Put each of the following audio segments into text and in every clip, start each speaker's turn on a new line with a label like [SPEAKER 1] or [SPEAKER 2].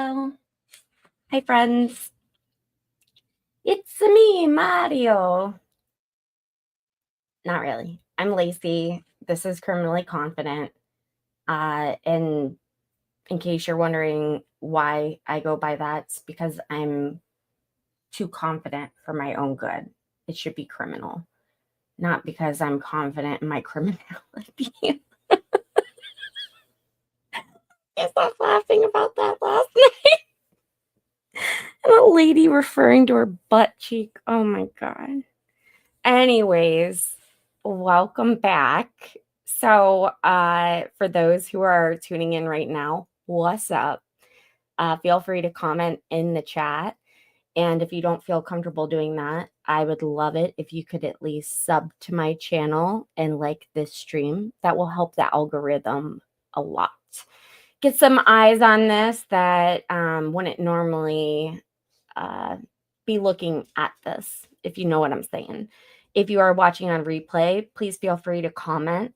[SPEAKER 1] Hello. Hi, friends. It's me, Mario. Not really. I'm Lacey. This is Criminally Confident. And in case you're wondering why I go by that, it's because I'm too confident for my own good. It should be criminal, not because I'm confident in my criminality. I was laughing about that last night. And a lady referring to her butt cheek. Oh my God. Anyways, welcome back. So, for those who are tuning in right now, what's up? Feel free to comment in the chat. And if you don't feel comfortable doing that, I would love it if you could at least sub to my channel and like this stream. That will help the algorithm a lot. Get some eyes on this that wouldn't normally be looking at this, if you know what I'm saying. If you are watching on replay, please feel free to comment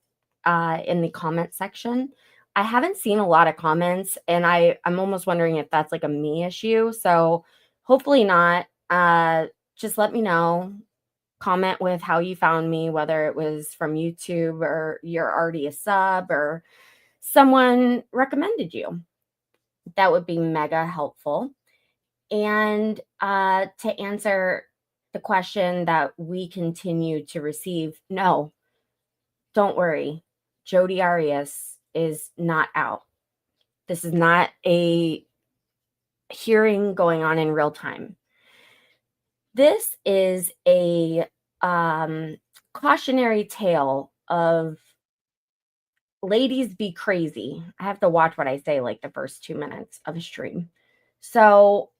[SPEAKER 1] in the comment section. I haven't seen a lot of comments, and I'm almost wondering if that's like a me issue. So hopefully not. Just let me know. Comment with how you found me, whether it was from YouTube or you're already a sub or someone recommended you. That would be mega helpful. And to answer the question that we continue to receive, no, don't worry. Jodi Arias is not out. This is not a hearing going on in real time. This is a cautionary tale of ladies be crazy. I have to watch what I say like the first 2 minutes of a stream. So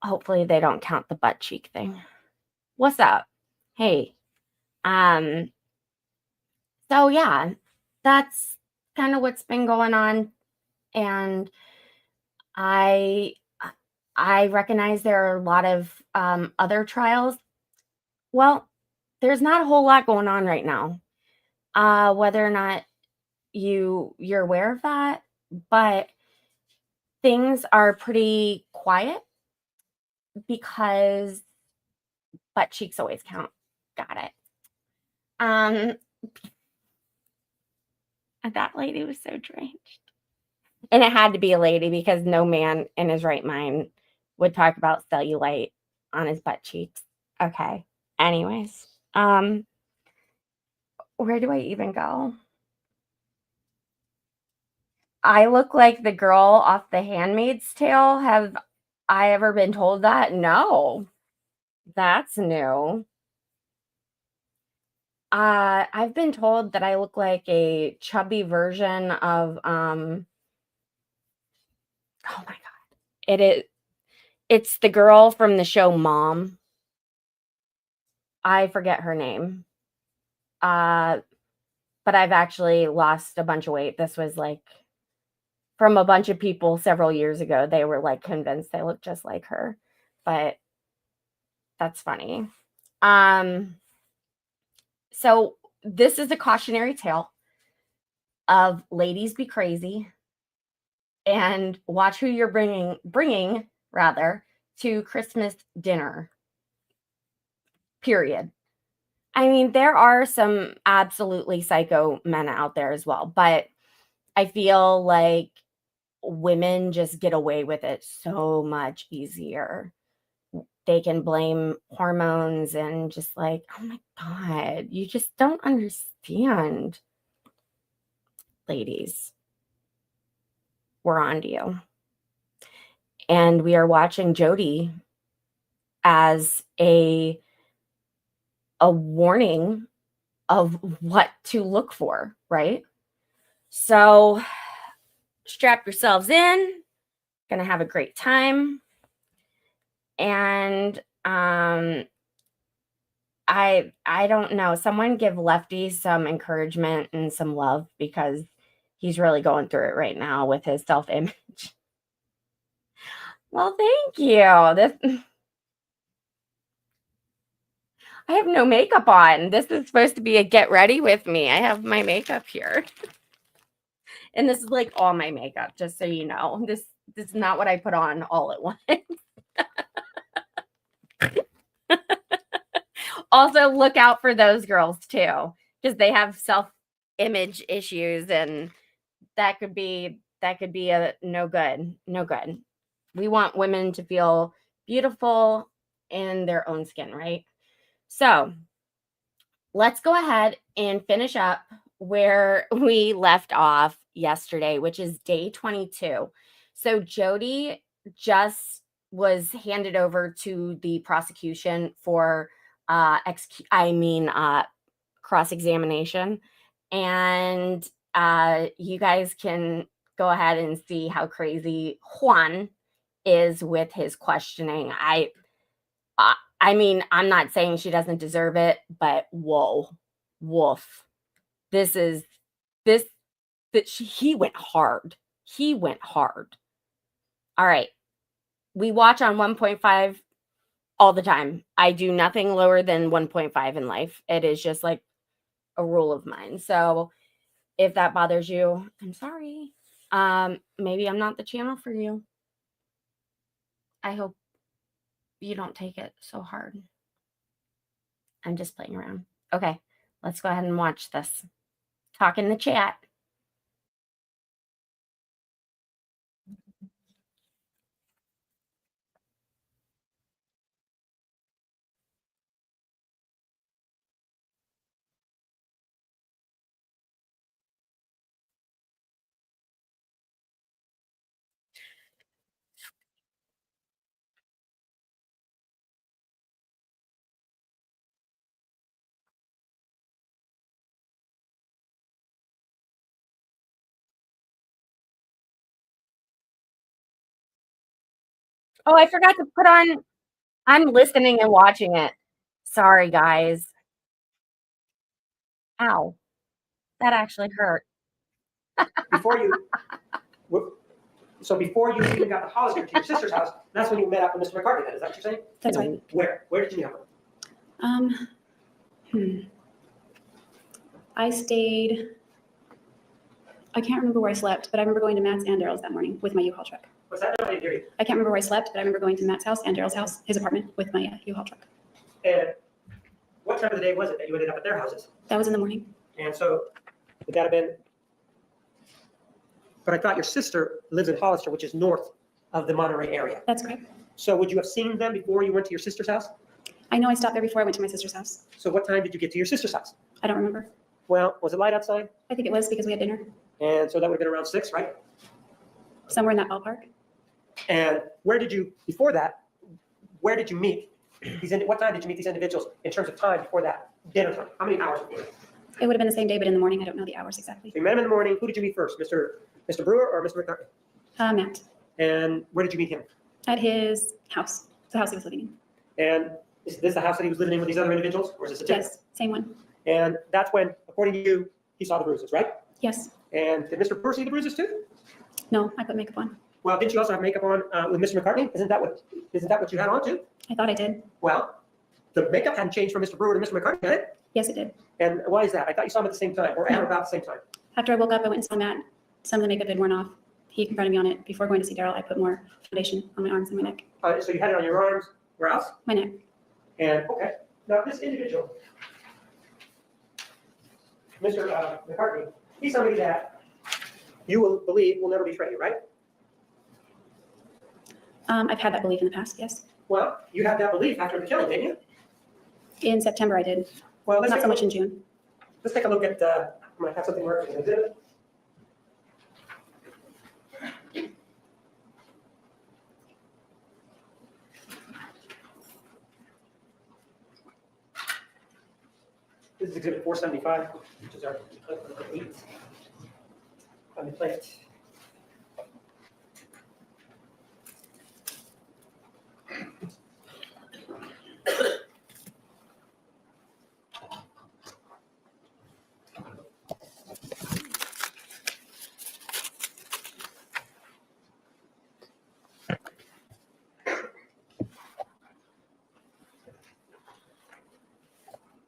[SPEAKER 1] hopefully they don't count the butt cheek thing. What's up? Hey. So yeah, that's kind of what's been going on. And I recognize there are a lot of other trials. Well, there's not a whole lot going on right now. Whether or not you're aware of that, but things are pretty quiet because butt cheeks always count. Got it. That lady was so deranged. And it had to be a lady because no man in his right mind would talk about cellulite on his butt cheeks. Okay. Anyways, where do I even go? I look like the girl off The Handmaid's Tale. Have I ever been told that? No. That's new. I've been told that I look like a chubby version of oh my God. It's the girl from the show Mom. I forget her name. But I've actually lost a bunch of weight. This was like from a bunch of people several years ago. They were like convinced I looked just like her. But that's funny. So this is a cautionary tale of ladies be crazy and watch who you're bringing rather to Christmas dinner. Period. I mean, there are some absolutely psycho men out there as well, but I feel like women just get away with it so much easier. They can blame hormones and just like, oh my God, you just don't understand. Ladies, we're on to you. And we are watching Jodi as a warning of what to look for, right? So strap yourselves in. Gonna have a great time. And I don't know. Someone give Lefty some encouragement and some love because he's really going through it right now with his self-image. Well, thank you. I have no makeup on. This is supposed to be a get ready with me. I have my makeup here. And this is like all my makeup, just so you know. This is not what I put on all at once. Also, look out for those girls too, because they have self-image issues, and that could be a no good. We want women to feel beautiful in their own skin, right? So let's go ahead and finish up where we left off yesterday, which is day 22. So Jodi just was handed over to the prosecution for cross-examination, and you guys can go ahead and see how crazy Juan is with his questioning. I mean, I'm not saying she doesn't deserve it, but whoa, woof. He went hard. He went hard. All right. We watch on 1.5 all the time. I do nothing lower than 1.5 in life. It is just like a rule of mine. So if that bothers you, I'm sorry. Maybe I'm not the channel for you. I hope you don't take it so hard. I'm just playing around. Okay, let's go ahead and watch this. Talk in the chat. Oh, I forgot to put on. I'm listening and watching it. Sorry, guys. Ow. That actually hurt.
[SPEAKER 2] Before you even got the Hollister to your sister's house, that's when you met up with Mr. McCartney, then, is that what you're saying?
[SPEAKER 3] That's right.
[SPEAKER 2] Where did you meet him?
[SPEAKER 3] I stayed, I can't remember where I slept, but I remember going to Matt's and Daryl's that morning with my U-Haul truck.
[SPEAKER 2] What's that? No, I didn't hear you.
[SPEAKER 3] I can't remember where I slept, but I remember going to Matt's house and Daryl's house, his apartment, with my U-Haul truck.
[SPEAKER 2] And what time of the day was it that you ended up at their houses?
[SPEAKER 3] That was in the morning.
[SPEAKER 2] And so, would that have been, but I thought your sister lives in Hollister, which is north of the Monterey area.
[SPEAKER 3] That's correct.
[SPEAKER 2] So would you have seen them before you went to your sister's house?
[SPEAKER 3] I know I stopped there before I went to my sister's house.
[SPEAKER 2] So what time did you get to your sister's house?
[SPEAKER 3] I don't remember.
[SPEAKER 2] Well, was it light outside?
[SPEAKER 3] I think it was because we had dinner.
[SPEAKER 2] And so that would have been around 6, right?
[SPEAKER 3] Somewhere in that ballpark.
[SPEAKER 2] And where did you, before that, where did you meet what time did you meet these individuals in terms of time before that dinner time? How many hours before that?
[SPEAKER 3] It would have been the same day, but in the morning. I don't know the hours exactly.
[SPEAKER 2] So you met him in the morning. Who did you meet first? Mr. Brewer or Mr. McCartney?
[SPEAKER 3] Matt.
[SPEAKER 2] And where did you meet him?
[SPEAKER 3] At his house, the house he was living in.
[SPEAKER 2] And is this the house that he was living in with these other individuals? Or is this a different?
[SPEAKER 3] Yes, same one.
[SPEAKER 2] And that's when, according to you, he saw the bruises, right?
[SPEAKER 3] Yes.
[SPEAKER 2] And did Mr. Brewer see the bruises too?
[SPEAKER 3] No, I put makeup on.
[SPEAKER 2] Well, didn't you also have makeup on with Mr. McCartney? Isn't that what you had on too?
[SPEAKER 3] I thought I did.
[SPEAKER 2] Well, the makeup hadn't changed from Mr. Brewer to Mr. McCartney, had it?
[SPEAKER 3] Yes, it did.
[SPEAKER 2] And why is that? I thought you saw him at the same time, or at about the same time.
[SPEAKER 3] After I woke up, I went and saw Matt. Some of the makeup had worn off. He confronted me on it. Before going to see Daryl, I put more foundation on my arms and my neck.
[SPEAKER 2] So you had it on your arms. Where else?
[SPEAKER 3] My neck.
[SPEAKER 2] And okay, now this individual, Mr. McCartney, he's somebody that you will believe will never betray you, right?
[SPEAKER 3] I've had that belief in the past, yes.
[SPEAKER 2] Well, you had that belief after the killing, didn't you?
[SPEAKER 3] In September, I did.
[SPEAKER 2] Well,
[SPEAKER 3] Not so much in June.
[SPEAKER 2] Let's take a look at, I'm going to have something working. This is exhibit 475, which is our 8 on the plate.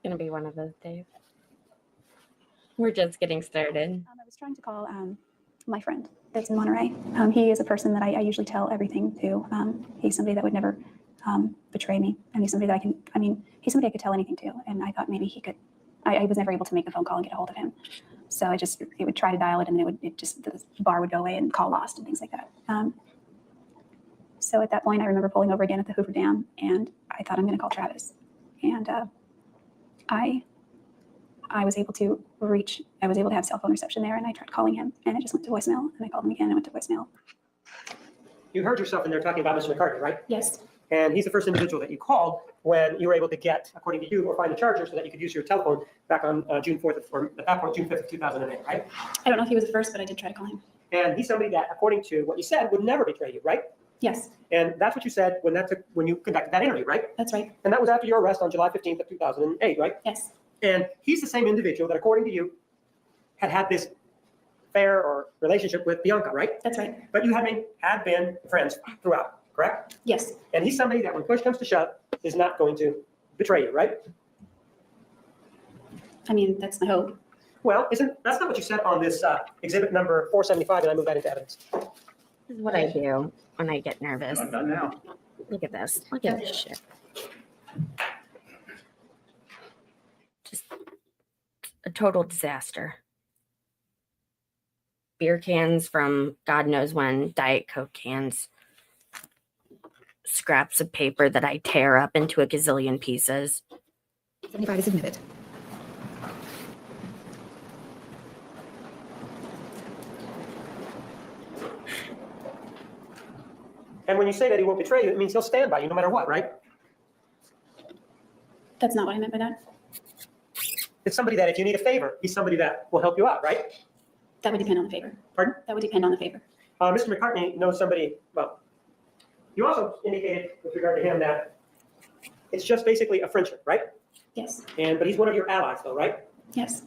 [SPEAKER 1] Gonna be one of those days. We're just getting started.
[SPEAKER 3] I was trying to call my friend that's in Monterey. He is a person that I usually tell everything to. He's somebody that would never betray me. And he's somebody that he's somebody I could tell anything to. And I thought maybe he could. I was never able to make the phone call and get a hold of him. So it would try to dial it, and then the bar would go away and call lost and things like that. So at that point, I remember pulling over again at the Hoover Dam, and I thought, I'm going to call Travis. And I was able to have cell phone reception there, and I tried calling him, and it just went to voicemail. And I called him again, and it went to voicemail.
[SPEAKER 2] You heard yourself in there talking about Mr. McCartney, right?
[SPEAKER 3] Yes.
[SPEAKER 2] And he's the first individual that you called when you were able to get, according to you, or find the charger so that you could use your telephone back on June 4th, or at that point, June 5th of 2008, right?
[SPEAKER 3] I don't know if he was the first, but I did try to call him.
[SPEAKER 2] And he's somebody that, according to what you said, would never betray you, right?
[SPEAKER 3] Yes,
[SPEAKER 2] And that's what you said when you conducted that interview, right?
[SPEAKER 3] that's right.
[SPEAKER 2] And that was after your arrest on July 15th of 2008, right?
[SPEAKER 3] Yes,
[SPEAKER 2] And he's the same individual that, according to you, had this affair or relationship with Bianca, right?
[SPEAKER 3] that's right.
[SPEAKER 2] But you had been friends throughout, correct?
[SPEAKER 3] Yes,
[SPEAKER 2] And he's somebody that, when push comes to shove, is not going to betray you, right?
[SPEAKER 3] that's my hope.
[SPEAKER 2] Well, that's not what you said on this exhibit number 475, and I move that into evidence.
[SPEAKER 1] This is what I do when I get nervous.
[SPEAKER 4] I'm done now.
[SPEAKER 1] Look at this. Look at this shit. Just a total disaster. Beer cans from God knows when, Diet Coke cans, scraps of paper that I tear up into a gazillion pieces.
[SPEAKER 5] 75 is admitted.
[SPEAKER 2] And when you say that he won't betray you, it means he'll stand by you no matter what, right?
[SPEAKER 3] That's not what I meant by that.
[SPEAKER 2] It's somebody that, if you need a favor, he's somebody that will help you out, right?
[SPEAKER 3] That would depend on the favor.
[SPEAKER 2] Pardon?
[SPEAKER 3] That would depend on the favor.
[SPEAKER 2] Mr. McCartney knows somebody, well, you also indicated with regard to him that it's just basically a friendship, right?
[SPEAKER 3] Yes,
[SPEAKER 2] But he's one of your allies, though, right?
[SPEAKER 3] yes.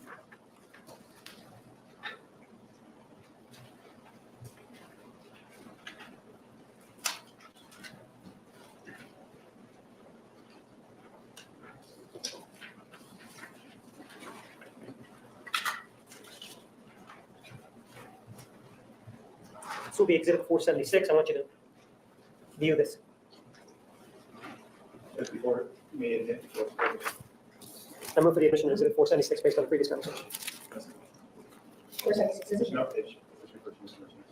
[SPEAKER 2] This will be exhibit 476. I want you to view this.
[SPEAKER 4] Just before me and him.
[SPEAKER 2] I move for the admission of exhibit 476 based on the previous conversation.
[SPEAKER 5] 476 is
[SPEAKER 4] Which
[SPEAKER 5] admitted.
[SPEAKER 4] note page?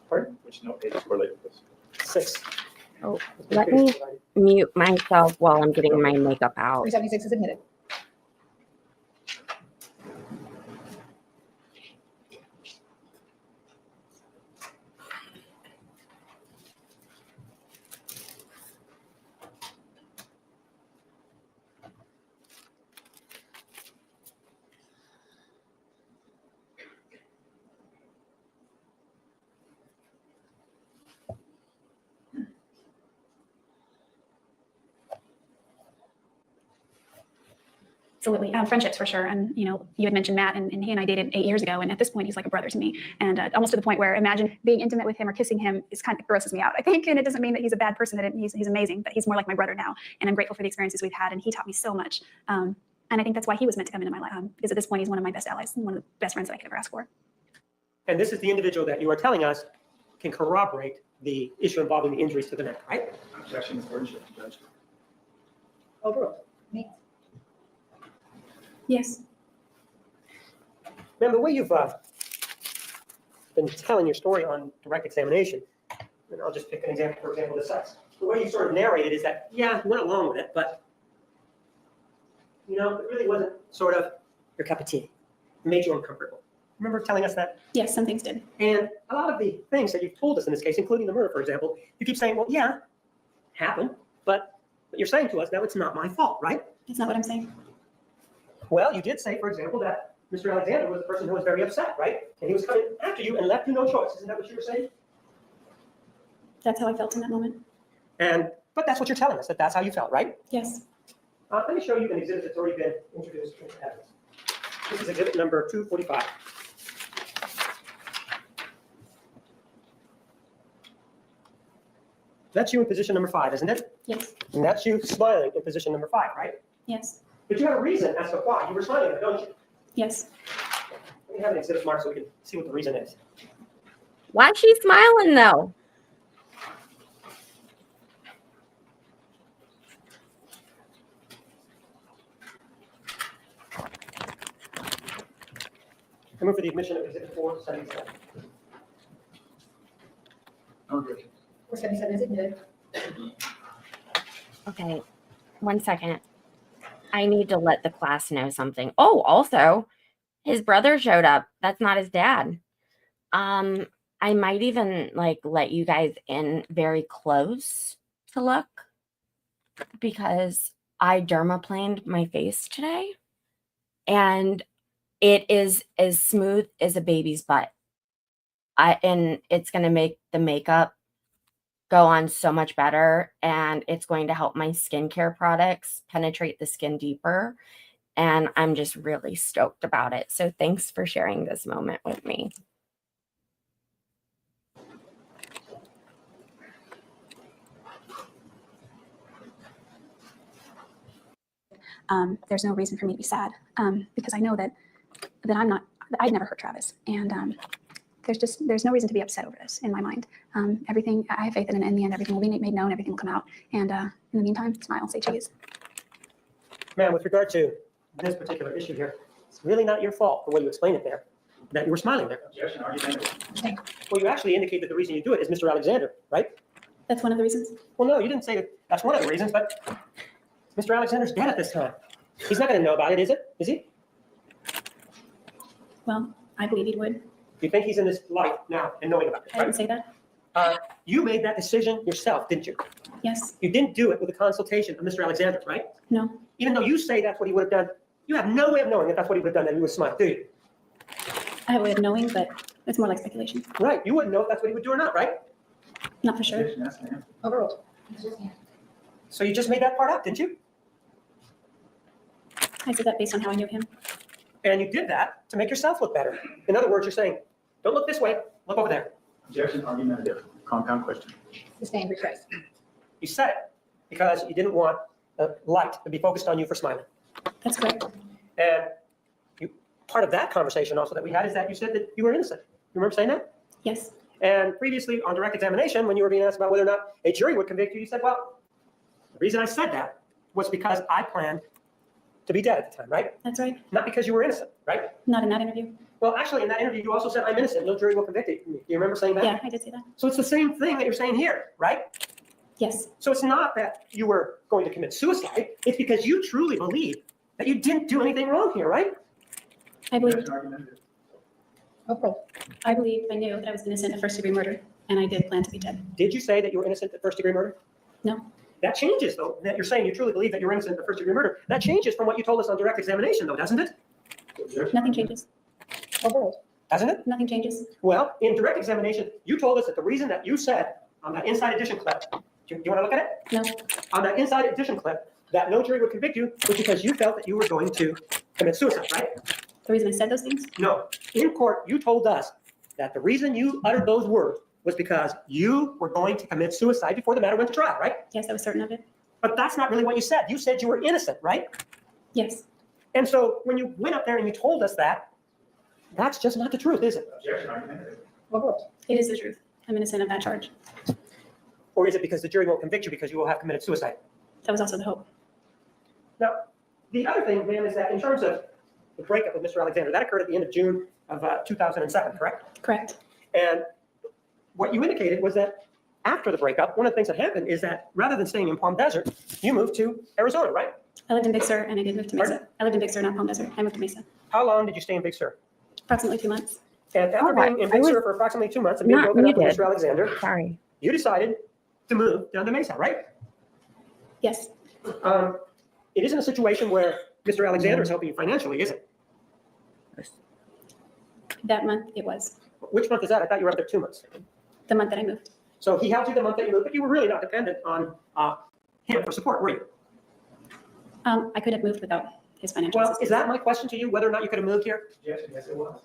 [SPEAKER 2] Pardon?
[SPEAKER 4] Which note page is related to this?
[SPEAKER 2] 6.
[SPEAKER 1] Oh, let me mute myself while I'm getting my makeup out.
[SPEAKER 5] 376 is admitted.
[SPEAKER 3] Absolutely. Friendships for sure. And, you had mentioned Matt, and he and I dated 8 years ago. And at this point, he's like a brother to me. And almost to the point where imagine being intimate with him or kissing him is kind of grosses me out, I think. And it doesn't mean that he's a bad person, that he's amazing, but he's more like my brother now. And I'm grateful for the experiences we've had. And he taught me so much. And I think that's why he was meant to come into my life. Because at this point, he's one of my best allies and one of the best friends that I could ever ask for.
[SPEAKER 2] And this is the individual that you are telling us can corroborate the issue involving the injuries to the neck, right?
[SPEAKER 4] Objection is lordship, Judge.
[SPEAKER 2] Overruled.
[SPEAKER 5] Me.
[SPEAKER 3] Yes.
[SPEAKER 2] Ma'am, the way you've been telling your story on direct examination, and I'll just pick an example, for example, the sex. The way you sort of narrated is that, yeah, you went along with it, but, it really wasn't sort of your cup of tea. It made you uncomfortable. Remember telling us that?
[SPEAKER 3] Yes, some things did.
[SPEAKER 2] And a lot of the things that you've told us in this case, including the murder, for example, you keep saying, well, yeah, happened, but you're saying to us now it's not my fault, right?
[SPEAKER 3] That's not what I'm saying.
[SPEAKER 2] Well, you did say, for example, that Mr. Alexander was the person who was very upset, right? And he was coming after you and left you no choice. Isn't that what you were saying?
[SPEAKER 3] That's how I felt in that moment.
[SPEAKER 2] But that's what you're telling us, that that's how you felt, right?
[SPEAKER 3] Yes.
[SPEAKER 2] Let me show you an exhibit that's already been introduced into evidence. This is exhibit number 245. That's you in position number 5, isn't it?
[SPEAKER 3] Yes.
[SPEAKER 2] And that's you smiling in position number 5, right?
[SPEAKER 3] Yes.
[SPEAKER 2] But you have a reason as to why you were smiling, don't you?
[SPEAKER 3] Yes.
[SPEAKER 2] Let me have an exhibit mark so we can see what the reason is.
[SPEAKER 1] Why is she smiling though?
[SPEAKER 2] I move for the admission of Exhibit 477.
[SPEAKER 4] No objection.
[SPEAKER 5] 477 is admitted.
[SPEAKER 1] Okay, one second. I need to let the class know something. Oh, also, his brother showed up. That's not his dad. I might even like let you guys in very close to look because I dermaplaned my face today and it is as smooth as a baby's butt. And it's going to make the makeup go on so much better, and it's going to help my skincare products penetrate the skin deeper. And I'm just really stoked about it. So thanks for sharing this moment with me.
[SPEAKER 3] There's no reason for me to be sad because I know that I'd never hurt Travis, and there's no reason to be upset over this in my mind. Everything, I have faith in the end, everything will be made known, everything will come out, and in the meantime, smile, say cheese.
[SPEAKER 2] Ma'am, with regard to this particular issue here, it's really not your fault the way you explained it there, that you were smiling there.
[SPEAKER 4] Objection, argument.
[SPEAKER 2] Well, you actually indicated the reason you do it is Mr. Alexander, right?
[SPEAKER 3] That's one of the reasons.
[SPEAKER 2] Well, no, you didn't say that that's one of the reasons, but Mr. Alexander's dead at this time. He's not going to know about it, is it? Is he?
[SPEAKER 3] Well, I believe he would.
[SPEAKER 2] You think he's in this life now and knowing about it,
[SPEAKER 3] I didn't
[SPEAKER 2] right?
[SPEAKER 3] say that.
[SPEAKER 2] You made that decision yourself, didn't you?
[SPEAKER 3] Yes.
[SPEAKER 2] You didn't do it with a consultation of Mr. Alexander, right?
[SPEAKER 3] No.
[SPEAKER 2] Even though you say that's what he would have done, you have no way of knowing that that's what he would have done, that he would smile, do you?
[SPEAKER 3] I have a way of knowing, but it's more like speculation.
[SPEAKER 2] Right, you wouldn't know if that's what he would do or not, right?
[SPEAKER 3] Not for sure.
[SPEAKER 4] Objection, ask ma'am.
[SPEAKER 5] Overruled.
[SPEAKER 2] So you just made that part up, didn't you?
[SPEAKER 3] I said that based on how I knew him.
[SPEAKER 2] And you did that to make yourself look better. In other words, you're saying, don't look this way, look over there.
[SPEAKER 4] Objection, argumentative. Compound question.
[SPEAKER 5] Sustained, rephrase.
[SPEAKER 2] You said it because you didn't want the light to be focused on you for smiling.
[SPEAKER 3] That's correct.
[SPEAKER 2] And part of that conversation also that we had is that you said that you were innocent. You remember saying that?
[SPEAKER 3] Yes.
[SPEAKER 2] And previously on direct examination, when you were being asked about whether or not a jury would convict you, you said, well, the reason I said that was because I planned to be dead at the time, right?
[SPEAKER 3] That's right.
[SPEAKER 2] Not because you were innocent, right?
[SPEAKER 3] Not in that interview.
[SPEAKER 2] Well, actually, in that interview, you also said, I'm innocent. No jury will convict me. Do you remember saying that?
[SPEAKER 3] Yeah, I did say that.
[SPEAKER 2] So it's the same thing that you're saying here, right?
[SPEAKER 3] Yes.
[SPEAKER 2] So it's not that you were going to commit suicide. It's because you truly believe that you didn't do anything wrong here, right?
[SPEAKER 3] I believe.
[SPEAKER 4] Objection, argumentative.
[SPEAKER 5] Overruled.
[SPEAKER 3] I believe I knew that I was innocent of first-degree murder, and I did plan to be dead.
[SPEAKER 2] Did you say that you were innocent of first-degree murder?
[SPEAKER 3] No.
[SPEAKER 2] That changes, though, that you're saying you truly believe that you're innocent of first-degree murder. That changes from what you told us on direct examination, though, doesn't it?
[SPEAKER 4] Objection.
[SPEAKER 3] Nothing changes.
[SPEAKER 5] Overruled.
[SPEAKER 2] Doesn't it?
[SPEAKER 3] Nothing changes.
[SPEAKER 2] Well, in direct examination, you told us that the reason that you said on that inside edition clip, do you want to look at it?
[SPEAKER 3] No.
[SPEAKER 2] On that inside edition clip, that no jury would convict you was because you felt that you were going to commit suicide, right?
[SPEAKER 3] The reason I said those things?
[SPEAKER 2] No. In court, you told us that the reason you uttered those words was because you were going to commit suicide before the matter went to trial, right?
[SPEAKER 3] Yes, I was certain of it.
[SPEAKER 2] But that's not really what you said. You said you were innocent, right?
[SPEAKER 3] Yes.
[SPEAKER 2] And so when you went up there and you told us that, that's just not the truth, is it?
[SPEAKER 4] Objection, argumentative.
[SPEAKER 5] Overruled.
[SPEAKER 3] It is the truth. I'm innocent of that charge.
[SPEAKER 2] Or is it because the jury won't convict you because you will have committed suicide?
[SPEAKER 3] That was also the hope.
[SPEAKER 2] Now, the other thing, ma'am, is that in terms of the breakup with Mr. Alexander, that occurred at the end of June of 2007, correct?
[SPEAKER 3] Correct.
[SPEAKER 2] And what you indicated was that after the breakup, one of the things that happened is that rather than staying in Palm Desert, you moved to Arizona, right?
[SPEAKER 3] I lived in Big Sur, and I did move to Mesa.
[SPEAKER 2] Pardon?
[SPEAKER 3] I lived in Big Sur, not Palm Desert. I moved to Mesa.
[SPEAKER 2] How long did you stay in Big Sur?
[SPEAKER 3] Approximately 2 months.
[SPEAKER 2] And after
[SPEAKER 1] All right.
[SPEAKER 2] being in
[SPEAKER 1] I
[SPEAKER 2] Big
[SPEAKER 1] was
[SPEAKER 2] Sur for approximately 2 months and being
[SPEAKER 1] not
[SPEAKER 2] broken up with
[SPEAKER 1] muted.
[SPEAKER 2] Mr. Alexander,
[SPEAKER 1] Sorry.
[SPEAKER 2] you decided to move down to Mesa, right?
[SPEAKER 3] Yes.
[SPEAKER 2] It isn't a situation where Mr. Alexander is helping you financially, is it?
[SPEAKER 3] That month it was.
[SPEAKER 2] Which month is that? I thought you were up there 2 months.
[SPEAKER 3] The month that I moved.
[SPEAKER 2] So he helped you the month that you moved, but you were really not dependent on him for support, were you?
[SPEAKER 3] I could have moved without his financial
[SPEAKER 2] Well,
[SPEAKER 3] assistance.
[SPEAKER 2] is that my question to you, whether or not you could have moved here?
[SPEAKER 4] Objection, yes, it was.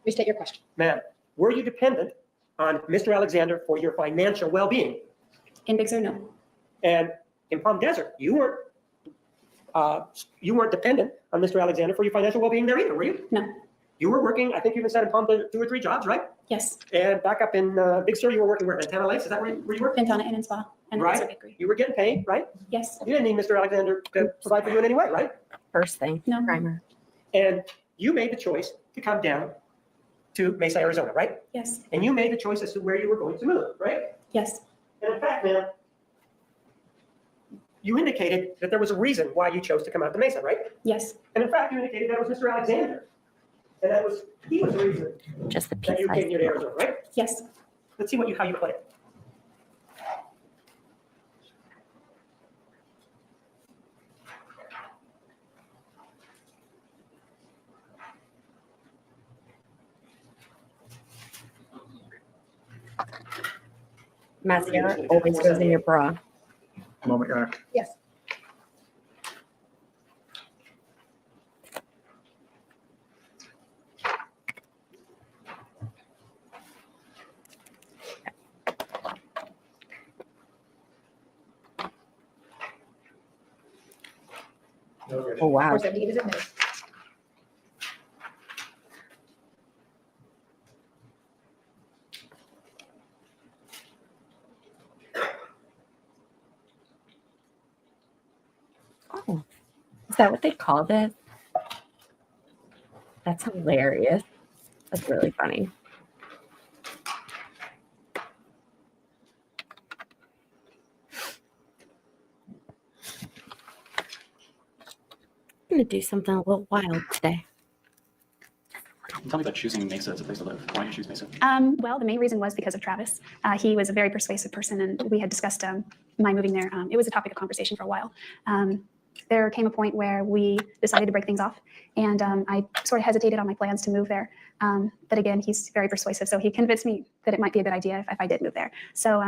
[SPEAKER 5] Restate your question.
[SPEAKER 2] Ma'am, were you dependent on Mr. Alexander for your financial well-being?
[SPEAKER 3] In Big Sur, no.
[SPEAKER 2] And in Palm Desert, you weren't dependent on Mr. Alexander for your financial well-being there either, were you?
[SPEAKER 3] No.
[SPEAKER 2] You were working, I think you even said in Palm 2 or 3 jobs, right?
[SPEAKER 3] Yes,
[SPEAKER 2] And back up in Big Sur, you were working where? Montana Lakes, is that where you were?
[SPEAKER 3] Ventana Inn and Spa and the
[SPEAKER 2] Right.
[SPEAKER 3] Pizza Bakery.
[SPEAKER 2] You were getting paid, right?
[SPEAKER 3] Yes,
[SPEAKER 2] You didn't need Mr. Alexander to provide for you in any way, right?
[SPEAKER 1] First thing,
[SPEAKER 3] No.
[SPEAKER 1] primer.
[SPEAKER 2] And you made the choice to come down to Mesa, Arizona, right?
[SPEAKER 3] yes,
[SPEAKER 2] And you made the choice as to where you were going to move, right?
[SPEAKER 3] yes,
[SPEAKER 2] And in fact, ma'am, you indicated that there was a reason why you chose to come out to Mesa, right?
[SPEAKER 3] yes,
[SPEAKER 2] And in fact, you indicated that was Mr. Alexander. And he was the reason
[SPEAKER 1] Just the
[SPEAKER 2] that
[SPEAKER 1] piece
[SPEAKER 2] you came here to Arizona, right?
[SPEAKER 3] yes.
[SPEAKER 2] Let's see how you put it.
[SPEAKER 1] Mascara always goes in your bra.
[SPEAKER 4] Moment, Your Honor.
[SPEAKER 5] Yes.
[SPEAKER 4] No objection.
[SPEAKER 1] Oh, wow.
[SPEAKER 5] 478 is admitted.
[SPEAKER 1] Oh, is that what they call this? That's hilarious. That's really funny. I'm going to do something a little wild today.
[SPEAKER 6] Tell me about choosing Mesa as a place to live. Why did you choose Mesa?
[SPEAKER 3] Well, the main reason was because of Travis. He was a very persuasive person, and we had discussed my moving there. It was a topic of conversation for a while. There came a point where we decided to break things off, and I sort of hesitated on my plans to move there. But again, he's very persuasive, so he convinced me that it might be a good idea if I did move there. So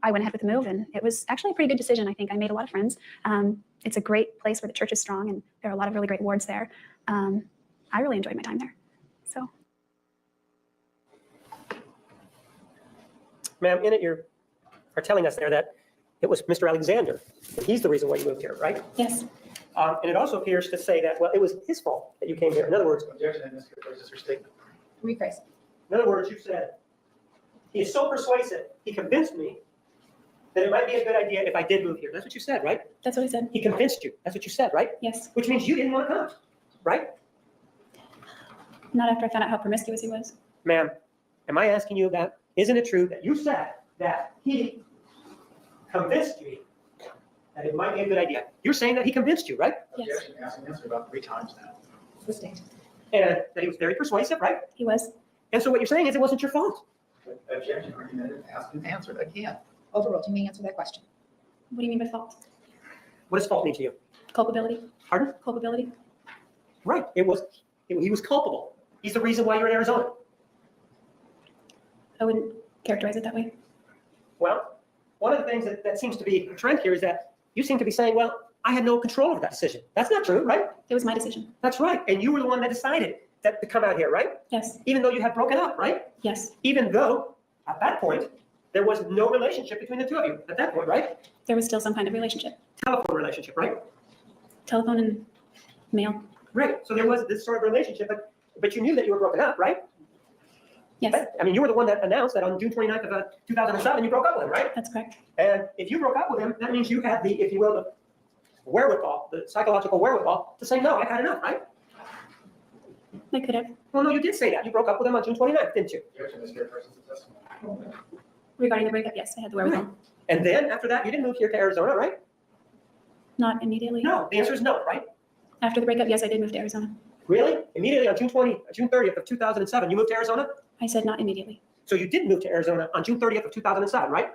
[SPEAKER 3] I went ahead with the move, and it was actually a pretty good decision. I think I made a lot of friends. It's a great place where the church is strong, and there are a lot of really great wards there. I really enjoyed my time there. So,
[SPEAKER 2] Ma'am, in it, you are telling us there that it was Mr. Alexander. He's the reason why you moved here, right?
[SPEAKER 3] yes,
[SPEAKER 2] And it also appears to say that, well, it was his fault that you came here. In other words,
[SPEAKER 4] Objection, and Mr. Raises her statement.
[SPEAKER 5] Rephrase.
[SPEAKER 2] you said, he is so persuasive, he convinced me that it might be a good idea if I did move here. That's what you said, right?
[SPEAKER 3] that's what I said.
[SPEAKER 2] He convinced you. That's what you said, right?
[SPEAKER 3] Yes,
[SPEAKER 2] Which means you didn't want to come, right?
[SPEAKER 3] not after I found out how promiscuous he was.
[SPEAKER 2] Ma'am, am I asking you about, isn't it true that you said that he convinced you that it might be a good idea? You're saying that he convinced you, right?
[SPEAKER 3] Yes,
[SPEAKER 4] Objection, asked and answered about 3 times now.
[SPEAKER 5] Sustained.
[SPEAKER 2] And that he was very persuasive, right?
[SPEAKER 3] he was.
[SPEAKER 2] And so what you're saying is it wasn't your fault.
[SPEAKER 4] Objection, argumentative, asked and answered again.
[SPEAKER 5] Overruled. You may answer that question.
[SPEAKER 3] What do you mean by fault?
[SPEAKER 2] What does fault mean to you?
[SPEAKER 3] Culpability?
[SPEAKER 2] Pardon?
[SPEAKER 3] Culpability?
[SPEAKER 2] Right. He was culpable. He's the reason why you're in Arizona.
[SPEAKER 3] I wouldn't characterize it that way.
[SPEAKER 2] Well, one of the things that seems to be a trend here is that you seem to be saying, well, I had no control over that decision. That's not true, right?
[SPEAKER 3] It was my decision.
[SPEAKER 2] That's right. And you were the one that decided to come out here, right?
[SPEAKER 3] Yes,
[SPEAKER 2] Even though you had broken up, right?
[SPEAKER 3] yes.
[SPEAKER 2] Even though at that point, there was no relationship between the two of you at that point, right?
[SPEAKER 3] There was still some kind of relationship.
[SPEAKER 2] Telephone relationship, right?
[SPEAKER 3] Telephone and mail.
[SPEAKER 2] Right. So there was this sort of relationship, but you knew that you were broken up, right?
[SPEAKER 3] Yes,
[SPEAKER 2] Right? I mean, you were the one that announced that on June 29th of 2007, you broke up with him, right?
[SPEAKER 3] that's correct.
[SPEAKER 2] And if you broke up with him, that means you had the, if you will, the wherewithal, the psychological wherewithal to say, no, I've had enough, right?
[SPEAKER 3] I could have.
[SPEAKER 2] Well, no, you did say that. You broke up with him on June 29th, didn't you?
[SPEAKER 4] Objection, Mr. Raises testimony.
[SPEAKER 3] Regarding the breakup, yes, I had the wherewithal.
[SPEAKER 2] And then after that, you didn't move here to Arizona, right?
[SPEAKER 3] Not immediately.
[SPEAKER 2] No, the answer is no, right?
[SPEAKER 3] After the breakup, yes, I did move to Arizona.
[SPEAKER 2] Really? Immediately on June 30th of 2007, you moved to Arizona?
[SPEAKER 3] I said not immediately.
[SPEAKER 2] So you did move to Arizona on June 30th of 2007, right?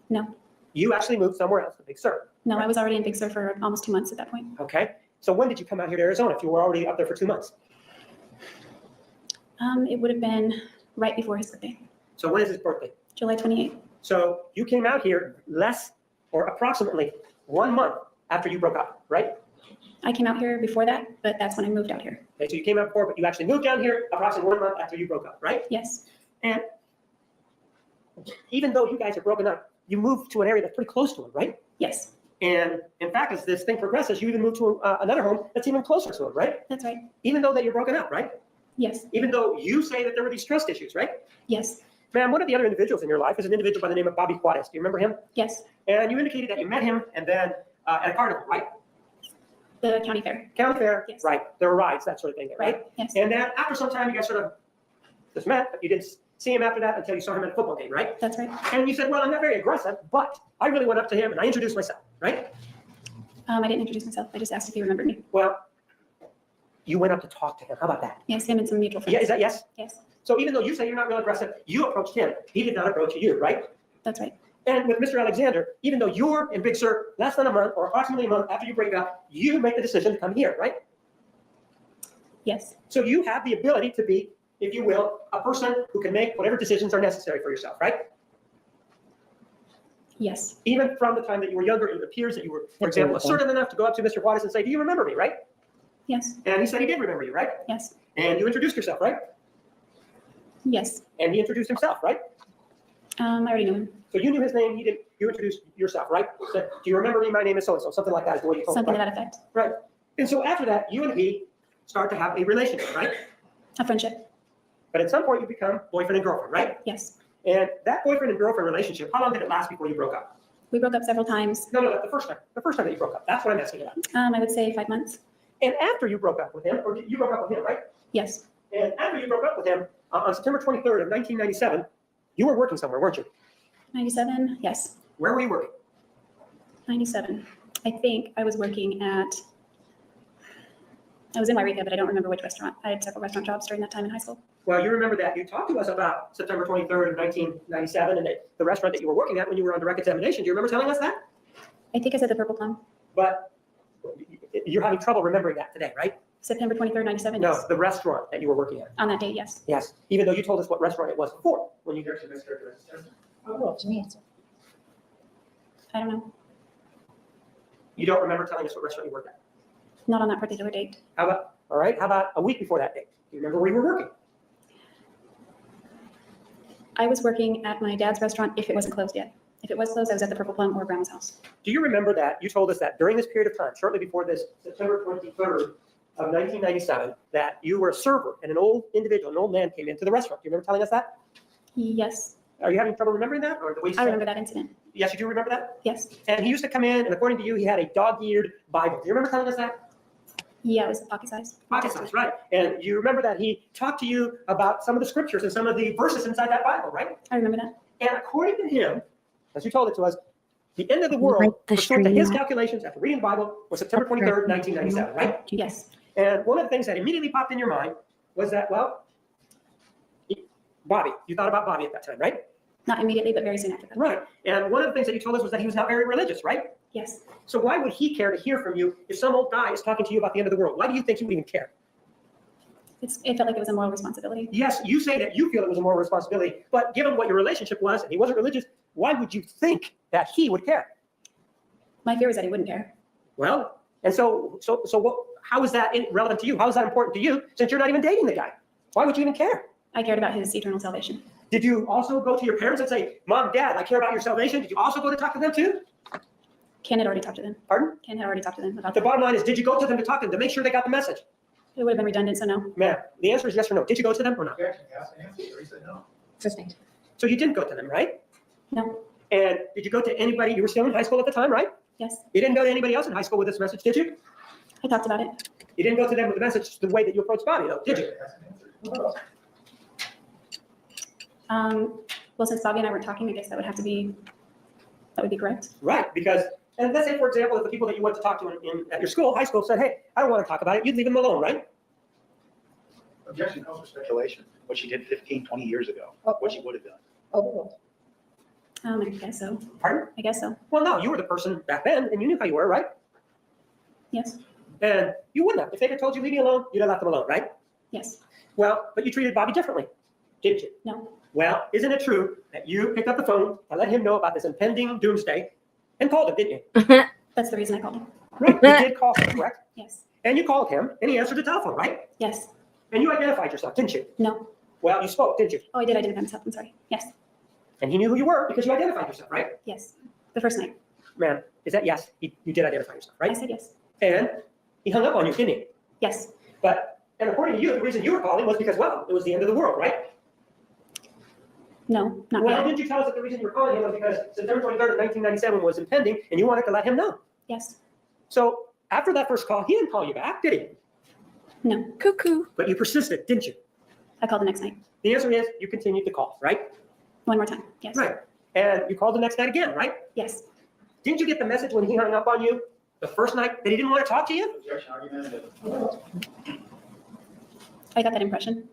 [SPEAKER 3] No,
[SPEAKER 2] You actually moved somewhere else, to Big Sur.
[SPEAKER 3] no, I was already in Big Sur for almost 2 months at that point.
[SPEAKER 2] Okay. So when did you come out here to Arizona if you were already up there for 2 months?
[SPEAKER 3] It would have been right before his birthday,
[SPEAKER 2] So when is his birthday?
[SPEAKER 3] July 28th.
[SPEAKER 2] So you came out here less or approximately 1 month after you broke up, right?
[SPEAKER 3] I came out here before that, but that's when I moved out here.
[SPEAKER 2] Okay, so you came out before, but you actually moved down here approximately 1 month after you broke up, right?
[SPEAKER 3] Yes,
[SPEAKER 2] And even though you guys are broken up, you moved to an area that's pretty close to him, right?
[SPEAKER 3] yes,
[SPEAKER 2] And in fact, as this thing progresses, you even moved to another home that's even closer to him, right?
[SPEAKER 3] that's right.
[SPEAKER 2] Even though that you're broken up, right?
[SPEAKER 3] Yes.
[SPEAKER 2] even though you say that there were these trust issues, right?
[SPEAKER 3] Yes.
[SPEAKER 2] Ma'am, one of the other individuals in your life is an individual by the name of Bobby Juarez. Do you remember him?
[SPEAKER 3] Yes.
[SPEAKER 2] And you indicated that you met him and then at a carnival, right?
[SPEAKER 3] The county fair.
[SPEAKER 2] County fair,
[SPEAKER 3] Yes.
[SPEAKER 2] right? There were rides, that sort of thing, there, right?
[SPEAKER 3] Yes.
[SPEAKER 2] And then after some time, you guys sort of just met, but you didn't see him after that until you saw him at a football game, right?
[SPEAKER 3] That's right.
[SPEAKER 2] And you said, well, I'm not very aggressive, but I really went up to him and I introduced myself, right?
[SPEAKER 3] I didn't introduce myself. I just asked if he remembered me.
[SPEAKER 2] Well, you went up to talk to him. How about that?
[SPEAKER 3] Yes, him and some mutual friends.
[SPEAKER 2] Yeah, is that yes?
[SPEAKER 3] Yes.
[SPEAKER 2] So even though you say you're not real aggressive, you approached him. He did not approach you, right?
[SPEAKER 3] That's right.
[SPEAKER 2] And with Mr. Alexander, even though you're in Big Sur less than a month or approximately a month after you break up, you make the decision to come here, right?
[SPEAKER 3] Yes.
[SPEAKER 2] So you have the ability to be, if you will, a person who can make whatever decisions are necessary for yourself, right?
[SPEAKER 3] Yes.
[SPEAKER 2] Even from the time that you were younger, it appears that you were, for example, assertive enough to go up to Mr. Juarez and say, do you remember me, right?
[SPEAKER 3] Yes.
[SPEAKER 2] And he said he did remember you, right?
[SPEAKER 3] Yes.
[SPEAKER 2] And you introduced yourself, right?
[SPEAKER 3] Yes.
[SPEAKER 2] And he introduced himself, right?
[SPEAKER 3] I already knew him.
[SPEAKER 2] So you knew his name, he didn't, you introduced yourself, right? Said, do you remember me? My name is so-and-so, something like that is the way you told him,
[SPEAKER 3] Something to
[SPEAKER 2] right?
[SPEAKER 3] that effect.
[SPEAKER 2] Right. And so after that, you and he start to have a relationship, right?
[SPEAKER 3] A friendship.
[SPEAKER 2] But at some point you become boyfriend and girlfriend, right?
[SPEAKER 3] Yes.
[SPEAKER 2] And that boyfriend and girlfriend relationship, how long did it last before you broke up?
[SPEAKER 3] We broke up several times.
[SPEAKER 2] No, the first time that you broke up. That's what I'm asking about.
[SPEAKER 3] I would say 5 months.
[SPEAKER 2] And after you broke up with him, or you broke up with him, right?
[SPEAKER 3] Yes.
[SPEAKER 2] And after you broke up with him, on September 23rd of 1997, you were working somewhere, weren't you?
[SPEAKER 3] 97. Yes.
[SPEAKER 2] Where were you working?
[SPEAKER 3] 97. I think I was working at, I was in Wairika, but I don't remember which restaurant. I had several restaurant jobs during that time in high school.
[SPEAKER 2] Well, you remember that you talked to us about September 23rd of 1997 and the restaurant that you were working at when you were on direct examination. Do you remember telling us that?
[SPEAKER 3] I think I said the Purple Plum.
[SPEAKER 2] But you're having trouble remembering that today, right?
[SPEAKER 3] September 23rd, 97.
[SPEAKER 2] No,
[SPEAKER 3] Yes.
[SPEAKER 2] the restaurant that you were working at.
[SPEAKER 3] On that date, yes.
[SPEAKER 2] Yes, even though you told us what restaurant it was before. When you
[SPEAKER 4] You actually mischaracterized his testimony.
[SPEAKER 5] Well, Jimmy answer.
[SPEAKER 3] I don't know.
[SPEAKER 2] You don't remember telling us what restaurant you worked at.
[SPEAKER 3] Not on that particular date.
[SPEAKER 2] How about a week before that date? Do you remember where you were working?
[SPEAKER 3] I was working at my dad's restaurant if it wasn't closed yet. If it was closed, I was at the Purple Plum or Grandma's house.
[SPEAKER 2] Do you remember that you told us that during this period of time, shortly before this September 23rd of 1997, that you were a server and an old individual, an old man came into the restaurant? Do you remember telling us that?
[SPEAKER 3] Yes.
[SPEAKER 2] Are you having trouble remembering that, or the way you
[SPEAKER 3] I
[SPEAKER 2] said
[SPEAKER 3] remember
[SPEAKER 2] it?
[SPEAKER 3] that incident.
[SPEAKER 2] Yes, you do remember that?
[SPEAKER 3] Yes.
[SPEAKER 2] And he used to come in, and according to you, he had a dog-eared Bible. Do you remember telling us that?
[SPEAKER 3] Yeah, it was pocket size.
[SPEAKER 2] Pocket size, right? And you remember that he talked to you about some of the scriptures and some of the verses inside that Bible, right?
[SPEAKER 3] I remember that.
[SPEAKER 2] And according to him, as you told it to us, the end of the world,
[SPEAKER 1] Like the
[SPEAKER 2] pursuant to his
[SPEAKER 1] stream.
[SPEAKER 2] calculations after reading the Bible, was September 23rd, 1997, right?
[SPEAKER 3] Yes.
[SPEAKER 2] And one of the things that immediately popped in your mind was that, well, Bobby, you thought about Bobby at that time, right?
[SPEAKER 3] Not immediately, but very soon after that.
[SPEAKER 2] Right. And one of the things that you told us was that he was not very religious, right?
[SPEAKER 3] Yes.
[SPEAKER 2] So why would he care to hear from you if some old guy is talking to you about the end of the world? Why do you think he would even care?
[SPEAKER 3] It felt like it was a moral responsibility.
[SPEAKER 2] Yes, you say that you feel it was a moral responsibility, but given what your relationship was and he wasn't religious, why would you think that he would care?
[SPEAKER 3] My fear was that he wouldn't care.
[SPEAKER 2] Well, and so what, how is that relevant to you? How is that important to you since you're not even dating the guy? Why would you even care?
[SPEAKER 3] I cared about his eternal salvation.
[SPEAKER 2] Did you also go to your parents and say, Mom, Dad, I care about your salvation? Did you also go to talk to them too?
[SPEAKER 3] Ken had already talked to them.
[SPEAKER 2] Pardon?
[SPEAKER 3] Ken had already talked to them about
[SPEAKER 2] The
[SPEAKER 3] that.
[SPEAKER 2] bottom line is, did you go to them to talk to them to make sure they got the message?
[SPEAKER 3] It would have been redundant, so no.
[SPEAKER 2] Ma'am, the answer is yes or no. Did you go to them or not?
[SPEAKER 4] You actually asked and answered, or he said no.
[SPEAKER 5] Sustained.
[SPEAKER 2] So you didn't go to them, right?
[SPEAKER 3] No.
[SPEAKER 2] And did you go to anybody? You were still in high school at the time, right?
[SPEAKER 3] Yes.
[SPEAKER 2] You didn't go to anybody else in high school with this message, did you?
[SPEAKER 3] I talked about it.
[SPEAKER 2] You didn't go to them with the message the way that you approached Bobby, though, did you?
[SPEAKER 4] Asked and answered.
[SPEAKER 3] Well, since Bobby and I were talking, I guess that would be correct.
[SPEAKER 2] Right, because, and let's say, for example, if the people that you went to talk to at your school, high school, said, hey, I don't want to talk about it, you'd leave them alone, right?
[SPEAKER 4] Objection calls for speculation, what she did 15, 20 years ago, what she would have done.
[SPEAKER 5] Overruled.
[SPEAKER 3] I guess so.
[SPEAKER 2] Pardon?
[SPEAKER 3] I guess so.
[SPEAKER 2] Well, no, you were the person back then, and you knew how you were, right?
[SPEAKER 3] Yes.
[SPEAKER 2] And you wouldn't have. If they had told you, leave me alone, you'd have left them alone, right?
[SPEAKER 3] Yes.
[SPEAKER 2] Well, but you treated Bobby differently, didn't you?
[SPEAKER 3] No.
[SPEAKER 2] Well, isn't it true that you picked up the phone to let him know about this impending doomsday and called him, didn't you?
[SPEAKER 3] That's the reason I called him.
[SPEAKER 2] Right, you did call him, correct?
[SPEAKER 3] Yes.
[SPEAKER 2] And you called him, and he answered the telephone, right?
[SPEAKER 3] Yes.
[SPEAKER 2] And you identified yourself, didn't you?
[SPEAKER 3] No.
[SPEAKER 2] Well, you spoke, didn't you?
[SPEAKER 3] Oh, I did identify myself. I'm sorry. Yes.
[SPEAKER 2] And he knew who you were because you identified yourself, right?
[SPEAKER 3] Yes. The first night.
[SPEAKER 2] Ma'am, is that yes? You did identify yourself,
[SPEAKER 3] I
[SPEAKER 2] right?
[SPEAKER 3] said yes.
[SPEAKER 2] And he hung up on you, didn't he?
[SPEAKER 3] Yes.
[SPEAKER 2] But And according to you, the reason you were calling was because, well, it was the end of the world, right?
[SPEAKER 3] No, not
[SPEAKER 2] Well,
[SPEAKER 3] yet.
[SPEAKER 2] didn't you tell us that the reason you were calling him was because September 23rd of 1997 was impending and you wanted to let him know?
[SPEAKER 3] Yes.
[SPEAKER 2] So after that first call, he didn't call you back, did he?
[SPEAKER 3] No.
[SPEAKER 1] Cuckoo.
[SPEAKER 2] But you persisted, didn't you?
[SPEAKER 3] I called the next night.
[SPEAKER 2] The answer is you continued to call, right?
[SPEAKER 3] One more time. Yes.
[SPEAKER 2] Right. And you called the next night again, right?
[SPEAKER 3] Yes.
[SPEAKER 2] Didn't you get the message when he hung up on you the first night that he didn't want to talk to you?
[SPEAKER 4] Objection, argumentative.
[SPEAKER 3] I got that impression.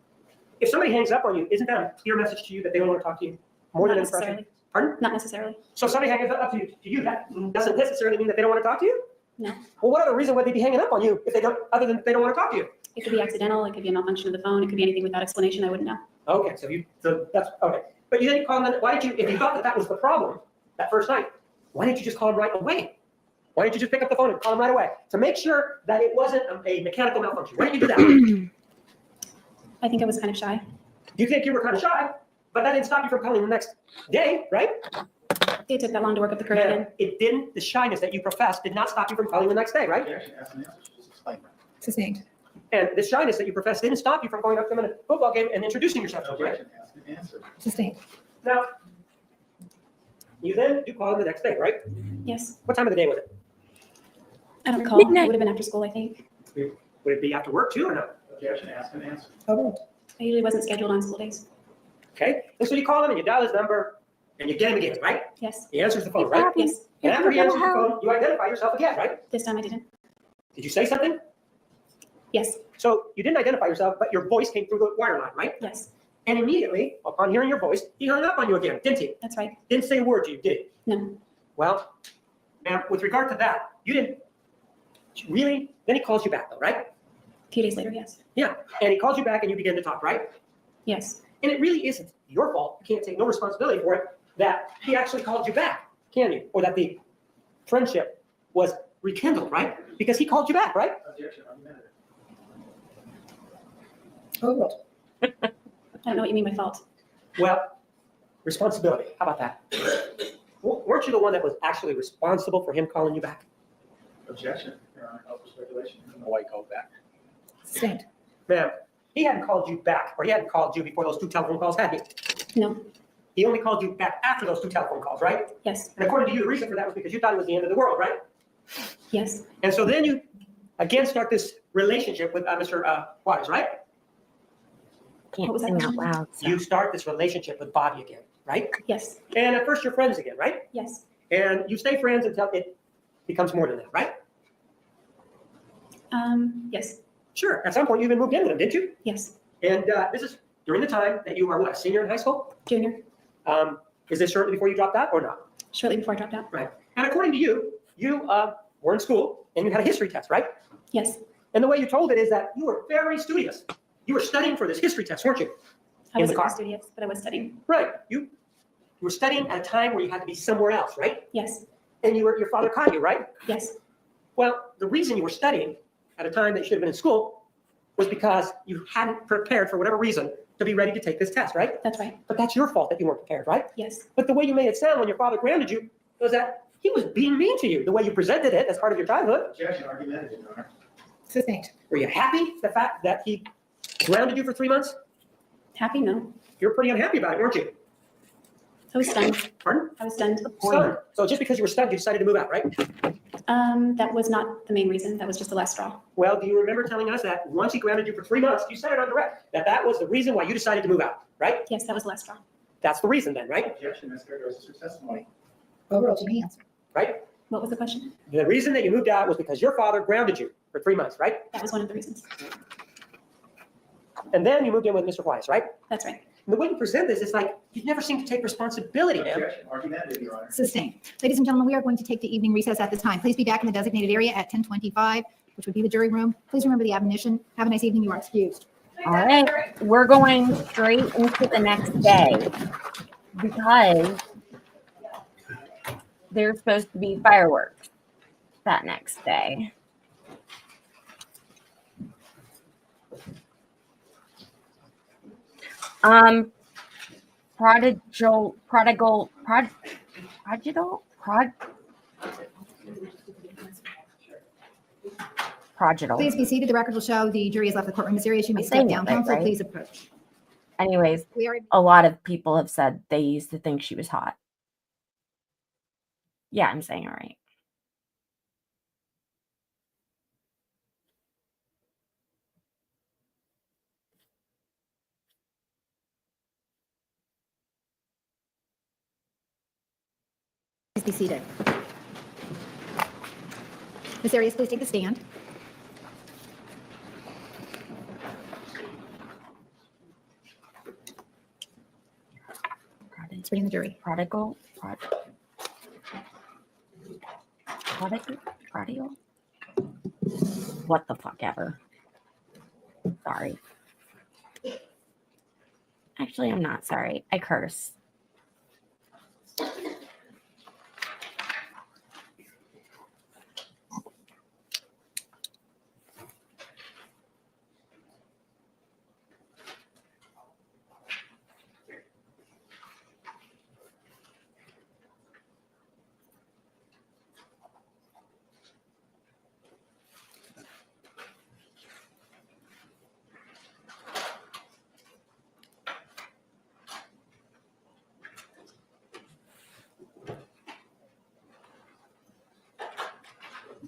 [SPEAKER 2] If somebody hangs up on you, isn't that a clear message to you that they don't want to talk to you? More
[SPEAKER 3] Not
[SPEAKER 2] than an impression?
[SPEAKER 3] necessarily.
[SPEAKER 2] Pardon?
[SPEAKER 3] Not necessarily.
[SPEAKER 2] So if somebody hangs up to you, that doesn't necessarily mean that they don't want to talk to you?
[SPEAKER 3] No.
[SPEAKER 2] Well, what other reason would they be hanging up on you if they don't, other than they don't want to talk to you?
[SPEAKER 3] It could be accidental. It could be a malfunction of the phone. It could be anything without explanation. I wouldn't know.
[SPEAKER 2] Okay, so that's, okay. But you didn't call them, why did you, if you thought that that was the problem that first night, why didn't you just call him right away? Why didn't you just pick up the phone and call him right away? To make sure that it wasn't a mechanical malfunction. Why didn't you do that?
[SPEAKER 3] I think I was kind of shy.
[SPEAKER 2] You think you were kind of shy, but that didn't stop you from calling the next day, right?
[SPEAKER 3] It took that long to work up the courage
[SPEAKER 2] Man,
[SPEAKER 3] again.
[SPEAKER 2] it didn't, the shyness that you professed did not stop you from calling the next day, right?
[SPEAKER 4] Objection, ask and answer. Just explain that.
[SPEAKER 5] Sustained.
[SPEAKER 2] And the shyness that you professed didn't stop you from going up to them in a football game and introducing yourself to them, right?
[SPEAKER 4] Objection, ask and answer.
[SPEAKER 5] Sustained.
[SPEAKER 2] Now, you then do call him the next day, right?
[SPEAKER 3] Yes.
[SPEAKER 2] What time of the day was it?
[SPEAKER 3] I don't recall.
[SPEAKER 1] Midnight.
[SPEAKER 3] It would have been after school, I think.
[SPEAKER 2] Would it be after work too or not?
[SPEAKER 4] Objection, ask and answer.
[SPEAKER 5] Overruled.
[SPEAKER 3] I usually wasn't scheduled on school days.
[SPEAKER 2] Okay, and so you call him and you dial his number and you get him again, right?
[SPEAKER 3] Yes.
[SPEAKER 2] He answers the phone, right?
[SPEAKER 3] Yes.
[SPEAKER 2] And after he answers the phone, you identify yourself again, right?
[SPEAKER 3] This time I didn't.
[SPEAKER 2] Did you say something?
[SPEAKER 3] Yes.
[SPEAKER 2] So you didn't identify yourself, but your voice came through the wire line, right?
[SPEAKER 3] Yes.
[SPEAKER 2] And immediately, upon hearing your voice, he hung up on you again, didn't he?
[SPEAKER 3] That's right.
[SPEAKER 2] Didn't say a word to you, did he?
[SPEAKER 3] No.
[SPEAKER 2] Well, now with regard to that, you didn't really, then he calls you back though, right?
[SPEAKER 3] A few days later, yes.
[SPEAKER 2] Yeah, and he calls you back and you begin to talk, right?
[SPEAKER 3] Yes.
[SPEAKER 2] And it really isn't your fault, you can't take no responsibility for it, that he actually called you back, can you? Or that the friendship was rekindled, right? Because he called you back, right?
[SPEAKER 4] Objection, argumentative.
[SPEAKER 5] Overruled.
[SPEAKER 3] I don't know what you mean by fault.
[SPEAKER 2] Well, responsibility, how about that? Weren't you the one that was actually responsible for him calling you back?
[SPEAKER 4] Objection, Your Honor, call for speculation. I don't know why he called back.
[SPEAKER 5] Sustained.
[SPEAKER 2] Ma'am, he hadn't called you back, or he hadn't called you before those 2 telephone calls, had he?
[SPEAKER 3] No.
[SPEAKER 2] He only called you back after those 2 telephone calls, right?
[SPEAKER 3] Yes.
[SPEAKER 2] And according to you, the reason for that was because you thought it was the end of the world, right?
[SPEAKER 3] Yes.
[SPEAKER 2] And so then you, again, start this relationship with Mr. Waters, right?
[SPEAKER 3] What
[SPEAKER 1] Can't
[SPEAKER 3] was that
[SPEAKER 1] sing out
[SPEAKER 3] question?
[SPEAKER 1] loud. So.
[SPEAKER 2] You start this relationship with Bobby again, right?
[SPEAKER 3] Yes.
[SPEAKER 2] And at first you're friends again, right?
[SPEAKER 3] Yes.
[SPEAKER 2] And you stay friends until it becomes more than that, right?
[SPEAKER 3] Yes.
[SPEAKER 2] Sure. At some point you even moved in with him, didn't you?
[SPEAKER 3] Yes.
[SPEAKER 2] And this is during the time that you were, what, a senior in high school?
[SPEAKER 3] Junior.
[SPEAKER 2] Is this shortly before you dropped out or not?
[SPEAKER 3] Shortly before I dropped out.
[SPEAKER 2] Right. And according to you, you were in school and you had a history test, right?
[SPEAKER 3] Yes.
[SPEAKER 2] And the way you told it is that you were very studious. You were studying for this history test, weren't you?
[SPEAKER 3] I
[SPEAKER 2] In the
[SPEAKER 3] wasn't
[SPEAKER 2] car.
[SPEAKER 3] very studious, but I was studying.
[SPEAKER 2] Right. You were studying at a time where you had to be somewhere else, right?
[SPEAKER 3] Yes.
[SPEAKER 2] And your father caught you, right?
[SPEAKER 3] Yes.
[SPEAKER 2] Well, the reason you were studying at a time that you should have been in school was because you hadn't prepared for whatever reason to be ready to take this test, right?
[SPEAKER 3] That's right.
[SPEAKER 2] But that's your fault that you weren't prepared, right?
[SPEAKER 3] Yes.
[SPEAKER 2] But the way you made it sound when your father grounded you was that he was being mean to you, the way you presented it as part of your childhood.
[SPEAKER 4] Objection, argumentative, Your Honor.
[SPEAKER 5] Sustained.
[SPEAKER 2] Were you happy the fact that he grounded you for 3 months?
[SPEAKER 3] Happy? No.
[SPEAKER 2] You were pretty unhappy about it, weren't you?
[SPEAKER 3] I was stunned.
[SPEAKER 2] Pardon?
[SPEAKER 3] I was stunned.
[SPEAKER 2] Stunned. So just because you were stunned, you decided to move out, right?
[SPEAKER 3] That was not the main reason. That was just the last straw.
[SPEAKER 2] Well, do you remember telling us that once he grounded you for 3 months, you said it on direct, that was the reason why you decided to move out, right?
[SPEAKER 3] Yes, that was the last straw.
[SPEAKER 2] That's the reason then, right?
[SPEAKER 4] Objection, as characterized as your testimony.
[SPEAKER 5] Overruled. You may answer.
[SPEAKER 2] Right?
[SPEAKER 3] What was the question?
[SPEAKER 2] The reason that you moved out was because your father grounded you for 3 months, right?
[SPEAKER 3] That was one of the reasons.
[SPEAKER 2] And then you moved in with Mr. Weiss, right?
[SPEAKER 3] That's right.
[SPEAKER 2] And the way you present this is like, you never seem to take responsibility, man.
[SPEAKER 4] Objection, argumentative, Your Honor.
[SPEAKER 5] Sustained. Ladies and gentlemen, we are going to take the evening recess at this time. Please be back in the designated area at 10:25, which would be the jury room. Please remember the admonition. Have a nice evening. You are excused.
[SPEAKER 1] All right, we're going straight into the next day because there's supposed to be fireworks that next day. Prodigal.
[SPEAKER 5] Please be seated. The record will show the jury has left the courtroom. Ms. Arias, you may
[SPEAKER 1] I'm
[SPEAKER 5] step
[SPEAKER 1] saying
[SPEAKER 5] down.
[SPEAKER 1] it right,
[SPEAKER 5] Counsel,
[SPEAKER 1] right?
[SPEAKER 5] please approach.
[SPEAKER 1] Anyways,
[SPEAKER 5] We are.
[SPEAKER 1] a lot of people have said they used to think she was hot. Yeah, I'm saying it right.
[SPEAKER 5] Please be seated. Ms. Arias, please take the stand. Swearing the jury.
[SPEAKER 1] Prodigal. What the fuck ever. Sorry. Actually, I'm not sorry. I curse.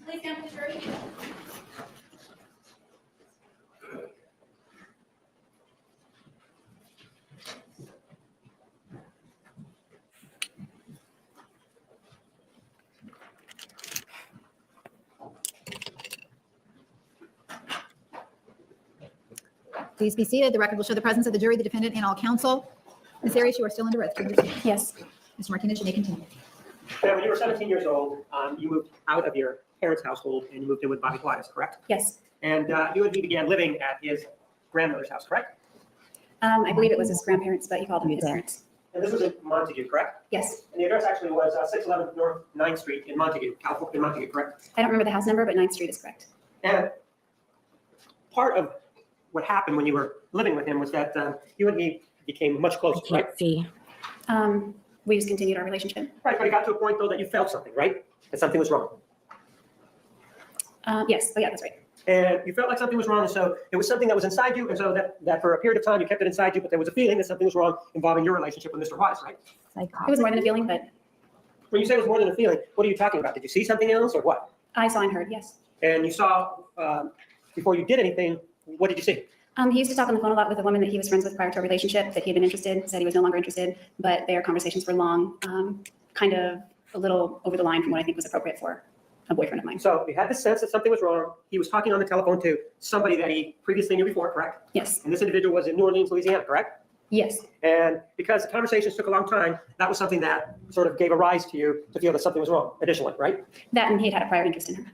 [SPEAKER 5] Please stand for the jury. Please be seated. The record will show the presence of the jury, the defendant, and all counsel. Ms. Arias, you are still under oath. Do you understand?
[SPEAKER 3] Yes.
[SPEAKER 5] Mr. Martinez, you may continue.
[SPEAKER 2] Now, when you were 17 years old, you moved out of your parents' household and you moved in with Bobby Pilatus, correct?
[SPEAKER 3] Yes.
[SPEAKER 2] And you and he began living at his grandmother's house, correct?
[SPEAKER 3] I believe it was his grandparents, but he called them his parents.
[SPEAKER 2] And this was in Montague, correct?
[SPEAKER 3] Yes.
[SPEAKER 2] And the address actually was 611 North 9th Street in Montague, California, in Montague, correct?
[SPEAKER 3] I don't remember the house number, but 9th Street is correct.
[SPEAKER 2] And part of what happened when you were living with him was that you and he became much
[SPEAKER 1] I
[SPEAKER 2] closer, right?
[SPEAKER 1] can't see.
[SPEAKER 3] We just continued our relationship.
[SPEAKER 2] Right, but it got to a point though that you felt something, right? That something was wrong.
[SPEAKER 3] Yes. Oh, yeah, that's right.
[SPEAKER 2] And you felt like something was wrong, and so it was something that was inside you, and so that for a period of time you kept it inside you, but there was a feeling that something was wrong involving your relationship with Mr. Wise, right?
[SPEAKER 3] It was more than a feeling, but
[SPEAKER 2] When you say it was more than a feeling, what are you talking about? Did you see something else or what?
[SPEAKER 3] I saw and heard, yes.
[SPEAKER 2] And you saw, before you did anything, what did you see?
[SPEAKER 3] He used to talk on the phone a lot with a woman that he was friends with prior to a relationship, that he had been interested, said he was no longer interested, but their conversations were long, kind of a little over the line from what I think was appropriate for a boyfriend of mine.
[SPEAKER 2] So you had the sense that something was wrong. He was talking on the telephone to somebody that he previously knew before, correct?
[SPEAKER 3] Yes.
[SPEAKER 2] And this individual was in New Orleans, Louisiana, correct?
[SPEAKER 3] Yes.
[SPEAKER 2] And because the conversations took a long time, that was something that sort of gave a rise to you to feel that something was wrong additionally, right?
[SPEAKER 3] That and he had a prior interest in her.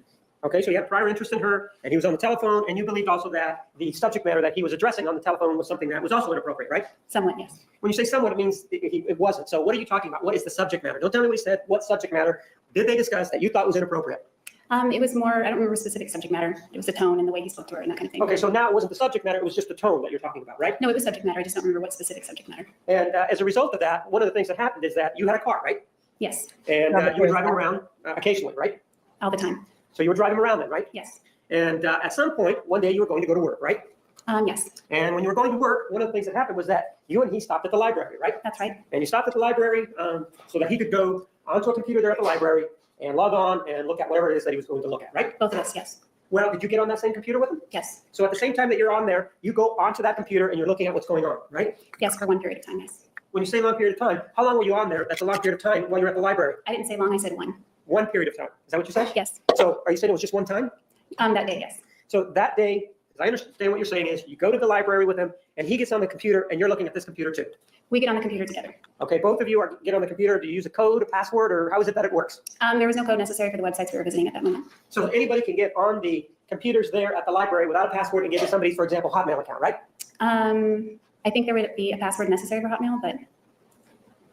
[SPEAKER 2] Okay, so you had prior interest in her, and he was on the telephone, and you believed also that the subject matter that he was addressing on the telephone was something that was also inappropriate, right?
[SPEAKER 3] Somewhat, yes.
[SPEAKER 2] When you say somewhat, it means it wasn't. So what are you talking about? What is the subject matter? Don't tell me what he said. What subject matter did they discuss that you thought was inappropriate?
[SPEAKER 3] It was more, I don't remember specific subject matter. It was the tone and the way he spoke to her and that kind of thing.
[SPEAKER 2] Okay, so now it wasn't the subject matter, it was just the tone that you're talking about, right?
[SPEAKER 3] No, it was subject matter. I just don't remember what specific subject matter.
[SPEAKER 2] And as a result of that, one of the things that happened is that you had a car, right?
[SPEAKER 3] Yes,
[SPEAKER 2] And
[SPEAKER 1] Yeah, but
[SPEAKER 2] you were
[SPEAKER 1] where's
[SPEAKER 2] driving
[SPEAKER 1] that?
[SPEAKER 2] around occasionally, right?
[SPEAKER 3] all the time.
[SPEAKER 2] So you were driving around then, right?
[SPEAKER 3] Yes.
[SPEAKER 2] And at some point, one day you were going to go to work, right?
[SPEAKER 3] Yes,
[SPEAKER 2] And when you were going to work, one of the things that happened was that you and he stopped at the library, right?
[SPEAKER 3] that's right.
[SPEAKER 2] And you stopped at the library so that he could go onto a computer there at the library and log on and look at whatever it is that he was going to look at, right?
[SPEAKER 3] Both of us, yes.
[SPEAKER 2] Well, did you get on that same computer with him?
[SPEAKER 3] Yes.
[SPEAKER 2] So at the same time that you're on there, you go onto that computer and you're looking at what's going on, right?
[SPEAKER 3] Yes, for one period of time, yes.
[SPEAKER 2] When you say long period of time, how long were you on there? That's a long period of time while you're at the library.
[SPEAKER 3] I didn't say long, I said one.
[SPEAKER 2] One period of time. Is that what you said?
[SPEAKER 3] Yes.
[SPEAKER 2] So are you saying it was just one time?
[SPEAKER 3] That day, yes.
[SPEAKER 2] So that day, as I understand what you're saying is you go to the library with him and he gets on the computer and you're looking at this computer too.
[SPEAKER 3] We get on the computer together.
[SPEAKER 2] Okay, both of you get on the computer. Do you use a code, a password, or how is it that it works?
[SPEAKER 3] There was no code necessary for the websites we were visiting at that moment.
[SPEAKER 2] So anybody can get on the computers there at the library without a password and get to somebody's, for example, Hotmail account, right?
[SPEAKER 3] I think there would be a password necessary for Hotmail, but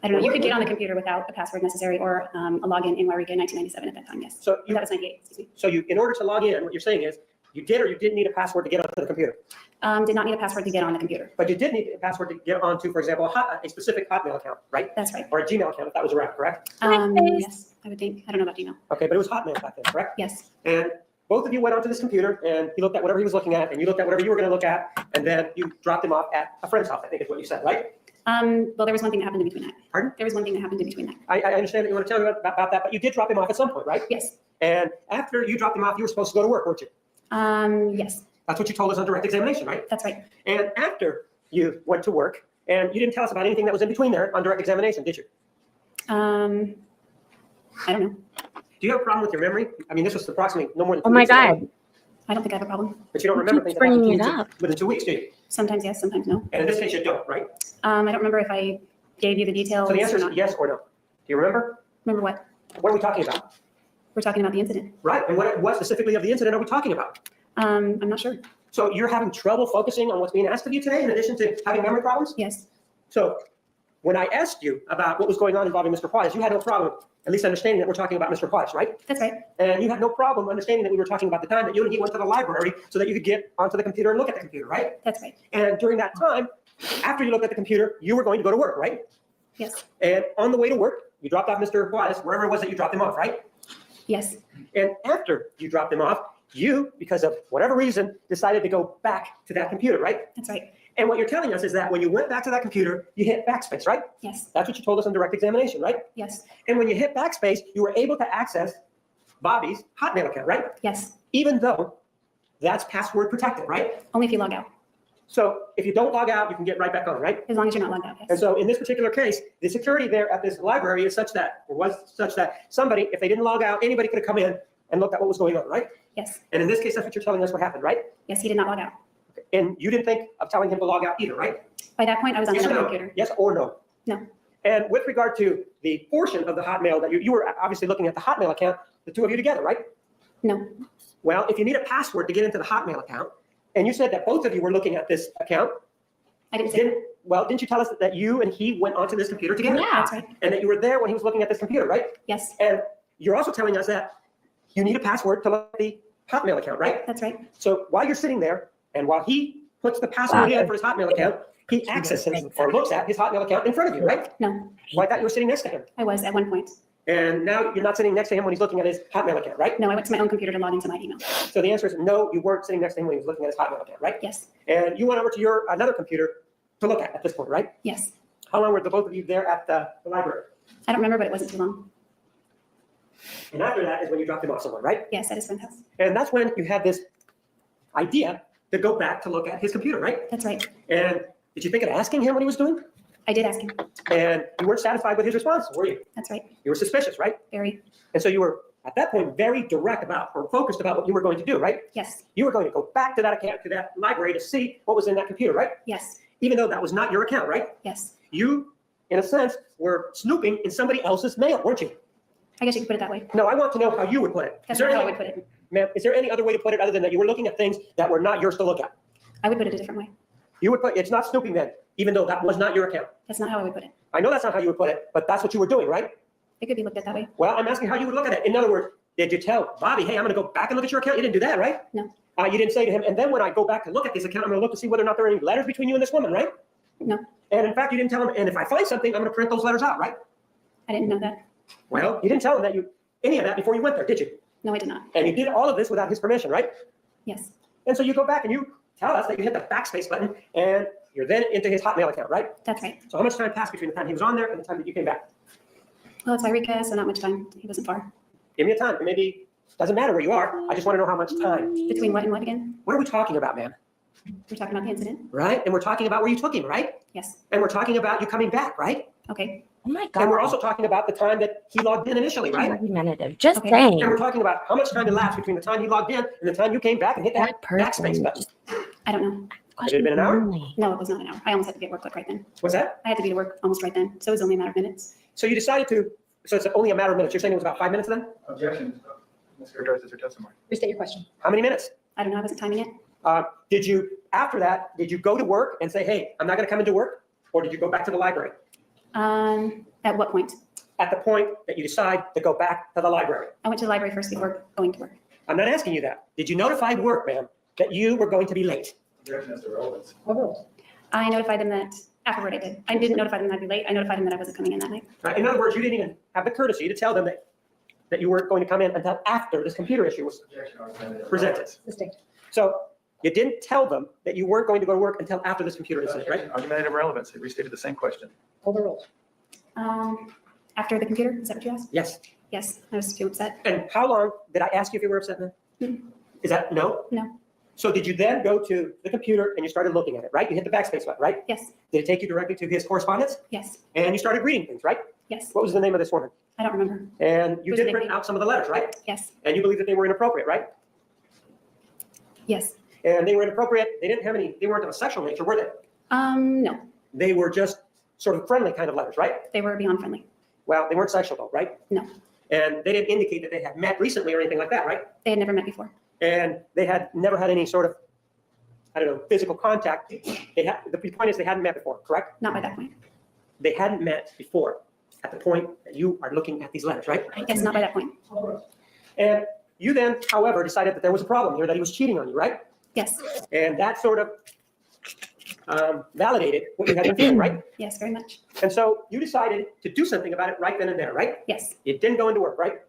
[SPEAKER 3] I don't know. You could get on the computer without a password necessary or a login in Wairika 1997 at that time, yes.
[SPEAKER 2] So
[SPEAKER 3] That was 98, excuse me.
[SPEAKER 2] so you, in order to log in, what you're saying is you did or you didn't need a password to get onto the computer.
[SPEAKER 3] Did not need a password to get on the computer.
[SPEAKER 2] But you did need a password to get onto, for example, a specific Hotmail account, right?
[SPEAKER 3] That's right.
[SPEAKER 2] Or a Gmail account if that was around, correct?
[SPEAKER 3] Yes, I would think. I don't know about Gmail.
[SPEAKER 2] Okay, but it was Hotmail back then, correct?
[SPEAKER 3] Yes.
[SPEAKER 2] And both of you went onto this computer and he looked at whatever he was looking at and you looked at whatever you were going to look at, and then you dropped him off at a friend's house, I think is what you said, right?
[SPEAKER 3] Well, there was one thing that happened in between that.
[SPEAKER 2] Pardon?
[SPEAKER 3] There was one thing that happened in between that.
[SPEAKER 2] I understand that you want to tell me about that, but you did drop him off at some point, right?
[SPEAKER 3] Yes.
[SPEAKER 2] And after you dropped him off, you were supposed to go to work, weren't you?
[SPEAKER 3] Yes,
[SPEAKER 2] That's what you told us on direct examination, right?
[SPEAKER 3] that's right.
[SPEAKER 2] And after you went to work, and you didn't tell us about anything that was in between there on direct examination, did you?
[SPEAKER 3] I don't know.
[SPEAKER 2] Do you have a problem with your memory? I mean, this was approximately no more than 2
[SPEAKER 1] Oh my
[SPEAKER 2] weeks ago,
[SPEAKER 1] God.
[SPEAKER 3] I don't think I have a problem.
[SPEAKER 2] but you don't
[SPEAKER 1] Who
[SPEAKER 2] remember
[SPEAKER 1] keeps
[SPEAKER 2] things that happened
[SPEAKER 1] bringing
[SPEAKER 2] to
[SPEAKER 1] it
[SPEAKER 2] you
[SPEAKER 1] up?
[SPEAKER 2] within 2 weeks, do you?
[SPEAKER 3] Sometimes yes, sometimes no.
[SPEAKER 2] And in this case, you don't, right?
[SPEAKER 3] I don't remember if I gave you the details
[SPEAKER 2] So the answer
[SPEAKER 3] or
[SPEAKER 2] is
[SPEAKER 3] not.
[SPEAKER 2] yes or no. Do you remember?
[SPEAKER 3] Remember what?
[SPEAKER 2] What are we talking about?
[SPEAKER 3] We're talking about the incident.
[SPEAKER 2] Right, and what specifically of the incident are we talking about?
[SPEAKER 3] I'm not sure.
[SPEAKER 2] So you're having trouble focusing on what's being asked of you today in addition to having memory problems?
[SPEAKER 3] Yes,
[SPEAKER 2] So when I asked you about what was going on involving Mr. Juarez, you had no problem at least understanding that we're talking about Mr. Juarez, right?
[SPEAKER 3] that's right.
[SPEAKER 2] And you had no problem understanding that we were talking about the time that you and he went to the library so that you could get onto the computer and look at the computer, right?
[SPEAKER 3] That's right.
[SPEAKER 2] And during that time, after you looked at the computer, you were going to go to work, right?
[SPEAKER 3] Yes,
[SPEAKER 2] And on the way to work, you dropped off Mr. Juarez, wherever it was that you dropped him off, right?
[SPEAKER 3] yes,
[SPEAKER 2] And after you dropped him off, you, because of whatever reason, decided to go back to that computer, right?
[SPEAKER 3] that's right.
[SPEAKER 2] And what you're telling us is that when you went back to that computer, you hit backspace, right?
[SPEAKER 3] Yes,
[SPEAKER 2] That's what you told us on direct examination, right?
[SPEAKER 3] yes,
[SPEAKER 2] And when you hit backspace, you were able to access Bobby's Hotmail account, right?
[SPEAKER 3] yes.
[SPEAKER 2] Even though that's password protected, right?
[SPEAKER 3] Only if you log out.
[SPEAKER 2] So if you don't log out, you can get right back on, right?
[SPEAKER 3] As long as you're not logged out,
[SPEAKER 2] And
[SPEAKER 3] yes.
[SPEAKER 2] so in this particular case, the security there at this library is such that, or was such that somebody, if they didn't log out, anybody could have come in and looked at what was going on, right?
[SPEAKER 3] Yes,
[SPEAKER 2] And in this case, that's what you're telling us what happened, right?
[SPEAKER 3] yes, he did not log out.
[SPEAKER 2] And you didn't think of telling him to log out either, right?
[SPEAKER 3] By that point, I was on
[SPEAKER 2] Yes or
[SPEAKER 3] another
[SPEAKER 2] no?
[SPEAKER 3] computer.
[SPEAKER 2] Yes or no?
[SPEAKER 3] No.
[SPEAKER 2] And with regard to the portion of the Hotmail that you were obviously looking at the Hotmail account, the two of you together, right?
[SPEAKER 3] No,
[SPEAKER 2] Well, if you need a password to get into the Hotmail account, and you said that both of you were looking at this account,
[SPEAKER 3] I didn't say that.
[SPEAKER 2] didn't you tell us that you and he went onto this computer together?
[SPEAKER 1] Yeah.
[SPEAKER 3] That's right.
[SPEAKER 2] And that you were there when he was looking at this computer, right?
[SPEAKER 3] Yes,
[SPEAKER 2] And you're also telling us that you need a password to look at the Hotmail account, right?
[SPEAKER 3] that's right.
[SPEAKER 2] So while you're sitting there, and while he puts the password in for his Hotmail account, he accesses or looks at his Hotmail account in front of you, right?
[SPEAKER 3] No,
[SPEAKER 2] Well, I thought you were sitting next to him.
[SPEAKER 3] I was at one point.
[SPEAKER 2] And now you're not sitting next to him when he's looking at his Hotmail account, right?
[SPEAKER 3] No, I went to my own computer to log into my email.
[SPEAKER 2] So the answer is no, you weren't sitting next to him when he was looking at his Hotmail account, right?
[SPEAKER 3] Yes,
[SPEAKER 2] And you went over to your another computer to look at this point, right?
[SPEAKER 3] yes.
[SPEAKER 2] How long were the both of you there at the library?
[SPEAKER 3] I don't remember, but it wasn't too long.
[SPEAKER 2] And after that is when you dropped him off somewhere, right?
[SPEAKER 3] Yes, at his friend's house.
[SPEAKER 2] And that's when you had this idea to go back to look at his computer, right?
[SPEAKER 3] That's right.
[SPEAKER 2] And did you think of asking him what he was doing?
[SPEAKER 3] I did ask him.
[SPEAKER 2] And you weren't satisfied with his response, were you?
[SPEAKER 3] That's right.
[SPEAKER 2] You were suspicious, right?
[SPEAKER 3] Very.
[SPEAKER 2] And so you were, at that point, very direct about or focused about what you were going to do, right?
[SPEAKER 3] Yes,
[SPEAKER 2] You were going to go back to that account, to that library to see what was in that computer, right?
[SPEAKER 3] yes,
[SPEAKER 2] Even though that was not your account, right?
[SPEAKER 3] yes.
[SPEAKER 2] You, in a sense, were snooping in somebody else's mail, weren't you?
[SPEAKER 3] I guess you could put it that way.
[SPEAKER 2] No, I want to know how you would put it.
[SPEAKER 3] That's
[SPEAKER 2] Is there
[SPEAKER 3] not how I
[SPEAKER 2] any-
[SPEAKER 3] would put it.
[SPEAKER 2] Ma'am, is there any other way to put it other than that you were looking at things that were not yours to look at?
[SPEAKER 3] I would put it a different way.
[SPEAKER 2] You would put, it's not snooping then, even though that was not your account.
[SPEAKER 3] That's not how I would put it.
[SPEAKER 2] I know that's not how you would put it, but that's what you were doing, right?
[SPEAKER 3] It could be looked at that way.
[SPEAKER 2] Well, I'm asking how you would look at it. In other words, did you tell Bobby, hey, I'm going to go back and look at your account? You didn't do that, right?
[SPEAKER 3] No.
[SPEAKER 2] You didn't say to him, and then when I go back to look at this account, I'm going to look to see whether or not there are any letters between you and this woman, right?
[SPEAKER 3] No,
[SPEAKER 2] And in fact, you didn't tell him, and if I find something, I'm going to print those letters out, right?
[SPEAKER 3] I didn't know that.
[SPEAKER 2] Well, you didn't tell him that any of that before you went there, did you?
[SPEAKER 3] No, I did not.
[SPEAKER 2] And you did all of this without his permission, right?
[SPEAKER 3] Yes,
[SPEAKER 2] And so you go back and you tell us that you hit the backspace button and you're then into his Hotmail account, right?
[SPEAKER 3] that's right.
[SPEAKER 2] So how much time passed between the time he was on there and the time that you came back?
[SPEAKER 3] Well, it's Eureka, so not much time. He wasn't far.
[SPEAKER 2] Give me a time. Maybe doesn't matter where you are. I just want to know how much time.
[SPEAKER 3] Between what and what again?
[SPEAKER 2] What are we talking about, ma'am?
[SPEAKER 3] We're talking about the incident?
[SPEAKER 2] Right? And we're talking about where you took him, right?
[SPEAKER 3] Yes.
[SPEAKER 2] And we're talking about you coming back, right?
[SPEAKER 3] Okay.
[SPEAKER 1] Oh my God.
[SPEAKER 2] And we're also talking about the time that he logged in initially, right?
[SPEAKER 1] Argumentative. Just
[SPEAKER 3] Okay.
[SPEAKER 1] saying.
[SPEAKER 2] And we're talking about how much time elapsed between the time he logged in and the time you came back and hit that backspace button.
[SPEAKER 1] Just
[SPEAKER 3] I don't know.
[SPEAKER 2] It had been an hour?
[SPEAKER 1] only.
[SPEAKER 3] No, it was not an hour. I almost had to be at work like right then.
[SPEAKER 2] What's that?
[SPEAKER 3] I had to be to work almost right then. So it was only a matter of minutes.
[SPEAKER 2] So you decided to, so it's only a matter of minutes. You're saying it was about 5 minutes then?
[SPEAKER 4] Objection. Ms. Gertrude, is her testimony.
[SPEAKER 5] Restate your question.
[SPEAKER 2] How many minutes?
[SPEAKER 3] I don't know. I wasn't timing it.
[SPEAKER 2] Did you, after that, did you go to work and say, hey, I'm not going to come into work? Or did you go back to the library?
[SPEAKER 3] At what point?
[SPEAKER 2] At the point that you decide to go back to the library.
[SPEAKER 3] I went to the library first before going to work.
[SPEAKER 2] I'm not asking you that. Did you notify work, ma'am, that you were going to be late?
[SPEAKER 4] Objection as to relevance.
[SPEAKER 3] I notified them that afterward I did. I didn't notify them that I'd be late. I notified them that I wasn't coming in that night.
[SPEAKER 2] Right? In other words, you didn't even have the courtesy to tell them that that you weren't going to come in until after this computer issue was presented.
[SPEAKER 5] Sustained.
[SPEAKER 2] So you didn't tell them that you weren't going to go to work until after this computer incident, right?
[SPEAKER 4] Argumentative relevance, they restated the same question.
[SPEAKER 5] Overruled.
[SPEAKER 3] After the computer, is that what you asked?
[SPEAKER 2] Yes.
[SPEAKER 3] Yes, I was too upset.
[SPEAKER 2] And how long, did I ask you if you were upset, man? Is that no?
[SPEAKER 3] No.
[SPEAKER 2] So did you then go to the computer and you started looking at it, right? You hit the backspace button, right?
[SPEAKER 3] Yes,
[SPEAKER 2] Did it take you directly to his correspondence?
[SPEAKER 3] yes,
[SPEAKER 2] And you started reading things, right?
[SPEAKER 3] yes.
[SPEAKER 2] What was the name of this woman?
[SPEAKER 3] I don't remember.
[SPEAKER 2] And you
[SPEAKER 3] Who's
[SPEAKER 2] did
[SPEAKER 3] the
[SPEAKER 2] print
[SPEAKER 3] name?
[SPEAKER 2] out some of the letters, right?
[SPEAKER 3] Yes,
[SPEAKER 2] And you believe that they were inappropriate, right?
[SPEAKER 3] yes.
[SPEAKER 2] And they were inappropriate. They didn't have any, they weren't of a sexual nature, were they?
[SPEAKER 3] No,
[SPEAKER 2] They were just sort of friendly kind of letters, right?
[SPEAKER 3] they were beyond friendly.
[SPEAKER 2] Well, they weren't sexual though, right?
[SPEAKER 3] No.
[SPEAKER 2] And they didn't indicate that they had met recently or anything like that, right?
[SPEAKER 3] They had never met before.
[SPEAKER 2] And they had never had any sort of, I don't know, physical contact. The point is they hadn't met before, correct?
[SPEAKER 3] Not by that point.
[SPEAKER 2] They hadn't met before at the point that you are looking at these letters, right?
[SPEAKER 3] Yes, not by that point.
[SPEAKER 2] And you then, however, decided that there was a problem here, that he was cheating on you, right?
[SPEAKER 3] Yes,
[SPEAKER 2] And that sort of validated what you had been feeling, right?
[SPEAKER 3] yes, very much.
[SPEAKER 2] And so you decided to do something about it right then and there, right?
[SPEAKER 3] Yes.
[SPEAKER 2] It didn't go into work, right?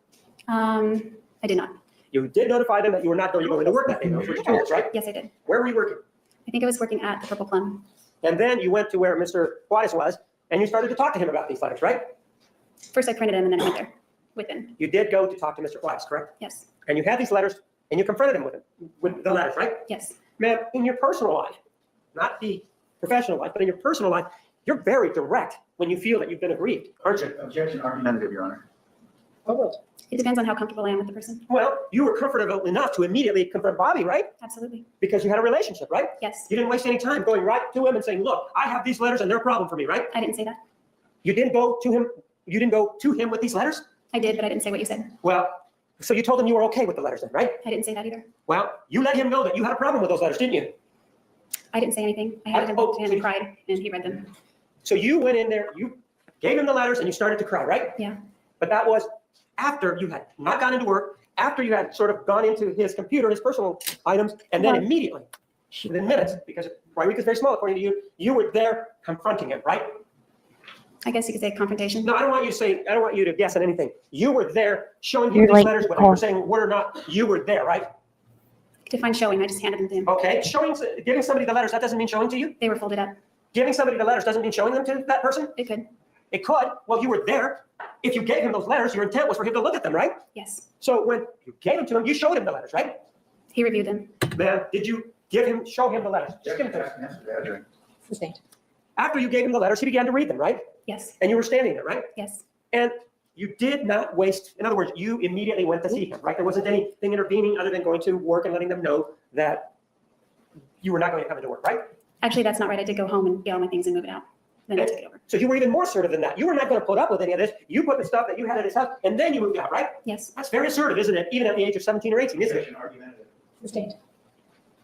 [SPEAKER 3] I did not.
[SPEAKER 2] You did notify them that you were not going to go into work that day. Those were your tools, right?
[SPEAKER 3] Yes, I did.
[SPEAKER 2] Where were you working?
[SPEAKER 3] I think I was working at the Purple Plum.
[SPEAKER 2] And then you went to where Mr. Juarez was, and you started to talk to him about these letters, right?
[SPEAKER 3] First I printed them and then I went there with him.
[SPEAKER 2] You did go to talk to Mr. Juarez, correct?
[SPEAKER 3] Yes,
[SPEAKER 2] And you had these letters, and you confronted him with the letters, right?
[SPEAKER 3] yes.
[SPEAKER 2] Man, in your personal life, not the professional life, but in your personal life, you're very direct when you feel that you've been aggrieved, aren't you?
[SPEAKER 4] Objection argumentative, Your Honor.
[SPEAKER 5] Overruled.
[SPEAKER 3] It depends on how comfortable I am with the person.
[SPEAKER 2] Well, you were comfortable enough to immediately confront Bobby, right?
[SPEAKER 3] Absolutely.
[SPEAKER 2] Because you had a relationship, right?
[SPEAKER 3] Yes,
[SPEAKER 2] You didn't waste any time going right to him and saying, look, I have these letters and they're a problem for me, right?
[SPEAKER 3] I didn't say that.
[SPEAKER 2] You didn't go to him with these letters?
[SPEAKER 3] I did, but I didn't say what you said.
[SPEAKER 2] Well, so you told him you were okay with the letters then, right?
[SPEAKER 3] I didn't say that either.
[SPEAKER 2] Well, you let him know that you had a problem with those letters, didn't you?
[SPEAKER 3] I didn't say anything. I handed them
[SPEAKER 2] Oh,
[SPEAKER 3] to him and cried, and he read them.
[SPEAKER 2] So you went in there, you gave him the letters and you started to cry, right?
[SPEAKER 3] Yeah.
[SPEAKER 2] But that was after you had not gone into work, after you had sort of gone into his computer, his personal items, and then
[SPEAKER 3] Right.
[SPEAKER 2] immediately, within minutes, because Wyrick is very small according to you, you were there confronting him, right?
[SPEAKER 3] I guess you could say confrontation.
[SPEAKER 2] No, I don't want you to say, I don't want you to guess at anything. You were there showing him
[SPEAKER 1] You're
[SPEAKER 2] these
[SPEAKER 1] like
[SPEAKER 2] letters, whether
[SPEAKER 1] Nicole.
[SPEAKER 2] you're saying word or not, you were there, right?
[SPEAKER 3] Define showing. I just handed them to him.
[SPEAKER 2] Okay, giving somebody the letters, that doesn't mean showing to you?
[SPEAKER 3] They were folded up.
[SPEAKER 2] Giving somebody the letters doesn't mean showing them to that person?
[SPEAKER 3] It could.
[SPEAKER 2] It could. Well, you were there. If you gave him those letters, your intent was for him to look at them, right?
[SPEAKER 3] Yes.
[SPEAKER 2] So when you gave them to him, you showed him the letters, right?
[SPEAKER 3] He reviewed them.
[SPEAKER 2] Man, did you show him the letters? Just give them to him.
[SPEAKER 5] Sustained.
[SPEAKER 2] After you gave him the letters, he began to read them, right?
[SPEAKER 3] Yes.
[SPEAKER 2] And you were standing there, right?
[SPEAKER 3] Yes.
[SPEAKER 2] And you did not waste, in other words, you immediately went to see him, right? There wasn't anything intervening other than going to work and letting them know that you were not going to come into work, right?
[SPEAKER 3] Actually, that's not right. I did go home and get all my things and move it out. Then I took it over.
[SPEAKER 2] So you were even more assertive than that. You were not going to put up with any of this. You put the stuff that you had at his house, and then you moved out, right?
[SPEAKER 3] Yes.
[SPEAKER 2] That's very assertive, isn't it? Even at the age of 17 or 18, isn't it?
[SPEAKER 4] Objection argumentative.
[SPEAKER 5] Sustained.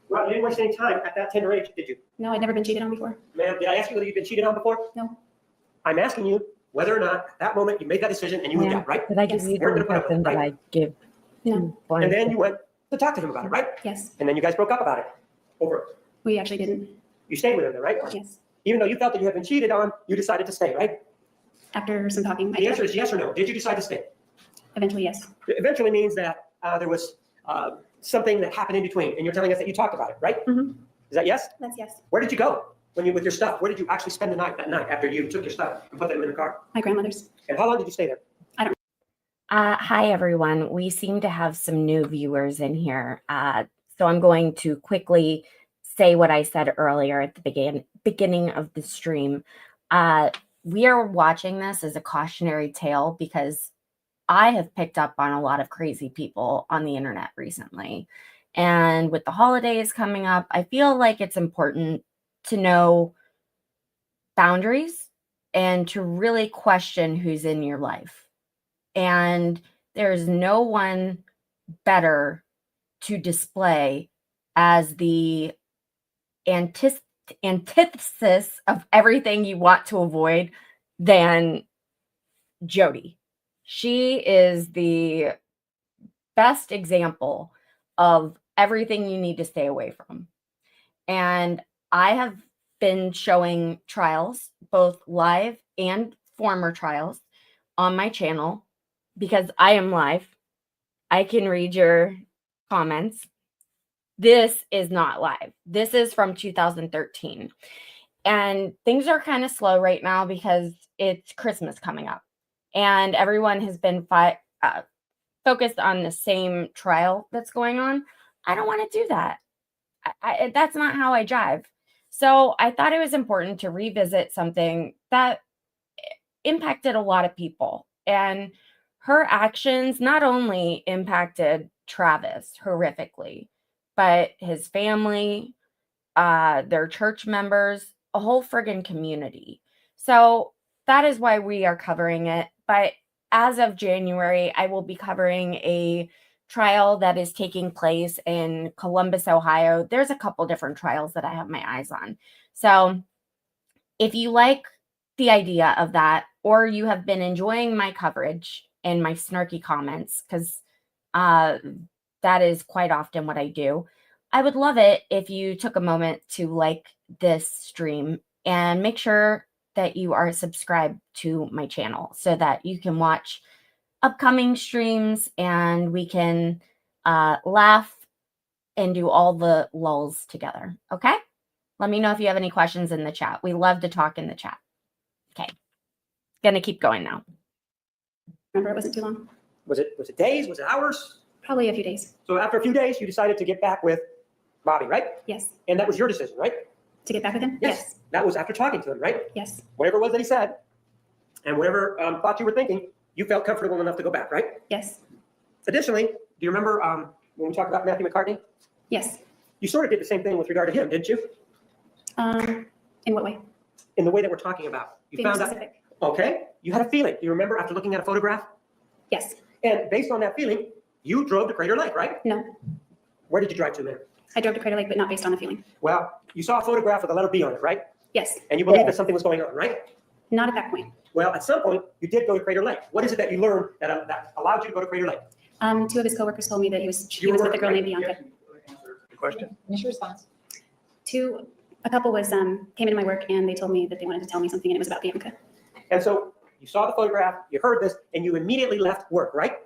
[SPEAKER 2] Well, you didn't waste any time at that tender age, did you?
[SPEAKER 3] No, I'd never been cheated on before.
[SPEAKER 2] Ma'am, did I ask you whether you've been cheated on before?
[SPEAKER 3] No.
[SPEAKER 2] I'm asking you whether or not at that moment you made that decision and you moved
[SPEAKER 1] Yeah.
[SPEAKER 2] out, right?
[SPEAKER 1] Did I give
[SPEAKER 3] Yes.
[SPEAKER 1] you
[SPEAKER 2] We're
[SPEAKER 1] the
[SPEAKER 2] gonna put up with
[SPEAKER 1] impression
[SPEAKER 2] it,
[SPEAKER 1] that
[SPEAKER 2] right?
[SPEAKER 1] I give?
[SPEAKER 3] No.
[SPEAKER 1] blind
[SPEAKER 2] And then you went to talk to him about it, right?
[SPEAKER 3] Yes.
[SPEAKER 2] And then you guys broke up about it over it.
[SPEAKER 3] We actually didn't.
[SPEAKER 2] You stayed with him, then, right?
[SPEAKER 3] Yes.
[SPEAKER 2] Even though you felt that you had been cheated on, you decided to stay, right?
[SPEAKER 3] After some talking, I
[SPEAKER 2] The answer
[SPEAKER 3] did.
[SPEAKER 2] is yes or no. Did you decide to stay?
[SPEAKER 3] Eventually, yes.
[SPEAKER 2] It eventually means that there was something that happened in between, and you're telling us that you talked about it, right?
[SPEAKER 3] Mhm.
[SPEAKER 2] Is that yes?
[SPEAKER 3] That's yes.
[SPEAKER 2] Where did you go when you with your stuff? Where did you actually spend the night that night after you took your stuff and put them in the car?
[SPEAKER 3] My grandmother's.
[SPEAKER 2] And how long did you stay there?
[SPEAKER 1] Hi, everyone. We seem to have some new viewers in here. So I'm going to quickly say what I said earlier at the beginning of the stream. We are watching this as a cautionary tale because I have picked up on a lot of crazy people on the internet recently. And with the holidays coming up, I feel like it's important to know boundaries and to really question who's in your life. And there's no one better to display as the antithesis of everything you want to avoid than Jodi. She is the best example of everything you need to stay away from. And I have been showing trials, both live and former trials, on my channel because I am live. I can read your comments. This is not live. This is from 2013. And things are kind of slow right now because it's Christmas coming up. And everyone has been focused on the same trial that's going on. I don't want to do that. That's not how I jive. So I thought it was important to revisit something that impacted a lot of people. And her actions not only impacted Travis horrifically, but his family, their church members, a whole friggin' community. So that is why we are covering it. But as of January, I will be covering a trial that is taking place in Columbus, Ohio. There's a couple different trials that I have my eyes on. So if you like the idea of that, or you have been enjoying my coverage and my snarky comments, because that is quite often what I do, I would love it if you took a moment to like this stream and make sure that you are subscribed to my channel so that you can watch upcoming streams and we can laugh and do all the lulls together. Okay? Let me know if you have any questions in the chat. We love to talk in the chat. Okay. Gonna keep going now.
[SPEAKER 3] Remember, it wasn't too long.
[SPEAKER 2] Was it days? Was it hours?
[SPEAKER 3] Probably a few days.
[SPEAKER 2] So after a few days, you decided to get back with Bobby, right?
[SPEAKER 3] Yes.
[SPEAKER 2] And that was your decision, right?
[SPEAKER 3] To get back with him?
[SPEAKER 2] Yes. That was after talking to him, right?
[SPEAKER 3] Yes.
[SPEAKER 2] Whatever it was that he said, and whatever thought you were thinking, you felt comfortable enough to go back, right?
[SPEAKER 3] Yes.
[SPEAKER 2] Additionally, do you remember when we talked about Matthew McCartney?
[SPEAKER 3] Yes.
[SPEAKER 2] You sort of did the same thing with regard to him, didn't you?
[SPEAKER 3] In what way?
[SPEAKER 2] In the way that we're talking about. You
[SPEAKER 3] Be more
[SPEAKER 2] found out.
[SPEAKER 3] specific.
[SPEAKER 2] Okay. You had a feeling. Do you remember after looking at a photograph?
[SPEAKER 3] Yes.
[SPEAKER 2] And based on that feeling, you drove to Crater Lake, right?
[SPEAKER 3] No.
[SPEAKER 2] Where did you drive to, man?
[SPEAKER 3] I drove to Crater Lake, but not based on a feeling.
[SPEAKER 2] Well, you saw a photograph with the letter B on it, right?
[SPEAKER 3] Yes.
[SPEAKER 2] And you believed that something was going on, right?
[SPEAKER 3] Not at that point.
[SPEAKER 2] Well, at some point, you did go to Crater Lake. What is it that you learned that allowed you to go to Crater Lake?
[SPEAKER 3] Two of his coworkers told me that he was
[SPEAKER 2] You
[SPEAKER 3] with
[SPEAKER 2] were
[SPEAKER 3] a girl
[SPEAKER 2] right.
[SPEAKER 3] named Bianca.
[SPEAKER 4] The question?
[SPEAKER 5] Initial response.
[SPEAKER 3] A couple was came into my work and they told me that they wanted to tell me something and it was about Bianca.
[SPEAKER 2] And so you saw the photograph, you heard this, and you immediately left work, right?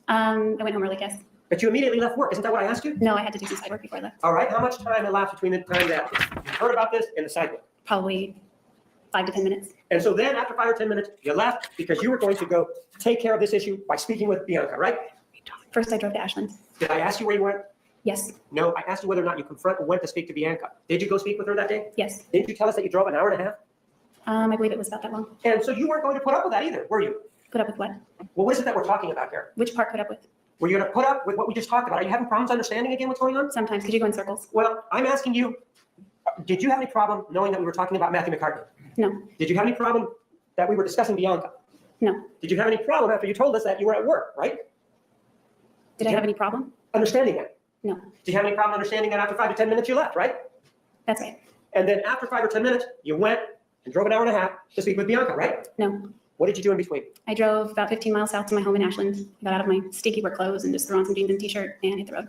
[SPEAKER 3] I went home early, yes.
[SPEAKER 2] But you immediately left work. Isn't that what I asked you?
[SPEAKER 3] No, I had to do some side work before I left.
[SPEAKER 2] All right. How much time elapsed between the time that you heard about this and the side work?
[SPEAKER 3] Probably 5 to 10 minutes.
[SPEAKER 2] And so then after 5 or 10 minutes, you left because you were going to go take care of this issue by speaking with Bianca, right?
[SPEAKER 3] First, I drove to Ashland.
[SPEAKER 2] Did I ask you where you went?
[SPEAKER 3] Yes.
[SPEAKER 2] No, I asked you whether or not you went to speak to Bianca. Did you go speak with her that day?
[SPEAKER 3] Yes.
[SPEAKER 2] Didn't you tell us that you drove an hour and a half?
[SPEAKER 3] I believe it was about that long.
[SPEAKER 2] And so you weren't going to put up with that either, were you?
[SPEAKER 3] Put up with what?
[SPEAKER 2] Well, what is it that we're talking about here?
[SPEAKER 3] Which part put up with?
[SPEAKER 2] Were you going to put up with what we just talked about? Are you having problems understanding again what's going on?
[SPEAKER 3] Sometimes. Could you go in circles?
[SPEAKER 2] Well, I'm asking you, did you have any problem knowing that we were talking about Matthew McCartney?
[SPEAKER 3] No.
[SPEAKER 2] Did you have any problem that we were discussing Bianca?
[SPEAKER 3] No.
[SPEAKER 2] Did you have any problem after you told us that you were at work, right?
[SPEAKER 3] Did I have any problem?
[SPEAKER 2] Understanding that?
[SPEAKER 3] No.
[SPEAKER 2] Did you have any problem understanding that after 5 to 10 minutes you left, right?
[SPEAKER 3] That's right.
[SPEAKER 2] And then after 5 or 10 minutes, you went and drove an hour and a half to speak with Bianca, right?
[SPEAKER 3] No.
[SPEAKER 2] What did you do in between?
[SPEAKER 3] I drove about 15 miles south to my home in Ashland. I got out of my stinky work clothes and just threw on some jeans and t-shirt and hit the road.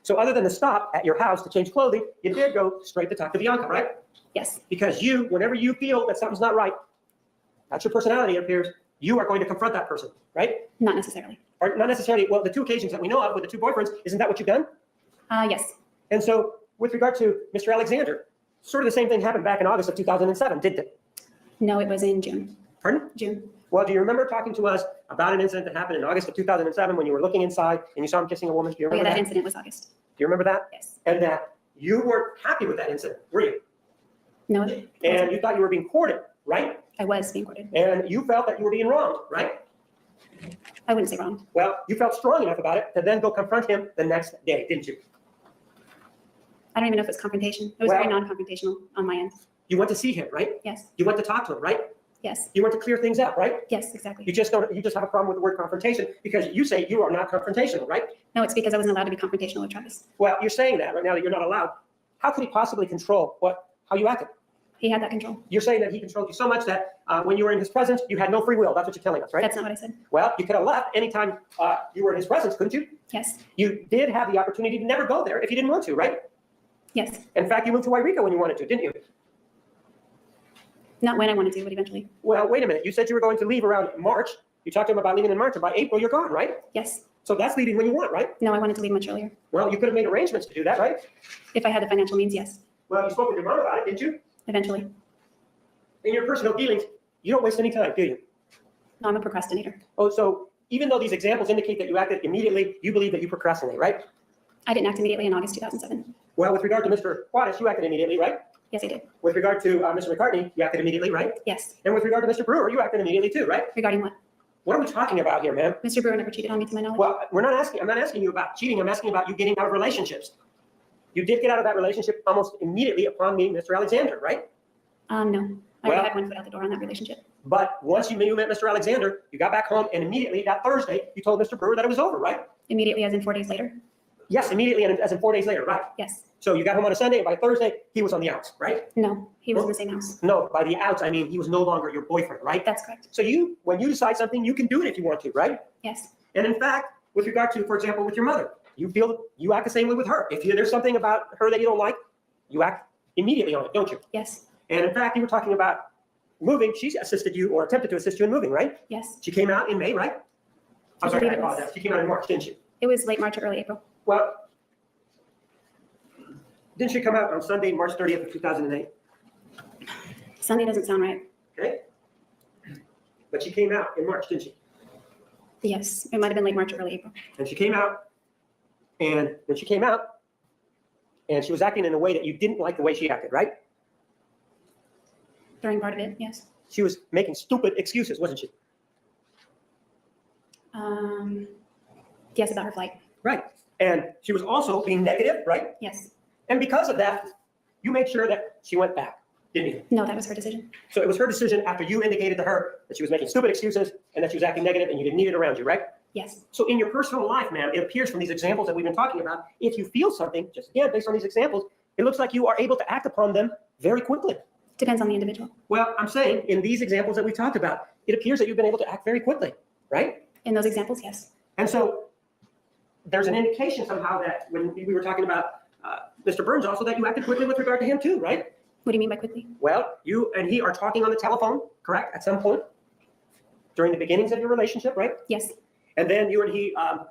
[SPEAKER 2] So other than the stop at your house to change clothing, you did go straight to talk to Bianca, right?
[SPEAKER 3] Yes.
[SPEAKER 2] Because you, whenever you feel that something's not right, that's your personality, it appears, you are going to confront that person, right?
[SPEAKER 3] Not necessarily.
[SPEAKER 2] Or not necessarily, well, the 2 occasions that we know of with the 2 boyfriends, isn't that what you've done?
[SPEAKER 3] Yes.
[SPEAKER 2] And so with regard to Mr. Alexander, sort of the same thing happened back in August of 2007, didn't it?
[SPEAKER 3] No, it was in June.
[SPEAKER 2] Pardon?
[SPEAKER 3] June.
[SPEAKER 2] Well, do you remember talking to us about an incident that happened in August of 2007 when you were looking inside and you saw him kissing a woman? Do you
[SPEAKER 3] Oh, yeah,
[SPEAKER 2] remember
[SPEAKER 3] that
[SPEAKER 2] that?
[SPEAKER 3] incident was August.
[SPEAKER 2] Do you remember that?
[SPEAKER 3] Yes.
[SPEAKER 2] And that you weren't happy with that incident, were you?
[SPEAKER 3] No,
[SPEAKER 2] And you thought you were being courted, right?
[SPEAKER 3] I was being courted.
[SPEAKER 2] And you felt that you were being wronged, right?
[SPEAKER 3] I wouldn't say wrong.
[SPEAKER 2] Well, you felt strong enough about it to then go confront him the next day, didn't you?
[SPEAKER 3] I don't even know if it's confrontation. It was
[SPEAKER 2] Well-
[SPEAKER 3] very non-confrontational on my end.
[SPEAKER 2] You went to see him, right?
[SPEAKER 3] Yes.
[SPEAKER 2] You went to talk to him, right?
[SPEAKER 3] Yes.
[SPEAKER 2] You went to clear things up, right?
[SPEAKER 3] Yes, exactly.
[SPEAKER 2] You just have a problem with the word confrontation because you say you are not confrontational, right?
[SPEAKER 3] No, it's because I wasn't allowed to be confrontational with Travis.
[SPEAKER 2] Well, you're saying that right now that you're not allowed. How could he possibly control how you acted?
[SPEAKER 3] He had that control.
[SPEAKER 2] You're saying that he controlled you so much that when you were in his presence, you had no free will. That's what you're telling us, right?
[SPEAKER 3] That's not what I said.
[SPEAKER 2] Well, you could have left anytime you were in his presence, couldn't you?
[SPEAKER 3] Yes.
[SPEAKER 2] You did have the opportunity to never go there if you didn't want to, right?
[SPEAKER 3] Yes.
[SPEAKER 2] In fact, you moved to Wairika when you wanted to, didn't you?
[SPEAKER 3] Not when I wanted to, but eventually.
[SPEAKER 2] Well, wait a minute. You said you were going to leave around March, You talked to him about leaving in March, and by April, you're gone, right?
[SPEAKER 3] Yes.
[SPEAKER 2] So that's leaving when you want, right?
[SPEAKER 3] No, I wanted to leave much earlier.
[SPEAKER 2] Well, you could have made arrangements to do that, right?
[SPEAKER 3] If I had the financial means, yes,
[SPEAKER 2] Well, you spoke with your mom about it, didn't you?
[SPEAKER 3] eventually.
[SPEAKER 2] In your personal dealings, you don't waste any time, do you?
[SPEAKER 3] No, I'm a procrastinator.
[SPEAKER 2] Oh, so even though these examples indicate that you acted immediately, you believe that you procrastinate, right?
[SPEAKER 3] I didn't act immediately in August 2007.
[SPEAKER 2] Well, with regard to Mr. Juarez, you acted immediately, right?
[SPEAKER 3] Yes, I did.
[SPEAKER 2] With regard to Mr. McCartney, you acted immediately, right?
[SPEAKER 3] Yes.
[SPEAKER 2] And with regard to Mr. Brewer, you acted immediately too, right?
[SPEAKER 3] Regarding what?
[SPEAKER 2] What are we talking about here, man?
[SPEAKER 3] Mr. Brewer never cheated on me to my knowledge.
[SPEAKER 2] Well, I'm not asking you about cheating. I'm asking about you getting out of relationships. You did get out of that relationship almost immediately upon meeting Mr. Alexander, right?
[SPEAKER 3] No. I
[SPEAKER 2] Well-
[SPEAKER 3] already had one foot out the door on that relationship.
[SPEAKER 2] But once you met Mr. Alexander, you got back home and immediately that Thursday, you told Mr. Brewer that it was over, right?
[SPEAKER 3] Immediately, as in 4 days later.
[SPEAKER 2] Yes, immediately, and as in 4 days later, right?
[SPEAKER 3] Yes.
[SPEAKER 2] So you got home on a Sunday, and by Thursday, he was on the outs, right?
[SPEAKER 3] No, he was in the same house.
[SPEAKER 2] No, by the outs, I mean he was no longer your boyfriend, right?
[SPEAKER 3] That's correct.
[SPEAKER 2] So when you decide something, you can do it if you want to, right?
[SPEAKER 3] Yes.
[SPEAKER 2] And in fact, with regard to, for example, with your mother, you feel you act the same way with her. If there's something about her that you don't like, you act immediately on it, don't you?
[SPEAKER 3] Yes.
[SPEAKER 2] And in fact, you were talking about moving. She assisted you or attempted to assist you in moving, right?
[SPEAKER 3] Yes.
[SPEAKER 2] She came out in May, right? I'm
[SPEAKER 3] I
[SPEAKER 2] sorry, I
[SPEAKER 3] believe it was.
[SPEAKER 2] apologize. She came out in March, didn't she?
[SPEAKER 3] It was late March or early April.
[SPEAKER 2] Well, didn't she come out on Sunday, March 30th of 2008?
[SPEAKER 3] Sunday doesn't sound right.
[SPEAKER 2] Okay. But she came out in March, didn't she?
[SPEAKER 3] Yes. It might have been late March or early April.
[SPEAKER 2] And she came out, and then she came out, and she was acting in a way that you didn't like the way she acted, right?
[SPEAKER 3] During part of it, yes.
[SPEAKER 2] She was making stupid excuses, wasn't she?
[SPEAKER 3] Yes, about her flight.
[SPEAKER 2] Right. And she was also being negative, right?
[SPEAKER 3] Yes.
[SPEAKER 2] And because of that, you made sure that she went back, didn't you?
[SPEAKER 3] No, that was her decision.
[SPEAKER 2] So it was her decision after you indicated to her that she was making stupid excuses and that she was acting negative and you didn't need it around you, right?
[SPEAKER 3] Yes.
[SPEAKER 2] So in your personal life, ma'am, it appears from these examples that we've been talking about, if you feel something, just again, based on these examples, it looks like you are able to act upon them very quickly.
[SPEAKER 3] Depends on the individual.
[SPEAKER 2] Well, I'm saying in these examples that we talked about, it appears that you've been able to act very quickly, right?
[SPEAKER 3] In those examples, yes.
[SPEAKER 2] And so there's an indication somehow that when we were talking about Mr. Burns also, that you acted quickly with regard to him too, right?
[SPEAKER 3] What do you mean by quickly?
[SPEAKER 2] Well, you and he are talking on the telephone, correct, at some point during the beginnings of your relationship, right?
[SPEAKER 3] Yes.
[SPEAKER 2] And then you and he are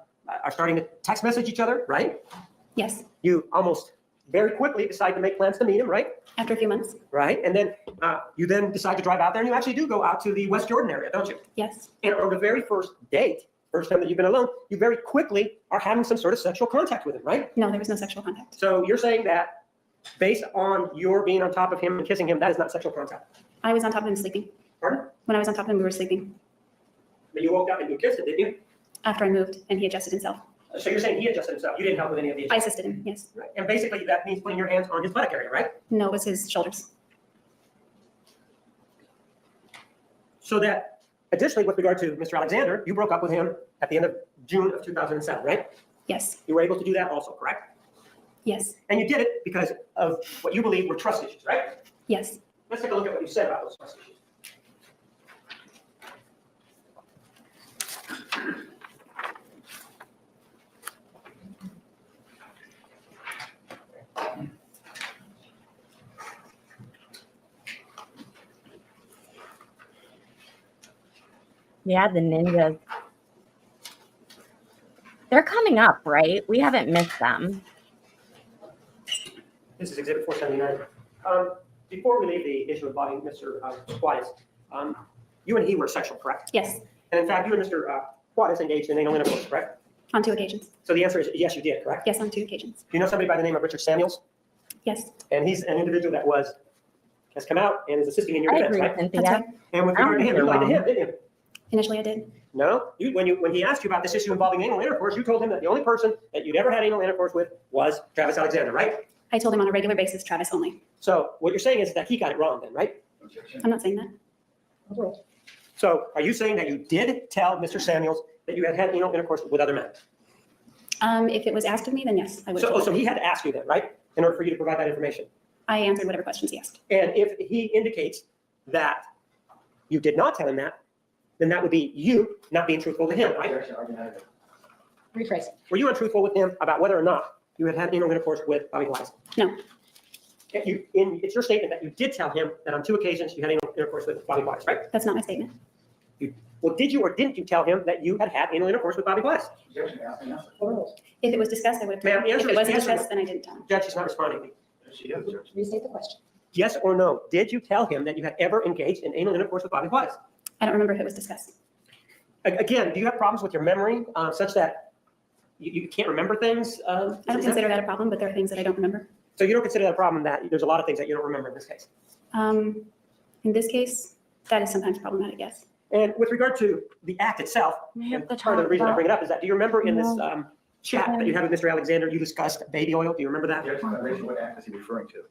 [SPEAKER 2] starting to text message each other, right?
[SPEAKER 3] Yes.
[SPEAKER 2] You almost very quickly decide to make plans to meet him, right?
[SPEAKER 3] After a few months.
[SPEAKER 2] Right? And then you then decide to drive out there, and you actually do go out to the West Jordan area, don't you?
[SPEAKER 3] Yes.
[SPEAKER 2] And on the very first date, first time that you've been alone, you very quickly are having some sort of sexual contact with him, right?
[SPEAKER 3] No, there was no sexual contact.
[SPEAKER 2] So you're saying that based on your being on top of him and kissing him, that is not sexual contact.
[SPEAKER 3] I was on top of him sleeping.
[SPEAKER 2] Pardon?
[SPEAKER 3] When I was on top of him, we were sleeping.
[SPEAKER 2] But you woke up and you kissed him, didn't you?
[SPEAKER 3] After I moved and he adjusted himself.
[SPEAKER 2] So you're saying he adjusted himself. You didn't help with any of the
[SPEAKER 3] I
[SPEAKER 2] adjustments.
[SPEAKER 3] assisted him, yes.
[SPEAKER 2] Right. And basically that means putting your hands on his buttock area, right?
[SPEAKER 3] No, it was his shoulders.
[SPEAKER 2] So that additionally, with regard to Mr. Alexander, you broke up with him at the end of June of 2007, right?
[SPEAKER 3] Yes.
[SPEAKER 2] You were able to do that also, correct?
[SPEAKER 3] Yes.
[SPEAKER 2] And you did it because of what you believe were trust issues, right?
[SPEAKER 3] Yes.
[SPEAKER 2] Let's take a look at what you said about those trust issues.
[SPEAKER 1] Yeah, the ninjas. They're coming up, right? We haven't missed them.
[SPEAKER 2] This is Exhibit 479. Before we leave the issue involving Mr. Juarez, you and he were sexual, correct?
[SPEAKER 3] Yes.
[SPEAKER 2] And in fact, you and Mr. Juarez engaged in anal intercourse, correct?
[SPEAKER 3] On 2 occasions.
[SPEAKER 2] So the answer is yes, you did, correct?
[SPEAKER 3] Yes, on 2 occasions.
[SPEAKER 2] You know somebody by the name of Richard Samuels?
[SPEAKER 3] Yes.
[SPEAKER 2] And he's an individual that has come out and is assisting in your
[SPEAKER 1] I
[SPEAKER 2] defense,
[SPEAKER 1] agree,
[SPEAKER 2] right?
[SPEAKER 1] Cynthia.
[SPEAKER 3] That's right.
[SPEAKER 2] And with
[SPEAKER 1] I don't
[SPEAKER 2] regard to him,
[SPEAKER 1] think
[SPEAKER 2] you
[SPEAKER 1] you're
[SPEAKER 2] lied to him,
[SPEAKER 1] wrong.
[SPEAKER 2] didn't you?
[SPEAKER 3] Initially, I did.
[SPEAKER 2] No, when he asked you about this issue involving anal intercourse, you told him that the only person that you'd ever had anal intercourse with was Travis Alexander, right?
[SPEAKER 3] I told him on a regular basis, Travis only.
[SPEAKER 2] So what you're saying is that he got it wrong then, right?
[SPEAKER 3] I'm not saying that.
[SPEAKER 2] So are you saying that you did tell Mr. Samuels that you had had anal intercourse with other men?
[SPEAKER 3] If it was asked of me, then yes, I would have.
[SPEAKER 2] So he had to ask you then, right? In order for you to provide that information.
[SPEAKER 3] I answered whatever questions he asked.
[SPEAKER 2] And if he indicates that you did not tell him that, then that would be you not being truthful to him, right?
[SPEAKER 5] Rephrase.
[SPEAKER 2] Were you untruthful with him about whether or not you had had anal intercourse with Bobby Wise?
[SPEAKER 3] No.
[SPEAKER 2] It's your statement that you did tell him that on 2 occasions you had anal intercourse with Bobby Wise, right?
[SPEAKER 3] That's not my statement.
[SPEAKER 2] Well, did you or didn't you tell him that you had had anal intercourse with Bobby Glass?
[SPEAKER 4] Objection, ask and answer.
[SPEAKER 3] If it was discussed, I would have
[SPEAKER 2] Ma'am,
[SPEAKER 3] told him.
[SPEAKER 2] answer
[SPEAKER 3] If it
[SPEAKER 2] is
[SPEAKER 3] wasn't
[SPEAKER 2] yes or no.
[SPEAKER 3] discussed, then I didn't tell him.
[SPEAKER 2] Judge is not responding to me.
[SPEAKER 4] She is, Judge.
[SPEAKER 5] Restate the question.
[SPEAKER 2] Yes or no, did you tell him that you had ever engaged in anal intercourse with Bobby Glass?
[SPEAKER 3] I don't remember if it was discussed.
[SPEAKER 2] Again, do you have problems with your memory such that you can't remember things?
[SPEAKER 3] I don't consider that a problem, but there are things that I don't remember.
[SPEAKER 2] So you don't consider that a problem that there's a lot of things that you don't remember in this case?
[SPEAKER 3] In this case, that is sometimes problematic, yes.
[SPEAKER 2] And with regard to the act itself,
[SPEAKER 1] We have
[SPEAKER 2] and
[SPEAKER 1] to
[SPEAKER 2] part of the
[SPEAKER 1] talk
[SPEAKER 2] reason I
[SPEAKER 1] about-
[SPEAKER 2] bring it up is that, do you remember in this
[SPEAKER 1] No.
[SPEAKER 2] chat that you had with Mr. Alexander, you discussed baby oil? Do you remember that?
[SPEAKER 4] Objection, violation, what act is he referring to?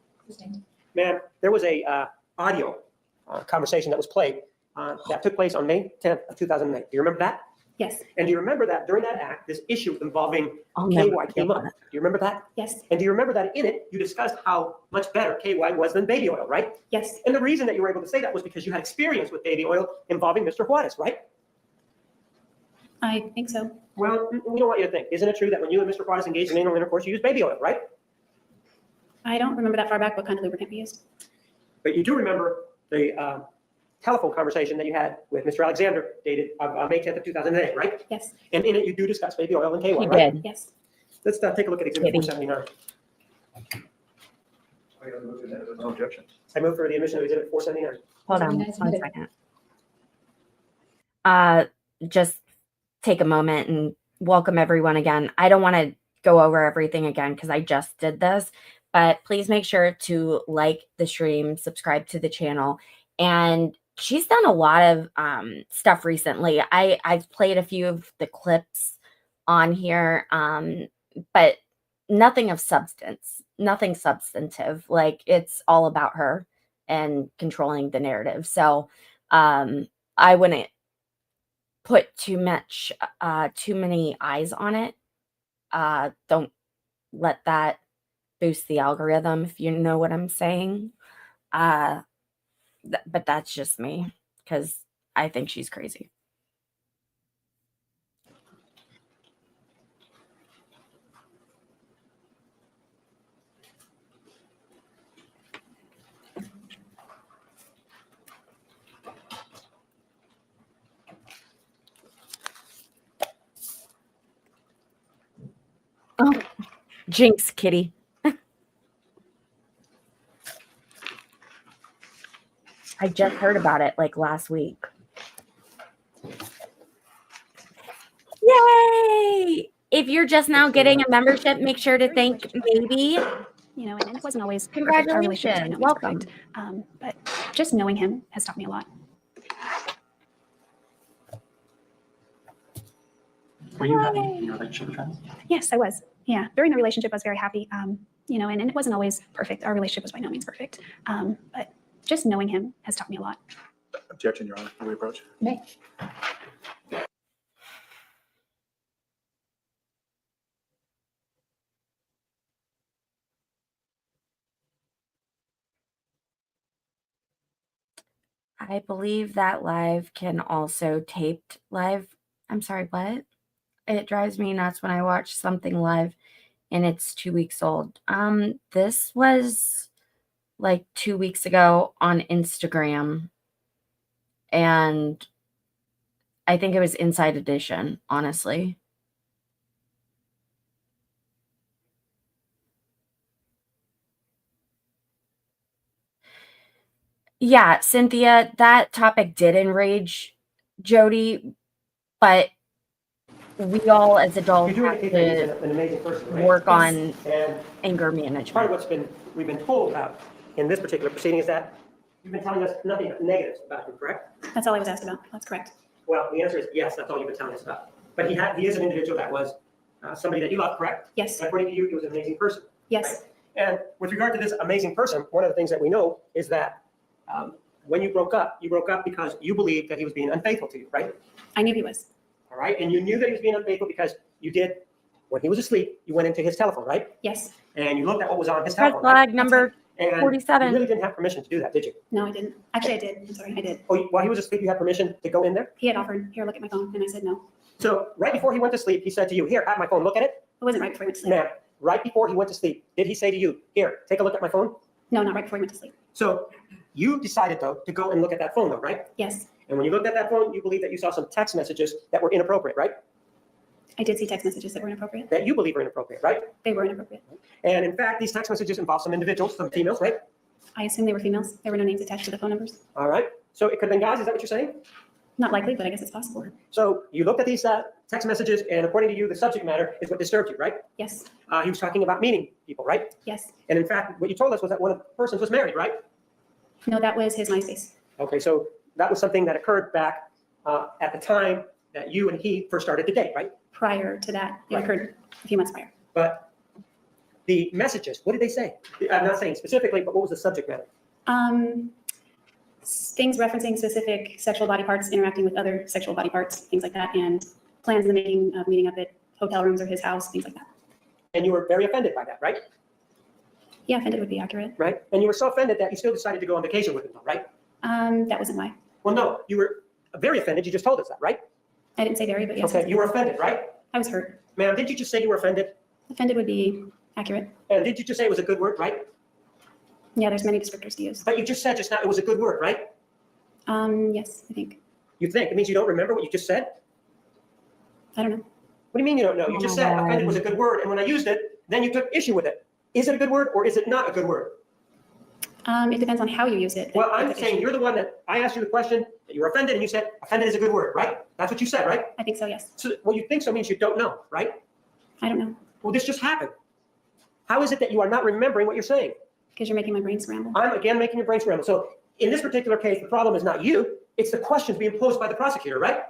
[SPEAKER 2] Ma'am, there was a audio conversation that was played that took place on May 10th of 2008. Do you remember that?
[SPEAKER 3] Yes,
[SPEAKER 2] And do you remember that during that act, this issue involving
[SPEAKER 1] I'll never
[SPEAKER 2] KY came up? Do you remember that?
[SPEAKER 3] yes,
[SPEAKER 2] And do you remember that in it, you discussed how much better KY was than baby oil, right?
[SPEAKER 3] yes,
[SPEAKER 2] And the reason that you were able to say that was because you had experience with baby oil involving Mr. Juarez, right?
[SPEAKER 3] I think so.
[SPEAKER 2] Well, we don't want you to think. Isn't it true that when you and Mr. Juarez engaged in anal intercourse, you used baby oil, right?
[SPEAKER 3] I don't remember that far back what kind of lubricant we used.
[SPEAKER 2] But you do remember the telephone conversation that you had with Mr. Alexander dated May 10th of 2008, right?
[SPEAKER 3] Yes,
[SPEAKER 2] And in it, you do discuss baby oil and KY,
[SPEAKER 1] He
[SPEAKER 2] right?
[SPEAKER 1] did.
[SPEAKER 3] yes.
[SPEAKER 2] Let's take a look at Exhibit
[SPEAKER 1] Kidding.
[SPEAKER 2] 479.
[SPEAKER 4] There's no objection.
[SPEAKER 2] I move for the admission of Exhibit 479.
[SPEAKER 1] Hold on
[SPEAKER 5] Nice.
[SPEAKER 1] 1 second. Just take a moment and welcome everyone again. I don't want to go over everything again because I just did this, but please make sure to like the stream, subscribe to the channel. And she's done a lot of stuff recently. I've played a few of the clips on here, but nothing of substance, nothing substantive. Like, it's all about her and controlling the narrative. So I wouldn't put too many eyes on it. Don't let that boost the algorithm, if you know what I'm saying. But that's just me, because I think she's crazy. Oh, jinx, kitty. I just heard about it like last week. Yay! If you're just now getting a membership, make sure to thank Maybe.
[SPEAKER 3] You know, and it wasn't always perfect. Our relationship was by no means
[SPEAKER 1] Welcome.
[SPEAKER 3] perfect. But just knowing him has taught me a lot.
[SPEAKER 6] Were you happy in your relationship with Travis?
[SPEAKER 3] Yes, I was. Yeah, during the relationship, I was very happy. You know, and it wasn't always perfect. Our relationship was by no means perfect. But just knowing him has taught me a lot.
[SPEAKER 4] Objection, Your Honor. May we approach?
[SPEAKER 5] May.
[SPEAKER 1] I believe that live can also taped live. I'm sorry, what? It drives me nuts when I watch something live and it's 2 weeks old. This was like 2 weeks ago on Instagram, and I think it was Inside Edition, honestly. Yeah, Cynthia, that topic did enrage Jodi, but we all as adults
[SPEAKER 2] You do
[SPEAKER 1] have
[SPEAKER 2] indicate that he's
[SPEAKER 1] to
[SPEAKER 2] an amazing person, right?
[SPEAKER 1] work on
[SPEAKER 2] And
[SPEAKER 1] anger
[SPEAKER 2] part of
[SPEAKER 1] management.
[SPEAKER 2] what's we've been told about in this particular proceeding is that you've been telling us nothing negative about him, correct?
[SPEAKER 3] That's all I was asked about. That's correct.
[SPEAKER 2] Well, the answer is yes, that's all you've been telling us about. But he is an individual that was somebody that you love, correct?
[SPEAKER 3] Yes,
[SPEAKER 2] And according to you, he was an amazing person.
[SPEAKER 3] yes,
[SPEAKER 2] And with regard to this amazing person, one of the things that we know is that when you broke up because you believed that he was being unfaithful to you, right?
[SPEAKER 3] I knew he was.
[SPEAKER 2] All right, and you knew that he was being unfaithful because you did, when he was asleep, you went into his telephone, right?
[SPEAKER 3] Yes.
[SPEAKER 2] And you looked at what was on his
[SPEAKER 1] Red
[SPEAKER 2] telephone, right?
[SPEAKER 1] flag number
[SPEAKER 2] And you
[SPEAKER 1] 47.
[SPEAKER 2] really didn't have permission to do that, did you?
[SPEAKER 3] No, I didn't. Actually, I did. I'm sorry, I did.
[SPEAKER 2] Oh, while he was asleep, you had permission to go in there?
[SPEAKER 3] He had offered, here, look at my phone, and I said no.
[SPEAKER 2] So right before he went to sleep, he said to you, here, have my phone, look at it.
[SPEAKER 3] It wasn't right before he went to sleep.
[SPEAKER 2] Ma'am, right before he went to sleep, did he say to you, here, take a look at my phone?
[SPEAKER 3] No, not right before he went to sleep.
[SPEAKER 2] So you decided, though, to go and look at that phone, though, right?
[SPEAKER 3] Yes,
[SPEAKER 2] And when you looked at that phone, you believe that you saw some text messages that were inappropriate, right?
[SPEAKER 3] I did see text messages that were inappropriate.
[SPEAKER 2] That you believe are inappropriate, right?
[SPEAKER 3] They were inappropriate.
[SPEAKER 2] And in fact, these text messages involve some individuals, some females, right?
[SPEAKER 3] I assume they were females. There were no names attached to the phone numbers.
[SPEAKER 2] All right. So it could have been guys. Is that what you're saying?
[SPEAKER 3] Not likely, but I guess it's possible.
[SPEAKER 2] So you looked at these text messages, and according to you, the subject matter is what disturbed you, right?
[SPEAKER 3] Yes.
[SPEAKER 2] He was talking about meeting people, right?
[SPEAKER 3] Yes.
[SPEAKER 2] And in fact, what you told us was that one of the persons was married, right?
[SPEAKER 3] No, that was his MySpace.
[SPEAKER 2] Okay, so that was something that occurred back at the time that you and he first started to date, right?
[SPEAKER 3] Prior to that, it
[SPEAKER 2] Right.
[SPEAKER 3] occurred a few months prior.
[SPEAKER 2] But the messages, what did they say? I'm not saying specifically, but what was the subject matter?
[SPEAKER 3] Things referencing specific sexual body parts, interacting with other sexual body parts, things like that, and plans in the making of meeting up at hotel rooms or his house, things like that.
[SPEAKER 2] And you were very offended by that, right?
[SPEAKER 3] Yeah, offended would be accurate.
[SPEAKER 2] Right? And you were so offended that you still decided to go on vacation with him, right?
[SPEAKER 3] That wasn't why.
[SPEAKER 2] Well, no, you were very offended. You just told us that, right?
[SPEAKER 3] I didn't say very, but yes.
[SPEAKER 2] Okay, you were offended, right?
[SPEAKER 3] I was hurt.
[SPEAKER 2] Ma'am, did you just say you were offended?
[SPEAKER 3] Offended would be accurate.
[SPEAKER 2] And did you just say it was a good word, right?
[SPEAKER 3] Yeah, there's many descriptors to use.
[SPEAKER 2] But you just said just now it was a good word, right?
[SPEAKER 3] Yes, I think.
[SPEAKER 2] You think. It means you don't remember what you just said?
[SPEAKER 3] I don't know.
[SPEAKER 2] What do you mean you don't know? You just said offended was a good word, and when I used it, then you took issue with it. Is it a good word or is it not a good word?
[SPEAKER 3] It depends on how you use it.
[SPEAKER 2] Well, I'm saying you're the one that I asked you the question, that you were offended, and you said offended is a good word, right? That's what you said, right?
[SPEAKER 3] I think so, yes.
[SPEAKER 2] So, well, you think so means you don't know, right?
[SPEAKER 3] I don't know,
[SPEAKER 2] Well, this just happened. How is it that you are not remembering what you're saying?
[SPEAKER 3] because you're making my brain scramble.
[SPEAKER 2] I'm again making your brain scramble. So in this particular case, the problem is not you, it's the questions being posed by the prosecutor, right?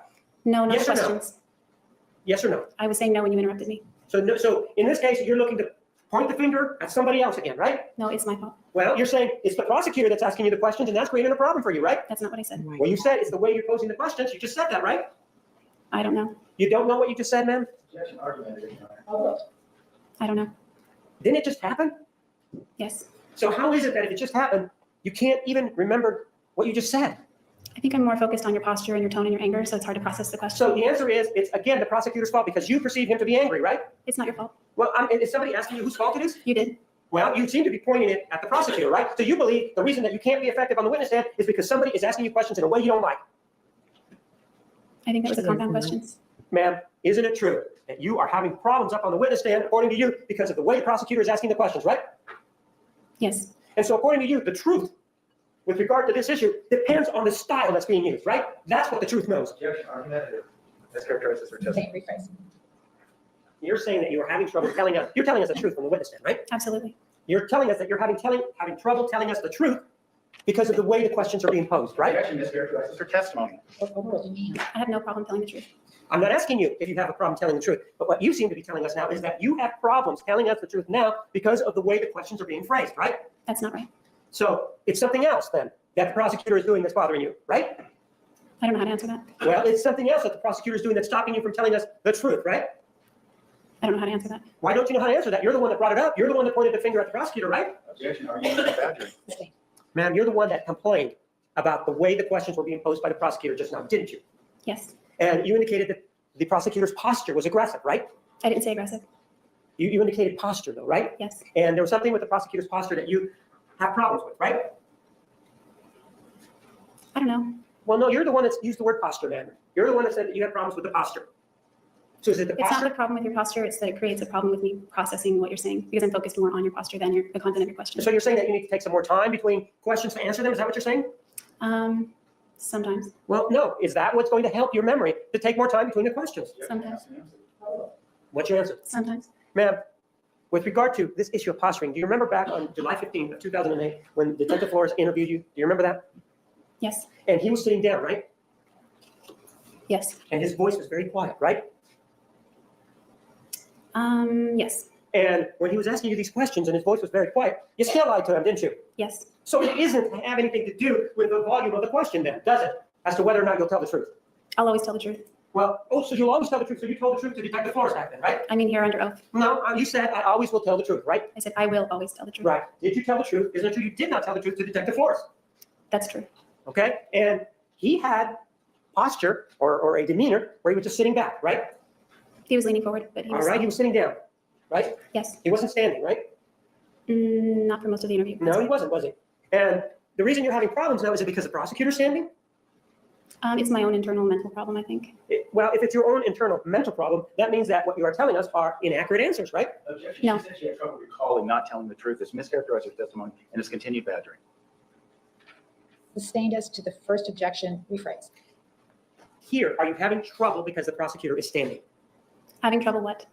[SPEAKER 3] No, not
[SPEAKER 2] Yes or no?
[SPEAKER 3] questions.
[SPEAKER 2] Yes or no?
[SPEAKER 3] I was saying no when you interrupted me.
[SPEAKER 2] So, no, so in this case, you're looking to point the finger at somebody else again, right?
[SPEAKER 3] No, it's my fault.
[SPEAKER 2] Well, you're saying it's the prosecutor that's asking you the questions, and that's creating a problem for you, right?
[SPEAKER 3] That's not what I said.
[SPEAKER 2] Well, you said it's the way you're posing the questions. You just said that, right?
[SPEAKER 3] I don't know.
[SPEAKER 2] You don't know what you just said, ma'am?
[SPEAKER 3] I don't know.
[SPEAKER 2] Didn't it just happen?
[SPEAKER 3] Yes.
[SPEAKER 2] So how is it that if it just happened, you can't even remember what you just said?
[SPEAKER 3] I think I'm more focused on your posture and your tone and your anger, so it's hard to process the question.
[SPEAKER 2] So the answer is, it's again the prosecutor's fault because you perceive him to be angry, right?
[SPEAKER 3] It's not your fault.
[SPEAKER 2] Well, is somebody asking you whose fault it is?
[SPEAKER 3] You did.
[SPEAKER 2] Well, you seem to be pointing it at the prosecutor, right? So you believe the reason that you can't be effective on the witness stand is because somebody is asking you questions in a way you don't like.
[SPEAKER 3] I think that was a compound questions.
[SPEAKER 2] Ma'am, isn't it true that you are having problems up on the witness stand, according to you, because of the way the prosecutor is asking the questions, right?
[SPEAKER 3] Yes.
[SPEAKER 2] And so according to you, the truth with regard to this issue depends on the style that's being used, right? That's what the truth knows.
[SPEAKER 4] Objection, argumentative. That's characterized as testimony.
[SPEAKER 2] You're saying that you are having trouble telling us, you're telling us the truth from the witness stand, right?
[SPEAKER 3] Absolutely.
[SPEAKER 2] You're telling us that you're having trouble telling us the truth because of the way the questions are being posed, right?
[SPEAKER 4] Objection, mischaracterized as her testimony.
[SPEAKER 3] I have no problem telling the truth.
[SPEAKER 2] I'm not asking you if you have a problem telling the truth, but what you seem to be telling us now is that you have problems telling us the truth now because of the way the questions are being phrased, right?
[SPEAKER 3] That's not right.
[SPEAKER 2] So it's something else then that the prosecutor is doing that's bothering you, right?
[SPEAKER 3] I don't know how to answer that.
[SPEAKER 2] Well, it's something else that the prosecutor is doing that's stopping you from telling us the truth, right?
[SPEAKER 3] I don't know how to answer that.
[SPEAKER 2] Why don't you know how to answer that? You're the one that brought it up. You're the one that pointed the finger at the prosecutor, right?
[SPEAKER 4] Objection, argumentative, badgering.
[SPEAKER 2] Ma'am, you're the one that complained about the way the questions were being posed by the prosecutor just now, didn't you?
[SPEAKER 3] Yes.
[SPEAKER 2] And you indicated that the prosecutor's posture was aggressive, right?
[SPEAKER 3] I didn't say aggressive.
[SPEAKER 2] You indicated posture though, right?
[SPEAKER 3] Yes.
[SPEAKER 2] And there was something with the prosecutor's posture that you have problems with, right?
[SPEAKER 3] I don't know.
[SPEAKER 2] Well, no, you're the one that's used the word posture, man. You're the one that said that you have problems with the posture. So is it the
[SPEAKER 3] It's not
[SPEAKER 2] posture?
[SPEAKER 3] the problem with your posture. It's that it creates a problem with me processing what you're saying because I'm focused more on your posture than the content of your question.
[SPEAKER 2] So you're saying that you need to take some more time between questions to answer them? Is that what you're saying?
[SPEAKER 3] Sometimes.
[SPEAKER 2] Well, no. Is that what's going to help your memory to take more time between the questions?
[SPEAKER 3] Sometimes.
[SPEAKER 2] What's your answer?
[SPEAKER 3] Sometimes.
[SPEAKER 2] Ma'am, with regard to this issue of posturing, do you remember back on July 15th of 2008 when Detective Flores interviewed you? Do you remember that?
[SPEAKER 3] Yes.
[SPEAKER 2] And he was sitting down, right?
[SPEAKER 3] Yes.
[SPEAKER 2] And his voice was very quiet, right?
[SPEAKER 3] Yes.
[SPEAKER 2] And when he was asking you these questions and his voice was very quiet, you still lied to him, didn't you?
[SPEAKER 3] Yes.
[SPEAKER 2] So it isn't have anything to do with the volume of the question then, does it? As to whether or not you'll tell the truth.
[SPEAKER 3] I'll always tell the truth.
[SPEAKER 2] Well, so you'll always tell the truth. So you told the truth to Detective Flores back then, right?
[SPEAKER 3] I mean, here under oath.
[SPEAKER 2] No, you said I always will tell the truth, right?
[SPEAKER 3] I said I will always tell the truth.
[SPEAKER 2] Right. Did you tell the truth? Isn't it true you did not tell the truth to Detective Flores?
[SPEAKER 3] That's true.
[SPEAKER 2] Okay? And he had posture or a demeanor where he was just sitting back, right?
[SPEAKER 3] He was leaning forward, but he
[SPEAKER 2] All
[SPEAKER 3] was.
[SPEAKER 2] right, he was sitting down, right?
[SPEAKER 3] Yes.
[SPEAKER 2] He wasn't standing, right?
[SPEAKER 3] Not for most of the interview.
[SPEAKER 2] No, he wasn't, was he? And the reason you're having problems now, is it because the prosecutor's standing?
[SPEAKER 3] It's my own internal mental problem, I think.
[SPEAKER 2] Well, if it's your own internal mental problem, that means that what you are telling us are inaccurate answers, right?
[SPEAKER 4] Objection.
[SPEAKER 3] No.
[SPEAKER 4] She said she had trouble recalling not telling the truth. It's mischaracterized her testimony and it's continued badgering.
[SPEAKER 5] Sustained as to the first objection, rephrase.
[SPEAKER 2] Here, are you having trouble because the prosecutor is standing?
[SPEAKER 3] Having trouble what?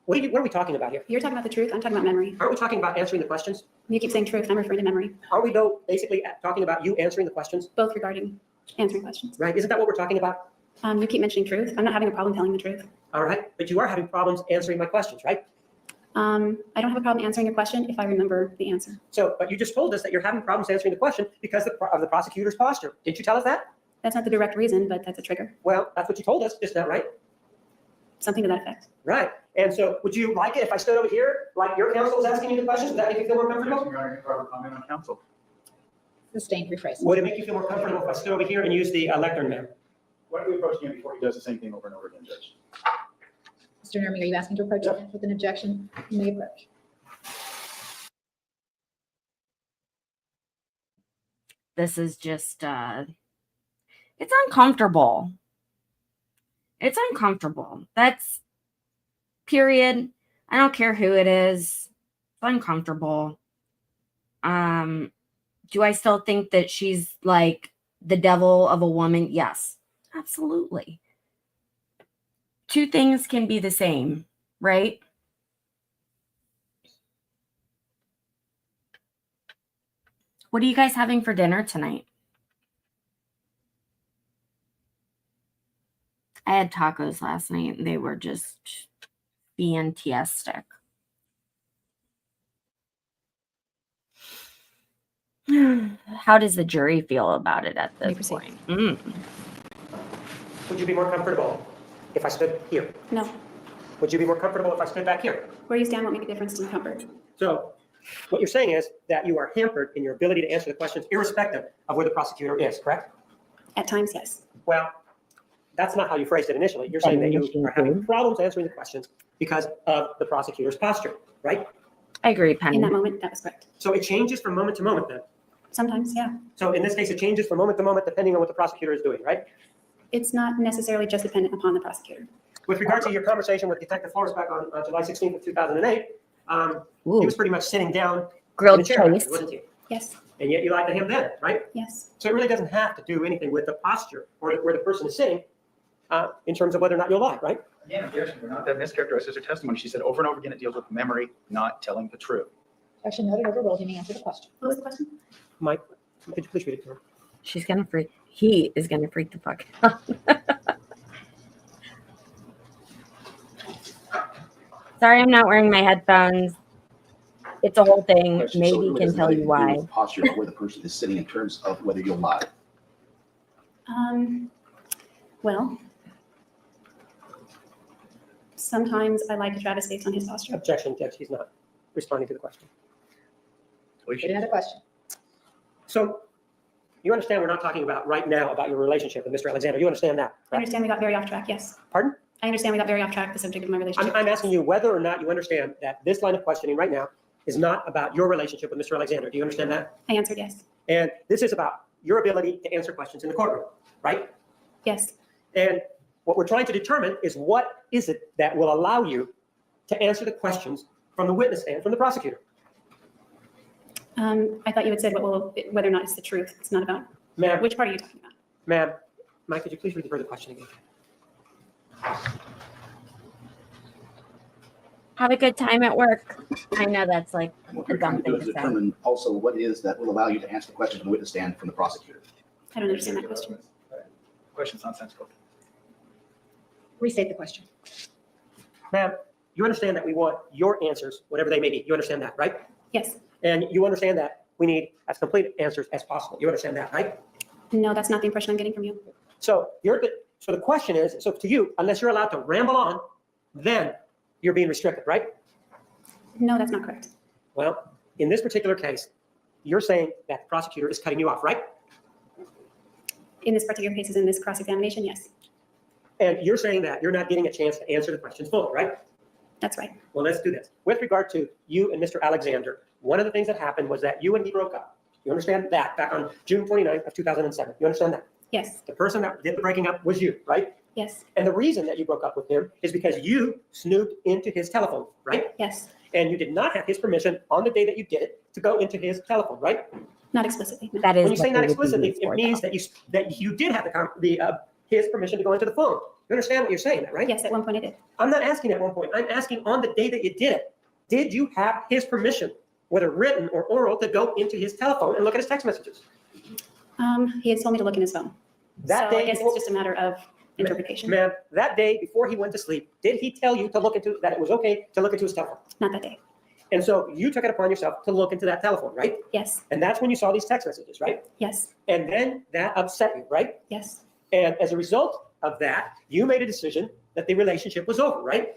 [SPEAKER 2] What are we talking about here?
[SPEAKER 3] You're talking about the truth. I'm talking about memory.
[SPEAKER 2] Aren't we talking about answering the questions?
[SPEAKER 3] You keep saying truth. I'm referring to memory.
[SPEAKER 2] Aren't we though basically talking about you answering the questions?
[SPEAKER 3] Both regarding answering questions.
[SPEAKER 2] Right? Isn't that what we're talking about?
[SPEAKER 3] You keep mentioning truth. I'm not having a problem telling the truth.
[SPEAKER 2] All right. But you are having problems answering my questions, right?
[SPEAKER 3] I don't have a problem answering your question if I remember the answer.
[SPEAKER 2] So, but you just told us that you're having problems answering the question because of the prosecutor's posture. Didn't you tell us that?
[SPEAKER 3] That's not the direct reason, but that's a trigger.
[SPEAKER 2] Well, that's what you told us just now, right?
[SPEAKER 3] Something to that effect.
[SPEAKER 2] Right. And so would you like it if I stood over here, like your counsel was asking you the questions? Would that make you feel more comfortable?
[SPEAKER 4] Objection, Your Honor, proper comment on counsel.
[SPEAKER 5] Sustained, rephrase.
[SPEAKER 2] Would it make you feel more comfortable if I stood over here and used the lectern there?
[SPEAKER 4] Why don't we approach him before he does the same thing over and over again, Judge?
[SPEAKER 5] Mr. Nermi, are you asking to approach with an objection? You may approach.
[SPEAKER 1] This is just, it's uncomfortable. It's uncomfortable. That's period. I don't care who it is. It's uncomfortable. Do I still think that she's like the devil of a woman? Yes, absolutely. Two things can be the same, right? What are you guys having for dinner tonight? I had tacos last night and they were just fantastic. How does the jury feel about it at
[SPEAKER 3] You
[SPEAKER 1] this
[SPEAKER 3] proceed.
[SPEAKER 1] point?
[SPEAKER 2] Would you be more comfortable if I stood here?
[SPEAKER 3] No.
[SPEAKER 2] Would you be more comfortable if I stood back here?
[SPEAKER 3] Where you stand won't make a difference to comfort.
[SPEAKER 2] So what you're saying is that you are hampered in your ability to answer the questions irrespective of where the prosecutor is, correct?
[SPEAKER 3] At times, yes.
[SPEAKER 2] Well, that's not how you phrased it initially. You're saying that you are having problems answering the questions because of the prosecutor's posture, right?
[SPEAKER 1] I agree, Penny.
[SPEAKER 3] In that moment, that was correct.
[SPEAKER 2] So it changes from moment to moment then.
[SPEAKER 3] Sometimes, yeah.
[SPEAKER 2] So in this case, it changes from moment to moment depending on what the prosecutor is doing, right?
[SPEAKER 3] It's not necessarily just dependent upon the prosecutor.
[SPEAKER 2] With regard to your conversation with Detective Flores back on July 16th of 2008, he
[SPEAKER 1] Ooh,
[SPEAKER 2] was pretty much sitting down in
[SPEAKER 1] grilled
[SPEAKER 2] a chair,
[SPEAKER 1] toast.
[SPEAKER 2] wasn't he?
[SPEAKER 3] Yes,
[SPEAKER 2] And yet you lied to him then, right?
[SPEAKER 3] yes.
[SPEAKER 2] So it really doesn't have to do anything with the posture or where the person is sitting in terms of whether or not you'll lie, right?
[SPEAKER 4] Again, objection, Your Honor. That mischaracterizes her testimony. She said over and over again it deals with memory, not telling the truth.
[SPEAKER 5] Objection noted, overruled. You may answer the question.
[SPEAKER 3] What was the question?
[SPEAKER 2] Mike, could you please read it to her?
[SPEAKER 1] She's gonna freak. He is gonna freak the fuck out. Sorry, I'm not wearing my headphones. It's a whole thing.
[SPEAKER 7] Question. So it
[SPEAKER 1] Maybe
[SPEAKER 7] really
[SPEAKER 1] can
[SPEAKER 7] doesn't
[SPEAKER 1] tell
[SPEAKER 7] have
[SPEAKER 1] you
[SPEAKER 7] anything to do
[SPEAKER 1] why.
[SPEAKER 7] with Posture of where the person is sitting in terms of whether you'll lie.
[SPEAKER 3] Well, sometimes I like Travis based on his posture.
[SPEAKER 2] Objection, Judge, he's not responding to the question.
[SPEAKER 4] Believe she
[SPEAKER 5] Wait, another question.
[SPEAKER 2] So you understand we're not talking about right now about your relationship with Mr. Alexander. You understand that,
[SPEAKER 3] I
[SPEAKER 2] right?
[SPEAKER 3] understand we got very off track, yes.
[SPEAKER 2] Pardon?
[SPEAKER 3] I understand we got very off track, the subject of my relationship.
[SPEAKER 2] I'm asking you whether or not you understand that this line of questioning right now is not about your relationship with Mr. Alexander. Do you understand that?
[SPEAKER 3] I answered yes.
[SPEAKER 2] And this is about your ability to answer questions in the courtroom, right?
[SPEAKER 3] Yes.
[SPEAKER 2] And what we're trying to determine is what is it that will allow you to answer the questions from the witness stand, from the prosecutor.
[SPEAKER 3] I thought you had said whether or not it's the truth. It's not about,
[SPEAKER 2] Ma'am,
[SPEAKER 3] which part are you talking about?
[SPEAKER 2] ma'am, Mike, could you please read the further question again?
[SPEAKER 1] Have a good time at work. I know that's like
[SPEAKER 7] What
[SPEAKER 1] a
[SPEAKER 7] we're trying
[SPEAKER 1] dumb
[SPEAKER 7] to do
[SPEAKER 1] thing
[SPEAKER 7] is
[SPEAKER 1] to say.
[SPEAKER 7] determine also what it is that will allow you to answer the question from the witness stand from the prosecutor.
[SPEAKER 3] I don't understand that question.
[SPEAKER 4] Question's nonsensical.
[SPEAKER 5] Restate the question.
[SPEAKER 2] Ma'am, you understand that we want your answers, whatever they may be. You understand that, right?
[SPEAKER 3] Yes.
[SPEAKER 2] And you understand that we need as complete answers as possible. You understand that, right?
[SPEAKER 3] No, that's not the impression I'm getting from you.
[SPEAKER 2] So so the question is, so to you, unless you're allowed to ramble on, then you're being restricted, right?
[SPEAKER 3] No, that's not correct.
[SPEAKER 2] Well, in this particular case, you're saying that the prosecutor is cutting you off, right?
[SPEAKER 3] In this particular case, is in this cross-examination, yes.
[SPEAKER 2] And you're saying that you're not getting a chance to answer the questions fully, right?
[SPEAKER 3] That's right.
[SPEAKER 2] Well, let's do this. With regard to you and Mr. Alexander, one of the things that happened was that you and he broke up. You understand that back on June 29th of 2007. You understand that?
[SPEAKER 3] Yes,
[SPEAKER 2] The person that did the breaking up was you, right?
[SPEAKER 3] yes,
[SPEAKER 2] And the reason that you broke up with him is because you snooped into his telephone, right?
[SPEAKER 3] yes,
[SPEAKER 2] And you did not have his permission on the day that you did it to go into his telephone, right?
[SPEAKER 3] not explicitly. No.
[SPEAKER 1] That is
[SPEAKER 2] When you say
[SPEAKER 1] what
[SPEAKER 2] not
[SPEAKER 1] they would be
[SPEAKER 2] explicitly,
[SPEAKER 1] used
[SPEAKER 2] it
[SPEAKER 1] for,
[SPEAKER 2] means
[SPEAKER 1] though.
[SPEAKER 2] that you did have his permission to go into the phone. You understand what you're saying, that, right?
[SPEAKER 3] Yes, at one point I did.
[SPEAKER 2] I'm not asking at one point. I'm asking on the day that you did it. Did you have his permission, whether written or oral, to go into his telephone and look at his text messages?
[SPEAKER 3] He had told me to look in his phone.
[SPEAKER 2] That
[SPEAKER 3] So
[SPEAKER 2] day
[SPEAKER 3] I guess
[SPEAKER 2] before-
[SPEAKER 3] it's just a matter of interpretation.
[SPEAKER 2] Ma'am, that day before he went to sleep, did he tell you to look into that it was okay to look into his telephone?
[SPEAKER 3] Not that day.
[SPEAKER 2] And so you took it upon yourself to look into that telephone, right?
[SPEAKER 3] Yes,
[SPEAKER 2] And that's when you saw these text messages, right?
[SPEAKER 3] yes,
[SPEAKER 2] And then that upset you, right?
[SPEAKER 3] yes,
[SPEAKER 2] And as a result of that, you made a decision that the relationship was over, right?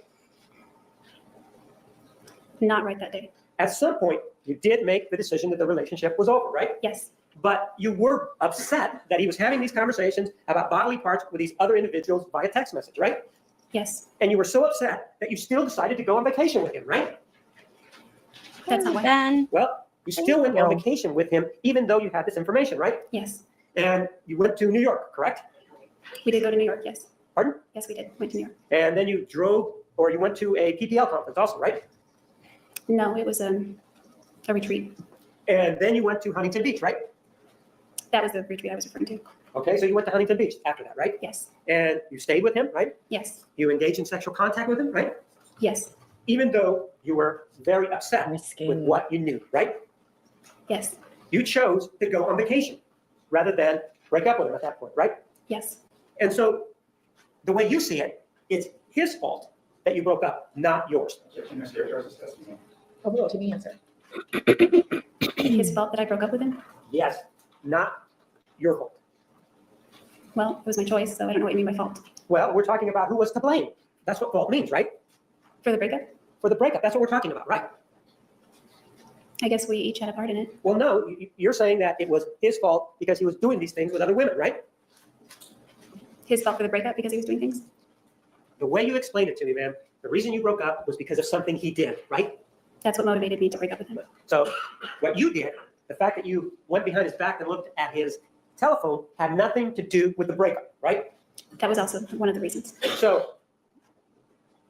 [SPEAKER 3] not right that day.
[SPEAKER 2] At some point, you did make the decision that the relationship was over, right?
[SPEAKER 3] Yes,
[SPEAKER 2] But you were upset that he was having these conversations about bodily parts with these other individuals via text message, right?
[SPEAKER 3] yes,
[SPEAKER 2] And you were so upset that you still decided to go on vacation with him, right?
[SPEAKER 3] that's not why.
[SPEAKER 1] Then
[SPEAKER 2] Well, you still went on vacation with him, even though you had this information, right?
[SPEAKER 3] Yes,
[SPEAKER 2] And you went to New York, correct?
[SPEAKER 3] we did go to New York. Yes,
[SPEAKER 2] Pardon?
[SPEAKER 3] yes, we did. Went to New York.
[SPEAKER 2] And then you drove, or you went to a PPL conference also, right?
[SPEAKER 3] No, it was a retreat.
[SPEAKER 2] And then you went to Huntington Beach, right?
[SPEAKER 3] That was the retreat I was referring to.
[SPEAKER 2] Okay, so you went to Huntington Beach after that, right?
[SPEAKER 3] Yes,
[SPEAKER 2] And you stayed with him, right?
[SPEAKER 3] yes,
[SPEAKER 2] You engaged in sexual contact with him, right?
[SPEAKER 3] yes,
[SPEAKER 2] Even though you were very upset
[SPEAKER 1] risky.
[SPEAKER 2] with what you knew, right?
[SPEAKER 3] yes,
[SPEAKER 2] You chose to go on vacation rather than break up with him at that point, right?
[SPEAKER 3] yes.
[SPEAKER 2] And so the way you see it, it's his fault that you broke up, not yours.
[SPEAKER 4] Objection, Mr. Arias' testimony.
[SPEAKER 5] Oh, well, to me, answer.
[SPEAKER 3] His fault that I broke up with him?
[SPEAKER 2] Yes, not your fault.
[SPEAKER 3] Well, it was my choice, so I don't know what you mean by fault.
[SPEAKER 2] Well, we're talking about who was to blame. That's what fault means, right?
[SPEAKER 3] For the breakup?
[SPEAKER 2] For the breakup, that's what we're talking about, right?
[SPEAKER 3] I guess we each had a part in it.
[SPEAKER 2] Well, no, you're saying that it was his fault because he was doing these things with other women, right?
[SPEAKER 3] His fault for the breakup because he was doing things?
[SPEAKER 2] The way you explained it to me, ma'am, the reason you broke up was because of something he did, right?
[SPEAKER 3] That's what motivated me to break up with him.
[SPEAKER 2] So what you did, the fact that you went behind his back and looked at his telephone had nothing to do with the breakup, right?
[SPEAKER 3] That was also one of the reasons.
[SPEAKER 2] So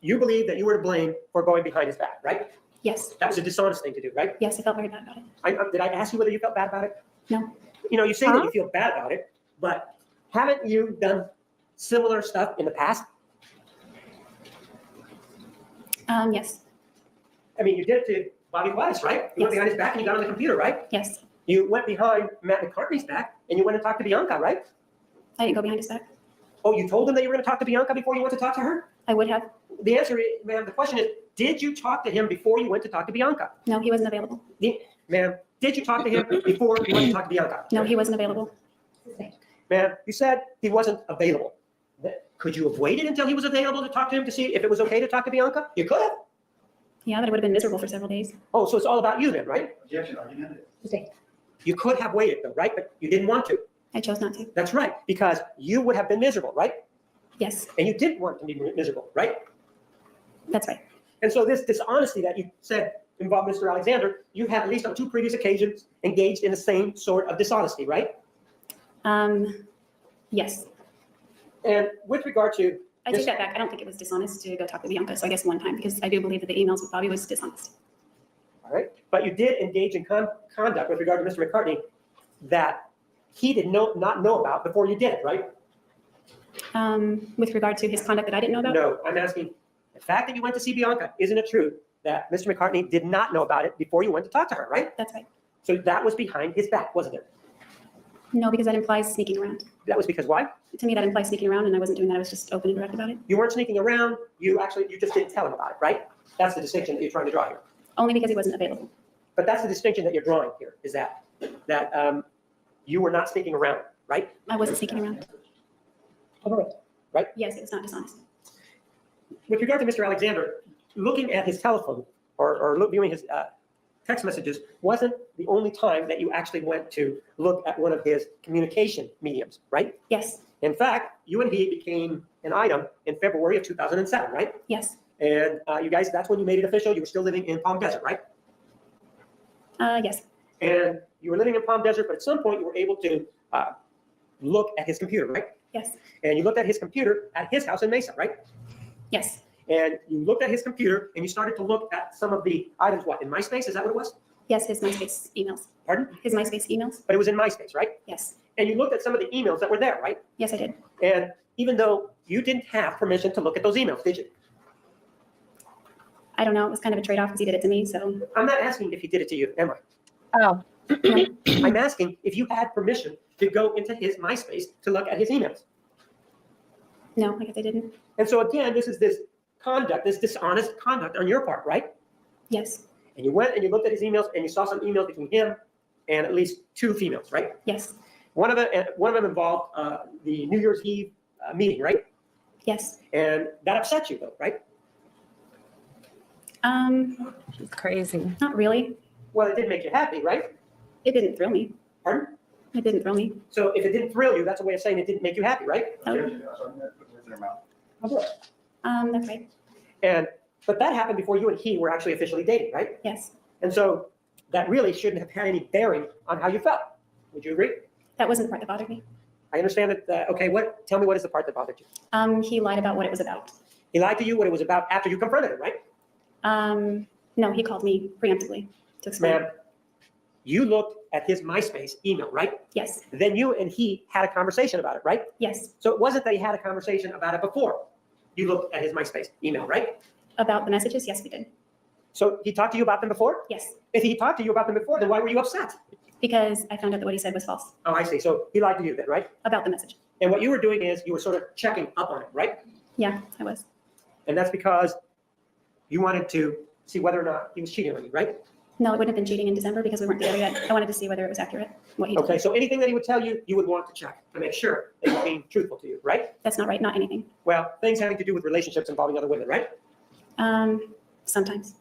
[SPEAKER 2] you believe that you were to blame for going behind his back, right?
[SPEAKER 3] Yes,
[SPEAKER 2] That was a dishonest thing to do, right?
[SPEAKER 3] yes, I felt very bad about it.
[SPEAKER 2] Did I ask you whether you felt bad about it?
[SPEAKER 3] No.
[SPEAKER 2] You know, you say that you feel bad about it, but haven't you done similar stuff in the past?
[SPEAKER 3] Yes,
[SPEAKER 2] I mean, you did it to Bobby Weiss, right? You went
[SPEAKER 3] Yes.
[SPEAKER 2] behind his back and you got on the computer, right?
[SPEAKER 3] yes.
[SPEAKER 2] You went behind Matt McCartney's back and you went and talked to Bianca, right?
[SPEAKER 3] I didn't go behind his back.
[SPEAKER 2] Oh, you told him that you were going to talk to Bianca before you went to talk to her?
[SPEAKER 3] I would have.
[SPEAKER 2] The answer is, ma'am, the question is, did you talk to him before you went to talk to Bianca?
[SPEAKER 3] No, he wasn't available.
[SPEAKER 2] Ma'am, did you talk to him before you went to talk to Bianca?
[SPEAKER 3] No, he wasn't available.
[SPEAKER 2] Ma'am, you said he wasn't available. Could you have waited until he was available to talk to him to see if it was okay to talk to Bianca? You could have.
[SPEAKER 3] Yeah, but it would have been miserable for several days.
[SPEAKER 2] Oh, so it's all about you then, right?
[SPEAKER 4] Objection, argument.
[SPEAKER 2] You could have waited though, right? But you didn't want to.
[SPEAKER 3] I chose not to.
[SPEAKER 2] That's right, because you would have been miserable, right?
[SPEAKER 3] Yes,
[SPEAKER 2] And you didn't want to be miserable, right?
[SPEAKER 3] that's right.
[SPEAKER 2] And so this dishonesty that you said involved Mr. Alexander, you have at least on 2 previous occasions engaged in the same sort of dishonesty, right?
[SPEAKER 3] Yes,
[SPEAKER 2] And with regard to,
[SPEAKER 3] I take that back. I don't think it was dishonest to go talk to Bianca. So I guess one time, because I do believe that the emails with Bobby was dishonest.
[SPEAKER 2] all right, but you did engage in conduct with regard to Mr. McCartney that he did not know about before you did it, right?
[SPEAKER 3] With regard to his conduct that I didn't know about?
[SPEAKER 2] No, I'm asking, the fact that you went to see Bianca, isn't it true that Mr. McCartney did not know about it before you went to talk to her, right?
[SPEAKER 3] That's right.
[SPEAKER 2] So that was behind his back, wasn't it?
[SPEAKER 3] No, because that implies sneaking around.
[SPEAKER 2] That was because why?
[SPEAKER 3] To me, that implies sneaking around, and I wasn't doing that. I was just open and direct about it.
[SPEAKER 2] You weren't sneaking around, you just didn't tell him about it, right? That's the distinction that you're trying to draw here.
[SPEAKER 3] Only because he wasn't available.
[SPEAKER 2] But that's the distinction that you're drawing here, is that you were not sneaking around, right?
[SPEAKER 3] I wasn't sneaking around.
[SPEAKER 2] Right?
[SPEAKER 3] Yes, it was not dishonest.
[SPEAKER 2] With regard to Mr. Alexander, looking at his telephone or viewing his text messages wasn't the only time that you actually went to look at one of his communication mediums, right?
[SPEAKER 3] Yes,
[SPEAKER 2] In fact, you and he became an item in February of 2007, right?
[SPEAKER 3] yes,
[SPEAKER 2] And you guys, that's when you made it official. You were still living in Palm Desert, right?
[SPEAKER 3] yes,
[SPEAKER 2] And you were living in Palm Desert, but at some point you were able to look at his computer, right?
[SPEAKER 3] Yes.
[SPEAKER 2] And you looked at his computer at his house in Mesa, right?
[SPEAKER 3] Yes.
[SPEAKER 2] And you looked at his computer and you started to look at some of the items, what, in MySpace? Is that what it was?
[SPEAKER 3] Yes, his MySpace emails.
[SPEAKER 2] Pardon?
[SPEAKER 3] His MySpace emails?
[SPEAKER 2] But it was in MySpace, right?
[SPEAKER 3] Yes.
[SPEAKER 2] And you looked at some of the emails that were there, right?
[SPEAKER 3] Yes, I did.
[SPEAKER 2] And even though you didn't have permission to look at those emails, did you?
[SPEAKER 3] I don't know. It was kind of a trade-off because he did it to me. So
[SPEAKER 2] I'm not asking if he did it to you, am I?
[SPEAKER 1] Oh,
[SPEAKER 2] I'm asking if you had permission to go into his MySpace to look at his emails.
[SPEAKER 3] no, I guess I didn't.
[SPEAKER 2] And so again, this is this conduct, this dishonest conduct on your part, right?
[SPEAKER 3] Yes.
[SPEAKER 2] And you went and you looked at his emails and you saw some emails between him and at least two females, right?
[SPEAKER 3] Yes.
[SPEAKER 2] One of them involved the New Year's Eve meeting, right?
[SPEAKER 3] Yes.
[SPEAKER 2] And that upset you though, right?
[SPEAKER 1] she's crazy.
[SPEAKER 3] Not really.
[SPEAKER 2] Well, it didn't make you happy, right?
[SPEAKER 3] It didn't thrill me.
[SPEAKER 2] Pardon?
[SPEAKER 3] It didn't thrill me.
[SPEAKER 2] So if it didn't thrill you, that's a way of saying it didn't make you happy, right?
[SPEAKER 3] Oh,
[SPEAKER 4] In her mouth.
[SPEAKER 3] that's right.
[SPEAKER 2] But that happened before you and he were actually officially dating, right?
[SPEAKER 3] Yes.
[SPEAKER 2] And so that really shouldn't have had any bearing on how you felt. Would you agree?
[SPEAKER 3] That wasn't the part that bothered me.
[SPEAKER 2] I understand that. Okay, tell me what is the part that bothered you?
[SPEAKER 3] He lied about what it was about.
[SPEAKER 2] He lied to you what it was about after you confronted him, right?
[SPEAKER 3] No, he called me preemptively to explain.
[SPEAKER 2] Ma'am, you looked at his MySpace email, right?
[SPEAKER 3] Yes.
[SPEAKER 2] Then you and he had a conversation about it, right?
[SPEAKER 3] Yes.
[SPEAKER 2] So it wasn't that he had a conversation about it before you looked at his MySpace email, right?
[SPEAKER 3] About the messages? Yes, we did.
[SPEAKER 2] So he talked to you about them before?
[SPEAKER 3] Yes.
[SPEAKER 2] If he talked to you about them before, then why were you upset?
[SPEAKER 3] Because I found out that what he said was false
[SPEAKER 2] Oh, I see. So he lied to you then, right?
[SPEAKER 3] about the message.
[SPEAKER 2] And what you were doing is you were sort of checking up on it, right?
[SPEAKER 3] Yeah, I was.
[SPEAKER 2] And that's because you wanted to see whether or not he was cheating on you, right?
[SPEAKER 3] No, it wouldn't have been cheating in December because we weren't together yet. I wanted to see whether it was accurate, what he told
[SPEAKER 2] Okay,
[SPEAKER 3] me.
[SPEAKER 2] so anything that he would tell you, you would want to check to make sure that he's being truthful to you, right?
[SPEAKER 3] That's not right, not anything.
[SPEAKER 2] Well, things having to do with relationships involving other women, right?
[SPEAKER 3] Sometimes.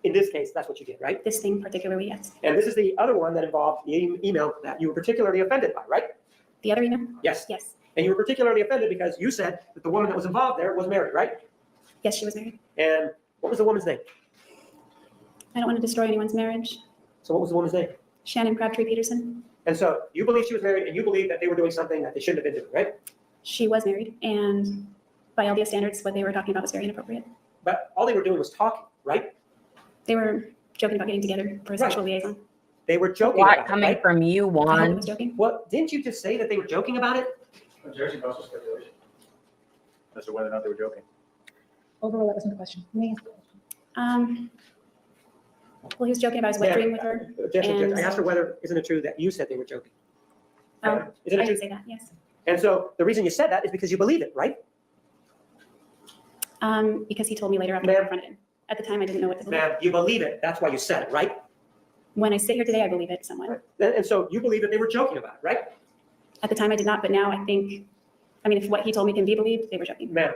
[SPEAKER 2] In this case, that's what you did, right?
[SPEAKER 3] This thing particularly, yes.
[SPEAKER 2] And this is the other one that involved the email that you were particularly offended by, right?
[SPEAKER 3] The other email?
[SPEAKER 2] Yes.
[SPEAKER 3] Yes.
[SPEAKER 2] And you were particularly offended because you said that the woman that was involved there was married, right?
[SPEAKER 3] Yes, she was married.
[SPEAKER 2] And what was the woman's name?
[SPEAKER 3] I don't want to destroy anyone's marriage.
[SPEAKER 2] So what was the woman's name?
[SPEAKER 3] Shannon Crabtree Peterson.
[SPEAKER 2] And so you believe she was married and you believe that they were doing something that they shouldn't have been doing, right?
[SPEAKER 3] She was married, and by LDS standards, what they were talking about was very inappropriate.
[SPEAKER 2] But all they were doing was talking, right?
[SPEAKER 3] They were joking about getting together for a sexual liaison.
[SPEAKER 2] They were joking
[SPEAKER 1] What
[SPEAKER 2] about it,
[SPEAKER 1] coming
[SPEAKER 2] right?
[SPEAKER 1] from you,
[SPEAKER 3] I hope it
[SPEAKER 1] Juan?
[SPEAKER 3] was joking.
[SPEAKER 2] Well, didn't you just say that they were joking about it?
[SPEAKER 4] Objection, also speculation. As to whether or not they were joking.
[SPEAKER 5] Overall, that wasn't the question. Let me ask the question.
[SPEAKER 3] Well, he was joking about his wet
[SPEAKER 2] Yeah.
[SPEAKER 3] dream with her.
[SPEAKER 2] Objection.
[SPEAKER 3] And-
[SPEAKER 2] I asked her whether, isn't it true that you said they were joking?
[SPEAKER 3] Oh,
[SPEAKER 2] Isn't
[SPEAKER 3] I
[SPEAKER 2] it true?
[SPEAKER 3] didn't say that, yes.
[SPEAKER 2] And so the reason you said that is because you believe it, right?
[SPEAKER 3] Because he told me later after I
[SPEAKER 2] Ma'am.
[SPEAKER 3] confronted him. At the time, I didn't know what to believe.
[SPEAKER 2] Ma'am, you believe it. That's why you said it, right?
[SPEAKER 3] When I sit here today, I believe it somewhat.
[SPEAKER 2] And so you believe that they were joking about it, right?
[SPEAKER 3] At the time, I did not, but now I think, if what he told me can be believed, they were joking.
[SPEAKER 2] Ma'am,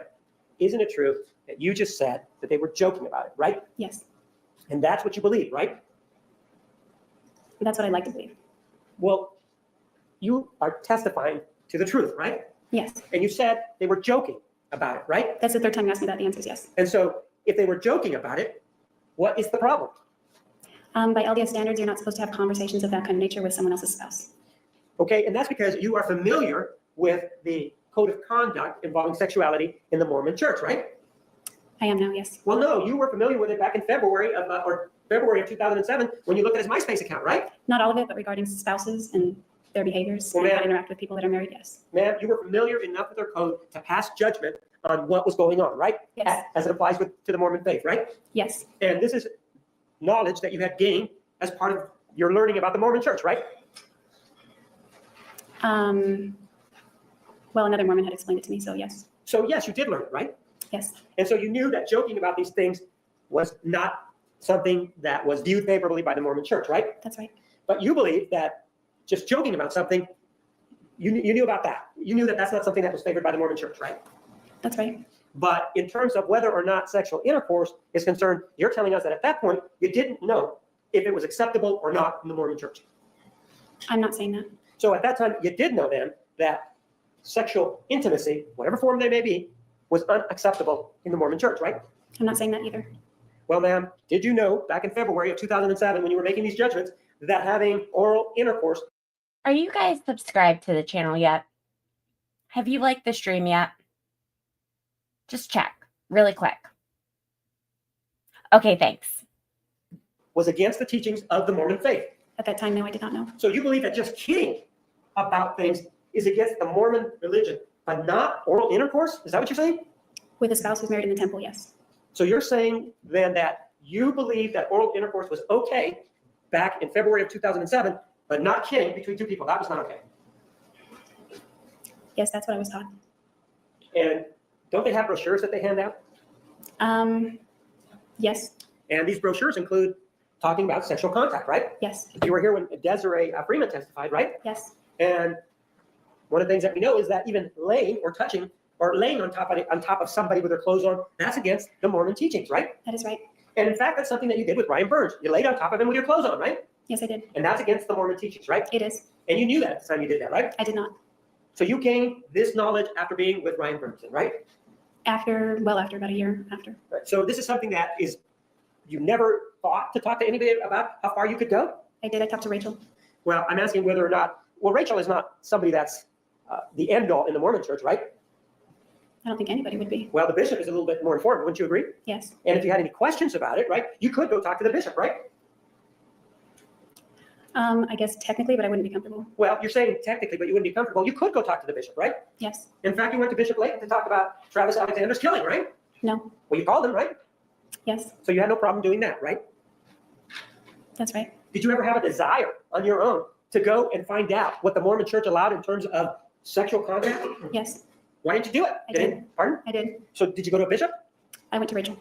[SPEAKER 2] isn't it true that you just said that they were joking about it, right?
[SPEAKER 3] Yes,
[SPEAKER 2] And that's what you believe, right?
[SPEAKER 3] that's what I'd like to believe.
[SPEAKER 2] Well, you are testifying to the truth, right?
[SPEAKER 3] Yes,
[SPEAKER 2] And you said they were joking about it, right?
[SPEAKER 3] that's the third time you asked me that. The answer is yes.
[SPEAKER 2] And so if they were joking about it, what is the problem?
[SPEAKER 3] By LDS standards, you're not supposed to have conversations of that kind of nature with someone else's spouse.
[SPEAKER 2] Okay, and that's because you are familiar with the code of conduct involving sexuality in the Mormon church, right?
[SPEAKER 3] I am now, yes.
[SPEAKER 2] Well, no, you were familiar with it back in February of 2007 when you looked at his MySpace account, right?
[SPEAKER 3] Not all of it, but regarding spouses and their behaviors
[SPEAKER 2] Well,
[SPEAKER 3] and how
[SPEAKER 2] ma'am.
[SPEAKER 3] to interact with people that are married, yes.
[SPEAKER 2] Ma'am, you were familiar enough with their code to pass judgment on what was going on, right?
[SPEAKER 3] Yes.
[SPEAKER 2] As it applies to the Mormon faith, right?
[SPEAKER 3] Yes,
[SPEAKER 2] And this is knowledge that you had gained as part of your learning about the Mormon church, right?
[SPEAKER 3] well, another Mormon had explained it to me, so yes,
[SPEAKER 2] So yes, you did learn it, right?
[SPEAKER 3] yes,
[SPEAKER 2] And so you knew that joking about these things was not something that was viewed favorably by the Mormon church, right?
[SPEAKER 3] that's right.
[SPEAKER 2] But you believe that just joking about something, you knew about that. You knew that that's not something that was favored by the Mormon church, right?
[SPEAKER 3] That's right.
[SPEAKER 2] But in terms of whether or not sexual intercourse is concerned, you're telling us that at that point, you didn't know if it was acceptable or not in the Mormon church.
[SPEAKER 3] I'm not saying that.
[SPEAKER 2] So at that time, you did know then that sexual intimacy, whatever form they may be, was unacceptable in the Mormon church, right?
[SPEAKER 3] I'm not saying that either.
[SPEAKER 2] Well, ma'am, did you know back in February of 2007 when you were making these judgments that having oral intercourse
[SPEAKER 1] Are you guys subscribed to the channel yet? Have you liked the stream yet? Just check really quick. Okay, thanks.
[SPEAKER 2] Was against the teachings of the Mormon faith.
[SPEAKER 3] At that time, no, I did not know.
[SPEAKER 2] So you believe that just kidding about things is against the Mormon religion, but not oral intercourse? Is that what you're saying?
[SPEAKER 3] With a spouse who's married in the temple, yes.
[SPEAKER 2] So you're saying then that you believe that oral intercourse was okay back in February of 2007, but not kidding between two people. That was not okay.
[SPEAKER 3] Yes, that's what I was taught.
[SPEAKER 2] And don't they have brochures that they hand out?
[SPEAKER 3] Yes,
[SPEAKER 2] And these brochures include talking about sexual contact, right?
[SPEAKER 3] yes,
[SPEAKER 2] You were here when Desiree Freeman testified, right?
[SPEAKER 3] yes,
[SPEAKER 2] And one of the things that we know is that even laying or touching or laying on top of somebody with their clothes on, that's against the Mormon teachings, right?
[SPEAKER 3] that is right.
[SPEAKER 2] And in fact, that's something that you did with Ryan Burns. You laid on top of him with your clothes on, right?
[SPEAKER 3] Yes, I did.
[SPEAKER 2] And that's against the Mormon teachings, right?
[SPEAKER 3] It is.
[SPEAKER 2] And you knew that at the time you did that, right?
[SPEAKER 3] I did not.
[SPEAKER 2] So you gained this knowledge after being with Ryan Burns, right?
[SPEAKER 3] After about a year after.
[SPEAKER 2] Right. So this is something that is, you never thought to talk to anybody about how far you could go?
[SPEAKER 3] I did. I talked to Rachel.
[SPEAKER 2] Well, I'm asking whether or not, well, Rachel is not somebody that's the end all in the Mormon church, right?
[SPEAKER 3] I don't think anybody would be.
[SPEAKER 2] Well, the bishop is a little bit more informed, wouldn't you agree?
[SPEAKER 3] Yes.
[SPEAKER 2] And if you had any questions about it, right, you could go talk to the bishop, right?
[SPEAKER 3] I guess technically, but I wouldn't be comfortable.
[SPEAKER 2] Well, you're saying technically, but you wouldn't be comfortable. You could go talk to the bishop, right?
[SPEAKER 3] Yes.
[SPEAKER 2] In fact, you went to Bishop Layton to talk about Travis Alexander's killing, right?
[SPEAKER 3] No.
[SPEAKER 2] Well, you called him, right?
[SPEAKER 3] Yes.
[SPEAKER 2] So you had no problem doing that, right?
[SPEAKER 3] That's right.
[SPEAKER 2] Did you ever have a desire on your own to go and find out what the Mormon church allowed in terms of sexual contact?
[SPEAKER 3] Yes,
[SPEAKER 2] Why didn't you do it?
[SPEAKER 3] I did.
[SPEAKER 2] Pardon?
[SPEAKER 3] I did.
[SPEAKER 2] So did you go to a bishop?
[SPEAKER 3] I went to Rachel.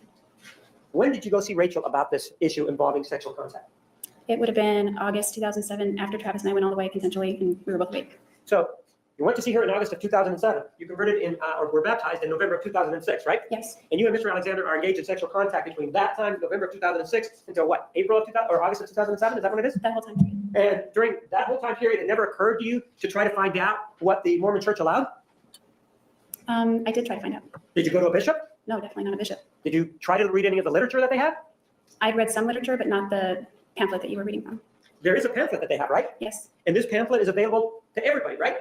[SPEAKER 2] When did you go see Rachel about this issue involving sexual contact?
[SPEAKER 3] It would have been August 2007 after Travis and I went all the way consensually and we were both awake.
[SPEAKER 2] So you went to see her in August of 2007. You converted in, or were baptized in November of 2006, right?
[SPEAKER 3] Yes.
[SPEAKER 2] And you and Mr. Alexander are engaged in sexual contact between that time, November of 2006, until what, April of 2000 or August of 2007? Is that what it is?
[SPEAKER 3] That whole time period.
[SPEAKER 2] And during that whole time period, it never occurred to you to try to find out what the Mormon church allowed?
[SPEAKER 3] I did try to find out.
[SPEAKER 2] Did you go to a bishop?
[SPEAKER 3] No, definitely not a bishop.
[SPEAKER 2] Did you try to read any of the literature that they have?
[SPEAKER 3] I'd read some literature, but not the pamphlet that you were reading from.
[SPEAKER 2] There is a pamphlet that they have, right?
[SPEAKER 3] Yes.
[SPEAKER 2] And this pamphlet is available to everybody, right?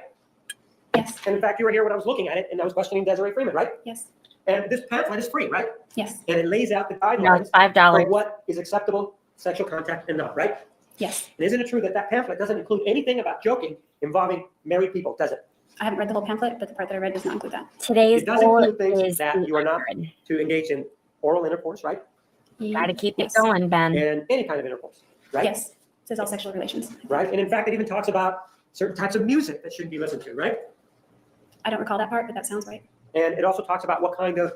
[SPEAKER 3] Yes.
[SPEAKER 2] And in fact, you were here when I was looking at it, and I was questioning Desiree Freeman, right?
[SPEAKER 3] Yes.
[SPEAKER 2] And this pamphlet is free, right?
[SPEAKER 3] Yes.
[SPEAKER 2] And it lays out the
[SPEAKER 1] No,
[SPEAKER 2] guidelines
[SPEAKER 1] it's
[SPEAKER 2] for
[SPEAKER 1] $5.
[SPEAKER 2] what is acceptable sexual contact and not, right?
[SPEAKER 3] Yes.
[SPEAKER 2] And isn't it true that that pamphlet doesn't include anything about joking involving married people, does it?
[SPEAKER 3] I haven't read the whole pamphlet, but the part that I read does not include that.
[SPEAKER 1] Today's
[SPEAKER 2] It does
[SPEAKER 1] goal
[SPEAKER 2] include things
[SPEAKER 1] is
[SPEAKER 2] that you are not
[SPEAKER 1] 200.
[SPEAKER 2] to engage in oral intercourse, right?
[SPEAKER 1] Gotta keep it
[SPEAKER 3] Yes.
[SPEAKER 1] going, Ben.
[SPEAKER 2] And any kind of intercourse, right?
[SPEAKER 3] Yes. It says all sexual relations.
[SPEAKER 2] Right? And in fact, it even talks about certain types of music that shouldn't be listened to, right?
[SPEAKER 3] I don't recall that part, but that sounds right.
[SPEAKER 2] And it also talks about what kind of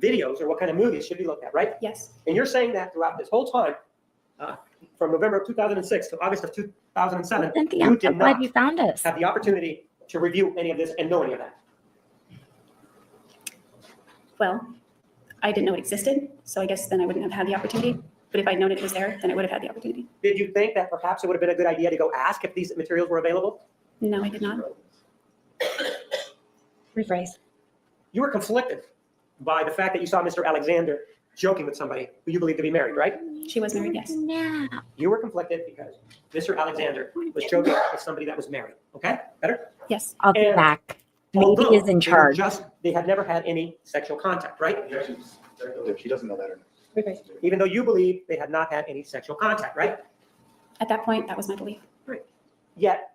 [SPEAKER 2] videos or what kind of movies should be looked at, right?
[SPEAKER 3] Yes.
[SPEAKER 2] And you're saying that throughout this whole time, from November of 2006 to August of 2007,
[SPEAKER 1] Cynthia,
[SPEAKER 2] you
[SPEAKER 1] I'm so
[SPEAKER 2] did
[SPEAKER 1] glad
[SPEAKER 2] not
[SPEAKER 1] you found us.
[SPEAKER 2] have the opportunity to review any of this and know any of that.
[SPEAKER 3] Well, I didn't know it existed, so I guess then I wouldn't have had the opportunity. But if I'd known it was there, then I would have had the opportunity.
[SPEAKER 2] Did you think that perhaps it would have been a good idea to go ask if these materials were available?
[SPEAKER 3] No, I did not.
[SPEAKER 1] Rephrase.
[SPEAKER 2] You were conflicted by the fact that you saw Mr. Alexander joking with somebody who you believe to be married, right?
[SPEAKER 3] She was married, yes.
[SPEAKER 1] Yeah.
[SPEAKER 2] You were conflicted because Mr. Alexander was joking with somebody that was married. Okay? Better?
[SPEAKER 3] Yes.
[SPEAKER 1] I'll be
[SPEAKER 2] And
[SPEAKER 1] back. Maybe
[SPEAKER 2] Although
[SPEAKER 1] is in
[SPEAKER 2] they were
[SPEAKER 1] charge.
[SPEAKER 2] they had never had any sexual contact, right?
[SPEAKER 4] She doesn't know that or not.
[SPEAKER 3] Rephrase.
[SPEAKER 2] Even though you believe they had not had any sexual contact, right?
[SPEAKER 3] At that point, that was my belief.
[SPEAKER 2] Yet,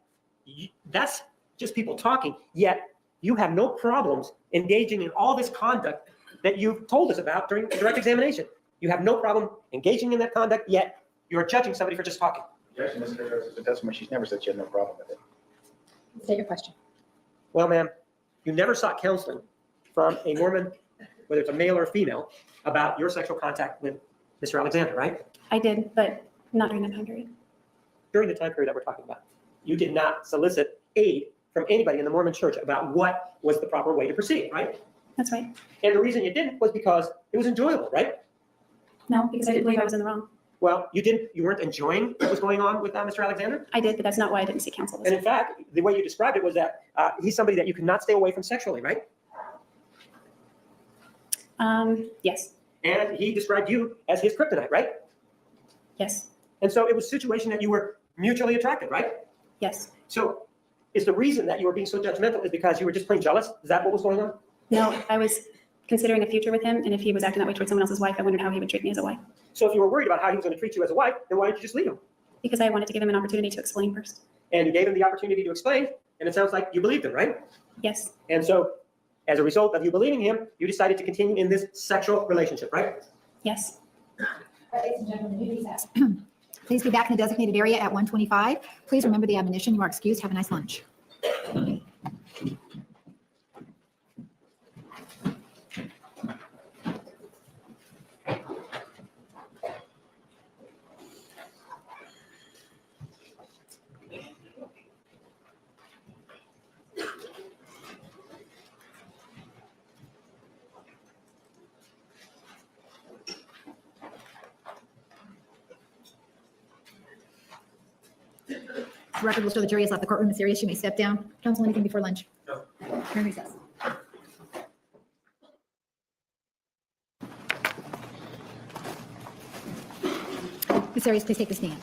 [SPEAKER 2] that's just people talking. Yet, you have no problems engaging in all this conduct that you've told us about during the direct examination. You have no problem engaging in that conduct, yet you're judging somebody for just talking.
[SPEAKER 4] Yes, Mr. Testimony, she's never said she had no problem with it.
[SPEAKER 1] Say your question.
[SPEAKER 2] Well, ma'am, you never sought counseling from a Mormon, whether it's a male or a female, about your sexual contact with Mr. Alexander, right?
[SPEAKER 3] I did, but not during that time period.
[SPEAKER 2] During the time period that we're talking about. You did not solicit aid from anybody in the Mormon church about what was the proper way to proceed, right?
[SPEAKER 3] That's right.
[SPEAKER 2] And the reason you didn't was because it was enjoyable, right?
[SPEAKER 3] No, because I didn't believe I was in the wrong.
[SPEAKER 2] Well, you weren't enjoying what was going on with Mr. Alexander?
[SPEAKER 3] I did, but that's not why I didn't seek counsel.
[SPEAKER 2] And in fact, the way you described it was that he's somebody that you could not stay away from sexually, right?
[SPEAKER 3] Yes.
[SPEAKER 2] And he described you as his kryptonite, right?
[SPEAKER 3] Yes.
[SPEAKER 2] And so it was a situation that you were mutually attracted, right?
[SPEAKER 3] Yes.
[SPEAKER 2] So is the reason that you were being so judgmental is because you were just plain jealous? Is that what was going on?
[SPEAKER 3] No, I was considering a future with him, and if he was acting that way towards someone else's wife, I wondered how he would treat me as a wife.
[SPEAKER 2] So if you were worried about how he was going to treat you as a wife, then why didn't you just leave him?
[SPEAKER 3] Because I wanted to give him an opportunity to explain first.
[SPEAKER 2] And you gave him the opportunity to explain, and it sounds like you believed him, right?
[SPEAKER 3] Yes,
[SPEAKER 2] And so as a result of you believing him, you decided to continue in this sexual relationship, right?
[SPEAKER 3] yes.
[SPEAKER 5] Ladies and gentlemen, new recess. Please be back in the designated area at 1:25. Please remember the admonition. You are excused. Have a nice lunch. The record will show the jury has left the courtroom. Ms. Arias, you may step down. Counsel, anything before lunch?
[SPEAKER 2] No.
[SPEAKER 5] You're in recess. Ms. Arias, please take the stand.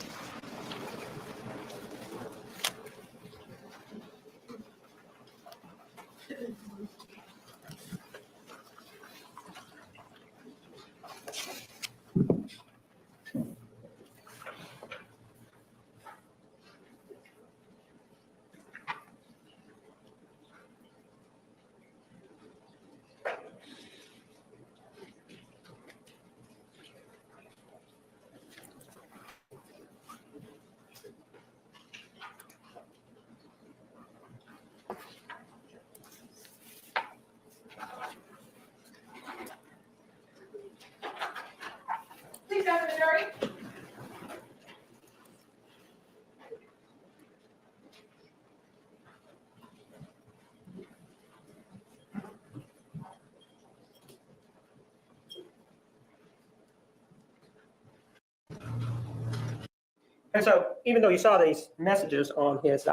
[SPEAKER 2] And so even though you saw these messages on his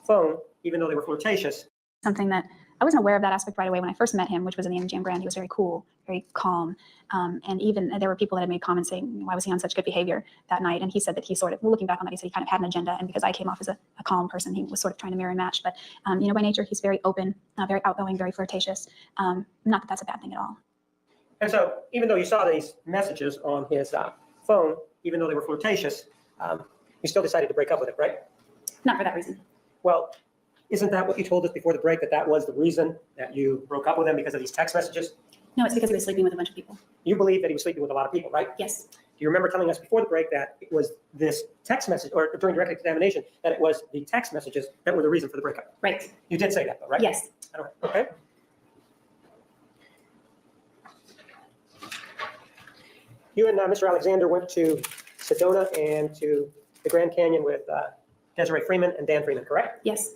[SPEAKER 2] phone, even though they were flirtatious,
[SPEAKER 3] Something that I wasn't aware of that aspect right away when I first met him, which was in the MGM Grand. He was very cool, very calm. And even there were people that had made comments saying, why was he on such good behavior that night? And he said that he sort of, looking back on that, he said he kind of had an agenda. And because I came off as a calm person, he was sort of trying to mirror and match. But, by nature, he's very open, very outgoing, very flirtatious. Not that that's a bad thing at all.
[SPEAKER 2] and so even though you saw these messages on his phone, even though they were flirtatious, you still decided to break up with him, right?
[SPEAKER 3] Not for that reason.
[SPEAKER 2] Well, isn't that what you told us before the break, that that was the reason that you broke up with him, because of these text messages?
[SPEAKER 3] No, it's because he was sleeping with a bunch of people.
[SPEAKER 2] You believe that he was sleeping with a lot of people, right?
[SPEAKER 3] Yes,
[SPEAKER 2] Do you remember telling us before the break that it was this text message, or during direct examination, that it was the text messages that were the reason for the breakup?
[SPEAKER 3] right.
[SPEAKER 2] You did say that, though, right?
[SPEAKER 3] Yes.
[SPEAKER 2] I don't, okay. You and Mr. Alexander went to Sedona and to the Grand Canyon with Desiree Freeman and Dan Freeman, correct?
[SPEAKER 3] Yes.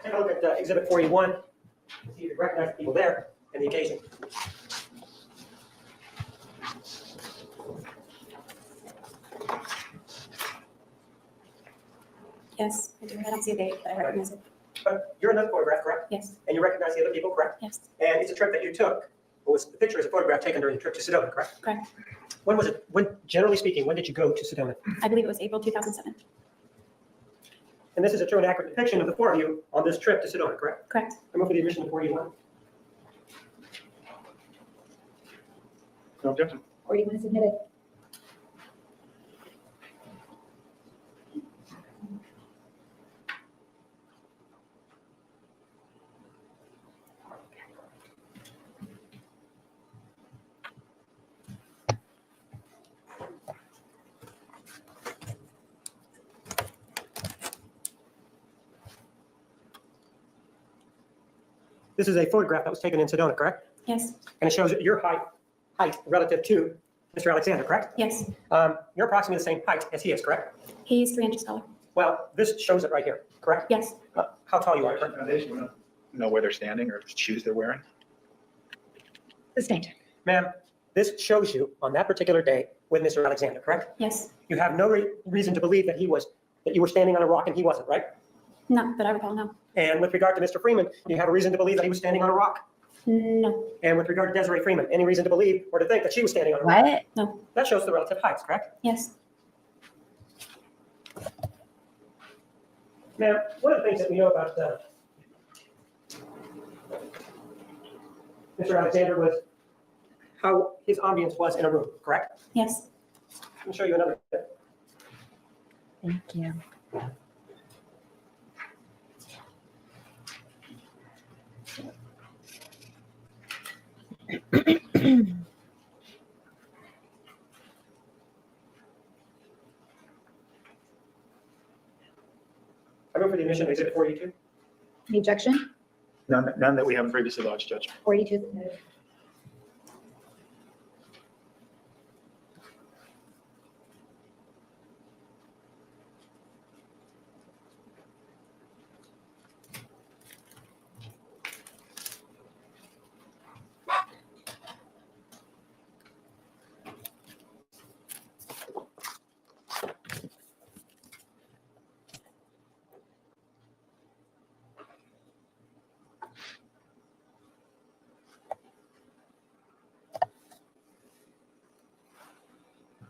[SPEAKER 2] Take a look at Exhibit 41. See if you recognize the people there and the occasion.
[SPEAKER 3] Yes, I do. I don't see a date, but I recognize it.
[SPEAKER 2] But you're in that photograph, correct?
[SPEAKER 3] Yes,
[SPEAKER 2] And you recognize the other people, correct?
[SPEAKER 3] yes,
[SPEAKER 2] And it's a trip that you took. The picture is a photograph taken during the trip to Sedona, correct?
[SPEAKER 3] correct.
[SPEAKER 2] When was it? When, generally speaking, when did you go to Sedona?
[SPEAKER 3] I believe it was April 2007.
[SPEAKER 2] And this is a true and accurate depiction of the four of you on this trip to Sedona, correct?
[SPEAKER 3] Correct.
[SPEAKER 2] I move for the admission of 41.
[SPEAKER 4] No objection.
[SPEAKER 5] 41 is submitted.
[SPEAKER 2] This is a photograph that was taken in Sedona, correct?
[SPEAKER 3] Yes,
[SPEAKER 2] And it shows your height relative to Mr. Alexander, correct?
[SPEAKER 3] yes.
[SPEAKER 2] You're approximately the same height as he is, correct?
[SPEAKER 3] He's 3 inches taller.
[SPEAKER 2] Well, this shows it right here, correct?
[SPEAKER 3] Yes,
[SPEAKER 2] How tall you are, correct?
[SPEAKER 4] Foundation, we don't know where they're standing or shoes they're wearing.
[SPEAKER 5] Sustained.
[SPEAKER 2] Ma'am, this shows you on that particular day with Mr. Alexander, correct?
[SPEAKER 3] Yes.
[SPEAKER 2] You have no reason to believe that you were standing on a rock and he wasn't, right?
[SPEAKER 3] No, but I recall, no.
[SPEAKER 2] And with regard to Mr. Freeman, you have a reason to believe that he was standing on a rock.
[SPEAKER 3] No.
[SPEAKER 2] And with regard to Desiree Freeman, any reason to believe or to think that she was standing on a rock?
[SPEAKER 1] What?
[SPEAKER 3] No.
[SPEAKER 2] That shows the relative heights, correct?
[SPEAKER 3] Yes.
[SPEAKER 2] Now, one of the things that we know about Mr. Alexander was how his ambience was in a room, correct?
[SPEAKER 3] Yes.
[SPEAKER 2] Let me show you another bit.
[SPEAKER 1] Thank you.
[SPEAKER 2] I go for the admission of Exhibit 42.
[SPEAKER 5] The objection?
[SPEAKER 4] None that we haven't previously lodged, Judge.
[SPEAKER 5] 42 is admitted.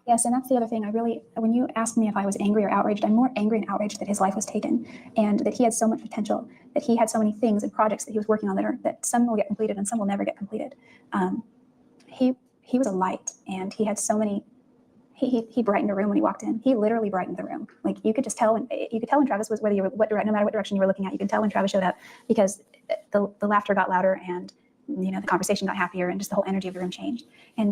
[SPEAKER 3] Yes, and that's the other thing. When you ask me if I was angry or outraged, I'm more angry and outraged that his life was taken and that he had so much potential, that he had so many things and projects that he was working on that some will get completed and some will never get completed. He was a light, and he had so many. He brightened a room when he walked in. He literally brightened the room. Like you could just tell when Travis was, no matter what direction you were looking at, you could tell when Travis showed up because the laughter got louder and the conversation got happier and just the whole energy of the room changed. And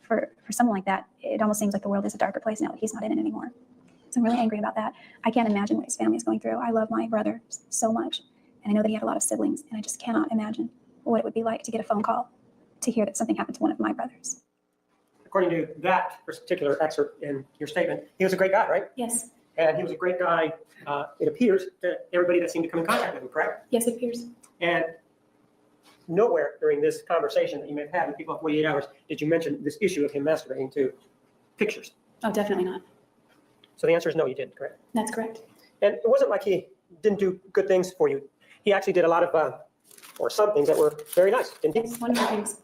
[SPEAKER 3] for someone like that, it almost seems like the world is a darker place now that he's not in it anymore. So I'm really angry about that. I can't imagine what his family is going through. I love my brother so much, and I know that he had a lot of siblings, and I just cannot imagine what it would be like to get a phone call to hear that something happened to one of my brothers.
[SPEAKER 2] According to that particular excerpt in your statement, he was a great guy, right?
[SPEAKER 3] Yes.
[SPEAKER 2] And he was a great guy, it appears, to everybody that seemed to come in contact with him, correct?
[SPEAKER 3] Yes, it appears.
[SPEAKER 2] And nowhere during this conversation that you may have had with people at 48 hours did you mention this issue of him masturbating to pictures.
[SPEAKER 3] Oh, definitely not.
[SPEAKER 2] So the answer is no, you didn't, correct?
[SPEAKER 3] That's correct.
[SPEAKER 2] And it wasn't like he didn't do good things for you. He actually did a lot of, or some things that were very nice, didn't he?
[SPEAKER 3] It's one of the things.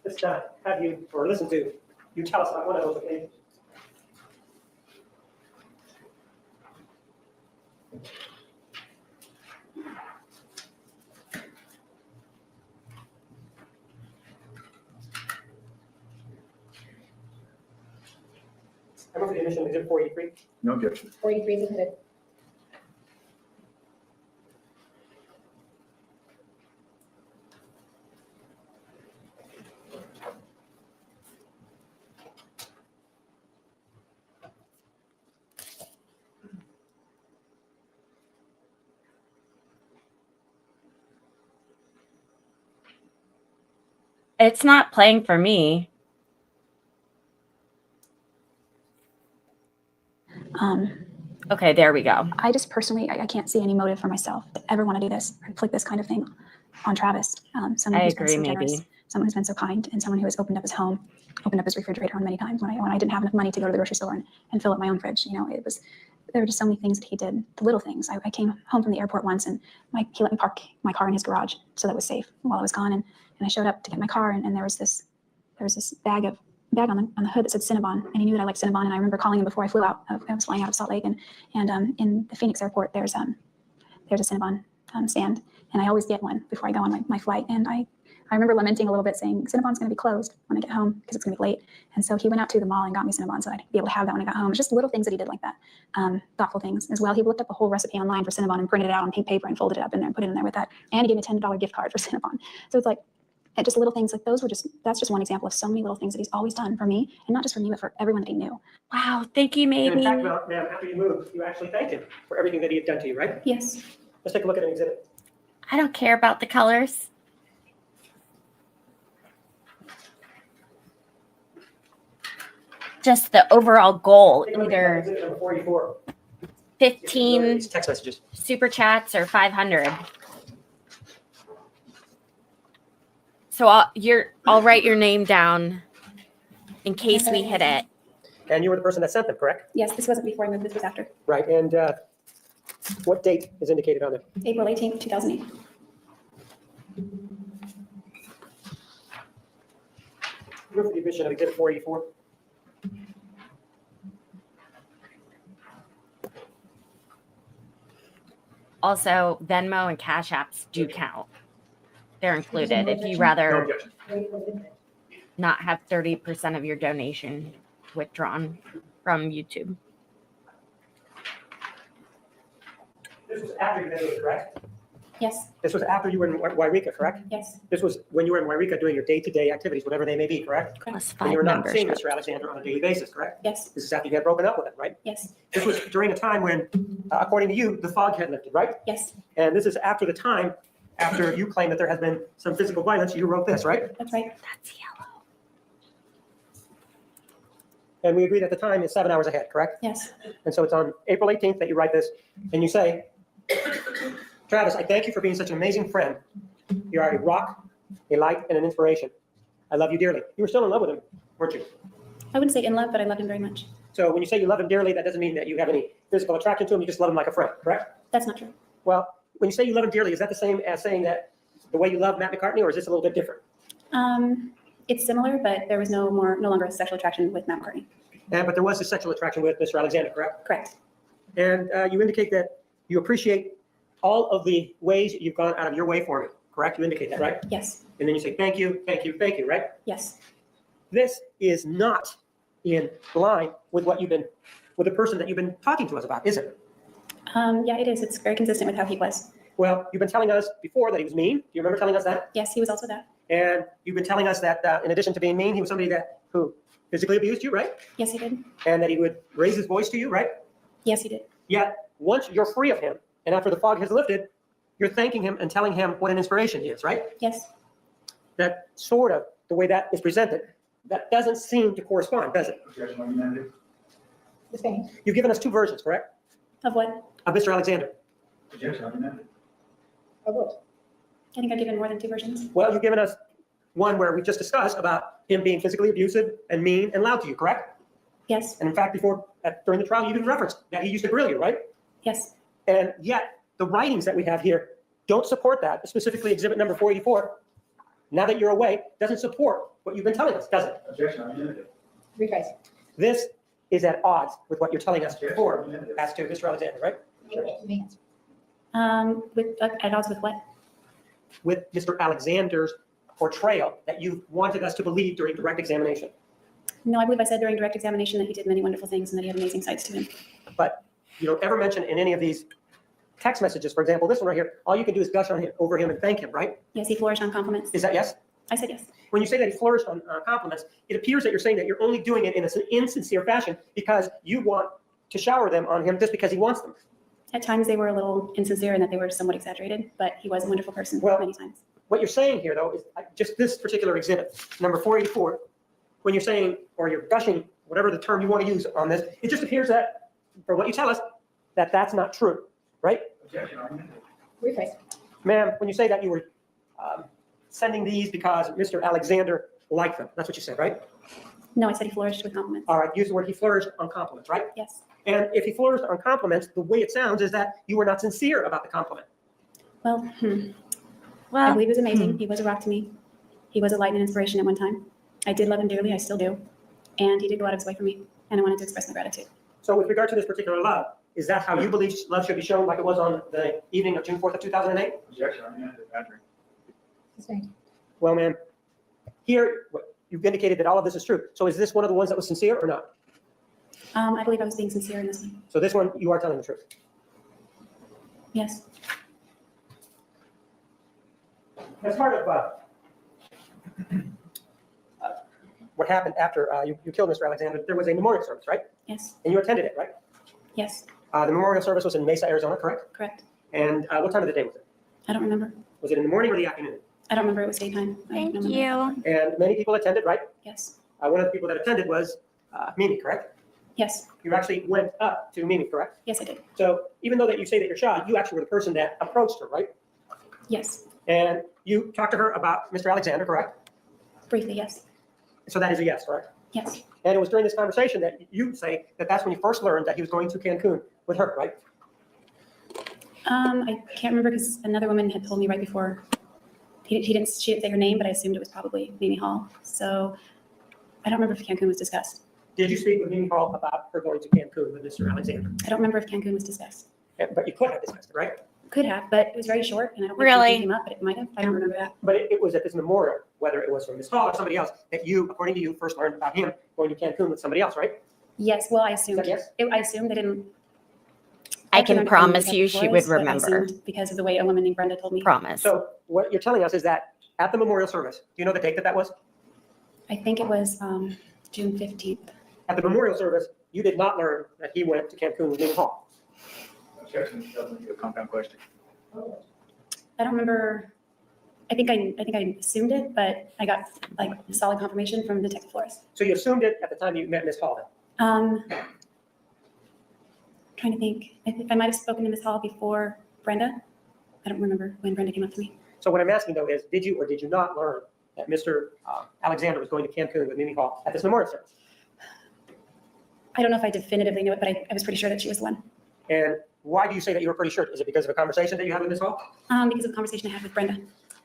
[SPEAKER 2] Let's have you, or listen to you tell us about one of those occasions. I move for the admission of Exhibit 483.
[SPEAKER 4] No objection.
[SPEAKER 5] 43 is admitted.
[SPEAKER 1] It's not playing for me. Okay, there we go.
[SPEAKER 3] I just personally, I can't see any motive for myself to ever want to do this or inflict this kind of thing on Travis. Someone
[SPEAKER 1] I
[SPEAKER 3] who's been
[SPEAKER 1] agree,
[SPEAKER 3] so
[SPEAKER 1] maybe.
[SPEAKER 3] generous, someone who's been so kind, and someone who has opened up his home, opened up his refrigerator on many times when I didn't have enough money to go to the grocery store and fill up my own fridge. There were just so many things that he did, the little things. I came home from the airport once and he let me park my car in his garage so that it was safe while I was gone. And I showed up to get my car and there was this bag on the hood that said Cinnabon, and he knew that I liked Cinnabon. And I remember calling him before I flew out. I was flying out of Salt Lake, and in the Phoenix airport, there's a Cinnabon stand, and I always get one before I go on my flight. And I remember lamenting a little bit, saying Cinnabon's going to be closed when I get home because it's going to be late. And so he went out to the mall and got me Cinnabon so I'd be able to have that when I got home. It's just little things that he did like that, thoughtful things as well. He looked up a whole recipe online for Cinnabon and printed it out on pink paper and folded it up in there and put it in there with that. And he gave me a $10 gift card for Cinnabon. So it's like. Just little things like that's just one example of so many little things that he's always done for me, and not just for me, but for everyone that he knew.
[SPEAKER 1] Wow, thank you,
[SPEAKER 2] And
[SPEAKER 1] maybe.
[SPEAKER 2] in fact, ma'am, after you moved, you actually thanked him for everything that he had done to you, right?
[SPEAKER 3] Yes.
[SPEAKER 2] Let's take a look at an exhibit.
[SPEAKER 1] I don't care about the colors. Just the overall goal,
[SPEAKER 2] Take a look at
[SPEAKER 1] either
[SPEAKER 2] exhibit number 44.
[SPEAKER 1] 15
[SPEAKER 2] These text messages.
[SPEAKER 1] super chats or 500. So I'll write your name down. in case we hit it.
[SPEAKER 2] And you were the person that sent them, correct?
[SPEAKER 3] Yes, this wasn't before I moved, this was after.
[SPEAKER 2] Right, and what date is indicated on there?
[SPEAKER 3] April 18th, 2008.
[SPEAKER 2] Proof of the admission of Exhibit 484.
[SPEAKER 1] Also, Venmo and Cash Apps do count. They're included if you
[SPEAKER 4] No
[SPEAKER 1] rather
[SPEAKER 4] objection.
[SPEAKER 1] not have 30% of your donation withdrawn from YouTube.
[SPEAKER 2] This was after you visited, correct?
[SPEAKER 3] Yes,
[SPEAKER 2] This was after you were in Wairika, correct?
[SPEAKER 3] yes,
[SPEAKER 2] This was when you were in Wairika doing your day-to-day activities, whatever they may be, correct?
[SPEAKER 1] Plus
[SPEAKER 2] And
[SPEAKER 1] 5
[SPEAKER 2] you were not seeing
[SPEAKER 1] memberships.
[SPEAKER 2] Mr. Alexander on a daily basis, correct?
[SPEAKER 3] yes,
[SPEAKER 2] This is after you had broken up with him, right?
[SPEAKER 3] yes,
[SPEAKER 2] This was during a time when, according to you, the fog had lifted, right?
[SPEAKER 3] yes,
[SPEAKER 2] And this is after the time, after you claim that there has been some physical violence, you wrote this, right?
[SPEAKER 3] that's right.
[SPEAKER 1] That's yellow.
[SPEAKER 2] And we agreed at the time is 7 hours ahead, correct?
[SPEAKER 3] Yes,
[SPEAKER 2] And so it's on April 18th that you write this, and you say, Travis, I thank you for being such an amazing friend. You are a rock, a light, and an inspiration. I love you dearly. You were still in love with him, weren't you?
[SPEAKER 3] I wouldn't say in love, but I loved him very much.
[SPEAKER 2] So when you say you love him dearly, that doesn't mean that you have any physical attraction to him. You just love him like a friend, correct?
[SPEAKER 3] That's not true.
[SPEAKER 2] Well, when you say you love him dearly, is that the same as saying that the way you love Matt McCartney, or is this a little bit different?
[SPEAKER 3] It's similar, but there was no longer a sexual attraction with Matt McCartney.
[SPEAKER 2] But there was a sexual attraction with Mr. Alexander, correct?
[SPEAKER 3] Correct.
[SPEAKER 2] And you indicate that you appreciate all of the ways that you've gone out of your way for me, correct? You indicate that, right?
[SPEAKER 3] Yes,
[SPEAKER 2] And then you say, thank you, thank you, thank you, right?
[SPEAKER 3] yes,
[SPEAKER 2] This is not in line with what you've been, with the person that you've been talking to us about, is it?
[SPEAKER 3] yeah, it is. It's very consistent with how he was.
[SPEAKER 2] Well, you've been telling us before that he was mean. Do you remember telling us that?
[SPEAKER 3] Yes, he was also that.
[SPEAKER 2] And you've been telling us that in addition to being mean, he was somebody who physically abused you, right?
[SPEAKER 3] Yes, he did.
[SPEAKER 2] And that he would raise his voice to you, right?
[SPEAKER 3] Yes, he did.
[SPEAKER 2] Yet, once you're free of him, and after the fog has lifted, you're thanking him and telling him what an inspiration he is, right?
[SPEAKER 3] Yes,
[SPEAKER 2] That sort of, the way that is presented, that doesn't seem to correspond, does it?
[SPEAKER 4] Objection argumentative.
[SPEAKER 5] Sustained.
[SPEAKER 2] You've given us two versions, correct?
[SPEAKER 3] of what?
[SPEAKER 2] Of Mr. Alexander.
[SPEAKER 4] Objection argumentative.
[SPEAKER 5] Of what?
[SPEAKER 3] I think I've given more than 2 versions.
[SPEAKER 2] Well, you've given us one where we just discussed about him being physically abusive and mean and loud to you, correct?
[SPEAKER 3] Yes,
[SPEAKER 2] And in fact, during the trial, you even referenced that he used to grill you, right?
[SPEAKER 3] yes,
[SPEAKER 2] And yet, the writings that we have here don't support that, specifically exhibit number 484. Now that you're away, doesn't support what you've been telling us, does it?
[SPEAKER 4] Objection argumentative.
[SPEAKER 5] Rephrase.
[SPEAKER 2] This is at odds with what you're telling us
[SPEAKER 4] Objection
[SPEAKER 2] before
[SPEAKER 4] argumentative.
[SPEAKER 2] as to Mr. Alexander, right?
[SPEAKER 3] with at odds with what?
[SPEAKER 2] With Mr. Alexander's portrayal that you wanted us to believe during direct examination.
[SPEAKER 3] No, I believe I said during direct examination that he did many wonderful things and that he had amazing sides to him.
[SPEAKER 2] But you don't ever mention in any of these text messages, for example, this one right here, all you can do is gush on him, over him and thank him, right?
[SPEAKER 3] Yes, he flourished on compliments.
[SPEAKER 2] Is that yes?
[SPEAKER 3] I said yes.
[SPEAKER 2] When you say that he flourished on compliments, it appears that you're saying that you're only doing it in an insincere fashion because you want to shower them on him just because he wants them.
[SPEAKER 3] At times they were a little insincere and that they were somewhat exaggerated, but he was a wonderful person
[SPEAKER 2] Well-
[SPEAKER 3] many times.
[SPEAKER 2] What you're saying here, though, is just this particular exhibit, number 484, when you're saying, or you're gushing, whatever the term you want to use on this, it just appears that, for what you tell us, that that's not true, right?
[SPEAKER 4] Objection argumentative.
[SPEAKER 5] Rephrase.
[SPEAKER 2] Ma'am, when you say that you were sending these because Mr. Alexander liked them, that's what you said, right?
[SPEAKER 3] No, I said he flourished with compliments.
[SPEAKER 2] All right, use the word he flourished on compliments, right?
[SPEAKER 3] Yes.
[SPEAKER 2] And if he flourished on compliments, the way it sounds is that you were not sincere about the compliment.
[SPEAKER 3] Well, I
[SPEAKER 1] Well,
[SPEAKER 3] believe he was amazing. He was a rock to me. He was a light and inspiration at one time. I did love him dearly. I still do. And he did go out of his way for me. And I wanted to express my gratitude.
[SPEAKER 2] So with regard to this particular love, is that how you believe love should be shown like it was on the evening of June 4th of 2008?
[SPEAKER 4] Objection argumentative. Patrick.
[SPEAKER 5] Sustained.
[SPEAKER 2] Well, ma'am, here, you've indicated that all of this is true. So is this one of the ones that was sincere or not?
[SPEAKER 3] I believe I was being sincere in this one.
[SPEAKER 2] So this one, you are telling the truth.
[SPEAKER 3] Yes.
[SPEAKER 2] As part of what happened after you killed Mr. Alexander, there was a memorial service, right?
[SPEAKER 3] Yes.
[SPEAKER 2] And you attended it, right?
[SPEAKER 3] Yes.
[SPEAKER 2] The memorial service was in Mesa, Arizona, correct?
[SPEAKER 3] Correct.
[SPEAKER 2] And what time of the day was it?
[SPEAKER 3] I don't remember.
[SPEAKER 2] Was it in the morning or the afternoon?
[SPEAKER 3] I don't remember. It was daytime. I
[SPEAKER 1] thank
[SPEAKER 3] don't remember.
[SPEAKER 1] you.
[SPEAKER 2] And many people attended, right?
[SPEAKER 3] Yes.
[SPEAKER 2] One of the people that attended was Mimi, correct?
[SPEAKER 3] Yes.
[SPEAKER 2] You actually went up to Mimi, correct?
[SPEAKER 3] Yes, I did.
[SPEAKER 2] So even though that you say that you're shy, you actually were the person that approached her, right?
[SPEAKER 3] Yes.
[SPEAKER 2] And you talked to her about Mr. Alexander, correct?
[SPEAKER 3] Briefly, yes.
[SPEAKER 2] So that is a yes, correct?
[SPEAKER 3] Yes.
[SPEAKER 2] And it was during this conversation that you say that that's when you first learned that he was going to Cancun with her, right?
[SPEAKER 3] I can't remember because another woman had told me right before. She didn't say her name, but I assumed it was probably Mimi Hall. So I don't remember if Cancun was discussed.
[SPEAKER 2] Did you speak with Mimi Hall about her going to Cancun with Mr. Alexander?
[SPEAKER 3] I don't remember if Cancun was discussed.
[SPEAKER 2] But you could have discussed it, right?
[SPEAKER 3] Could have, but it was very short, and I don't think
[SPEAKER 1] Really?
[SPEAKER 3] anything came up, but it might have. I don't remember that.
[SPEAKER 2] But it was at this memorial, whether it was from Ms. Hall or somebody else, that you, according to you, first learned about him going to Cancun with somebody else, right?
[SPEAKER 3] Yes. Well, I
[SPEAKER 2] Is
[SPEAKER 3] assumed.
[SPEAKER 2] that yes?
[SPEAKER 3] I assumed they didn't.
[SPEAKER 1] I
[SPEAKER 3] can't
[SPEAKER 1] can
[SPEAKER 3] remember
[SPEAKER 1] promise
[SPEAKER 3] exactly
[SPEAKER 1] you
[SPEAKER 3] what
[SPEAKER 1] she
[SPEAKER 3] it
[SPEAKER 1] would
[SPEAKER 3] was, but I
[SPEAKER 1] remember.
[SPEAKER 3] assumed because of the way a woman named Brenda told me.
[SPEAKER 1] Promise.
[SPEAKER 2] So what you're telling us is that at the memorial service, do you know the date that was?
[SPEAKER 3] I think it was June 15th.
[SPEAKER 2] At the memorial service, you did not learn that he went to Cancun with Mimi Hall.
[SPEAKER 4] Objection, doesn't need a compound question.
[SPEAKER 3] I don't remember. I think I assumed it, but I got like solid confirmation from Detective Flores.
[SPEAKER 2] So you assumed it at the time you met Ms. Hall then?
[SPEAKER 3] Trying to think. I might have spoken to Ms. Hall before Brenda. I don't remember when Brenda came up to me.
[SPEAKER 2] So what I'm asking though is, did you or did you not learn that Mr. Alexander was going to Cancun with Mimi Hall at this memorial service?
[SPEAKER 3] I don't know if I definitively knew it, but I was pretty sure that she was the one.
[SPEAKER 2] And why do you say that you were pretty sure? Is it because of a conversation that you had with Ms. Hall?
[SPEAKER 3] Because of the conversation I had with Brenda.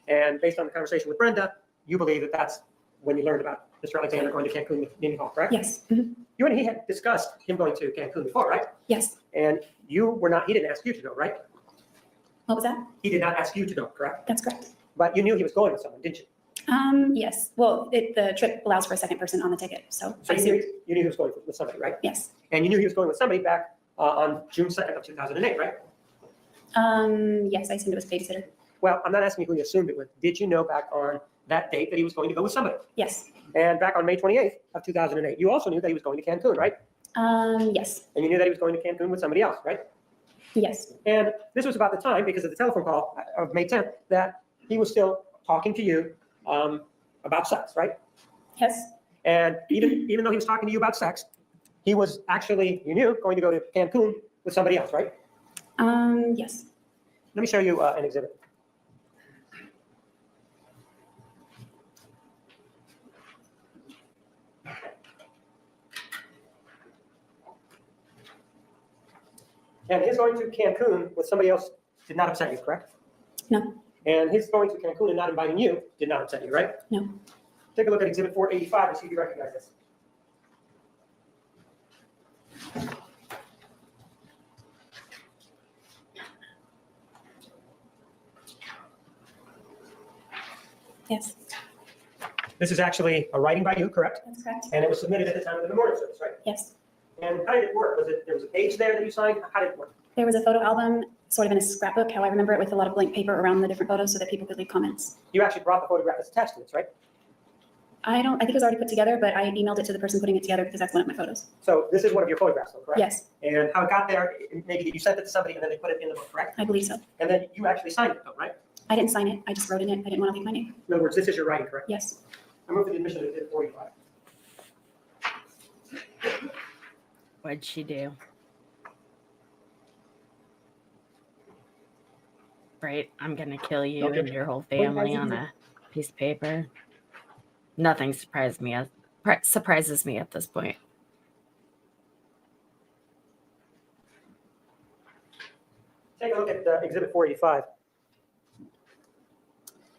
[SPEAKER 2] And based on the conversation with Brenda, you believe that that's when you learned about Mr. Alexander going to Cancun with Mimi Hall, correct?
[SPEAKER 3] Yes. Mhm.
[SPEAKER 2] You and he had discussed him going to Cancun before, right?
[SPEAKER 3] Yes.
[SPEAKER 2] And you were not, he didn't ask you to go, right?
[SPEAKER 3] What was that?
[SPEAKER 2] He did not ask you to go, correct?
[SPEAKER 3] That's correct.
[SPEAKER 2] But you knew he was going with someone, didn't you?
[SPEAKER 3] Yes. Well, the trip allows for a second person on the ticket, so
[SPEAKER 2] So
[SPEAKER 3] I
[SPEAKER 2] you knew,
[SPEAKER 3] assumed.
[SPEAKER 2] you knew he was going with somebody, right?
[SPEAKER 3] Yes.
[SPEAKER 2] And you knew he was going with somebody back on June 2nd of 2008, right?
[SPEAKER 3] Yes, I assumed it was a babysitter.
[SPEAKER 2] Well, I'm not asking you who you assumed it with. Did you know back on that date that he was going to go with somebody?
[SPEAKER 3] Yes.
[SPEAKER 2] And back on May 28th of 2008, you also knew that he was going to Cancun, right?
[SPEAKER 3] Yes.
[SPEAKER 2] And you knew that he was going to Cancun with somebody else, right?
[SPEAKER 3] Yes.
[SPEAKER 2] And this was about the time, because of the telephone call of May 10th, that he was still talking to you about sex, right?
[SPEAKER 3] Yes.
[SPEAKER 2] And even though he was talking to you about sex, he was actually, you knew, going to go to Cancun with somebody else, right?
[SPEAKER 3] Yes.
[SPEAKER 2] Let me show you an exhibit. And his going to Cancun with somebody else did not upset you, correct?
[SPEAKER 3] No.
[SPEAKER 2] And his going to Cancun and not inviting you did not upset you, right?
[SPEAKER 3] No.
[SPEAKER 2] Take a look at exhibit 485 and see if you recognize this.
[SPEAKER 3] Yes.
[SPEAKER 2] This is actually a writing by you, correct?
[SPEAKER 3] That's correct.
[SPEAKER 2] And it was submitted at the time of the memorial service, right?
[SPEAKER 3] Yes.
[SPEAKER 2] And how did it work? There was a page there that you signed? How did it work?
[SPEAKER 3] There was a photo album, sort of in a scrapbook, how I remember it, with a lot of blank paper around the different photos so that people could leave comments.
[SPEAKER 2] You actually brought the photograph that's attached to this, right?
[SPEAKER 3] I think it was already put together, but I emailed it to the person putting it together because that's one of my photos.
[SPEAKER 2] So this is one of your photographs, though, correct?
[SPEAKER 3] Yes,
[SPEAKER 2] And how it got there, maybe you sent it to somebody and then they put it in the book, correct?
[SPEAKER 3] I believe so.
[SPEAKER 2] And then you actually signed it, though, right?
[SPEAKER 3] I didn't sign it. I just wrote in it. I didn't want to leave my name.
[SPEAKER 2] In other words, this is your writing, correct?
[SPEAKER 3] Yes.
[SPEAKER 2] I move for the admission of exhibit 45.
[SPEAKER 1] What'd she do? Right, I'm gonna kill you and your whole family on a piece of paper. Nothing surprises me at this point.
[SPEAKER 2] Take a look at exhibit 485.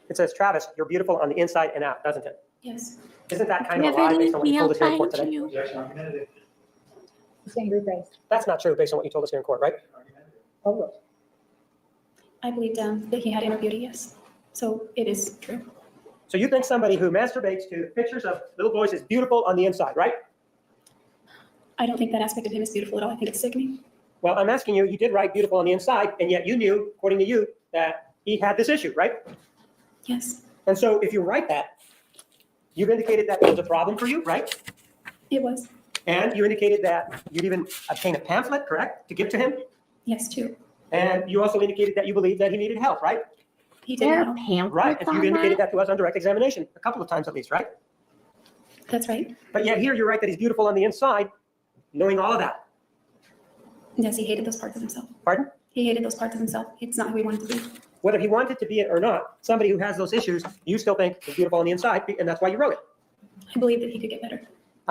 [SPEAKER 2] It says, Travis, you're beautiful on the inside and out, doesn't it?
[SPEAKER 3] Yes.
[SPEAKER 2] Isn't that kind of a
[SPEAKER 1] Never
[SPEAKER 2] lie based
[SPEAKER 1] leave
[SPEAKER 2] on what you
[SPEAKER 1] me
[SPEAKER 2] told us here in
[SPEAKER 1] out
[SPEAKER 2] court
[SPEAKER 1] behind
[SPEAKER 2] today?
[SPEAKER 1] you.
[SPEAKER 4] Objection, argumentative.
[SPEAKER 5] It's going to be rephrased.
[SPEAKER 2] That's not true based on what you told us here in court, right? Oh, look.
[SPEAKER 3] I believed that he had interviewed it, yes. So it is true.
[SPEAKER 2] So you think somebody who masturbates to pictures of little boys is beautiful on the inside, right?
[SPEAKER 3] I don't think that aspect of him is beautiful at all. I think it's sickening.
[SPEAKER 2] Well, I'm asking you, you did write beautiful on the inside, and yet you knew, according to you, that he had this issue, right?
[SPEAKER 3] Yes,
[SPEAKER 2] And so if you write that, you've indicated that it was a problem for you, right?
[SPEAKER 3] it was.
[SPEAKER 2] And you indicated that you'd even obtain a pamphlet, correct, to give to him?
[SPEAKER 3] Yes, too.
[SPEAKER 2] And you also indicated that you believed that he needed help, right?
[SPEAKER 3] He
[SPEAKER 1] There
[SPEAKER 3] did
[SPEAKER 1] are
[SPEAKER 3] know.
[SPEAKER 1] pamphlets
[SPEAKER 2] Right, and you
[SPEAKER 1] on
[SPEAKER 2] indicated
[SPEAKER 1] that?
[SPEAKER 2] that to us on direct examination, a couple of times at least, right?
[SPEAKER 3] That's right.
[SPEAKER 2] But yet here you write that he's beautiful on the inside, knowing all of that.
[SPEAKER 3] Yes, he hated those parts of himself.
[SPEAKER 2] Pardon?
[SPEAKER 3] He hated those parts of himself. It's not who he wanted to be.
[SPEAKER 2] Whether he wanted to be it or not, somebody who has those issues, you still think is beautiful on the inside, and that's why you wrote it.
[SPEAKER 3] I believe that he could get better.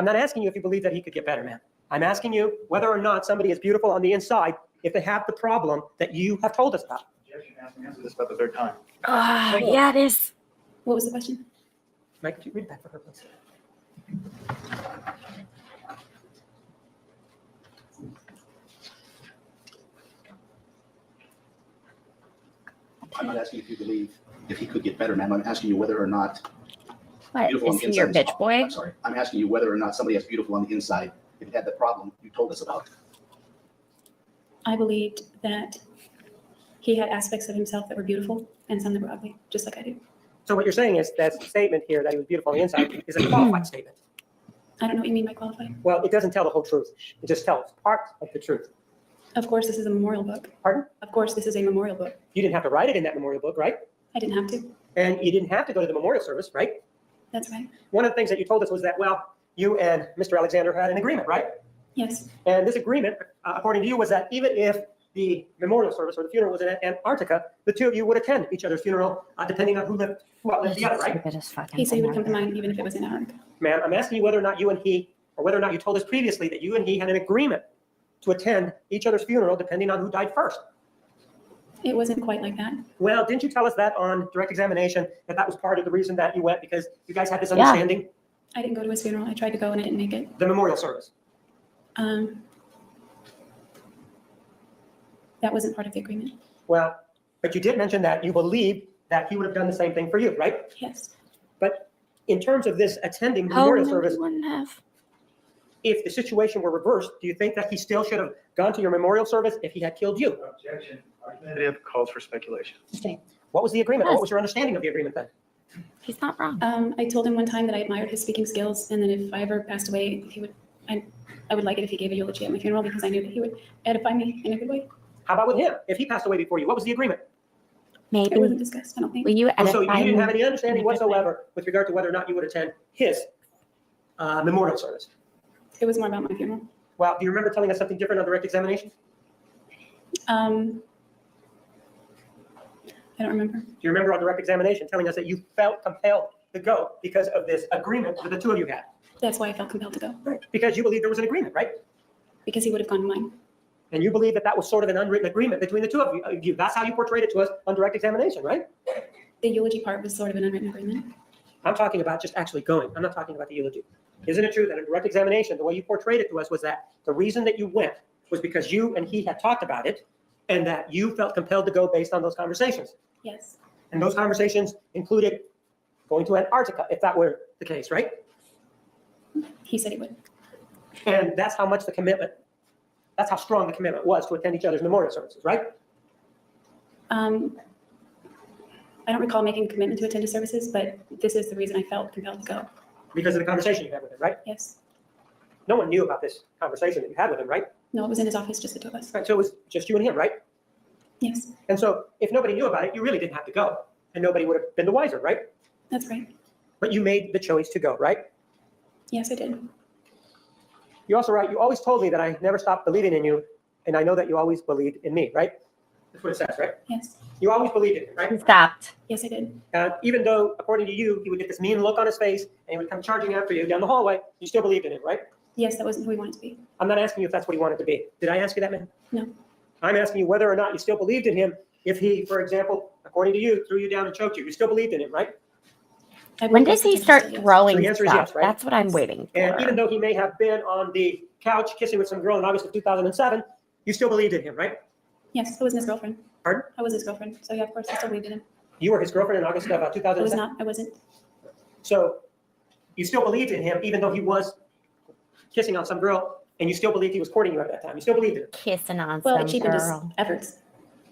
[SPEAKER 2] I'm not asking you if you believe that he could get better, man. I'm asking you whether or not somebody is beautiful on the inside if they have the problem that you have told us about.
[SPEAKER 4] Objection, answer this about the third time.
[SPEAKER 1] Yeah, it is.
[SPEAKER 3] What was the question?
[SPEAKER 2] Mike, could you read that for her, please?
[SPEAKER 7] I'm not asking if you believe if he could get better, ma'am. I'm asking you whether or not
[SPEAKER 1] What,
[SPEAKER 7] beautiful on
[SPEAKER 1] is
[SPEAKER 7] the
[SPEAKER 1] he
[SPEAKER 7] inside.
[SPEAKER 1] your
[SPEAKER 7] is-
[SPEAKER 1] bitch boy?
[SPEAKER 7] I'm sorry. I'm asking you whether or not somebody is beautiful on the inside if you had the problem you told us about.
[SPEAKER 3] I believed that he had aspects of himself that were beautiful and some that were ugly, just like I do.
[SPEAKER 2] So what you're saying is that statement here that he was beautiful on the inside is a qualified statement.
[SPEAKER 3] I don't know what you mean by qualified.
[SPEAKER 2] Well, it doesn't tell the whole truth. It just tells part of the truth.
[SPEAKER 3] Of course, this is a memorial book.
[SPEAKER 2] Pardon?
[SPEAKER 3] Of course, this is a memorial book.
[SPEAKER 2] You didn't have to write it in that memorial book, right?
[SPEAKER 3] I didn't have to.
[SPEAKER 2] And you didn't have to go to the memorial service, right?
[SPEAKER 3] That's right.
[SPEAKER 2] One of the things that you told us was that, well, you and Mr. Alexander had an agreement, right?
[SPEAKER 3] Yes.
[SPEAKER 2] And this agreement, according to you, was that even if the memorial service or the funeral was in Antarctica, the two of you would attend each other's funeral, depending on who outlived the other, right?
[SPEAKER 1] Stupid as fucking
[SPEAKER 3] He said he would
[SPEAKER 1] thing
[SPEAKER 3] come to
[SPEAKER 1] ever.
[SPEAKER 3] mine even if it was in Antarctica.
[SPEAKER 2] Ma'am, I'm asking you whether or not you and he, or whether or not you told us previously that you and he had an agreement to attend each other's funeral, depending on who died first.
[SPEAKER 3] It wasn't quite like that.
[SPEAKER 2] Well, didn't you tell us that on direct examination, that that was part of the reason that you went, because you guys had this
[SPEAKER 1] Yeah.
[SPEAKER 2] understanding?
[SPEAKER 3] I didn't go to his funeral. I tried to go and I didn't make it.
[SPEAKER 2] The memorial service.
[SPEAKER 3] That wasn't part of the agreement.
[SPEAKER 2] Well, but you did mention that you believe that he would have done the same thing for you, right?
[SPEAKER 3] Yes.
[SPEAKER 2] But in terms of this attending the
[SPEAKER 1] Oh,
[SPEAKER 2] memorial
[SPEAKER 1] no,
[SPEAKER 2] service,
[SPEAKER 1] he wouldn't have.
[SPEAKER 2] if the situation were reversed, do you think that he still should have gone to your memorial service if he had killed you?
[SPEAKER 4] Objection, argumentative calls for speculation.
[SPEAKER 2] What was the agreement?
[SPEAKER 1] Yes.
[SPEAKER 2] What was your understanding of the agreement then?
[SPEAKER 1] He's not wrong.
[SPEAKER 3] I told him one time that I admired his speaking skills, and that if I ever passed away, he would. I would like it if he gave a eulogy at my funeral because I knew that he would edify me in a good way.
[SPEAKER 2] How about with him? If he passed away before you, what was the agreement?
[SPEAKER 3] It wasn't
[SPEAKER 1] Maybe.
[SPEAKER 3] discussed. I don't think.
[SPEAKER 1] Will you
[SPEAKER 2] Oh, so you
[SPEAKER 1] edify
[SPEAKER 2] didn't have
[SPEAKER 1] me?
[SPEAKER 2] any understanding whatsoever with regard to whether or not you would attend his memorial service?
[SPEAKER 3] It was more about my funeral.
[SPEAKER 2] Well, do you remember telling us something different on direct examination?
[SPEAKER 3] I don't remember.
[SPEAKER 2] Do you remember on direct examination telling us that you felt compelled to go because of this agreement that the two of you had?
[SPEAKER 3] That's why I felt compelled to go,
[SPEAKER 2] Because you believe there was an agreement, right?
[SPEAKER 3] because he would have gone to mine.
[SPEAKER 2] And you believe that that was sort of an unwritten agreement between the two of you. That's how you portrayed it to us on direct examination, right?
[SPEAKER 3] The eulogy part was sort of an unwritten agreement.
[SPEAKER 2] I'm talking about just actually going. I'm not talking about the eulogy. Isn't it true that in direct examination, the way you portrayed it to us was that the reason that you went was because you and he had talked about it and that you felt compelled to go based on those conversations?
[SPEAKER 3] Yes.
[SPEAKER 2] And those conversations included going to Antarctica, if that were the case, right?
[SPEAKER 3] He said he would.
[SPEAKER 2] And that's how much the commitment, that's how strong the commitment was to attend each other's memorial services, right?
[SPEAKER 3] I don't recall making a commitment to attend his services, but this is the reason I felt compelled to go.
[SPEAKER 2] Because of the conversation you had with him, right?
[SPEAKER 3] Yes.
[SPEAKER 2] No one knew about this conversation that you had with him, right?
[SPEAKER 3] No, it was in his office, just the two of us.
[SPEAKER 2] Right, so it was just you and him, right?
[SPEAKER 3] Yes,
[SPEAKER 2] And so if nobody knew about it, you really didn't have to go. And nobody would have been the wiser, right?
[SPEAKER 3] that's right.
[SPEAKER 2] But you made the choice to go, right?
[SPEAKER 3] Yes, I did.
[SPEAKER 2] You also, right, you always told me that I never stopped believing in you, and I know that you always believed in me, right? That's what it says, right?
[SPEAKER 3] Yes.
[SPEAKER 2] You always believed in me,
[SPEAKER 1] He
[SPEAKER 2] right?
[SPEAKER 1] stopped.
[SPEAKER 3] Yes, I did.
[SPEAKER 2] Even though, according to you, he would get this mean look on his face, and he would come charging after you down the hallway, you still believed in him, right?
[SPEAKER 3] Yes, that wasn't who he wanted to be.
[SPEAKER 2] I'm not asking you if that's what he wanted to be. Did I ask you that, man?
[SPEAKER 3] No.
[SPEAKER 2] I'm asking you whether or not you still believed in him if he, for example, according to you, threw you down and choked you. You still believed in him, right?
[SPEAKER 3] I
[SPEAKER 1] When
[SPEAKER 3] believe
[SPEAKER 1] does he
[SPEAKER 3] his
[SPEAKER 1] start
[SPEAKER 3] potential, yes.
[SPEAKER 1] throwing
[SPEAKER 2] So the answer is
[SPEAKER 1] stuff?
[SPEAKER 2] yes, right?
[SPEAKER 1] That's what I'm waiting for.
[SPEAKER 2] And even though he may have been on the couch kissing with some girl in August of 2007, you still believed in him, right?
[SPEAKER 3] Yes, I wasn't his girlfriend.
[SPEAKER 2] Pardon?
[SPEAKER 3] I was his girlfriend. So yeah, of course, I still believed in him.
[SPEAKER 2] You were his girlfriend in August of
[SPEAKER 3] I was
[SPEAKER 2] 2007.
[SPEAKER 3] not. I wasn't.
[SPEAKER 2] So you still believed in him, even though he was kissing on some girl, and you still believed he was courting you at that time. You still believed in him.
[SPEAKER 1] Kissing on
[SPEAKER 3] Well,
[SPEAKER 1] some
[SPEAKER 3] it cheapened his
[SPEAKER 1] girl.
[SPEAKER 3] efforts.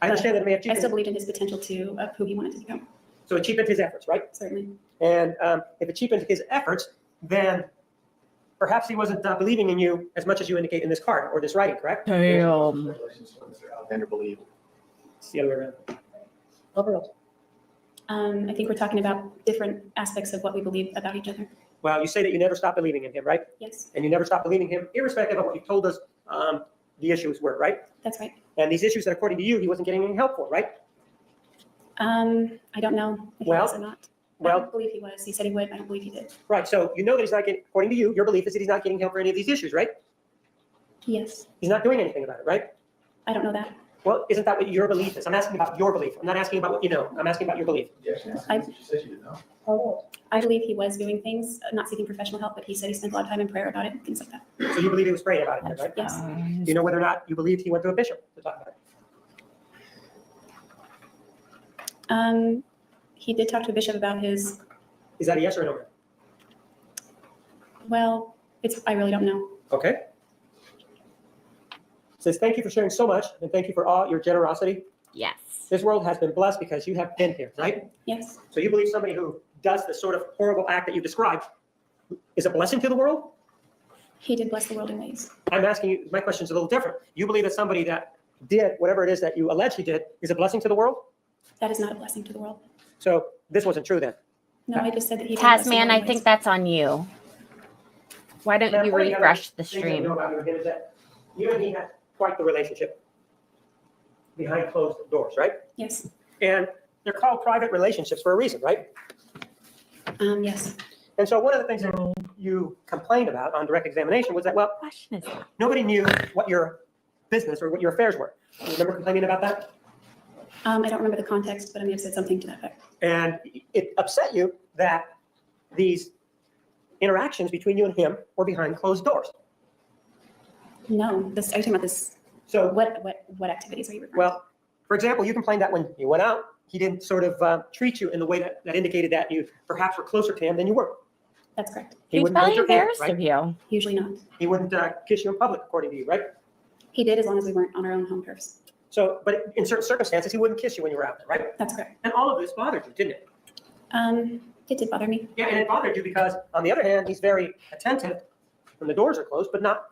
[SPEAKER 2] I understand that it may have
[SPEAKER 3] I still
[SPEAKER 2] cheapened.
[SPEAKER 3] believed in his potential of who he wanted to become.
[SPEAKER 2] So it cheapened his efforts, right?
[SPEAKER 3] Certainly.
[SPEAKER 2] And if it cheapened his efforts, then perhaps he wasn't believing in you as much as you indicate in this card or this writing, correct?
[SPEAKER 1] Damn.
[SPEAKER 4] Alexander believed.
[SPEAKER 2] It's the other way around. Overall.
[SPEAKER 3] I think we're talking about different aspects of what we believe about each other.
[SPEAKER 2] Well, you say that you never stopped believing in him, right?
[SPEAKER 3] Yes,
[SPEAKER 2] And you never stopped believing him, irrespective of what you told us the issues were, right?
[SPEAKER 3] that's right.
[SPEAKER 2] And these issues that, according to you, he wasn't getting any help for, right?
[SPEAKER 3] I don't know if he
[SPEAKER 2] Well-
[SPEAKER 3] was or not. I
[SPEAKER 2] Well,
[SPEAKER 3] don't believe he was. He said he would. I don't believe he did.
[SPEAKER 2] right, so you know that he's not getting, according to you, your belief is that he's not getting help for any of these issues, right?
[SPEAKER 3] Yes.
[SPEAKER 2] He's not doing anything about it, right?
[SPEAKER 3] I don't know that.
[SPEAKER 2] Well, isn't that what your belief is? I'm asking about your belief. I'm not asking about what you know. I'm asking about your belief.
[SPEAKER 3] I believe he was doing things, not seeking professional help, but he said he spent a lot of time in prayer about it and things like that.
[SPEAKER 2] So you believe he was praying about it, right?
[SPEAKER 3] Yes.
[SPEAKER 2] Do you know whether or not you believed he went to a bishop to talk about it?
[SPEAKER 3] He did talk to a bishop about his,
[SPEAKER 2] Is that a yes or a no?
[SPEAKER 3] well, I really don't know.
[SPEAKER 2] Okay. Says, thank you for sharing so much, and thank you for all your generosity.
[SPEAKER 1] Yes.
[SPEAKER 2] This world has been blessed because you have been here, right?
[SPEAKER 3] Yes.
[SPEAKER 2] So you believe somebody who does the sort of horrible act that you described is a blessing to the world?
[SPEAKER 3] He did bless the world in ways.
[SPEAKER 2] I'm asking you, my question is a little different. You believe that somebody that did whatever it is that you allege he did is a blessing to the world?
[SPEAKER 3] That is not a blessing to the world.
[SPEAKER 2] So this wasn't true then?
[SPEAKER 3] No, I just said that he did bless the
[SPEAKER 1] Tasman,
[SPEAKER 3] world
[SPEAKER 1] I
[SPEAKER 3] in
[SPEAKER 1] think
[SPEAKER 3] ways.
[SPEAKER 1] that's on you. Why don't
[SPEAKER 2] Now,
[SPEAKER 1] you
[SPEAKER 2] one of the other
[SPEAKER 1] refresh the
[SPEAKER 2] things I know
[SPEAKER 1] stream?
[SPEAKER 2] about you is that you and he had quite the relationship behind closed doors, right?
[SPEAKER 3] Yes.
[SPEAKER 2] And they're called private relationships for a reason, right?
[SPEAKER 3] Yes.
[SPEAKER 2] And so one of the things that you complained about on direct examination was that, well,
[SPEAKER 1] Question is that?
[SPEAKER 2] nobody knew what your business or what your affairs were. You remember complaining about that?
[SPEAKER 3] I don't remember the context, but I may have said something to that effect.
[SPEAKER 2] And it upset you that these interactions between you and him were behind closed doors.
[SPEAKER 3] No, this, are you talking about this?
[SPEAKER 2] So,
[SPEAKER 3] What activities are you referring to?
[SPEAKER 2] well, for example, you complained that when you went out, he didn't sort of treat you in the way that indicated that you perhaps were closer to him than you were.
[SPEAKER 3] That's correct.
[SPEAKER 2] He
[SPEAKER 1] He's
[SPEAKER 2] wouldn't hold
[SPEAKER 1] probably
[SPEAKER 2] your hand,
[SPEAKER 1] embarrassed
[SPEAKER 2] right?
[SPEAKER 1] of you.
[SPEAKER 3] Usually not.
[SPEAKER 2] He wouldn't kiss you in public, according to you, right?
[SPEAKER 3] He did as long as we weren't on our own home turfs.
[SPEAKER 2] So, but in certain circumstances, he wouldn't kiss you when you were out there, right?
[SPEAKER 3] That's correct.
[SPEAKER 2] And all of this bothered you, didn't it?
[SPEAKER 3] It did bother me.
[SPEAKER 2] Yeah, and it bothered you because, on the other hand, he's very attentive when the doors are closed, but not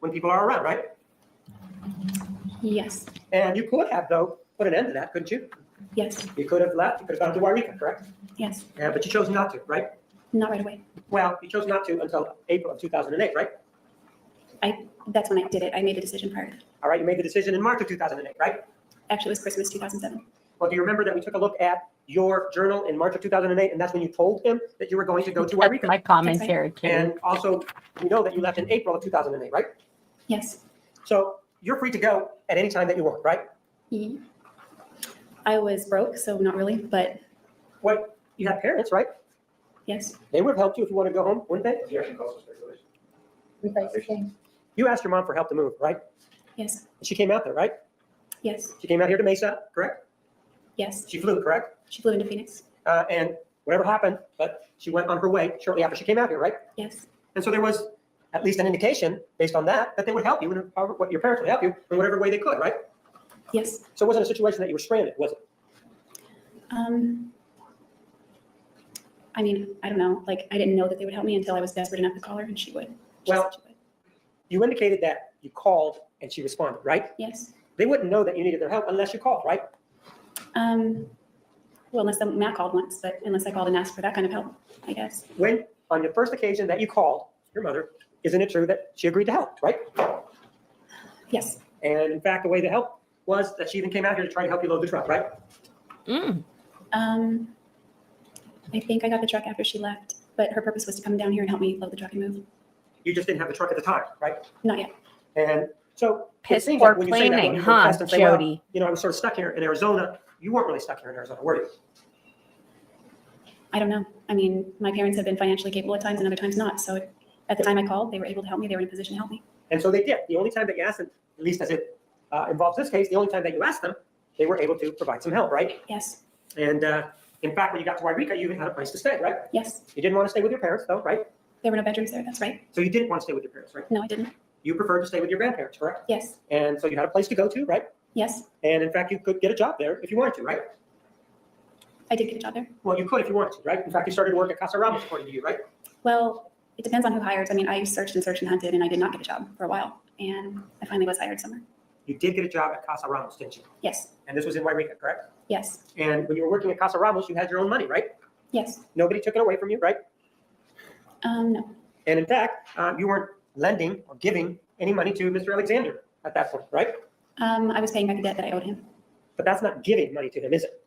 [SPEAKER 2] when people are around, right?
[SPEAKER 3] Yes.
[SPEAKER 2] And you could have, though, put an end to that, couldn't you?
[SPEAKER 3] Yes.
[SPEAKER 2] You could have left, you could have gone to Wairika, correct?
[SPEAKER 3] Yes.
[SPEAKER 2] Yeah, but you chose not to, right?
[SPEAKER 3] Not right away.
[SPEAKER 2] Well, you chose not to until April of 2008, right?
[SPEAKER 3] That's when I did it. I made the decision prior to that.
[SPEAKER 2] All right, you made the decision in March of 2008, right?
[SPEAKER 3] Actually, it was Christmas 2007.
[SPEAKER 2] Well, do you remember that we took a look at your journal in March of 2008, and that's when you told him that you were going to go to
[SPEAKER 1] That's
[SPEAKER 2] Wairika?
[SPEAKER 1] my commentary too.
[SPEAKER 2] And also, we know that you left in April of 2008, right?
[SPEAKER 3] Yes.
[SPEAKER 2] So you're free to go at any time that you want, right?
[SPEAKER 3] I was broke, so not really, but
[SPEAKER 2] What, you have parents, right?
[SPEAKER 3] yes.
[SPEAKER 2] They would have helped you if you wanted to go home, wouldn't they? You asked your mom for help to move, right?
[SPEAKER 3] Yes.
[SPEAKER 2] She came out there, right?
[SPEAKER 3] Yes.
[SPEAKER 2] She came out here to Mesa, correct?
[SPEAKER 3] Yes.
[SPEAKER 2] She flew, correct?
[SPEAKER 3] She flew into Phoenix.
[SPEAKER 2] And whatever happened, but she went on her way shortly after she came out here, right?
[SPEAKER 3] Yes.
[SPEAKER 2] And so there was at least an indication based on that they would help you, and what your parents would help you in whatever way they could, right?
[SPEAKER 3] Yes.
[SPEAKER 2] So it wasn't a situation that you were stranded, was it?
[SPEAKER 3] I mean, I don't know. Like, I didn't know that they would help me until I was desperate enough to call her, and she would. She
[SPEAKER 2] Well-
[SPEAKER 3] said she would.
[SPEAKER 2] You indicated that you called and she responded, right?
[SPEAKER 3] Yes.
[SPEAKER 2] They wouldn't know that you needed their help unless you called, right?
[SPEAKER 3] Well, unless Matt called once, but unless I called and asked for that kind of help, I guess.
[SPEAKER 2] When, on the first occasion that you called your mother, isn't it true that she agreed to help, right?
[SPEAKER 3] Yes.
[SPEAKER 2] And in fact, the way to help was that she even came out here to try to help you load the truck, right?
[SPEAKER 3] I think I got the truck after she left, but her purpose was to come down here and help me load the truck and move.
[SPEAKER 2] You just didn't have the truck at the time, right?
[SPEAKER 3] Not yet.
[SPEAKER 2] And so it
[SPEAKER 1] Piss
[SPEAKER 2] seems
[SPEAKER 1] poor
[SPEAKER 2] like when you say that, when
[SPEAKER 1] planning,
[SPEAKER 2] you
[SPEAKER 1] huh,
[SPEAKER 2] confess and say, well,
[SPEAKER 1] Jodi?
[SPEAKER 2] you know, I was sort of stuck here in Arizona. You weren't really stuck here in Arizona, were you?
[SPEAKER 3] I don't know. I mean, my parents have been financially capable at times and other times not. So at the time I called, they were able to help me. They were in a position to help me.
[SPEAKER 2] And so they did. The only time that you asked them, at least as it involves this case, the only time that you asked them, they were able to provide some help, right?
[SPEAKER 3] Yes.
[SPEAKER 2] And in fact, when you got to Wairika, you even had a place to stay, right?
[SPEAKER 3] Yes.
[SPEAKER 2] You didn't want to stay with your parents, though, right?
[SPEAKER 3] There were no bedrooms there. That's right.
[SPEAKER 2] So you didn't want to stay with your parents, right?
[SPEAKER 3] No, I didn't.
[SPEAKER 2] You preferred to stay with your grandparents, correct?
[SPEAKER 3] Yes.
[SPEAKER 2] And so you had a place to go to, right?
[SPEAKER 3] Yes.
[SPEAKER 2] And in fact, you could get a job there if you wanted to, right?
[SPEAKER 3] I did get a job there.
[SPEAKER 2] Well, you could if you wanted to, right? In fact, you started work at Casa Ramos, according to you, right?
[SPEAKER 3] Well, it depends on who hires. I mean, I searched and hunted and I did not get a job for a while. And I finally was hired somewhere.
[SPEAKER 2] You did get a job at Casa Ramos, didn't you?
[SPEAKER 3] Yes.
[SPEAKER 2] And this was in Wairika, correct?
[SPEAKER 3] Yes.
[SPEAKER 2] And when you were working at Casa Ramos, you had your own money, right?
[SPEAKER 3] Yes.
[SPEAKER 2] Nobody took it away from you, right?
[SPEAKER 3] No.
[SPEAKER 2] And in fact, you weren't lending or giving any money to Mr. Alexander at that point, right?
[SPEAKER 3] I was paying back a debt that I owed him.
[SPEAKER 2] But that's not giving money to him, is it?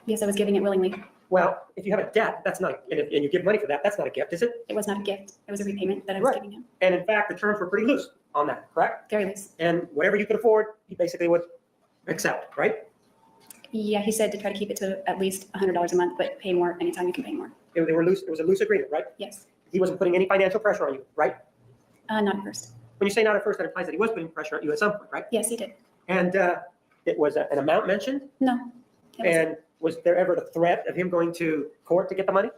[SPEAKER 3] Yes, I was giving it willingly.
[SPEAKER 2] Well, if you have a debt, that's not, and you give money for that, that's not a gift, is it?
[SPEAKER 3] It was not a gift. It was a repayment that I was
[SPEAKER 2] Right.
[SPEAKER 3] giving him.
[SPEAKER 2] And in fact, the terms were pretty loose on that, correct?
[SPEAKER 3] Very loose.
[SPEAKER 2] And whatever you could afford, he basically would accept, right?
[SPEAKER 3] Yeah, he said to try to keep it to at least $100 a month, but pay more anytime you can pay more.
[SPEAKER 2] They were loose, it was a loose agreement, right?
[SPEAKER 3] Yes.
[SPEAKER 2] He wasn't putting any financial pressure on you, right?
[SPEAKER 3] Not at first.
[SPEAKER 2] When you say not at first, that implies that he was putting pressure on you at some point, right?
[SPEAKER 3] Yes, he did.
[SPEAKER 2] And it was an amount mentioned,
[SPEAKER 3] No. It wasn't.
[SPEAKER 2] and was there ever the threat of him going to court to get the money?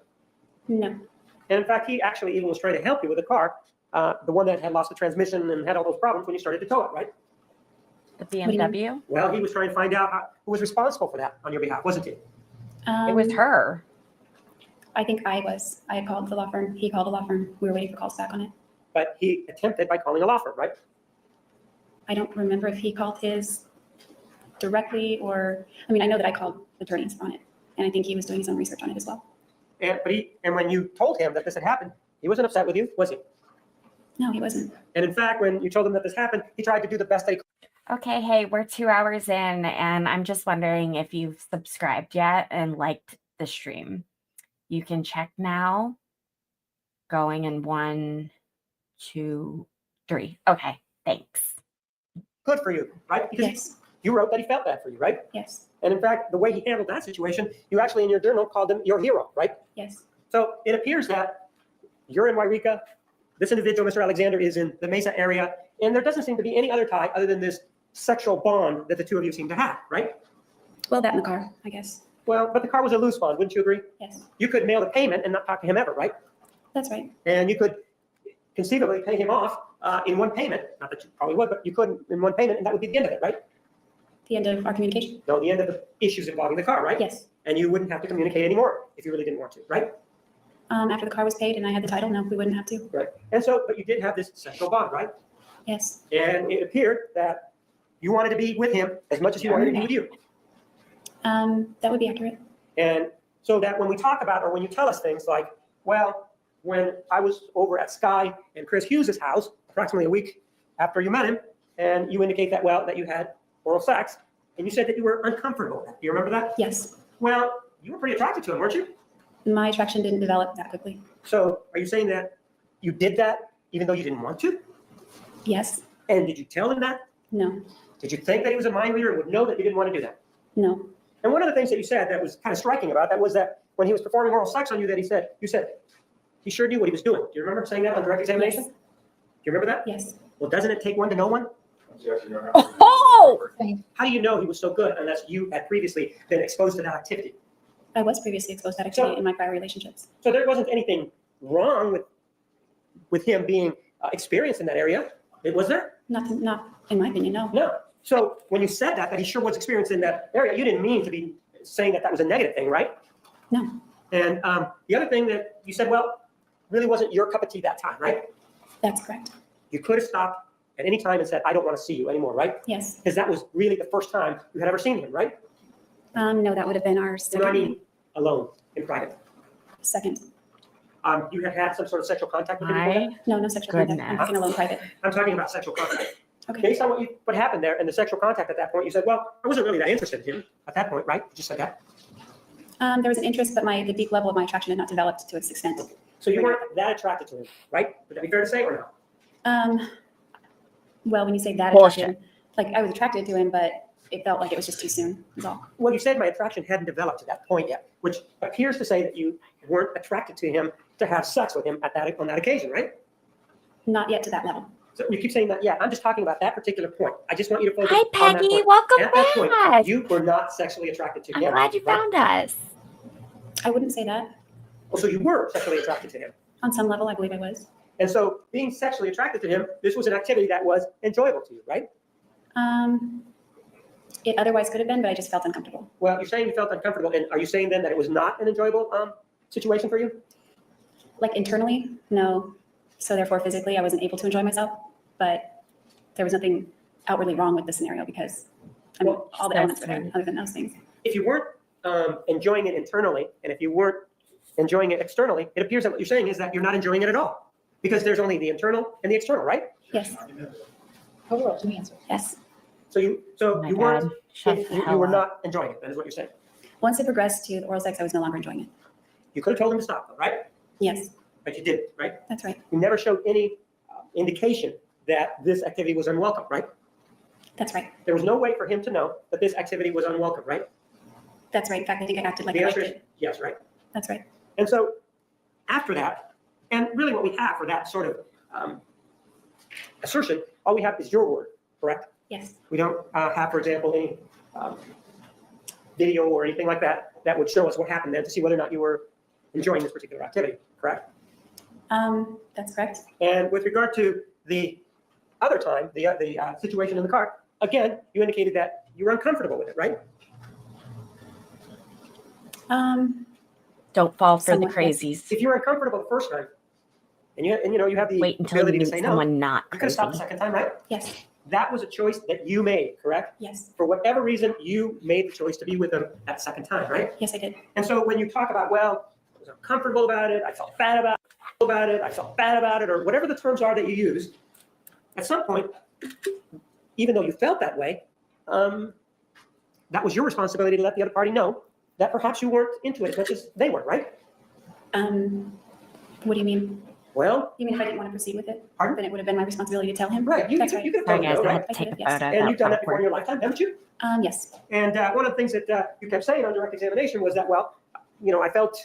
[SPEAKER 3] No.
[SPEAKER 2] And in fact, he actually even was trying to help you with the car, the one that had lost the transmission and had all those problems when you started to tow it, right?
[SPEAKER 1] The
[SPEAKER 3] do you mean?
[SPEAKER 1] BMW?
[SPEAKER 2] Well, he was trying to find out who was responsible for that on your behalf, wasn't he?
[SPEAKER 1] It was her.
[SPEAKER 3] I think I was. I had called the law firm. He called the law firm. We were waiting for calls back on it.
[SPEAKER 2] But he attempted by calling a law firm, right?
[SPEAKER 3] I don't remember if he called his directly or, I mean, I know that I called attorneys on it, and I think he was doing his own research on it as well.
[SPEAKER 2] And when you told him that this had happened, he wasn't upset with you, was he?
[SPEAKER 3] No, he wasn't.
[SPEAKER 2] And in fact, when you told him that this happened, he tried to do the best that he could.
[SPEAKER 1] Okay, hey, we're 2 hours in, and I'm just wondering if you've subscribed yet and liked the stream. You can check now. Going in 1, 2, 3. Okay, thanks.
[SPEAKER 2] Good for you, right? Because
[SPEAKER 3] Yes.
[SPEAKER 2] you wrote that he felt bad for you, right?
[SPEAKER 3] Yes.
[SPEAKER 2] And in fact, the way he handled that situation, you actually in your journal called him your hero, right?
[SPEAKER 3] Yes.
[SPEAKER 2] So it appears that you're in Wairika. This individual, Mr. Alexander, is in the Mesa area, and there doesn't seem to be any other tie other than this sexual bond that the two of you seem to have, right?
[SPEAKER 3] Well, that in the car, I guess.
[SPEAKER 2] Well, but the car was a loose bond, wouldn't you agree?
[SPEAKER 3] Yes.
[SPEAKER 2] You could mail the payment and not talk to him ever, right?
[SPEAKER 3] That's right.
[SPEAKER 2] And you could conceivably pay him off in one payment. Not that you probably would, but you could in one payment, and that would be the end of it, right?
[SPEAKER 3] The end of our communication.
[SPEAKER 2] No, the end of the issues involving the car, right?
[SPEAKER 3] Yes.
[SPEAKER 2] And you wouldn't have to communicate anymore if you really didn't want to, right?
[SPEAKER 3] After the car was paid and I had the title, no, we wouldn't have to.
[SPEAKER 2] Right. And so, but you did have this sexual bond, right?
[SPEAKER 3] Yes.
[SPEAKER 2] And it appeared that you wanted to be with him as much as he wanted to be with you.
[SPEAKER 3] That would be accurate.
[SPEAKER 2] And so that when we talk about, or when you tell us things like, well, when I was over at Sky and Chris Hughes' house, approximately a week after you met him, and you indicate that, well, that you had oral sex, and you said that you were uncomfortable with that. Do you remember that?
[SPEAKER 3] Yes.
[SPEAKER 2] Well, you were pretty attracted to him, weren't you?
[SPEAKER 3] My attraction didn't develop that quickly.
[SPEAKER 2] So are you saying that you did that even though you didn't want to?
[SPEAKER 3] Yes.
[SPEAKER 2] And did you tell him that?
[SPEAKER 3] No.
[SPEAKER 2] Did you think that he was a mind reader and would know that you didn't want to do that?
[SPEAKER 3] No.
[SPEAKER 2] And one of the things that you said that was kind of striking about that was that when he was performing oral sex on you, that you said he sure knew what he was doing. Do you remember saying that on direct examination?
[SPEAKER 3] Yes.
[SPEAKER 2] Do you remember that?
[SPEAKER 3] Yes.
[SPEAKER 2] Well, doesn't it take one to know one?
[SPEAKER 1] Oh!
[SPEAKER 2] How do you know he was so good unless you had previously been exposed to that activity?
[SPEAKER 3] I was previously exposed to that activity in my prior relationships.
[SPEAKER 2] So there wasn't anything wrong with him being experienced in that area, was there?
[SPEAKER 3] Not in my opinion, no.
[SPEAKER 2] No. So when you said that he sure was experienced in that area, you didn't mean to be saying that was a negative thing, right?
[SPEAKER 3] No.
[SPEAKER 2] And the other thing that you said, well, really wasn't your cup of tea that time, right?
[SPEAKER 3] That's correct.
[SPEAKER 2] You could have stopped at any time and said, I don't want to see you anymore, right?
[SPEAKER 3] Yes.
[SPEAKER 2] Because that was really the first time you had ever seen him, right?
[SPEAKER 3] No, that would have been our
[SPEAKER 2] And
[SPEAKER 3] second.
[SPEAKER 2] I mean, alone, in private.
[SPEAKER 3] Second.
[SPEAKER 2] You had had some sort of sexual contact with him before that?
[SPEAKER 1] My
[SPEAKER 3] No, no sexual contact. I'm
[SPEAKER 1] Goodness.
[SPEAKER 3] talking alone private.
[SPEAKER 2] I'm talking about sexual contact.
[SPEAKER 3] Okay.
[SPEAKER 2] Based on what happened there and the sexual contact at that point, you said, well, I wasn't really that interested in him at that point, right? You just said that.
[SPEAKER 3] There was an interest, but the deep level of my attraction had not developed to its extent.
[SPEAKER 2] So you weren't that attracted to him, right? Would that be fair to say or no?
[SPEAKER 3] Well, when you say that
[SPEAKER 1] Bullshit.
[SPEAKER 3] attraction, like I was attracted to him, but it felt like it was just too soon. Is all.
[SPEAKER 2] Well, you said my attraction hadn't developed to that point yet, which appears to say that you weren't attracted to him to have sex with him on that occasion, right?
[SPEAKER 3] Not yet to that level.
[SPEAKER 2] So you keep saying that, yeah, I'm just talking about that particular point. I just want you to focus
[SPEAKER 1] Hi,
[SPEAKER 2] on that
[SPEAKER 1] Peggy.
[SPEAKER 2] point.
[SPEAKER 1] Welcome
[SPEAKER 2] At that point,
[SPEAKER 1] back.
[SPEAKER 2] you were not sexually attracted to
[SPEAKER 1] I'm
[SPEAKER 2] him.
[SPEAKER 1] glad you
[SPEAKER 2] right?
[SPEAKER 1] found us.
[SPEAKER 3] I wouldn't say that.
[SPEAKER 2] Well, so you were sexually attracted to him.
[SPEAKER 3] On some level, I believe I was.
[SPEAKER 2] And so being sexually attracted to him, this was an activity that was enjoyable to you, right?
[SPEAKER 3] It otherwise could have been, but I just felt uncomfortable.
[SPEAKER 2] Well, you're saying you felt uncomfortable, and are you saying then that it was not an enjoyable situation for you?
[SPEAKER 3] Like internally, no. So therefore, physically, I wasn't able to enjoy myself. But there was nothing outwardly wrong with the scenario because
[SPEAKER 2] Well,
[SPEAKER 3] all the elements were there, other than those things.
[SPEAKER 2] If you weren't enjoying it internally, and if you weren't enjoying it externally, it appears that what you're saying is that you're not enjoying it at all. Because there's only the internal and the external, right?
[SPEAKER 3] Yes.
[SPEAKER 5] Hold on, answer.
[SPEAKER 3] Yes.
[SPEAKER 2] So you
[SPEAKER 1] Oh my
[SPEAKER 2] weren't
[SPEAKER 1] God. Shut the
[SPEAKER 2] you
[SPEAKER 1] hell
[SPEAKER 2] were
[SPEAKER 1] up.
[SPEAKER 2] not enjoying it, that is what you're saying.
[SPEAKER 3] Once it progressed to the oral sex, I was no longer enjoying it.
[SPEAKER 2] You could have told him to stop, though, right?
[SPEAKER 3] Yes,
[SPEAKER 2] But you didn't, right?
[SPEAKER 3] that's right.
[SPEAKER 2] You never showed any indication that this activity was unwelcome, right?
[SPEAKER 3] That's right.
[SPEAKER 2] There was no way for him to know that this activity was unwelcome, right?
[SPEAKER 3] That's right. In fact, I think I acted like
[SPEAKER 2] The
[SPEAKER 3] I
[SPEAKER 2] answer
[SPEAKER 3] liked
[SPEAKER 2] is
[SPEAKER 3] it.
[SPEAKER 2] yes, right?
[SPEAKER 3] That's right.
[SPEAKER 2] And so after that, and really what we have for that sort of assertion, all we have is your word, correct?
[SPEAKER 3] Yes.
[SPEAKER 2] We don't have, for example, any video or anything like that that would show us what happened then to see whether or not you were enjoying this particular activity, correct?
[SPEAKER 3] That's correct.
[SPEAKER 2] And with regard to the other time, the situation in the car, again, you indicated that you were uncomfortable with it, right?
[SPEAKER 1] Don't fall for the
[SPEAKER 3] Somewhat, yes.
[SPEAKER 1] crazies.
[SPEAKER 2] If you were uncomfortable the first time, and you have the
[SPEAKER 1] Wait until you
[SPEAKER 2] ability to
[SPEAKER 1] meet
[SPEAKER 2] say no,
[SPEAKER 1] someone not
[SPEAKER 2] you could have stopped the
[SPEAKER 1] crazy.
[SPEAKER 2] second time, right?
[SPEAKER 3] Yes.
[SPEAKER 2] That was a choice that you made, correct?
[SPEAKER 3] Yes.
[SPEAKER 2] For whatever reason, you made the choice to be with them that second time, right?
[SPEAKER 3] Yes, I did.
[SPEAKER 2] And so when you talk about, well, I was uncomfortable about it, I felt bad about it, I felt bad about it, or whatever the terms are that you use, at some point, even though you felt that way, that was your responsibility to let the other party know that perhaps you weren't into it as much as they were, right?
[SPEAKER 3] What do you mean?
[SPEAKER 2] Well,
[SPEAKER 3] You mean if I didn't want to proceed with it?
[SPEAKER 2] Pardon?
[SPEAKER 3] Then it would have been my responsibility to tell him?
[SPEAKER 2] right, you
[SPEAKER 3] That's
[SPEAKER 2] could
[SPEAKER 3] right.
[SPEAKER 2] have
[SPEAKER 1] Sorry
[SPEAKER 2] told
[SPEAKER 1] guys,
[SPEAKER 2] them,
[SPEAKER 1] I
[SPEAKER 2] right?
[SPEAKER 1] had to take a
[SPEAKER 3] Yes.
[SPEAKER 1] photo.
[SPEAKER 2] And you've done that
[SPEAKER 1] That's
[SPEAKER 2] before in your
[SPEAKER 1] awkward.
[SPEAKER 2] lifetime, haven't you?
[SPEAKER 3] Yes.
[SPEAKER 2] And one of the things that you kept saying on direct examination was that, well, I felt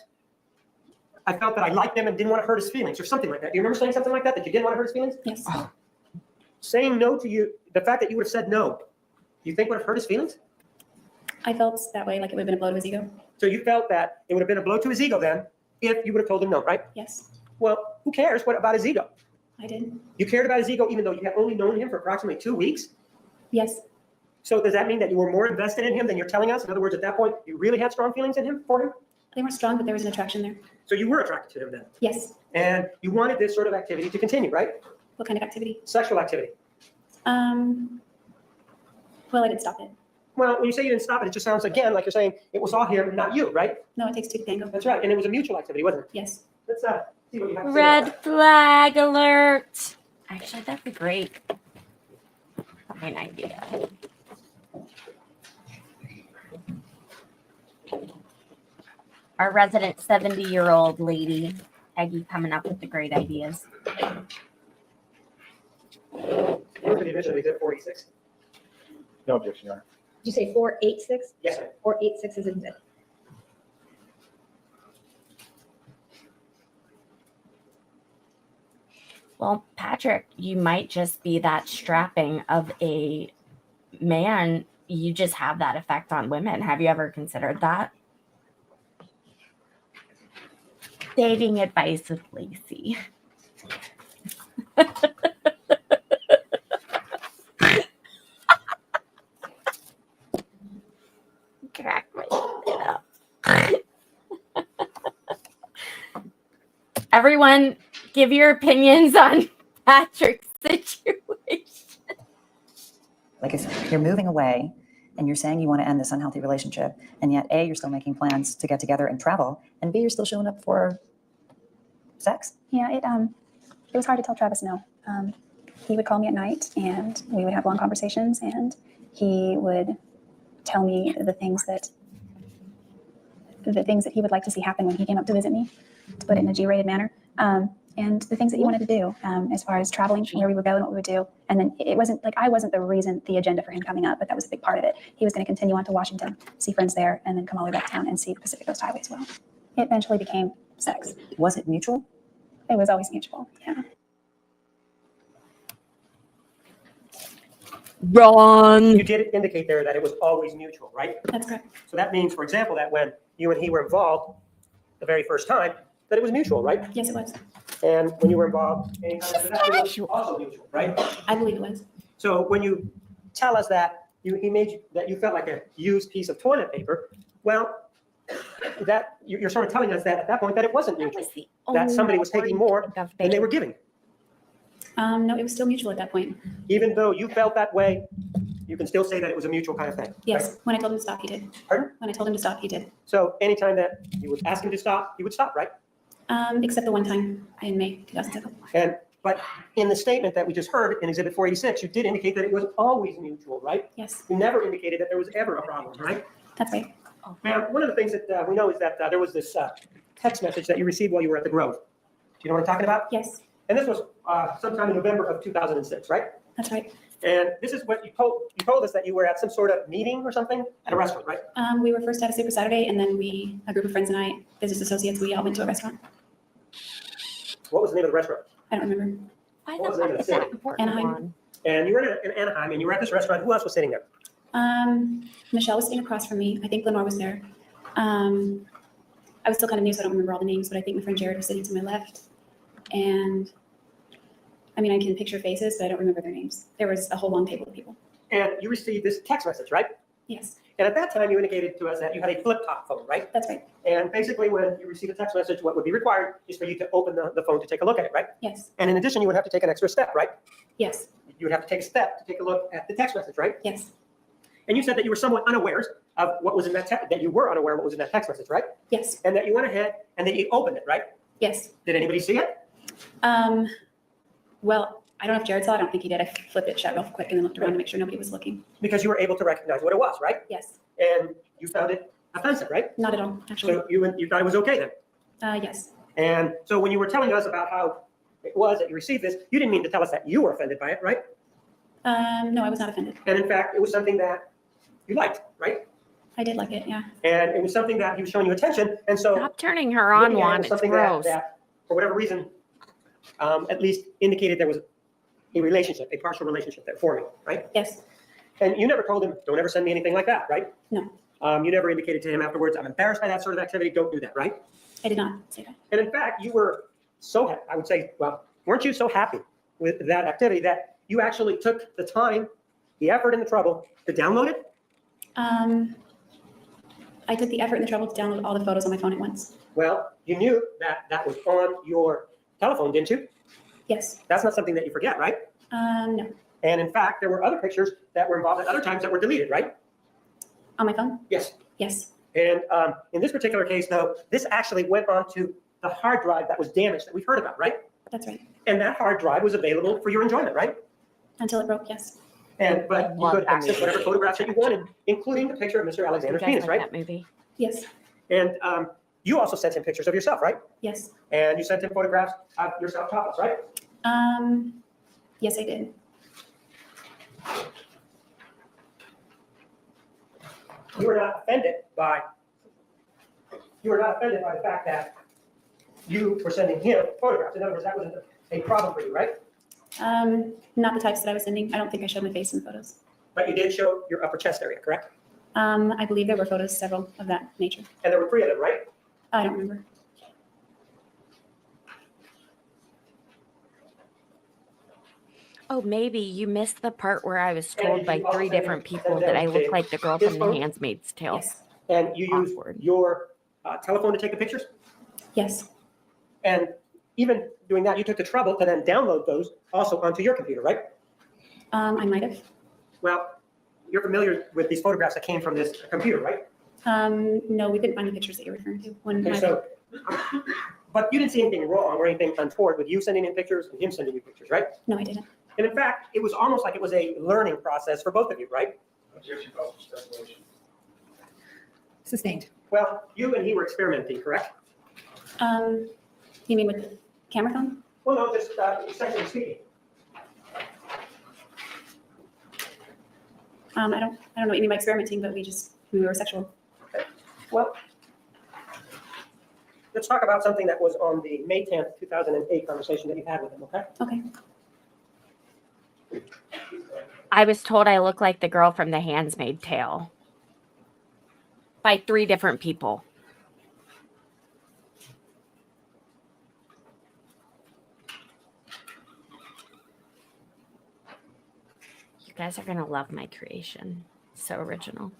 [SPEAKER 2] that I liked him and didn't want to hurt his feelings or something like that. Do you remember saying something like that you didn't want to hurt his feelings?
[SPEAKER 3] Yes.
[SPEAKER 2] Saying no to you, the fact that you would have said no, you think would have hurt his feelings?
[SPEAKER 3] I felt that way, like it would have been a blow to his ego.
[SPEAKER 2] So you felt that it would have been a blow to his ego then if you would have told him no, right?
[SPEAKER 3] Yes,
[SPEAKER 2] Well, who cares what about his ego?
[SPEAKER 3] I did.
[SPEAKER 2] You cared about his ego even though you have only known him for approximately 2 weeks?
[SPEAKER 3] Yes,
[SPEAKER 2] So does that mean that you were more invested in him than you're telling us? In other words, at that point, you really had strong feelings for him?
[SPEAKER 3] they weren't strong, but there was an attraction there.
[SPEAKER 2] So you were attracted to him then?
[SPEAKER 3] Yes.
[SPEAKER 2] And you wanted this sort of activity to continue, right?
[SPEAKER 3] What kind of activity?
[SPEAKER 2] Sexual activity.
[SPEAKER 3] Well, I didn't stop it.
[SPEAKER 2] Well, when you say you didn't stop it, it just sounds again like you're saying it was all him, not you, right?
[SPEAKER 3] No, it takes two to tango.
[SPEAKER 2] That's right. And it was a mutual activity, wasn't it?
[SPEAKER 3] Yes.
[SPEAKER 2] Let's see what you have to say about
[SPEAKER 1] Red
[SPEAKER 2] that.
[SPEAKER 1] flag alert. Actually, that'd be great. Fine idea. Our resident 70-year-old lady, Peggy, coming up with the great ideas.
[SPEAKER 2] Move to the admission of exhibit 46.
[SPEAKER 4] No objection, Your Honor.
[SPEAKER 5] Did you say 486?
[SPEAKER 2] Yes, ma'am.
[SPEAKER 5] 486 is in bed.
[SPEAKER 1] Well, Patrick, you might just be that strapping of a man. You just have that effect on women. Have you ever considered that? Dating advice with Lacey. Crack my shit up. Everyone, give your opinions on Patrick's situation.
[SPEAKER 8] Like if you're moving away and you're saying you want to end this unhealthy relationship, and yet A, you're still making plans to get together and travel, and B, you're still showing up for sex.
[SPEAKER 3] Yeah, it was hard to tell Travis no. He would call me at night and we would have long conversations, and he would tell me the things that he would like to see happen when he came up to visit me, to put it in a G-rated manner. And the things that he wanted to do as far as traveling, where we would go and what we would do. And then it wasn't like I wasn't the agenda for him coming up, but that was a big part of it. He was going to continue on to Washington, see friends there, and then come all the way back down and see the Pacific Coast Highway as well. It eventually became sex.
[SPEAKER 8] Was it mutual?
[SPEAKER 3] It was always mutual. Yeah.
[SPEAKER 1] Wrong.
[SPEAKER 2] You did indicate there that it was always mutual, right?
[SPEAKER 3] That's correct.
[SPEAKER 2] So that means, for example, that when you and he were involved the very first time, that it was mutual, right?
[SPEAKER 3] Yes, it was.
[SPEAKER 2] And when you were involved anytime after that, it was also mutual, right?
[SPEAKER 3] I believe it was.
[SPEAKER 2] So when you tell us that that you felt like a used piece of toilet paper, well, that you're sort of telling us that at that point that it wasn't
[SPEAKER 1] That
[SPEAKER 2] mutual,
[SPEAKER 1] was the
[SPEAKER 2] that
[SPEAKER 1] only
[SPEAKER 2] somebody was taking more
[SPEAKER 1] of
[SPEAKER 2] than they were giving.
[SPEAKER 3] No, it was still mutual at that point.
[SPEAKER 2] Even though you felt that way, you can still say that it was a mutual kind of thing.
[SPEAKER 3] Yes.
[SPEAKER 2] right?
[SPEAKER 3] When I told him to stop, he did.
[SPEAKER 2] Pardon?
[SPEAKER 3] When I told him to stop, he did.
[SPEAKER 2] So anytime that you would ask him to stop, he would stop, right?
[SPEAKER 3] Except the one time in May 2007.
[SPEAKER 2] But in the statement that we just heard in Exhibit 486, you did indicate that it was always mutual, right?
[SPEAKER 3] Yes,
[SPEAKER 2] You never indicated that there was ever a problem, right?
[SPEAKER 3] that's right.
[SPEAKER 2] Ma'am, one of the things that we know is that there was this text message that you received while you were at the Grove. Do you know what I'm talking about?
[SPEAKER 3] Yes,
[SPEAKER 2] And this was sometime in November of 2006, right?
[SPEAKER 3] that's right.
[SPEAKER 2] And this is what you told us that you were at some sort of meeting or something at a restaurant, right?
[SPEAKER 3] We were first at a Super Saturday, and then a group of friends and I, business associates, we all went to a restaurant.
[SPEAKER 2] What was the name of the restaurant?
[SPEAKER 3] I don't remember.
[SPEAKER 1] Why
[SPEAKER 2] What was
[SPEAKER 1] the
[SPEAKER 2] the name
[SPEAKER 1] fuck
[SPEAKER 2] of
[SPEAKER 1] is
[SPEAKER 2] the
[SPEAKER 1] that
[SPEAKER 2] city?
[SPEAKER 1] important?
[SPEAKER 3] Anaheim.
[SPEAKER 1] One?
[SPEAKER 2] And you were in Anaheim, and you were at this restaurant. Who else was sitting there?
[SPEAKER 3] Michelle was sitting across from me. I think Lenore was there. I was still kind of new, so I don't remember all the names, but I think my friend Jared was sitting to my left. And I mean, I can picture faces, but I don't remember their names. There was a whole long table of people.
[SPEAKER 2] And you received this text message, right?
[SPEAKER 3] Yes,
[SPEAKER 2] And at that time, you indicated to us that you had a flip-top phone, right?
[SPEAKER 3] that's right.
[SPEAKER 2] And basically, when you receive a text message, what would be required is for you to open the phone to take a look at it, right?
[SPEAKER 3] Yes,
[SPEAKER 2] And in addition, you would have to take an extra step, right?
[SPEAKER 3] yes,
[SPEAKER 2] You would have to take a step to take a look at the text message, right?
[SPEAKER 3] yes,
[SPEAKER 2] And you said that you were somewhat unaware of what was in that text, that you were unaware of what was in that text message, right?
[SPEAKER 3] yes,
[SPEAKER 2] And that you went ahead and that you opened it, right?
[SPEAKER 3] yes.
[SPEAKER 2] Did anybody see it?
[SPEAKER 3] Well, I don't know if Jared saw. I don't think he did. I flipped it shut real quick and then looked around to make sure nobody was looking.
[SPEAKER 2] Because you were able to recognize what it was, right?
[SPEAKER 3] Yes,
[SPEAKER 2] And you found it offensive, right?
[SPEAKER 3] not at all, actually.
[SPEAKER 2] So you thought it was okay then.
[SPEAKER 3] Yes,
[SPEAKER 2] And so when you were telling us about how it was that you received this, you didn't mean to tell us that you were offended by it, right?
[SPEAKER 3] no, I was not offended.
[SPEAKER 2] And in fact, it was something that you liked, right?
[SPEAKER 3] I did like it, yeah.
[SPEAKER 2] And it was something that he was showing you attention. And so
[SPEAKER 1] Stop turning her on
[SPEAKER 2] looking at it
[SPEAKER 1] one.
[SPEAKER 2] was
[SPEAKER 1] It's
[SPEAKER 2] something
[SPEAKER 1] gross.
[SPEAKER 2] that, for whatever reason, at least indicated there was a relationship, a partial relationship there forming, right?
[SPEAKER 3] Yes,
[SPEAKER 2] And you never told him, don't ever send me anything like that, right?
[SPEAKER 3] No.
[SPEAKER 2] You never indicated to him afterwards, I'm embarrassed by that sort of activity, don't do that, right?
[SPEAKER 3] I did not say that.
[SPEAKER 2] And in fact, you were so, I would say, well, weren't you so happy with that activity that you actually took the time, the effort and the trouble to download it?
[SPEAKER 3] I took the effort and the trouble to download all the photos on my phone at once.
[SPEAKER 2] Well, you knew that that was on your telephone, didn't you?
[SPEAKER 3] Yes,
[SPEAKER 2] That's not something that you forget, right?
[SPEAKER 3] no,
[SPEAKER 2] And in fact, there were other pictures that were involved at other times that were deleted, right?
[SPEAKER 3] on my phone?
[SPEAKER 2] Yes.
[SPEAKER 3] Yes,
[SPEAKER 2] And in this particular case, though, this actually went onto the hard drive that was damaged that we've heard about, right?
[SPEAKER 3] that's right.
[SPEAKER 2] And that hard drive was available for your enjoyment, right?
[SPEAKER 3] Until it broke, yes.
[SPEAKER 2] But you
[SPEAKER 1] love
[SPEAKER 2] could
[SPEAKER 1] that
[SPEAKER 2] access
[SPEAKER 1] movie.
[SPEAKER 2] whatever photographs that you wanted, including the picture of Mr.
[SPEAKER 1] You
[SPEAKER 2] Alexander's
[SPEAKER 1] guys
[SPEAKER 2] penis,
[SPEAKER 1] like
[SPEAKER 2] right?
[SPEAKER 1] that movie?
[SPEAKER 3] Yes,
[SPEAKER 2] And you also sent him pictures of yourself, right?
[SPEAKER 3] yes.
[SPEAKER 2] And you sent him photographs of yourself topless, right?
[SPEAKER 3] Yes, I did.
[SPEAKER 2] You were not offended by the fact that you were sending him photographs. In other words, that wasn't a problem for you, right?
[SPEAKER 3] Not the types that I was sending. I don't think I showed my face in the photos.
[SPEAKER 2] But you did show your upper chest area, correct?
[SPEAKER 3] I believe there were photos, several of that nature.
[SPEAKER 2] And there were 3 of them, right?
[SPEAKER 3] I don't remember.
[SPEAKER 1] Oh, maybe you missed the part where I was told
[SPEAKER 2] did
[SPEAKER 1] by
[SPEAKER 2] you also
[SPEAKER 1] 3
[SPEAKER 2] send
[SPEAKER 1] different
[SPEAKER 2] him-
[SPEAKER 1] people
[SPEAKER 2] send
[SPEAKER 1] that
[SPEAKER 2] them
[SPEAKER 1] I look
[SPEAKER 2] to
[SPEAKER 1] like the girl
[SPEAKER 2] his
[SPEAKER 1] from The
[SPEAKER 2] phone?
[SPEAKER 1] Handmaid's Tale.
[SPEAKER 3] Yes,
[SPEAKER 2] And you used
[SPEAKER 1] Awkward.
[SPEAKER 2] your telephone to take the pictures?
[SPEAKER 3] yes,
[SPEAKER 2] And even doing that, you took the trouble to then download those also onto your computer, right?
[SPEAKER 3] I might have.
[SPEAKER 2] Well, you're familiar with these photographs that came from this computer, right?
[SPEAKER 3] No, we couldn't find the pictures that you're referring to. When
[SPEAKER 2] Okay,
[SPEAKER 3] my-
[SPEAKER 2] so, but you didn't see anything wrong or anything untoward with you sending in pictures and him sending you pictures, right?
[SPEAKER 3] No, I didn't.
[SPEAKER 2] And in fact, it was almost like it was a learning process for both of you, right?
[SPEAKER 4] Objection calls for speculation.
[SPEAKER 5] Sustained.
[SPEAKER 2] Well, you and he were experimenting, correct?
[SPEAKER 3] You mean with the camera phone?
[SPEAKER 2] Well, no, just sexually speaking.
[SPEAKER 3] I don't know what you mean by experimenting, but we were sexual.
[SPEAKER 2] Well, let's talk about something that was on the May 10th, 2008 conversation that you had with him, okay?
[SPEAKER 3] Okay.
[SPEAKER 1] I was told I look like the girl from The Handmaid's Tale by 3 different people. You guys are going to love my creation. So original.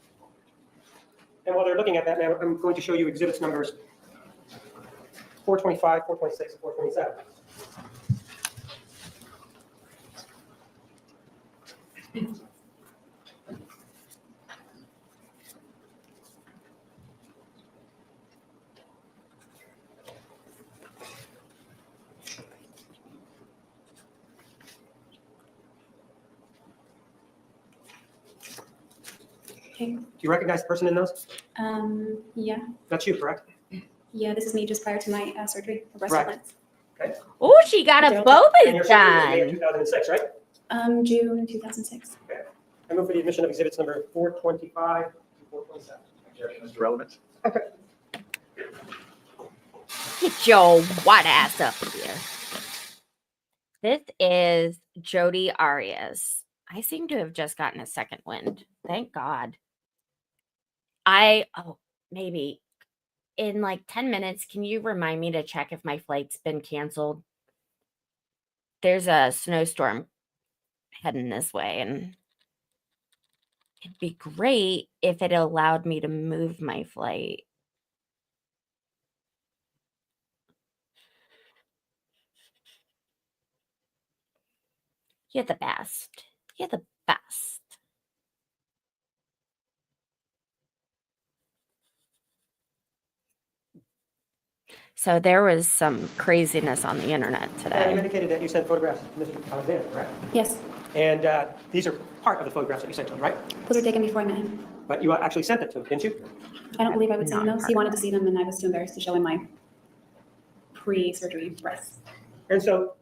[SPEAKER 2] And while they're looking at that now, I'm going to show you exhibits numbers 425, 426, and 427.
[SPEAKER 3] Okay.
[SPEAKER 2] Do you recognize the person in those?
[SPEAKER 3] Yeah,
[SPEAKER 2] That's you, correct?
[SPEAKER 3] yeah, this is me just prior to my surgery for breast
[SPEAKER 2] Right.
[SPEAKER 3] implants.
[SPEAKER 1] Oh, she got
[SPEAKER 3] They're
[SPEAKER 1] a
[SPEAKER 3] all
[SPEAKER 1] both
[SPEAKER 2] And your surgery was May of
[SPEAKER 1] done.
[SPEAKER 2] 2006, right?
[SPEAKER 3] June 2006.
[SPEAKER 2] I move for the admission of exhibits number 425 to 427.
[SPEAKER 4] Objection is relevant.
[SPEAKER 1] Get your white ass up here. This is Jodi Arias. I seem to have just gotten a second wind. Thank God. Maybe in like 10 minutes, can you remind me to check if my flight's been canceled? There's a snowstorm heading this way, and it'd be great if it allowed me to move my flight. You're the best. You're the best. So there was some craziness on the internet
[SPEAKER 2] You
[SPEAKER 1] today.
[SPEAKER 2] indicated that you sent photographs to Mr. Alexander, correct?
[SPEAKER 3] Yes,
[SPEAKER 2] And these are part of the photographs that you sent to him, right?
[SPEAKER 3] those were taken before I met him.
[SPEAKER 2] But you actually sent them to him, didn't you?
[SPEAKER 3] I don't believe I would see
[SPEAKER 1] Not
[SPEAKER 3] those. He wanted to see them, and I was too embarrassed to show him my pre-surgery breasts.
[SPEAKER 2] And so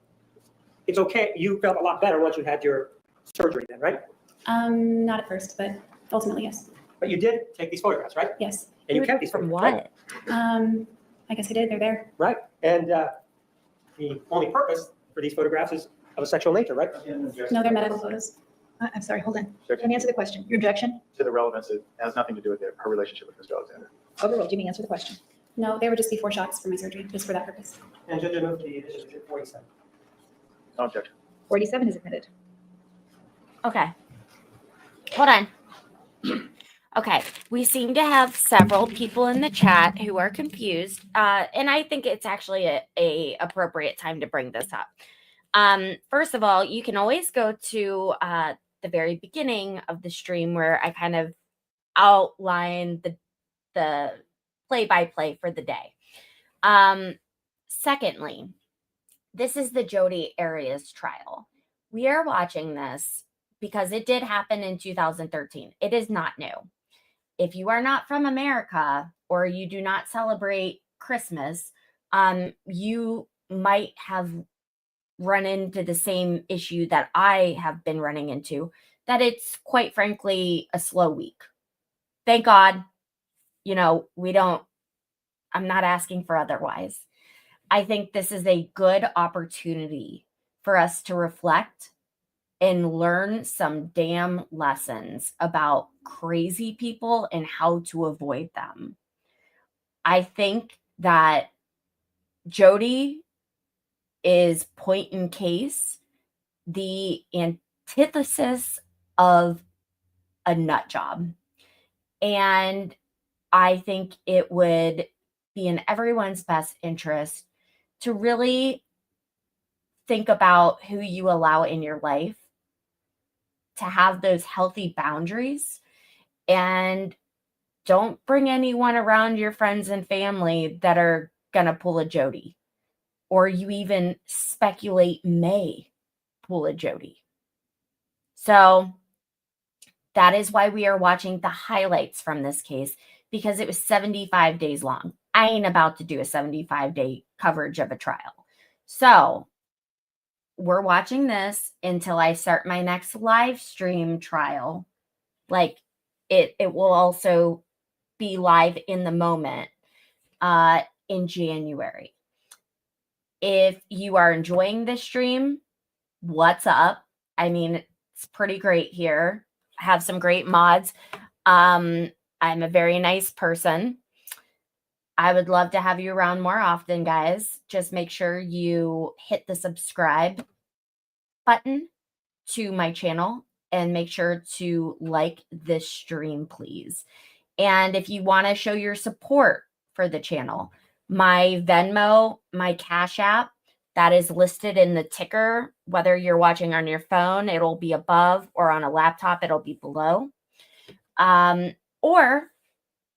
[SPEAKER 2] it's okay. You felt a lot better once you had your surgery then, right?
[SPEAKER 3] Not at first, but ultimately, yes.
[SPEAKER 2] But you did take these photographs, right?
[SPEAKER 3] Yes.
[SPEAKER 2] And you kept these
[SPEAKER 1] From
[SPEAKER 2] photographs,
[SPEAKER 1] what?
[SPEAKER 2] right?
[SPEAKER 3] I guess I did. They're there.
[SPEAKER 2] Right. And the only purpose for these photographs is of a sexual nature, right?
[SPEAKER 3] No, they're medical photos.
[SPEAKER 5] I'm sorry, hold on. Let me answer the question. Your objection?
[SPEAKER 4] To the relevance, it has nothing to do with her relationship with Mr. Alexander.
[SPEAKER 5] Overruled. Jimmy, answer the question.
[SPEAKER 3] No, they were just before shots for my surgery, just for that purpose.
[SPEAKER 2] And Judge, I move the addition to 47.
[SPEAKER 4] No objection.
[SPEAKER 5] 47 is admitted.
[SPEAKER 1] Okay. Hold on. Okay. We seem to have several people in the chat who are confused. And I think it's actually a appropriate time to bring this up. First of all, you can always go to the very beginning of the stream where I kind of outline the play-by-play for the day. Secondly, this is the Jodi Arias trial. We are watching this because it did happen in 2013. It is not new. If you are not from America or you do not celebrate Christmas, you might have run into the same issue that I have been running into, that it's quite frankly a slow week. Thank God, I'm not asking for otherwise. I think this is a good opportunity for us to reflect and learn some damn lessons about crazy people and how to avoid them. I think that Jodi is point in case the antithesis of a nut job. And I think it would be in everyone's best interest to really think about who you allow in your life, to have those healthy boundaries, and don't bring anyone around your friends and family that are going to pull a Jodi, or you even speculate may pull a Jodi. So that is why we are watching the highlights from this case, because it was 75 days long. I ain't about to do a 75-day coverage of a trial. So we're watching this until I start my next live stream trial. Like it will also be live in the moment in January. If you are enjoying this stream, what's up? I mean, it's pretty great here. I have some great mods. I'm a very nice person. I would love to have you around more often, guys. Just make sure you hit the subscribe button to my channel and make sure to like this stream, please. And if you want to show your support for the channel, my Venmo, my Cash App, that is listed in the ticker. Whether you're watching on your phone, it'll be above, or on a laptop, it'll be below. Or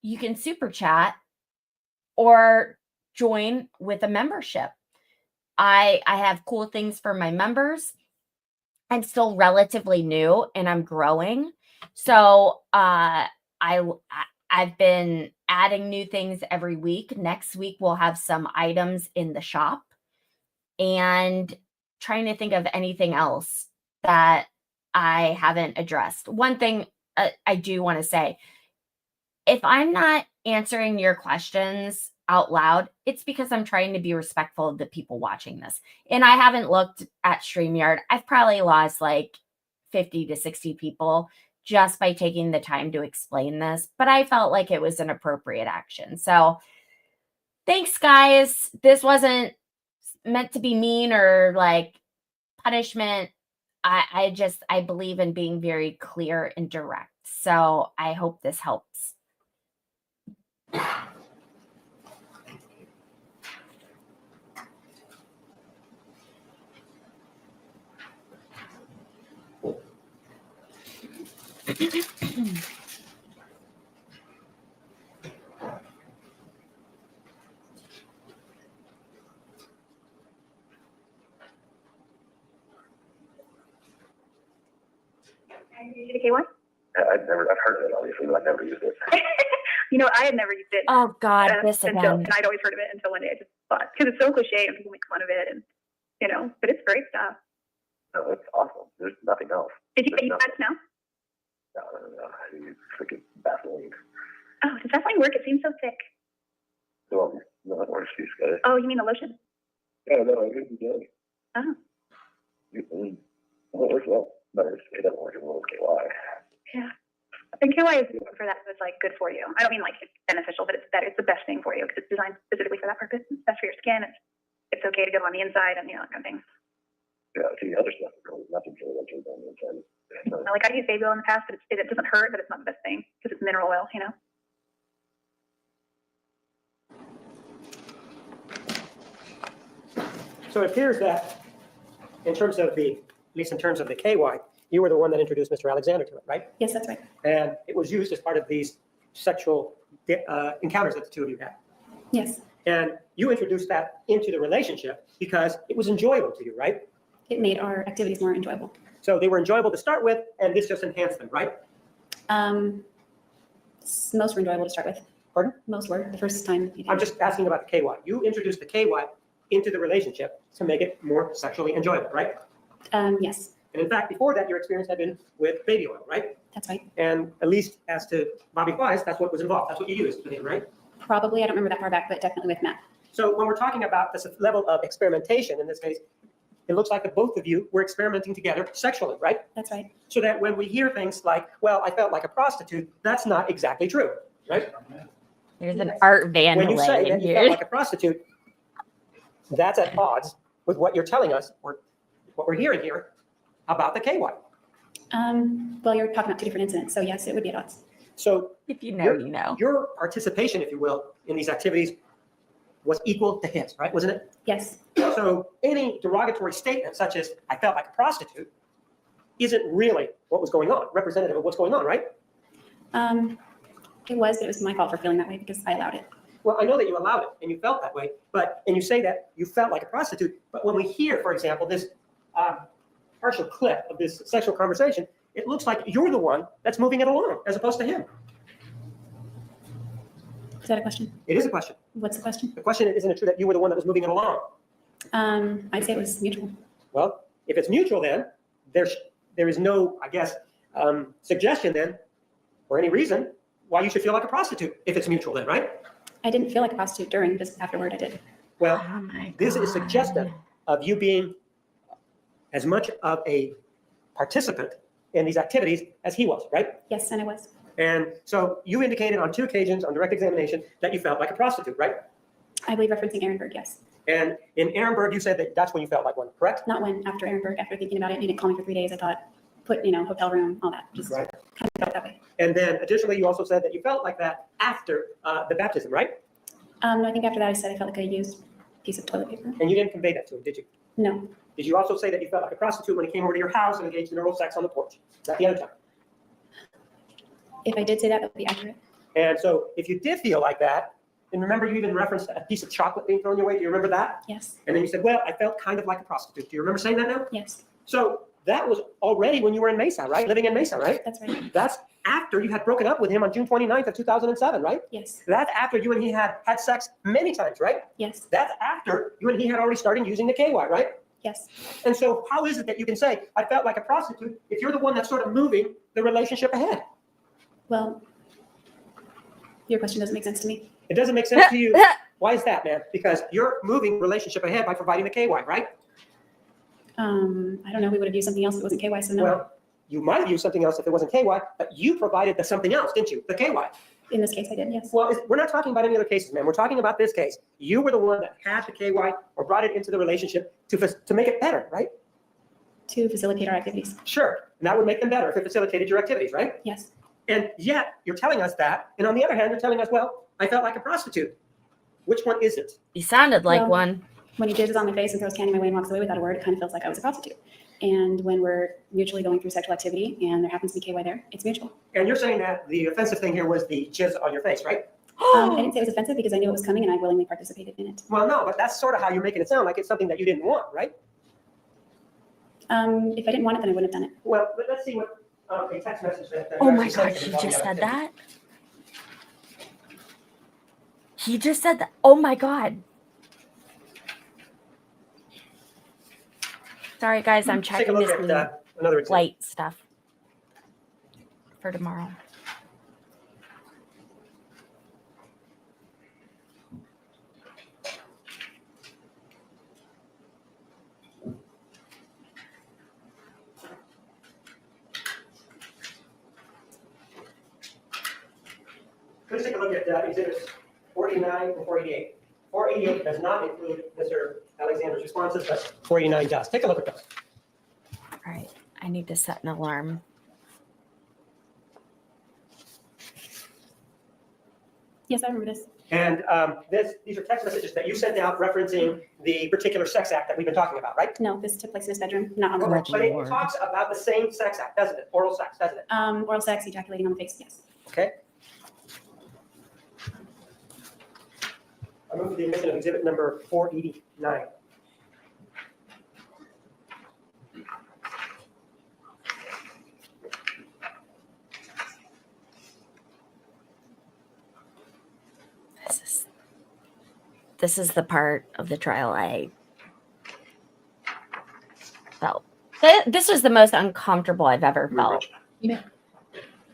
[SPEAKER 1] you can super chat or join with a membership. I have cool things for my members. I'm still relatively new and I'm growing. So I I've been adding new things every week. Next week, we'll have some items in the shop, and trying to think of anything else that I haven't addressed. One thing I do want to say, if I'm not answering your questions out loud, it's because I'm trying to be respectful of the people watching this. And I haven't looked at StreamYard. I've probably lost like 50 to 60 people just by taking the time to explain this, but I felt like it was an appropriate action. So thanks, guys. This wasn't meant to be mean or like punishment. I believe in being very clear and direct. So I hope this helps.
[SPEAKER 9] The K1? I've heard of it, obviously, but I've never used it. I had never used it.
[SPEAKER 1] Oh God, this again.
[SPEAKER 9] And I'd always heard of it until one day I just thought, because it's so cliche and people make fun of it, and but it's great stuff. No, it's awesome. There's nothing else. Did you get used to now? No. I use freaking Vaseline. Oh, does Vaseline work? It seems so thick. No, it works for you guys. Oh, you mean the lotion? Yeah, no, I didn't get it. Oh. It works well. But it doesn't work as well as KY. Yeah. I think KY is for that. It's like good for you. I don't mean like it's beneficial, but it's the best thing for you because it's designed specifically for that purpose. It's best for your skin. It's okay to go on the inside and that kind of thing. Yeah, see, the other stuff is really nothing really on the inside. Like I used baby oil in the past, but it doesn't hurt, but it's not the best thing because it's mineral oil,
[SPEAKER 2] So it appears that in terms of at least in terms of the KY, you were the one that introduced Mr. Alexander to it, right?
[SPEAKER 3] Yes, that's right.
[SPEAKER 2] And it was used as part of these sexual encounters that the two of you had.
[SPEAKER 3] Yes,
[SPEAKER 2] And you introduced that into the relationship because it was enjoyable to you, right?
[SPEAKER 3] it made our activities more enjoyable.
[SPEAKER 2] So they were enjoyable to start with, and this just enhanced them, right?
[SPEAKER 3] Most were enjoyable to start with.
[SPEAKER 2] Pardon?
[SPEAKER 3] Most were the first time.
[SPEAKER 2] I'm just asking about the KY. You introduced the KY into the relationship to make it more sexually enjoyable, right?
[SPEAKER 3] Yes,
[SPEAKER 2] And in fact, before that, your experience had been with baby oil, right?
[SPEAKER 3] that's right.
[SPEAKER 2] And at least as to Bobby Wise, that's what was involved. That's what you used with him, right?
[SPEAKER 3] Probably, I don't remember that far back, but definitely with Matt.
[SPEAKER 2] So when we're talking about this level of experimentation, in this case, it looks like the both of you were experimenting together sexually, right?
[SPEAKER 3] That's right.
[SPEAKER 2] So that when we hear things like, well, I felt like a prostitute, that's not exactly true, right?
[SPEAKER 1] There's an art
[SPEAKER 2] When you say
[SPEAKER 1] vandal in
[SPEAKER 2] that you felt
[SPEAKER 1] here.
[SPEAKER 2] like a prostitute, that's at odds with what you're telling us, or what we're hearing here about the KY.
[SPEAKER 3] Well, you're talking about two different incidents, so yes, it would be at odds.
[SPEAKER 2] So
[SPEAKER 1] If you know, you know.
[SPEAKER 2] your participation, if you will, in these activities was equal to his, right? Wasn't it?
[SPEAKER 3] Yes,
[SPEAKER 2] So any derogatory statement such as I felt like a prostitute isn't really what was going on, representative of what's going on, right?
[SPEAKER 3] it was, but it was my fault for feeling that way because I allowed it.
[SPEAKER 2] Well, I know that you allowed it and you felt that way, and you say that you felt like a prostitute, but when we hear, for example, this partial clip of this sexual conversation, it looks like you're the one that's moving it along as opposed to him.
[SPEAKER 3] Is that a question?
[SPEAKER 2] It is a question.
[SPEAKER 3] What's the question?
[SPEAKER 2] The question is, isn't it true that you were the one that was moving it along?
[SPEAKER 3] I'd say it was mutual.
[SPEAKER 2] Well, if it's mutual, then there is no, I guess, suggestion then, or any reason why you should feel like a prostitute if it's mutual then, right?
[SPEAKER 3] I didn't feel like a prostitute during, just afterward I did.
[SPEAKER 2] Well,
[SPEAKER 1] Oh my
[SPEAKER 2] this is
[SPEAKER 1] God.
[SPEAKER 2] suggestive of you being as much of a participant in these activities as he was, right?
[SPEAKER 3] Yes, and I was.
[SPEAKER 2] And so you indicated on 2 occasions on direct examination that you felt like a prostitute, right?
[SPEAKER 3] I believe referencing Ehrenberg, yes.
[SPEAKER 2] And in Ehrenberg, you said that that's when you felt like one, correct?
[SPEAKER 3] Not when, after Ehrenberg, after thinking about it, and he didn't call me for 3 days, I thought, hotel room, all that, just
[SPEAKER 2] Right.
[SPEAKER 3] kind of felt that way.
[SPEAKER 2] And then additionally, you also said that you felt like that after the baptism, right?
[SPEAKER 3] No, I think after that I said I felt like a used piece of toilet paper.
[SPEAKER 2] And you didn't convey that to him, did you?
[SPEAKER 3] No,
[SPEAKER 2] Did you also say that you felt like a prostitute when he came over to your house and engaged in oral sex on the porch? Is that the other time?
[SPEAKER 3] if I did say that, that would be accurate.
[SPEAKER 2] And so if you did feel like that, and remember you even referenced a piece of chocolate being thrown your way, do you remember that?
[SPEAKER 3] Yes,
[SPEAKER 2] And then you said, well, I felt kind of like a prostitute. Do you remember saying that now?
[SPEAKER 3] yes,
[SPEAKER 2] So that was already when you were in Mesa, right? Living in Mesa, right?
[SPEAKER 3] that's right.
[SPEAKER 2] That's after you had broken up with him on June 29th of 2007, right?
[SPEAKER 3] Yes.
[SPEAKER 2] That's after you and he had sex many times, right?
[SPEAKER 3] Yes.
[SPEAKER 2] That's after you and he had already started using the KY, right?
[SPEAKER 3] Yes.
[SPEAKER 2] And so how is it that you can say, I felt like a prostitute, if you're the one that's sort of moving the relationship ahead?
[SPEAKER 3] Well, your question doesn't make sense to me.
[SPEAKER 2] It doesn't make sense to you. Why is that, man? Because you're moving relationship ahead by providing the KY, right?
[SPEAKER 3] I don't know. We would have used something else if it wasn't KY, so no.
[SPEAKER 2] Well, you might have used something else if it wasn't KY, but you provided the something else, didn't you? The KY.
[SPEAKER 3] In this case, I did, yes.
[SPEAKER 2] Well, we're not talking about any other cases, man. We're talking about this case. You were the one that had the KY or brought it into the relationship to make it better, right?
[SPEAKER 3] To facilitate our activities.
[SPEAKER 2] Sure. And that would make them better if it facilitated your activities, right?
[SPEAKER 3] Yes.
[SPEAKER 2] And yet you're telling us that. And on the other hand, you're telling us, well, I felt like a prostitute. Which one is it?
[SPEAKER 1] You sounded like
[SPEAKER 3] Well,
[SPEAKER 1] one.
[SPEAKER 3] When he jizzes on my face and throws candy my way and walks away without a word, it kind of feels like I was a prostitute. And when we're mutually going through sexual activity and there happens to be KY there, it's mutual.
[SPEAKER 2] And you're saying that the offensive thing here was the jizz on your face, right?
[SPEAKER 3] I didn't say it was offensive because I knew it was coming and I willingly participated in it.
[SPEAKER 2] Well, no, but that's sort of how you're making it sound like it's something that you didn't want, right?
[SPEAKER 3] If I didn't want it, then I wouldn't have done it.
[SPEAKER 2] Well, let's see what a text message that.
[SPEAKER 1] Oh my God, he just said that? He just said that. Oh my God. Sorry, guys, I'm
[SPEAKER 2] Take a
[SPEAKER 1] checking
[SPEAKER 2] look
[SPEAKER 1] this
[SPEAKER 2] at
[SPEAKER 1] new
[SPEAKER 2] another example.
[SPEAKER 1] flight stuff for tomorrow.
[SPEAKER 2] Let's take a look at exhibits 49 and 48. 488 does not include Mr. Alexander's responses, but 489 does. Take a look at those.
[SPEAKER 1] All right, I need to set an alarm.
[SPEAKER 3] Yes, I remember this.
[SPEAKER 2] And these are text messages that you sent out referencing the particular sex act that we've been talking about, right?
[SPEAKER 3] No, this took place in his bedroom, not on the
[SPEAKER 1] Correct.
[SPEAKER 3] porch.
[SPEAKER 2] But it talks about the same sex act, doesn't it? Oral sex, doesn't it?
[SPEAKER 3] Oral sex, ejaculating on the face, yes.
[SPEAKER 2] Okay. I move to the admission of exhibit number 489.
[SPEAKER 1] This is the part of the trial I felt. This was the most uncomfortable I've ever felt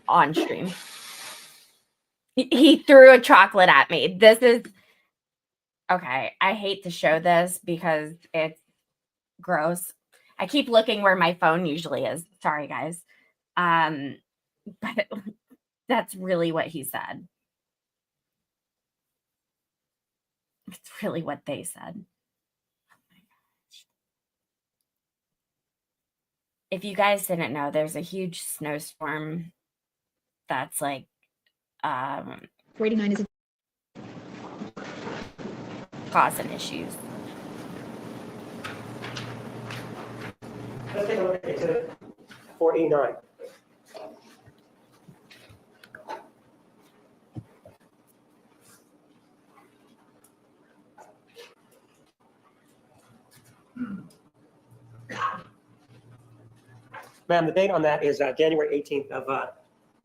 [SPEAKER 1] on stream. He threw a chocolate at me. This is okay. I hate to show this because it's gross. I keep looking where my phone usually is. Sorry, guys. But that's really what he said. It's really what they said. Oh my gosh. If you guys didn't know, there's a huge snowstorm that's like
[SPEAKER 5] 489 is
[SPEAKER 1] causing issues.
[SPEAKER 2] Let's take a look at exhibit 489. Ma'am, the date on that is January 18th of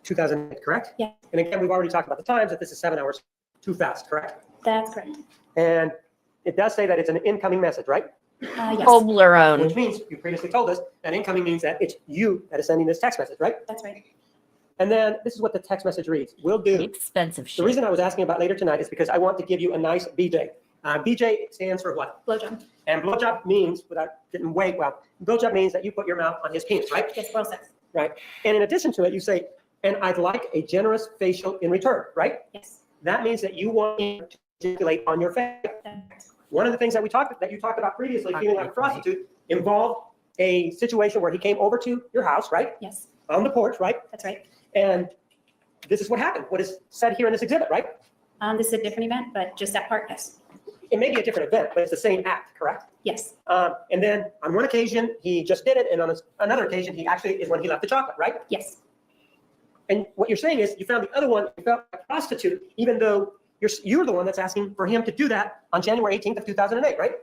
[SPEAKER 2] 2008, correct?
[SPEAKER 3] Yeah.
[SPEAKER 2] And again, we've already talked about the times, that this is 7 hours too fast, correct?
[SPEAKER 3] That's correct.
[SPEAKER 2] And it does say that it's an incoming message, right?
[SPEAKER 3] Yes.
[SPEAKER 1] Toblerone.
[SPEAKER 2] Which means, you previously told us, that incoming means that it's you that is sending this text message, right?
[SPEAKER 3] That's right.
[SPEAKER 2] And then this is what the text message reads. Will do.
[SPEAKER 1] Expensive
[SPEAKER 2] The
[SPEAKER 1] shit.
[SPEAKER 2] reason I was asking about later tonight is because I want to give you a nice BJ. BJ stands for what?
[SPEAKER 3] Blowjob.
[SPEAKER 2] And blowjob means, didn't wait, well, blowjob means that you put your mouth on his penis, right?
[SPEAKER 3] Yes, oral sex.
[SPEAKER 2] Right. And in addition to it, you say, and I'd like a generous facial in return, right?
[SPEAKER 3] Yes.
[SPEAKER 2] That means that you want him to ejaculate on your face. One of the things that you talked about previously, feeling like a prostitute, involved a situation where he came over to your house, right?
[SPEAKER 3] Yes.
[SPEAKER 2] On the porch, right?
[SPEAKER 3] That's right.
[SPEAKER 2] And this is what happened. What is said here in this exhibit, right?
[SPEAKER 3] This is a different event, but just that part, yes.
[SPEAKER 2] It may be a different event, but it's the same act, correct?
[SPEAKER 3] Yes.
[SPEAKER 2] And then on one occasion, he just did it. And on another occasion, he actually is when he left the chocolate, right?
[SPEAKER 3] Yes.
[SPEAKER 2] And what you're saying is you found the other one, you felt like a prostitute, even though you're the one that's asking for him to do that on January 18th of 2008, right?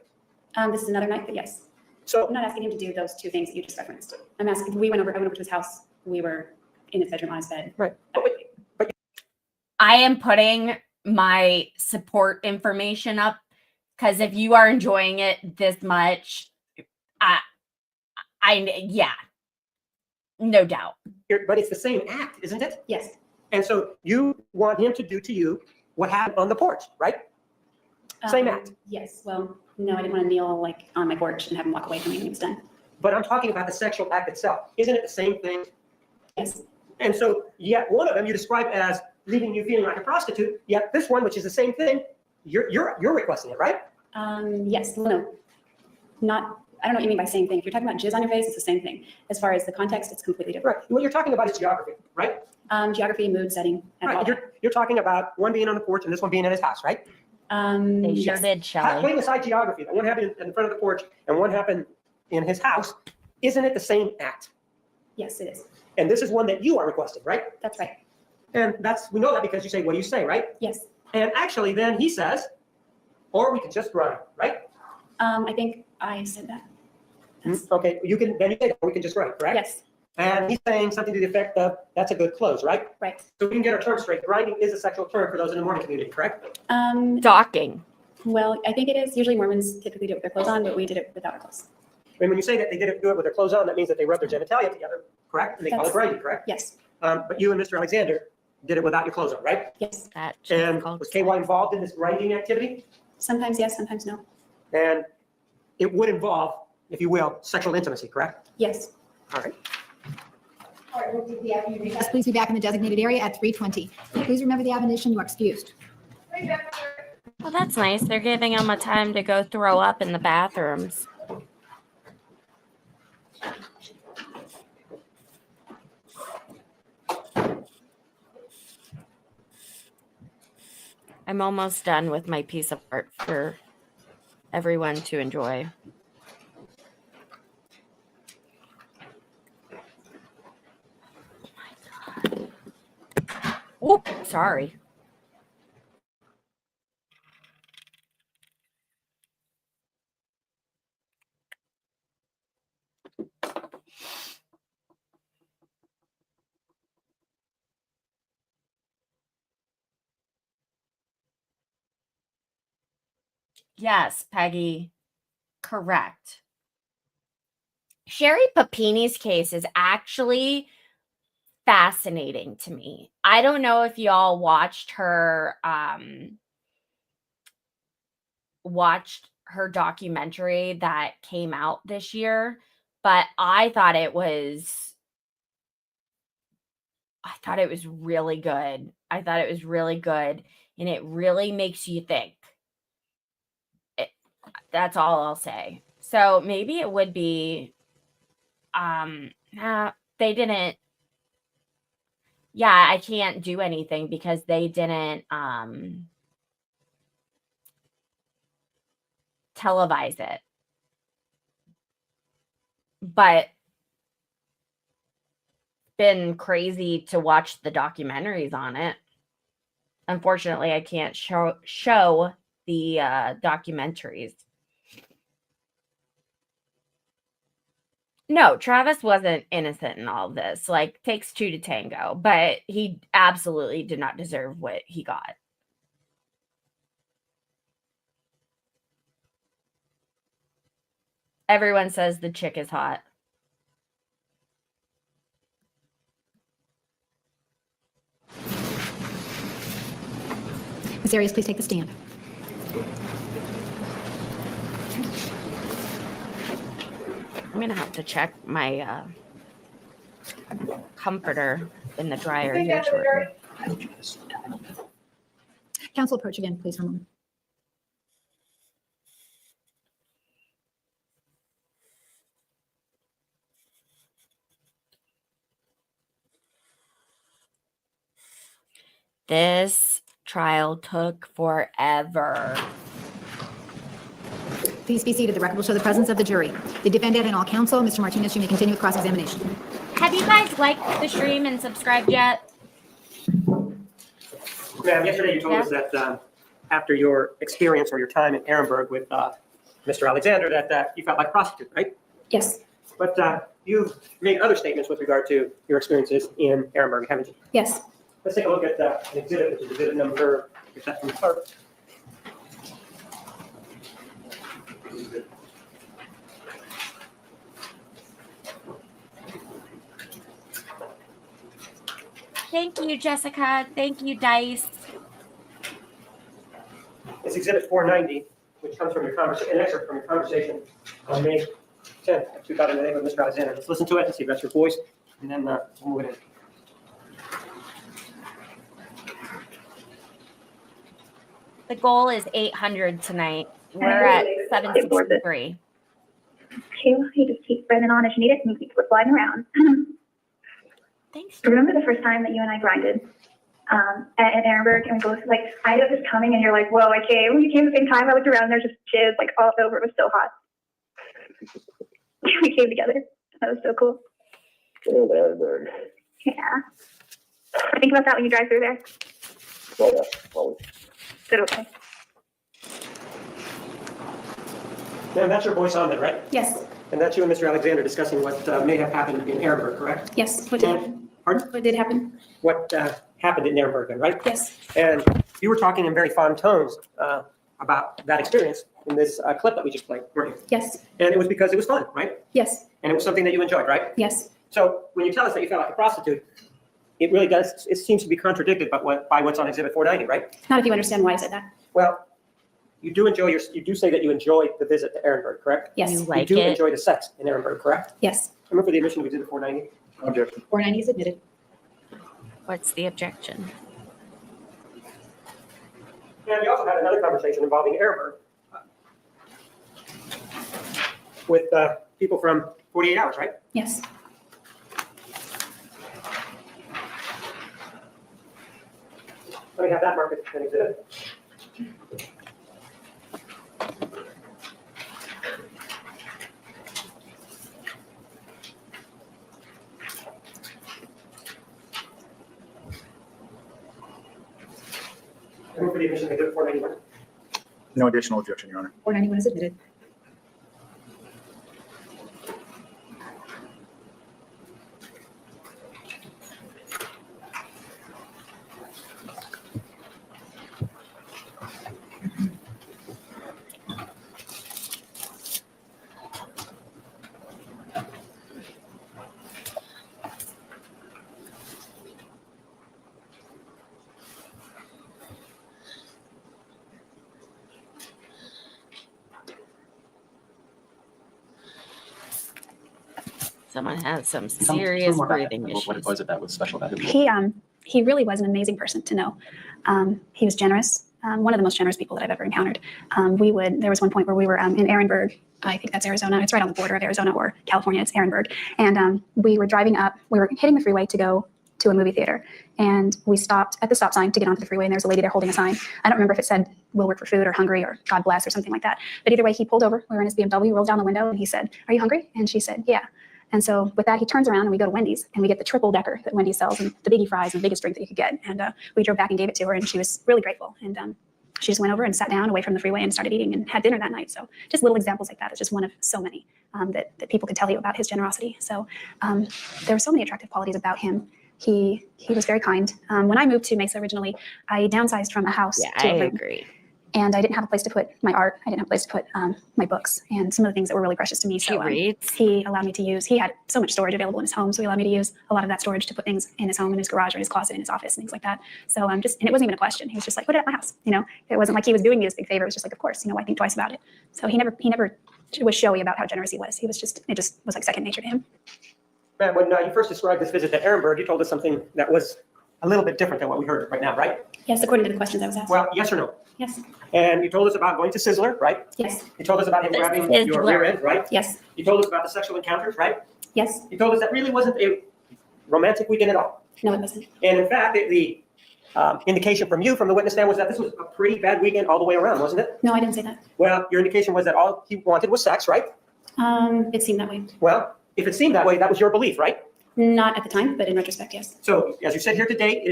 [SPEAKER 3] This is another night, but yes.
[SPEAKER 2] So
[SPEAKER 3] I'm not asking him to do those two things that you just referenced. I went over to his house. We were in his bedroom on his bed.
[SPEAKER 2] Right.
[SPEAKER 1] I am putting my support information up because if you are enjoying it this much, yeah, no doubt.
[SPEAKER 2] But it's the same act, isn't it?
[SPEAKER 3] Yes.
[SPEAKER 2] And so you want him to do to you what happened on the porch, right? Same act.
[SPEAKER 3] Yes. Well, no, I didn't want to kneel like on my porch and have him walk away from me when he was done.
[SPEAKER 2] But I'm talking about the sexual act itself. Isn't it the same thing?
[SPEAKER 3] Yes.
[SPEAKER 2] And so, yet one of them you describe as leaving you feeling like a prostitute. Yet this one, which is the same thing, you're requesting it, right?
[SPEAKER 3] Yes. No. Not. I don't know what you mean by same thing. If you're talking about jizz on your face, it's the same thing. As far as the context, it's completely different.
[SPEAKER 2] Right. What you're talking about is geography, right?
[SPEAKER 3] Geography, mood, setting. And all
[SPEAKER 2] Right.
[SPEAKER 3] that.
[SPEAKER 2] You're talking about one being on the porch and this one being in his house, right?
[SPEAKER 1] They sure
[SPEAKER 3] Yes.
[SPEAKER 1] did, Shelley.
[SPEAKER 2] Putting aside geography, that one happened in front of the porch and one happened in his house, isn't it the same act?
[SPEAKER 3] Yes, it is.
[SPEAKER 2] And this is one that you are requesting, right?
[SPEAKER 3] That's right.
[SPEAKER 2] And we know that because you say, what do you say, right?
[SPEAKER 3] Yes.
[SPEAKER 2] And actually then he says, or we could just run, right?
[SPEAKER 3] I think I said that.
[SPEAKER 2] Okay, you say that, or we can just run, correct?
[SPEAKER 3] Yes.
[SPEAKER 2] And he's saying something to the effect of, that's a good close, right?
[SPEAKER 3] Right.
[SPEAKER 2] So we can get our terms straight. Grinding is a sexual term for those in the Mormon community, correct?
[SPEAKER 1] Docking.
[SPEAKER 3] Well, I think it is. Usually Mormons typically do it with their clothes on, but we did it without our clothes.
[SPEAKER 2] And when you say that they do it with their clothes on, that means that they rub their genitalia together, correct? And they call it
[SPEAKER 3] That's-
[SPEAKER 2] grinding, correct?
[SPEAKER 3] Yes.
[SPEAKER 2] But you and Mr. Alexander did it without your clothes on, right?
[SPEAKER 3] Yes.
[SPEAKER 2] And was KY involved in this grinding activity?
[SPEAKER 3] Sometimes yes, sometimes no.
[SPEAKER 2] And it would involve, if you will, sexual intimacy, correct?
[SPEAKER 3] Yes.
[SPEAKER 2] All right.
[SPEAKER 5] All right, we'll take the afternoon recess. Please be back in the designated area at 3:20. Please remember the admonition, you are excused.
[SPEAKER 1] Well, that's nice. They're giving them a time to go throw up in the bathrooms. I'm almost done with my piece of art for everyone to enjoy. Whoop, sorry. Yes, Peggy. Correct. Sherry Papini's case is actually fascinating to me. I don't know if y'all watched her documentary that came out this year, but I thought it was really good. I thought it was really good, and it really makes you think. That's all I'll say. So maybe it would be they didn't. Yeah, I can't do anything because they didn't televise it. But been crazy to watch the documentaries on it. Unfortunately, I can't show the documentaries. No, Travis wasn't innocent in all of this. Like, takes two to tango, but he absolutely did not deserve what he got. Everyone says the chick is hot.
[SPEAKER 5] Ms. Arias, please take the stand.
[SPEAKER 1] I'm going to have to check my comforter in the dryer here shortly.
[SPEAKER 5] Council approach again, please, for a moment.
[SPEAKER 1] This trial took forever.
[SPEAKER 5] Please be seated. The record will show the presence of the jury. The defendant and all counsel. Mr. Martinez, you may continue with cross-examination.
[SPEAKER 1] Have you guys liked the stream and subscribed yet?
[SPEAKER 2] Ma'am, yesterday you told us that after your experience or your time in Ehrenberg with Mr. Alexander, that you felt like a prostitute, right?
[SPEAKER 3] Yes.
[SPEAKER 2] But you've made other statements with regard to your experiences in Ehrenberg, haven't you?
[SPEAKER 3] Yes.
[SPEAKER 2] Let's take a look at an exhibit, which is exhibit number, get that from the clerk.
[SPEAKER 1] Thank you, Jessica. Thank you, Dice.
[SPEAKER 2] It's exhibit 490, which comes from your conversation, an excerpt from your conversation on May 10th, 2008 with Mr. Alexander. Let's listen to it and see if that's your voice, and then we'll move it in.
[SPEAKER 1] The goal is 800 tonight. We're at 763.
[SPEAKER 9] Okay, well, you just keep bringing on as you need it and you keep sliding around.
[SPEAKER 1] Thanks.
[SPEAKER 9] Remember the first time that you and I grinded at Ehrenberg, and we both, like, I had this coming and you're like, whoa, I came. When you came at the same time, I looked around, there's just jizz like all over. It was so hot. We came together. That was so cool.
[SPEAKER 10] Ehrenberg.
[SPEAKER 9] Yeah. Think about that when you drive through there.
[SPEAKER 10] Oh, yeah, always.
[SPEAKER 9] Good, okay.
[SPEAKER 2] Ma'am, that's your voice on there, right?
[SPEAKER 3] Yes.
[SPEAKER 2] And that's you and Mr. Alexander discussing what may have happened in Ehrenberg, correct?
[SPEAKER 3] Yes. What did happen?
[SPEAKER 2] Pardon?
[SPEAKER 3] What did happen?
[SPEAKER 2] What happened in Ehrenberg, then, right?
[SPEAKER 3] Yes.
[SPEAKER 2] And you were talking in very fond tones about that experience in this clip that we just played, weren't you?
[SPEAKER 3] Yes.
[SPEAKER 2] And it was because it was fun, right?
[SPEAKER 3] Yes.
[SPEAKER 2] And it was something that you enjoyed, right?
[SPEAKER 3] Yes.
[SPEAKER 2] So when you tell us that you felt like a prostitute, it really does, it seems to be contradicted by what's on exhibit 490, right?
[SPEAKER 3] Not if you understand why I said that.
[SPEAKER 2] Well, you do say that you enjoyed the visit to Ehrenberg, correct?
[SPEAKER 3] Yes.
[SPEAKER 1] You like
[SPEAKER 2] You do
[SPEAKER 1] it?
[SPEAKER 2] enjoy the sex in Ehrenberg, correct?
[SPEAKER 3] Yes.
[SPEAKER 2] Remember the admission of exhibit 490?
[SPEAKER 4] Objection.
[SPEAKER 3] 490 is admitted.
[SPEAKER 1] What's the objection?
[SPEAKER 2] And we also had another conversation involving Ehrenberg with people from 48 Hours, right?
[SPEAKER 3] Yes.
[SPEAKER 2] Let me have that marked as an exhibit. And for the admission of exhibit 491.
[SPEAKER 4] No additional objection, Your Honor.
[SPEAKER 3] 491 is admitted.
[SPEAKER 1] Someone has some
[SPEAKER 6] Tell me
[SPEAKER 1] serious
[SPEAKER 6] more about
[SPEAKER 1] breathing
[SPEAKER 6] that.
[SPEAKER 1] issues.
[SPEAKER 6] What was it that was special about him?
[SPEAKER 3] He really was an amazing person to know. He was generous. One of the most generous people that I've ever encountered. There was one point where we were in Ehrenberg. I think that's Arizona. It's right on the border of Arizona or California. It's Ehrenberg. And we were driving up. We were hitting the freeway to go to a movie theater. And we stopped at the stop sign to get onto the freeway. And there was a lady there holding a sign. I don't remember if it said, "We'll work for food," or "Hungry," or "God bless," or something like that. But either way, he pulled over. We were in his BMW, rolled down the window, and he said, "Are you hungry?" And she said, "Yeah." And so with that, he turns around and we go to Wendy's and we get the triple decker that Wendy's sells and the biggie fries and the biggest drink that you could get. And we drove back and gave it to her and she was really grateful. And she just went over and sat down away from the freeway and started eating and had dinner that night. So just little examples like that. It's just one of so many that people could tell you about his generosity. So there were so many attractive qualities about him. He was very kind. When I moved to Mesa originally, I downsized from a house to a room.
[SPEAKER 1] Agree.
[SPEAKER 3] And I didn't have a place to put my art. I didn't have a place to put my books and some of the things that were really precious to me. So he allowed me to use, he had so much storage available in his home. So he allowed me to use a lot of that storage to put things in his home, in his garage, or in his closet, in his office, and things like that. So and it wasn't even a question. He was just like, put it at my house. It wasn't like he was doing me this big favor. It was just like, of course, I think twice about it. So he never was showy about how generous he was. It just was like second nature to him.
[SPEAKER 2] Man, when you first described this visit to Ehrenberg, you told us something that was a little bit different than what we heard right now, right?
[SPEAKER 3] Yes, according to the questions I was asked.
[SPEAKER 2] Well, yes or no?
[SPEAKER 3] Yes.
[SPEAKER 2] And you told us about going to Sizzler, right?
[SPEAKER 3] Yes.
[SPEAKER 2] You told us about him grabbing your rear end, right?
[SPEAKER 3] Yes.
[SPEAKER 2] You told us about the sexual encounters, right?
[SPEAKER 3] Yes.
[SPEAKER 2] You told us that really wasn't a romantic weekend at all.
[SPEAKER 3] No, it wasn't.
[SPEAKER 2] And in fact, the indication from you, from the witness stand, was that this was a pretty bad weekend all the way around, wasn't it?
[SPEAKER 3] No, I didn't say that.
[SPEAKER 2] Well, your indication was that all he wanted was sex, right?
[SPEAKER 3] It seemed that way.
[SPEAKER 2] Well, if it seemed that way, that was your belief, right?
[SPEAKER 3] Not at the time, but in retrospect, yes.
[SPEAKER 2] So as you said here today,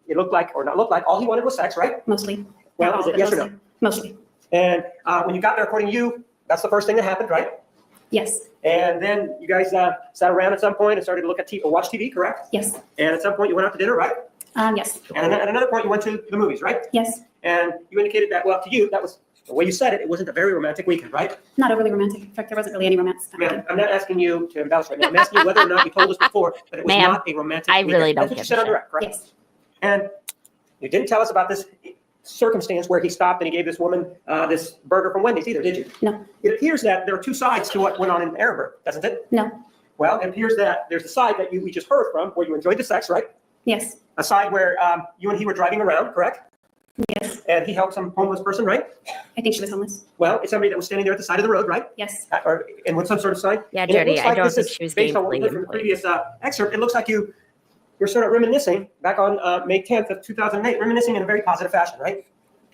[SPEAKER 2] it looked like, or not looked like, all he wanted was sex, right?
[SPEAKER 3] Mostly.
[SPEAKER 2] Well, is it yes or no?
[SPEAKER 3] Mostly.
[SPEAKER 2] And when you got there, according to you, that's the first thing that happened, right?
[SPEAKER 3] Yes.
[SPEAKER 2] And then you guys sat around at some point and started to look at TV or watch TV, correct?
[SPEAKER 3] Yes.
[SPEAKER 2] And at some point you went out to dinner, right?
[SPEAKER 3] Yes.
[SPEAKER 2] And at another point you went to the movies, right?
[SPEAKER 3] Yes.
[SPEAKER 2] And you indicated that, well, to you, that was the way you said it. It wasn't a very romantic weekend, right?
[SPEAKER 3] Not overly romantic. In fact, there wasn't really any romance. that
[SPEAKER 2] Ma'am,
[SPEAKER 3] weekend.
[SPEAKER 2] I'm not asking you to embellish right now. I'm asking you whether or not you told us before that it was
[SPEAKER 1] Ma'am,
[SPEAKER 2] not a romantic
[SPEAKER 1] I
[SPEAKER 2] weekend.
[SPEAKER 1] really don't
[SPEAKER 2] That's what you
[SPEAKER 1] give
[SPEAKER 2] said
[SPEAKER 1] a
[SPEAKER 2] on
[SPEAKER 1] shit.
[SPEAKER 2] direct, right?
[SPEAKER 3] Yes.
[SPEAKER 2] And you didn't tell us about this circumstance where he stopped and he gave this woman this burger from Wendy's either, did you?
[SPEAKER 3] No.
[SPEAKER 2] It appears that there are two sides to what went on in Ehrenberg, doesn't it?
[SPEAKER 3] No.
[SPEAKER 2] Well, it appears that there's the side that we just heard from where you enjoyed the sex, right?
[SPEAKER 3] Yes.
[SPEAKER 2] A side where you and he were driving around, correct?
[SPEAKER 3] Yes.
[SPEAKER 2] And he helped some homeless person, right?
[SPEAKER 3] I think she was homeless.
[SPEAKER 2] Well, it's somebody that was standing there at the side of the road, right?
[SPEAKER 3] Yes.
[SPEAKER 2] And with some sort of sign.
[SPEAKER 1] Yeah,
[SPEAKER 2] And it
[SPEAKER 1] Jodi,
[SPEAKER 2] looks
[SPEAKER 1] I
[SPEAKER 2] like
[SPEAKER 1] don't
[SPEAKER 2] this
[SPEAKER 1] think
[SPEAKER 2] is
[SPEAKER 1] she was
[SPEAKER 2] based on what we
[SPEAKER 1] gainfully
[SPEAKER 2] heard from the
[SPEAKER 1] employed.
[SPEAKER 2] previous excerpt. It looks like you're sort of reminiscing back on May 10th of 2008, reminiscing in a very positive fashion, right?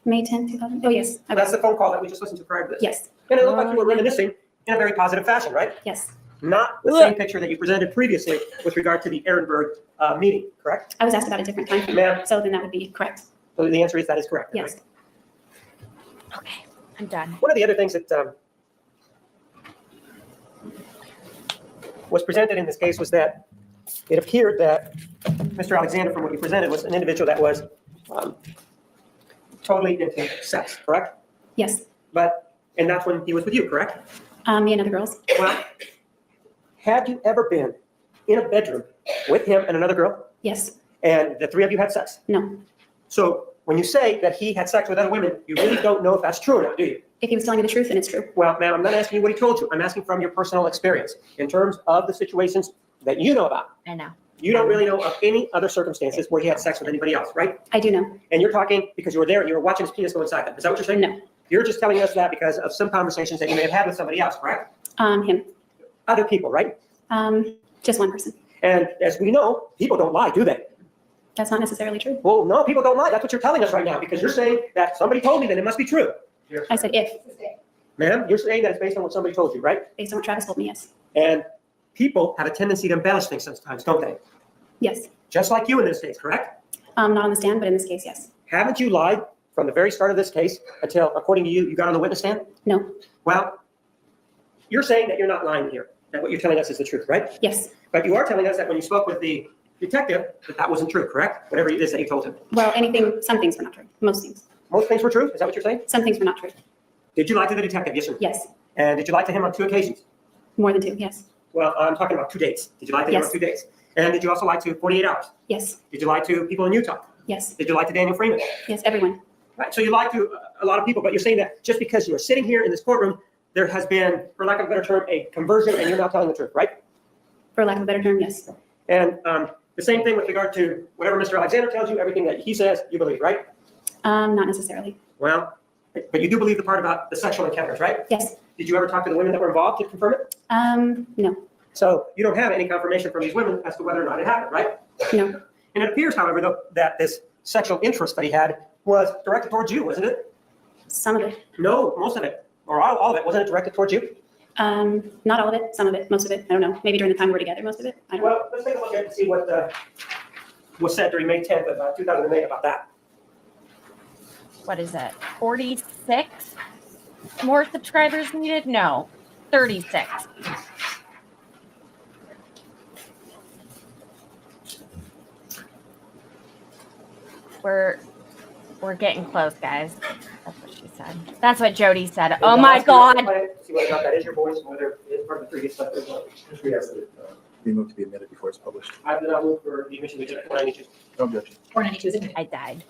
[SPEAKER 3] May 10th, 2000. Oh, yes. I
[SPEAKER 2] That's
[SPEAKER 3] was.
[SPEAKER 2] the phone call that we just listened to prior to this.
[SPEAKER 3] Yes.
[SPEAKER 2] And it looked like you were reminiscing in a very positive fashion, right?
[SPEAKER 3] Yes.
[SPEAKER 2] Not the same picture that you presented previously with regard to the Ehrenberg meeting, correct?
[SPEAKER 3] I was asked about a different time frame.
[SPEAKER 2] Ma'am.
[SPEAKER 3] So then that would be correct.
[SPEAKER 2] So the answer is that is correct.
[SPEAKER 3] Yes.
[SPEAKER 2] Right?
[SPEAKER 1] Okay, I'm done.
[SPEAKER 2] One of the other things that was presented in this case was that it appeared that Mr. Alexander, from what you presented, was an individual that was totally into sex, correct?
[SPEAKER 3] Yes.
[SPEAKER 2] And that's when he was with you, correct?
[SPEAKER 3] Me and other girls.
[SPEAKER 2] Well, have you ever been in a bedroom with him and another girl,
[SPEAKER 3] Yes.
[SPEAKER 2] and the three of you had sex?
[SPEAKER 3] No.
[SPEAKER 2] So when you say that he had sex with other women, you really don't know if that's true or not, do you?
[SPEAKER 3] If he was telling me the truth, then it's true.
[SPEAKER 2] Well, ma'am, I'm not asking you what he told you. I'm asking from your personal experience in terms of the situations that you know about.
[SPEAKER 1] I know.
[SPEAKER 2] You don't really know of any other circumstances where he had sex with anybody else, right?
[SPEAKER 3] I do know.
[SPEAKER 2] And you're talking because you were there and you were watching his penis go inside them. Is that what you're saying?
[SPEAKER 3] No.
[SPEAKER 2] You're just telling us that because of some conversations that you may have had with somebody else, correct?
[SPEAKER 3] Him.
[SPEAKER 2] Other people, right?
[SPEAKER 3] Just one person.
[SPEAKER 2] And as we know, people don't lie, do they?
[SPEAKER 3] That's not necessarily true.
[SPEAKER 2] Well, no, people don't lie. That's what you're telling us right now because you're saying that somebody told me that it must be true.
[SPEAKER 3] I said if,
[SPEAKER 2] Ma'am, you're saying that it's based on what somebody told you, right?
[SPEAKER 3] based on what Travis told me, yes.
[SPEAKER 2] And people have a tendency to embellish things sometimes, don't they?
[SPEAKER 3] Yes.
[SPEAKER 2] Just like you in this case, correct?
[SPEAKER 3] Not on the stand, but in this case, yes.
[SPEAKER 2] Haven't you lied from the very start of this case until, according to you, you got on the witness stand?
[SPEAKER 3] No.
[SPEAKER 2] Well, you're saying that you're not lying here, that what you're telling us is the truth, right?
[SPEAKER 3] Yes.
[SPEAKER 2] But you are telling us that when you spoke with the detective, that wasn't true, correct? Whatever it is that you told him.
[SPEAKER 3] Well, some things were not true. Most things.
[SPEAKER 2] Most things were true? Is that what you're saying?
[SPEAKER 3] Some things were not true.
[SPEAKER 2] Did you lie to the detective? Yes, sir.
[SPEAKER 3] Yes.
[SPEAKER 2] And did you lie to him on 2 occasions?
[SPEAKER 3] More than 2, yes.
[SPEAKER 2] Well, I'm talking about 2 dates. Did you lie to him
[SPEAKER 3] Yes.
[SPEAKER 2] on 2 dates? And did you also lie to 48 hours?
[SPEAKER 3] Yes.
[SPEAKER 2] Did you lie to people in Utah?
[SPEAKER 3] Yes.
[SPEAKER 2] Did you lie to Daniel Freeman?
[SPEAKER 3] Yes, everyone.
[SPEAKER 2] Right, so you lied to a lot of people, but you're saying that just because you're sitting here in this courtroom, there has been, for lack of a better term, a conversion, and you're not telling the truth, right?
[SPEAKER 3] For lack of a better term, yes.
[SPEAKER 2] And the same thing with regard to whatever Mr. Alexander tells you, everything that he says, you believe, right?
[SPEAKER 3] Not necessarily.
[SPEAKER 2] Well, but you do believe the part about the sexual encounters, right?
[SPEAKER 3] Yes.
[SPEAKER 2] Did you ever talk to the women that were involved to confirm it?
[SPEAKER 3] No.
[SPEAKER 2] So you don't have any confirmation from these women as to whether or not it happened, right?
[SPEAKER 3] No.
[SPEAKER 2] And it appears, however, though, that this sexual interest that he had was directed towards you, wasn't it?
[SPEAKER 3] Some of it.
[SPEAKER 2] No, most of it, or all of it. Wasn't it directed towards you?
[SPEAKER 3] Not all of it. Some of it. Most of it. I don't know. Maybe during the time we were together, most of it. I don't know.
[SPEAKER 2] Well, let's take a look at it and see what was said during May 10th of 2008 about that.
[SPEAKER 1] What is it? 46 more subscribers needed? No, 36. We're getting close, guys. That's what she said. That's what Jodi said. Oh my God.
[SPEAKER 2] See whether or not that is your voice, whether it's part of the previous stuff as well.
[SPEAKER 7] We ask that it be moved to be admitted before it's published.
[SPEAKER 2] I did not move for the admission of the 492.
[SPEAKER 7] No objection.
[SPEAKER 5] 492 is admitted.
[SPEAKER 1] I died.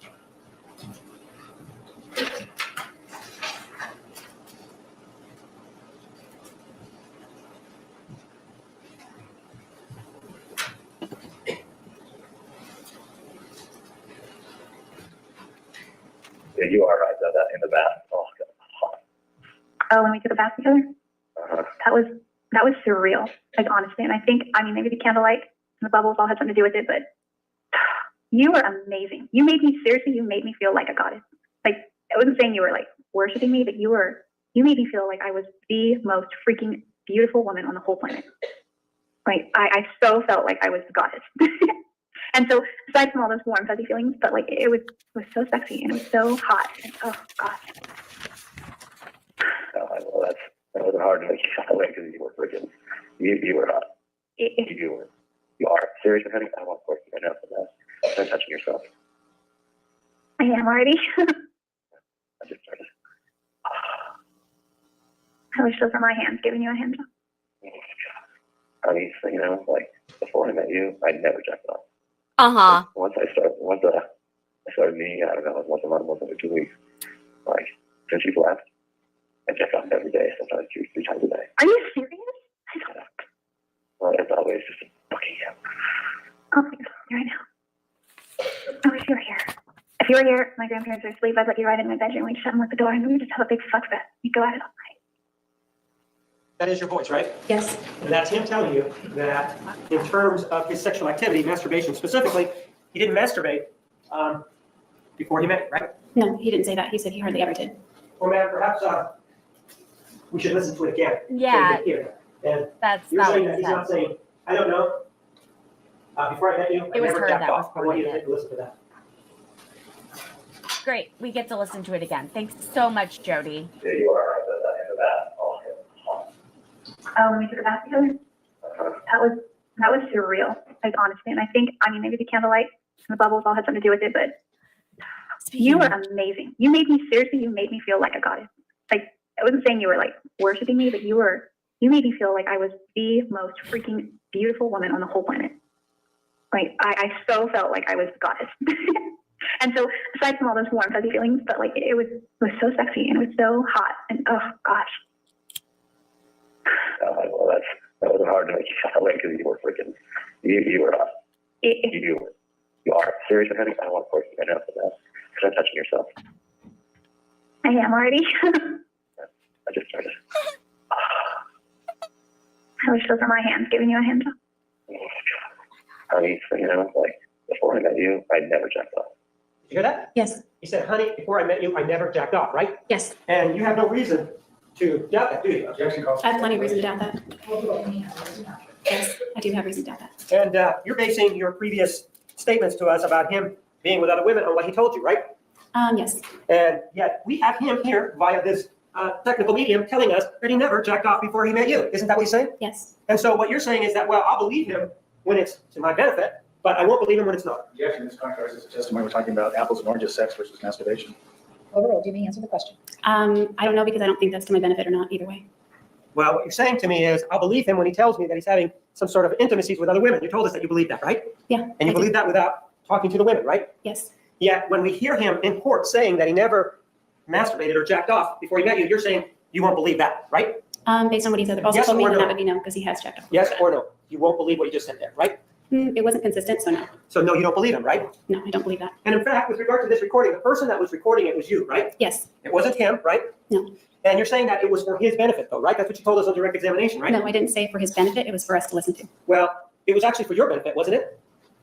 [SPEAKER 10] Yeah, you are right, that in the bath. Oh, God.
[SPEAKER 9] Oh, when we took a bath together,
[SPEAKER 10] Uh-huh.
[SPEAKER 9] that was surreal. Like honestly, and I think maybe the candlelight and the bubbles all had something to do with it, but you were amazing. You made me feel like a goddess. Like I wasn't saying you were like worshiping me, but you made me feel like I was the most freaking beautiful woman on the whole planet. Like I so felt like I was the goddess. And so aside from all those warm fuzzy feelings, but like it was so sexy and it was so hot and oh god.
[SPEAKER 10] Well, that was an hard to make you feel that way because you were freaking, you were hot. You are serious, honey? I want to force you right now for that. Start touching yourself.
[SPEAKER 9] I am already.
[SPEAKER 10] I just started.
[SPEAKER 9] I wish those were my hands giving you a hand job.
[SPEAKER 10] I mean, so, you know, like before I met you, I'd never jacked off.
[SPEAKER 1] Uh-huh.
[SPEAKER 10] Once I started meeting, I don't know, once a month, once every 2 weeks. Like, since you've left, I jacked off every day, sometimes 2-3 times a day.
[SPEAKER 9] Are you serious?
[SPEAKER 10] Well, it's always just fucking you.
[SPEAKER 9] Oh my God, right now. I wish you were here. If you were here, my grandparents were asleep, I'd let you right in my bedroom, we'd shut them with the door, and we'd just have a big fuck fest. We'd go at it all night.
[SPEAKER 2] That is your voice, right?
[SPEAKER 3] Yes.
[SPEAKER 2] And that's him telling you that in terms of his sexual activity, masturbation specifically, he didn't masturbate before he met you, right?
[SPEAKER 3] No, he didn't say that. He said he hardly ever did.
[SPEAKER 2] Well, man, perhaps we should listen to it again.
[SPEAKER 1] Yeah.
[SPEAKER 2] So you can hear it. And
[SPEAKER 1] That's
[SPEAKER 2] you're
[SPEAKER 1] not
[SPEAKER 2] saying
[SPEAKER 1] what
[SPEAKER 2] that
[SPEAKER 1] he
[SPEAKER 2] he's not
[SPEAKER 1] said.
[SPEAKER 2] saying, I don't know. Before I met you, I
[SPEAKER 1] It was
[SPEAKER 2] never
[SPEAKER 1] her
[SPEAKER 2] jacked
[SPEAKER 1] that
[SPEAKER 2] off. I want you to
[SPEAKER 1] recorded
[SPEAKER 2] take a listen to that.
[SPEAKER 1] Great. We get to listen to it again. Thanks so much, Jodi.
[SPEAKER 10] Yeah, you are. I said that in the bath. Oh, okay.
[SPEAKER 9] Oh, when we took a bath together? That was surreal, like honestly. And I think, I mean, maybe the candlelight and the bubbles all had something to do with it, but you were amazing. You made me feel like a goddess. Like, I wasn't saying you were like worshiping me, but you made me feel like I was the most freaking beautiful woman on the whole planet. Like, I so felt like I was a goddess. And so, aside from all those warm, fuzzy feelings, but like, it was so sexy and it was so hot. And oh gosh.
[SPEAKER 10] Well, that was hard to make you feel that way because you were freaking, you were hot. You are serious, honey? I want to force you right now for that. Start touching yourself.
[SPEAKER 9] I am already.
[SPEAKER 10] I just started.
[SPEAKER 9] I wish those were my hands giving you a hand job.
[SPEAKER 10] I mean, so, you know, like before I met you, I'd never jacked off.
[SPEAKER 2] Did you hear that?
[SPEAKER 3] Yes.
[SPEAKER 2] He said, honey, before I met you, I never jacked off, right?
[SPEAKER 3] Yes.
[SPEAKER 2] And you have no reason to doubt that, do you?
[SPEAKER 3] I have plenty of reason to doubt that. Yes, I do have reason to doubt that.
[SPEAKER 2] And you're basing your previous statements to us about him being with other women on what he told you, right?
[SPEAKER 3] Yes.
[SPEAKER 2] And yet we have him here via this technical medium telling us that he never jacked off before he met you. Isn't that what he's saying?
[SPEAKER 3] Yes.
[SPEAKER 2] And so what you're saying is that, well, I'll believe him when it's to my benefit, but I won't believe him when it's not.
[SPEAKER 4] Yes, in this contrast, it's a testimony, we're talking about apples and oranges, sex versus masturbation.
[SPEAKER 5] Overall, do you answer the question?
[SPEAKER 3] I don't know because I don't think that's to my benefit or not either way.
[SPEAKER 2] Well, what you're saying to me is, I'll believe him when he tells me that he's having some sort of intimacies with other women. You told us that you believe that, right?
[SPEAKER 3] Yeah.
[SPEAKER 2] And you
[SPEAKER 3] I do.
[SPEAKER 2] believe that without talking to the women, right?
[SPEAKER 3] Yes.
[SPEAKER 2] Yet when we hear him in court saying that he never masturbated or jacked off before he met you, you're saying you won't believe that, right?
[SPEAKER 3] Based on what he said, also
[SPEAKER 2] Yes
[SPEAKER 3] told me
[SPEAKER 2] or
[SPEAKER 3] that
[SPEAKER 2] no?
[SPEAKER 3] that would be no because he has checked off.
[SPEAKER 2] Yes or no? You won't believe what you just said there, right?
[SPEAKER 3] It wasn't consistent, so no.
[SPEAKER 2] So no, you don't believe him, right?
[SPEAKER 3] No, I don't believe that.
[SPEAKER 2] And in fact, with regard to this recording, the person that was recording it was you, right?
[SPEAKER 3] Yes.
[SPEAKER 2] It wasn't him, right?
[SPEAKER 3] No.
[SPEAKER 2] And you're saying that it was for his benefit though, right? That's what you told us on direct examination, right?
[SPEAKER 3] No, I didn't say for his benefit. It was for us to listen to.
[SPEAKER 2] Well, it was actually for your benefit, wasn't it?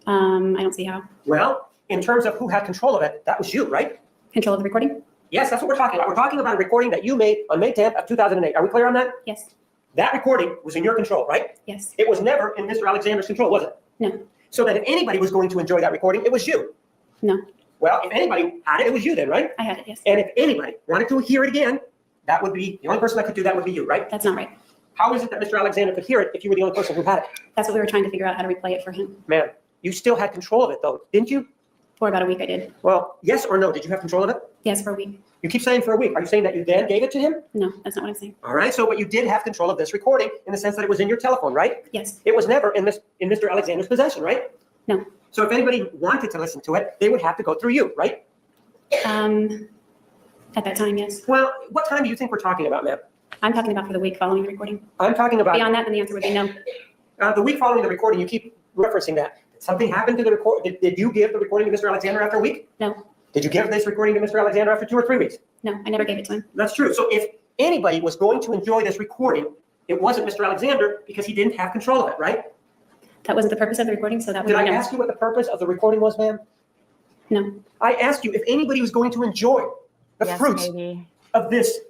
[SPEAKER 3] I don't see how.
[SPEAKER 2] Well, in terms of who had control of it, that was you, right?
[SPEAKER 3] Control of the recording?
[SPEAKER 2] Yes, that's what we're talking about. We're talking about a recording that you made on May 10th of 2008. Are we clear on that?
[SPEAKER 3] Yes.
[SPEAKER 2] That recording was in your control, right?
[SPEAKER 3] Yes.
[SPEAKER 2] It was never in Mr. Alexander's control, was it?
[SPEAKER 3] No.
[SPEAKER 2] So that if anybody was going to enjoy that recording, it was you.
[SPEAKER 3] No.
[SPEAKER 2] Well, if anybody had it, it was you then, right?
[SPEAKER 3] I had it, yes.
[SPEAKER 2] And if anybody wanted to hear it again, that would be, the only person that could do that would be you, right?
[SPEAKER 3] That's not right.
[SPEAKER 2] How is it that Mr. Alexander could hear it if you were the only person who had it?
[SPEAKER 3] That's what we were trying to figure out, how to replay it for him.
[SPEAKER 2] Man, you still had control of it though, didn't you?
[SPEAKER 3] For about a week I did.
[SPEAKER 2] Well, yes or no, did you have control of it?
[SPEAKER 3] Yes, for a week.
[SPEAKER 2] You keep saying for a week. Are you saying that you then gave it to him?
[SPEAKER 3] No, that's not what I'm saying.
[SPEAKER 2] All right, so but you did have control of this recording in the sense that it was in your telephone, right?
[SPEAKER 3] Yes.
[SPEAKER 2] It was never in Mr. Alexander's possession, right?
[SPEAKER 3] No.
[SPEAKER 2] So if anybody wanted to listen to it, they would have to go through you, right?
[SPEAKER 3] At that time, yes.
[SPEAKER 2] Well, what time do you think we're talking about, ma'am?
[SPEAKER 3] I'm talking about for the week following the recording.
[SPEAKER 2] I'm talking about
[SPEAKER 3] Beyond that, then the answer would be no.
[SPEAKER 2] the week following the recording. You keep referencing that. Did something happen to the record? Did you give the recording to Mr. Alexander after a week?
[SPEAKER 3] No.
[SPEAKER 2] Did you give this recording to Mr. Alexander after 2 or 3 weeks?
[SPEAKER 3] No, I never gave it to him.
[SPEAKER 2] That's true. So if anybody was going to enjoy this recording, it wasn't Mr. Alexander because he didn't have control of it, right?
[SPEAKER 3] That wasn't the purpose of the recording, so that would
[SPEAKER 2] Did
[SPEAKER 3] be
[SPEAKER 2] I
[SPEAKER 3] no.
[SPEAKER 2] ask you what the purpose of the recording was, ma'am?
[SPEAKER 3] No.
[SPEAKER 2] I asked you if anybody was going to enjoy the fruits of this,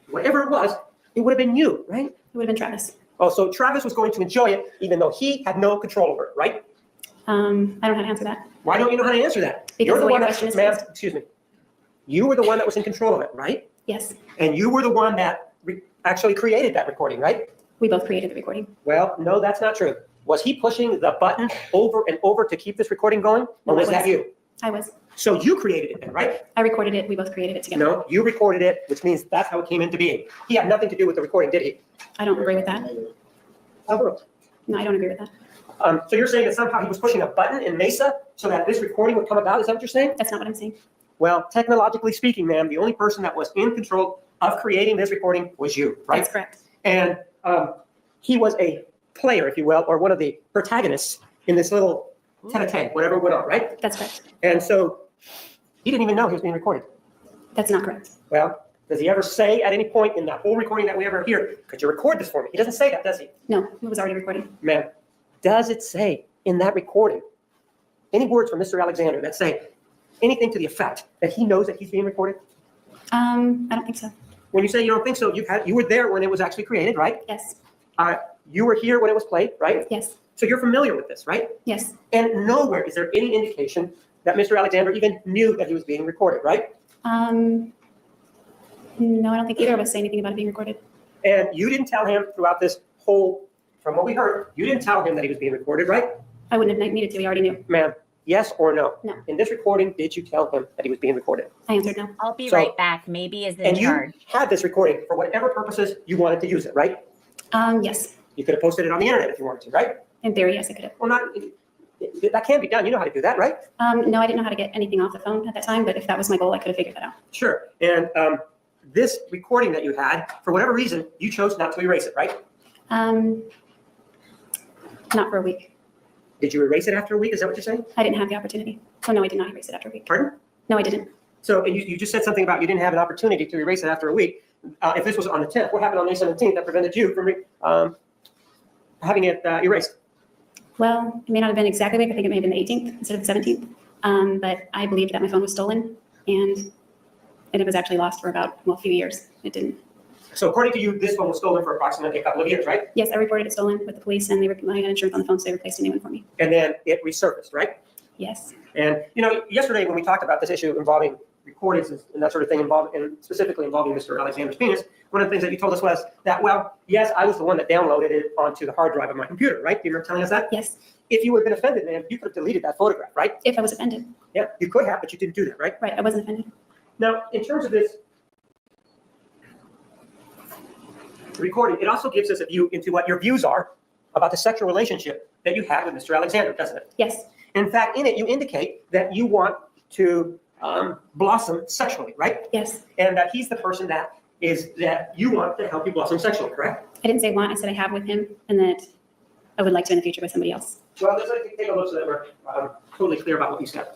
[SPEAKER 2] whatever it was, it would have been you, right?
[SPEAKER 3] It would have been Travis.
[SPEAKER 2] Oh, so Travis was going to enjoy it even though he had no control over it, right?
[SPEAKER 3] I don't know how to answer that.
[SPEAKER 2] Why don't you know how to answer that?
[SPEAKER 3] Because
[SPEAKER 2] You're
[SPEAKER 3] the
[SPEAKER 2] the
[SPEAKER 3] way
[SPEAKER 2] one
[SPEAKER 3] your
[SPEAKER 2] that,
[SPEAKER 3] question is
[SPEAKER 2] ma'am,
[SPEAKER 3] phrased.
[SPEAKER 2] excuse me. You were the one that was in control of it, right?
[SPEAKER 3] Yes.
[SPEAKER 2] And you were the one that actually created that recording, right?
[SPEAKER 3] We both created the recording.
[SPEAKER 2] Well, no, that's not true. Was he pushing the button over and over to keep this recording going? Or
[SPEAKER 3] No, I
[SPEAKER 2] was that
[SPEAKER 3] was.
[SPEAKER 2] you?
[SPEAKER 3] I was.
[SPEAKER 2] So you created it then, right?
[SPEAKER 3] I recorded it. We both created it together.
[SPEAKER 2] No, you recorded it, which means that's how it came into being. He had nothing to do with the recording, did he?
[SPEAKER 3] I don't agree with that. No, I don't agree with that.
[SPEAKER 2] So you're saying that somehow he was pushing a button in Mesa so that this recording would come about? Is that what you're saying?
[SPEAKER 3] That's not what I'm saying.
[SPEAKER 2] Well, technologically speaking, ma'am, the only person that was in control of creating this recording was you, right?
[SPEAKER 3] That's correct.
[SPEAKER 2] And he was a player, if you will, or one of the protagonists in this little tete-a-tete, whatever went on, right?
[SPEAKER 3] That's correct.
[SPEAKER 2] And so he didn't even know he was being recorded.
[SPEAKER 3] That's not correct.
[SPEAKER 2] Well, does he ever say at any point in that whole recording that we ever hear, could you record this for me? He doesn't say that, does he?
[SPEAKER 3] No, it was already recorded.
[SPEAKER 2] Ma'am, does it say in that recording any words from Mr. Alexander that say anything to the effect that he knows that he's being recorded?
[SPEAKER 3] I don't think so.
[SPEAKER 2] When you say you don't think so, you were there when it was actually created, right?
[SPEAKER 3] Yes.
[SPEAKER 2] You were here when it was played, right?
[SPEAKER 3] Yes.
[SPEAKER 2] So you're familiar with this, right?
[SPEAKER 3] Yes.
[SPEAKER 2] And nowhere is there any indication that Mr. Alexander even knew that he was being recorded, right?
[SPEAKER 3] No, I don't think either of us say anything about it being recorded.
[SPEAKER 2] And you didn't tell him throughout this whole, from what we heard, you didn't tell him that he was being recorded, right?
[SPEAKER 3] I wouldn't have needed to. We already knew.
[SPEAKER 2] Ma'am, yes or no?
[SPEAKER 3] No.
[SPEAKER 2] In this recording, did you tell him that he was being recorded?
[SPEAKER 3] I answered no.
[SPEAKER 11] I'll be
[SPEAKER 2] So-
[SPEAKER 11] right back. Maybe is in
[SPEAKER 2] And you
[SPEAKER 11] charge.
[SPEAKER 2] had this recording for whatever purposes you wanted to use it, right?
[SPEAKER 3] Yes.
[SPEAKER 2] You could have posted it on the internet if you wanted to, right?
[SPEAKER 3] In theory, yes, I could have.
[SPEAKER 2] Well, that can be done. You know how to do that, right?
[SPEAKER 3] No, I didn't know how to get anything off the phone at that time, but if that was my goal, I could have figured that out.
[SPEAKER 2] Sure. And this recording that you had, for whatever reason, you chose not to erase it, right?
[SPEAKER 3] Not for a week.
[SPEAKER 2] Did you erase it after a week? Is that what you're saying?
[SPEAKER 3] I didn't have the opportunity. So no, I did not erase it after a week.
[SPEAKER 2] Pardon?
[SPEAKER 3] No, I didn't.
[SPEAKER 2] So you just said something about you didn't have an opportunity to erase it after a week. If this was on the 10th, what happened on May 17th that prevented you from having it erased?
[SPEAKER 3] Well, it may not have been exactly a week. I think it may have been the 18th instead of the 17th. But I believed that my phone was stolen and it was actually lost for about, a few years. It didn't.
[SPEAKER 2] So according to you, this phone was stolen for approximately a couple of years, right?
[SPEAKER 3] Yes, I reported it stolen with the police and I had insurance on the phone, so they replaced a new one for me.
[SPEAKER 2] And then it resurfaced, right?
[SPEAKER 3] Yes.
[SPEAKER 2] And, yesterday when we talked about this issue involving recordings and that sort of thing, and specifically involving Mr. Alexander's penis, one of the things that you told us was that, well, yes, I was the one that downloaded it onto the hard drive of my computer, right? Do you remember telling us that?
[SPEAKER 3] Yes.
[SPEAKER 2] If you would have been offended, man, you could have deleted that photograph, right?
[SPEAKER 3] If I was offended.
[SPEAKER 2] Yeah, you could have, but you didn't do that, right?
[SPEAKER 3] Right, I wasn't offended.
[SPEAKER 2] Now, in terms of this recording, it also gives us a view into what your views are about the sexual relationship that you had with Mr. Alexander, doesn't it?
[SPEAKER 3] Yes.
[SPEAKER 2] In fact, in it, you indicate that you want to blossom sexually, right?
[SPEAKER 3] Yes.
[SPEAKER 2] And that he's the person that you want to help you blossom sexually, correct?
[SPEAKER 3] I didn't say want, I said I have with him and that I would like to in the future with somebody else.
[SPEAKER 2] Well, let's take a look so that we're totally clear about what you said.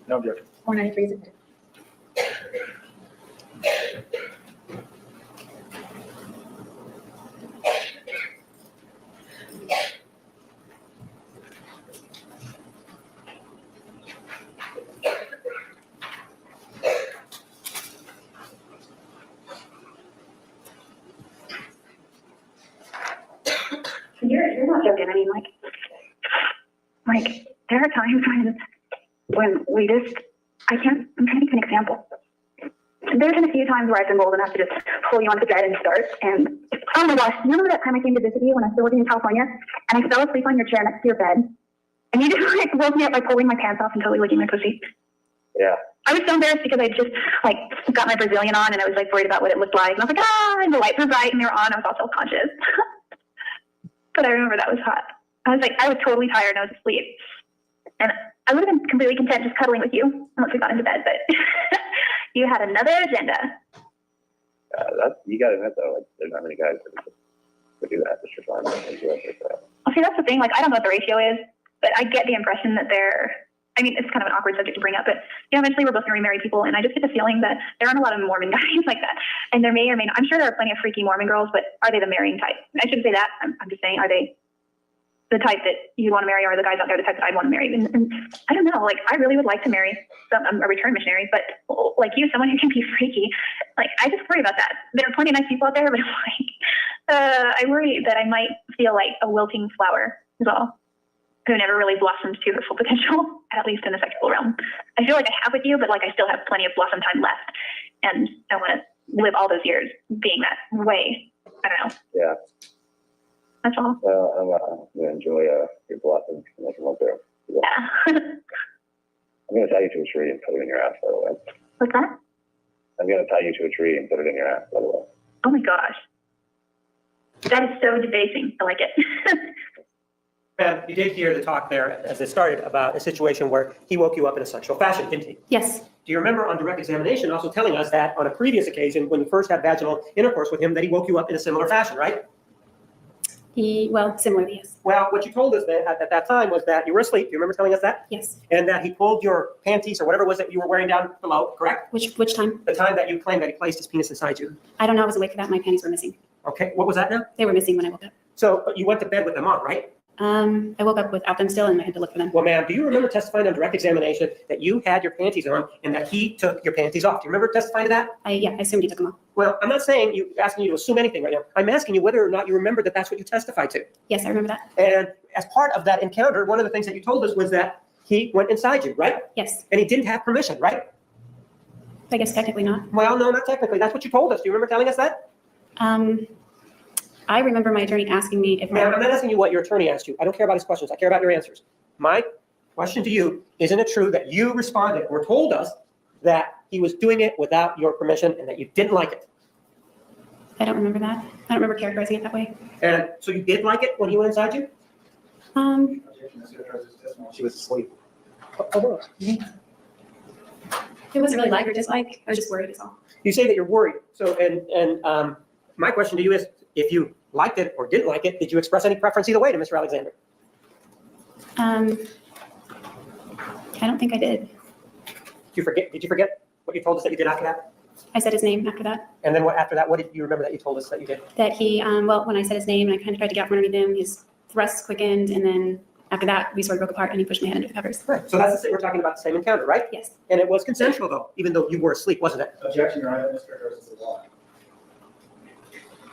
[SPEAKER 4] No objection.
[SPEAKER 5] 493 is admitted.
[SPEAKER 9] You're not joking. I mean, like there are times when we just, I'm trying to give an example. There's been a few times where I've been bold enough to just pull you onto bed and start. And oh my gosh, you remember that time I came to visit you when I was still living in California and I fell asleep on your chair next to your bed? And you just woke me up by pulling my pants off and totally licking my pussy.
[SPEAKER 10] Yeah.
[SPEAKER 9] I was so embarrassed because I just got my Brazilian on and I was worried about what it looked like. And I was like, and the lights were bright and they were on. I was all self-conscious. But I remember that was hot. I was totally tired and I was asleep. And I would have been completely content just cuddling with you once we got into bed, but you had another agenda.
[SPEAKER 10] You gotta admit though, there's not many guys that would do that just for fun.
[SPEAKER 9] Well, see, that's the thing. I don't know what the ratio is, but I get the impression that it's kind of an awkward subject to bring up, but eventually we're both going to remarry people, and I just get the feeling that there aren't a lot of Mormon guys like that. And there may or may not, I'm sure there are plenty of freaky Mormon girls, but are they the marrying type? I shouldn't say that. I'm just saying, are they the type that you want to marry, or the guys out there the type that I'd want to marry. And I don't know, like, I really would like to marry a return missionary, but like you, someone who can be freaky, like, I just worry about that. There are plenty of nice people out there, but like, I worry that I might feel like a wilting flower as well, who never really blossoms to their full potential, at least in the sexual realm. I feel like I have with you, but like, I still have plenty of blossom time left, and I want to live all those years being that way. I don't know.
[SPEAKER 10] Yeah.
[SPEAKER 9] That's all.
[SPEAKER 10] Well, I'm gonna enjoy your blessings like a month there.
[SPEAKER 9] Yeah.
[SPEAKER 10] I'm gonna tie you to a tree and put it in your ass, by the way.
[SPEAKER 9] What's that?
[SPEAKER 10] I'm gonna tie you to a tree and put it in your ass, by the way.
[SPEAKER 9] Oh my gosh. That is so debasing. I like it.
[SPEAKER 2] Ma'am, you did hear the talk there as it started about a situation where he woke you up in a sexual fashion, didn't he?
[SPEAKER 3] Yes.
[SPEAKER 2] Do you remember on direct examination also telling us that on a previous occasion when you first had vaginal intercourse with him that he woke you up in a similar fashion, right?
[SPEAKER 3] Well, similarly, yes.
[SPEAKER 2] Well, what you told us then at that time was that you were asleep. Do you remember telling us that?
[SPEAKER 3] Yes.
[SPEAKER 2] And that he pulled your panties or whatever it was that you were wearing down below, correct?
[SPEAKER 3] Which time?
[SPEAKER 2] The time that you claimed that he placed his penis inside you.
[SPEAKER 3] I don't know. I was awake for that. My panties were missing.
[SPEAKER 2] Okay, what was that now?
[SPEAKER 3] They were missing when I woke up.
[SPEAKER 2] So you went to bed with them on, right?
[SPEAKER 3] I woke up without them still, and I had to look for them.
[SPEAKER 2] Well, ma'am, do you remember testifying on direct examination that you had your panties on and that he took your panties off? Do you remember testifying to that?
[SPEAKER 3] Yeah, I assumed he took them off.
[SPEAKER 2] Well, I'm not asking you to assume anything right now. I'm asking you whether or not you remember that that's what you testified to.
[SPEAKER 3] Yes, I remember that.
[SPEAKER 2] And as part of that encounter, one of the things that you told us was that he went inside you, right?
[SPEAKER 3] Yes.
[SPEAKER 2] And he didn't have permission, right?
[SPEAKER 3] I guess technically not.
[SPEAKER 2] Well, no, not technically. That's what you told us. Do you remember telling us that?
[SPEAKER 3] I remember my attorney asking me if
[SPEAKER 2] Ma'am, I'm not asking you what your attorney asked you. I don't care about his questions. I care about your answers. My question to you, isn't it true that you responded or told us that he was doing it without your permission and that you didn't like it?
[SPEAKER 3] I don't remember that. I don't remember characterizing it that way.
[SPEAKER 2] And so you did like it when he went inside you?
[SPEAKER 7] She was asleep.
[SPEAKER 3] It wasn't really like or dislike. I was just worried is all.
[SPEAKER 2] You say that you're worried. So, my question to you is, if you liked it or didn't like it, did you express any preference either way to Mr. Alexander?
[SPEAKER 3] I don't think I did.
[SPEAKER 2] Did you forget what you told us that you did after that?
[SPEAKER 3] I said his name after that.
[SPEAKER 2] And then after that, what did you remember that you told us that you did?
[SPEAKER 3] That he, well, when I said his name and I kind of tried to get out from underneath him, his thrusts quickened, and then after that, we sort of broke apart and he pushed my head into the covers.
[SPEAKER 2] Right. So we're talking about the same encounter, right?
[SPEAKER 3] Yes.
[SPEAKER 2] And it was consensual though, even though you were asleep, wasn't it?
[SPEAKER 4] Objection, Your Honor, Mr. Harris is a lie.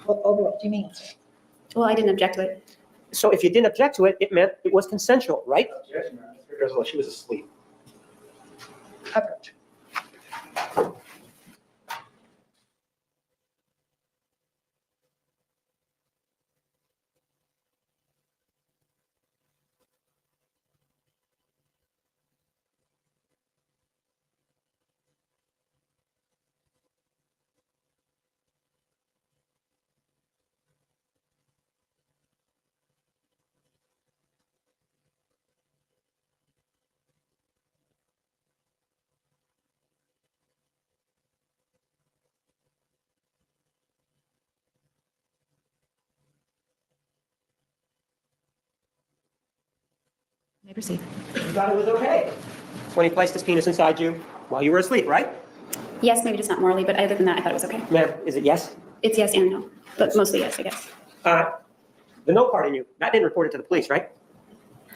[SPEAKER 5] What do you mean?
[SPEAKER 3] Well, I didn't object to it.
[SPEAKER 2] So if you didn't object to it, it meant it was consensual, right?
[SPEAKER 7] Objection, Your Honor, Mr. Harris, she was asleep.
[SPEAKER 5] May proceed.
[SPEAKER 2] You thought it was okay when he placed his penis inside you while you were asleep, right?
[SPEAKER 3] Yes, maybe just not morally, but other than that, I thought it was okay.
[SPEAKER 2] Ma'am, is it yes?
[SPEAKER 3] It's yes and no, but mostly yes, I guess.
[SPEAKER 2] The no part in you, that didn't report it to the police, right?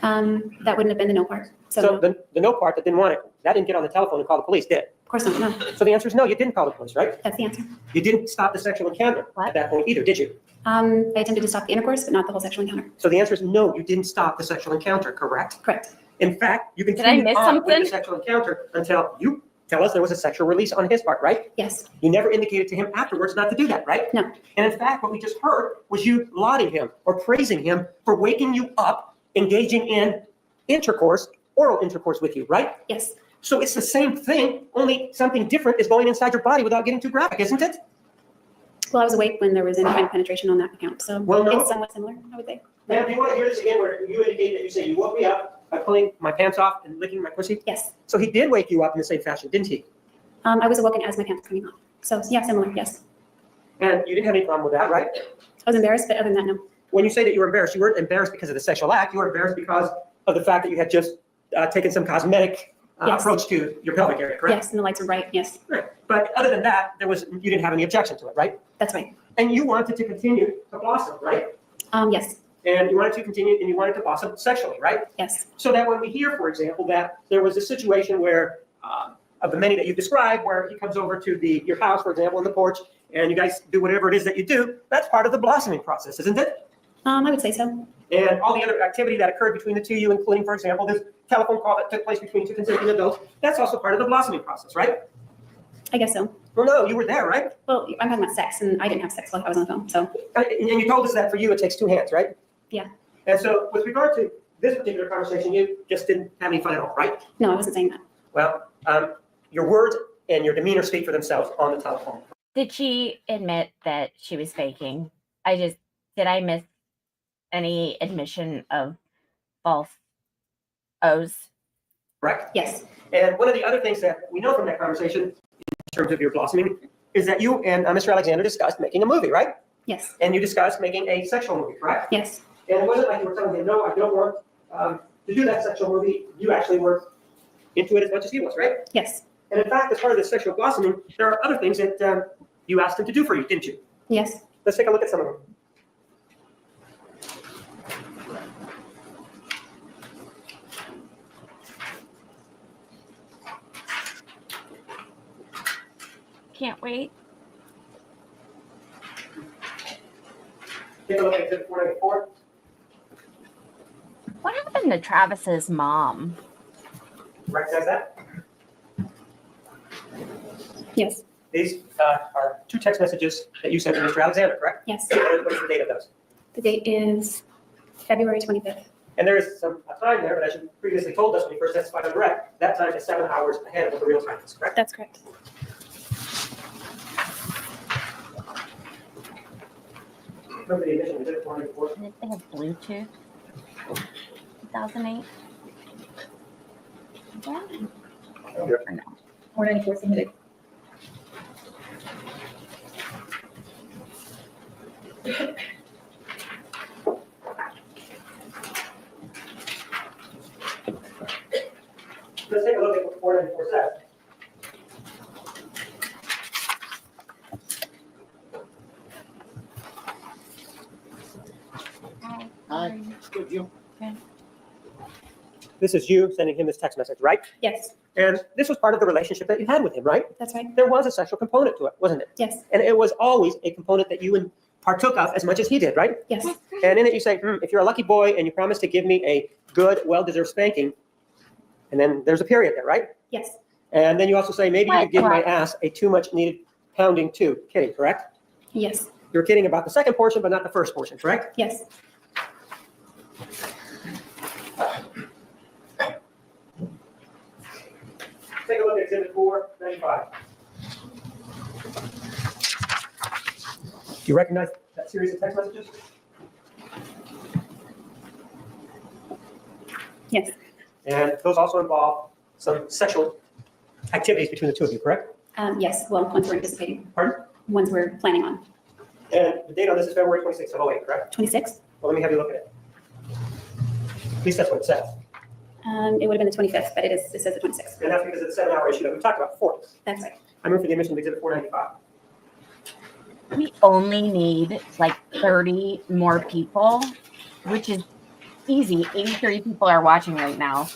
[SPEAKER 3] That wouldn't have been the no part. So
[SPEAKER 2] So
[SPEAKER 3] no.
[SPEAKER 2] the no part that didn't want it, that didn't get on the telephone and call the police, did it?
[SPEAKER 3] Of course not, no.
[SPEAKER 2] So the answer is no, you didn't call the police, right?
[SPEAKER 3] That's the answer.
[SPEAKER 2] You didn't stop the sexual encounter at that point either, did you?
[SPEAKER 3] I attempted to stop the intercourse, but not the whole sexual encounter.
[SPEAKER 2] So the answer is no, you didn't stop the sexual encounter, correct?
[SPEAKER 3] Correct.
[SPEAKER 2] In fact, you
[SPEAKER 1] I
[SPEAKER 2] continued
[SPEAKER 1] miss
[SPEAKER 2] on with
[SPEAKER 1] something?
[SPEAKER 2] the sexual encounter until you tell us there was a sexual release on his part, right?
[SPEAKER 3] Yes.
[SPEAKER 2] You never indicated to him afterwards not to do that, right?
[SPEAKER 3] No.
[SPEAKER 2] And in fact, what we just heard was you lauding him or praising him for waking you up, engaging in intercourse, oral intercourse with you, right?
[SPEAKER 3] Yes.
[SPEAKER 2] So it's the same thing, only something different is going inside your body without getting too graphic, isn't it?
[SPEAKER 3] Well, I was awake when there was any kind of penetration on that account, so
[SPEAKER 2] Well, no.
[SPEAKER 3] it's somewhat similar, I would say.
[SPEAKER 2] Ma'am, do you want to hear this again where you indicate that you say you woke me up by pulling my pants off and licking my pussy?
[SPEAKER 3] Yes.
[SPEAKER 2] So he did wake you up in the same fashion, didn't he?
[SPEAKER 3] I was awoken as my pants were coming off. So yeah, similar, yes.
[SPEAKER 2] And you didn't have any problem with that, right?
[SPEAKER 3] I was embarrassed, but other than that, no.
[SPEAKER 2] When you say that you were embarrassed, you weren't embarrassed because of the sexual act, you were embarrassed because of the fact that you had just taken some cosmetic
[SPEAKER 3] Yes.
[SPEAKER 2] approach to your pelvic area, correct?
[SPEAKER 3] Yes, and the lights were bright, yes.
[SPEAKER 2] Right. But other than that, you didn't have any objection to it, right?
[SPEAKER 3] That's right.
[SPEAKER 2] And you wanted to continue to blossom, right?
[SPEAKER 3] Yes.
[SPEAKER 2] And you wanted to continue, and you wanted to boss him sexually, right?
[SPEAKER 3] Yes.
[SPEAKER 2] So that when we hear, for example, that there was a situation where, of the many that you described, where he comes over to your house, for example, on the porch, and you guys do whatever it is that you do, that's part of the blossoming process, isn't it?
[SPEAKER 3] I would say so.
[SPEAKER 2] And all the other activity that occurred between the two of you, including, for example, this telephone call that took place between two consenting adults, that's also part of the blossoming process, right?
[SPEAKER 3] I guess so.
[SPEAKER 2] Well, no, you were there, right?
[SPEAKER 3] Well, I'm talking about sex, and I didn't have sex while I was on the phone, so.
[SPEAKER 2] And you told us that for you, it takes two hands, right?
[SPEAKER 3] Yeah.
[SPEAKER 2] And so with regard to this particular conversation, you just didn't have any fun at all, right?
[SPEAKER 3] No, I wasn't saying that.
[SPEAKER 2] Well, your words and your demeanor speak for themselves on the telephone.
[SPEAKER 1] Did she admit that she was faking? Did I miss any admission of false O's?
[SPEAKER 2] Correct?
[SPEAKER 3] Yes.
[SPEAKER 2] And one of the other things that we know from that conversation, in terms of your blossoming, is that you and Mr. Alexander discussed making a movie, right?
[SPEAKER 3] Yes.
[SPEAKER 2] And you discussed making a sexual movie, correct?
[SPEAKER 3] Yes.
[SPEAKER 2] And it wasn't like you were telling him, no, I don't want to do that sexual movie. You actually were into it as much as he was, right?
[SPEAKER 3] Yes.
[SPEAKER 2] And in fact, as part of the sexual blossoming, there are other things that you asked him to do for you, didn't you?
[SPEAKER 3] Yes.
[SPEAKER 2] Let's take a look at some of them.
[SPEAKER 1] Can't wait.
[SPEAKER 2] Take a look at exhibit 494.
[SPEAKER 1] What happened to Travis's mom?
[SPEAKER 2] Recognize that?
[SPEAKER 3] Yes.
[SPEAKER 2] These are two text messages that you sent to Mr. Alexander, correct?
[SPEAKER 3] Yes.
[SPEAKER 2] What is the date of those?
[SPEAKER 3] The date is February 25th.
[SPEAKER 2] And there is a time there, but as you previously told us when you first testified on direct, that time is 7 hours ahead of what the real time is, correct?
[SPEAKER 3] That's correct.
[SPEAKER 2] Remember the admission, exhibit 494?
[SPEAKER 1] Did they have Bluetooth? 2008? Yeah. Or no?
[SPEAKER 3] 494 submitted.
[SPEAKER 2] Let's take a look at what 494 says.
[SPEAKER 7] Hi, good, you?
[SPEAKER 2] This is you sending him this text message, right?
[SPEAKER 3] Yes.
[SPEAKER 2] And this was part of the relationship that you had with him, right?
[SPEAKER 3] That's right.
[SPEAKER 2] There was a sexual component to it, wasn't it?
[SPEAKER 3] Yes.
[SPEAKER 2] And it was always a component that you partook of as much as he did, right?
[SPEAKER 3] Yes.
[SPEAKER 2] And in it you say, if you're a lucky boy and you promise to give me a good, well-deserved spanking, and then there's a period there, right?
[SPEAKER 3] Yes.
[SPEAKER 2] And then you also say, maybe you could give my
[SPEAKER 1] What?
[SPEAKER 2] ass a too much needed pounding too. Kidding, correct?
[SPEAKER 3] Yes.
[SPEAKER 2] You're kidding about the second portion, but not the first portion, correct?
[SPEAKER 3] Yes.
[SPEAKER 2] Take a look at exhibit 495. Do you recognize that series of text messages?
[SPEAKER 3] Yes.
[SPEAKER 2] And those also involve some sexual activities between the two of you, correct?
[SPEAKER 3] Yes. Well, ones we're anticipating.
[SPEAKER 2] Pardon?
[SPEAKER 3] Ones we're planning on.
[SPEAKER 2] And the date on this is February 26th of 08, correct?
[SPEAKER 3] 26th.
[SPEAKER 2] Well, let me have you look at it. At least that's what it says.
[SPEAKER 3] It would have been the 25th, but it says the 26th.
[SPEAKER 2] And that's because of the 7-hour issue that we talked about before.
[SPEAKER 3] That's right.
[SPEAKER 2] I move for the admission of exhibit 495.
[SPEAKER 1] We only need like 30 more people, which is easy. 83 people are watching right now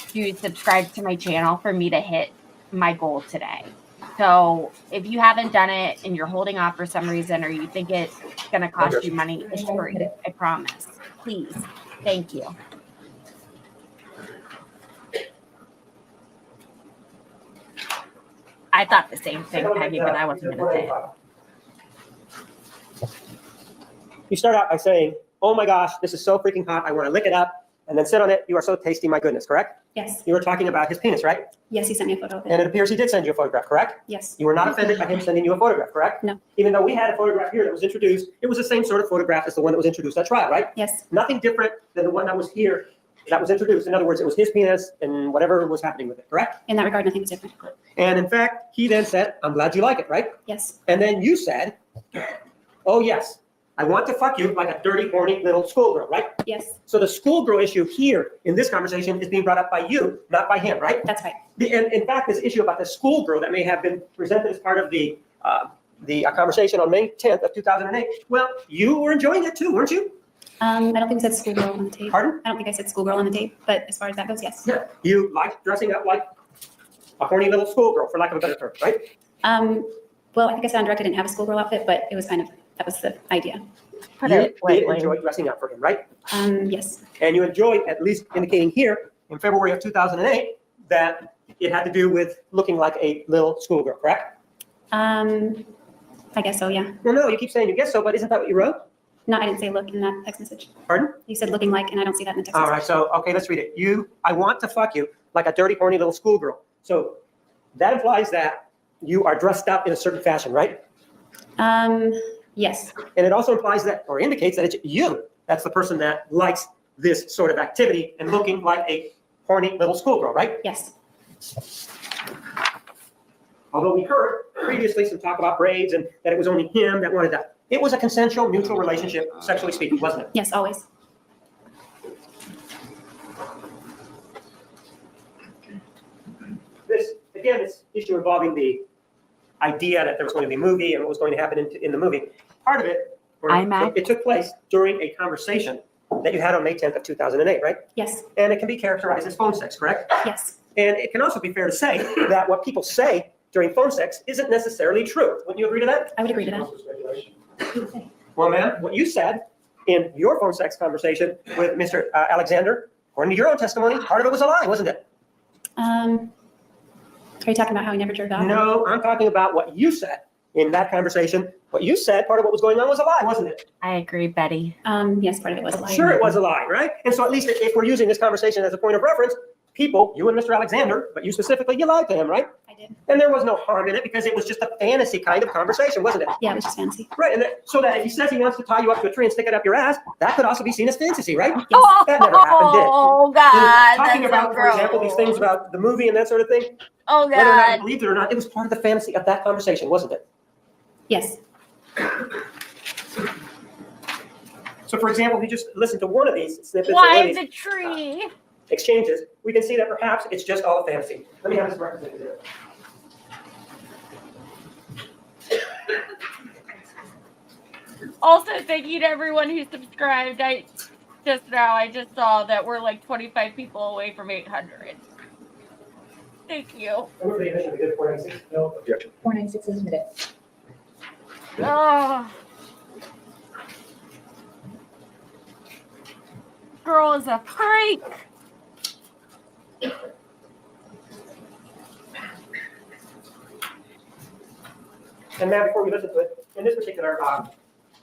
[SPEAKER 1] to subscribe to my channel for me to hit my goal today. So if you haven't done it and you're holding off for some reason, or you think it's going to cost you money, it's free. I promise. Please. Thank you. I thought the same thing, Peggy, but I wasn't going to say it.
[SPEAKER 2] You start out by saying, oh my gosh, this is so freaking hot, I want to lick it up, and then sit on it, you are so tasty, my goodness, correct?
[SPEAKER 3] Yes.
[SPEAKER 2] You were talking about his penis, right?
[SPEAKER 3] Yes, he sent me a photo of
[SPEAKER 2] And
[SPEAKER 3] it.
[SPEAKER 2] it appears he did send you a photograph, correct?
[SPEAKER 3] Yes.
[SPEAKER 2] You were not offended by him sending you a photograph, correct?
[SPEAKER 3] No.
[SPEAKER 2] Even though we had a photograph here that was introduced, it was the same sort of photograph as the one that was introduced at trial, right?
[SPEAKER 3] Yes.
[SPEAKER 2] Nothing different than the one that was here that was introduced. In other words, it was his penis and whatever was happening with it, correct?
[SPEAKER 3] In that regard, nothing was different.
[SPEAKER 2] And in fact, he then said, I'm glad you like it, right?
[SPEAKER 3] Yes.
[SPEAKER 2] And then you said, oh yes, I want to fuck you like a dirty, horny little schoolgirl, right?
[SPEAKER 3] Yes.
[SPEAKER 2] So the schoolgirl issue here in this conversation is being brought up by you, not by him, right?
[SPEAKER 3] That's right.
[SPEAKER 2] And in fact, this issue about the schoolgirl that may have been presented as part of the conversation on May 10th of 2008, well, you were enjoying it too, weren't you?
[SPEAKER 3] I don't think we said schoolgirl on the tape.
[SPEAKER 2] Pardon?
[SPEAKER 3] I don't think I said schoolgirl on the tape, but as far as that goes, yes.
[SPEAKER 2] Yeah. You like dressing up like a horny little schoolgirl, for lack of a better term, right?
[SPEAKER 3] Well, I think I said on direct I didn't have a schoolgirl outfit, but it was kind of, that was the idea.
[SPEAKER 1] Put
[SPEAKER 2] You
[SPEAKER 1] it
[SPEAKER 2] did
[SPEAKER 1] lightly.
[SPEAKER 2] enjoy dressing up for him, right?
[SPEAKER 3] Yes.
[SPEAKER 2] And you enjoyed, at least indicating here, in February of 2008, that it had to do with looking like a little schoolgirl, correct?
[SPEAKER 3] I guess so, yeah.
[SPEAKER 2] Well, no, you keep saying you guess so, but isn't that what you wrote?
[SPEAKER 3] No, I didn't say look in that text message.
[SPEAKER 2] Pardon?
[SPEAKER 3] You said looking like, and I don't see that in the text
[SPEAKER 2] All
[SPEAKER 3] message.
[SPEAKER 2] right, so, okay, let's read it. I want to fuck you like a dirty, horny little schoolgirl. So that implies that you are dressed up in a certain fashion, right?
[SPEAKER 3] Yes.
[SPEAKER 2] And it also implies that, or indicates that it's you that's the person that likes this sort of activity and looking like a horny little schoolgirl, right?
[SPEAKER 3] Yes.
[SPEAKER 2] Although we heard previously some talk about braids and that it was only him that wanted that. It was a consensual, mutual relationship, sexually speaking, wasn't it?
[SPEAKER 3] Yes, always.
[SPEAKER 2] This issue involving the idea that there was going to be a movie and what was going to happen in the movie, part of it,
[SPEAKER 1] IMAX?
[SPEAKER 2] it took place during a conversation that you had on May 10th of 2008, right?
[SPEAKER 3] Yes.
[SPEAKER 2] And it can be characterized as phone sex, correct?
[SPEAKER 3] Yes.
[SPEAKER 2] And it can also be fair to say that what people say during phone sex isn't necessarily true. Wouldn't you agree to that?
[SPEAKER 3] I would agree to that.
[SPEAKER 2] Well, ma'am, what you said in your phone sex conversation with Mr. Alexander, according to your own testimony, part of it was a lie, wasn't it?
[SPEAKER 3] Are you talking about how he never jerked off?
[SPEAKER 2] No, I'm talking about what you said in that conversation. What you said, part of what was going on was a lie, wasn't it?
[SPEAKER 1] I agree, Betty.
[SPEAKER 3] Yes, part of it was a lie.
[SPEAKER 2] Sure, it was a lie, right? And so at least if we're using this conversation as a point of reference, people, you and Mr. Alexander, but you specifically, you lied to him, right?
[SPEAKER 3] I did.
[SPEAKER 2] And there was no harm in it because it was just a fantasy kind of conversation, wasn't it?
[SPEAKER 3] Yeah, it was just fancy.
[SPEAKER 2] Right, and so that if he says he wants to tie you up to a tree and stick it up your ass, that could also be seen as fantasy, right?
[SPEAKER 3] Yes.
[SPEAKER 2] That never happened, did it?
[SPEAKER 1] Oh,
[SPEAKER 2] And
[SPEAKER 1] God.
[SPEAKER 2] talking
[SPEAKER 1] that's
[SPEAKER 2] about,
[SPEAKER 1] so
[SPEAKER 2] for example, these things
[SPEAKER 1] gross.
[SPEAKER 2] about the movie and that sort of thing,
[SPEAKER 1] Oh,
[SPEAKER 2] whether or not you
[SPEAKER 1] God.
[SPEAKER 2] believed it or not, it was part of the fantasy of that conversation, wasn't it?
[SPEAKER 3] Yes.
[SPEAKER 2] So, for example, if you just listen to one of these snippets, or one
[SPEAKER 1] Why
[SPEAKER 2] of these
[SPEAKER 1] the tree?
[SPEAKER 2] exchanges, we can see that perhaps it's just all a fantasy. Let me have this represented here.
[SPEAKER 1] Also, thank you to everyone who subscribed. I just saw that we're like 25 people away from 800. Thank you.
[SPEAKER 2] Everybody initially did 496. No objection.
[SPEAKER 5] 496 is admitted.
[SPEAKER 1] Oh. Girl is a freak.
[SPEAKER 2] And now, before we listen to it, in this particular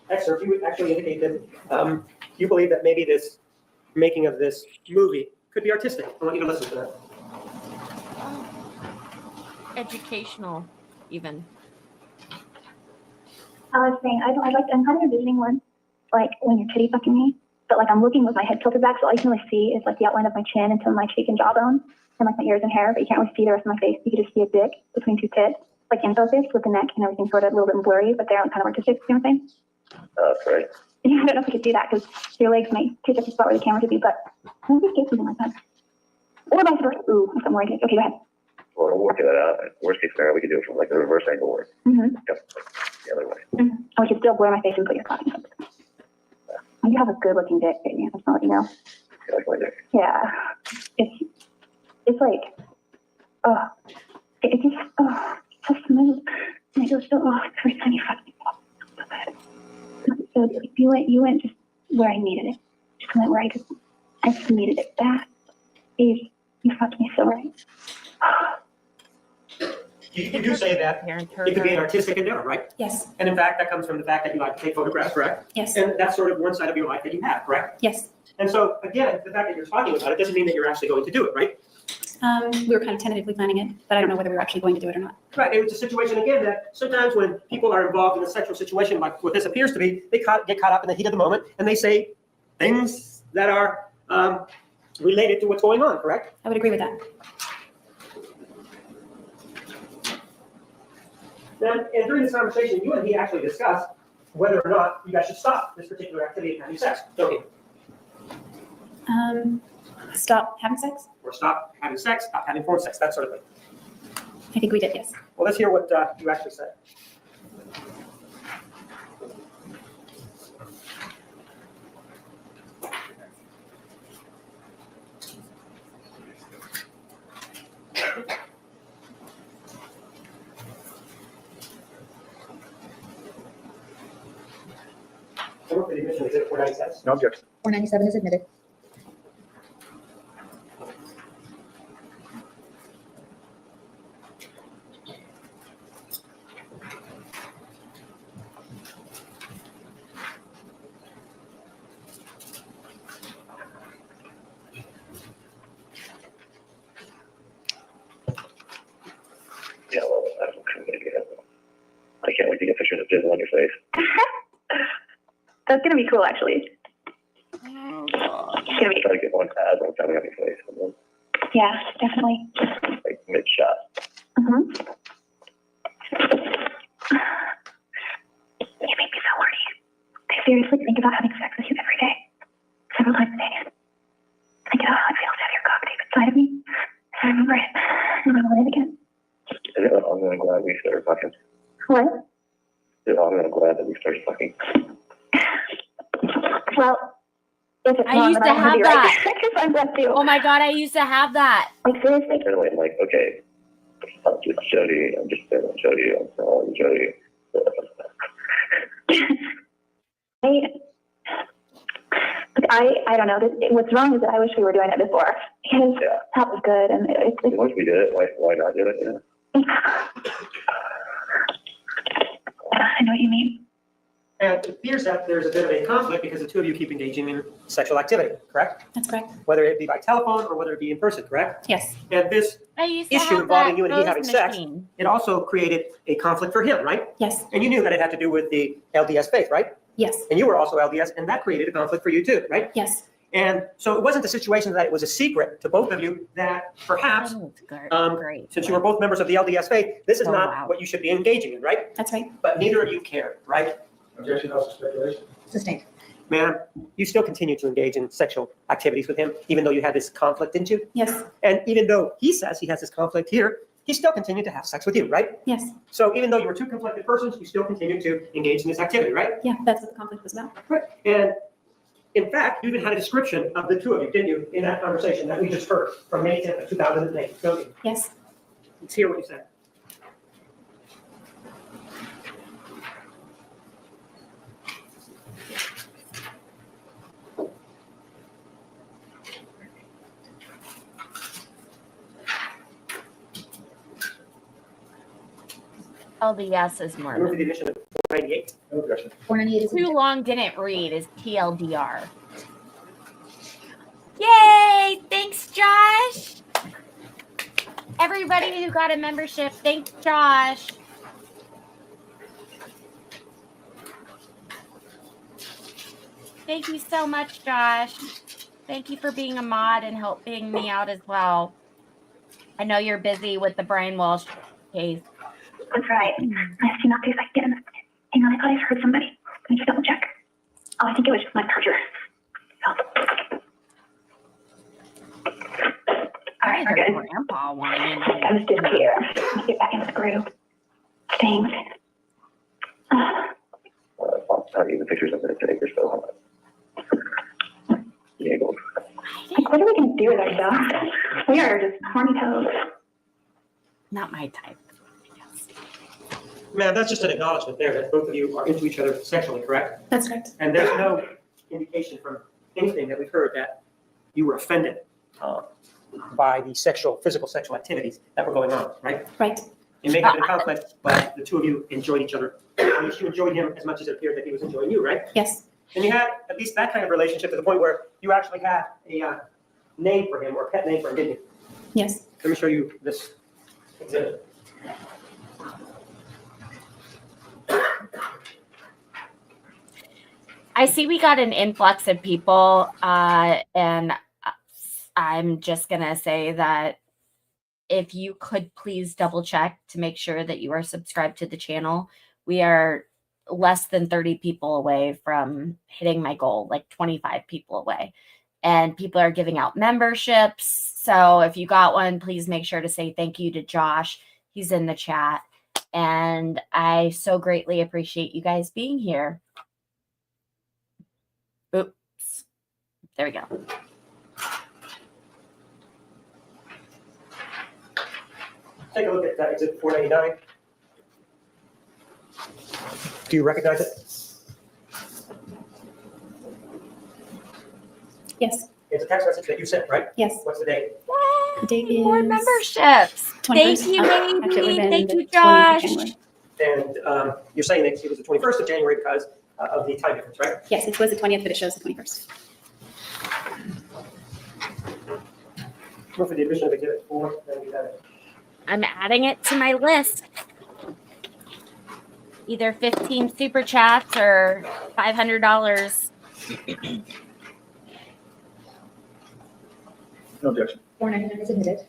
[SPEAKER 2] excerpt, you would actually indicate that you believe that maybe this making of this movie could be artistic. I want you to listen to that.
[SPEAKER 1] Educational, even.
[SPEAKER 9] I was saying, I'm kind of envisioning one, like when you're kitty fucking me, but like I'm looking with my head tilted back, so all you can really see is like the outline of my chin and some of my cheek and jawbone, and like my ears and hair, but you can't really see the rest of my face. You can just see a dick between two tits, like in focus with the neck and everything sort of a little bit blurry, but they're kind of artistic, you know what I'm saying?
[SPEAKER 10] That's right.
[SPEAKER 9] Yeah, I don't know if you could see that because your legs might take up the spot where the camera should be, but I think get something like that. Or vice versa. Ooh, if I'm working. Okay, go ahead.
[SPEAKER 10] Well, we'll work that out. Worst case scenario, we could do it from like the reverse angle work.
[SPEAKER 9] Mm-hmm.
[SPEAKER 10] Yep. The other way.
[SPEAKER 9] Mm-hmm. Or you could still blur my face and put your cock in something. You have a good looking dick, baby. I'm just gonna let you know.
[SPEAKER 10] You like my dick?
[SPEAKER 9] Yeah. It's like, oh, it just, oh, so smooth. And it goes so, oh, every time you fuck me. So you went just where I needed it. Just went where I just needed it back. You fucked me so right.
[SPEAKER 2] You do say that it could be an artistic endeavor, right?
[SPEAKER 3] Yes.
[SPEAKER 2] And in fact, that comes from the fact that you like to take photographs, correct?
[SPEAKER 3] Yes.
[SPEAKER 2] And that's sort of one side of your life that you have, correct?
[SPEAKER 3] Yes.
[SPEAKER 2] And so, again, the fact that you're talking about it doesn't mean that you're actually going to do it, right?
[SPEAKER 3] We were kind of tentatively planning it, but I don't know whether we were actually going to do it or not.
[SPEAKER 2] Right, and it's a situation, again, that sometimes when people are involved in a sexual situation like what this appears to be, they get caught up in the heat of the moment, and they say things that are related to what's going on, correct?
[SPEAKER 3] I would agree with that.
[SPEAKER 2] And during this conversation, you and he actually discussed whether or not you guys should stop this particular activity of having sex, don't you?
[SPEAKER 3] Stop having sex?
[SPEAKER 2] Or stop having sex, stop having phone sex, that sort of thing.
[SPEAKER 3] I think we did, yes.
[SPEAKER 2] Well, let's hear what you actually said. I move for the admission of exhibit 497.
[SPEAKER 4] No objection.
[SPEAKER 5] 497 is admitted.
[SPEAKER 10] Yeah, well, I can't wait to get pictures of jizz on your face.
[SPEAKER 9] That's gonna be cool, actually.
[SPEAKER 1] Oh, God.
[SPEAKER 9] It's gonna be.
[SPEAKER 10] Try to get one as one coming on your face, and then
[SPEAKER 9] Yeah, definitely.
[SPEAKER 10] like mid shot.
[SPEAKER 9] Mm-hmm. You make me so horny. I seriously think about having sex with you every day, several times a day. Think about how it feels to have your cock deep inside of me. I remember it, and I want it again.
[SPEAKER 10] I'm really glad we started fucking.
[SPEAKER 9] What?
[SPEAKER 10] I'm really glad that we started fucking.
[SPEAKER 9] Well, if it's
[SPEAKER 1] I
[SPEAKER 9] wrong,
[SPEAKER 1] used
[SPEAKER 9] then
[SPEAKER 1] to
[SPEAKER 9] I'm gonna
[SPEAKER 1] have
[SPEAKER 9] be
[SPEAKER 1] that.
[SPEAKER 9] right. Because I'm glad too.
[SPEAKER 1] Oh my God, I used to have that.
[SPEAKER 9] Like seriously.
[SPEAKER 10] And I'm like, okay, I'm just Jodi. I'm just Jodi. I'm calling Jodi.
[SPEAKER 9] I don't know. What's wrong is that I wish we were doing it before because
[SPEAKER 10] Yeah.
[SPEAKER 9] that was good and
[SPEAKER 10] Once we did it, why not do it? You know?
[SPEAKER 9] I know what you mean.
[SPEAKER 2] And it appears that there's a bit of a conflict because the two of you keep engaging in sexual activity, correct?
[SPEAKER 3] That's correct.
[SPEAKER 2] Whether it be by telephone or whether it be in person, correct?
[SPEAKER 3] Yes.
[SPEAKER 2] And this
[SPEAKER 1] I used to
[SPEAKER 2] issue
[SPEAKER 1] have
[SPEAKER 2] involving
[SPEAKER 1] that
[SPEAKER 2] you and he
[SPEAKER 1] Bose
[SPEAKER 2] having sex,
[SPEAKER 1] machine.
[SPEAKER 2] it also created a conflict for him, right?
[SPEAKER 3] Yes.
[SPEAKER 2] And you knew that it had to do with the LDS faith, right?
[SPEAKER 3] Yes.
[SPEAKER 2] And you were also LDS, and that created a conflict for you too, right?
[SPEAKER 3] Yes.
[SPEAKER 2] And so it wasn't a situation that it was a secret to both of you that perhaps,
[SPEAKER 1] Oh, it's great.
[SPEAKER 2] great. Since you were both members of the LDS faith, this is
[SPEAKER 1] Oh,
[SPEAKER 2] not
[SPEAKER 1] wow.
[SPEAKER 2] what you should be engaging in, right?
[SPEAKER 3] That's right.
[SPEAKER 2] But neither of you cared, right?
[SPEAKER 4] Objection, also speculation.
[SPEAKER 5] Sustained.
[SPEAKER 2] Ma'am, you still continue to engage in sexual activities with him, even though you had this conflict, didn't you?
[SPEAKER 3] Yes.
[SPEAKER 2] And even though he says he has this conflict here, he still continued to have sex with you, right?
[SPEAKER 3] Yes.
[SPEAKER 2] So even though you were two conflicted persons, you still continued to engage in this activity, right?
[SPEAKER 3] Yeah, that's what the conflict was about.
[SPEAKER 2] Right. And in fact, you even had a description of the two of you, didn't you, in that conversation that we just heard from May 10th of 2008, don't you?
[SPEAKER 3] Yes.
[SPEAKER 2] Let's hear what you said.
[SPEAKER 1] LDS is
[SPEAKER 2] Move to
[SPEAKER 1] Mormon.
[SPEAKER 2] the admission of 498.
[SPEAKER 4] No objection.
[SPEAKER 5] 498 is
[SPEAKER 1] Too
[SPEAKER 5] admitted.
[SPEAKER 1] long didn't read is TLDR. Yay! Thanks, Josh. Everybody who got a membership, thanks, Josh. Thank you so much, Josh. Thank you for being a mod and helping me out as well. I know you're busy with the Brian Walsh case.
[SPEAKER 9] That's right. I see not case I can get him. Hang on, I thought I heard somebody. Let me just double check. Oh, I think it was just my charger. Oh. All right, we're good.
[SPEAKER 1] Grandpa whining.
[SPEAKER 9] I was just here. Let's get back into the groove. Things.
[SPEAKER 10] I'll have even pictures of it today. You're so hot. Yeah, go.
[SPEAKER 9] Like, what are we going to do with ourselves? We are just horny toes.
[SPEAKER 1] Not my type.
[SPEAKER 2] Ma'am, that's just an acknowledgement there that both of you are into each other sexually, correct?
[SPEAKER 3] That's correct.
[SPEAKER 2] And there's no indication from anything that we've heard that you were offended by the physical sexual activities that were going on, right?
[SPEAKER 3] Right.
[SPEAKER 2] It may have been a conflict, but the two of you enjoyed each other. At least you enjoyed him as much as it appeared that he was enjoying you, right?
[SPEAKER 3] Yes.
[SPEAKER 2] And you had at least that kind of relationship to the point where you actually had a name for him or a pet name for him, didn't you?
[SPEAKER 3] Yes.
[SPEAKER 2] Let me show you this exhibit.
[SPEAKER 1] I see we got an influx of people, and I'm just going to say that if you could please double check to make sure that you are subscribed to the channel. We are less than 30 people away from hitting my goal, like 25 people away. And people are giving out memberships. So if you got one, please make sure to say thank you to Josh. He's in the chat. And I so greatly appreciate you guys being here. Oops. There we go.
[SPEAKER 2] Take a look at exhibit 499. Do you recognize it?
[SPEAKER 3] Yes,
[SPEAKER 2] It's a text message that you sent, right?
[SPEAKER 3] yes.
[SPEAKER 2] What's the date?
[SPEAKER 3] The date
[SPEAKER 1] More
[SPEAKER 3] is
[SPEAKER 1] memberships.
[SPEAKER 3] 21st.
[SPEAKER 1] Thank you,
[SPEAKER 3] Actually, it would
[SPEAKER 1] baby.
[SPEAKER 3] have been
[SPEAKER 1] Thank
[SPEAKER 3] the
[SPEAKER 1] you,
[SPEAKER 3] 20th of
[SPEAKER 1] Josh.
[SPEAKER 3] January.
[SPEAKER 2] And you're saying that it was the 21st of January because of the time difference, right?
[SPEAKER 3] Yes, it was the 20th, but it shows the 21st.
[SPEAKER 2] Move for the addition of exhibit 4, then we have it.
[SPEAKER 1] I'm adding it to my list. Either 15 super chats or $500.
[SPEAKER 4] No objection.
[SPEAKER 5] $4.99 is admitted.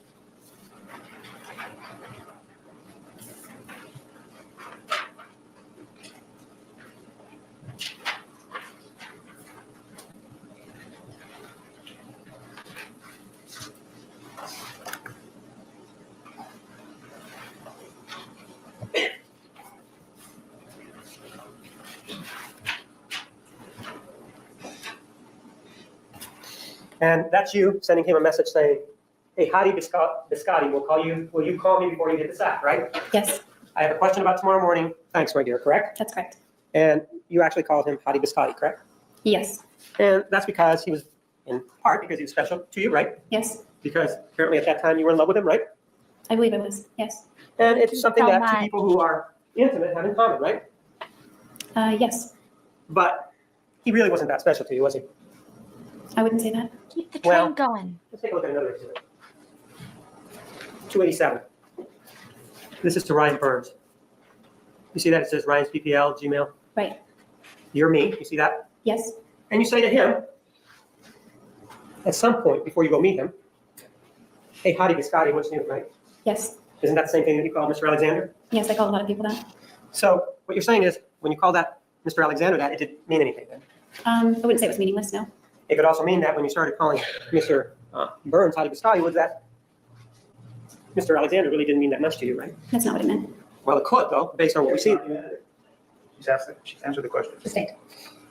[SPEAKER 2] And that's you sending him a message saying, hey, Hadi Biscotti, will you call me before you hit the sack, right?
[SPEAKER 3] Yes,
[SPEAKER 2] I have a question about tomorrow morning. Thanks, my dear, correct?
[SPEAKER 3] that's correct.
[SPEAKER 2] And you actually called him Hadi Biscotti, correct?
[SPEAKER 3] Yes,
[SPEAKER 2] And that's because he was, in part, because he was special to you, right?
[SPEAKER 3] yes.
[SPEAKER 2] Because apparently at that time you were in love with him, right?
[SPEAKER 3] I believe I was. Yes.
[SPEAKER 2] And
[SPEAKER 1] Thank
[SPEAKER 2] it's
[SPEAKER 1] you
[SPEAKER 2] something
[SPEAKER 1] so
[SPEAKER 2] that two
[SPEAKER 1] much.
[SPEAKER 2] people who are intimate have in common, right?
[SPEAKER 3] Yes,
[SPEAKER 2] But he really wasn't that special to you, was he?
[SPEAKER 3] I wouldn't say that.
[SPEAKER 1] Keep the train
[SPEAKER 2] Well-
[SPEAKER 1] going.
[SPEAKER 2] Let's take a look at another exhibit. 287. This is to Ryan Burns. You see that? It says Ryan's PPL, Gmail.
[SPEAKER 3] Right.
[SPEAKER 2] You're me. You see that?
[SPEAKER 3] Yes,
[SPEAKER 2] And you say to him, at some point before you go meet him, hey, Hadi Biscotti, what's new, right?
[SPEAKER 3] yes,
[SPEAKER 2] Isn't that the same thing that you call Mr. Alexander?
[SPEAKER 3] yes. I call a lot of people that.
[SPEAKER 2] So what you're saying is, when you call that Mr. Alexander that, it didn't mean anything then.
[SPEAKER 3] I wouldn't say it was meaningless. No.
[SPEAKER 2] It could also mean that when you started calling Mr. Burns Hadi Biscotti, was that Mr. Alexander really didn't mean that much to you, right?
[SPEAKER 3] That's not what it meant.
[SPEAKER 2] Well, it could, though, based on what we see.
[SPEAKER 4] She's answered the question.
[SPEAKER 5] Sustained.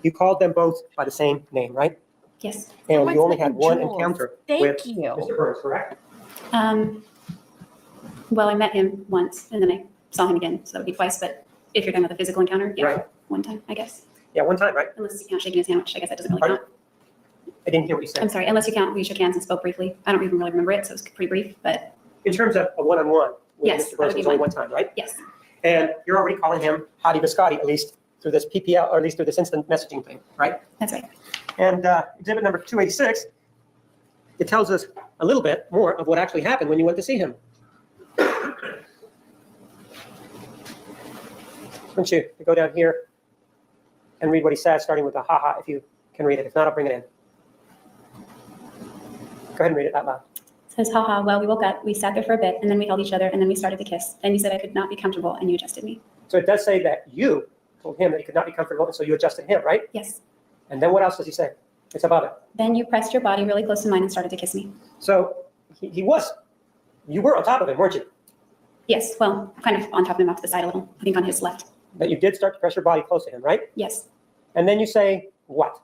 [SPEAKER 2] You called them both by the same name, right?
[SPEAKER 3] Yes.
[SPEAKER 2] And
[SPEAKER 1] Someone's
[SPEAKER 2] you only had
[SPEAKER 1] making
[SPEAKER 2] one
[SPEAKER 1] jewels.
[SPEAKER 2] encounter
[SPEAKER 1] Thank
[SPEAKER 2] with
[SPEAKER 1] you.
[SPEAKER 2] Mr. Burns, correct?
[SPEAKER 3] Well, I met him once, and then I saw him again, so that would be twice. But if you're talking about the physical encounter, yeah,
[SPEAKER 2] Right.
[SPEAKER 3] one time, I guess.
[SPEAKER 2] Yeah, one time, right?
[SPEAKER 3] Unless you count shaking his hand, which I guess that doesn't really
[SPEAKER 2] Pardon?
[SPEAKER 3] count.
[SPEAKER 2] I didn't hear what you
[SPEAKER 3] I'm
[SPEAKER 2] said.
[SPEAKER 3] sorry. Unless you count, we shook hands and spoke briefly. I don't even really remember it, so it was pretty brief. But
[SPEAKER 2] In terms of a one-on-one with
[SPEAKER 3] Yes,
[SPEAKER 2] Mr.
[SPEAKER 3] that
[SPEAKER 2] Burns,
[SPEAKER 3] would be
[SPEAKER 2] it was only
[SPEAKER 3] one.
[SPEAKER 2] one time, right?
[SPEAKER 3] yes,
[SPEAKER 2] And you're already calling him Hadi Biscotti, at least through this PPL, or at least through this instant messaging thing, right?
[SPEAKER 3] that's right.
[SPEAKER 2] And exhibit number 286, it tells us a little bit more of what actually happened when you went to see him. Wouldn't you go down here and read what he said, starting with a haha, if you can read it. If not, I'll bring it in. Go ahead and read it out loud.
[SPEAKER 3] It says, haha, well, we woke up, we sat there for a bit, and then we held each other, and then we started to kiss. Then you said I could not be comfortable, and you adjusted me.
[SPEAKER 2] So it does say that you told him that he could not be comfortable, and so you adjusted him, right?
[SPEAKER 3] Yes.
[SPEAKER 2] And then what else does he say? It's about it.
[SPEAKER 3] Then you pressed your body really close to mine and started to kiss me.
[SPEAKER 2] So you were on top of him, weren't you?
[SPEAKER 3] Yes, well, kind of on top of him, off to the side a little. I think on his left.
[SPEAKER 2] That you did start to press your body close to him, right?
[SPEAKER 3] Yes.
[SPEAKER 2] And then you say what?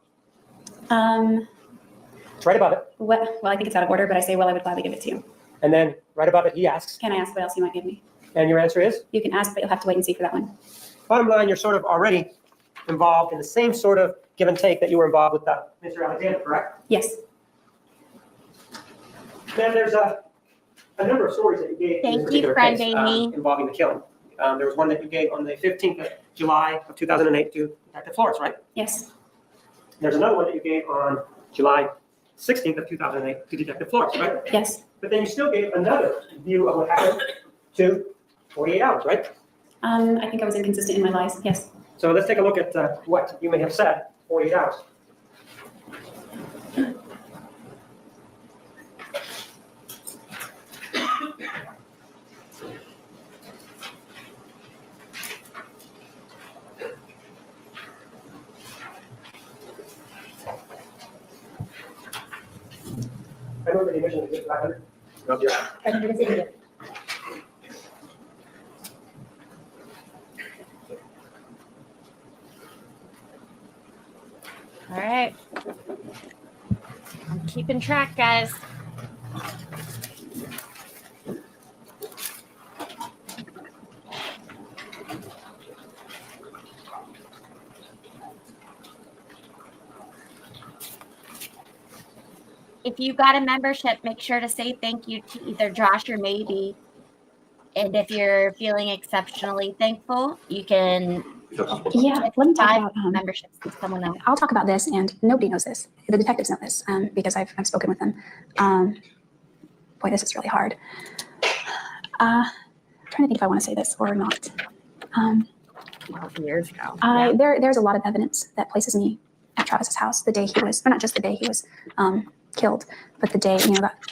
[SPEAKER 2] It's right above it.
[SPEAKER 3] Well, I think it's out of order, but I say, well, I would gladly give it to you.
[SPEAKER 2] And then right above it, he asks,
[SPEAKER 3] Can I ask what else you might give me?
[SPEAKER 2] and your answer is?
[SPEAKER 3] You can ask, but you'll have to wait and see for that one.
[SPEAKER 2] Bottom line, you're sort of already involved in the same sort of give and take that you were involved with Mr. Alexander, correct?
[SPEAKER 3] Yes.
[SPEAKER 2] Then there's a number of stories that you gave in
[SPEAKER 1] Thank
[SPEAKER 2] this
[SPEAKER 1] you,
[SPEAKER 2] particular
[SPEAKER 1] friend
[SPEAKER 2] case
[SPEAKER 1] Amy.
[SPEAKER 2] involving the killing. There was one that you gave on the 15th of July of 2008 to Detective Flores, right?
[SPEAKER 3] Yes.
[SPEAKER 2] There's another one that you gave on July 16th of 2008 to Detective Flores, right?
[SPEAKER 3] Yes.
[SPEAKER 2] But then you still gave another view of what happened to 48 hours, right?
[SPEAKER 3] I think I was inconsistent in my lies. Yes.
[SPEAKER 2] So let's take a look at what you may have said 48 hours. I remember the admission was 500.
[SPEAKER 4] No objection.
[SPEAKER 5] 500 is admitted.
[SPEAKER 1] All right. I'm keeping track, guys. if you got a membership, make sure to say thank you to either Josh or maybe. And if you're feeling exceptionally thankful, you can
[SPEAKER 3] Yeah, let me talk
[SPEAKER 1] 5
[SPEAKER 3] about
[SPEAKER 1] memberships to someone else.
[SPEAKER 3] I'll talk about this, and nobody knows this. The detectives know this because I've spoken with them. Boy, this is really hard. I'm trying to think if I want to say this or not.
[SPEAKER 1] 12 years ago.
[SPEAKER 3] There's a lot of evidence that places me at Travis's house the day he was, or not just the day he was killed, but the day,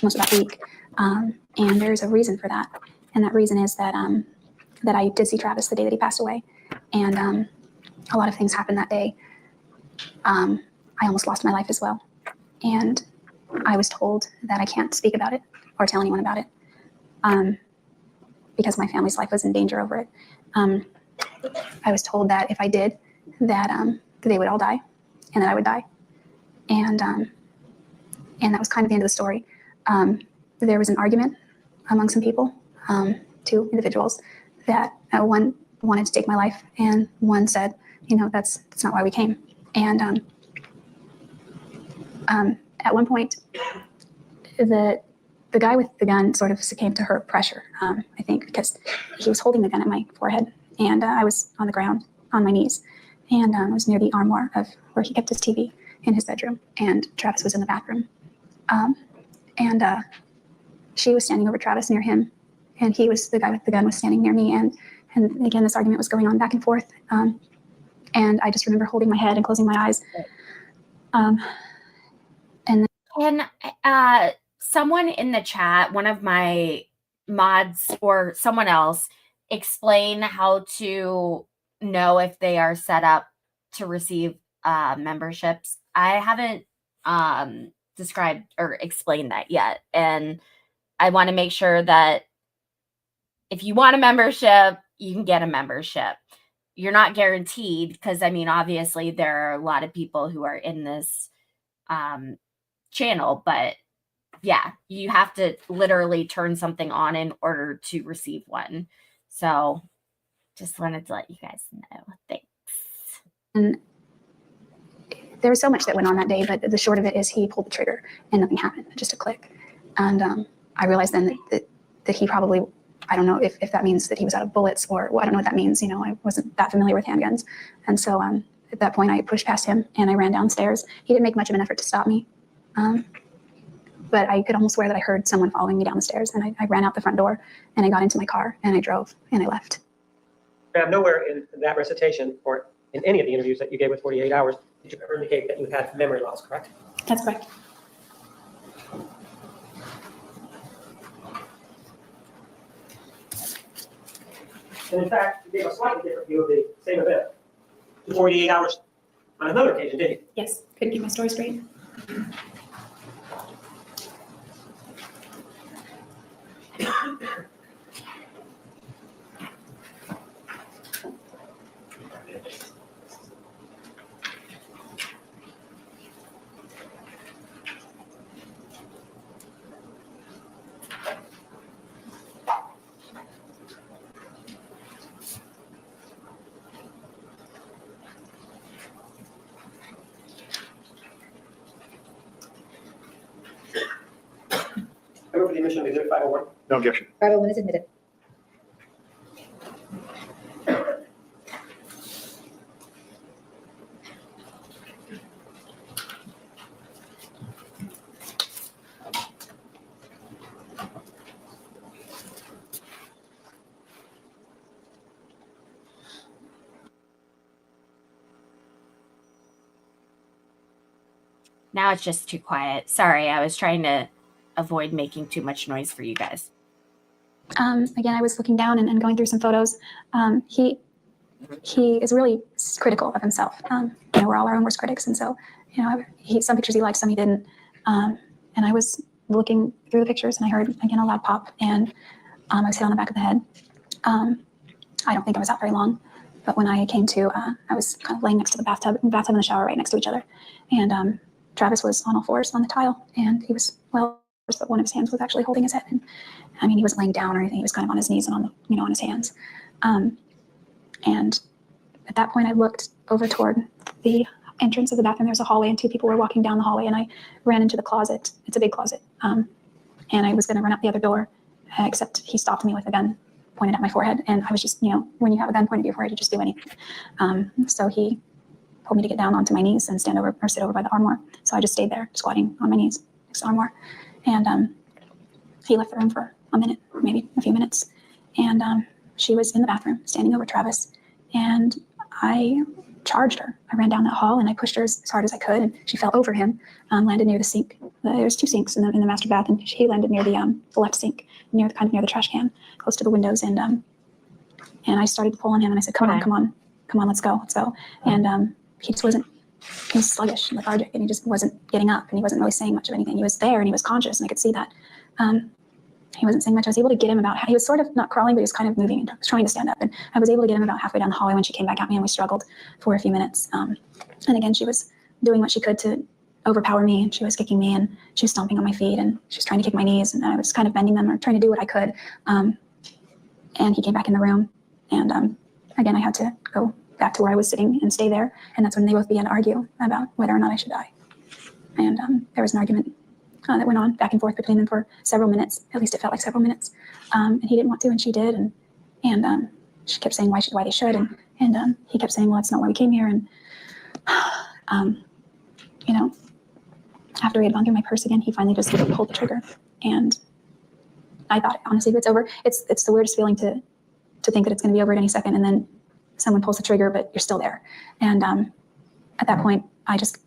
[SPEAKER 3] most of that week. And there's a reason for that. And that reason is that that I did see Travis the day that he passed away. And a lot of things happened that day. I almost lost my life as well. And I was told that I can't speak about it or tell anyone about it because my family's life was in danger over it. I was told that if I did, that they would all die and that I would die. And that was kind of the end of the story. There was an argument among some people, 2 individuals, that one wanted to take my life and one said, that's not why we came. And at one point, the guy with the gun sort of succumbed to her pressure, I think, because he was holding the gun at my forehead. And I was on the ground on my knees. And I was near the armoire of where he kept his TV in his bedroom. And Travis was in the bathroom. And she was standing over Travis near him. And the guy with the gun was standing near me. And again, this argument was going on back and forth. And I just remember holding my head and closing my eyes.
[SPEAKER 1] Can someone in the chat, one of my mods or someone else, explain how to know if they are set up to receive memberships? I haven't described or explained that yet. And I want to make sure that if you want a membership, you can get a membership. You're not guaranteed because, obviously there are a lot of people who are in this channel, but yeah, you have to literally turn something on in order to receive one. So just wanted to let you guys know. Thanks.
[SPEAKER 3] And there was so much that went on that day, but the short of it is he pulled the trigger and nothing happened, just a click. And I realized then that he probably, I don't know if that means that he was out of bullets or I don't know what that means. I wasn't that familiar with handguns. And so at that point I pushed past him and I ran downstairs. He didn't make much of an effort to stop me. But I could almost swear that I heard someone following me down the stairs, and I ran out the front door and I got into my car and I drove and I left.
[SPEAKER 2] Nowhere in that recitation or in any of the interviews that you gave with 48 Hours did you ever indicate that you had memory loss, correct?
[SPEAKER 3] That's correct.
[SPEAKER 2] And in fact, you gave a slightly different view of the same event to 48 Hours on another occasion, didn't you?
[SPEAKER 3] Yes, couldn't keep my story straight.
[SPEAKER 2] I move for the admission of Exhibit 501.
[SPEAKER 4] No objection.
[SPEAKER 5] 501 is admitted.
[SPEAKER 1] Now it's just too quiet. Sorry, I was trying to avoid making too much noise for you guys.
[SPEAKER 3] Again, I was looking down and going through some photos. He is really critical of himself. We're all our own worst critics. And so, some pictures he liked, some he didn't. And I was looking through the pictures and I heard, again, a loud pop and I was hit on the back of the head. I don't think I was out very long, but when I came to, I was kind of laying next to the bathtub and the shower right next to each other. And Travis was on all fours on the tile and he was, but one of his hands was actually holding his head. And he wasn't laying down or anything. He was kind of on his knees and on his hands. And at that point I looked over toward the entrance of the bathroom, there was a hallway and two people were walking down the hallway, and I ran into the closet. It's a big closet. And I was going to run out the other door, except he stopped me with a gun pointed at my forehead. And I was just, when you have a gun pointed at your forehead, you just do anything. So he told me to get down onto my knees and stand over or sit over by the armoire. So I just stayed there, squatting on my knees next to the armoire. And he left the room for a minute, maybe a few minutes. And she was in the bathroom, standing over Travis. And I charged her. I ran down that hall and I pushed her as hard as I could. And she fell over him, landed near the sink. There's two sinks in the master bath, and he landed near the left sink, near the trash can, close to the windows. And I started to pull on him, and I said, come on, let's go. And he just wasn't. He was sluggish and lethargic, and he just wasn't getting up, and he wasn't really saying much of anything. He was there, and he was conscious, and I could see that. He wasn't saying much. I was able to get him he was sort of not crawling, but he was kind of moving and trying to stand up. And I was able to get him about halfway down the hallway when she came back at me, and we struggled for a few minutes. And again, she was doing what she could to overpower me, and she was kicking me, and she was stomping on my feet, and she was trying to kick my knees, and I was kind of bending them or trying to do what I could. And he came back in the room, and again, I had to go back to where I was sitting and stay there. And that's when they both began to argue about whether or not I should die. And there was an argument that went on back and forth between them for several minutes. At least it felt like several minutes. And he didn't want to, and she did. And she kept saying why they should. And he kept saying, well, that's not why we came here. And after he had gone through my purse again, he finally just pulled the trigger. And I thought, honestly, if it's over, it's the weirdest feeling to think that it's going to be over at any second, and then someone pulls the trigger, but you're still there. And at that point, I just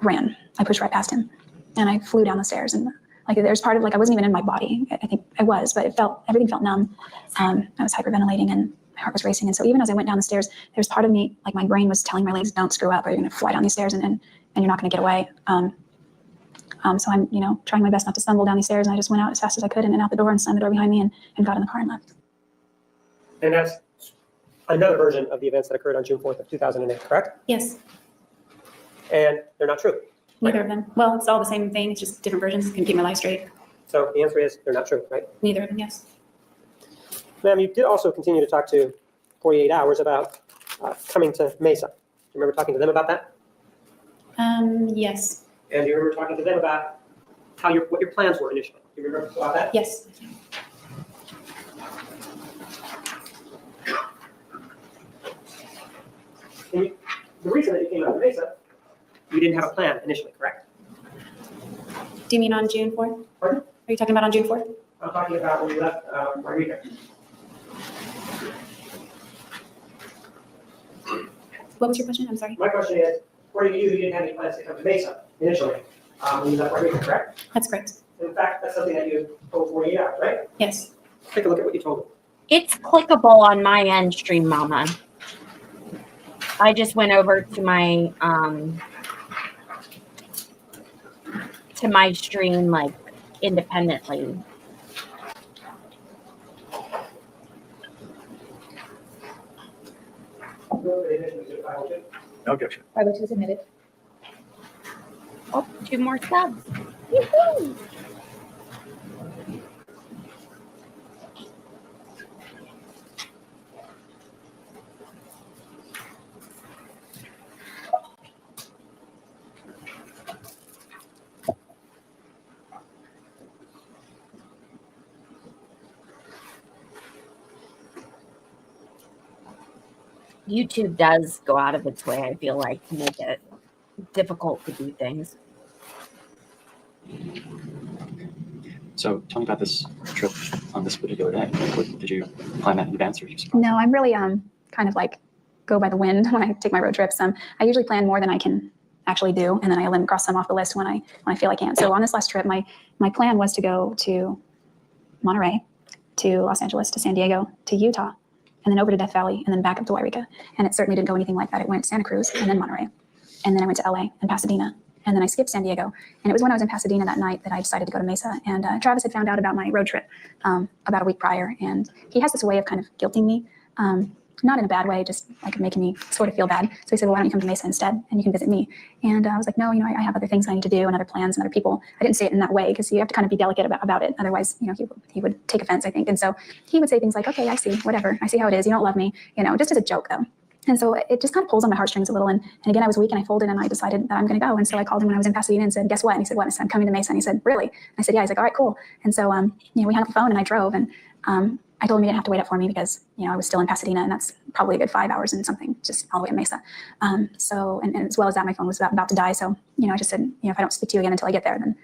[SPEAKER 3] ran. I pushed right past him, and I flew down the stairs. And there's part of I wasn't even in my body. I think I was, but everything felt numb. I was hyperventilating, and my heart was racing. And so even as I went down the stairs, there's part of me, my brain was telling my legs, don't screw up, or you're going to fly down these stairs, and you're not going to get away. So I'm, trying my best not to stumble down these stairs, and I just went out as fast as I could and out the door and slammed the door behind me and got in the car and left.
[SPEAKER 2] And that's another version of the events that occurred on June 4th of 2008, correct?
[SPEAKER 3] Yes,
[SPEAKER 2] And they're not true.
[SPEAKER 3] neither of them. Well, it's all the same thing. It's just different versions. Can keep my life straight.
[SPEAKER 2] So the answer is they're not true, right?
[SPEAKER 3] Neither of them, yes.
[SPEAKER 2] Ma'am, you did also continue to talk to 48 Hours about coming to Mesa. Do you remember talking to them about that?
[SPEAKER 3] Yes.
[SPEAKER 2] And do you remember talking to them about what your plans were initially? Do you remember about that?
[SPEAKER 3] Yes.
[SPEAKER 2] And the reason that you came out to Mesa, you didn't have a plan initially, correct?
[SPEAKER 3] Do you mean on June 4th?
[SPEAKER 2] Pardon?
[SPEAKER 3] Are you talking about on June 4th?
[SPEAKER 2] I'm talking about when you left Margarita.
[SPEAKER 3] What was your question? I'm sorry.
[SPEAKER 2] My question is, according to you, you didn't have any plans to come to Mesa initially when you left Margarita, correct?
[SPEAKER 3] That's correct.
[SPEAKER 2] In fact, that's something that you told 48 Hours, right?
[SPEAKER 3] Yes.
[SPEAKER 2] Take a look at what you told them.
[SPEAKER 1] It's clickable on my end, Stream Mama. I just went over to my stream independently.
[SPEAKER 4] No objection.
[SPEAKER 5] 502 submitted.
[SPEAKER 1] Oh, 2 more subs. Woo-hoo! YouTube does go out of its way, I feel like, to make it difficult to do things.
[SPEAKER 6] So tell me about this trip on this particular day. Did you plan that in advance, or did you surprise?
[SPEAKER 3] No, I'm really kind of go by the wind when I take my road trips. I usually plan more than I can actually do, and then I cross some off the list when I feel I can. So on this last trip, my plan was to go to Monterey, to Los Angeles, to San Diego, to Utah, and then over to Death Valley, and then back up to Wairika. And it certainly didn't go anything like that. It went Santa Cruz, and then Monterey, and then I went to LA and Pasadena, and then I skipped San Diego. And it was when I was in Pasadena that night that I decided to go to Mesa. And Travis had found out about my road trip about a week prior, and he has this way of kind of guilting me, not in a bad way, just making me sort of feel bad. So he said, well, why don't you come to Mesa instead, and you can visit me? And I was like, no, I have other things I need to do and other plans and other people. I didn't say it in that way because you have to kind of be delicate about it. Otherwise, he would take offense, I think. And so he would say things like, okay, I see, whatever. I see how it is. You don't love me, just as a joke though. And so it just kind of pulls on my heartstrings a little. And again, I was weak and I folded and I decided that I'm going to go. And so I called him when I was in Pasadena and said, guess what? And he said, what? And I said, I'm coming to Mesa. And he said, really? And I said, yeah. He's like, all right, cool. And so, we hung up the phone and I drove, and I told him he didn't have to wait up for me because, I was still in Pasadena, and that's probably a good 5 hours and something, just all the way in Mesa. And as well as that, my phone was about to die. So, I just said, if I don't speak to you again until I get there, then,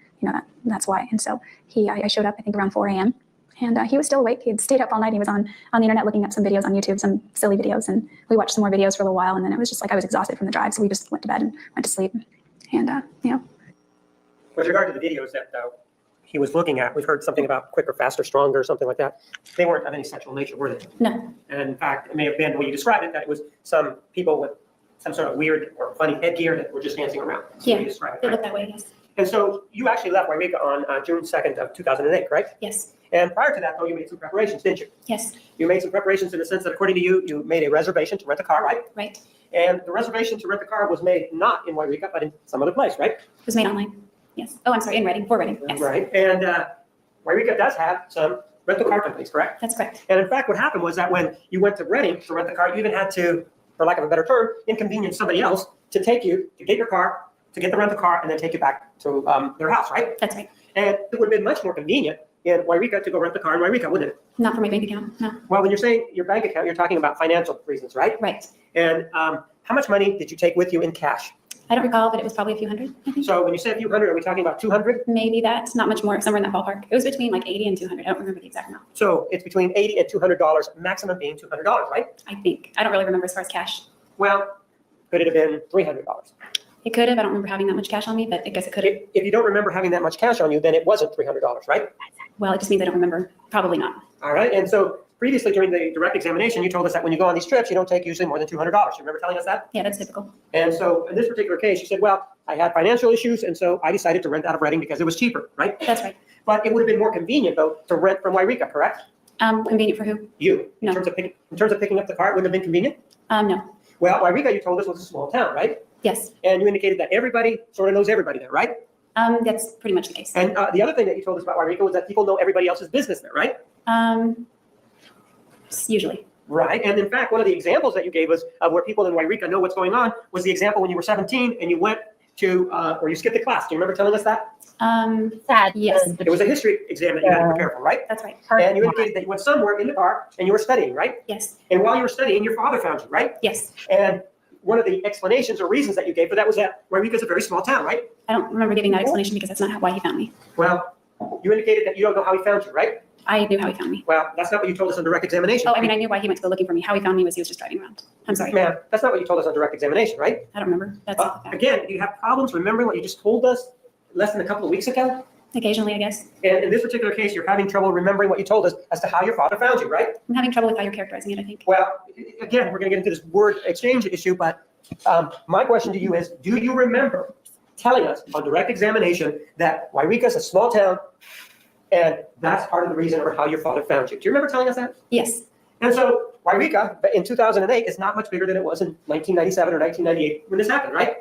[SPEAKER 3] that's why. And so I showed up, I think around 4 a.m. And he was still awake. He had stayed up all night. He was on the internet looking up some videos on YouTube, some silly videos. And we watched some more videos for a little while. And then it was just like I was exhausted from the drive. So we just went to bed and went to sleep. And,
[SPEAKER 2] With regard to the videos that he was looking at, we've heard something about quicker, faster, stronger, something like that. They weren't of any sexual nature, were they?
[SPEAKER 3] No.
[SPEAKER 2] And in fact, it may have been the way you described it, that it was some people with some sort of weird or funny headgear that were just dancing around. That's
[SPEAKER 3] Yeah,
[SPEAKER 2] you described it,
[SPEAKER 3] they
[SPEAKER 2] right?
[SPEAKER 3] look that way, yes.
[SPEAKER 2] And so you actually left Wairika on June 2nd of 2008, correct?
[SPEAKER 3] Yes.
[SPEAKER 2] And prior to that, though, you made some preparations, didn't you?
[SPEAKER 3] Yes.
[SPEAKER 2] You made some preparations in the sense that, according to you, you made a reservation to rent a car, right?
[SPEAKER 3] Right.
[SPEAKER 2] And the reservation to rent the car was made not in Wairika, but in some other place, right?
[SPEAKER 3] It was made online. Yes. Oh, I'm sorry, in Reading, for Reading. Yes.
[SPEAKER 2] Right. And Wairika does have some rental car companies, correct?
[SPEAKER 3] That's correct.
[SPEAKER 2] And in fact, what happened was that when you went to Reading to rent the car, you even had to, for lack of a better term, inconvenience somebody else to take you to get your car, to get the rental car, and then take you back to their house, right?
[SPEAKER 3] That's right.
[SPEAKER 2] And it would have been much more convenient in Wairika to go rent the car in Wairika, wouldn't it?
[SPEAKER 3] Not for my bank account, no.
[SPEAKER 2] Well, when you're saying your bank account, you're talking about financial reasons, right?
[SPEAKER 3] Right.
[SPEAKER 2] And how much money did you take with you in cash?
[SPEAKER 3] I don't recall, but it was probably a few hundred, I think.
[SPEAKER 2] So when you say a few hundred, are we talking about 200?
[SPEAKER 3] Maybe that's not much more, somewhere in that ballpark. It was between like 80 and 200. I don't remember the exact amount.
[SPEAKER 2] So it's between $80 and $200, maximum being $200, right?
[SPEAKER 3] I think. I don't really remember as far as cash.
[SPEAKER 2] Well, could it have been $300?
[SPEAKER 3] It could have. I don't remember having that much cash on me, but I guess it could have.
[SPEAKER 2] If you don't remember having that much cash on you, then it wasn't $300, right?
[SPEAKER 3] Well, it just means I don't remember. Probably not.
[SPEAKER 2] All right. And so previously during the direct examination, you told us that when you go on these trips, you don't take usually more than $200. You remember telling us that?
[SPEAKER 3] Yeah, that's typical.
[SPEAKER 2] And so in this particular case, you said, well, I had financial issues, and so I decided to rent out of Reading because it was cheaper, right?
[SPEAKER 3] That's right.
[SPEAKER 2] But it would have been more convenient, though, to rent from Wairika, correct?
[SPEAKER 3] Convenient for who?
[SPEAKER 2] You.
[SPEAKER 3] No.
[SPEAKER 2] In terms of picking up the car, it wouldn't have been convenient?
[SPEAKER 3] No.
[SPEAKER 2] Well, Wairika, you told us, was a small town, right?
[SPEAKER 3] Yes.
[SPEAKER 2] And you indicated that everybody sort of knows everybody there, right?
[SPEAKER 3] That's pretty much the case.
[SPEAKER 2] And the other thing that you told us about Wairika was that people know everybody else's business there, right?
[SPEAKER 3] Usually.
[SPEAKER 2] Right. And in fact, one of the examples that you gave us of where people in Wairika know what's going on was the example when you were 17 and you went to, or you skipped a class. Do you remember telling us that?
[SPEAKER 1] Sad.
[SPEAKER 3] Yes.
[SPEAKER 2] It was a history exam that you had to prepare for, right?
[SPEAKER 3] That's right.
[SPEAKER 2] And you indicated that you went somewhere in the car and you were studying, right?
[SPEAKER 3] Yes.
[SPEAKER 2] And while you were studying, your father found you, right?
[SPEAKER 3] Yes.
[SPEAKER 2] And one of the explanations or reasons that you gave for that was that Wairika's a very small town, right?
[SPEAKER 3] I don't remember giving that explanation because that's not why he found me.
[SPEAKER 2] Well, you indicated that you don't know how he found you, right?
[SPEAKER 3] I knew how he found me.
[SPEAKER 2] Well, that's not what you told us on direct examination.
[SPEAKER 3] Oh, I mean, I knew why he went to go looking for me. How he found me was he was just driving around. I'm sorry.
[SPEAKER 2] Ma'am, that's not what you told us on direct examination, right?
[SPEAKER 3] I don't remember. That's
[SPEAKER 2] Again, do you have problems remembering what you just told us less than a couple of weeks ago?
[SPEAKER 3] occasionally, I guess.
[SPEAKER 2] And in this particular case, you're having trouble remembering what you told us as to how your father found you, right?
[SPEAKER 3] I'm having trouble with how you're characterizing it, I think.
[SPEAKER 2] Well, again, we're going to get into this word exchange issue, but my question to you is, do you remember telling us on direct examination that Wairika's a small town and that's part of the reason or how your father found you? Do you remember telling us that?
[SPEAKER 3] Yes.
[SPEAKER 2] And so Wairika in 2008 is not much bigger than it was in 1997 or 1998 when this happened, right?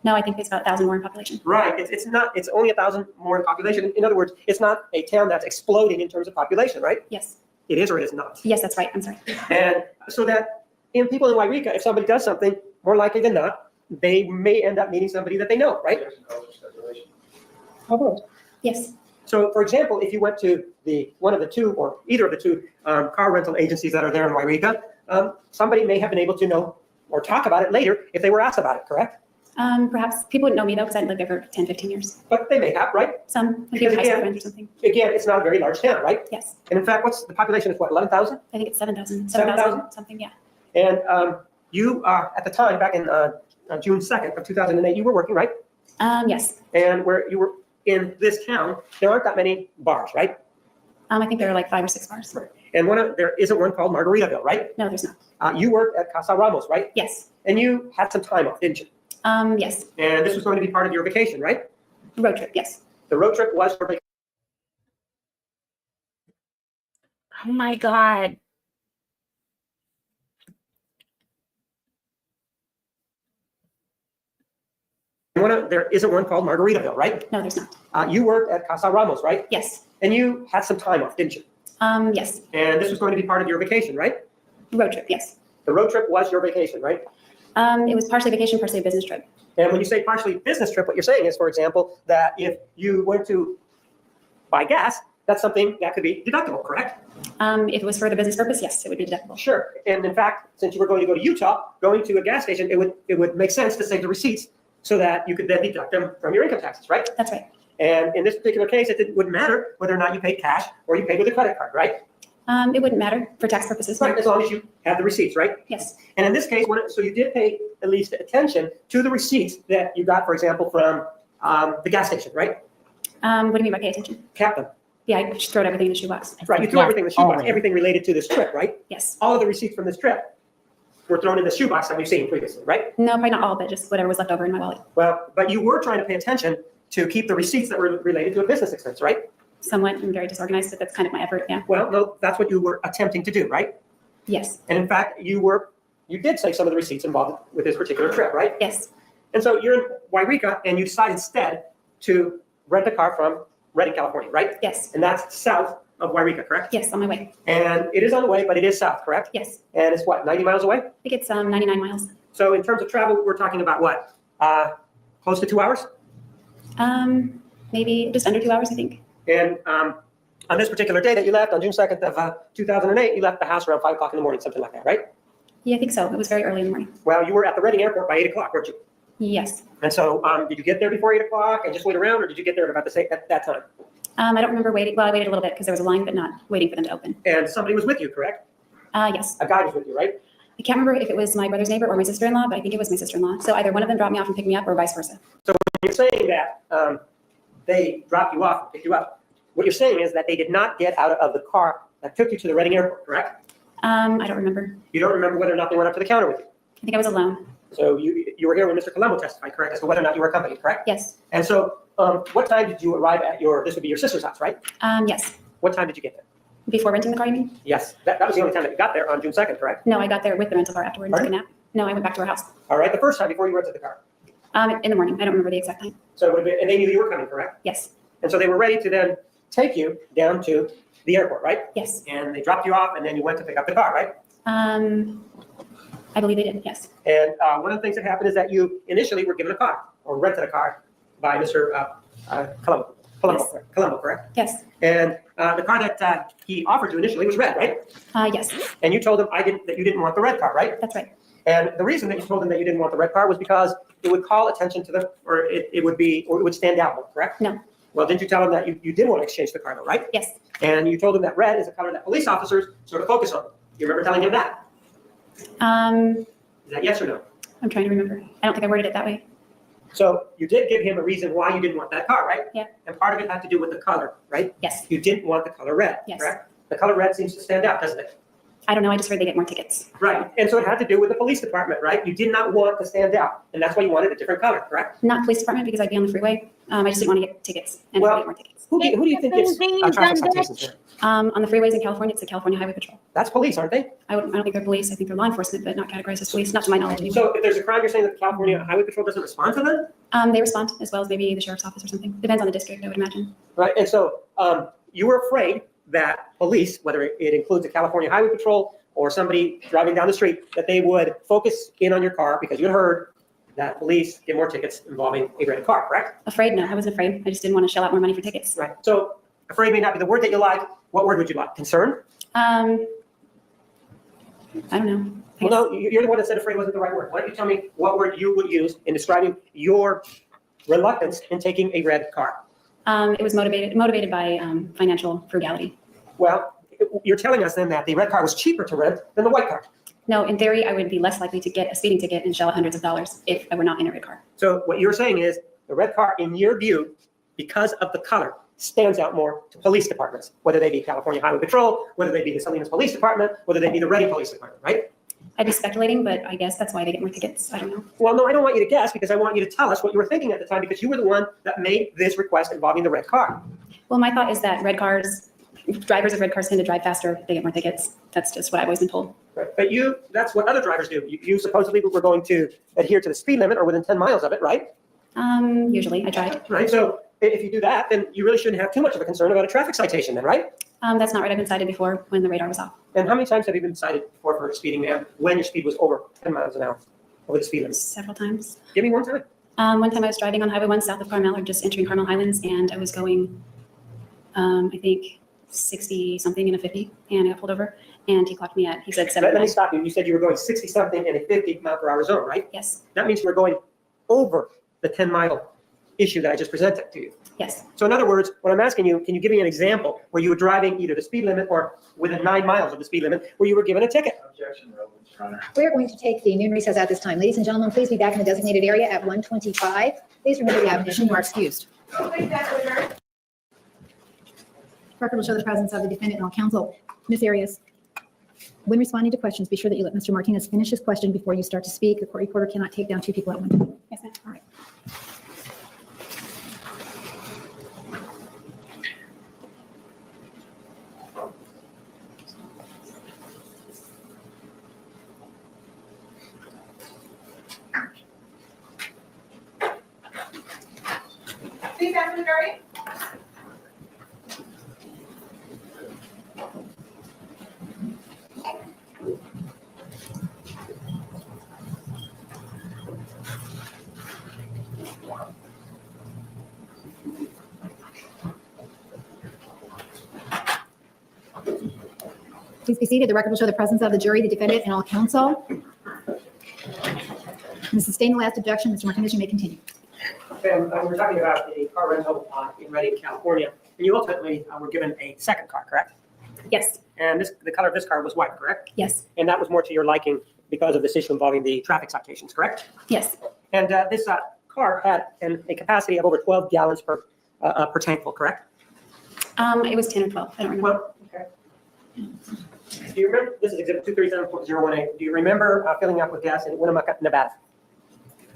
[SPEAKER 3] No, I think it's about 1,000 more in population.
[SPEAKER 2] Right. It's not. It's only 1,000 more in population. In other words, it's not a town that's exploding in terms of population, right?
[SPEAKER 3] Yes.
[SPEAKER 2] It is or it is not.
[SPEAKER 3] Yes, that's right. I'm sorry.
[SPEAKER 2] And so that in people in Wairika, if somebody does something, more likely than not, they may end up meeting somebody that they know, right?
[SPEAKER 3] Yes.
[SPEAKER 2] So, for example, if you went to one of the two or either of the two car rental agencies that are there in Wairika, somebody may have been able to know or talk about it later if they were asked about it, correct?
[SPEAKER 3] Perhaps people wouldn't know me though because I lived there for 10, 15 years.
[SPEAKER 2] But they may have, right?
[SPEAKER 3] Some, like
[SPEAKER 2] Because
[SPEAKER 3] high school
[SPEAKER 2] again-
[SPEAKER 3] friends or something.
[SPEAKER 2] Again, it's not a very large town, right?
[SPEAKER 3] Yes.
[SPEAKER 2] And in fact, what's the population is what, 11,000?
[SPEAKER 3] I think it's 7,000.
[SPEAKER 2] 7,000?
[SPEAKER 3] Something, yeah.
[SPEAKER 2] And you at the time, back in June 2nd of 2008, you were working, right?
[SPEAKER 3] Yes.
[SPEAKER 2] And where you were in this town, there aren't that many bars, right?
[SPEAKER 3] I think there are like 5 or 6 bars.
[SPEAKER 2] And there isn't one called Margaritaville, right?
[SPEAKER 3] No, there's not.
[SPEAKER 2] You worked at Casa Ramos, right?
[SPEAKER 3] Yes.
[SPEAKER 2] And you had some time off, didn't you?
[SPEAKER 3] Yes.
[SPEAKER 2] And this was going to be part of your vacation, right?
[SPEAKER 3] Road trip, yes.
[SPEAKER 2] The road trip was for vacation.
[SPEAKER 1] Oh my God.
[SPEAKER 2] There isn't one called Margaritaville, right?
[SPEAKER 3] No, there's not.
[SPEAKER 2] You worked at Casa Ramos, right?
[SPEAKER 3] Yes.
[SPEAKER 2] And you had some time off, didn't you?
[SPEAKER 3] Yes.
[SPEAKER 2] And this was going to be part of your vacation, right?
[SPEAKER 3] Road trip, yes.
[SPEAKER 2] The road trip was your vacation, right?
[SPEAKER 3] It was partially vacation, partially a business trip.
[SPEAKER 2] And when you say partially business trip, what you're saying is, for example, that if you went to buy gas, that's something that could be deductible, correct?
[SPEAKER 3] If it was for the business purpose, yes, it would be deductible.
[SPEAKER 2] Sure. And in fact, since you were going to go to Utah, going to a gas station, it would make sense to save the receipts so that you could then deduct them from your income taxes, right?
[SPEAKER 3] That's right.
[SPEAKER 2] And in this particular case, it wouldn't matter whether or not you paid cash or you paid with a credit card, right?
[SPEAKER 3] It wouldn't matter for tax purposes.
[SPEAKER 2] Right, as long as you have the receipts, right?
[SPEAKER 3] Yes.
[SPEAKER 2] And in this case, so you did pay at least attention to the receipts that you got, for example, from the gas station, right?
[SPEAKER 3] What do you mean by pay attention?
[SPEAKER 2] Kept them.
[SPEAKER 3] Yeah, I just threw everything in the shoebox.
[SPEAKER 2] Right, you threw everything in the shoebox, everything related to this trip, right?
[SPEAKER 3] Yes.
[SPEAKER 2] All of the receipts from this trip were thrown in the shoebox that we've seen previously, right?
[SPEAKER 3] No, probably not all of it, just whatever was left over in my wallet.
[SPEAKER 2] Well, but you were trying to pay attention to keep the receipts that were related to a business expense, right?
[SPEAKER 3] Somewhat. I'm very disorganized, but that's kind of my effort, yeah.
[SPEAKER 2] Well, no, that's what you were attempting to do, right?
[SPEAKER 3] Yes.
[SPEAKER 2] And in fact, you did save some of the receipts involved with this particular trip, right?
[SPEAKER 3] Yes.
[SPEAKER 2] And so you're in Wairika and you decide instead to rent a car from Redding, California, right?
[SPEAKER 3] Yes.
[SPEAKER 2] And that's south of Wairika, correct?
[SPEAKER 3] Yes, on my way.
[SPEAKER 2] And it is on the way, but it is south, correct?
[SPEAKER 3] Yes.
[SPEAKER 2] And it's what, 90 miles away?
[SPEAKER 3] I think it's 99 miles.
[SPEAKER 2] So in terms of travel, we're talking about what? Close to 2 hours?
[SPEAKER 3] Maybe just under 2 hours, I think.
[SPEAKER 2] And on this particular day that you left, on June 2nd of 2008, you left the house around 5 o'clock in the morning, something like that, right?
[SPEAKER 3] Yeah, I think so. It was very early in the morning.
[SPEAKER 2] Well, you were at the Redding airport by 8 o'clock, weren't you?
[SPEAKER 3] Yes.
[SPEAKER 2] And so did you get there before 8 o'clock and just wait around, or did you get there at about the same at that time?
[SPEAKER 3] I don't remember waiting. Well, I waited a little bit because there was a line, but not waiting for them to open.
[SPEAKER 2] And somebody was with you, correct?
[SPEAKER 3] Yes.
[SPEAKER 2] A guy was with you, right?
[SPEAKER 3] I can't remember if it was my brother's neighbor or my sister-in-law, but I think it was my sister-in-law. So either one of them dropped me off and picked me up or vice versa.
[SPEAKER 2] So when you're saying that they dropped you off and picked you up, what you're saying is that they did not get out of the car that took you to the Redding airport, correct?
[SPEAKER 3] I don't remember.
[SPEAKER 2] You don't remember whether or not they went up to the counter with you?
[SPEAKER 3] I think I was alone.
[SPEAKER 2] So you were here when Mr. Colombo testified, correct, as to whether or not you were accompanied, correct?
[SPEAKER 3] Yes.
[SPEAKER 2] And so what time did you arrive at this would be your sister's house, right?
[SPEAKER 3] Yes.
[SPEAKER 2] What time did you get there?
[SPEAKER 3] Before renting the car, you mean?
[SPEAKER 2] Yes, that was the only time that you got there on June 2nd, correct?
[SPEAKER 3] No, I got there with the rental car afterward and took a nap. No, I went back to our house.
[SPEAKER 2] All right, the first time before you rented the car.
[SPEAKER 3] In the morning. I don't remember the exact time.
[SPEAKER 2] So it would have been, and they knew you were coming, correct?
[SPEAKER 3] Yes.
[SPEAKER 2] And so they were ready to then take you down to the airport, right?
[SPEAKER 3] Yes.
[SPEAKER 2] And they dropped you off, and then you went to pick up the car, right?
[SPEAKER 3] I believe they did, yes.
[SPEAKER 2] And one of the things that happened is that you initially were given a car or rented a car by Mr. Colombo, correct?
[SPEAKER 3] Yes.
[SPEAKER 2] And the car that he offered you initially was red, right?
[SPEAKER 3] Yes.
[SPEAKER 2] And you told him that you didn't want the red car, right?
[SPEAKER 3] That's right.
[SPEAKER 2] And the reason that you told him that you didn't want the red car was because it would call attention to them, or it would stand out more, correct?
[SPEAKER 3] No.
[SPEAKER 2] Well, didn't you tell him that you did want to exchange the car, though, right?
[SPEAKER 3] Yes.
[SPEAKER 2] And you told him that red is a color that police officers sort of focus on. You remember telling him that? Is that yes or no?
[SPEAKER 3] I'm trying to remember. I don't think I worded it that way.
[SPEAKER 2] So you did give him a reason why you didn't want that car, right?
[SPEAKER 3] Yeah.
[SPEAKER 2] And part of it had to do with the color, right?
[SPEAKER 3] Yes.
[SPEAKER 2] You didn't want the color red,
[SPEAKER 3] Yes.
[SPEAKER 2] correct? The color red seems to stand out, doesn't it?
[SPEAKER 3] I don't know. I just heard they get more tickets.
[SPEAKER 2] Right. And so it had to do with the police department, right? You did not want to stand out, and that's why you wanted a different color, correct?
[SPEAKER 3] Not police department because I'd be on the freeway. I just didn't want to get tickets and
[SPEAKER 2] Well,
[SPEAKER 3] get more tickets.
[SPEAKER 2] Who do you think gets traffic citations there?
[SPEAKER 3] On the freeways in California, it's the California Highway Patrol.
[SPEAKER 2] That's police, aren't they?
[SPEAKER 3] I don't think they're police. I think they're law enforcement, but not categorized as police, not to my knowledge. Anyway.
[SPEAKER 2] So if there's a crime, you're saying that the California Highway Patrol doesn't respond to them?
[SPEAKER 3] They respond as well as maybe the sheriff's office or something. Depends on the district, I would imagine.
[SPEAKER 2] Right. And so you were afraid that police, whether it includes the California Highway Patrol or somebody driving down the street, that they would focus in on your car because you had heard that police get more tickets involving a red car, correct?
[SPEAKER 3] Afraid? No, I wasn't afraid. I just didn't want to shell out more money for tickets.
[SPEAKER 2] Right. So afraid may not be the word that you like. What word would you like? Concerned?
[SPEAKER 3] I don't know.
[SPEAKER 2] Well, no, you're the one that said afraid wasn't the right word. Why don't you tell me what word you would use in describing your reluctance in taking a red car?
[SPEAKER 3] It was motivated by financial frugality.
[SPEAKER 2] Well, you're telling us then that the red car was cheaper to rent than the white car.
[SPEAKER 3] No, in theory, I would be less likely to get a speeding ticket and shell out hundreds of dollars if I were not in a red car.
[SPEAKER 2] So what you're saying is the red car, in your view, because of the color, stands out more to police departments, whether they be California Highway Patrol, whether they be the Salinas Police Department, whether they be the Redding Police Department, right?
[SPEAKER 3] I'd be speculating, but I guess that's why they get more tickets. I don't know.
[SPEAKER 2] Well, no, I don't want you to guess because I want you to tell us what you were thinking at the time because you were the one that made this request involving the red car.
[SPEAKER 3] Well, my thought is that drivers of red cars tend to drive faster. They get more tickets. That's just what I've always been told.
[SPEAKER 2] Right. But that's what other drivers do. You supposedly were going to adhere to the speed limit or within 10 miles of it, right?
[SPEAKER 3] Usually I tried.
[SPEAKER 2] Right. So if you do that, then you really shouldn't have too much of a concern about a traffic citation then, right?
[SPEAKER 3] That's not right. I've been cited before when the radar was off.
[SPEAKER 2] And how many times have you been cited for speeding, ma'am, when your speed was over 10 miles an hour, over the speed limit?
[SPEAKER 3] Several times.
[SPEAKER 2] Give me one time.
[SPEAKER 3] One time I was driving on Highway 1 south of Carmel, or just entering Carmel Highlands, and I was going, I think, 60 something in a 50, and I got pulled over, and he clocked me at, he said
[SPEAKER 2] Let
[SPEAKER 3] 79.
[SPEAKER 2] me stop you. You said you were going 60 something in a 50 mile per hour zone, right?
[SPEAKER 3] Yes,
[SPEAKER 2] That means you were going over the 10 mile issue that I just presented to you.
[SPEAKER 3] yes.
[SPEAKER 2] So in other words, what I'm asking you, can you give me an example where you were driving either the speed limit or within 9 miles of the speed limit where you were given a ticket?
[SPEAKER 4] Objection, Your Honor.
[SPEAKER 5] We are going to take the noon recess at this time. Ladies and gentlemen, please be back in the designated area at 1:25. Please remember the admonition, you are excused. Record will show the presence of the defendant and all counsel. Ms. Arias, when responding to questions, be sure that you let Mr. Martinez finish his question before you start to speak. The court reporter cannot take down two people at one time.
[SPEAKER 3] Yes, ma'am.
[SPEAKER 5] All right.
[SPEAKER 9] Please answer the jury.
[SPEAKER 5] Please be seated. The record will show the presence of the jury, the defendant, and all counsel. To sustain the last objection, Mr. Martinez, you may continue.
[SPEAKER 2] Okay, we're talking about a car rental in Redding, California, and you ultimately were given a second car, correct?
[SPEAKER 3] Yes,
[SPEAKER 2] And the color of this car was white, correct?
[SPEAKER 3] yes,
[SPEAKER 2] And that was more to your liking because of this issue involving the traffic citations, correct?
[SPEAKER 3] yes.
[SPEAKER 2] And this car had a capacity of over 12 gallons per tankful, correct?
[SPEAKER 3] It was 10 or 12, I don't remember.
[SPEAKER 2] Well, okay. Do you remember, this is exhibit 237.018. Do you remember filling up with gas in Winnemucca, Nevada?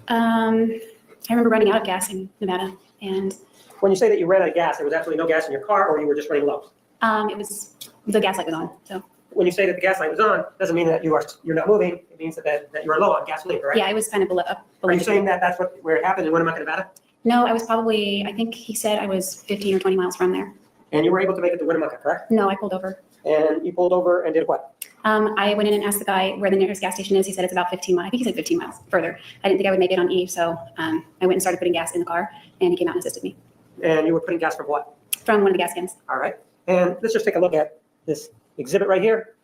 [SPEAKER 3] I remember running out of gas in Nevada, and
[SPEAKER 2] When you say that you ran out of gas, there was absolutely no gas in your car, or you were just running low?
[SPEAKER 3] it was, the gas light was on, so.
[SPEAKER 2] When you say that the gas light was on, doesn't mean that you're not moving. It means that you are low on gasoline, correct?
[SPEAKER 3] Yeah, it was kind of below.
[SPEAKER 2] Are you saying that that's where it happened in Winnemucca, Nevada?
[SPEAKER 3] No, I was probably, I think he said I was 15 or 20 miles from there.
[SPEAKER 2] And you were able to make it to Winnemucca, correct?
[SPEAKER 3] No, I pulled over.
[SPEAKER 2] And you pulled over and did what?
[SPEAKER 3] I went in and asked the guy where the nearest gas station is. He said it's about 15 miles. I think he said 15 miles further. I didn't think I would make it on E, so I went and started putting gas in the car, and he came out and assisted me
[SPEAKER 2] And you were putting gas from what?
[SPEAKER 3] from one of the gas cans.
[SPEAKER 2] All right. And let's just take a look at this exhibit right here.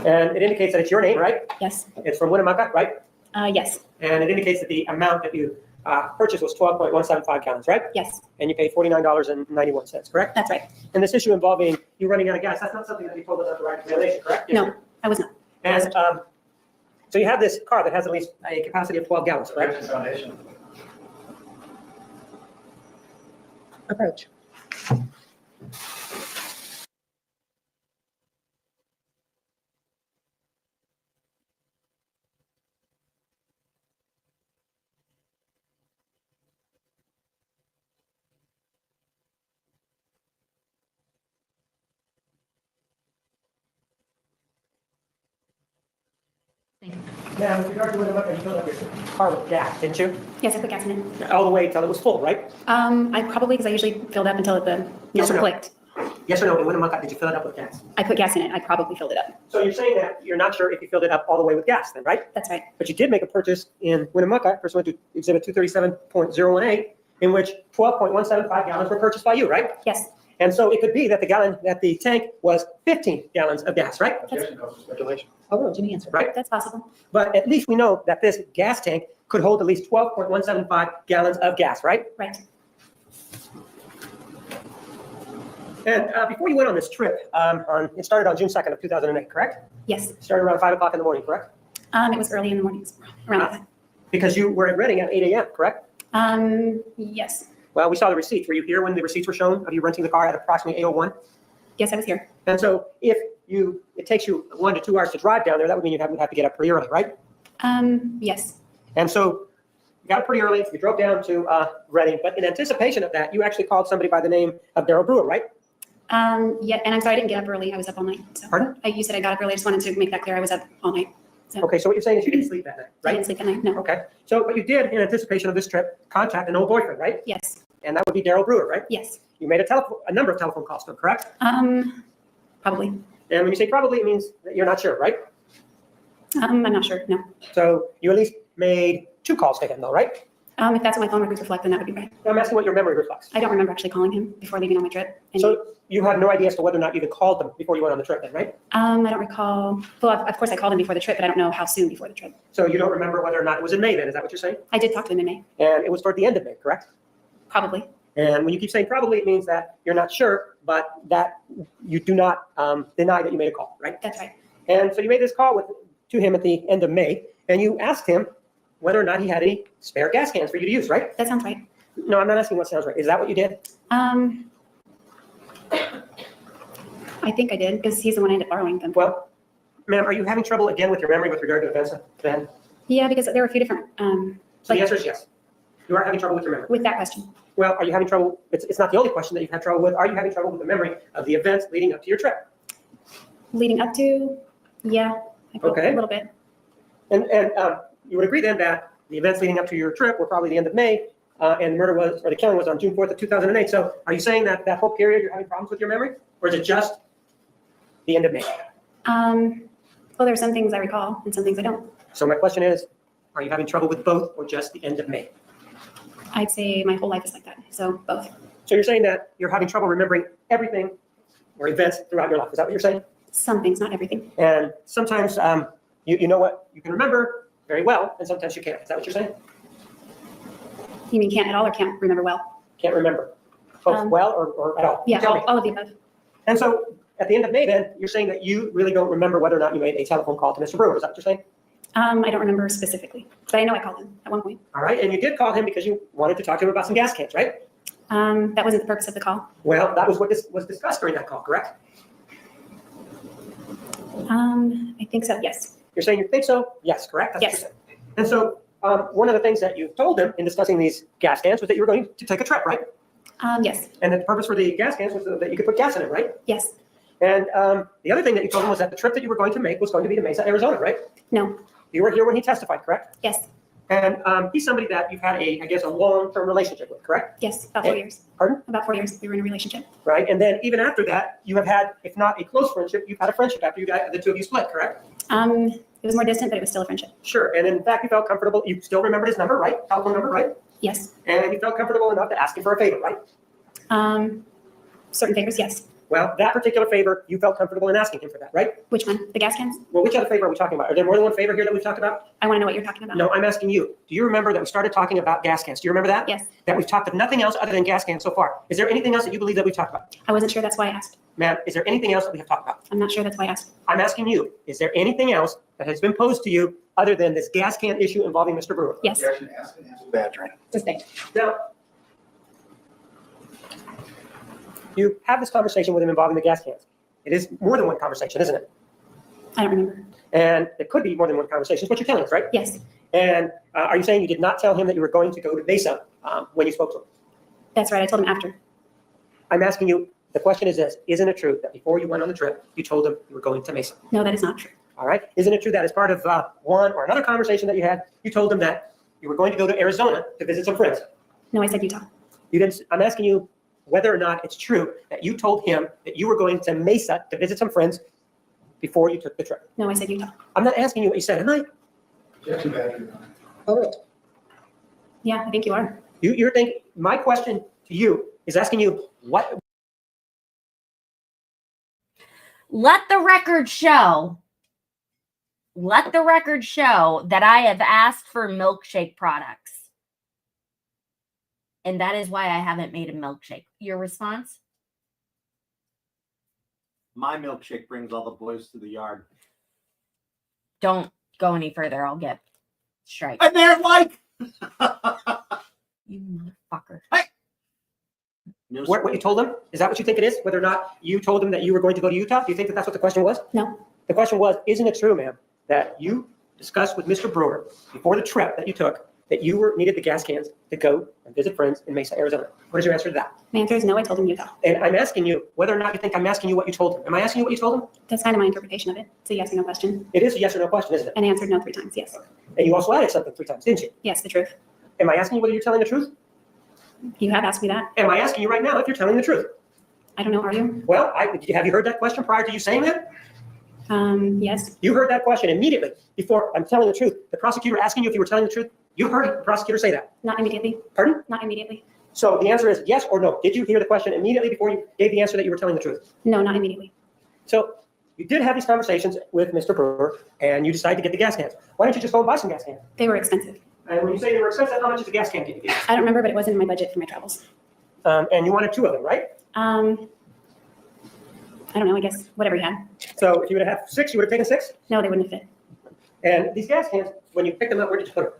[SPEAKER 2] And it indicates that it's your name, right?
[SPEAKER 3] Yes,
[SPEAKER 2] It's from Winnemucca, right?
[SPEAKER 3] yes,
[SPEAKER 2] And it indicates that the amount that you purchased was 12.175 gallons, right?
[SPEAKER 3] yes,
[SPEAKER 2] And you paid $49.91, correct?
[SPEAKER 3] that's right.
[SPEAKER 2] And this issue involving you running out of gas, that's not something that you told us at the right examination, correct?
[SPEAKER 3] No, I was not.
[SPEAKER 2] And so you have this car that has at least a capacity of 12 gallons, correct?
[SPEAKER 4] Objection, foundation.
[SPEAKER 5] Approach.
[SPEAKER 2] Now, with regard to Winnemucca, you filled up your car with gas, didn't you?
[SPEAKER 3] Yes, I put gas in it.
[SPEAKER 2] All the way until it was full, right?
[SPEAKER 3] I probably, because I usually filled up until the
[SPEAKER 2] Yes or no?
[SPEAKER 3] clicked.
[SPEAKER 2] Yes or no? In Winnemucca, did you fill it up with gas?
[SPEAKER 3] I put gas in it. I probably filled it up.
[SPEAKER 2] So you're saying that you're not sure if you filled it up all the way with gas then, right?
[SPEAKER 3] That's right.
[SPEAKER 2] But you did make a purchase in Winnemucca, pursuant to exhibit 237.018, in which 12.175 gallons were purchased by you, right?
[SPEAKER 3] Yes,
[SPEAKER 2] And so it could be that the tank was 15 gallons of gas, right?
[SPEAKER 4] Objection, calls for speculation.
[SPEAKER 5] Oh, Jimmy answered.
[SPEAKER 2] Right?
[SPEAKER 3] that's possible.
[SPEAKER 2] But at least we know that this gas tank could hold at least 12.175 gallons of gas, right?
[SPEAKER 3] Right.
[SPEAKER 2] And before you went on this trip, it started on June 2nd of 2008, correct?
[SPEAKER 3] Yes.
[SPEAKER 2] It started around 5 o'clock in the morning, correct?
[SPEAKER 3] It was early in the mornings, around that
[SPEAKER 2] Because you were at Reading at 8 a.m., correct?
[SPEAKER 3] time. Yes.
[SPEAKER 2] Well, we saw the receipts. Were you here when the receipts were shown of you renting the car at approximately 8:01?
[SPEAKER 3] Yes, I was here.
[SPEAKER 2] And so if it takes you 1 to 2 hours to drive down there, that would mean you'd have to get up pretty early, right?
[SPEAKER 3] Yes.
[SPEAKER 2] And so you got up pretty early, you drove down to Reading, but in anticipation of that, you actually called somebody by the name of Daryl Brewer, right?
[SPEAKER 3] Yeah, and I'm sorry I didn't get up early. I was up all night. So.
[SPEAKER 2] Pardon?
[SPEAKER 3] You said I got up early. I just wanted to make that clear. I was up all night. So
[SPEAKER 2] Okay, so what you're saying is you didn't sleep that night,
[SPEAKER 3] I
[SPEAKER 2] right?
[SPEAKER 3] didn't sleep that night. No.
[SPEAKER 2] Okay, so but you did, in anticipation of this trip, contact an old boyfriend, right?
[SPEAKER 3] Yes.
[SPEAKER 2] And that would be Daryl Brewer, right?
[SPEAKER 3] Yes.
[SPEAKER 2] you made a number of telephone calls to him, correct?
[SPEAKER 3] Probably.
[SPEAKER 2] And when you say probably, it means that you're not sure, right?
[SPEAKER 3] I'm not sure, no.
[SPEAKER 2] So you at least made 2 calls to him though, right?
[SPEAKER 3] If that's what my phone records reflect, then that would be right.
[SPEAKER 2] I'm asking what your memory reflects.
[SPEAKER 3] I don't remember actually calling him before leaving on my trip. And
[SPEAKER 2] So you have no idea as to whether or not you even called them before you went on the trip then, right?
[SPEAKER 3] I don't recall. Well, of course I called him before the trip, but I don't know how soon before the trip.
[SPEAKER 2] So you don't remember whether or not it was in May then, is that what you're saying?
[SPEAKER 3] I did talk to him in May,
[SPEAKER 2] And it was toward the end of May, correct?
[SPEAKER 3] probably.
[SPEAKER 2] And when you keep saying probably, it means that you're not sure, but that you do not deny that you made a call, right?
[SPEAKER 3] That's right.
[SPEAKER 2] And so you made this call to him at the end of May, and you asked him whether or not he had any spare gas cans for you to use, right?
[SPEAKER 3] That sounds right.
[SPEAKER 2] No, I'm not asking what sounds right. Is that what you did?
[SPEAKER 3] I think I did because he's the one I ended up borrowing them.
[SPEAKER 2] Well, ma'am, are you having trouble again with your memory with regard to events then?
[SPEAKER 3] Yeah, because there were a few different,
[SPEAKER 2] So the answer is yes. You are having trouble with your memory.
[SPEAKER 3] with that question.
[SPEAKER 2] Well, are you having trouble? It's not the only question that you've had trouble with. Are you having trouble with the memory of the events leading up to your trip?
[SPEAKER 3] Leading up to, yeah, I feel
[SPEAKER 2] Okay.
[SPEAKER 3] a little bit.
[SPEAKER 2] And you would agree then that the events leading up to your trip were probably the end of May, and the killing was on June 4th of 2008. So are you saying that whole period you're having problems with your memory, or is it just the end of May?
[SPEAKER 3] Well, there are some things I recall and some things I don't.
[SPEAKER 2] So my question is, are you having trouble with both or just the end of May?
[SPEAKER 3] I'd say my whole life is like that, so both.
[SPEAKER 2] So you're saying that you're having trouble remembering everything or events throughout your life. Is that what you're saying?
[SPEAKER 3] Some things, not everything.
[SPEAKER 2] And sometimes you know what you can remember very well, and sometimes you can't. Is that what you're saying?
[SPEAKER 3] You mean can't at all or can't remember well?
[SPEAKER 2] Can't remember. Both well or at all?
[SPEAKER 3] Yeah,
[SPEAKER 2] Tell me.
[SPEAKER 3] all of the above.
[SPEAKER 2] And so at the end of May then, you're saying that you really don't remember whether or not you made a telephone call to Mr. Brewer. Is that what you're saying?
[SPEAKER 3] I don't remember specifically, but I know I called him at one point.
[SPEAKER 2] All right. And you did call him because you wanted to talk to him about some gas cans, right?
[SPEAKER 3] That wasn't the purpose of the call.
[SPEAKER 2] Well, that was what was discussed during that call, correct?
[SPEAKER 3] I think so, yes.
[SPEAKER 2] You're saying you think so? Yes, correct? That's what
[SPEAKER 3] Yes.
[SPEAKER 2] you're saying. And so one of the things that you told him in discussing these gas cans was that you were going to take a trip, right?
[SPEAKER 3] Yes,
[SPEAKER 2] And the purpose for the gas cans was so that you could put gas in it, right?
[SPEAKER 3] yes,
[SPEAKER 2] And the other thing that you told him was that the trip that you were going to make was going to be to Mesa, Arizona, right?
[SPEAKER 3] no,
[SPEAKER 2] You were here when he testified, correct?
[SPEAKER 3] yes,
[SPEAKER 2] And he's somebody that you've had a long-term relationship with, correct?
[SPEAKER 3] yes, about 4 years.
[SPEAKER 2] Pardon?
[SPEAKER 3] About 4 years, we were in a relationship.
[SPEAKER 2] Right? And then even after that, you have had, if not a close friendship, you've had a friendship after the two of you split, correct?
[SPEAKER 3] It was more distant, but it was still a friendship.
[SPEAKER 2] Sure. And in fact, you felt comfortable. You still remembered his number, right? Telephone number, right?
[SPEAKER 3] Yes.
[SPEAKER 2] And you felt comfortable enough to ask him for a favor, right?
[SPEAKER 3] Certain favors, yes.
[SPEAKER 2] Well, that particular favor, you felt comfortable in asking him for that, right?
[SPEAKER 3] Which one? The gas cans?
[SPEAKER 2] Well, which other favor are we talking about? Are there more than one favor here that we've talked about?
[SPEAKER 3] I want to know what you're talking about.
[SPEAKER 2] No, I'm asking you. Do you remember that we started talking about gas cans? Do you remember that?
[SPEAKER 3] Yes.
[SPEAKER 2] That we've talked of nothing else other than gas cans so far. Is there anything else that you believe that we've talked about?
[SPEAKER 3] I wasn't sure, that's why I asked.
[SPEAKER 2] Ma'am, is there anything else that we have talked about?
[SPEAKER 3] I'm not sure, that's why I asked.
[SPEAKER 2] I'm asking you, is there anything else that has been posed to you other than this gas can issue involving Mr. Brewer?
[SPEAKER 3] Yes.
[SPEAKER 4] Objection, ask and answer badgering.
[SPEAKER 3] Just thank
[SPEAKER 2] Now, you have this conversation with him involving the gas cans. It is more than one conversation, isn't it?
[SPEAKER 3] I don't remember.
[SPEAKER 2] And it could be more than one conversation. It's what you're telling us, right?
[SPEAKER 3] Yes,
[SPEAKER 2] And are you saying you did not tell him that you were going to go to Mesa when you spoke to him?
[SPEAKER 3] that's right, I told him after.
[SPEAKER 2] I'm asking you, the question is this, isn't it true that before you went on the trip, you told him you were going to Mesa?
[SPEAKER 3] No, that is not true.
[SPEAKER 2] All right? Isn't it true that as part of one or another conversation that you had, you told him that you were going to go to Arizona to visit some friends?
[SPEAKER 3] No, I said Utah.
[SPEAKER 2] You didn't. I'm asking you whether or not it's true that you told him that you were going to Mesa to visit some friends before you took the trip.
[SPEAKER 3] No, I said Utah.
[SPEAKER 2] I'm not asking you what you said, am I?
[SPEAKER 4] Objection, badgering.
[SPEAKER 3] Yeah, I think you are.
[SPEAKER 2] You're thinking, my question to you is asking you what.
[SPEAKER 1] Let the record show that I have asked for milkshake products. And that is why I haven't made a milkshake. Your response?
[SPEAKER 11] My milkshake brings all the boys to the yard.
[SPEAKER 1] Don't go any further. I'll get strike.
[SPEAKER 11] And they're like,
[SPEAKER 1] You motherfucker.
[SPEAKER 11] no
[SPEAKER 2] What you told him? Is that what you think it is? Whether or not you told him that you were going to go to Utah? Do you think that that's what the question was?
[SPEAKER 3] No,
[SPEAKER 2] The question was, isn't it true, ma'am, that you discussed with Mr. Brewer before the trip that you took that you needed the gas cans to go and visit friends in Mesa, Arizona? What is your answer to that?
[SPEAKER 3] my answer is no, I told him Utah.
[SPEAKER 2] And I'm asking you whether or not you think I'm asking you what you told him. Am I asking you what you told him?
[SPEAKER 3] That's kind of my interpretation of it. It's a yes or no question.
[SPEAKER 2] It is a yes or no question, isn't it?
[SPEAKER 3] And I answered no 3 times, yes.
[SPEAKER 2] And you also added something 3 times, didn't you?
[SPEAKER 3] Yes, the truth.
[SPEAKER 2] Am I asking you whether you're telling the truth?
[SPEAKER 3] You have asked me that.
[SPEAKER 2] Am I asking you right now if you're telling the truth?
[SPEAKER 3] I don't know, are you?
[SPEAKER 2] Well, have you heard that question prior to you saying that?
[SPEAKER 3] Yes.
[SPEAKER 2] You heard that question immediately before I'm telling the truth. The prosecutor asking you if you were telling the truth, you heard the prosecutor say that.
[SPEAKER 3] Not immediately.
[SPEAKER 2] Pardon?
[SPEAKER 3] Not immediately.
[SPEAKER 2] So the answer is yes or no. Did you hear the question immediately before you gave the answer that you were telling the truth?
[SPEAKER 3] No, not immediately.
[SPEAKER 2] So you did have these conversations with Mr. Brewer, and you decided to get the gas cans. Why don't you just go and buy some gas cans?
[SPEAKER 3] They were expensive.
[SPEAKER 2] And when you say they were expensive, how much is a gas can did you get?
[SPEAKER 3] I don't remember, but it wasn't in my budget for my travels.
[SPEAKER 2] And you wanted 2 of them, right?
[SPEAKER 3] I don't know, I guess whatever you had.
[SPEAKER 2] So if you would have had 6, you would have taken 6?
[SPEAKER 3] No, they wouldn't have fit.
[SPEAKER 2] And these gas cans, when you picked them up, where did you put them?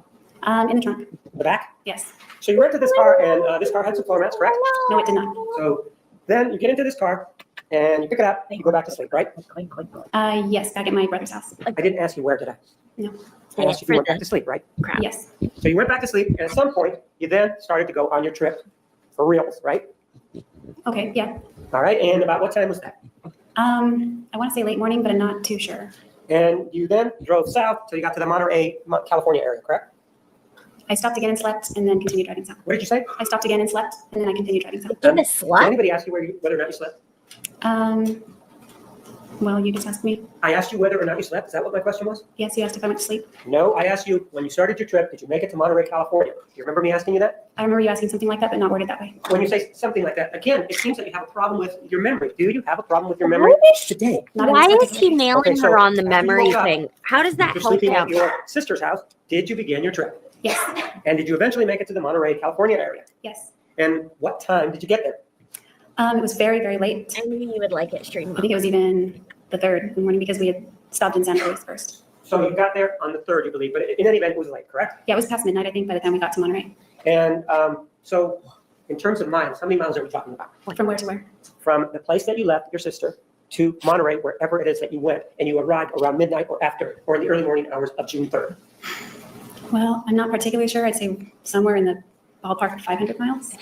[SPEAKER 3] In the trunk.
[SPEAKER 2] The back?
[SPEAKER 3] Yes.
[SPEAKER 2] So you rented this car, and this car had some floor mats, correct?
[SPEAKER 3] No, it did not.
[SPEAKER 2] So then you get into this car, and you pick it up, and you go back to sleep, right?
[SPEAKER 3] Yes, back at my brother's house.
[SPEAKER 2] I didn't ask you where, did I?
[SPEAKER 3] No.
[SPEAKER 2] I asked you if you went back to sleep, right?
[SPEAKER 1] Crap.
[SPEAKER 3] Yes.
[SPEAKER 2] So you went back to sleep, and at some point, you then started to go on your trip for reals, right?
[SPEAKER 3] Okay, yeah.
[SPEAKER 2] All right, and about what time was that?
[SPEAKER 3] I want to say late morning, but I'm not too sure.
[SPEAKER 2] And you then drove south till you got to the Monterey, California area, correct?
[SPEAKER 3] I stopped again and slept and then continued driving south.
[SPEAKER 2] What did you say?
[SPEAKER 3] I stopped again and slept and then I continued driving south.
[SPEAKER 1] Give a
[SPEAKER 2] Did
[SPEAKER 1] slut?
[SPEAKER 2] anybody ask you whether or not you slept?
[SPEAKER 3] Well, you just asked me.
[SPEAKER 2] I asked you whether or not you slept. Is that what my question was?
[SPEAKER 3] Yes, you asked if I went to sleep.
[SPEAKER 2] No, I asked you when you started your trip, did you make it to Monterey, California? Do you remember me asking you that?
[SPEAKER 3] I remember you asking something like that, but not worded that way.
[SPEAKER 2] When you say something like that, again, it seems that you have a problem with your memory. Do you have a problem with your memory today?
[SPEAKER 3] Not in
[SPEAKER 1] Why
[SPEAKER 3] this
[SPEAKER 1] is he
[SPEAKER 3] particular case.
[SPEAKER 1] nailing
[SPEAKER 2] Okay, so
[SPEAKER 1] her on the
[SPEAKER 2] after you
[SPEAKER 1] memory
[SPEAKER 2] woke up,
[SPEAKER 1] thing? How does that
[SPEAKER 2] You're
[SPEAKER 1] help
[SPEAKER 2] sleeping at
[SPEAKER 1] him?
[SPEAKER 2] your sister's house. Did you begin your trip?
[SPEAKER 3] Yes.
[SPEAKER 2] And did you eventually make it to the Monterey, California area?
[SPEAKER 3] Yes.
[SPEAKER 2] And what time did you get there?
[SPEAKER 3] It was very, very late.
[SPEAKER 1] I knew you would like it, stream.
[SPEAKER 3] I think it was even the 3rd in the morning because we had stopped in Santa Cruz first.
[SPEAKER 2] So you got there on the 3rd, you believe, but in any event, it was late, correct?
[SPEAKER 3] Yeah, it was past midnight, I think, by the time we got to Monterey.
[SPEAKER 2] And so in terms of miles, how many miles are we talking about?
[SPEAKER 3] From where to where?
[SPEAKER 2] From the place that you left your sister to Monterey, wherever it is that you went, and you arrived around midnight or after, or in the early morning hours of June 3rd.
[SPEAKER 3] Well, I'm not particularly sure. I'd say somewhere in the ballpark of 500 miles.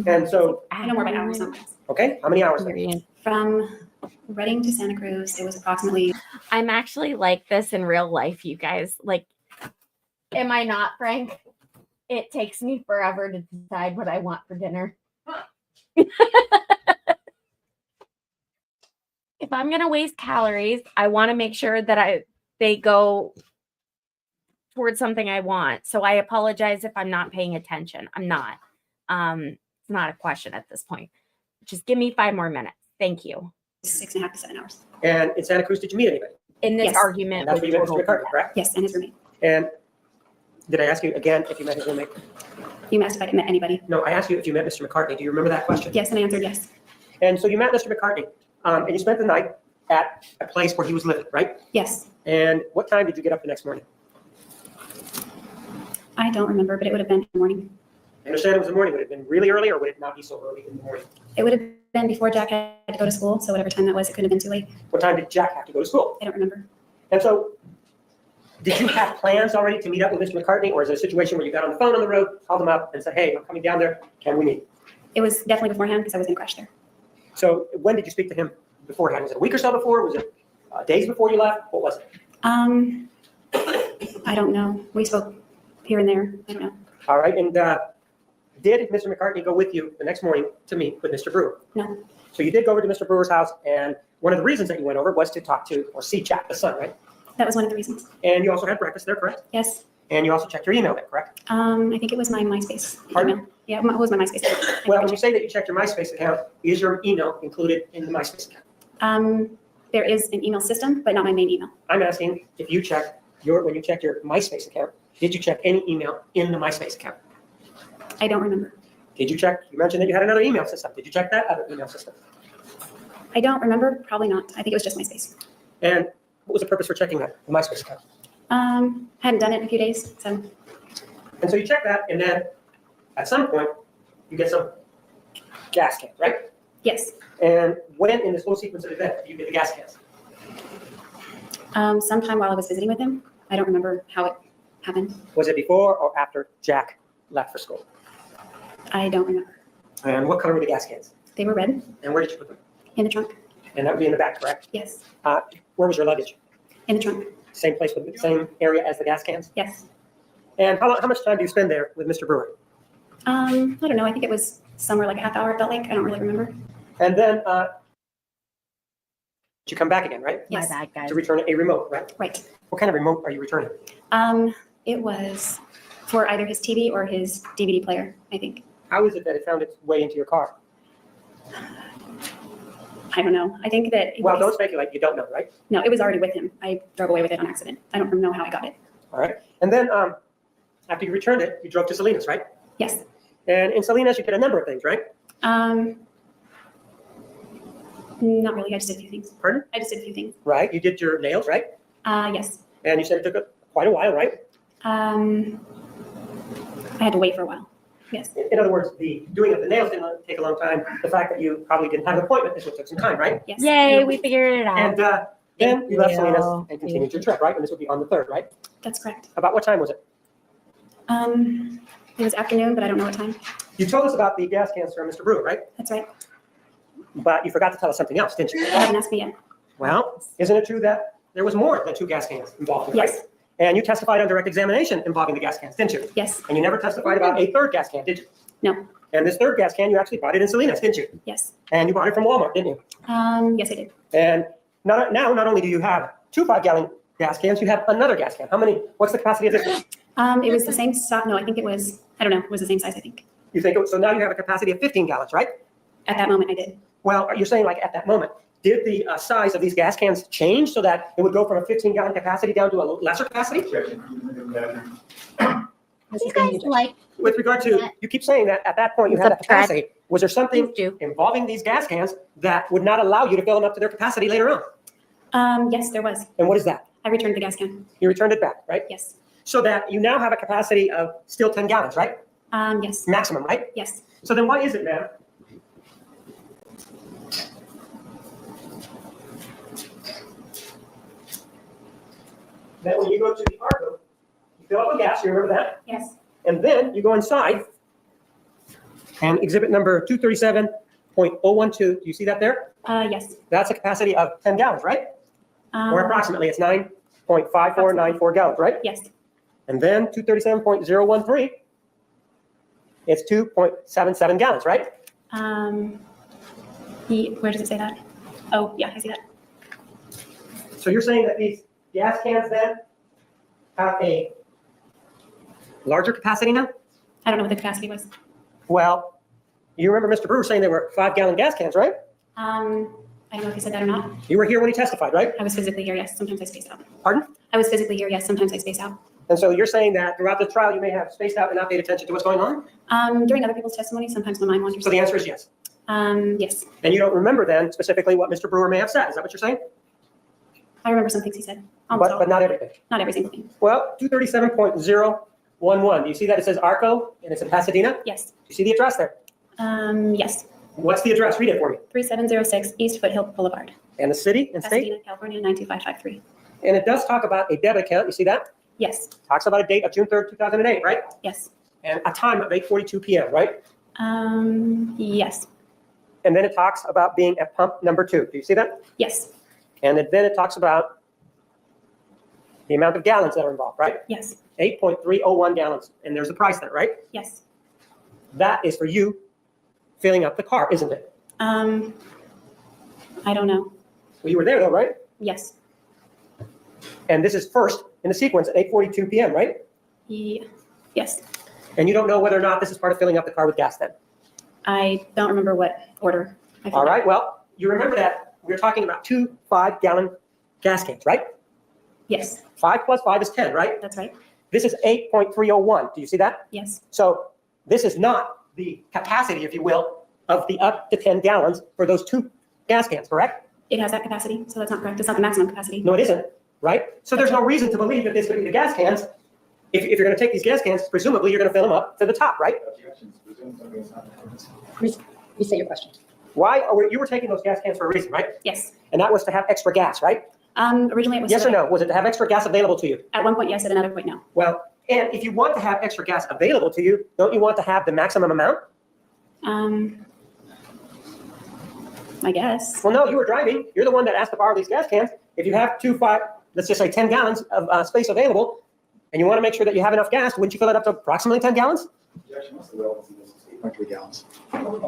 [SPEAKER 2] And so,
[SPEAKER 3] I know more about hours, not miles.
[SPEAKER 2] okay, how many hours? then?
[SPEAKER 3] From Reading to Santa Cruz, it was approximately.
[SPEAKER 1] I'm actually like this in real life, you guys. Like, am I not, Frank? It takes me forever to decide what I want for dinner. If I'm gonna waste calories, I want to make sure that they go towards something I want. So I apologize if I'm not paying attention. I'm not. It's not a question at this point. Just give me 5 more minutes. Thank you.
[SPEAKER 3] 6.5 to 7 hours.
[SPEAKER 2] And in Santa Cruz, did you meet anybody?
[SPEAKER 1] In this
[SPEAKER 3] Yes.
[SPEAKER 1] argument,
[SPEAKER 2] And that's where you met Mr. McCartney, correct?
[SPEAKER 3] Yes, and his roommate.
[SPEAKER 2] And did I ask you again if you met his roommate?
[SPEAKER 3] You asked if I met anybody.
[SPEAKER 2] No, I asked you if you met Mr. McCartney. Do you remember that question?
[SPEAKER 3] Yes, and I answered yes.
[SPEAKER 2] And so you met Mr. McCartney, and you spent the night at a place where he was living, right?
[SPEAKER 3] Yes.
[SPEAKER 2] And what time did you get up the next morning?
[SPEAKER 3] I don't remember, but it would have been in the morning.
[SPEAKER 2] I understand it was the morning. Would it have been really early, or would it not be so early in the morning?
[SPEAKER 3] It would have been before Jack had to go to school, so whatever time that was, it couldn't have been too late.
[SPEAKER 2] What time did Jack have to go to school?
[SPEAKER 3] I don't remember.
[SPEAKER 2] And so, did you have plans already to meet up with Mr. McCartney, or is it a situation where you got on the phone on the road, called him up, and said, "Hey, I'm coming down there. Can we meet?"
[SPEAKER 3] It was definitely beforehand because I was going to crash there.
[SPEAKER 2] So, when did you speak to him beforehand? Was it a week or so before? Was it days before you left? What was it?
[SPEAKER 3] I don't know. We spoke here and there. I don't know.
[SPEAKER 2] All right. And did Mr. McCartney go with you the next morning to meet with Mr. Brewer?
[SPEAKER 3] No.
[SPEAKER 2] So you did go over to Mr. Brewer's house, and one of the reasons that you went over was to talk to or see Jack, the son, right?
[SPEAKER 3] That was one of the reasons.
[SPEAKER 2] And you also had breakfast there, correct?
[SPEAKER 3] Yes.
[SPEAKER 2] And you also checked your email there, correct?
[SPEAKER 3] I think it was my MySpace
[SPEAKER 2] Pardon?
[SPEAKER 3] email. Yeah, it was my MySpace account.
[SPEAKER 2] Well, when you say that you checked your MySpace account, is your email included in the MySpace account?
[SPEAKER 3] There is an email system, but not my main email.
[SPEAKER 2] I'm asking if you checked when you checked your MySpace account, did you check any email in the MySpace account?
[SPEAKER 3] I don't remember.
[SPEAKER 2] Did you check? You mentioned that you had another email system. Did you check that other email system?
[SPEAKER 3] I don't remember. Probably not. I think it was just MySpace.
[SPEAKER 2] And what was the purpose for checking that, the MySpace account?
[SPEAKER 3] Hadn't done it in a few days, so.
[SPEAKER 2] And so you check that, and then at some point, you get some gas cans, right?
[SPEAKER 3] Yes.
[SPEAKER 2] And when in this whole sequence of events did you get the gas cans?
[SPEAKER 3] Sometime while I was visiting with him. I don't remember how it happened.
[SPEAKER 2] Was it before or after Jack left for school?
[SPEAKER 3] I don't remember.
[SPEAKER 2] And what color were the gas cans?
[SPEAKER 3] They were red
[SPEAKER 2] And where did you put them?
[SPEAKER 3] in the trunk.
[SPEAKER 2] And that would be in the back, correct?
[SPEAKER 3] Yes.
[SPEAKER 2] Where was your luggage?
[SPEAKER 3] In the trunk.
[SPEAKER 2] Same place with the same area as the gas cans?
[SPEAKER 3] Yes.
[SPEAKER 2] And how much time do you spend there with Mr. Brewer?
[SPEAKER 3] I don't know. I think it was somewhere like a half hour, it felt like. I don't really remember.
[SPEAKER 2] And then you come back again, right?
[SPEAKER 3] Yes.
[SPEAKER 1] My bad, guys.
[SPEAKER 2] To return a remote, right?
[SPEAKER 3] Right.
[SPEAKER 2] What kind of remote are you returning?
[SPEAKER 3] It was for either his TV or his DVD player, I think.
[SPEAKER 2] How is it that it found its way into your car?
[SPEAKER 3] I don't know. I think that.
[SPEAKER 2] Well, don't speculate. You don't know, right?
[SPEAKER 3] No, it was already with him. I drove away with it on accident. I don't know how I got it.
[SPEAKER 2] All right. And then after you returned it, you drove to Salinas, right?
[SPEAKER 3] Yes.
[SPEAKER 2] And in Salinas, you did a number of things, right?
[SPEAKER 3] Not really. I just did a few things.
[SPEAKER 2] Pardon?
[SPEAKER 3] I just did a few things.
[SPEAKER 2] Right. You did your nails, right?
[SPEAKER 3] Yes.
[SPEAKER 2] And you said it took quite a while, right?
[SPEAKER 3] I had to wait for a while. Yes.
[SPEAKER 2] In other words, the doing of the nails didn't take a long time. The fact that you probably didn't have an appointment is what took some time, right?
[SPEAKER 3] Yes.
[SPEAKER 1] Yay, we figured it out.
[SPEAKER 2] And then you left
[SPEAKER 1] you.
[SPEAKER 2] Salinas and continued your trip, right? And this would be on the 3rd, right?
[SPEAKER 3] That's correct.
[SPEAKER 2] About what time was it?
[SPEAKER 3] It was afternoon, but I don't know what time.
[SPEAKER 2] You told us about the gas cans from Mr. Brewer, right?
[SPEAKER 3] That's right.
[SPEAKER 2] But you forgot to tell us something else, didn't you?
[SPEAKER 3] You haven't asked me yet.
[SPEAKER 2] Well, isn't it true that there was more than 2 gas cans involved, right?
[SPEAKER 3] Yes.
[SPEAKER 2] And you testified on direct examination involving the gas cans, didn't you?
[SPEAKER 3] Yes.
[SPEAKER 2] And you never testified about a 3rd gas can, did you?
[SPEAKER 3] No.
[SPEAKER 2] And this 3rd gas can, you actually bought it in Salinas, didn't you?
[SPEAKER 3] Yes.
[SPEAKER 2] And you bought it from Walmart, didn't you?
[SPEAKER 3] Yes, I did.
[SPEAKER 2] And not only do you have 2 5-gallon gas cans, you have another gas can. How many? What's the capacity of this one?
[SPEAKER 3] It was the same size. No, I think it was, I don't know. It was the same size, I think.
[SPEAKER 2] You think so? Now you have a capacity of 15 gallons, right?
[SPEAKER 3] At that moment, I did.
[SPEAKER 2] Well, you're saying like at that moment. Did the size of these gas cans change so that it would go from a 15-gallon capacity down to a lesser capacity?
[SPEAKER 1] You guys like
[SPEAKER 2] With regard to, you keep saying that at that point you had a
[SPEAKER 1] Subtract.
[SPEAKER 2] capacity. Was there something
[SPEAKER 1] Please do.
[SPEAKER 2] involving these gas cans that would not allow you to fill them up to their capacity later on?
[SPEAKER 3] Yes, there was.
[SPEAKER 2] And what is that?
[SPEAKER 3] I returned the gas can.
[SPEAKER 2] You returned it back, right?
[SPEAKER 3] Yes.
[SPEAKER 2] So that you now have a capacity of still 10 gallons, right?
[SPEAKER 3] Yes.
[SPEAKER 2] Maximum, right?
[SPEAKER 3] Yes.
[SPEAKER 2] So then why is it, ma'am, that when you go to the ARCO, you fill up with gas, you remember that?
[SPEAKER 3] Yes.
[SPEAKER 2] And then you go inside and exhibit number 237.012, do you see that there?
[SPEAKER 3] Yes.
[SPEAKER 2] That's a capacity of 10 gallons, right? Or
[SPEAKER 3] Um,
[SPEAKER 2] approximately, it's 9.5494 gallons, right?
[SPEAKER 3] yes.
[SPEAKER 2] And then 237.013, it's 2.77 gallons, right?
[SPEAKER 3] Where does it say that? Oh, yeah, I see that.
[SPEAKER 2] So you're saying that these gas cans then have a larger capacity now?
[SPEAKER 3] I don't know what the capacity was.
[SPEAKER 2] Well, you remember Mr. Brewer saying they were 5-gallon gas cans, right?
[SPEAKER 3] I don't know if he said that or not.
[SPEAKER 2] You were here when he testified, right?
[SPEAKER 3] I was physically here, yes. Sometimes I space out.
[SPEAKER 2] Pardon?
[SPEAKER 3] I was physically here, yes. Sometimes I space out.
[SPEAKER 2] And so you're saying that throughout the trial, you may have spaced out and not paid attention to what's going on?
[SPEAKER 3] During other people's testimony, sometimes my mind wanders.
[SPEAKER 2] So the answer is yes.
[SPEAKER 3] Yes.
[SPEAKER 2] And you don't remember then specifically what Mr. Brewer may have said. Is that what you're saying?
[SPEAKER 3] I remember some things he said. Almost all.
[SPEAKER 2] But not everything.
[SPEAKER 3] Not every single thing.
[SPEAKER 2] Well, 237.011. Do you see that it says ARCO and it's in Pasadena?
[SPEAKER 3] Yes.
[SPEAKER 2] Do you see the address there?
[SPEAKER 3] Yes.
[SPEAKER 2] What's the address? Read it for me.
[SPEAKER 3] 3706 East Foothill Boulevard,
[SPEAKER 2] And the city and state?
[SPEAKER 3] Pasadena, California, 92553.
[SPEAKER 2] And it does talk about a debit account. You see that?
[SPEAKER 3] Yes.
[SPEAKER 2] Talks about a date of June 3rd, 2008, right?
[SPEAKER 3] Yes.
[SPEAKER 2] And a time of 8:42 p.m., right?
[SPEAKER 3] Yes.
[SPEAKER 2] And then it talks about being at pump number 2. Do you see that?
[SPEAKER 3] Yes.
[SPEAKER 2] And then it talks about the amount of gallons that are involved, right?
[SPEAKER 3] Yes.
[SPEAKER 2] 8.301 gallons. And there's a price there, right?
[SPEAKER 3] Yes.
[SPEAKER 2] That is for you filling up the car, isn't it?
[SPEAKER 3] I don't know.
[SPEAKER 2] Well, you were there though, right?
[SPEAKER 3] Yes.
[SPEAKER 2] And this is first in the sequence at 8:42 p.m., right?
[SPEAKER 3] Yes.
[SPEAKER 2] And you don't know whether or not this is part of filling up the car with gas then?
[SPEAKER 3] I don't remember what order. I filled
[SPEAKER 2] All
[SPEAKER 3] up.
[SPEAKER 2] right, well, you remember that we're talking about 2 5-gallon gas cans, right?
[SPEAKER 3] Yes,
[SPEAKER 2] 5 plus 5 is 10, right?
[SPEAKER 3] that's right.
[SPEAKER 2] This is 8.301. Do you see that?
[SPEAKER 3] Yes.
[SPEAKER 2] So this is not the capacity, if you will, of the up to 10 gallons for those 2 gas cans, correct?
[SPEAKER 3] It has that capacity, so that's not correct. It's not the maximum capacity.
[SPEAKER 2] No, it isn't, right? So there's no reason to believe that this could be the gas cans. If you're going to take these gas cans, presumably you're going to fill them up to the top, right?
[SPEAKER 5] Restate your question.
[SPEAKER 2] You were taking those gas cans for a reason, right?
[SPEAKER 3] Yes.
[SPEAKER 2] And that was to have extra gas, right?
[SPEAKER 3] Originally it was.
[SPEAKER 2] Yes or no? Was it to have extra gas available to you?
[SPEAKER 3] At one point, yes. At another point, no.
[SPEAKER 2] Well, and if you want to have extra gas available to you, don't you want to have the maximum amount?
[SPEAKER 3] I guess.
[SPEAKER 2] Well, no, you were driving. You're the one that asked to borrow these gas cans. If you have 5, let's just say 10 gallons of space available, and you want to make sure that you have enough gas, wouldn't you fill it up to approximately 10 gallons?
[SPEAKER 4] Objection, what's the relevance of this? It's 8.3 gallons.
[SPEAKER 3] I don't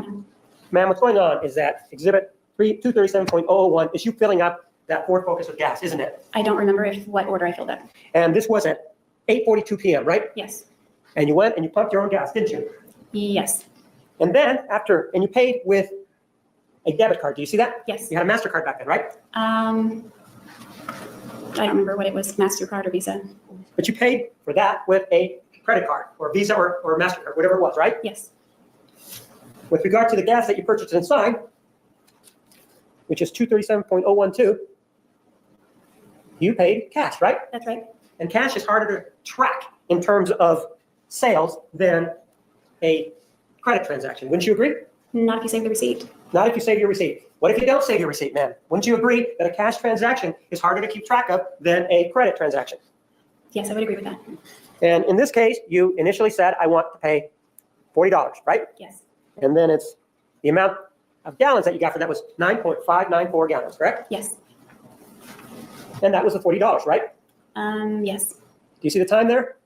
[SPEAKER 3] know.
[SPEAKER 2] Ma'am, what's going on is that exhibit 237.001 is you filling up that Ford Focus with gas, isn't it?
[SPEAKER 3] I don't remember what order I filled up.
[SPEAKER 2] And this was at 8:42 p.m., right?
[SPEAKER 3] Yes.
[SPEAKER 2] And you went and you pumped your own gas, didn't you?
[SPEAKER 3] Yes.
[SPEAKER 2] And then and you paid with a debit card. Do you see that?
[SPEAKER 3] Yes.
[SPEAKER 2] You had a MasterCard back then, right?
[SPEAKER 3] I don't remember what it was, MasterCard or Visa.
[SPEAKER 2] But you paid for that with a credit card or Visa or MasterCard, whatever it was, right?
[SPEAKER 3] Yes.
[SPEAKER 2] With regard to the gas that you purchased inside, which is 237.012, you paid cash, right?
[SPEAKER 3] That's right.
[SPEAKER 2] And cash is harder to track in terms of sales than a credit transaction. Wouldn't you agree?
[SPEAKER 3] Not if you save the receipt.
[SPEAKER 2] Not if you save your receipt. What if you don't save your receipt, ma'am? Wouldn't you agree that a cash transaction is harder to keep track of than a credit transaction?
[SPEAKER 3] Yes, I would agree with that.
[SPEAKER 2] And in this case, you initially said, I want to pay $40, right?
[SPEAKER 3] Yes.
[SPEAKER 2] And then it's the amount of gallons that you got for that was 9.594 gallons, correct?
[SPEAKER 3] Yes.
[SPEAKER 2] And that was the $40, right?
[SPEAKER 3] Yes.
[SPEAKER 2] Do you see the time there?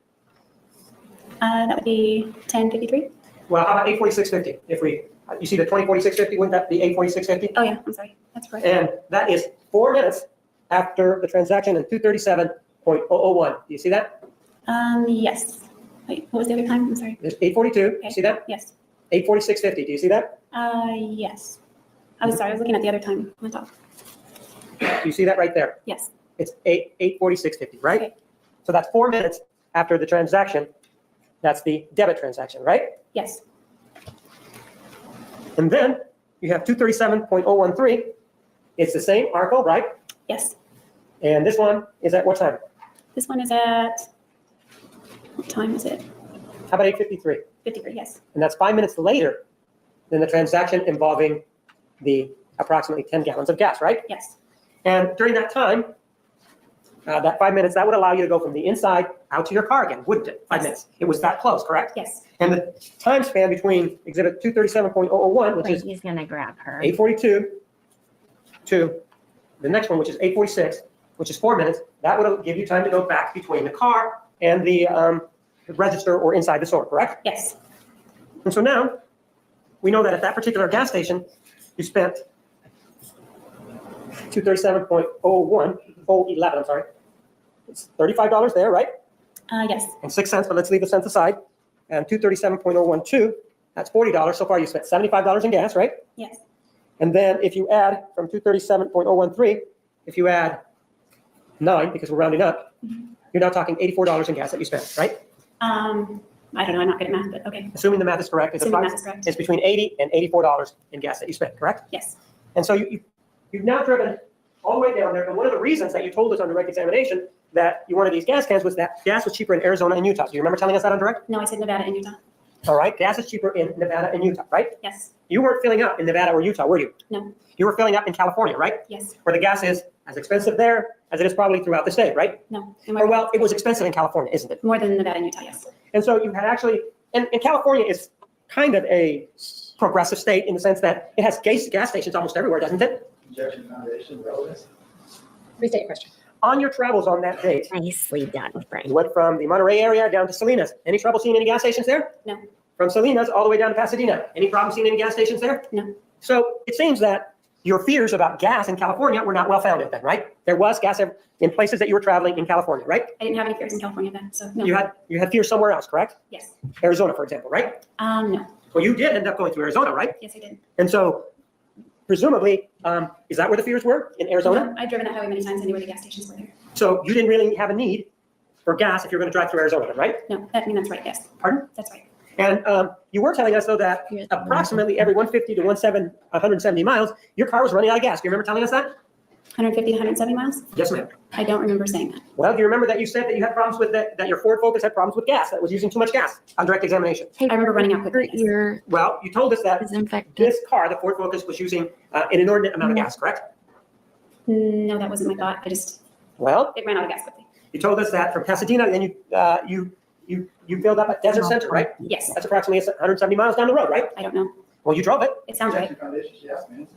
[SPEAKER 3] That would be 10:53.
[SPEAKER 2] Well, how about 8:46:50? If you see the 20:46:50, wouldn't that be 8:46:50?
[SPEAKER 3] Oh yeah, I'm sorry. That's correct.
[SPEAKER 2] And that is 4 minutes after the transaction in 237.001. Do you see that?
[SPEAKER 3] Yes. Wait, what was the other time? I'm sorry.
[SPEAKER 2] It's 8:42.
[SPEAKER 3] Okay.
[SPEAKER 2] You see that?
[SPEAKER 3] Yes.
[SPEAKER 2] 8:46:50. Do you see that?
[SPEAKER 3] Yes. I was sorry. I was looking at the other time on top.
[SPEAKER 2] Do you see that right there?
[SPEAKER 3] Yes.
[SPEAKER 2] It's 8:46:50, right?
[SPEAKER 3] Okay.
[SPEAKER 2] So that's 4 minutes after the transaction. That's the debit transaction, right?
[SPEAKER 3] Yes.
[SPEAKER 2] And then you have 237.013. It's the same article, right?
[SPEAKER 3] Yes.
[SPEAKER 2] And this one is at what time?
[SPEAKER 3] This one is at, what time is it?
[SPEAKER 2] How about 8:53?
[SPEAKER 3] 53, yes.
[SPEAKER 2] And that's 5 minutes later than the transaction involving the approximately 10 gallons of gas, right?
[SPEAKER 3] Yes.
[SPEAKER 2] And during that time, that 5 minutes, that would allow you to go from the inside out to your car again, wouldn't it? 5
[SPEAKER 3] Yes.
[SPEAKER 2] minutes. It was that close, correct?
[SPEAKER 3] Yes.
[SPEAKER 2] And the time span between exhibit 237.001, which is
[SPEAKER 1] He's gonna grab her.
[SPEAKER 2] 8:42, to the next one, which is 8:46, which is 4 minutes, that would give you time to go back between the car and the register or inside the store, correct?
[SPEAKER 3] Yes.
[SPEAKER 2] And so now, we know that at that particular gas station, you spent 237.011, I'm sorry. It's $35 there, right?
[SPEAKER 3] Yes.
[SPEAKER 2] And 6 cents, but let's leave the cents aside. And 237.012, that's $40. So far, you spent $75 in gas, right?
[SPEAKER 3] Yes.
[SPEAKER 2] And then if you add from 237.013, if you add 9, because we're rounding up, you're now talking $84 in gas that you spent, right?
[SPEAKER 3] I don't know. I'm not good at math, but okay.
[SPEAKER 2] Assuming the math is correct,
[SPEAKER 3] Assuming the math is correct.
[SPEAKER 2] it's between $80 and $84 in gas that you spent, correct?
[SPEAKER 3] Yes.
[SPEAKER 2] And so you've now driven all the way down there. And one of the reasons that you told us on direct examination that you wanted these gas cans was that gas was cheaper in Arizona and Utah. Do you remember telling us that on direct?
[SPEAKER 3] No, I said Nevada and Utah.
[SPEAKER 2] All right, gas is cheaper in Nevada and Utah, right?
[SPEAKER 3] Yes.
[SPEAKER 2] You weren't filling up in Nevada or Utah, were you?
[SPEAKER 3] No.
[SPEAKER 2] You were filling up in California, right?
[SPEAKER 3] Yes.
[SPEAKER 2] Where the gas is as expensive there as it is probably throughout the state, right?
[SPEAKER 3] No.
[SPEAKER 2] Or well, it was expensive in California, isn't it?
[SPEAKER 3] More than Nevada and Utah, yes.
[SPEAKER 2] And so you had actually, and California is kind of a progressive state in the sense that it has gas stations almost everywhere, doesn't it?
[SPEAKER 4] Objection, foundation, relevance.
[SPEAKER 5] Restate your question.
[SPEAKER 2] On your travels on that date,
[SPEAKER 1] Nicely done, Frank.
[SPEAKER 2] you went from the Monterey area down to Salinas. Any trouble seeing any gas stations there?
[SPEAKER 3] No.
[SPEAKER 2] From Salinas all the way down to Pasadena. Any problem seeing any gas stations there?
[SPEAKER 3] No.
[SPEAKER 2] So it seems that your fears about gas in California were not well founded then, right? There was gas in places that you were traveling in California, right?
[SPEAKER 3] I didn't have any fears in California then, so no.
[SPEAKER 2] You had fears somewhere else, correct?
[SPEAKER 3] Yes.
[SPEAKER 2] Arizona, for example, right?
[SPEAKER 3] No.
[SPEAKER 2] Well, you did end up going to Arizona, right?
[SPEAKER 3] Yes, I did.
[SPEAKER 2] And so presumably, is that where the fears were, in Arizona?
[SPEAKER 3] No, I've driven that highway many times. I knew where the gas stations were there.
[SPEAKER 2] So you didn't really have a need for gas if you're going to drive through Arizona, right?
[SPEAKER 3] No, that's right, yes.
[SPEAKER 2] Pardon?
[SPEAKER 3] That's right.
[SPEAKER 2] And you were telling us, though, that approximately every 150 to 170 miles, your car was running out of gas. Do you remember telling us that?
[SPEAKER 3] 150 to 170 miles?
[SPEAKER 2] Yes, ma'am.
[SPEAKER 3] I don't remember saying that.
[SPEAKER 2] Well, do you remember that you said that you had problems with that your Ford Focus had problems with gas, that was using too much gas on direct examination?
[SPEAKER 3] I remember running out quickly. Yes.
[SPEAKER 1] Your
[SPEAKER 2] Well, you told us that
[SPEAKER 1] disinfectant.
[SPEAKER 2] this car, the Ford Focus, was using an inordinate amount of gas, correct?
[SPEAKER 3] No, that wasn't my thought.
[SPEAKER 2] Well,
[SPEAKER 3] It ran out of gas quickly.
[SPEAKER 2] you told us that from Pasadena, then you filled up at Desert Center, right?
[SPEAKER 3] Yes.
[SPEAKER 2] That's approximately 170 miles down the road, right?
[SPEAKER 3] I don't know.
[SPEAKER 2] Well, you drove it.
[SPEAKER 3] It sounds right.
[SPEAKER 4] Objection, foundation, yes, man.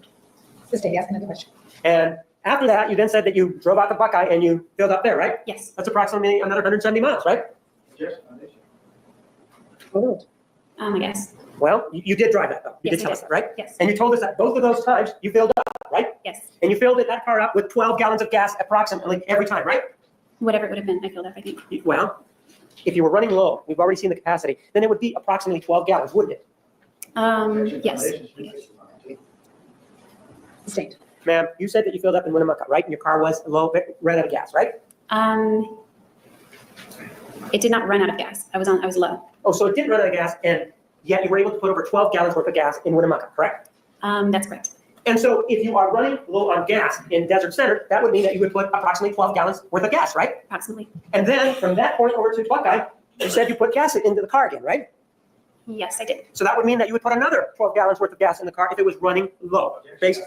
[SPEAKER 5] Restate, ask another question.
[SPEAKER 2] And after that, you then said that you drove out to Buckeye and you filled up there, right?
[SPEAKER 3] Yes.
[SPEAKER 2] That's approximately another 170 miles, right?
[SPEAKER 4] Objection, foundation.
[SPEAKER 3] I guess.
[SPEAKER 2] Well, you did drive that though. You
[SPEAKER 3] Yes,
[SPEAKER 2] did
[SPEAKER 3] I
[SPEAKER 2] tell
[SPEAKER 3] did.
[SPEAKER 2] us that, right?
[SPEAKER 3] Yes.
[SPEAKER 2] And you told us that both of those times you filled up, right?
[SPEAKER 3] Yes.
[SPEAKER 2] And you filled that car up with 12 gallons of gas approximately every time, right?
[SPEAKER 3] Whatever it would have been, I filled up, I think.
[SPEAKER 2] Well, if you were running low, we've already seen the capacity, then it would be approximately 12 gallons, wouldn't it?
[SPEAKER 3] Yes.
[SPEAKER 5] Sustained.
[SPEAKER 2] Ma'am, you said that you filled up in Winnemucca, right? And your car was low, ran out of gas, right?
[SPEAKER 3] It did not run out of gas. I was low.
[SPEAKER 2] Oh, so it did run out of gas, and yet you were able to put over 12 gallons worth of gas in Winnemucca, correct?
[SPEAKER 3] That's correct.
[SPEAKER 2] And so if you are running low on gas in Desert Center, that would mean that you would put approximately 12 gallons worth of gas, right?
[SPEAKER 3] Approximately.
[SPEAKER 2] And then from that point over to Buckeye, you said you put gas into the car again, right?
[SPEAKER 3] Yes, I did.
[SPEAKER 2] So that would mean that you would put another 12 gallons worth of gas in the car if it was running low, based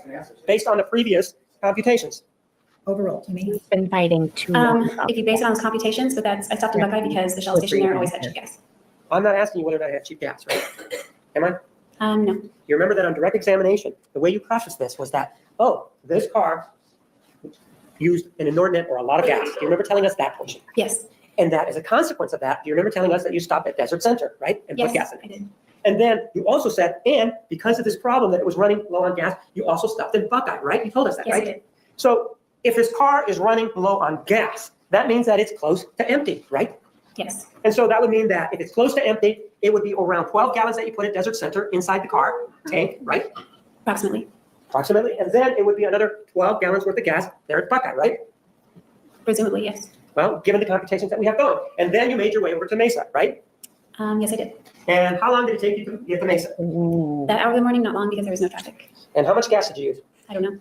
[SPEAKER 2] on the previous computations.
[SPEAKER 5] Overruled. You may.
[SPEAKER 1] Been fighting too long.
[SPEAKER 3] If you base it on those computations, but I stopped in Buckeye because the Shell station there always had cheap gas.
[SPEAKER 2] I'm not asking you whether or not I had cheap gas, right? Am I?
[SPEAKER 3] No.
[SPEAKER 2] You remember that on direct examination, the way you processed this was that, oh, this car used an inordinate or a lot of gas. Do you remember telling us that portion?
[SPEAKER 3] Yes.
[SPEAKER 2] And that as a consequence of that, do you remember telling us that you stopped at Desert Center, right? And
[SPEAKER 3] Yes,
[SPEAKER 2] put gas in
[SPEAKER 3] I
[SPEAKER 2] it.
[SPEAKER 3] did.
[SPEAKER 2] And then you also said, and because of this problem that it was running low on gas, you also stopped in Buckeye, right? You told us that,
[SPEAKER 3] Yes, I
[SPEAKER 2] right?
[SPEAKER 3] did.
[SPEAKER 2] So if this car is running low on gas, that means that it's close to empty, right?
[SPEAKER 3] Yes.
[SPEAKER 2] And so that would mean that if it's close to empty, it would be around 12 gallons that you put at Desert Center inside the car tank, right?
[SPEAKER 3] Approximately.
[SPEAKER 2] Approximately. And then it would be another 12 gallons worth of gas there at Buckeye, right?
[SPEAKER 3] Presumably, yes.
[SPEAKER 2] Well, given the computations that we have going. And then you made your way over to Mesa, right?
[SPEAKER 3] Yes, I did.
[SPEAKER 2] And how long did it take you to get to Mesa?
[SPEAKER 3] That hour of the morning, not long because there was no traffic.
[SPEAKER 2] And how much gas did you use?
[SPEAKER 3] I don't know.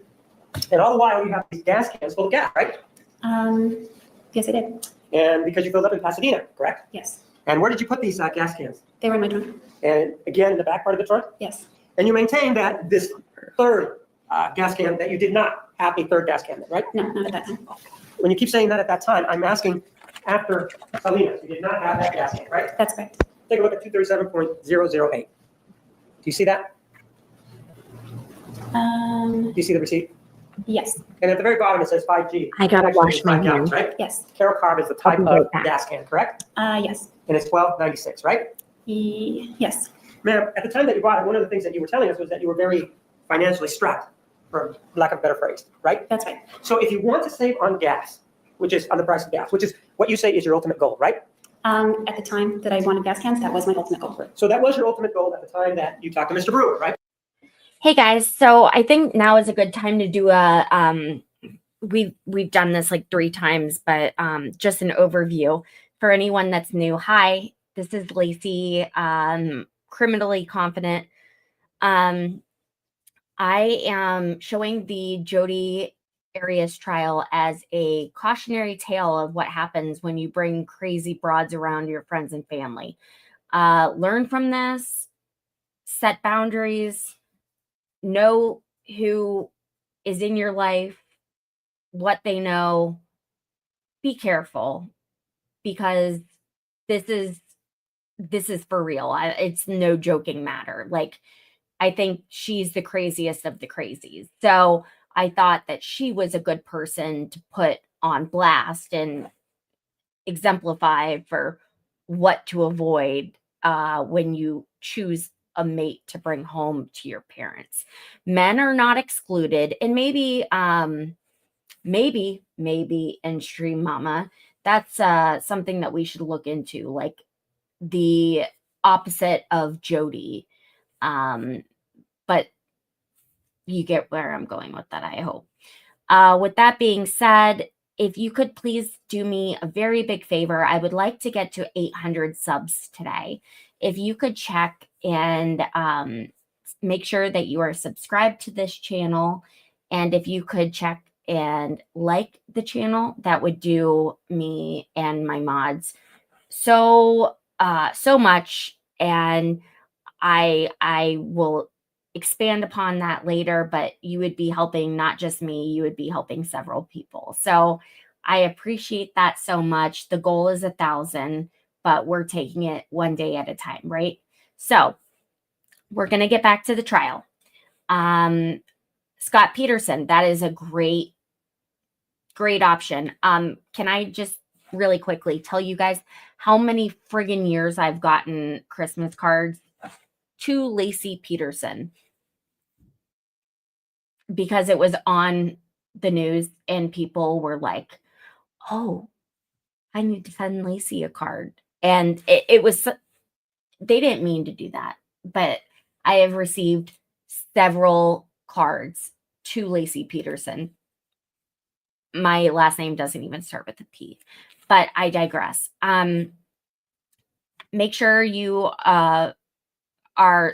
[SPEAKER 2] And all the while you have these gas cans full of gas, right?
[SPEAKER 3] Yes, I did.
[SPEAKER 2] And because you filled up in Pasadena, correct?
[SPEAKER 3] Yes.
[SPEAKER 2] And where did you put these gas cans?
[SPEAKER 3] They were in my trunk.
[SPEAKER 2] And again, in the back part of the trunk?
[SPEAKER 3] Yes.
[SPEAKER 2] And you maintain that this third gas can, that you did not have a third gas can, right?
[SPEAKER 3] No, not at that time.
[SPEAKER 2] When you keep saying that at that time, I'm asking after Salinas, you did not have that gas can, right?
[SPEAKER 3] That's correct.
[SPEAKER 2] Take a look at 237.008. Do you see that? Do you see the receipt?
[SPEAKER 3] Yes.
[SPEAKER 2] And at the very bottom, it says 5G.
[SPEAKER 1] I gotta
[SPEAKER 2] Actually,
[SPEAKER 1] wash
[SPEAKER 2] it's
[SPEAKER 1] my
[SPEAKER 2] 5 gallons,
[SPEAKER 1] hands.
[SPEAKER 2] right?
[SPEAKER 3] Yes.
[SPEAKER 2] Carol Carb is the type
[SPEAKER 1] I'll be right
[SPEAKER 2] of
[SPEAKER 1] back.
[SPEAKER 2] gas can, correct?
[SPEAKER 3] Yes.
[SPEAKER 2] And it's 12.96, right?
[SPEAKER 3] Yes.
[SPEAKER 2] Ma'am, at the time that you bought it, one of the things that you were telling us was that you were very financially strapped, for lack of a better phrase, right?
[SPEAKER 3] That's right.
[SPEAKER 2] So if you want to save on gas, which is on the price of gas, which is what you say is your ultimate goal, right?
[SPEAKER 3] At the time that I wanted gas cans, that was my ultimate goal.
[SPEAKER 2] So that was your ultimate goal at the time that you talked to Mr. Brewer, right?
[SPEAKER 1] Hey guys, so I think now is a good time to do a we've done this like 3 times, but just an overview for anyone that's new. Hi, this is Lacey, criminally confident. I am showing the Jodi Arias trial as a cautionary tale of what happens when you bring crazy broads around your friends and family. Learn from this, set boundaries, know who is in your life, what they know. Be careful because this is for real. It's no joking matter. Like, I think she's the craziest of the crazies. So I thought that she was a good person to put on blast and exemplify for what to avoid when you choose a mate to bring home to your parents. Men are not excluded, and maybe in Stream Mama, that's something that we should look into, like the opposite of Jodi. But you get where I'm going with that, I hope. With that being said, if you could please do me a very big favor, I would like to get to 800 subs today. If you could check and make sure that you are subscribed to this channel, and if you could check and like the channel, that would do me and my mods so much. And I will expand upon that later, but you would be helping not just me, you would be helping several people. So I appreciate that so much. The goal is 1,000, but we're taking it one day at a time, right? So we're going to get back to the trial. Scott Peterson, that is a great option. Can I just really quickly tell you guys how many friggin' years I've gotten Christmas cards to Lacey Peterson because it was on the news and people were like, oh, I need to send Lacey a card. And it was, they didn't mean to do that, but I have received several cards to Lacey Peterson. My last name doesn't even start with a P, but I digress. Make sure you are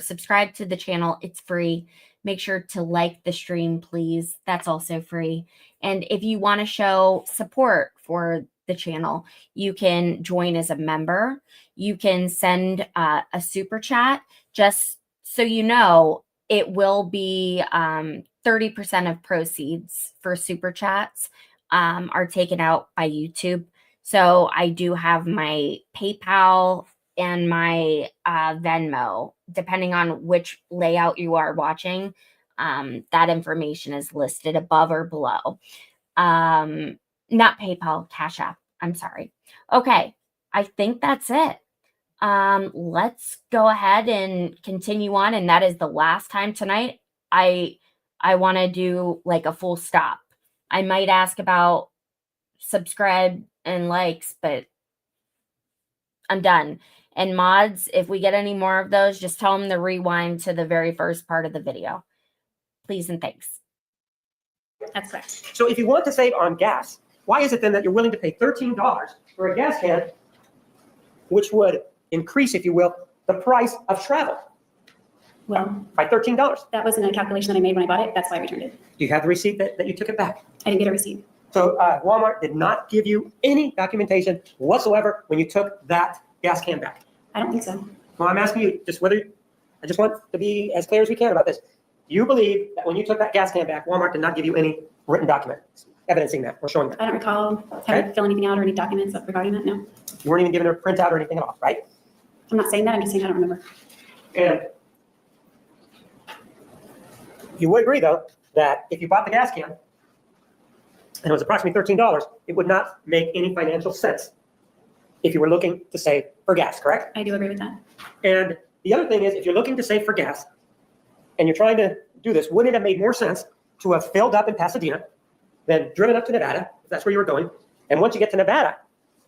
[SPEAKER 1] subscribed to the channel. It's free. Make sure to like the stream, please. That's also free. And if you want to show support for the channel, you can join as a member. You can send a super chat. Just so you know, it will be 30% of proceeds for super chats are taken out by YouTube. So I do have my PayPal and my Venmo, depending on which layout you are watching. That information is listed above or below. Not PayPal, Cash App. I'm sorry. Okay, I think that's it. Let's go ahead and continue on. And that is the last time tonight. I want to do like a full stop. I might ask about subscribe and likes, but I'm done. And mods, if we get any more of those, just tell them to rewind to the very first part of the video. Please and thanks.
[SPEAKER 5] That's correct.
[SPEAKER 2] So if you want to save on gas, why is it then that you're willing to pay $13 for a gas can, which would increase, if you will, the price of travel
[SPEAKER 3] Well,
[SPEAKER 2] by $13?
[SPEAKER 3] that wasn't a calculation that I made when I bought it. That's why I returned it.
[SPEAKER 2] Do you have the receipt that you took it back?
[SPEAKER 3] I didn't get a receipt.
[SPEAKER 2] So Walmart did not give you any documentation whatsoever when you took that gas can back.
[SPEAKER 3] I don't think so.
[SPEAKER 2] Well, I'm asking you just whether, I just want to be as clear as we can about this. You believe that when you took that gas can back, Walmart did not give you any written document evidencing that or showing that?
[SPEAKER 3] I don't recall having to fill anything out or any documents regarding that, no.
[SPEAKER 2] You weren't even given a printout or anything at all, right?
[SPEAKER 3] I'm not saying that, I'm just saying I don't remember.
[SPEAKER 2] And you would agree, though, that if you bought the gas can and it was approximately $13, it would not make any financial sense if you were looking to save for gas, correct?
[SPEAKER 3] I do agree with that.
[SPEAKER 2] And the other thing is, if you're looking to save for gas and you're trying to do this, wouldn't it have made more sense to have filled up in Pasadena than driven up to Nevada, if that's where you were going, and once you get to Nevada,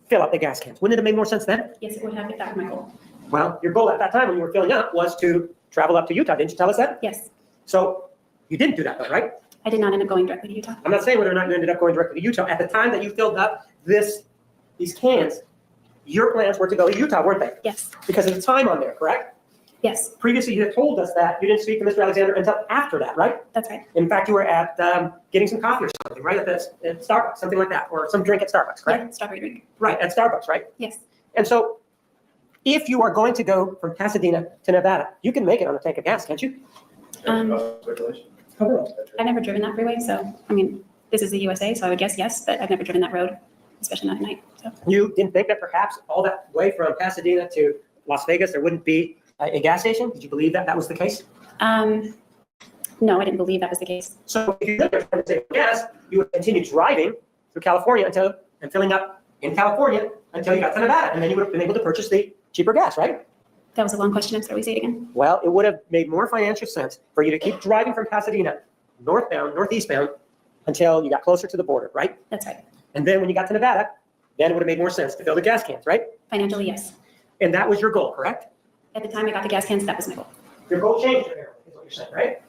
[SPEAKER 2] fill up the gas cans? Wouldn't it have made more sense then?
[SPEAKER 3] Yes, it would have, if that was my goal.
[SPEAKER 2] Well, your goal at that time when you were filling up was to travel up to Utah. Didn't you tell us that?
[SPEAKER 3] Yes,
[SPEAKER 2] So you didn't do that, though, right?
[SPEAKER 3] I did not end up going directly to Utah.
[SPEAKER 2] I'm not saying whether or not you ended up going directly to Utah. At the time that you filled up these cans, your plans were to go to Utah, weren't they?
[SPEAKER 3] Yes,
[SPEAKER 2] Because of the time on there, correct?
[SPEAKER 3] yes,
[SPEAKER 2] Previously, you had told us that you didn't speak to Mr. Alexander until after that, right?
[SPEAKER 3] that's right.
[SPEAKER 2] In fact, you were at getting some coffee or something, right? At Starbucks, something like that, or some drink at Starbucks, correct?
[SPEAKER 3] Yeah, strawberry drink.
[SPEAKER 2] Right, at Starbucks, right?
[SPEAKER 3] Yes,
[SPEAKER 2] And so if you are going to go from Pasadena to Nevada, you can make it on a tank of gas, can't you?
[SPEAKER 3] I've never driven that freeway, so, I mean, this is the USA, so I would guess yes, but I've never driven that road, especially not at night, so.
[SPEAKER 2] You didn't think that perhaps all that way from Pasadena to Las Vegas, there wouldn't be a gas station? Did you believe that that was the case?
[SPEAKER 3] No, I didn't believe that was the case.
[SPEAKER 2] So if you did trying to save gas, you would continue driving through California and filling up in California until you got to Nevada, and then you would have been able to purchase the cheaper gas, right?
[SPEAKER 3] That was a long question, I'm sorry, we say it again.
[SPEAKER 2] Well, it would have made more financial sense for you to keep driving from Pasadena northbound, northeastbound, until you got closer to the border, right?
[SPEAKER 3] That's right.
[SPEAKER 2] And then when you got to Nevada, then it would have made more sense to fill the gas cans, right?
[SPEAKER 3] Financially, yes.
[SPEAKER 2] And that was your goal, correct?
[SPEAKER 3] At the time I got the gas cans, that was my goal.
[SPEAKER 2] Your goal changed, apparently, is what you're saying, right?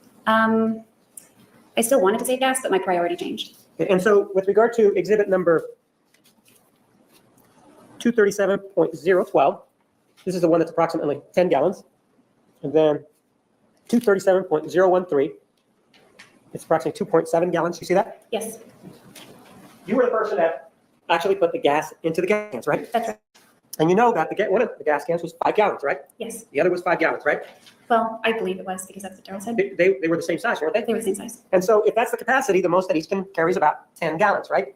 [SPEAKER 3] I still wanted to save gas, but my priority changed.
[SPEAKER 2] And so with regard to exhibit number 237.012, this is the one that's approximately 10 gallons. And then 237.013, it's approximately 2.7 gallons. You see that?
[SPEAKER 3] Yes,
[SPEAKER 2] You were the person that actually put the gas into the gas cans, right?
[SPEAKER 3] that's right.
[SPEAKER 2] And you know that one of the gas cans was 5 gallons, right?
[SPEAKER 3] Yes.
[SPEAKER 2] The other was 5 gallons, right?
[SPEAKER 3] Well, I believe it was because that's what Daryl said.
[SPEAKER 2] They were the same size, weren't they?
[SPEAKER 3] They were the same size.
[SPEAKER 2] And so if that's the capacity, the most that each can carry is about 10 gallons, right?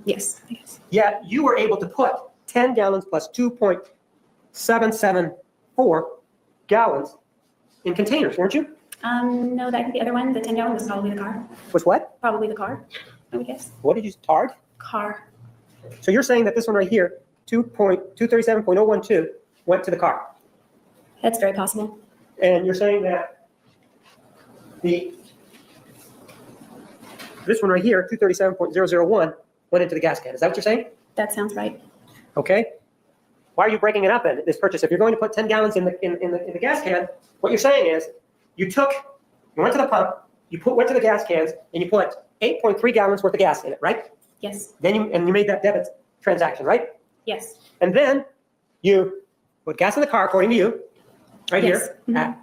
[SPEAKER 3] Yes, I guess.
[SPEAKER 2] Yet you were able to put 10 gallons plus 2.774 gallons in containers, weren't you?
[SPEAKER 3] No, that the other one, the 10 gallon was probably the car.
[SPEAKER 2] Was what?
[SPEAKER 3] Probably the car, I would guess.
[SPEAKER 2] What did you, tard?
[SPEAKER 3] Car.
[SPEAKER 2] So you're saying that this one right here, 2.237.012, went to the car.
[SPEAKER 3] That's very possible.
[SPEAKER 2] And you're saying that this one right here, 237.001, went into the gas can. Is that what you're saying?
[SPEAKER 3] That sounds right.
[SPEAKER 2] Okay. Why are you breaking it up then, this purchase? If you're going to put 10 gallons in the gas can, what you're saying is you went to the pump, went to the gas cans, and you put 8.3 gallons worth of gas in it, right?
[SPEAKER 3] Yes.
[SPEAKER 2] Then you made that debit transaction, right?
[SPEAKER 3] Yes.
[SPEAKER 2] And then you put gas in the car, according to you, right
[SPEAKER 3] Yes.
[SPEAKER 2] here,
[SPEAKER 3] Mhm.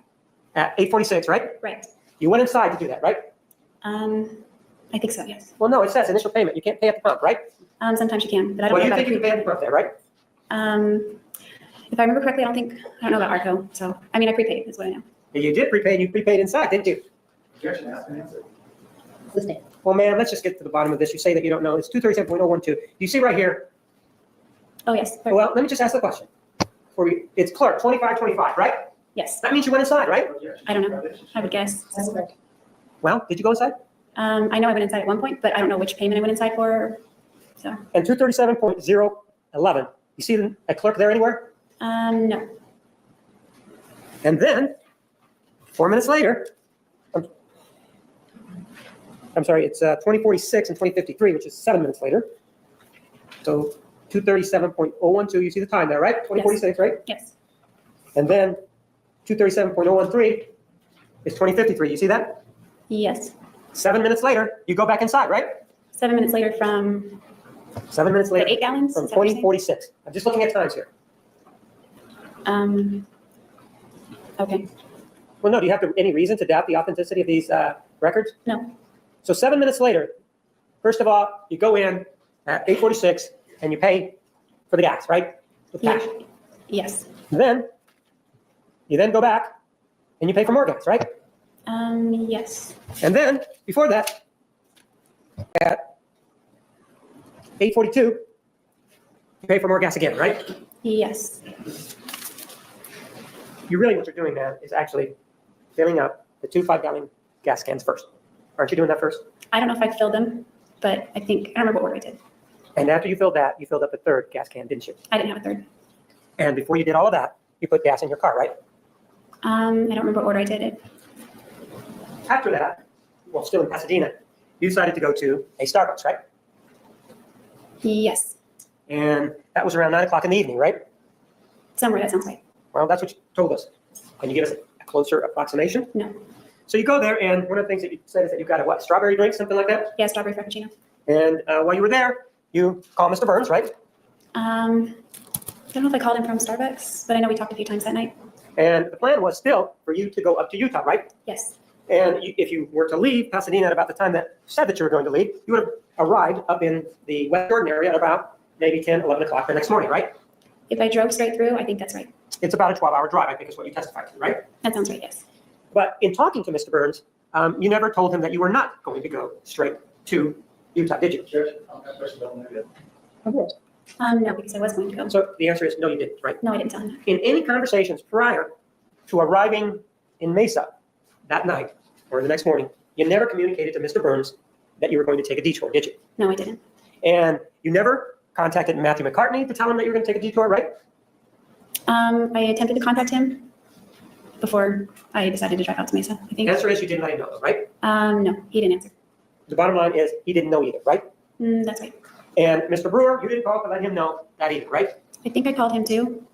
[SPEAKER 2] at 8:46, right?
[SPEAKER 3] Right.
[SPEAKER 2] You went inside to do that, right?
[SPEAKER 3] I think so, yes.
[SPEAKER 2] Well, no, it says initial payment. You can't pay at the pump, right?
[SPEAKER 3] Sometimes you can, but I don't
[SPEAKER 2] Well,
[SPEAKER 3] know
[SPEAKER 2] you
[SPEAKER 3] about
[SPEAKER 2] think you can pay at the pump there, right?
[SPEAKER 3] If I remember correctly, I don't know about ARCO. So, I mean, I prepaid is what I know.
[SPEAKER 2] Yeah, you did prepay, and you prepaid inside, didn't you?
[SPEAKER 4] Objection has been answered.
[SPEAKER 2] Well, ma'am, let's just get to the bottom of this. You say that you don't know. It's 237.012. You see right here.
[SPEAKER 3] Oh, yes.
[SPEAKER 2] Well, let me just ask the question. It's clerk, 2525, right?
[SPEAKER 3] Yes.
[SPEAKER 2] That means you went inside, right?
[SPEAKER 3] I don't know. I would guess.
[SPEAKER 2] Well, did you go inside?
[SPEAKER 3] I know I went inside at one point, but I don't know which payment I went inside for. So,
[SPEAKER 2] And 237.011. You see a clerk there anywhere?
[SPEAKER 3] no.
[SPEAKER 2] And then, 4 minutes later, I'm sorry, it's 2046 and 2053, which is 7 minutes later. So 237.012, you see the time there, right? 2046, right?
[SPEAKER 3] Yes.
[SPEAKER 2] And then 237.013 is 2053. You see that?
[SPEAKER 3] Yes.
[SPEAKER 2] 7 minutes later, you go back inside, right?
[SPEAKER 3] 7 minutes later from
[SPEAKER 2] 7 minutes later.
[SPEAKER 3] the 8 gallons?
[SPEAKER 2] From
[SPEAKER 3] Is that what you're saying?
[SPEAKER 2] 2046. I'm just looking at times here.
[SPEAKER 3] Okay.
[SPEAKER 2] Well, no, do you have any reason to doubt the authenticity of these records?
[SPEAKER 3] No.
[SPEAKER 2] So 7 minutes later, first of all, you go in at 8:46 and you pay for the gas, right? With cash.
[SPEAKER 3] Yes.
[SPEAKER 2] Then, you then go back and you pay for more gas, right?
[SPEAKER 3] Yes.
[SPEAKER 2] And then, before that, at 8:42, you pay for more gas again, right?
[SPEAKER 3] Yes.
[SPEAKER 2] What you're doing now is actually filling up the 2 5-gallon gas cans first. Aren't you doing that first?
[SPEAKER 3] I don't know if I filled them, but I don't remember what order I did.
[SPEAKER 2] And after you filled that, you filled up a third gas can, didn't you?
[SPEAKER 3] I didn't have a third.
[SPEAKER 2] And before you did all of that, you put gas in your car, right?
[SPEAKER 3] I don't remember what order I did it.
[SPEAKER 2] After that, well, still in Pasadena, you decided to go to a Starbucks, right?
[SPEAKER 3] Yes.
[SPEAKER 2] And that was around 9 o'clock in the evening, right?
[SPEAKER 3] Somewhere that sounds right.
[SPEAKER 2] Well, that's what you told us. Can you give us a closer approximation?
[SPEAKER 3] No.
[SPEAKER 2] So you go there, and one of the things that you said is that you got a what, strawberry drink, something like that?
[SPEAKER 3] Yeah, strawberry frappuccino.
[SPEAKER 2] And while you were there, you call Mr. Burns, right?
[SPEAKER 3] I don't know if I called him from Starbucks, but I know we talked a few times that night.
[SPEAKER 2] And the plan was still for you to go up to Utah, right?
[SPEAKER 3] Yes.
[SPEAKER 2] And if you were to leave Pasadena at about the time that you said that you were going to leave, you would have arrived up in the West Jordan area at about maybe 10, 11 o'clock the next morning, right?
[SPEAKER 3] If I drove straight through, I think that's right.
[SPEAKER 2] It's about a 12-hour drive, I think is what you testified to, right?
[SPEAKER 3] That sounds right, yes.
[SPEAKER 2] But in talking to Mr. Burns, you never told him that you were not going to go straight to Utah, did you?
[SPEAKER 4] Objection. That question don't make it.
[SPEAKER 3] No, because I was going to go.
[SPEAKER 2] So the answer is no, you didn't, right?
[SPEAKER 3] No, I didn't tell him that.
[SPEAKER 2] In any conversations prior to arriving in Mesa that night or the next morning, you never communicated to Mr. Burns that you were going to take a detour, did you?
[SPEAKER 3] No, I didn't.
[SPEAKER 2] And you never contacted Matthew McCartney to tell him that you were going to take a detour, right?
[SPEAKER 3] I attempted to contact him before I decided to drive out to Mesa, I
[SPEAKER 2] The
[SPEAKER 3] think.
[SPEAKER 2] answer is you didn't let him know, right?
[SPEAKER 3] No, he didn't answer.
[SPEAKER 2] The bottom line is he didn't know either, right?
[SPEAKER 3] That's right.
[SPEAKER 2] And Mr. Brewer, you didn't call to let him know that either, right?
[SPEAKER 3] I think I called him too.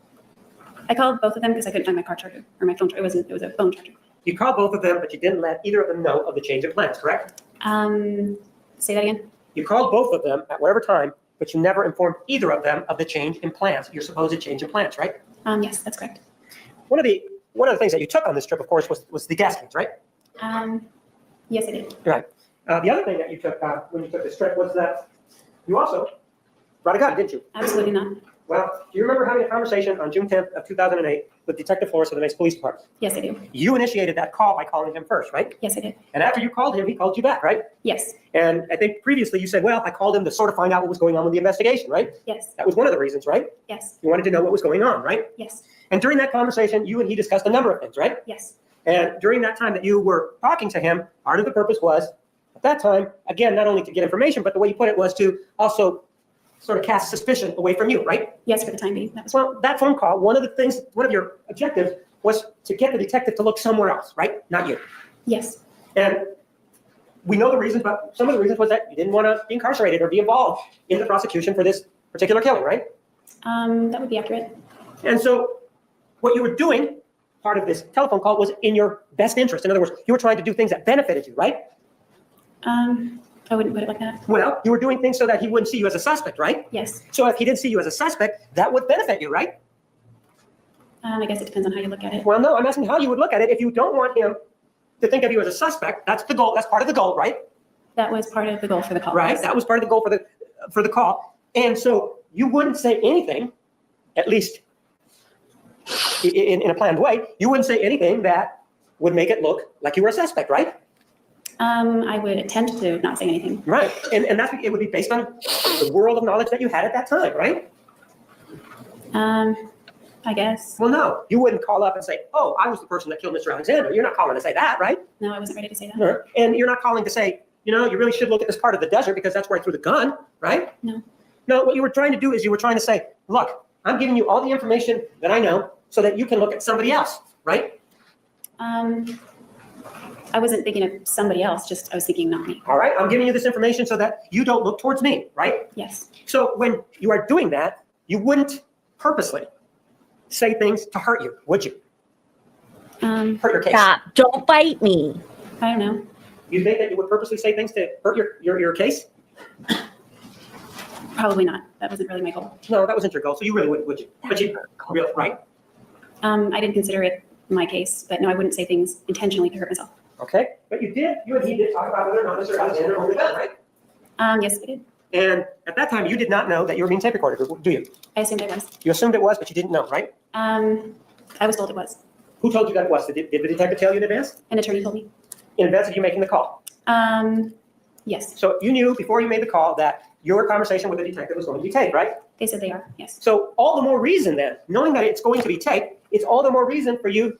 [SPEAKER 3] I called both of them because I couldn't find my car charger or my phone charger. It was a phone charger.
[SPEAKER 2] You called both of them, but you didn't let either of them know of the change of plans, correct?
[SPEAKER 3] Say that again.
[SPEAKER 2] You called both of them at whatever time, but you never informed either of them of the change in plans, your supposed change in plans, right?
[SPEAKER 3] Yes, that's correct.
[SPEAKER 2] One of the things that you took on this trip, of course, was the gas cans, right?
[SPEAKER 3] Yes, I did.
[SPEAKER 2] Right. The other thing that you took when you took this trip was that you also brought a gun, didn't you?
[SPEAKER 3] Absolutely not.
[SPEAKER 2] Well, do you remember having a conversation on June 10th of 2008 with Detective Flores of the Mesa Police Department?
[SPEAKER 3] Yes, I do.
[SPEAKER 2] You initiated that call by calling him first, right?
[SPEAKER 3] Yes, I did.
[SPEAKER 2] And after you called him, he called you back, right?
[SPEAKER 3] Yes.
[SPEAKER 2] And I think previously you said, well, I called him to sort of find out what was going on with the investigation, right?
[SPEAKER 3] Yes.
[SPEAKER 2] That was one of the reasons, right?
[SPEAKER 3] Yes.
[SPEAKER 2] You wanted to know what was going on, right?
[SPEAKER 3] Yes.
[SPEAKER 2] And during that conversation, you and he discussed a number of things, right?
[SPEAKER 3] Yes.
[SPEAKER 2] And during that time that you were talking to him, part of the purpose was, at that time, again, not only to get information, but the way you put it was to also sort of cast suspicion away from you, right?
[SPEAKER 3] Yes, for the time being. That was
[SPEAKER 2] Well, that phone call, one of your objectives was to get the detective to look somewhere else, right? Not you.
[SPEAKER 3] yes.
[SPEAKER 2] And we know the reasons, but some of the reasons was that you didn't want to be incarcerated or be involved in the prosecution for this particular killing, right?
[SPEAKER 3] That would be accurate.
[SPEAKER 2] And so what you were doing, part of this telephone call, was in your best interest. In other words, you were trying to do things that benefited you, right?
[SPEAKER 3] I wouldn't put it like that.
[SPEAKER 2] Well, you were doing things so that he wouldn't see you as a suspect, right?
[SPEAKER 3] Yes.
[SPEAKER 2] So if he didn't see you as a suspect, that would benefit you, right?
[SPEAKER 3] I guess it depends on how you look at it.
[SPEAKER 2] Well, no, I'm asking how you would look at it. If you don't want him to think of you as a suspect, that's the goal. That's part of the goal, right?
[SPEAKER 3] That was part of the goal for the call.
[SPEAKER 2] Right.
[SPEAKER 3] yes.
[SPEAKER 2] That was part of the goal for the call. And so you wouldn't say anything, at least in a planned way, you wouldn't say anything that would make it look like you were a suspect, right?
[SPEAKER 3] I would attempt to not say anything.
[SPEAKER 2] Right. And that's, it would be based on the world of knowledge that you had at that time, right?
[SPEAKER 3] I guess.
[SPEAKER 2] Well, no, you wouldn't call up and say, oh, I was the person that killed Mr. Alexander. You're not calling to say that, right?
[SPEAKER 3] No, I wasn't ready to say that.
[SPEAKER 2] No. And you're not calling to say, you know, you really should look at this part of the desert because that's where I threw the gun, right?
[SPEAKER 3] No.
[SPEAKER 2] No, what you were trying to do is you were trying to say, look, I'm giving you all the information that I know so that you can look at somebody else, right?
[SPEAKER 3] I wasn't thinking of somebody else, just I was thinking not me.
[SPEAKER 2] All right, I'm giving you this information so that you don't look towards me, right?
[SPEAKER 3] Yes.
[SPEAKER 2] So when you are doing that, you wouldn't purposely say things to hurt you, would you? Hurt your case.
[SPEAKER 1] Stop. Don't bite me.
[SPEAKER 3] I don't know.
[SPEAKER 2] You think that you would purposely say things to hurt your case?
[SPEAKER 3] Probably not. That wasn't really my goal.
[SPEAKER 2] No, that wasn't your goal, so you really wouldn't, would you? But you, really, right?
[SPEAKER 3] I didn't consider it my case, but no, I wouldn't say things intentionally to hurt myself.
[SPEAKER 2] Okay, but you and he did talk about whether or not Mr. Alexander owned the gun, right?
[SPEAKER 3] Yes, I did.
[SPEAKER 2] And at that time, you did not know that you were being tape recorded, do you?
[SPEAKER 3] I assumed I was.
[SPEAKER 2] You assumed it was, but you didn't know, right?
[SPEAKER 3] I was told it was.
[SPEAKER 2] Who told you that it was? Did the detective tell you in advance?
[SPEAKER 3] An attorney told me.
[SPEAKER 2] In advance of you making the call?
[SPEAKER 3] Yes.
[SPEAKER 2] So you knew before you made the call that your conversation with the detective was going to be taped, right?
[SPEAKER 3] They said they are. Yes.
[SPEAKER 2] So all the more reason then, knowing that it's going to be taped, it's all the more reason for you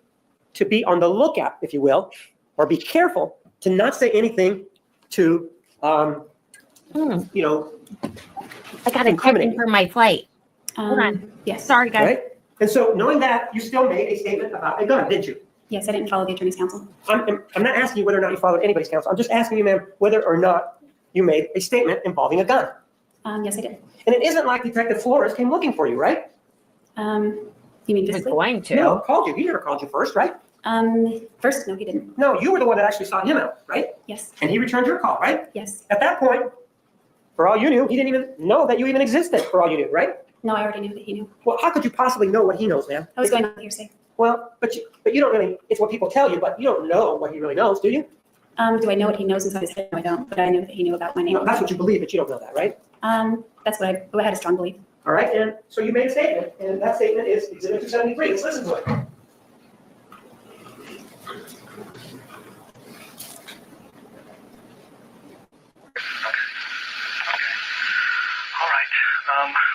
[SPEAKER 2] to be on the lookout, if you will, or be careful to not say anything to, you know,
[SPEAKER 1] I got a check-in for my flight. Hold on.
[SPEAKER 3] Yes.
[SPEAKER 1] Sorry, guys.
[SPEAKER 2] right? And so knowing that, you still made a statement about a gun, didn't you?
[SPEAKER 3] Yes, I didn't follow the attorney's counsel.
[SPEAKER 2] I'm not asking you whether or not you followed anybody's counsel. I'm just asking you, ma'am, whether or not you made a statement involving a gun.
[SPEAKER 3] Yes, I did.
[SPEAKER 2] And it isn't like Detective Flores came looking for you, right?
[SPEAKER 3] You mean
[SPEAKER 1] He was
[SPEAKER 3] physically?
[SPEAKER 1] going to.
[SPEAKER 2] No, called you. He never called you first, right?
[SPEAKER 3] First, no, he didn't.
[SPEAKER 2] No, you were the one that actually sought him out, right?
[SPEAKER 3] Yes.
[SPEAKER 2] And he returned your call, right?
[SPEAKER 3] Yes.
[SPEAKER 2] At that point, for all you knew, he didn't even know that you even existed, for all you knew, right?
[SPEAKER 3] No, I already knew that he knew.
[SPEAKER 2] Well, how could you possibly know what he knows, ma'am?
[SPEAKER 3] I was going on hearsay.
[SPEAKER 2] Well, but you don't really, it's what people tell you, but you don't know what he really knows, do you?
[SPEAKER 3] Do I know what he knows inside his head? No, I don't. But I knew that he knew about my name.
[SPEAKER 2] No, that's what you believe, but you don't know that, right?
[SPEAKER 3] That's what I had a strong belief.
[SPEAKER 2] All right, and so you made a statement, and that statement is Exhibit 273. Let's listen to it.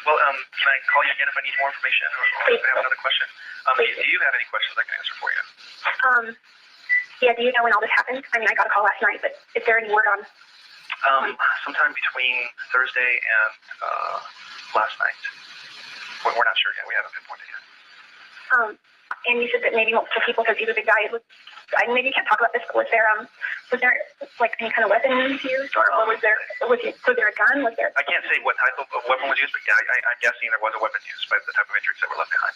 [SPEAKER 12] Well, can I call you again if I need more information or if I have another question? Do you have any questions I can answer for you?
[SPEAKER 9] Yeah, do you know when all this happened? I mean, I got a call last night, but is there any word on?
[SPEAKER 12] Sometime between Thursday and last night. We're not sure yet. We haven't pinpointed yet.
[SPEAKER 9] And you said that maybe multiple people said he was a guy. Maybe you can't talk about this, but was there like any kind of weapon used, or was there a gun? Was there?
[SPEAKER 12] I can't say what type of weapon was used, but yeah, I'm guessing there was a weapon used by the type of injuries that were left behind.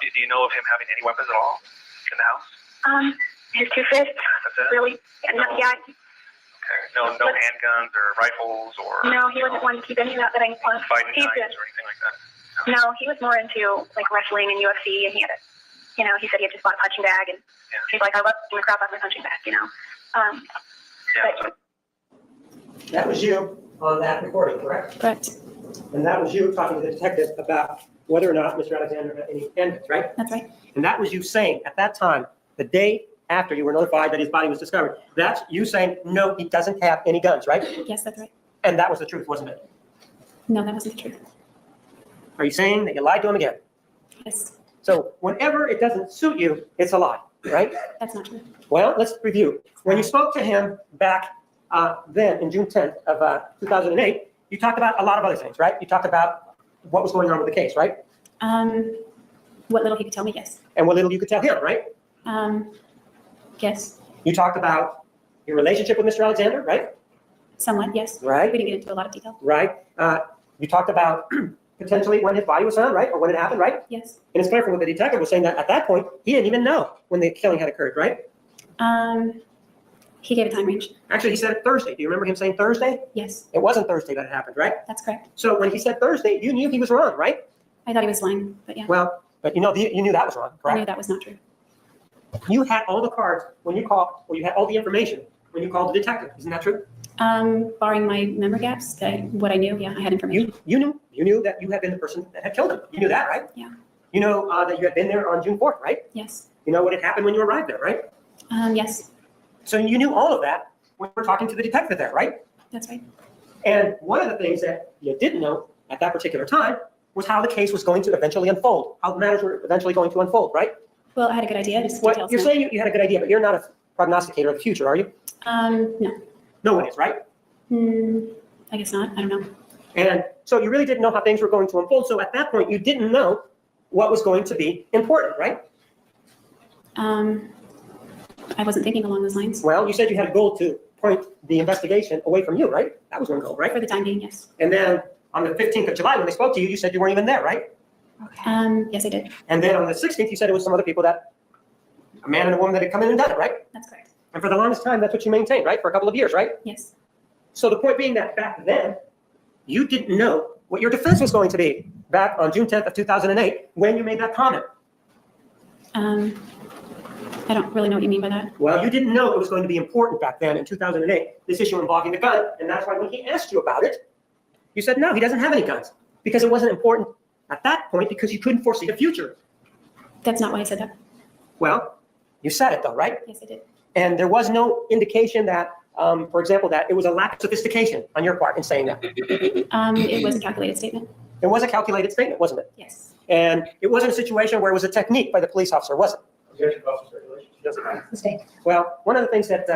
[SPEAKER 12] Do you know of him having any weapons at all in the house?
[SPEAKER 9] His two fists.
[SPEAKER 12] That's it?
[SPEAKER 9] Really? And yeah.
[SPEAKER 12] Okay. No handguns or rifles or.
[SPEAKER 9] No, he wasn't one to keep any of that I know.
[SPEAKER 12] Fighting knives or anything like that.
[SPEAKER 9] No, he was more into like wrestling and UFC, and he had he said he had just bought a punching bag, and he's like, I love the crap out of my punching bag, But,
[SPEAKER 2] That was you on that recording, correct?
[SPEAKER 3] Correct.
[SPEAKER 2] And that was you talking to the detective about whether or not Mr. Alexander had any handguns, right?
[SPEAKER 3] That's right.
[SPEAKER 2] And that was you saying at that time, the day after you were notified that his body was discovered, that's you saying, no, he doesn't have any guns, right?
[SPEAKER 3] Yes, that's right.
[SPEAKER 2] And that was the truth, wasn't it?
[SPEAKER 3] No, that wasn't the truth.
[SPEAKER 2] Are you saying that you lied to him again?
[SPEAKER 3] Yes.
[SPEAKER 2] So whenever it doesn't suit you, it's a lie, right?
[SPEAKER 3] That's not true.
[SPEAKER 2] Well, let's review. When you spoke to him back then in June 10th of 2008, you talked about a lot of other things, right? You talked about what was going on with the case, right?
[SPEAKER 3] What little he could tell me, yes.
[SPEAKER 2] And what little you could tell him, right?
[SPEAKER 3] Yes.
[SPEAKER 2] You talked about your relationship with Mr. Alexander, right?
[SPEAKER 3] Somewhat, yes.
[SPEAKER 2] Right.
[SPEAKER 3] We didn't get into a lot of detail.
[SPEAKER 2] Right. You talked about potentially when his body was found, right? Or when it happened, right?
[SPEAKER 3] Yes.
[SPEAKER 2] And it's clear from what the detective was saying that at that point, he didn't even know when the killing had occurred, right?
[SPEAKER 3] He gave a time range.
[SPEAKER 2] Actually, he said Thursday. Do you remember him saying Thursday?
[SPEAKER 3] Yes.
[SPEAKER 2] It wasn't Thursday that it happened, right?
[SPEAKER 3] That's correct.
[SPEAKER 2] So when he said Thursday, you knew he was wrong, right?
[SPEAKER 3] I thought he was lying, but yeah.
[SPEAKER 2] Well, but you knew that was wrong,
[SPEAKER 3] I knew
[SPEAKER 2] correct?
[SPEAKER 3] that was not true.
[SPEAKER 2] You had all the cards when you called, or you had all the information when you called the detective. Isn't that true?
[SPEAKER 3] Barring my memory gaps, what I knew, yeah, I had information.
[SPEAKER 2] You knew that you had been the person that had killed him. You knew that, right?
[SPEAKER 3] Yeah.
[SPEAKER 2] You know that you had been there on June 4th, right?
[SPEAKER 3] Yes.
[SPEAKER 2] You know what had happened when you arrived there, right?
[SPEAKER 3] Yes.
[SPEAKER 2] So you knew all of that when you were talking to the detective there, right?
[SPEAKER 3] That's right.
[SPEAKER 2] And one of the things that you didn't know at that particular time was how the case was going to eventually unfold, how the matters were eventually going to unfold, right?
[SPEAKER 3] Well, I had a good idea. Just
[SPEAKER 2] What,
[SPEAKER 3] details.
[SPEAKER 2] you're saying you had a good idea, but you're not a prognosticator of the future, are you?
[SPEAKER 3] No.
[SPEAKER 2] No one is, right?
[SPEAKER 3] I guess not. I don't know.
[SPEAKER 2] And so you really didn't know how things were going to unfold. So at that point, you didn't know what was going to be important, right?
[SPEAKER 3] I wasn't thinking along those lines.
[SPEAKER 2] Well, you said you had a goal to point the investigation away from you, right? That was one goal, right?
[SPEAKER 3] For the time being, yes.
[SPEAKER 2] And then on the 15th of July, when they spoke to you, you said you weren't even there, right?
[SPEAKER 3] Yes, I did.
[SPEAKER 2] And then on the 16th, you said it was some other people a man and a woman that had come in and done it, right?
[SPEAKER 3] That's correct.
[SPEAKER 2] And for the longest time, that's what you maintained, right? For a couple of years, right?
[SPEAKER 3] Yes.
[SPEAKER 2] So the point being that back then, you didn't know what your defense was going to be back on June 10th of 2008 when you made that comment.
[SPEAKER 3] I don't really know what you mean by that.
[SPEAKER 2] Well, you didn't know it was going to be important back then in 2008, this issue involving the gun. And that's why when he asked you about it, you said, no, he doesn't have any guns because it wasn't important at that point because you couldn't foresee the future.
[SPEAKER 3] That's not why I said that.
[SPEAKER 2] Well, you said it though, right?
[SPEAKER 3] Yes, I did.
[SPEAKER 2] And there was no indication that, for example, that it was a lack of sophistication on your part in saying that.
[SPEAKER 3] It was a calculated statement.
[SPEAKER 2] It was a calculated statement, wasn't it?
[SPEAKER 3] Yes.
[SPEAKER 2] And it wasn't a situation where it was a technique by the police officer, was it? Well, one of the things that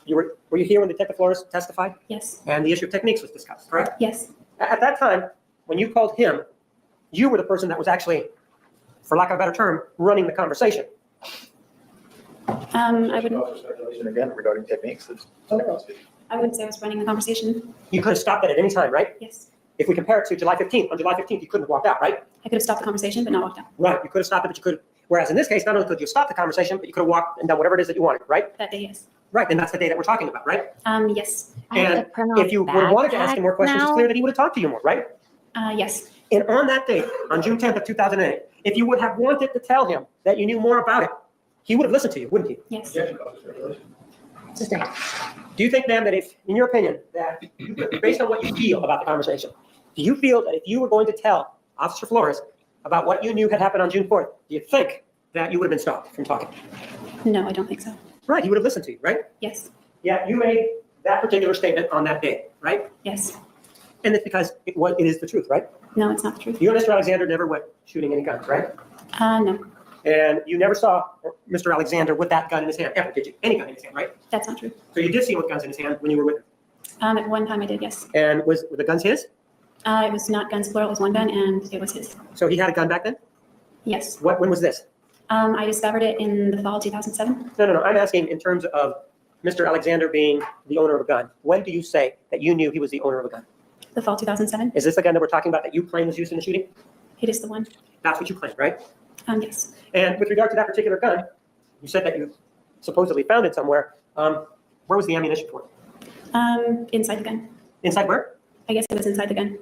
[SPEAKER 2] were you here when Detective Flores testified?
[SPEAKER 3] Yes.
[SPEAKER 2] And the issue of techniques was discussed, correct?
[SPEAKER 3] Yes.
[SPEAKER 2] At that time, when you called him, you were the person that was actually, for lack of a better term, running the conversation.
[SPEAKER 3] I wouldn't.
[SPEAKER 4] Speculation again regarding techniques.
[SPEAKER 3] I wouldn't say I was running the conversation.
[SPEAKER 2] You could have stopped that at any time, right?
[SPEAKER 3] Yes.
[SPEAKER 2] If we compare it to July 15th, on July 15th, you couldn't have walked out, right?
[SPEAKER 3] I could have stopped the conversation, but not walked out.
[SPEAKER 2] Right, you could have stopped it, but you could. Whereas in this case, not only could you stop the conversation, but you could have walked and done whatever it is that you wanted, right?
[SPEAKER 3] That day, yes.
[SPEAKER 2] Right, and that's the day that we're talking about, right?
[SPEAKER 3] Yes.
[SPEAKER 2] And if you would have wanted to ask him more questions, it's clear that he would have talked to you more, right?
[SPEAKER 3] Yes.
[SPEAKER 2] And on that date, on June 10th of 2008, if you would have wanted to tell him that you knew more about it, he would have listened to you, wouldn't he?
[SPEAKER 3] Yes.
[SPEAKER 2] Do you think, ma'am, that if, in your opinion, that based on what you feel about the conversation, do you feel that if you were going to tell Officer Flores about what you knew had happened on June 4th, do you think that you would have been stopped from talking?
[SPEAKER 3] No, I don't think so.
[SPEAKER 2] Right, he would have listened to you, right?
[SPEAKER 3] Yes.
[SPEAKER 2] Yeah, you made that particular statement on that day, right?
[SPEAKER 3] Yes.
[SPEAKER 2] And it's because it is the truth, right?
[SPEAKER 3] No, it's not the truth.
[SPEAKER 2] You and Mr. Alexander never went shooting any guns, right?
[SPEAKER 3] No.
[SPEAKER 2] And you never saw Mr. Alexander with that gun in his hand, ever, did you? Any gun in his hand, right?
[SPEAKER 3] That's not true.
[SPEAKER 2] So you did see him with guns in his hand when you were with him?
[SPEAKER 3] At one time I did, yes.
[SPEAKER 2] And were the guns his?
[SPEAKER 3] It was not guns plural, it was one gun, and it was his.
[SPEAKER 2] So he had a gun back then?
[SPEAKER 3] Yes.
[SPEAKER 2] When was this?
[SPEAKER 3] I discovered it in the fall 2007.
[SPEAKER 2] No. I'm asking in terms of Mr. Alexander being the owner of a gun. When do you say that you knew he was the owner of a gun?
[SPEAKER 3] The fall 2007.
[SPEAKER 2] Is this the gun that we're talking about that you claim was used in the shooting?
[SPEAKER 3] It is the one.
[SPEAKER 2] That's what you claim, right?
[SPEAKER 3] Yes.
[SPEAKER 2] And with regard to that particular gun, you said that you supposedly found it somewhere. Where was the ammunition for it?
[SPEAKER 3] Inside the gun.
[SPEAKER 2] Inside where?
[SPEAKER 3] I guess it was inside the gun.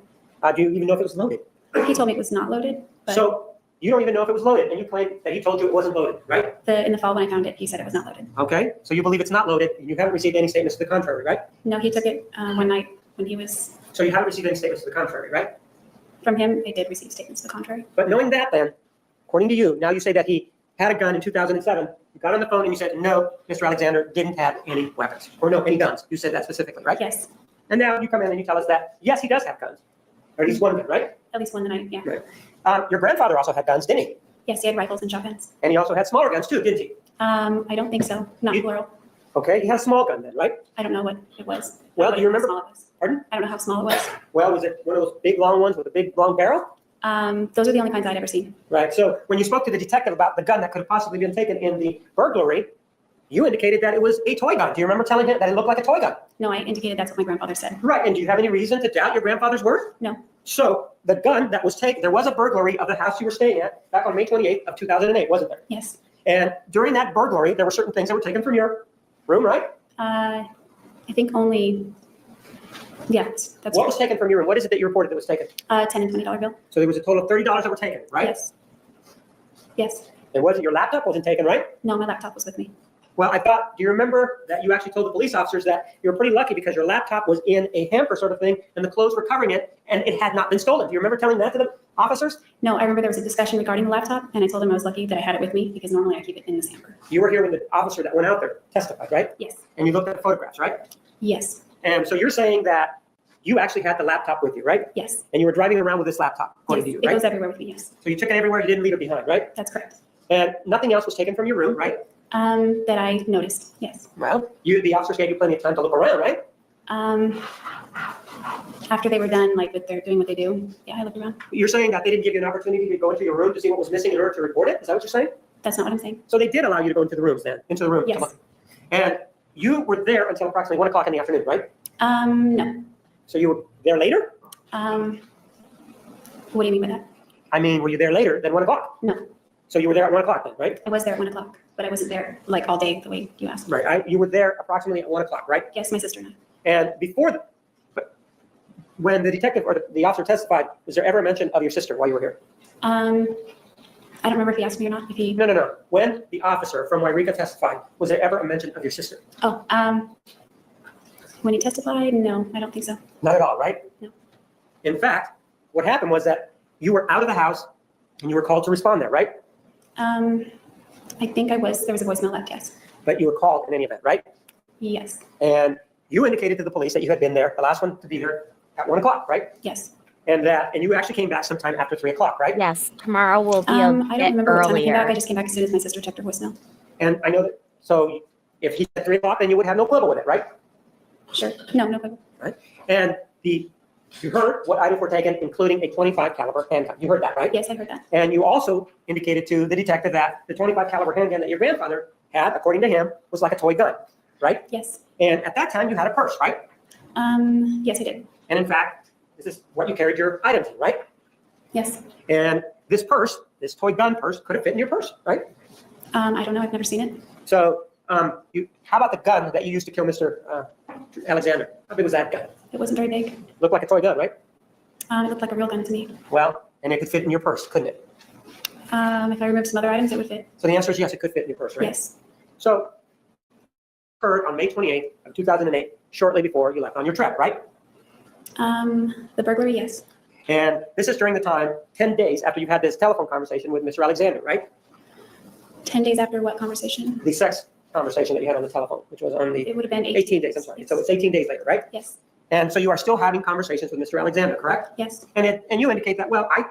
[SPEAKER 2] Do you even know if it was loaded?
[SPEAKER 3] He told me it was not loaded. But
[SPEAKER 2] So you don't even know if it was loaded, and you claim that he told you it wasn't loaded, right?
[SPEAKER 3] in the fall when I found it, he said it was not loaded.
[SPEAKER 2] Okay, so you believe it's not loaded, and you haven't received any statements to the contrary, right?
[SPEAKER 3] No, he took it one night when he was.
[SPEAKER 2] So you haven't received any statements to the contrary, right?
[SPEAKER 3] From him, I did receive statements to the contrary.
[SPEAKER 2] But knowing that then, according to you, now you say that he had a gun in 2007, you got on the phone and you said, no, Mr. Alexander didn't have any weapons, or no, any guns. You said that specifically, right?
[SPEAKER 3] Yes.
[SPEAKER 2] And now you come in and you tell us that, yes, he does have guns, or at least one gun, right?
[SPEAKER 3] At least one night, yeah.
[SPEAKER 2] Right. Your grandfather also had guns, didn't he?
[SPEAKER 3] Yes, he had rifles and shotguns.
[SPEAKER 2] And he also had smaller guns too, didn't he?
[SPEAKER 3] I don't think so. Not plural.
[SPEAKER 2] Okay, he had a small gun then, right?
[SPEAKER 3] I don't know what it was.
[SPEAKER 2] Well,
[SPEAKER 3] I
[SPEAKER 2] do
[SPEAKER 3] don't
[SPEAKER 2] you
[SPEAKER 3] know how
[SPEAKER 2] remember?
[SPEAKER 3] small it was.
[SPEAKER 2] Pardon?
[SPEAKER 3] I don't know how small it was.
[SPEAKER 2] Well, was it one of those big long ones with a big long barrel?
[SPEAKER 3] Those are the only kinds I'd ever seen.
[SPEAKER 2] Right. So when you spoke to the detective about the gun that could have possibly been taken in the burglary, you indicated that it was a toy gun. Do you remember telling him that it looked like a toy gun?
[SPEAKER 3] No, I indicated that's what my grandfather said.
[SPEAKER 2] Right. And do you have any reason to doubt your grandfather's word?
[SPEAKER 3] No.
[SPEAKER 2] So the gun that was taken, there was a burglary of the house you were staying at back on May 28th of 2008, wasn't there?
[SPEAKER 3] Yes.
[SPEAKER 2] And during that burglary, there were certain things that were taken from your room, right?
[SPEAKER 3] I think only, yes, that's
[SPEAKER 2] What was taken from your room? What is it that you reported that was taken?
[SPEAKER 3] $10 and $20 bill.
[SPEAKER 2] So there was a total of $30 that were taken, right?
[SPEAKER 3] Yes. Yes.
[SPEAKER 2] And wasn't your laptop wasn't taken, right?
[SPEAKER 3] No, my laptop was with me.
[SPEAKER 2] Well, I thought, do you remember that you actually told the police officers that you were pretty lucky because your laptop was in a hamper sort of thing and the clothes were covering it and it had not been stolen? Do you remember telling that to the officers?
[SPEAKER 3] No, I remember there was a discussion regarding the laptop, and I told him I was lucky that I had it with me because normally I keep it in this hamper.
[SPEAKER 2] You were here when the officer that went out there testified, right?
[SPEAKER 3] Yes.
[SPEAKER 2] And you looked at the photographs, right?
[SPEAKER 3] Yes.
[SPEAKER 2] And so you're saying that you actually had the laptop with you, right?
[SPEAKER 3] Yes.
[SPEAKER 2] And you were driving around with this laptop, according
[SPEAKER 3] Yes.
[SPEAKER 2] to you,
[SPEAKER 3] It
[SPEAKER 2] right?
[SPEAKER 3] goes everywhere with me, yes.
[SPEAKER 2] So you took it everywhere, you didn't leave it behind, right?
[SPEAKER 3] That's correct.
[SPEAKER 2] And nothing else was taken from your room, right?
[SPEAKER 3] That I noticed, yes.
[SPEAKER 2] Well, the officers gave you plenty of time to look around, right?
[SPEAKER 3] After they were done, like with their doing what they do, yeah, I looked around.
[SPEAKER 2] You're saying that they didn't give you an opportunity to go into your room to see what was missing in order to report it? Is that what you're saying?
[SPEAKER 3] That's not what I'm saying.
[SPEAKER 2] So they did allow you to go into the rooms then, into the room?
[SPEAKER 3] Yes.
[SPEAKER 2] And you were there until approximately 1 o'clock in the afternoon, right?
[SPEAKER 3] No.
[SPEAKER 2] So you were there later?
[SPEAKER 3] What do you mean by that?
[SPEAKER 2] I mean, were you there later than 1 o'clock?
[SPEAKER 3] No.
[SPEAKER 2] So you were there at 1 o'clock then, right?
[SPEAKER 3] I was there at 1 o'clock, but I wasn't there like all day the way you asked.
[SPEAKER 2] Right. You were there approximately at 1 o'clock, right?
[SPEAKER 3] Yes, my sister and I.
[SPEAKER 2] And when the detective or the officer testified, was there ever a mention of your sister while you were here?
[SPEAKER 3] I don't remember if he asked me or not. If he.
[SPEAKER 2] No. When the officer from Wairika testified, was there ever a mention of your sister?
[SPEAKER 3] Oh, when he testified, no, I don't think so.
[SPEAKER 2] Not at all, right?
[SPEAKER 3] No.
[SPEAKER 2] In fact, what happened was that you were out of the house and you were called to respond there, right?
[SPEAKER 3] I think I was. There was a voicemail left, yes.
[SPEAKER 2] But you were called in any event, right?
[SPEAKER 3] Yes.
[SPEAKER 2] And you indicated to the police that you had been there, the last one to be there, at 1 o'clock, right?
[SPEAKER 3] Yes.
[SPEAKER 2] And you actually came back sometime after 3 o'clock, right?
[SPEAKER 1] Yes, tomorrow will be
[SPEAKER 3] I
[SPEAKER 1] a
[SPEAKER 3] don't
[SPEAKER 1] bit
[SPEAKER 3] remember what time I came back. I
[SPEAKER 1] earlier.
[SPEAKER 3] just came back as soon as my sister checked her voicemail.
[SPEAKER 2] And I know that, so if he said 3 o'clock, then you would have no quibble with it, right?
[SPEAKER 3] Sure. No problem.
[SPEAKER 2] Right? And you heard what items were taken, including a 25 caliber handgun. You heard that, right?
[SPEAKER 3] Yes, I heard that.
[SPEAKER 2] And you also indicated to the detective that the 25 caliber handgun that your grandfather had, according to him, was like a toy gun, right?
[SPEAKER 3] Yes.
[SPEAKER 2] And at that time, you had a purse, right?
[SPEAKER 3] Yes, I did.
[SPEAKER 2] And in fact, this is what you carried your items in, right?
[SPEAKER 3] Yes.
[SPEAKER 2] And this purse, this toy gun purse, could have fit in your purse, right?
[SPEAKER 3] I don't know. I've never seen it.
[SPEAKER 2] So how about the gun that you used to kill Mr. Alexander? How big was that gun?
[SPEAKER 3] It wasn't very big.
[SPEAKER 2] Looked like a toy gun, right?
[SPEAKER 3] It looked like a real gun to me.
[SPEAKER 2] Well, and it could fit in your purse, couldn't it?
[SPEAKER 3] If I removed some other items, it would fit.
[SPEAKER 2] So the answer is yes, it could fit in your purse, right?
[SPEAKER 3] Yes.
[SPEAKER 2] So occurred on May 28th of 2008, shortly before you left on your trip, right?
[SPEAKER 3] The burglary, yes.
[SPEAKER 2] And this is during the time, 10 days after you had this telephone conversation with Mr. Alexander, right?
[SPEAKER 3] 10 days after what conversation?
[SPEAKER 2] The sex conversation that you had on the telephone, which was on the
[SPEAKER 3] It would have been
[SPEAKER 2] 18 days, I'm sorry.
[SPEAKER 3] Yes.
[SPEAKER 2] So it's 18 days later, right?
[SPEAKER 3] Yes.
[SPEAKER 2] And so you are still having conversations with Mr. Alexander, correct?
[SPEAKER 3] Yes.
[SPEAKER 2] And you indicate that, well, I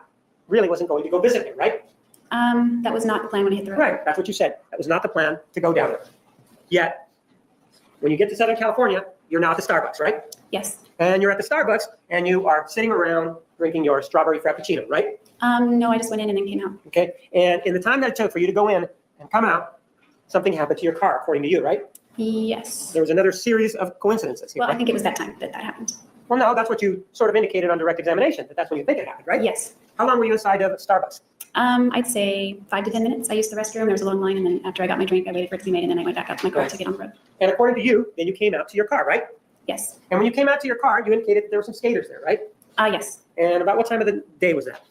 [SPEAKER 2] really wasn't going to go visit him, right?
[SPEAKER 3] That was not the plan when I hit the road.
[SPEAKER 2] Right, that's what you said. That was not the plan to go down there. Yet, when you get to Southern California, you're now at the Starbucks, right?
[SPEAKER 3] Yes.
[SPEAKER 2] And you're at the Starbucks and you are sitting around drinking your strawberry frappuccino, right?
[SPEAKER 3] No, I just went in and then came out.
[SPEAKER 2] Okay. And in the time that it took for you to go in and come out, something happened to your car, according to you, right?
[SPEAKER 3] Yes.
[SPEAKER 2] There was another series of coincidences here,
[SPEAKER 3] Well, I
[SPEAKER 2] right?
[SPEAKER 3] think it was that time that happened.
[SPEAKER 2] Well, no, that's what you sort of indicated on direct examination, that that's when you think it happened, right?
[SPEAKER 3] Yes.
[SPEAKER 2] How long were you inside of Starbucks?
[SPEAKER 3] I'd say 5 to 10 minutes. I used the restroom. There was a long line, and then after I got my drink, I waited for it to be made, and then I went back up to my car to get on the road.
[SPEAKER 2] And according to you, then you came out to your car, right?
[SPEAKER 3] Yes.
[SPEAKER 2] And when you came out to your car, you indicated that there were some skaters there, right?
[SPEAKER 3] Yes.
[SPEAKER 2] And about what time of the day was that?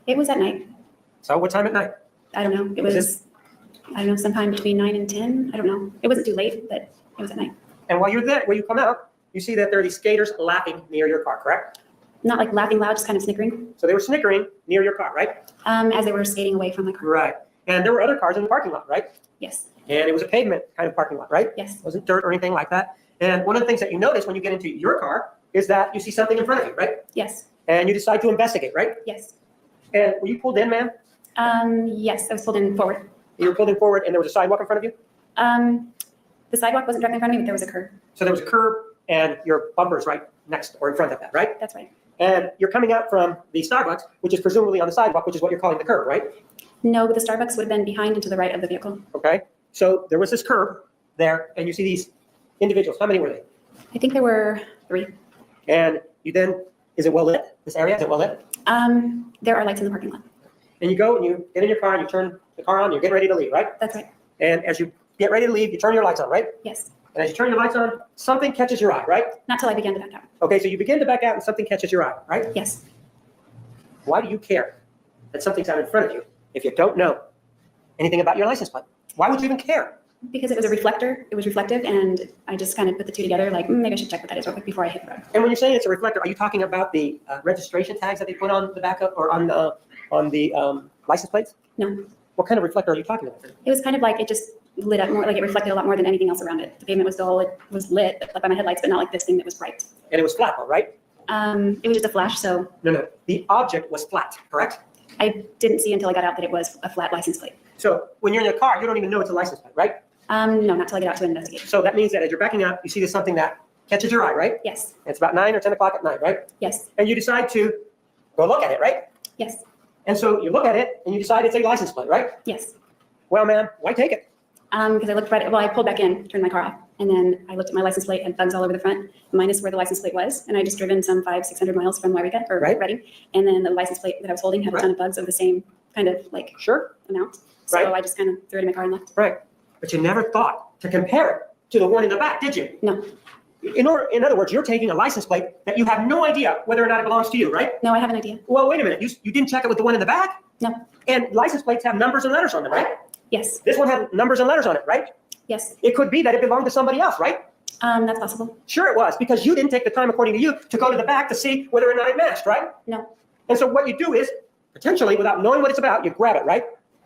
[SPEAKER 3] It was at night.
[SPEAKER 2] So what time at night?
[SPEAKER 3] I don't know. It
[SPEAKER 2] Was
[SPEAKER 3] was, I don't know, sometime between 9 and 10. I don't know. It wasn't too late, but it was at night.
[SPEAKER 2] And while you're there, when you come out, you see that there are these skaters laughing near your car, correct?
[SPEAKER 3] Not like laughing loud, just kind of snickering.
[SPEAKER 2] So they were snickering near your car, right?
[SPEAKER 3] As they were skating away from my car.
[SPEAKER 2] Right. And there were other cars in the parking lot, right?
[SPEAKER 3] Yes.
[SPEAKER 2] And it was a pavement kind of parking lot, right?
[SPEAKER 3] Yes.
[SPEAKER 2] It wasn't dirt or anything like that. And one of the things that you notice when you get into your car is that you see something in front of you, right?
[SPEAKER 3] Yes.
[SPEAKER 2] And you decide to investigate, right?
[SPEAKER 3] Yes.
[SPEAKER 2] And were you pulled in, ma'am?
[SPEAKER 3] Yes, I was pulled in forward.
[SPEAKER 2] You were pulled in forward and there was a sidewalk in front of you?
[SPEAKER 3] The sidewalk wasn't directly in front of me, but there was a curb.
[SPEAKER 2] So there was a curb and your bumper's right next or in front of that, right?
[SPEAKER 3] That's right.
[SPEAKER 2] And you're coming out from the Starbucks, which is presumably on the sidewalk, which is what you're calling the curb, right?
[SPEAKER 3] No, but the Starbucks would have been behind and to the right of the vehicle.
[SPEAKER 2] Okay. So there was this curb there, and you see these individuals. How many were they?
[SPEAKER 3] I think there were 3.
[SPEAKER 2] And you then, is it well lit? This area, is it well lit?
[SPEAKER 3] There are lights in the parking lot.
[SPEAKER 2] And you go and you get in your car and you turn the car on, and you're getting ready to leave, right?
[SPEAKER 3] That's right.
[SPEAKER 2] And as you get ready to leave, you turn your lights on, right?
[SPEAKER 3] Yes.
[SPEAKER 2] And as you turn your lights on, something catches your eye, right?
[SPEAKER 3] Not till I began to back out.
[SPEAKER 2] Okay, so you begin to back out and something catches your eye, right?
[SPEAKER 3] Yes.
[SPEAKER 2] Why do you care that something's out in front of you if you don't know anything about your license plate? Why would you even care?
[SPEAKER 3] Because it was a reflector, it was reflective, and I just kind of put the two together, like, maybe I should check what that is real quick before I hit the road.
[SPEAKER 2] And when you're saying it's a reflector, are you talking about the registration tags that they put on the back of, or on the license plates?
[SPEAKER 3] No.
[SPEAKER 2] What kind of reflector are you talking about?
[SPEAKER 3] It was kind of like it just lit up more, like it reflected a lot more than anything else around it. The pavement was dull, it was lit by my headlights, but not like this thing that was bright.
[SPEAKER 2] And it was flat, though, right?
[SPEAKER 3] It was just a flash, so
[SPEAKER 2] No. The object was flat, correct?
[SPEAKER 3] I didn't see until I got out that it was a flat license plate.
[SPEAKER 2] So when you're in the car, you don't even know it's a license plate, right?
[SPEAKER 3] No, not till I get out to investigate.
[SPEAKER 2] So that means that as you're backing up, you see there's something that catches your eye, right?
[SPEAKER 3] Yes.
[SPEAKER 2] It's about 9 or 10 o'clock at night, right?
[SPEAKER 3] Yes.
[SPEAKER 2] And you decide to go look at it, right?
[SPEAKER 3] Yes.
[SPEAKER 2] And so you look at it and you decide it's a license plate, right?
[SPEAKER 3] Yes.
[SPEAKER 2] Well, ma'am, why take it?
[SPEAKER 3] Because I looked right, well, I pulled back in, turned my car off, and then I looked at my license plate, had bugs all over the front, minus where the license plate was, and I just driven some 500-600 miles from Wairika, or
[SPEAKER 2] Right.
[SPEAKER 3] Reading, and then the license plate that I was holding had a ton of bugs of the same kind of like
[SPEAKER 2] Sure.
[SPEAKER 3] amount. So
[SPEAKER 2] Right.
[SPEAKER 3] I just kind of threw it in my car and left.
[SPEAKER 2] Right. But you never thought to compare it to the one in the back, did you?
[SPEAKER 3] No.
[SPEAKER 2] In other words, you're taking a license plate that you have no idea whether or not it belongs to you, right?
[SPEAKER 3] No, I have an idea.
[SPEAKER 2] Well, wait a minute. You didn't check it with the one in the back?
[SPEAKER 3] No.
[SPEAKER 2] And license plates have numbers and letters on them, right?
[SPEAKER 3] Yes.
[SPEAKER 2] This one had numbers and letters on it, right?
[SPEAKER 3] Yes.
[SPEAKER 2] It could be that it belonged to somebody else, right?
[SPEAKER 3] That's possible.
[SPEAKER 2] Sure it was, because you didn't take the time, according to you, to go to the back to see whether or not it matched, right?
[SPEAKER 3] No.
[SPEAKER 2] And so what you do is, potentially, without knowing what it's about, you grab it, right?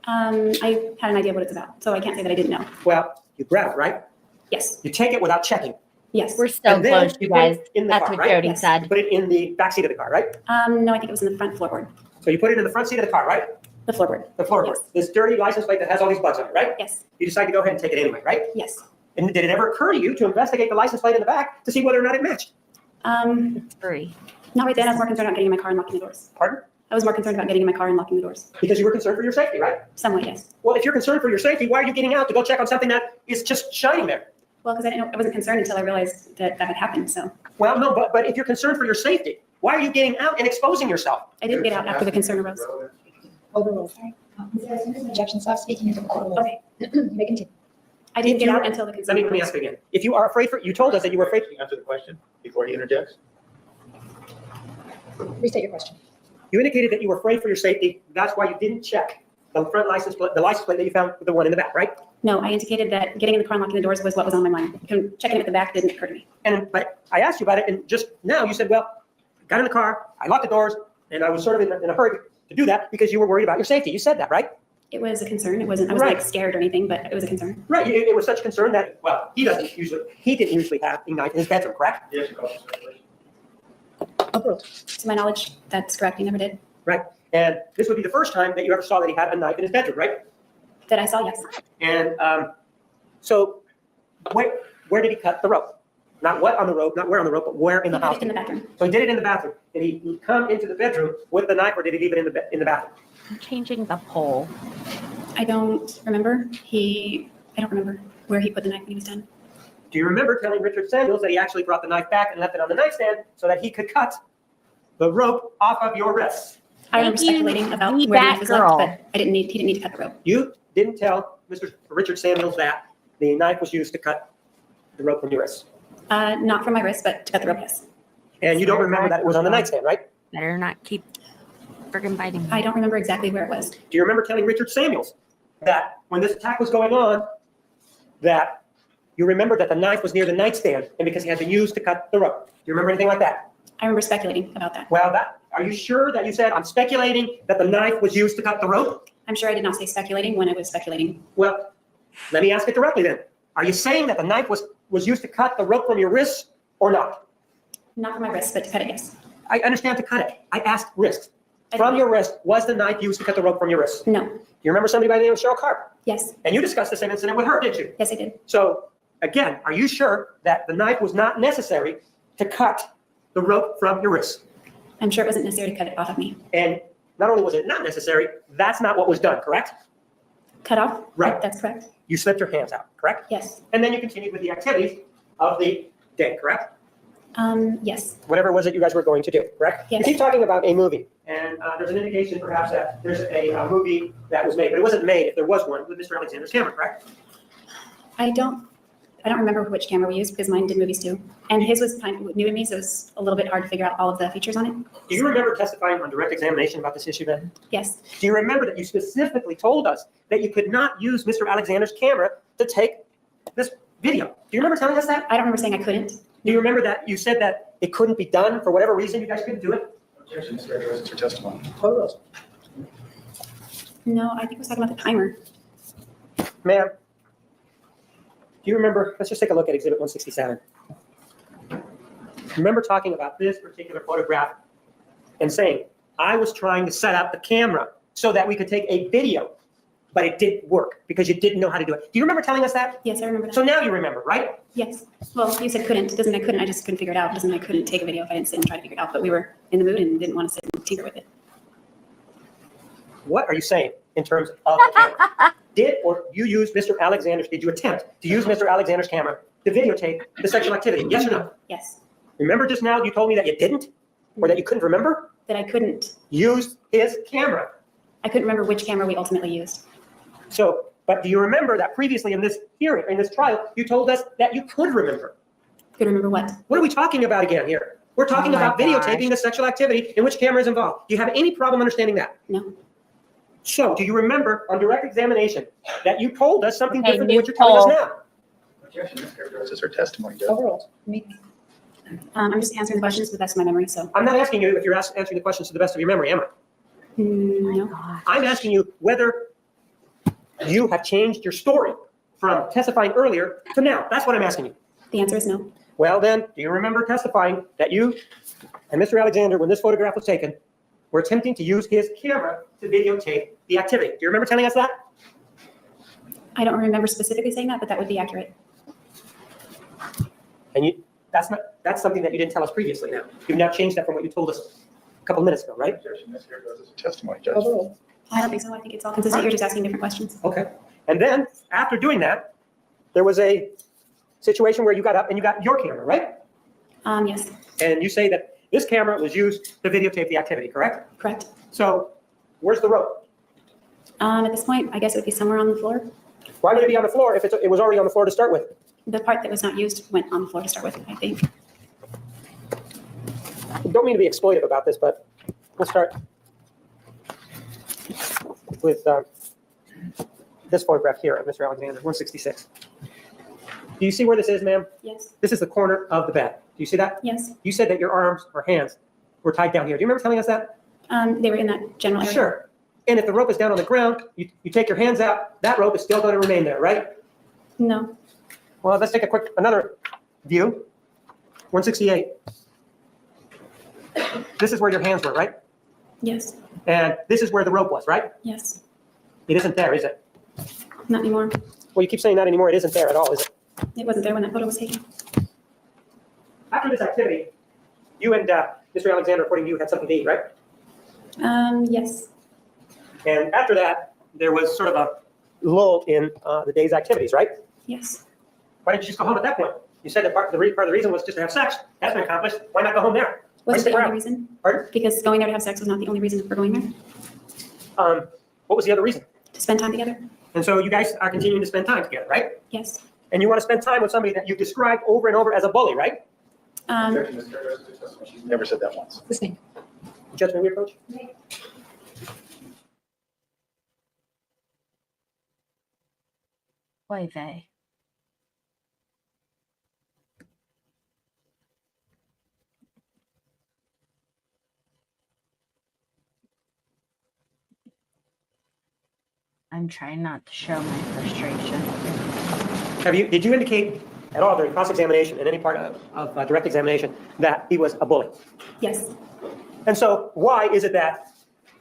[SPEAKER 3] I had an idea what it's about, so I can't say that I didn't know.
[SPEAKER 2] Well, you grab it, right?
[SPEAKER 3] Yes.
[SPEAKER 2] You take it without checking.
[SPEAKER 3] Yes.
[SPEAKER 1] We're so
[SPEAKER 2] And then
[SPEAKER 1] close,
[SPEAKER 2] you
[SPEAKER 1] you
[SPEAKER 2] put it
[SPEAKER 1] guys.
[SPEAKER 2] in the
[SPEAKER 1] That's
[SPEAKER 2] car,
[SPEAKER 1] what
[SPEAKER 2] right?
[SPEAKER 1] Jodi
[SPEAKER 3] Yes.
[SPEAKER 1] said.
[SPEAKER 2] You put it in the back seat of the car, right?
[SPEAKER 3] No, I think it was in the front floorboard.
[SPEAKER 2] So you put it in the front seat of the car, right?
[SPEAKER 3] The floorboard.
[SPEAKER 2] The floorboard.
[SPEAKER 3] Yes.
[SPEAKER 2] This dirty license plate that has all these bugs on it, right?
[SPEAKER 3] Yes.
[SPEAKER 2] You decide to go ahead and take it anyway, right?
[SPEAKER 3] Yes.
[SPEAKER 2] And did it ever occur to you to investigate the license plate in the back to see whether or not it matched?
[SPEAKER 1] Free.
[SPEAKER 3] Not right then. I was more concerned about getting in my car and locking the doors.
[SPEAKER 2] Pardon?
[SPEAKER 3] I was more concerned about getting in my car and locking the doors.
[SPEAKER 2] Because you were concerned for your safety, right?
[SPEAKER 3] Somewhat, yes.
[SPEAKER 2] Well, if you're concerned for your safety, why are you getting out to go check on something that is just shining there?
[SPEAKER 3] Well, because I wasn't concerned until I realized that that had happened. So
[SPEAKER 2] Well, no, but if you're concerned for your safety, why are you getting out and exposing yourself?
[SPEAKER 3] I didn't get out after the concern arose.
[SPEAKER 5] Overruled. Objection, stop speaking into the court.
[SPEAKER 3] Okay.
[SPEAKER 5] You may continue.
[SPEAKER 3] I didn't
[SPEAKER 2] If
[SPEAKER 3] get
[SPEAKER 2] you-
[SPEAKER 3] out until the concern
[SPEAKER 2] Let me
[SPEAKER 3] arose.
[SPEAKER 2] ask it again. If you are afraid you told us that you were afraid.
[SPEAKER 4] Answer the question before he interjects.
[SPEAKER 5] Restate your question.
[SPEAKER 2] You indicated that you were afraid for your safety. That's why you didn't check the front license plate, the license plate that you found with the one in the back, right?
[SPEAKER 3] No, I indicated that getting in the car and locking the doors was what was on my mind. Checking at the back didn't occur to me.
[SPEAKER 2] But I asked you about it, and just now you said, well, I got in the car, I locked the doors, and I was sort of in a hurry to do that because you were worried about your safety. You said that, right?
[SPEAKER 3] It was a concern. It wasn't, I was
[SPEAKER 2] Right.
[SPEAKER 3] like scared or anything, but it was a concern.
[SPEAKER 2] Right. It was such a concern that, well, he didn't usually have a knife in his bedroom, correct?
[SPEAKER 4] Yes,
[SPEAKER 5] Overruled.
[SPEAKER 3] To my knowledge, that's correct. He never did.
[SPEAKER 2] Right. And this would be the first time that you ever saw that he had a knife in his bedroom, right?
[SPEAKER 3] That I saw, yes.
[SPEAKER 2] And so where did he cut the rope? Not what on the rope, not where on the rope, but where in the
[SPEAKER 3] He did
[SPEAKER 2] house?
[SPEAKER 3] it in the bathroom.
[SPEAKER 2] So he did it in the bathroom. Did he come into the bedroom with the knife, or did he leave it in the bathroom?
[SPEAKER 1] I'm changing the poll.
[SPEAKER 3] I don't remember. I don't remember where he put the knife when he was done.
[SPEAKER 2] Do you remember telling Richard Samuels that he actually brought the knife back and left it on the nightstand so that he could cut the rope off of your wrists?
[SPEAKER 3] I remember
[SPEAKER 1] Thank you,
[SPEAKER 3] speculating about
[SPEAKER 1] the
[SPEAKER 3] where the knife was left,
[SPEAKER 1] Batgirl.
[SPEAKER 3] but he didn't need to cut the rope.
[SPEAKER 2] You didn't tell Mr. Richard Samuels that the knife was used to cut the rope from your wrists.
[SPEAKER 3] Not from my wrist, but to cut the rope, yes.
[SPEAKER 2] And you don't remember that it was on the nightstand, right?
[SPEAKER 1] Better not keep friggin' biting me.
[SPEAKER 3] I don't remember exactly where it was.
[SPEAKER 2] Do you remember telling Richard Samuels that when this attack was going on, that you remembered that the knife was near the nightstand and because it had been used to cut the rope? Do you remember anything like that?
[SPEAKER 3] I remember speculating about that.
[SPEAKER 2] Well, are you sure that you said, I'm speculating that the knife was used to cut the rope?
[SPEAKER 3] I'm sure I did not say speculating when I was speculating.
[SPEAKER 2] Well, let me ask it directly then. Are you saying that the knife was used to cut the rope from your wrists or not?
[SPEAKER 3] Not from my wrist, but to cut it, yes.
[SPEAKER 2] I understand to cut it. I asked wrist. From your wrist, was the knife used to cut the rope from your wrist?
[SPEAKER 3] No.
[SPEAKER 2] You remember somebody by the name of Cheryl Carp?
[SPEAKER 3] Yes.
[SPEAKER 2] And you discussed the same incident with her, didn't you?
[SPEAKER 3] Yes, I did.
[SPEAKER 2] So again, are you sure that the knife was not necessary to cut the rope from your wrist?
[SPEAKER 3] I'm sure it wasn't necessary to cut it off of me.
[SPEAKER 2] And not only was it not necessary, that's not what was done, correct?
[SPEAKER 3] Cut off?
[SPEAKER 2] Right.
[SPEAKER 3] That's correct.
[SPEAKER 2] You slipped your hands out, correct?
[SPEAKER 3] Yes.
[SPEAKER 2] And then you continued with the activities of the day, correct?
[SPEAKER 3] Yes.
[SPEAKER 2] Whatever it was that you guys were going to do, correct?
[SPEAKER 3] Yes.
[SPEAKER 2] You keep talking about a movie, and there's an indication perhaps that there's a movie that was made, but it wasn't made, if there was one, with Mr. Alexander's camera, correct?
[SPEAKER 3] I don't remember which camera we used because mine did movies too. And his was kind of new to me, so it was a little bit hard to figure out all of the features on it.
[SPEAKER 2] Do you remember testifying on direct examination about this issue then?
[SPEAKER 3] Yes.
[SPEAKER 2] Do you remember that you specifically told us that you could not use Mr. Alexander's camera to take this video? Do you remember telling us that?
[SPEAKER 3] I don't remember saying I couldn't.
[SPEAKER 2] Do you remember that you said that it couldn't be done for whatever reason you guys couldn't do it?
[SPEAKER 4] Objection, Mr. Arias, it's your testimony.
[SPEAKER 3] No, I think I was talking about the timer.
[SPEAKER 2] Ma'am, do you remember, let's just take a look at Exhibit 167. Remember talking about this particular photograph and saying, I was trying to set up the camera so that we could take a video, but it didn't work because you didn't know how to do it. Do you remember telling us that?
[SPEAKER 3] Yes, I remember that.
[SPEAKER 2] So now you remember, right?
[SPEAKER 3] Yes. Well, you said couldn't. It doesn't mean I couldn't. I just couldn't figure it out. It doesn't mean I couldn't take a video if I didn't sit and try to figure it out. But we were in the mood and didn't want to sit and tinker with it.
[SPEAKER 2] What are you saying in terms of the camera? Did you attempt to use Mr. Alexander's camera to videotape the sexual activity? Yes or no?
[SPEAKER 3] Yes.
[SPEAKER 2] Remember just now you told me that you didn't? Or that you couldn't remember?
[SPEAKER 3] That I couldn't.
[SPEAKER 2] Use his camera.
[SPEAKER 3] I couldn't remember which camera we ultimately used.
[SPEAKER 2] So, but do you remember that previously in this hearing, in this trial, you told us that you could remember?
[SPEAKER 3] Could remember what?
[SPEAKER 2] What are we talking about again here? We're talking
[SPEAKER 1] Oh my
[SPEAKER 2] about videotaping the sexual activity in which camera is involved. Do you have any problem understanding that?
[SPEAKER 3] No.
[SPEAKER 2] So, do you remember on direct examination that you told us something
[SPEAKER 1] Okay,
[SPEAKER 2] different than
[SPEAKER 1] new
[SPEAKER 2] what you're telling us
[SPEAKER 1] poll.
[SPEAKER 2] now?
[SPEAKER 4] Objection, Mr. Arias, it's her testimony, Judge.
[SPEAKER 5] Overruled.
[SPEAKER 3] I'm just answering the questions to the best of my memory, so.
[SPEAKER 2] I'm not asking you if you're answering the questions to the best of your memory, am I?
[SPEAKER 3] No.
[SPEAKER 2] I'm asking you whether you have changed your story from testifying earlier to now. That's what I'm asking you.
[SPEAKER 3] The answer is no.
[SPEAKER 2] Well then, do you remember testifying that you and Mr. Alexander, when this photograph was taken, were attempting to use his camera to videotape the activity? Do you remember telling us that?
[SPEAKER 3] I don't remember specifically saying that, but that would be accurate.
[SPEAKER 2] And that's something that you didn't tell us previously now. You've now changed that from what you told us a couple of minutes ago, right?
[SPEAKER 4] Objection, Mr. Arias, it's her testimony, Judge.
[SPEAKER 5] Overruled.
[SPEAKER 3] I don't think so. I think it's all consistent. You're just asking different questions.
[SPEAKER 2] Okay. And then, after doing that, there was a situation where you got up and you got your camera, right?
[SPEAKER 3] Yes.
[SPEAKER 2] And you say that this camera was used to videotape the activity, correct?
[SPEAKER 3] Correct.
[SPEAKER 2] So, where's the rope?
[SPEAKER 3] At this point, I guess it would be somewhere on the floor.
[SPEAKER 2] Why would it be on the floor if it was already on the floor to start with?
[SPEAKER 3] The part that was not used went on the floor to start with, I think.
[SPEAKER 2] I don't mean to be exploitive about this, but we'll start with this photograph here of Mr. Alexander, 166. Do you see where this is, ma'am?
[SPEAKER 3] Yes.
[SPEAKER 2] This is the corner of the bed. Do you see that?
[SPEAKER 3] Yes.
[SPEAKER 2] You said that your arms or hands were tied down here. Do you remember telling us that?
[SPEAKER 3] They were in that general area.
[SPEAKER 2] Sure. And if the rope is down on the ground, you take your hands out, that rope is still going to remain there, right?
[SPEAKER 3] No.
[SPEAKER 2] Well, let's take another view. 168. This is where your hands were, right?
[SPEAKER 3] Yes.
[SPEAKER 2] And this is where the rope was, right?
[SPEAKER 3] Yes.
[SPEAKER 2] It isn't there, is it?
[SPEAKER 3] Not anymore.
[SPEAKER 2] Well, you keep saying not anymore. It isn't there at all, is it?
[SPEAKER 3] It wasn't there when that photo was taken.
[SPEAKER 2] After this activity, you and Mr. Alexander, according to you, had something to eat, right?
[SPEAKER 3] Yes.
[SPEAKER 2] And after that, there was sort of a lull in the day's activities, right?
[SPEAKER 3] Yes.
[SPEAKER 2] Why didn't you just go home at that point? You said that part of the reason was just to have sex. That's been accomplished. Why not go home there? Why
[SPEAKER 3] Was it
[SPEAKER 2] stick
[SPEAKER 3] the only
[SPEAKER 2] around?
[SPEAKER 3] reason?
[SPEAKER 2] Pardon?
[SPEAKER 3] Because going there to have sex was not the only reason for going there.
[SPEAKER 2] What was the other reason?
[SPEAKER 3] To spend time together.
[SPEAKER 2] And so you guys are continuing to spend time together, right?
[SPEAKER 3] Yes.
[SPEAKER 2] And you want to spend time with somebody that you described over and over as a bully, right?
[SPEAKER 4] Objection, Mr. Arias, it's her testimony. She's never said that once.
[SPEAKER 5] Listening.
[SPEAKER 2] Judgment we approach?
[SPEAKER 1] Oy vey. I'm trying not to show my frustration.
[SPEAKER 2] Did you indicate at all during cross-examination and any part of direct examination that he was a bully?
[SPEAKER 3] Yes.
[SPEAKER 2] And so why is it that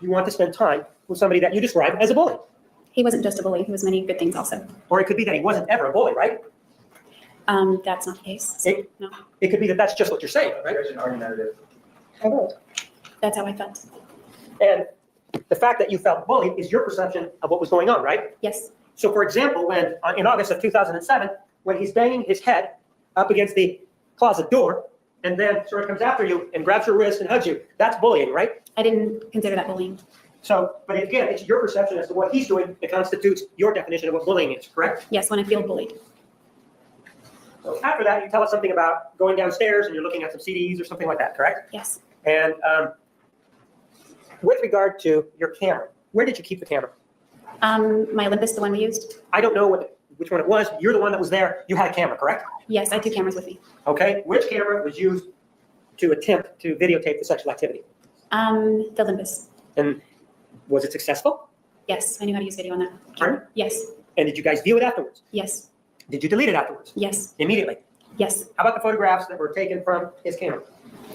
[SPEAKER 2] you want to spend time with somebody that you describe as a bully?
[SPEAKER 3] He wasn't just a bully. He was many good things also.
[SPEAKER 2] Or it could be that he wasn't ever a bully, right?
[SPEAKER 3] That's not the case. So,
[SPEAKER 2] It,
[SPEAKER 3] no,
[SPEAKER 2] it could be that that's just what you're saying, right?
[SPEAKER 4] There's an argumentative.
[SPEAKER 3] that's how I felt.
[SPEAKER 2] And the fact that you felt bullied is your perception of what was going on, right?
[SPEAKER 3] Yes.
[SPEAKER 2] So for example, when in August of 2007, when he's banging his head up against the closet door and then sort of comes after you and grabs your wrist and hugs you, that's bullying, right?
[SPEAKER 3] I didn't consider that bullying.
[SPEAKER 2] So, but again, it's your perception as to what he's doing that constitutes your definition of what bullying is, correct?
[SPEAKER 3] Yes, when I feel bullied.
[SPEAKER 2] So after that, you tell us something about going downstairs and you're looking at some CDs or something like that, correct?
[SPEAKER 3] Yes.
[SPEAKER 2] And with regard to your camera, where did you keep the camera?
[SPEAKER 3] My Olympus, the one we used.
[SPEAKER 2] I don't know which one it was. You're the one that was there. You had a camera, correct?
[SPEAKER 3] Yes, I had 2 cameras with me.
[SPEAKER 2] Okay. Which camera was used to attempt to videotape the sexual activity?
[SPEAKER 3] The Olympus.
[SPEAKER 2] And was it successful?
[SPEAKER 3] Yes, I knew how to use video on that.
[SPEAKER 2] Pardon?
[SPEAKER 3] Yes.
[SPEAKER 2] And did you guys view it afterwards?
[SPEAKER 3] Yes.
[SPEAKER 2] Did you delete it afterwards?
[SPEAKER 3] Yes.
[SPEAKER 2] Immediately?
[SPEAKER 3] Yes.
[SPEAKER 2] How about the photographs that were taken from his camera?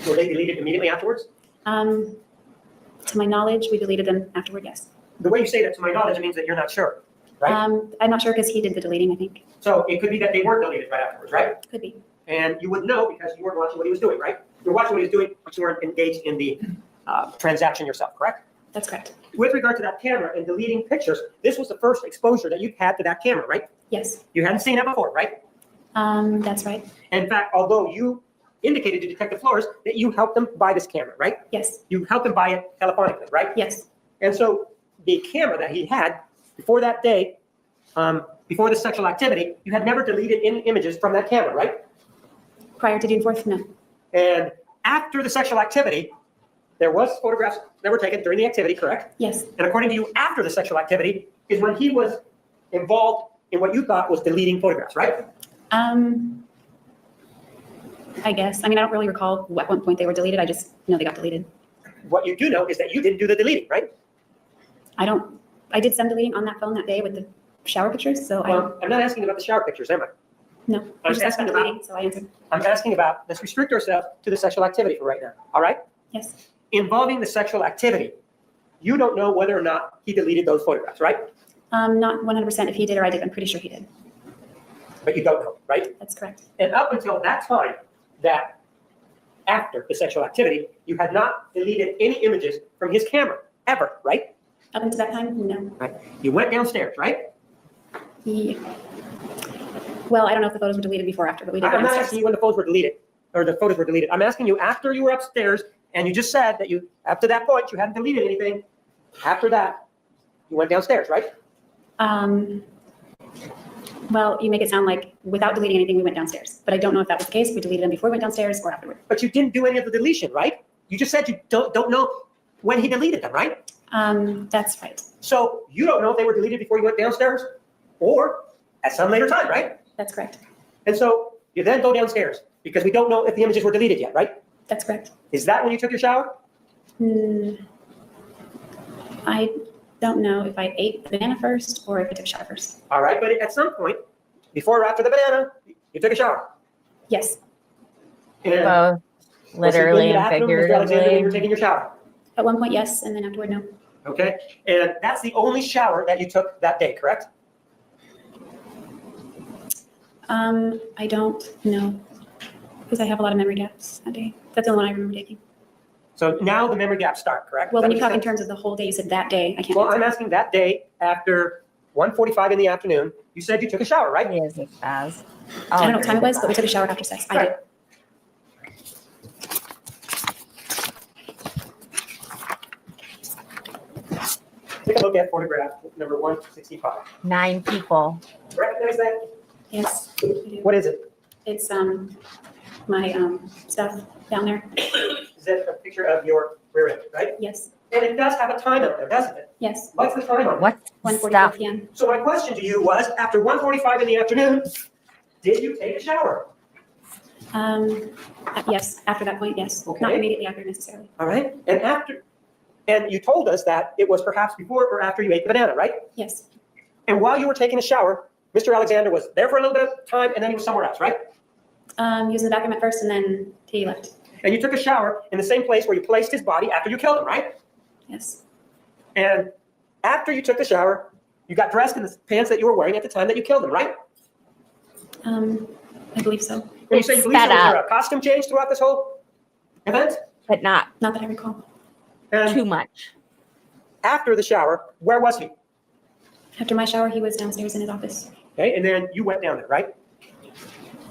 [SPEAKER 2] Were they deleted immediately afterwards?
[SPEAKER 3] To my knowledge, we deleted them afterward. Yes.
[SPEAKER 2] The way you say that, to my knowledge, means that you're not sure, right?
[SPEAKER 3] I'm not sure because he did the deleting, I think.
[SPEAKER 2] So it could be that they weren't deleted right afterwards, right?
[SPEAKER 3] Could be.
[SPEAKER 2] And you would know because you weren't watching what he was doing, right? You were watching what he was doing, but you weren't engaged in the transaction yourself, correct?
[SPEAKER 3] That's correct.
[SPEAKER 2] With regard to that camera and deleting pictures, this was the first exposure that you had to that camera, right?
[SPEAKER 3] Yes.
[SPEAKER 2] You hadn't seen it before, right?
[SPEAKER 3] That's right.
[SPEAKER 2] In fact, although you indicated to Detective Flores that you helped them buy this camera, right?
[SPEAKER 3] Yes.
[SPEAKER 2] You helped them buy it telephonically, right?
[SPEAKER 3] Yes.
[SPEAKER 2] And so the camera that he had before that day, before the sexual activity, you had never deleted any images from that camera, right?
[SPEAKER 3] Prior to June 4th, no.
[SPEAKER 2] And after the sexual activity, there was photographs that were taken during the activity, correct?
[SPEAKER 3] Yes.
[SPEAKER 2] And according to you, after the sexual activity is when he was involved in what you thought was deleting photographs, right?
[SPEAKER 3] I guess. I mean, I don't really recall at what point they were deleted. I just know they got deleted.
[SPEAKER 2] What you do know is that you didn't do the deleting, right?
[SPEAKER 3] I did some deleting on that phone that day with the shower pictures, so
[SPEAKER 2] Well, I'm not asking about the shower pictures, am I?
[SPEAKER 3] no.
[SPEAKER 2] I'm
[SPEAKER 3] Just asking
[SPEAKER 2] asking
[SPEAKER 3] about
[SPEAKER 2] about-
[SPEAKER 3] deleting, so I answered.
[SPEAKER 2] I'm asking about, let's restrict ourselves to the sexual activity for right now, all right?
[SPEAKER 3] Yes.
[SPEAKER 2] Involving the sexual activity, you don't know whether or not he deleted those photographs, right?
[SPEAKER 3] Not 100% if he did or I did. I'm pretty sure he did.
[SPEAKER 2] But you don't know, right?
[SPEAKER 3] That's correct.
[SPEAKER 2] And up until that time, that after the sexual activity, you had not deleted any images from his camera, ever, right?
[SPEAKER 3] Up until that time, no.
[SPEAKER 2] Right. You went downstairs, right?
[SPEAKER 3] Yeah. Well, I don't know if the photos were deleted before or after, but we did go
[SPEAKER 2] I'm not
[SPEAKER 3] downstairs.
[SPEAKER 2] asking you when the photos were deleted, or the photos were deleted. I'm asking you after you were upstairs, and you just said that you, after that point, you hadn't deleted anything. After that, you went downstairs, right?
[SPEAKER 3] Well, you make it sound like without deleting anything, we went downstairs. But I don't know if that was the case. We deleted them before we went downstairs or afterward.
[SPEAKER 2] But you didn't do any of the deletion, right? You just said you don't know when he deleted them, right?
[SPEAKER 3] That's right.
[SPEAKER 2] So you don't know if they were deleted before you went downstairs or at some later time, right?
[SPEAKER 3] That's correct.
[SPEAKER 2] And so you then go downstairs because we don't know if the images were deleted yet, right?
[SPEAKER 3] That's correct.
[SPEAKER 2] Is that when you took your shower?
[SPEAKER 3] I don't know if I ate the banana first or if I took a shower first.
[SPEAKER 2] All right, but at some point, before or after the banana, you took a shower.
[SPEAKER 3] Yes.
[SPEAKER 2] And
[SPEAKER 1] Both,
[SPEAKER 2] was he
[SPEAKER 1] literally
[SPEAKER 2] in the
[SPEAKER 1] and
[SPEAKER 2] bathroom, Mr. Alexander, when you were
[SPEAKER 1] figuratively.
[SPEAKER 2] taking your shower?
[SPEAKER 3] At one point, yes, and then afterward, no.
[SPEAKER 2] Okay, and that's the only shower that you took that day, correct?
[SPEAKER 3] I don't know because I have a lot of memory gaps that day. That's the only one I remember taking.
[SPEAKER 2] So now the memory gaps start, correct?
[SPEAKER 3] Well,
[SPEAKER 2] Is that
[SPEAKER 3] when you
[SPEAKER 2] what
[SPEAKER 3] talk in
[SPEAKER 2] said?
[SPEAKER 3] terms of the whole day, you said that day. I can't.
[SPEAKER 2] Well,
[SPEAKER 3] answer.
[SPEAKER 2] I'm asking that day after 1:45 in the afternoon, you said you took a shower, right?
[SPEAKER 1] He is a spaz.
[SPEAKER 3] I don't know what time it was, but we took a shower after sex. I did.
[SPEAKER 2] Take a look at photograph number 165.
[SPEAKER 1] 9 people.
[SPEAKER 2] Recognize that?
[SPEAKER 3] Yes. I do.
[SPEAKER 2] What is it?
[SPEAKER 3] It's my stuff down there.
[SPEAKER 2] Is that a picture of your rear end, right?
[SPEAKER 3] Yes.
[SPEAKER 2] And it does have a time on there, doesn't it?
[SPEAKER 3] Yes.
[SPEAKER 2] What's the time on it?
[SPEAKER 1] What's
[SPEAKER 3] 1:44
[SPEAKER 1] stuff?
[SPEAKER 3] p.m.
[SPEAKER 2] So my question to you was, after 1:45 in the afternoon, did you take a shower?
[SPEAKER 3] Yes. After that point, yes.
[SPEAKER 2] Okay.
[SPEAKER 3] Not immediately after necessarily.
[SPEAKER 2] All right, and you told us that it was perhaps before or after you ate the banana, right?
[SPEAKER 3] Yes.
[SPEAKER 2] And while you were taking a shower, Mr. Alexander was there for a little bit of time and then he was somewhere else, right?
[SPEAKER 3] He was in the bathroom at first, and then he left.
[SPEAKER 2] And you took a shower in the same place where you placed his body after you killed him, right?
[SPEAKER 3] Yes.
[SPEAKER 2] And after you took the shower, you got dressed in the pants that you were wearing at the time that you killed him, right?
[SPEAKER 3] I believe so.
[SPEAKER 2] When you say you believe so,
[SPEAKER 1] Sped
[SPEAKER 2] was there
[SPEAKER 1] up.
[SPEAKER 2] a costume change throughout this whole event?
[SPEAKER 1] But not
[SPEAKER 3] Not that I recall.
[SPEAKER 2] And
[SPEAKER 1] too much.
[SPEAKER 2] after the shower, where was he?
[SPEAKER 3] After my shower, he was downstairs in his office.
[SPEAKER 2] Okay, and then you went down there, right?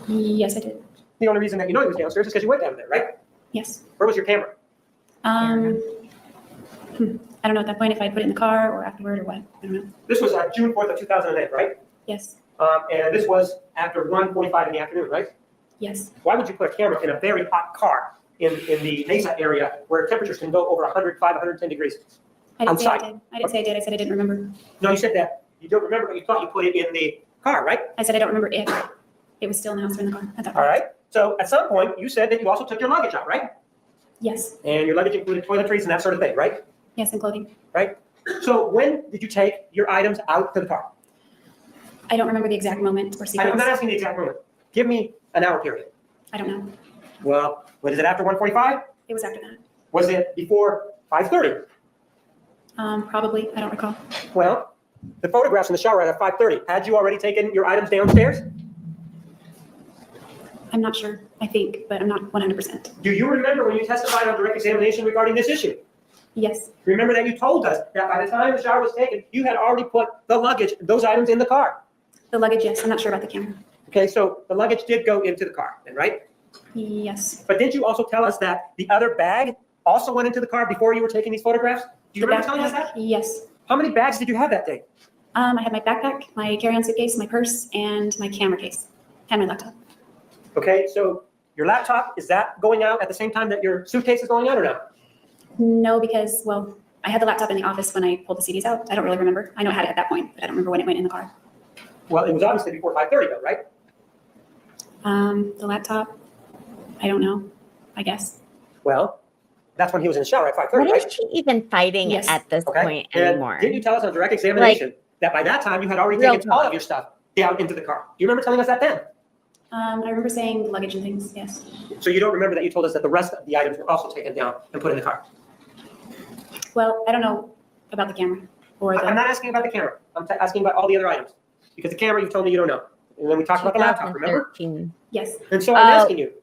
[SPEAKER 3] Yes, I did.
[SPEAKER 2] The only reason that you know he was downstairs is because you went down there, right?
[SPEAKER 3] Yes.
[SPEAKER 2] Where was your camera?
[SPEAKER 3] I don't know at that point if I put it in the car or afterward or what. I don't know.
[SPEAKER 2] This was June 4th of 2008, right?
[SPEAKER 3] Yes.
[SPEAKER 2] And this was after 1:45 in the afternoon, right?
[SPEAKER 3] Yes.
[SPEAKER 2] Why would you put a camera in a very hot car in the Mesa area where temperatures can go over 105, 110 degrees?
[SPEAKER 3] I didn't say I
[SPEAKER 2] Outside.
[SPEAKER 3] did. I didn't say I did. I said I didn't remember.
[SPEAKER 2] No, you said that you don't remember, but you thought you put it in the car, right?
[SPEAKER 3] I said I don't remember if it was still in the house or in the car at that
[SPEAKER 2] All
[SPEAKER 3] point.
[SPEAKER 2] right. So at some point, you said that you also took your luggage out, right?
[SPEAKER 3] Yes.
[SPEAKER 2] And your luggage included toiletries and that sort of thing, right?
[SPEAKER 3] Yes, and clothing.
[SPEAKER 2] Right? So when did you take your items out to the car?
[SPEAKER 3] I don't remember the exact moment or
[SPEAKER 2] I'm
[SPEAKER 3] sequence.
[SPEAKER 2] not asking the exact moment. Give me an hour period.
[SPEAKER 3] I don't know.
[SPEAKER 2] Well, what is it after 1:45?
[SPEAKER 3] It was after that.
[SPEAKER 2] Was it before 5:30?
[SPEAKER 3] Probably. I don't recall.
[SPEAKER 2] Well, the photographs in the shower at 5:30. Had you already taken your items downstairs?
[SPEAKER 3] I'm not sure. I think, but I'm not 100%.
[SPEAKER 2] Do you remember when you testified on direct examination regarding this issue?
[SPEAKER 3] Yes.
[SPEAKER 2] Remember that you told us that by the time the shower was taken, you had already put the luggage, those items in the car.
[SPEAKER 3] The luggage, yes. I'm not sure about the camera.
[SPEAKER 2] Okay, so the luggage did go into the car, then, right?
[SPEAKER 3] Yes.
[SPEAKER 2] But didn't you also tell us that the other bag also went into the car before you were taking these photographs? Do you remember telling us that?
[SPEAKER 3] Yes.
[SPEAKER 2] How many bags did you have that day?
[SPEAKER 3] I had my backpack, my carry-on suitcase, my purse, and my camera case, and my laptop.
[SPEAKER 2] Okay, so your laptop, is that going out at the same time that your suitcase is going out or no?
[SPEAKER 3] No, because, well, I had the laptop in the office when I pulled the CDs out. I don't really remember. I know I had it at that point, but I don't remember when it went in the car.
[SPEAKER 2] Well, it was obviously before 5:30 though, right?
[SPEAKER 3] The laptop, I don't know, I guess.
[SPEAKER 2] Well, that's when he was in the shower at 5:30,
[SPEAKER 1] What
[SPEAKER 2] right?
[SPEAKER 1] is she even fighting
[SPEAKER 3] Yes.
[SPEAKER 1] at this
[SPEAKER 2] Okay.
[SPEAKER 1] point
[SPEAKER 2] And
[SPEAKER 1] anymore?
[SPEAKER 2] didn't you tell us on direct examination that by that time you had already
[SPEAKER 1] Real
[SPEAKER 2] taken all
[SPEAKER 1] talk.
[SPEAKER 2] of your stuff down into the car? Do you remember telling us that then?
[SPEAKER 3] I remember saying luggage and things, yes.
[SPEAKER 2] So you don't remember that you told us that the rest of the items were also taken down and put in the car?
[SPEAKER 3] Well, I don't know about the camera or
[SPEAKER 2] I'm
[SPEAKER 3] the,
[SPEAKER 2] not asking about the camera. I'm asking about all the other items. Because the camera, you told me you don't know. And then we talked about the laptop, remember?
[SPEAKER 1] 2013.
[SPEAKER 3] yes.
[SPEAKER 2] And so I'm
[SPEAKER 1] Oh,
[SPEAKER 2] asking you,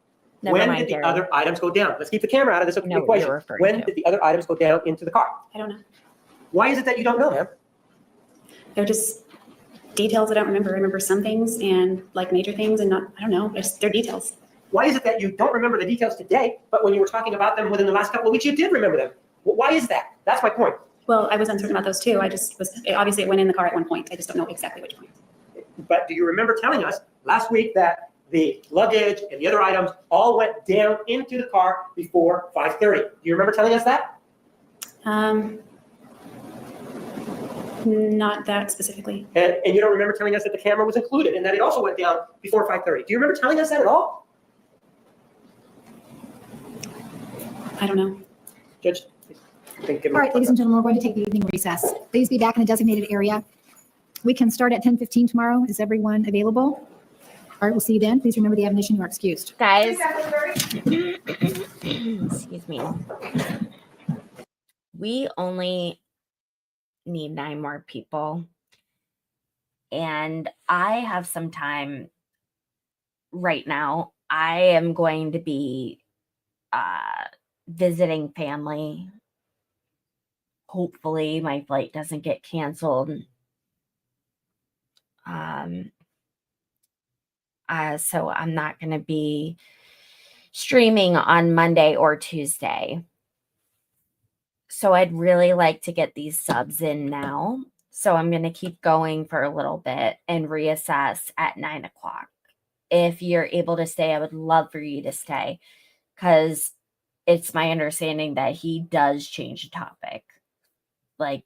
[SPEAKER 1] Never
[SPEAKER 2] when
[SPEAKER 1] mind,
[SPEAKER 2] did the
[SPEAKER 1] Gary.
[SPEAKER 2] other items go down? Let's keep the camera out of this
[SPEAKER 1] know what
[SPEAKER 2] equation.
[SPEAKER 1] you're referring
[SPEAKER 2] When
[SPEAKER 1] to.
[SPEAKER 2] did the other items go down into the car?
[SPEAKER 3] I don't know.
[SPEAKER 2] Why is it that you don't know, ma'am?
[SPEAKER 3] They're just details I don't remember. I remember some things and like major things and not, I don't know, they're details.
[SPEAKER 2] Why is it that you don't remember the details today, but when you were talking about them within the last couple of weeks, you did remember them? Why is that? That's my point.
[SPEAKER 3] Well, I was uncertain about those too. I just was, obviously it went in the car at one point. I just don't know exactly which point.
[SPEAKER 2] But do you remember telling us last week that the luggage and the other items all went down into the car before 5:30? Do you remember telling us that?
[SPEAKER 3] Not that specifically.
[SPEAKER 2] And you don't remember telling us that the camera was included and that it also went down before 5:30? Do you remember telling us that at all?
[SPEAKER 3] I don't know.
[SPEAKER 2] Judge? Give me-
[SPEAKER 5] All right, ladies and gentlemen, we're going to take the evening recess. Please be back in the designated area. We can start at 10:15 tomorrow. Is everyone available? All right, we'll see you then. Please remember the admonition, you are excused.
[SPEAKER 1] Guys, excuse me. We only need 9 more people. And I have some time right now. I am going to be visiting family. Hopefully my flight doesn't get canceled. So I'm not going to be streaming on Monday or Tuesday. So I'd really like to get these subs in now. So I'm going to keep going for a little bit and reassess at 9 o'clock. If you're able to stay, I would love for you to stay because it's my understanding that he does change the topic. Like,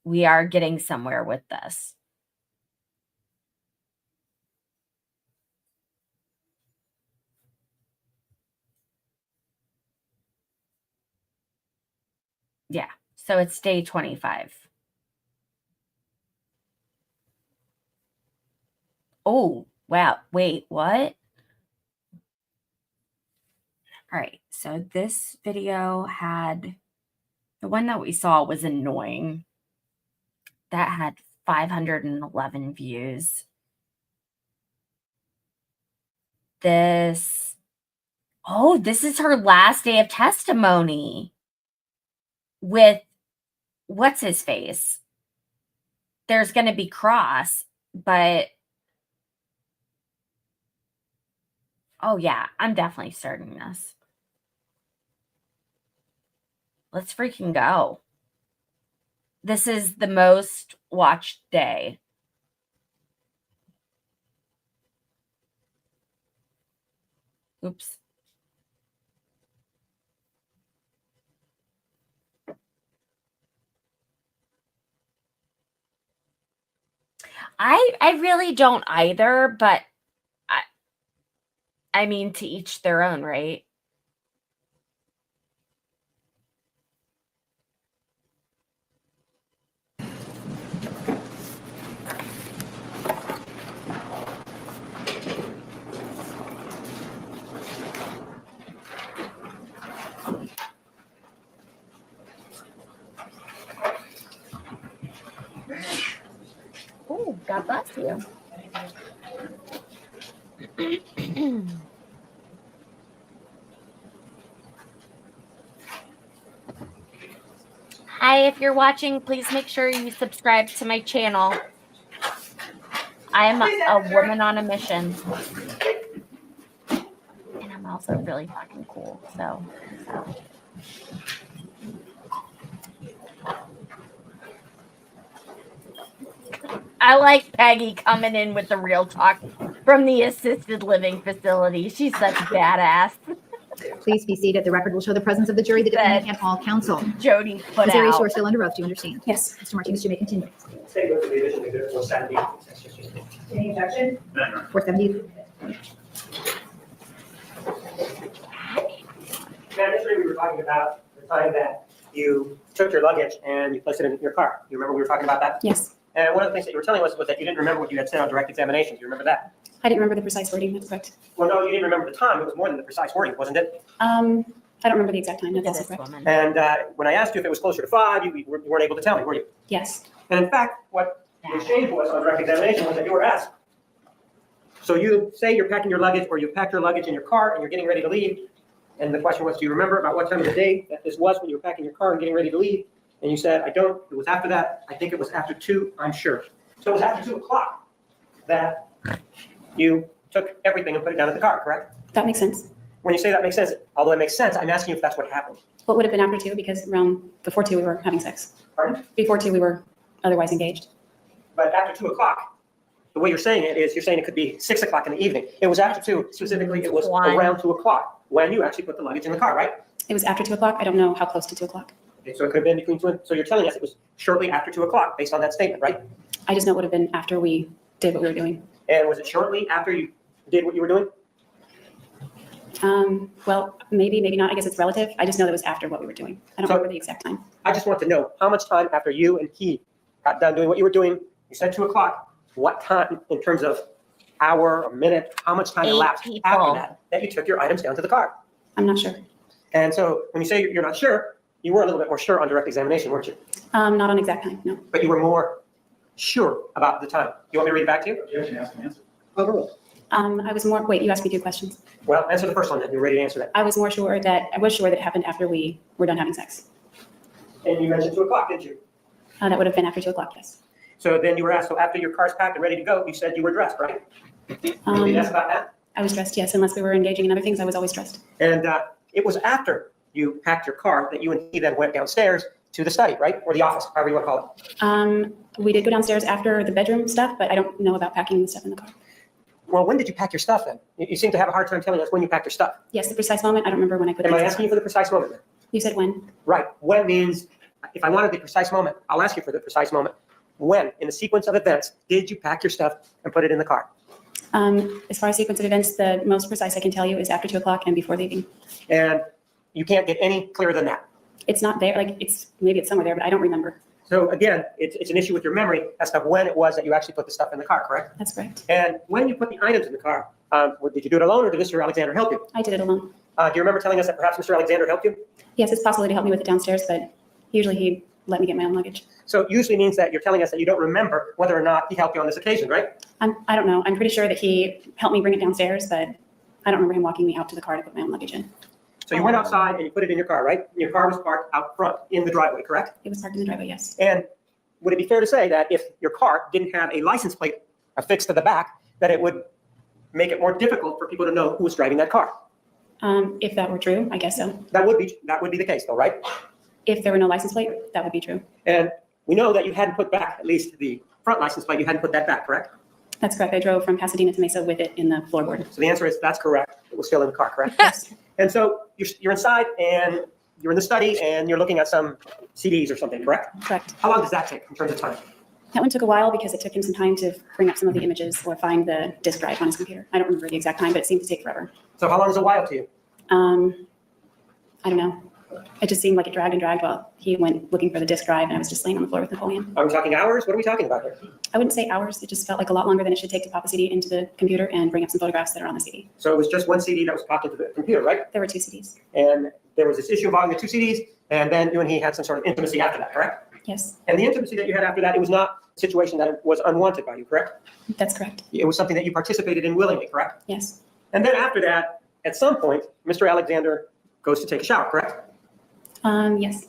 [SPEAKER 1] we are getting somewhere with this. Yeah, so it's day 25. Oh, wow. Wait, what? All right, so this video had, the one that we saw was annoying. That had 511 views. this. Oh, this is her last day of testimony with what's his face. There's going to be Cross, but oh yeah, I'm definitely starting this. Let's freaking go. This is the most watched day. Oops. I really don't either, but I mean, to each their own, right? Oh, God bless you. Hi, if you're watching, please make sure you subscribe to my channel. I am a woman on a mission. And I'm also really fucking cool, so. I like Peggy coming in with the real talk from the assisted living facility. She's such a badass.
[SPEAKER 5] Please be seated. The record will show the presence of the jury, the defendant, and all counsel.
[SPEAKER 1] Jodi put
[SPEAKER 5] Ms. Arias, you
[SPEAKER 1] out.
[SPEAKER 5] are still under oath. Do you understand?
[SPEAKER 3] Yes.
[SPEAKER 5] Mr. Martinez, you may continue.
[SPEAKER 2] Say go to the addition exhibit 470.
[SPEAKER 5] Any objection? 470.
[SPEAKER 2] Now, yesterday we were talking about the time that you took your luggage and you placed it in your car. You remember we were talking about that?
[SPEAKER 3] Yes.
[SPEAKER 2] And one of the things that you were telling us was that you didn't remember what you had said on direct examination. Do you remember that?
[SPEAKER 3] I didn't remember the precise wording. That's correct.
[SPEAKER 2] Well, no, you didn't remember the time. It was more than the precise wording, wasn't it?
[SPEAKER 3] I don't remember the exact time. That's also correct.
[SPEAKER 1] Woman.
[SPEAKER 2] And when I asked you if it was closer to 5, you weren't able to tell me, were you?
[SPEAKER 3] Yes.
[SPEAKER 2] And in fact, what the exchange was on direct examination was that you were asked. So you say you're packing your luggage, or you packed your luggage in your car and you're getting ready to leave. And the question was, do you remember about what time of the day that this was when you were packing your car and getting ready to leave? And you said, I don't. It was after that. I think it was after 2, I'm sure. So it was after 2 o'clock that you took everything and put it down in the car, correct?
[SPEAKER 3] That makes sense.
[SPEAKER 2] When you say that makes sense, although it makes sense, I'm asking you if that's what happened.
[SPEAKER 3] What would have been after 2? Because before 2 we were having sex.
[SPEAKER 2] Pardon?
[SPEAKER 3] Before 2 we were otherwise engaged.
[SPEAKER 2] But after 2 o'clock, the way you're saying it is you're saying it could be 6 o'clock in the evening. It was after 2, specifically it was around 2 o'clock when you actually put the luggage in the car, right?
[SPEAKER 3] It was after 2 o'clock. I don't know how close to 2 o'clock.
[SPEAKER 2] Okay, so it could have been between 2 and, so you're telling us it was shortly after 2 o'clock based on that statement, right?
[SPEAKER 3] I just know it would have been after we did what we were doing.
[SPEAKER 2] And was it shortly after you did what you were doing?
[SPEAKER 3] Well, maybe not. I guess it's relative. I just know that it was after what we were doing. I don't remember the exact time.
[SPEAKER 2] I just want to know how much time after you and he got done doing what you were doing. You said 2 o'clock. What time in terms of hour or minute, how much time
[SPEAKER 1] 8
[SPEAKER 2] elapsed
[SPEAKER 1] people.
[SPEAKER 2] after that you took your items down to the car?
[SPEAKER 3] I'm not sure.
[SPEAKER 2] And so when you say you're not sure, you were a little bit more sure on direct examination, weren't you?
[SPEAKER 3] Not on exact time, no.
[SPEAKER 2] But you were more sure about the time. You want me to read it back to you?
[SPEAKER 4] Objection, ask and answer.
[SPEAKER 2] Overruled.
[SPEAKER 3] I was more, wait, you asked me 2 questions.
[SPEAKER 2] Well, answer the first one then. You're ready to answer that.
[SPEAKER 3] I was sure that it happened after we were done having sex.
[SPEAKER 2] And you mentioned 2 o'clock, didn't you?
[SPEAKER 3] That would have been after 2 o'clock, yes.
[SPEAKER 2] So then you were asked, so after your car's packed and ready to go, you said you were dressed, right? Did you ask about that?
[SPEAKER 3] I was dressed, yes. Unless we were engaging in other things, I was always dressed.
[SPEAKER 2] And it was after you packed your car that you and he then went downstairs to the study, right? Or the office, however you want to call it.
[SPEAKER 3] We did go downstairs after the bedroom stuff, but I don't know about packing the stuff in the car.
[SPEAKER 2] Well, when did you pack your stuff then? You seem to have a hard time telling us when you packed your stuff.
[SPEAKER 3] Yes, the precise moment. I don't remember when I put it
[SPEAKER 2] Am I
[SPEAKER 3] in.
[SPEAKER 2] asking you for the precise moment then?
[SPEAKER 3] You said when?
[SPEAKER 2] Right. When means, if I wanted the precise moment, I'll ask you for the precise moment. When, in the sequence of events, did you pack your stuff and put it in the car?
[SPEAKER 3] As far as sequence of events, the most precise I can tell you is after 2 o'clock and before leaving.
[SPEAKER 2] And you can't get any clearer than that.
[SPEAKER 3] It's not there, maybe it's somewhere there, but I don't remember.
[SPEAKER 2] So again, it's an issue with your memory as to when it was that you actually put the stuff in the car, correct?
[SPEAKER 3] That's correct.
[SPEAKER 2] And when you put the items in the car, did you do it alone or did Mr. Alexander help you?
[SPEAKER 3] I did it alone.
[SPEAKER 2] Do you remember telling us that perhaps Mr. Alexander helped you?
[SPEAKER 3] Yes, it's possible to help me with it downstairs, but usually he let me get my own luggage.
[SPEAKER 2] So it usually means that you're telling us that you don't remember whether or not he helped you on this occasion, right?
[SPEAKER 3] I don't know. I'm pretty sure that he helped me bring it downstairs, but I don't remember him walking me out to the car to put my own luggage in.
[SPEAKER 2] So you went outside and you put it in your car, right? Your car was parked out front in the driveway, correct?
[SPEAKER 3] It was parked in the driveway, yes.
[SPEAKER 2] And would it be fair to say that if your car didn't have a license plate affixed to the back, that it would make it more difficult for people to know who was driving that car?
[SPEAKER 3] If that were true, I guess so.
[SPEAKER 2] That would be the case though, right?
[SPEAKER 3] If there were no license plate, that would be true.
[SPEAKER 2] And we know that you hadn't put back, at least the front license plate, you hadn't put that back, correct?
[SPEAKER 3] That's correct. I drove from Pasadena to Mesa with it in the floorboard.
[SPEAKER 2] So the answer is that's correct. It was still in the car, correct?
[SPEAKER 3] Yes.
[SPEAKER 2] And so you're inside and you're in the study and you're looking at some CDs or something, correct?
[SPEAKER 3] Correct.
[SPEAKER 2] How long does that take in terms of time?
[SPEAKER 3] That one took a while because it took him some time to bring up some of the images or find the disk drive on his computer. I don't remember the exact time, but it seemed to take forever.
[SPEAKER 2] So how long is a while to you?
[SPEAKER 3] I don't know. It just seemed like it dragged and dragged while he went looking for the disk drive and I was just laying on the floor with Napoleon.
[SPEAKER 2] Are we talking hours? What are we talking about here?
[SPEAKER 3] I wouldn't say hours. It just felt like a lot longer than it should take to pop a CD into the computer and bring up some photographs that are on the CD.
[SPEAKER 2] So it was just one CD that was popped into the computer, right?
[SPEAKER 3] There were 2 CDs.
[SPEAKER 2] And there was this issue involving the 2 CDs, and then you and he had some sort of intimacy after that, correct?
[SPEAKER 3] Yes,
[SPEAKER 2] And the intimacy that you had after that, it was not a situation that was unwanted by you, correct?
[SPEAKER 3] that's correct.
[SPEAKER 2] It was something that you participated in willingly, correct?
[SPEAKER 3] Yes.
[SPEAKER 2] And then after that, at some point, Mr. Alexander goes to take a shower, correct?
[SPEAKER 3] Yes.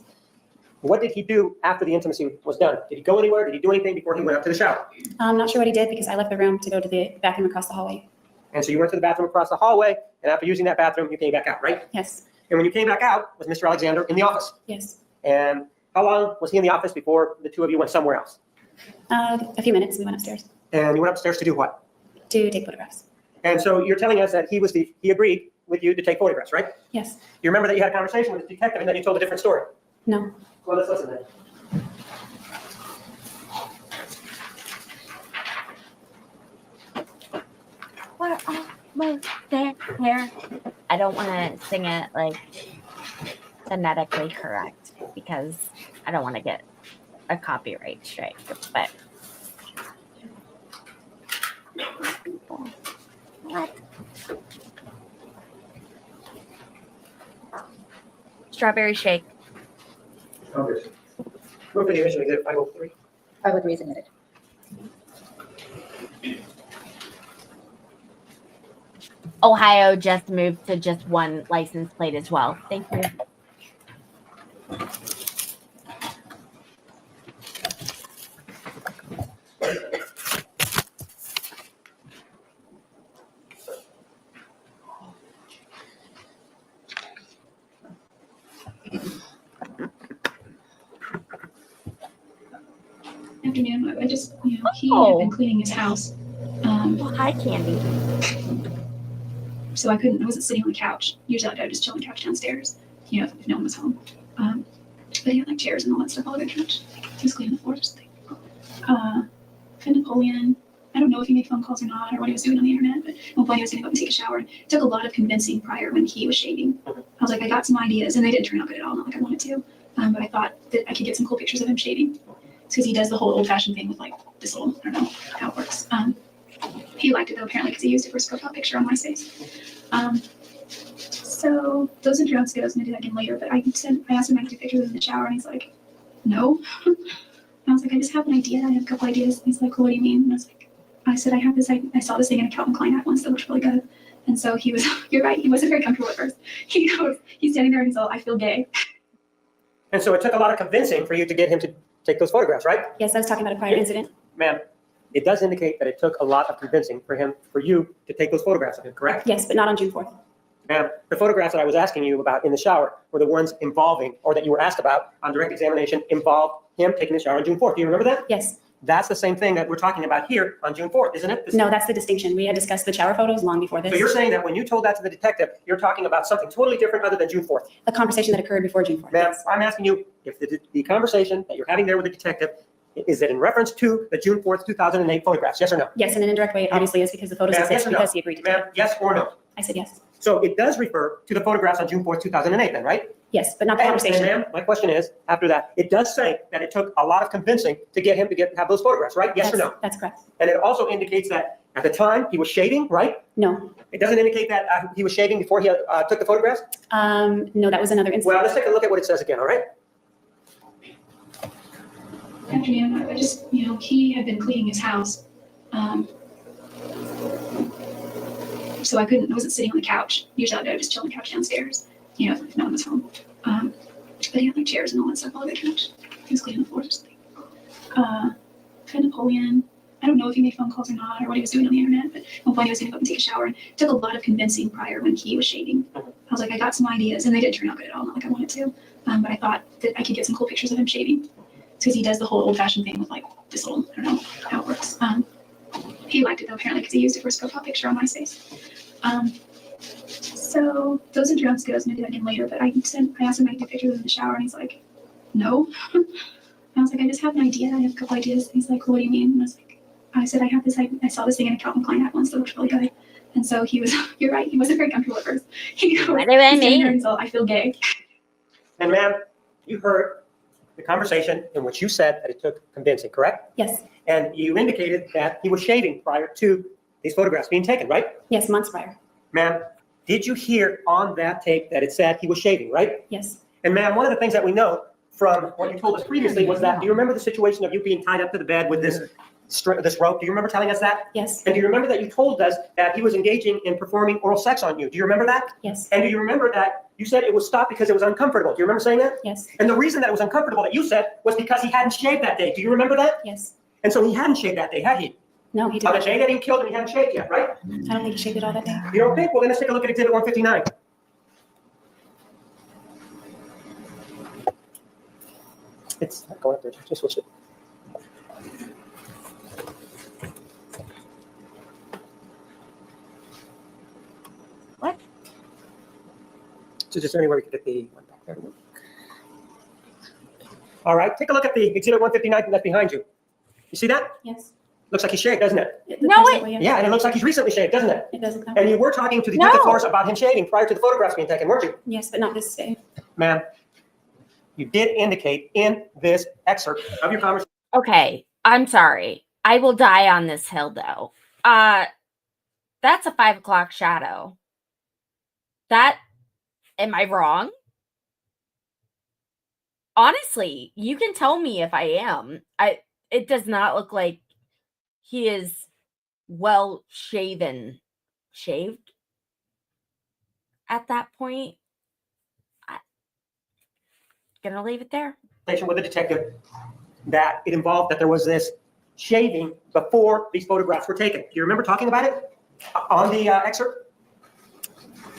[SPEAKER 2] What did he do after the intimacy was done? Did he go anywhere? Did he do anything before he went up to the shower?
[SPEAKER 3] I'm not sure what he did because I left the room to go to the bathroom across the hallway.
[SPEAKER 2] And so you went to the bathroom across the hallway, and after using that bathroom, you came back out, right?
[SPEAKER 3] Yes.
[SPEAKER 2] And when you came back out, was Mr. Alexander in the office?
[SPEAKER 3] Yes.
[SPEAKER 2] And how long was he in the office before the two of you went somewhere else?
[SPEAKER 3] A few minutes. We went upstairs
[SPEAKER 2] And you went upstairs to do what?
[SPEAKER 3] to take photographs.
[SPEAKER 2] And so you're telling us that he agreed with you to take photographs, right?
[SPEAKER 3] Yes.
[SPEAKER 2] You remember that you had a conversation with the detective and then you told a different story?
[SPEAKER 3] No.
[SPEAKER 2] Well, let's listen then.
[SPEAKER 1] We're almost there. I don't want to sing it like phonetically correct because I don't want to get a copyright strike. But what? Strawberry shake.
[SPEAKER 2] Okay. Move for the original exhibit 503.
[SPEAKER 5] I would resubmit it.
[SPEAKER 1] Ohio just moved to just one license plate as well. Thank you.
[SPEAKER 3] Afternoon. I just, he had been cleaning his house.
[SPEAKER 1] Well, hi, Candy.
[SPEAKER 3] So I wasn't sitting on the couch. Usually I would just chill on the couch downstairs, if no one was home. But he had like chairs and all that stuff all over the couch. He was cleaning the floors. And Napoleon, I don't know if he made phone calls or not, or what he was doing on the internet, but Napoleon was going to go up and take a shower. It took a lot of convincing prior when he was shaving. I was like, I got some ideas, and they didn't turn out good at all, not like I wanted to. But I thought that I could get some cool pictures of him shaving. Because he does the whole old-fashioned thing with like this little, I don't know how it works. He liked it though, apparently, because he used it for his profile picture on MySpace. So those intros goes, and I do that again later, but I asked him if I could take pictures in the shower, and he's like, no. I was like, I just have an idea. I have a couple ideas. And he's like, well, what do you mean? And I said, I saw this thing in a Calvin Klein hat once that looked really good. And so he was, you're right, he wasn't very comfortable at first. He's standing there and he's all, I feel gay.
[SPEAKER 2] And so it took a lot of convincing for you to get him to take those photographs, right?
[SPEAKER 3] Yes, I was talking about a prior incident.
[SPEAKER 2] Ma'am, it does indicate that it took a lot of convincing for you to take those photographs of him, correct?
[SPEAKER 3] Yes, but not on June 4th.
[SPEAKER 2] Ma'am, the photographs that I was asking you about in the shower were the ones involving, or that you were asked about on direct examination, involved him taking the shower on June 4th. Do you remember that?
[SPEAKER 3] Yes.
[SPEAKER 2] That's the same thing that we're talking about here on June 4th, isn't it?
[SPEAKER 3] No, that's the distinction. We had discussed the shower photos long before this.
[SPEAKER 2] So you're saying that when you told that to the detective, you're talking about something totally different other than June 4th?
[SPEAKER 3] A conversation that occurred before June 4th.
[SPEAKER 2] Ma'am,
[SPEAKER 3] Yes.
[SPEAKER 2] I'm asking you if the conversation that you're having there with the detective, is it in reference to the June 4th, 2008 photographs? Yes or no?
[SPEAKER 3] Yes, in an indirect way, it obviously is because the photos
[SPEAKER 2] Ma'am,
[SPEAKER 3] exist
[SPEAKER 2] yes or no?
[SPEAKER 3] because he agreed to
[SPEAKER 2] Ma'am,
[SPEAKER 3] it.
[SPEAKER 2] yes or no?
[SPEAKER 3] I said yes.
[SPEAKER 2] So it does refer to the photographs on June 4th, 2008 then, right?
[SPEAKER 3] Yes, but not the
[SPEAKER 2] And
[SPEAKER 3] conversation.
[SPEAKER 2] ma'am, my question is, after that, it does say that it took a lot of convincing to get him to have those photographs, right? Yes or no?
[SPEAKER 3] That's correct.
[SPEAKER 2] And it also indicates that at the time he was shaving, right?
[SPEAKER 3] No.
[SPEAKER 2] It doesn't indicate that he was shaving before he took the photographs?
[SPEAKER 3] No, that was another incident.
[SPEAKER 2] Well, let's take a look at what it says again, all right?
[SPEAKER 3] Afternoon, I just, he had been cleaning his house. So So I wasn't sitting on the couch. Usually I would just chill on the couch downstairs, if no one was home. But he had like chairs and all that stuff all over the couch. He was cleaning the floors or something. Had Napoleon. I don't know if he made phone calls or not, or what he was doing on the internet, but at one point he was going to go up and take a shower. And it took a lot of convincing prior when he was shaving. I was like, I got some ideas, and they didn't turn out good at all, not like I wanted to. But I thought that I could get some cool pictures of him shaving. Because he does the whole old-fashioned thing with like this little, I don't know how it works. He liked it though, apparently, because he used it for his profile picture on MySpace. So those are drums goes, and I do that again later, but I asked him if I could take pictures in the shower, and he's like, no. I was like, I just have an idea. I have a couple ideas. And he's like, well, what do you mean? And I said, I saw this thing in a Calvin Klein hat once that looked really good. And so he was, you're right, he wasn't very comfortable at first. He goes,
[SPEAKER 1] What do I mean?
[SPEAKER 3] And so I feel gay.
[SPEAKER 2] And ma'am, you heard the conversation in which you said that it took convincing, correct?
[SPEAKER 3] Yes.
[SPEAKER 2] And you indicated that he was shaving prior to these photographs being taken, right?
[SPEAKER 3] Yes, months prior.
[SPEAKER 2] Ma'am, did you hear on that tape that it said he was shaving, right?
[SPEAKER 3] Yes.
[SPEAKER 2] And ma'am, one of the things that we know from what you told us previously was that, do you remember the situation of you being tied up to the bed with this rope? Do you remember telling us that?
[SPEAKER 3] Yes.
[SPEAKER 2] And do you remember that you told us that he was engaging in performing oral sex on you? Do you remember that?
[SPEAKER 3] Yes.
[SPEAKER 2] And do you remember that you said it was stopped because it was uncomfortable? Do you remember saying that?
[SPEAKER 3] Yes.
[SPEAKER 2] And the reason that it was uncomfortable that you said was because he hadn't shaved that day. Do you remember that?
[SPEAKER 3] Yes.
[SPEAKER 2] And so he hadn't shaved that day, had he?
[SPEAKER 3] No, he
[SPEAKER 2] On the
[SPEAKER 3] didn't.
[SPEAKER 2] day that he killed him, he hadn't shaved yet, right?
[SPEAKER 3] I don't think he shaved it all that day.
[SPEAKER 2] You don't think? Well, then let's take a look at Exhibit 159. It's not going up there. Just switch it.
[SPEAKER 1] What?
[SPEAKER 2] So just anywhere we could get the one back there. All right, take a look at the Exhibit 159 that's behind you. You see that?
[SPEAKER 3] Yes.
[SPEAKER 2] Looks like he's shaved, doesn't it?
[SPEAKER 1] No,
[SPEAKER 3] it.
[SPEAKER 2] Yeah, and it looks like he's recently shaved, doesn't it?
[SPEAKER 3] It doesn't.
[SPEAKER 2] And you were talking to Detective
[SPEAKER 1] No.
[SPEAKER 2] Flores about him shaving prior to the photographs being taken, weren't you?
[SPEAKER 3] Yes, but not this day.
[SPEAKER 2] Ma'am, you did indicate in this excerpt of your conversation.
[SPEAKER 1] Okay, I'm sorry. I will die on this hill, though. That's a 5 o'clock shadow. Am I wrong? Honestly, you can tell me if I am. It does not look like he is well shaved at that point. I'm gonna leave it there.
[SPEAKER 2] With a detective that it involved that there was this shaving before these photographs were taken. Do you remember talking about it on the excerpt?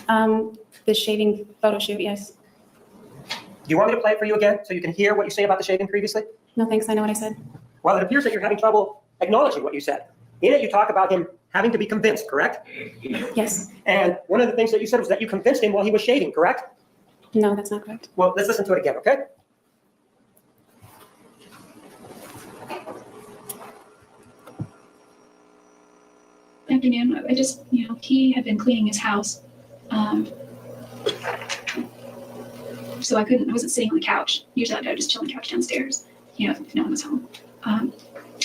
[SPEAKER 3] The shaving photo shoot, yes.
[SPEAKER 2] Do you want me to play it for you again so you can hear what you say about the shaving previously?
[SPEAKER 3] No, thanks. I know what I said.
[SPEAKER 2] Well, it appears that you're having trouble acknowledging what you said. In it, you talk about him having to be convinced, correct?
[SPEAKER 3] Yes.
[SPEAKER 2] And one of the things that you said was that you convinced him while he was shaving, correct?
[SPEAKER 3] No, that's not correct.
[SPEAKER 2] Well, let's listen to it again, okay?
[SPEAKER 3] Afternoon. I just, he had been cleaning his house. So I wasn't sitting on the couch. Usually I would just chill on the couch downstairs, if no one was home.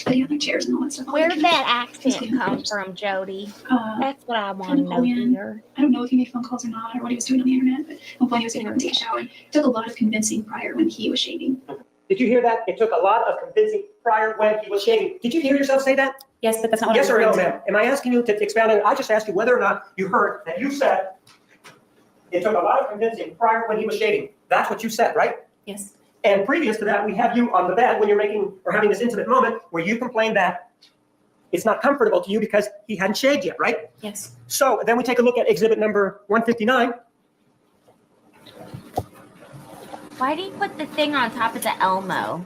[SPEAKER 3] But he had like chairs and all that stuff.
[SPEAKER 1] Where did that accent come from, Jodi? That's what I want to know here.
[SPEAKER 3] I don't know if he made phone calls or not, or what he was doing on the internet, but at one point he was going to go and take a shower. It took a lot of convincing prior when he was shaving.
[SPEAKER 2] Did you hear that? It took a lot of convincing prior when he was shaving. Did you hear yourself say that?
[SPEAKER 3] Yes, but that's not what
[SPEAKER 2] Yes
[SPEAKER 3] I'm
[SPEAKER 2] or no,
[SPEAKER 3] referring
[SPEAKER 2] ma'am? Am I asking you to expound on it? I just asked you whether or not you heard that you said it took a lot of convincing prior when he was shaving. That's what you said, right?
[SPEAKER 3] Yes.
[SPEAKER 2] And previous to that, we have you on the bed when you're making or having this intimate moment where you complained that it's not comfortable to you because he hadn't shaved yet, right?
[SPEAKER 3] Yes.
[SPEAKER 2] So then we take a look at exhibit number 159.
[SPEAKER 1] Why do you put the thing on top of the Elmo?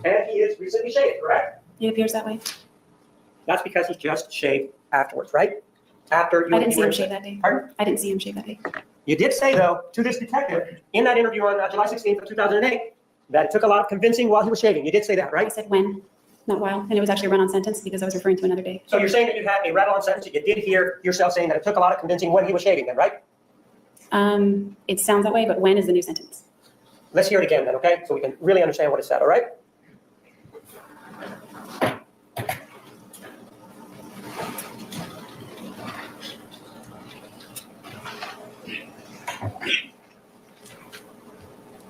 [SPEAKER 2] And he is recently shaved, correct?
[SPEAKER 3] It appears that way.
[SPEAKER 2] That's because he just shaved afterwards, right? After you
[SPEAKER 3] I didn't see him shave that day.
[SPEAKER 2] Pardon?
[SPEAKER 3] I didn't see him shave that day.
[SPEAKER 2] You did say, though, to this detective in that interview on July 16th of 2008, that it took a lot of convincing while he was shaving. You did say that,
[SPEAKER 3] I
[SPEAKER 2] right?
[SPEAKER 3] said when, not while. And it was actually a run-on sentence because I was referring to another day.
[SPEAKER 2] So you're saying that you had a rattle-on sentence. You did hear yourself saying that it took a lot of convincing when he was shaving then, right?
[SPEAKER 3] It sounds that way, but when is the new sentence?
[SPEAKER 2] Let's hear it again then, okay? So we can really understand what it said, all right?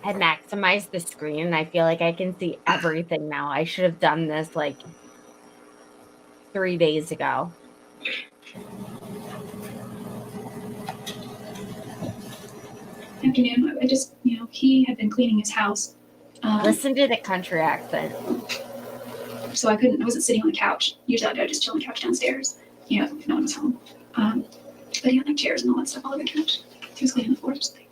[SPEAKER 1] I maximized the screen and I feel like I can see everything now. I should have done this like 3 days ago.
[SPEAKER 3] Afternoon. I just, he had been cleaning his house.
[SPEAKER 1] Listen to the country accent.
[SPEAKER 3] So I wasn't sitting on the couch. Usually I'd just chill on the couch downstairs, if no one was home. But he had like chairs and all that stuff all over the couch. He was cleaning the floor or something.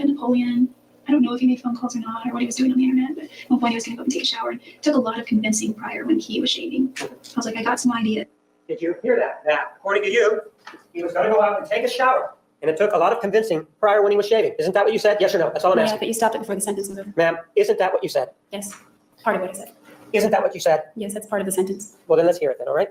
[SPEAKER 3] And Napoleon, I don't know if he made phone calls or not or what he was doing on the internet, but at one point he was going to go and take a shower. And it took a lot of convincing prior when he was shaving. I was like, I got some idea.
[SPEAKER 2] Did you hear that? That, according to you, he was going to go out and take a shower. And it took a lot of convincing prior when he was shaving. Isn't that what you said? Yes or no? That's all I'm
[SPEAKER 3] Yeah,
[SPEAKER 2] asking.
[SPEAKER 3] but you stopped it before the sentence was over.
[SPEAKER 2] Ma'am, isn't that what you said?
[SPEAKER 3] Yes, part of what I said.
[SPEAKER 2] Isn't that what you said?
[SPEAKER 3] Yes, that's part of the sentence.
[SPEAKER 2] Well, then let's hear it then, all right?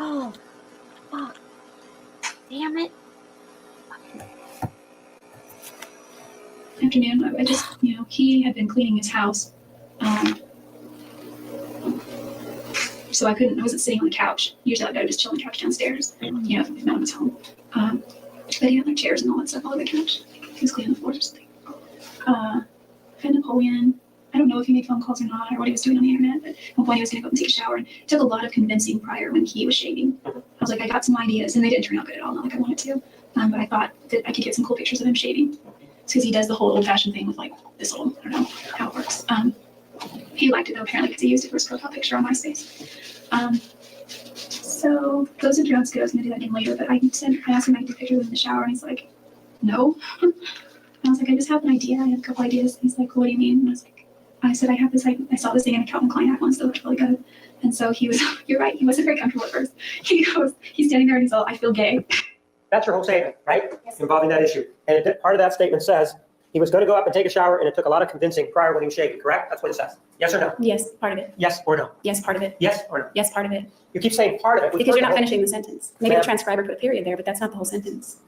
[SPEAKER 1] Oh, fuck. Damn it.
[SPEAKER 3] Afternoon. I just, he had been cleaning his house. So I wasn't sitting on the couch. Usually I'd just chill on the couch downstairs, if no one was home. But he had like chairs and all that stuff all over the couch. He was cleaning the floor or something. And Napoleon, I don't know if he made phone calls or not or what he was doing on the internet, but at one point he was going to go and take a shower. And it took a lot of convincing prior when he was shaving. I was like, I got some ideas, and they didn't turn out good at all, not like I wanted to. But I thought that I could get some cool pictures of him shaving. Because he does the whole old-fashioned thing with like this little, I don't know how it works. He liked it though, apparently, because he used it for his profile picture on MySpace. So those are drones good. I was going to do that again later, but I asked him if I could do pictures in the shower, and he's like, no. And I was like, I just have an idea. I have a couple ideas. And he's like, what do you mean? And I said, I have this. I saw this thing in a Calvin Klein ad once that looked really good. And so he was, you're right. He wasn't very comfortable at first. He's standing there and he's all, I feel gay.
[SPEAKER 2] That's your whole statement, right? Involving that issue. And part of that statement says he was going to go up and take a shower, and it took a lot of convincing prior when he was shaving, correct? That's what it says. Yes or no?
[SPEAKER 3] Yes, part of it.
[SPEAKER 2] Yes or no?
[SPEAKER 3] Yes, part of it.
[SPEAKER 2] Yes or no?
[SPEAKER 3] Yes, part of it.
[SPEAKER 2] You keep saying part of it.
[SPEAKER 3] Because you're not finishing the sentence. Maybe
[SPEAKER 2] Ma'am.
[SPEAKER 3] the transcriber put a period there, but that's not the whole sentence.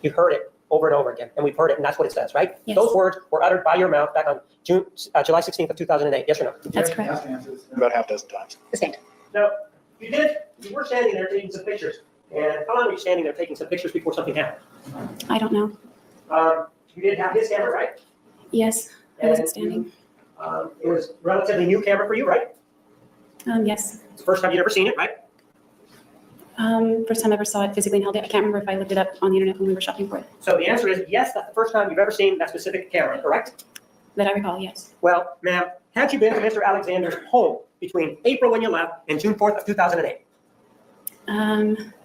[SPEAKER 2] You heard it over and over again, and we've heard it, and that's what it says, right?
[SPEAKER 3] Yes.
[SPEAKER 2] Those words were uttered by your mouth back on July 16th of 2008. Yes or no?
[SPEAKER 3] That's correct.
[SPEAKER 4] About half dozen times.
[SPEAKER 2] No, you did. You were standing there taking some pictures. And how long were you standing there taking some pictures before something happened?
[SPEAKER 3] I don't know.
[SPEAKER 2] You did have his camera, right?
[SPEAKER 3] Yes, I wasn't standing.
[SPEAKER 2] It was a relatively new camera for you, right?
[SPEAKER 3] Yes.
[SPEAKER 2] It's the first time you'd ever seen it, right?
[SPEAKER 3] First time I ever saw it physically and held it. I can't remember if I looked it up on the internet when we were shopping for it.
[SPEAKER 2] So the answer is yes, that's the first time you've ever seen that specific camera, correct?
[SPEAKER 3] That I recall, yes.
[SPEAKER 2] Well, ma'am, had you been to Mr. Alexander's home between April when you left and June 4th of 2008?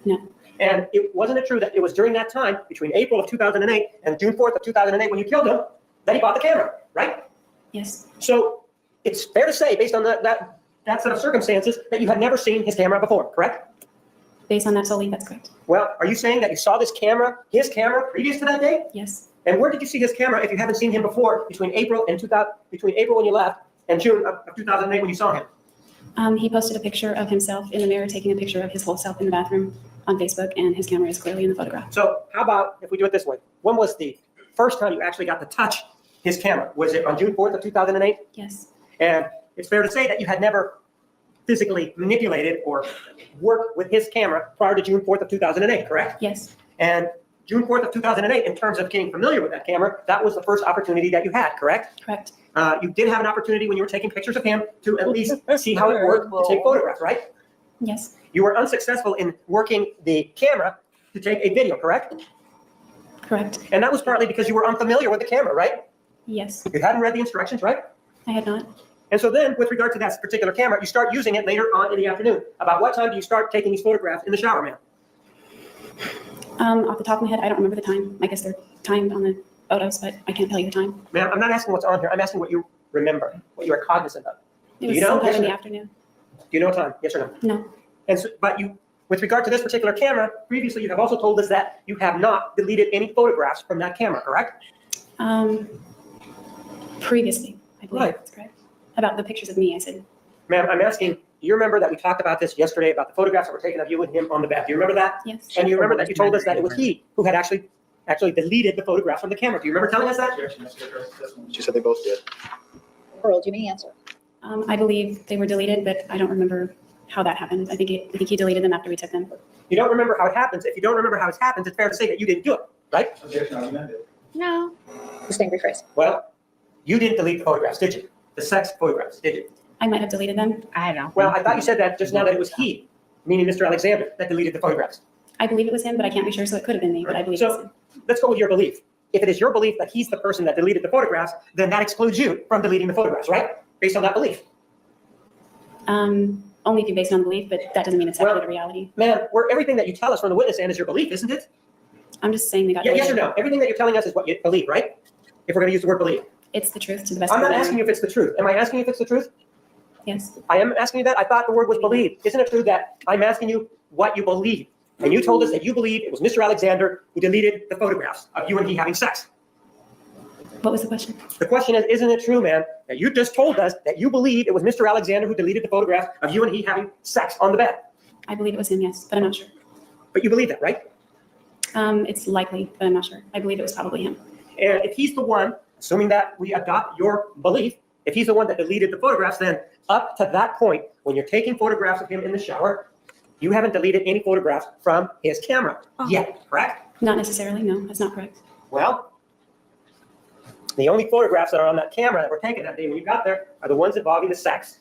[SPEAKER 3] No.
[SPEAKER 2] And wasn't it true that it was during that time, between April of 2008 and June 4th of 2008, when you killed him, that he bought the camera, right?
[SPEAKER 3] Yes.
[SPEAKER 2] So it's fair to say, based on that set of circumstances, that you had never seen his camera before, correct?
[SPEAKER 3] Based on that solely, that's correct.
[SPEAKER 2] Well, are you saying that you saw his camera, previous to that date?
[SPEAKER 3] Yes.
[SPEAKER 2] And where did you see his camera if you haven't seen him before, between April when you left and June of 2008 when you saw him?
[SPEAKER 3] He posted a picture of himself in the mirror, taking a picture of his whole self in the bathroom on Facebook, and his camera is clearly in the photograph.
[SPEAKER 2] So how about if we do it this way? When was the first time you actually got to touch his camera? Was it on June 4th of 2008?
[SPEAKER 3] Yes.
[SPEAKER 2] And it's fair to say that you had never physically manipulated or worked with his camera prior to June 4th of 2008, correct?
[SPEAKER 3] Yes.
[SPEAKER 2] And June 4th of 2008, in terms of getting familiar with that camera, that was the first opportunity that you had, correct?
[SPEAKER 3] Correct.
[SPEAKER 2] You did have an opportunity when you were taking pictures of him to at least see how it worked to take photographs, right?
[SPEAKER 3] Yes.
[SPEAKER 2] You were unsuccessful in working the camera to take a video, correct?
[SPEAKER 3] Correct.
[SPEAKER 2] And that was partly because you were unfamiliar with the camera, right?
[SPEAKER 3] Yes.
[SPEAKER 2] You hadn't read the instructions, right?
[SPEAKER 3] I had not.
[SPEAKER 2] And so then, with regard to that particular camera, you start using it later on in the afternoon. About what time do you start taking these photographs in the shower, ma'am?
[SPEAKER 3] Off the top of my head, I don't remember the time. I guess they're timed on the photos, but I can't tell you the time.
[SPEAKER 2] Ma'am, I'm not asking what's on here. I'm asking what you remember, what you are cognizant of.
[SPEAKER 3] It was
[SPEAKER 2] you know?
[SPEAKER 3] sometime
[SPEAKER 2] Yes or
[SPEAKER 3] in the
[SPEAKER 2] no?
[SPEAKER 3] afternoon.
[SPEAKER 2] Do you know what time? Yes or no?
[SPEAKER 3] No.
[SPEAKER 2] And so, but you, with regard to this particular camera, previously you have also told us that you have not deleted any photographs from that camera, correct?
[SPEAKER 3] Previously, I believe
[SPEAKER 2] Right.
[SPEAKER 3] that's correct. About the pictures of me, I said.
[SPEAKER 2] Ma'am, I'm asking, do you remember that we talked about this yesterday about the photographs that were taken of you and him on the bed? Do you remember that?
[SPEAKER 3] Yes.
[SPEAKER 2] And you remember that you told us that it was he who had actually actually deleted the photograph from the camera. Do you remember telling us that?
[SPEAKER 4] She said they both did.
[SPEAKER 5] Harold, you may answer.
[SPEAKER 3] I believe they were deleted, but I don't remember how that happened. I think he deleted them after we took them.
[SPEAKER 2] You don't remember how it happens. If you don't remember how it happens, it's fair to say that you didn't do it, right?
[SPEAKER 1] No.
[SPEAKER 5] Just rephrase.
[SPEAKER 2] Well, you didn't delete the photographs, did you? The sex photographs, did you?
[SPEAKER 3] I might have deleted them.
[SPEAKER 1] I don't.
[SPEAKER 2] Well, I thought you said that just now that it was he, meaning Mr. Alexander, that deleted the photographs.
[SPEAKER 3] I believe it was him, but I can't be sure, so it could have been me, but I believe it was
[SPEAKER 2] So
[SPEAKER 3] him.
[SPEAKER 2] let's go with your belief. If it is your belief that he's the person that deleted the photographs, then that excludes you from deleting the photographs, right? Based on that belief.
[SPEAKER 3] Only if you base it on belief, but that doesn't mean it's actually the reality.
[SPEAKER 2] Ma'am, everything that you tell us from the witness stand is your belief, isn't it?
[SPEAKER 3] I'm just saying they got
[SPEAKER 2] Yeah,
[SPEAKER 3] deleted.
[SPEAKER 2] yes or no? Everything that you're telling us is what you believe, right? If we're going to use the word believe.
[SPEAKER 3] It's the truth to the best
[SPEAKER 2] I'm
[SPEAKER 3] of
[SPEAKER 2] not
[SPEAKER 3] my
[SPEAKER 2] asking you if it's the truth. Am I asking you if it's the truth?
[SPEAKER 3] Yes.
[SPEAKER 2] I am asking you that. I thought the word was believe. Isn't it true that I'm asking you what you believe? And you told us that you believe it was Mr. Alexander who deleted the photographs of you and he having sex.
[SPEAKER 3] What was the question?
[SPEAKER 2] The question is, isn't it true, man, that you just told us that you believe it was Mr. Alexander who deleted the photographs of you and he having sex on the bed?
[SPEAKER 3] I believe it was him, yes, but I'm not sure.
[SPEAKER 2] But you believe that, right?
[SPEAKER 3] It's likely, but I'm not sure. I believe it was probably him.
[SPEAKER 2] And if he's the one, assuming that we adopt your belief, if he's the one that deleted the photographs, then up to that point, when you're taking photographs of him in the shower, you haven't deleted any photographs from his camera yet, correct?
[SPEAKER 3] Not necessarily, no, that's not correct.
[SPEAKER 2] Well, the only photographs that are on that camera that were taken that day when you got there are the ones involving the sex.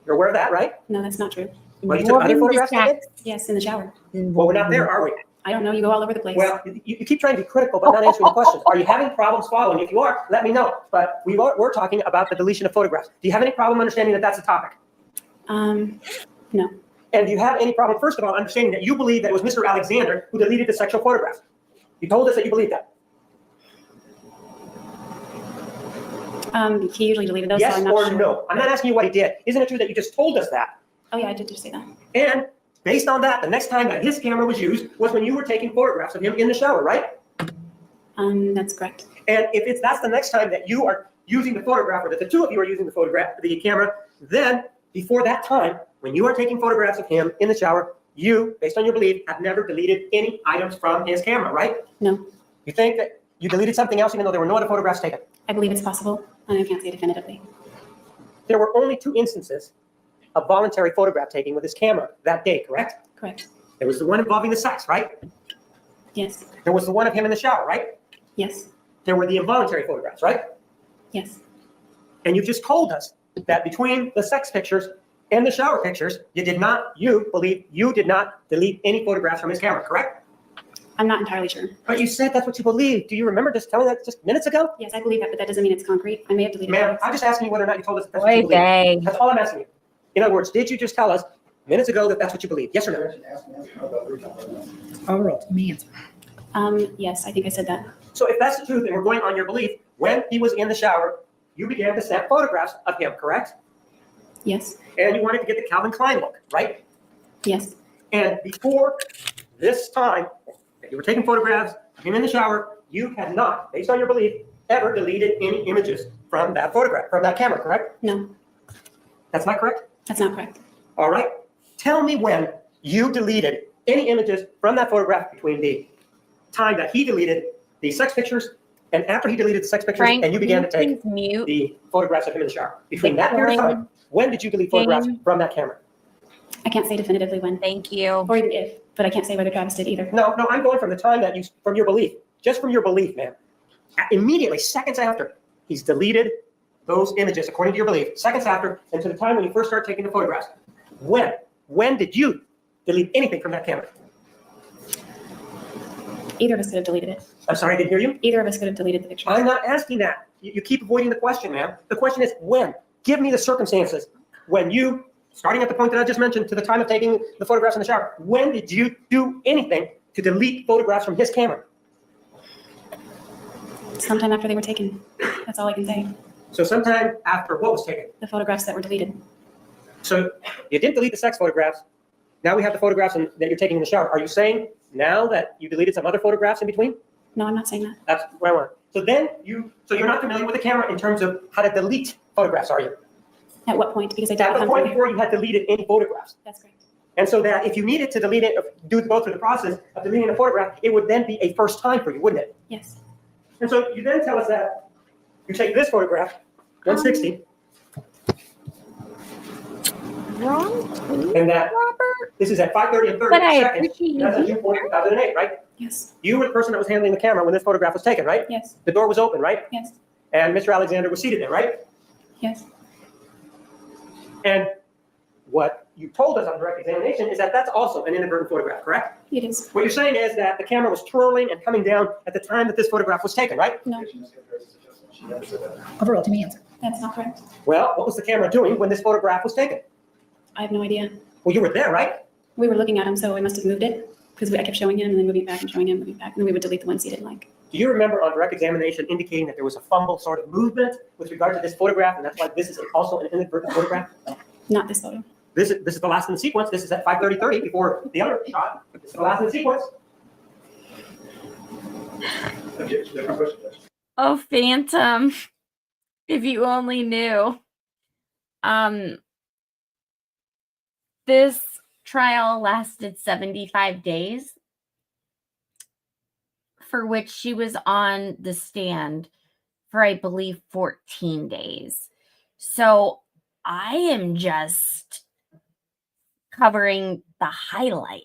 [SPEAKER 2] You're aware of that, right?
[SPEAKER 3] No, that's not true.
[SPEAKER 2] Well, you took other
[SPEAKER 1] Involving the
[SPEAKER 2] photographs that day?
[SPEAKER 3] Yes, in the shower.
[SPEAKER 2] Well, we're not there, are we?
[SPEAKER 3] I don't know, you go all over the place.
[SPEAKER 2] Well, you keep trying to be critical, but not answering the questions. Are you having problems following? If you are, let me know. But we're talking about the deletion of photographs. Do you have any problem understanding that that's the topic?
[SPEAKER 3] No.
[SPEAKER 2] And do you have any problem, first of all, understanding that you believe that it was Mr. Alexander who deleted the sexual photographs? You told us that you believe that.
[SPEAKER 3] He usually deleted those,
[SPEAKER 2] Yes
[SPEAKER 3] so I'm not
[SPEAKER 2] or
[SPEAKER 3] sure.
[SPEAKER 2] no? I'm not asking you what he did. Isn't it true that you just told us that?
[SPEAKER 3] Oh yeah, I did just say that.
[SPEAKER 2] And based on that, the next time that his camera was used was when you were taking photographs of him in the shower, right?
[SPEAKER 3] That's correct.
[SPEAKER 2] And if that's the next time that you are using the photograph, or that the two of you are using the camera, then before that time, when you are taking photographs of him in the shower, you, based on your belief, have never deleted any items from his camera, right?
[SPEAKER 3] No.
[SPEAKER 2] You think that you deleted something else even though there were no other photographs taken?
[SPEAKER 3] I believe it's possible, and I can't say definitively.
[SPEAKER 2] There were only 2 instances of voluntary photograph taking with his camera that day, correct?
[SPEAKER 3] Correct.
[SPEAKER 2] There was the one involving the sex, right?
[SPEAKER 3] Yes.
[SPEAKER 2] There was the one of him in the shower, right?
[SPEAKER 3] Yes.
[SPEAKER 2] There were the involuntary photographs, right?
[SPEAKER 3] Yes.
[SPEAKER 2] And you just told us that between the sex pictures and the shower pictures, you did not delete any photographs from his camera, correct?
[SPEAKER 3] I'm not entirely sure.
[SPEAKER 2] But you said that's what you believe. Do you remember just telling that just minutes ago?
[SPEAKER 3] Yes, I believe that, but that doesn't mean it's concrete. I may have deleted
[SPEAKER 2] Ma'am,
[SPEAKER 3] it.
[SPEAKER 2] I'm just asking you whether or not you told us that that's what you believe. That's all I'm asking you. In other words, did you just tell us minutes ago that that's what you believe? Yes or no?
[SPEAKER 5] Harold, you may answer.
[SPEAKER 3] Yes, I think I said that.
[SPEAKER 2] So if that's the truth and we're going on your belief, when he was in the shower, you began to snap photographs of him, correct?
[SPEAKER 3] Yes.
[SPEAKER 2] And you wanted to get the Calvin Klein look, right?
[SPEAKER 3] Yes.
[SPEAKER 2] And before this time that you were taking photographs of him in the shower, you had not, based on your belief, ever deleted any images from that photograph, from that camera, correct?
[SPEAKER 3] No.
[SPEAKER 2] That's not correct?
[SPEAKER 3] That's not correct.
[SPEAKER 2] All right. Tell me when you deleted any images from that photograph between the time that he deleted the sex pictures and after he deleted the sex pictures,
[SPEAKER 1] Frank,
[SPEAKER 2] and you began to take
[SPEAKER 1] mute
[SPEAKER 2] the photographs of him in the shower. Between that period of time, when did you delete photographs from that camera?
[SPEAKER 3] I can't say definitively when.
[SPEAKER 1] Thank you.
[SPEAKER 3] Or even if, but I can't say whether Travis did either.
[SPEAKER 2] No, I'm going from the time that from your belief, just from your belief, man. Immediately, seconds after, he's deleted those images, according to your belief, seconds after, and to the time when you first started taking the photographs. When did you delete anything from that camera?
[SPEAKER 3] Either of us could have deleted it.
[SPEAKER 2] I'm sorry, I didn't hear you.
[SPEAKER 3] Either of us could have deleted the picture.
[SPEAKER 2] I'm not asking that. You keep avoiding the question, man. The question is when. Give me the circumstances when you, starting at the point that I just mentioned, to the time of taking the photographs in the shower, when did you do anything to delete photographs from his camera?
[SPEAKER 3] Sometime after they were taken. That's all I can say.
[SPEAKER 2] So sometime after what was taken?
[SPEAKER 3] The photographs that were deleted.
[SPEAKER 2] So you didn't delete the sex photographs. Now we have the photographs that you're taking in the shower. Are you saying now that you deleted some other photographs in between?
[SPEAKER 3] No, I'm not saying that.
[SPEAKER 2] That's what I want. So you're not familiar with the camera in terms of how to delete photographs, are you?
[SPEAKER 3] At what point? Because I did
[SPEAKER 2] At
[SPEAKER 3] not
[SPEAKER 2] the
[SPEAKER 3] come
[SPEAKER 2] point
[SPEAKER 3] through
[SPEAKER 2] before
[SPEAKER 3] here.
[SPEAKER 2] you had deleted any photographs.
[SPEAKER 3] That's correct.
[SPEAKER 2] And so that if you needed to delete it, go through the process of deleting a photograph, it would then be a first time for you, wouldn't it?
[SPEAKER 3] Yes.
[SPEAKER 2] And so you then tell us that you take this photograph, 160,
[SPEAKER 1] Wrong,
[SPEAKER 2] and that
[SPEAKER 1] Robert.
[SPEAKER 2] this is at 5:30 and 30
[SPEAKER 1] But I
[SPEAKER 2] seconds.
[SPEAKER 1] appreciate you
[SPEAKER 2] That's on
[SPEAKER 1] being
[SPEAKER 2] June 4th, 2008, right?
[SPEAKER 3] Yes.
[SPEAKER 2] You were the person that was handling the camera when this photograph was taken, right?
[SPEAKER 3] Yes.
[SPEAKER 2] The door was open, right?
[SPEAKER 3] Yes.
[SPEAKER 2] And Mr. Alexander was seated there, right?
[SPEAKER 3] Yes.
[SPEAKER 2] And what you told us on direct examination is that that's also an inadvertent photograph, correct?
[SPEAKER 3] It is.
[SPEAKER 2] What you're saying is that the camera was twirling and coming down at the time that this photograph was taken, right?
[SPEAKER 3] No,
[SPEAKER 5] Overall, to me, answer.
[SPEAKER 3] that's not correct.
[SPEAKER 2] Well, what was the camera doing when this photograph was taken?
[SPEAKER 3] I have no idea.
[SPEAKER 2] Well, you were there, right?
[SPEAKER 3] We were looking at him, so I must have moved it because I kept showing him and then moving back and showing him, moving back, and then we would delete the ones he didn't like.
[SPEAKER 2] Do you remember on direct examination indicating that there was a fumble sort of movement with regard to this photograph, and that's why this is also an inadvertent photograph?
[SPEAKER 3] Not this photo.
[SPEAKER 2] This is the last in the sequence. This is at 5:30 before the other shot. This is the last in the sequence.
[SPEAKER 1] Oh, Phantom. If you only knew. This trial lasted 75 days, for which she was on the stand for, I believe, 14 days. So I am just covering the highlights.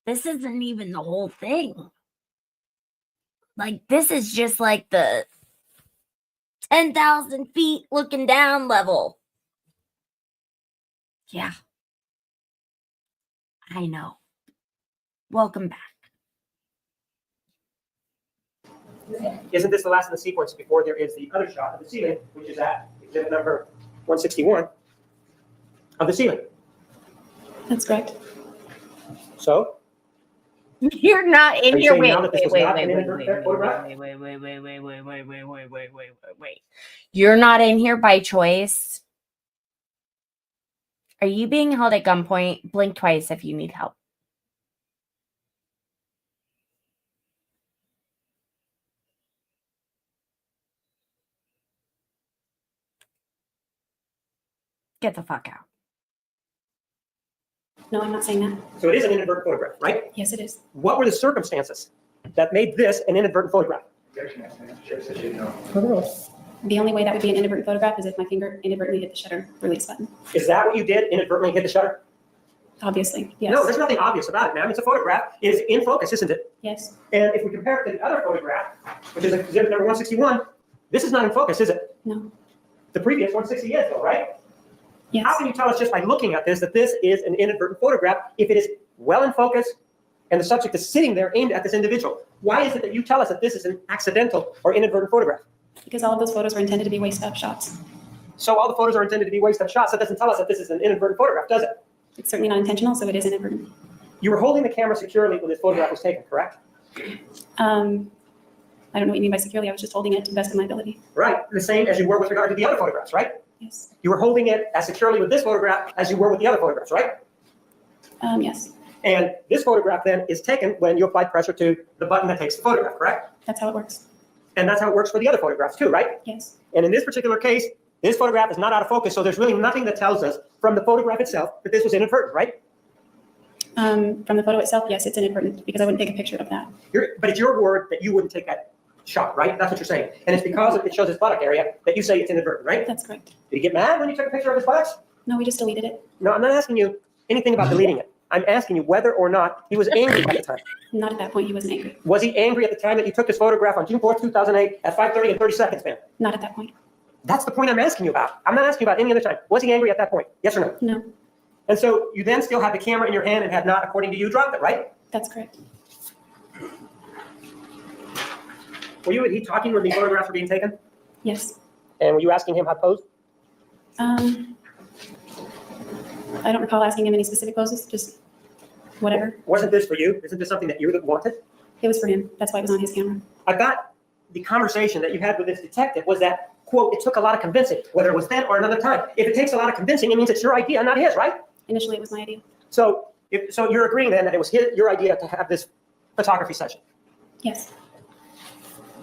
[SPEAKER 1] This isn't even the whole thing. Like, this is just like the 10,000 feet looking down level. Yeah. I know. Welcome back.
[SPEAKER 2] Isn't this the last in the sequence before there is the other shot of the ceiling, which is at exhibit number 161 of the ceiling?
[SPEAKER 3] That's correct.
[SPEAKER 2] So,
[SPEAKER 1] You're not in
[SPEAKER 2] Are you
[SPEAKER 1] here.
[SPEAKER 2] saying
[SPEAKER 1] Wait,
[SPEAKER 2] now that this was
[SPEAKER 1] wait,
[SPEAKER 2] not
[SPEAKER 1] wait,
[SPEAKER 2] an
[SPEAKER 1] wait,
[SPEAKER 2] inadvertent
[SPEAKER 1] wait,
[SPEAKER 2] photograph?
[SPEAKER 1] wait. You're not in here by choice. Are you being held at gunpoint? Blink twice if you need help. Get the fuck out.
[SPEAKER 3] No, I'm not saying that.
[SPEAKER 2] So it is an inadvertent photograph, right?
[SPEAKER 3] Yes, it is.
[SPEAKER 2] What were the circumstances that made this an inadvertent photograph?
[SPEAKER 5] Overall.
[SPEAKER 3] The only way that would be an inadvertent photograph is if my finger inadvertently hit the shutter release button.
[SPEAKER 2] Is that what you did, inadvertently hit the shutter?
[SPEAKER 3] Obviously, yes.
[SPEAKER 2] No, there's nothing obvious about it, ma'am. It's a photograph. It is in focus, isn't it?
[SPEAKER 3] Yes.
[SPEAKER 2] And if we compare it to the other photograph, which is exhibit number 161, this is not in focus, is it?
[SPEAKER 3] No.
[SPEAKER 2] The previous 160 is, though, right?
[SPEAKER 3] Yes.
[SPEAKER 2] How can you tell us just by looking at this that this is an inadvertent photograph if it is well in focus and the subject is sitting there aimed at this individual? Why is it that you tell us that this is an accidental or inadvertent photograph?
[SPEAKER 3] Because all of those photos were intended to be waist-up shots.
[SPEAKER 2] So all the photos are intended to be waist-up shots. That doesn't tell us that this is an inadvertent photograph, does it?
[SPEAKER 3] It's certainly not intentional, so it is inadvertent.
[SPEAKER 2] You were holding the camera securely when this photograph was taken, correct?
[SPEAKER 3] I don't know what you mean by securely. I was just holding it to the best of my ability.
[SPEAKER 2] Right. The same as you were with regard to the other photographs, right?
[SPEAKER 3] Yes.
[SPEAKER 2] You were holding it as securely with this photograph as you were with the other photographs, right?
[SPEAKER 3] Yes.
[SPEAKER 2] And this photograph then is taken when you apply pressure to the button that takes the photograph, correct?
[SPEAKER 3] That's how it works.
[SPEAKER 2] And that's how it works for the other photographs too, right?
[SPEAKER 3] Yes.
[SPEAKER 2] And in this particular case, this photograph is not out of focus, so there's really nothing that tells us from the photograph itself that this was inadvertent, right?
[SPEAKER 3] From the photo itself, yes, it's inadvertent because I wouldn't take a picture of that.
[SPEAKER 2] But it's your word that you wouldn't take that shot, right? That's what you're saying. And it's because it shows his buttock area that you say it's inadvertent, right?
[SPEAKER 3] That's correct.
[SPEAKER 2] Did he get mad when you took a picture of his buttocks?
[SPEAKER 3] No, we just deleted it.
[SPEAKER 2] No, I'm not asking you anything about deleting it. I'm asking you whether or not he was angry at the time.
[SPEAKER 3] Not at that point, he wasn't angry.
[SPEAKER 2] Was he angry at the time that you took this photograph on June 4th, 2008 at 5:30 and 30 seconds, ma'am?
[SPEAKER 3] Not at that point.
[SPEAKER 2] That's the point I'm asking you about. I'm not asking you about any other time. Was he angry at that point? Yes or no?
[SPEAKER 3] No.
[SPEAKER 2] And so you then still had the camera in your hand and had not, according to you, dropped it, right?
[SPEAKER 3] That's correct.
[SPEAKER 2] Were you and he talking when the photographs were being taken?
[SPEAKER 3] Yes.
[SPEAKER 2] And were you asking him how to pose?
[SPEAKER 3] I don't recall asking him any specific poses, just whatever.
[SPEAKER 2] Wasn't this for you? Isn't this something that you wanted?
[SPEAKER 3] It was for him. That's why it was on his camera.
[SPEAKER 2] I thought the conversation that you had with this detective was that, quote, it took a lot of convincing, whether it was then or another time. If it takes a lot of convincing, it means it's your idea, not his, right?
[SPEAKER 3] Initially, it was my idea.
[SPEAKER 2] So you're agreeing then that it was your idea to have this photography session.
[SPEAKER 3] Yes.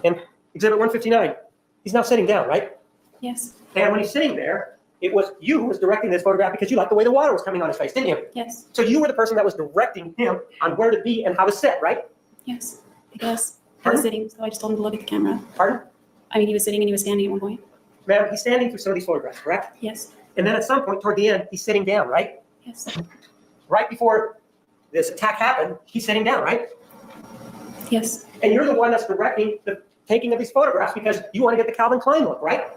[SPEAKER 2] And exhibit 159, he's now sitting down, right?
[SPEAKER 3] Yes.
[SPEAKER 2] And when he's sitting there, it was you who was directing this photograph because you liked the way the water was coming on his face, didn't you?
[SPEAKER 3] Yes,
[SPEAKER 2] So you were the person that was directing him on where to be and how to sit, right?
[SPEAKER 3] yes, because he
[SPEAKER 2] Pardon?
[SPEAKER 3] was sitting, so I just told him to look at the camera.
[SPEAKER 2] Pardon?
[SPEAKER 3] I mean, he was sitting and he was standing at one point.
[SPEAKER 2] Ma'am, he's standing through some of these photographs, correct?
[SPEAKER 3] Yes,
[SPEAKER 2] And then at some point toward the end, he's sitting down, right?
[SPEAKER 3] yes,
[SPEAKER 2] Right before this attack happened, he's sitting down, right?
[SPEAKER 3] yes,
[SPEAKER 2] And you're the one that's directing the taking of these photographs because you want to get the Calvin Klein look, right?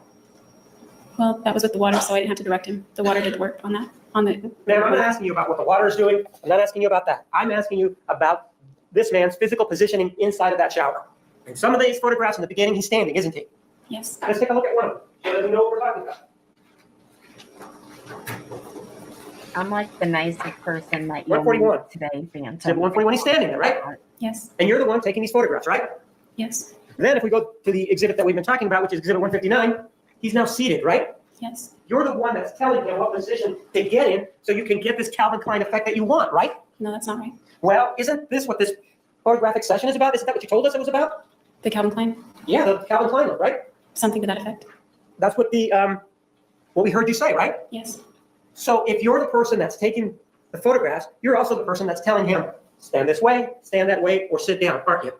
[SPEAKER 3] well, that was with the water, so I didn't have to direct him. The water did the work on that, on the.
[SPEAKER 2] Ma'am, I'm not asking you about what the water is doing. I'm not asking you about that. I'm asking you about this man's physical positioning inside of that shower. In some of these photographs in the beginning, he's standing, isn't he?
[SPEAKER 3] Yes,
[SPEAKER 2] Let's take a look at one of them so that we know what we're talking about.
[SPEAKER 1] I'm like the nicest person that you
[SPEAKER 2] 141.
[SPEAKER 1] meet today, Phantom.
[SPEAKER 2] Exhibit 141, he's standing there, right?
[SPEAKER 3] yes,
[SPEAKER 2] And you're the one taking these photographs, right?
[SPEAKER 3] yes,
[SPEAKER 2] Then if we go to the exhibit that we've been talking about, which is exhibit 159, he's now seated, right?
[SPEAKER 3] yes,
[SPEAKER 2] You're the one that's telling him what position to get in so you can get this Calvin Klein effect that you want, right?
[SPEAKER 3] no, that's not right.
[SPEAKER 2] Well, isn't this what this photographic session is about? Isn't that what you told us it was about?
[SPEAKER 3] The Calvin Klein,
[SPEAKER 2] Yeah, the Calvin Klein look, right?
[SPEAKER 3] something to that effect.
[SPEAKER 2] That's what the what we heard you say, right?
[SPEAKER 3] Yes,
[SPEAKER 2] So if you're the person that's taking the photographs, you're also the person that's telling him, stand this way, stand that way, or sit down, aren't you?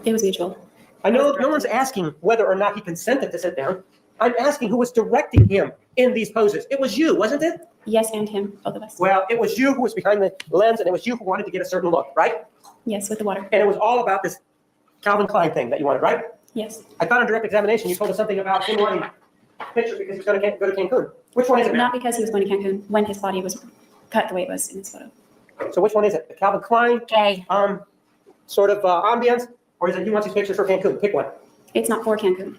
[SPEAKER 3] it was mutual.
[SPEAKER 2] I know no one's asking whether or not he consented to sit down. I'm asking who was directing him in these poses. It was you, wasn't it?
[SPEAKER 3] Yes, and him, both of us.
[SPEAKER 2] Well, it was you who was behind the lens, and it was you who wanted to get a certain look, right?
[SPEAKER 3] Yes, with the water.
[SPEAKER 2] And it was all about this Calvin Klein thing that you wanted, right?
[SPEAKER 3] Yes,
[SPEAKER 2] I thought on direct examination you told us something about him wanting pictures because he's going to go to Cancun. Which one is it now?
[SPEAKER 3] not because he was going to Cancun, when his body was cut the way it was in this photo.
[SPEAKER 2] So which one is it? The Calvin Klein
[SPEAKER 1] Okay.
[SPEAKER 2] sort of ambience, or is it he wants these pictures for Cancun? Pick one.
[SPEAKER 3] It's not for Cancun.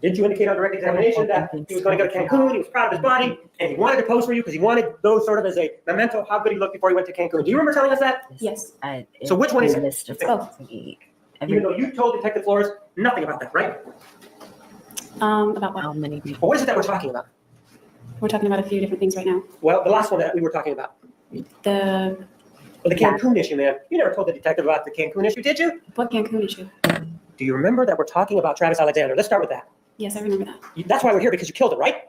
[SPEAKER 2] Didn't you indicate on direct examination that he was going to go to Cancun, he was proud of his body, and he wanted to pose for you because he wanted those sort of as a memento how good he looked before he went to Cancun? Do you remember telling us that?
[SPEAKER 3] Yes,
[SPEAKER 2] So which one is it?
[SPEAKER 1] Both.
[SPEAKER 2] Even though you told Detective Flores nothing about that, right?
[SPEAKER 3] about what?
[SPEAKER 1] How many people?
[SPEAKER 2] But what is it that we're talking about?
[SPEAKER 3] We're talking about a few different things right now.
[SPEAKER 2] Well, the last one that we were talking about.
[SPEAKER 3] The,
[SPEAKER 2] Well, the Cancun issue, man. You never told the detective about the Cancun issue, did you?
[SPEAKER 3] what Cancun issue?
[SPEAKER 2] Do you remember that we're talking about Travis Alexander? Let's start with that.
[SPEAKER 3] Yes, I remember that.
[SPEAKER 2] That's why we're here, because you killed him, right?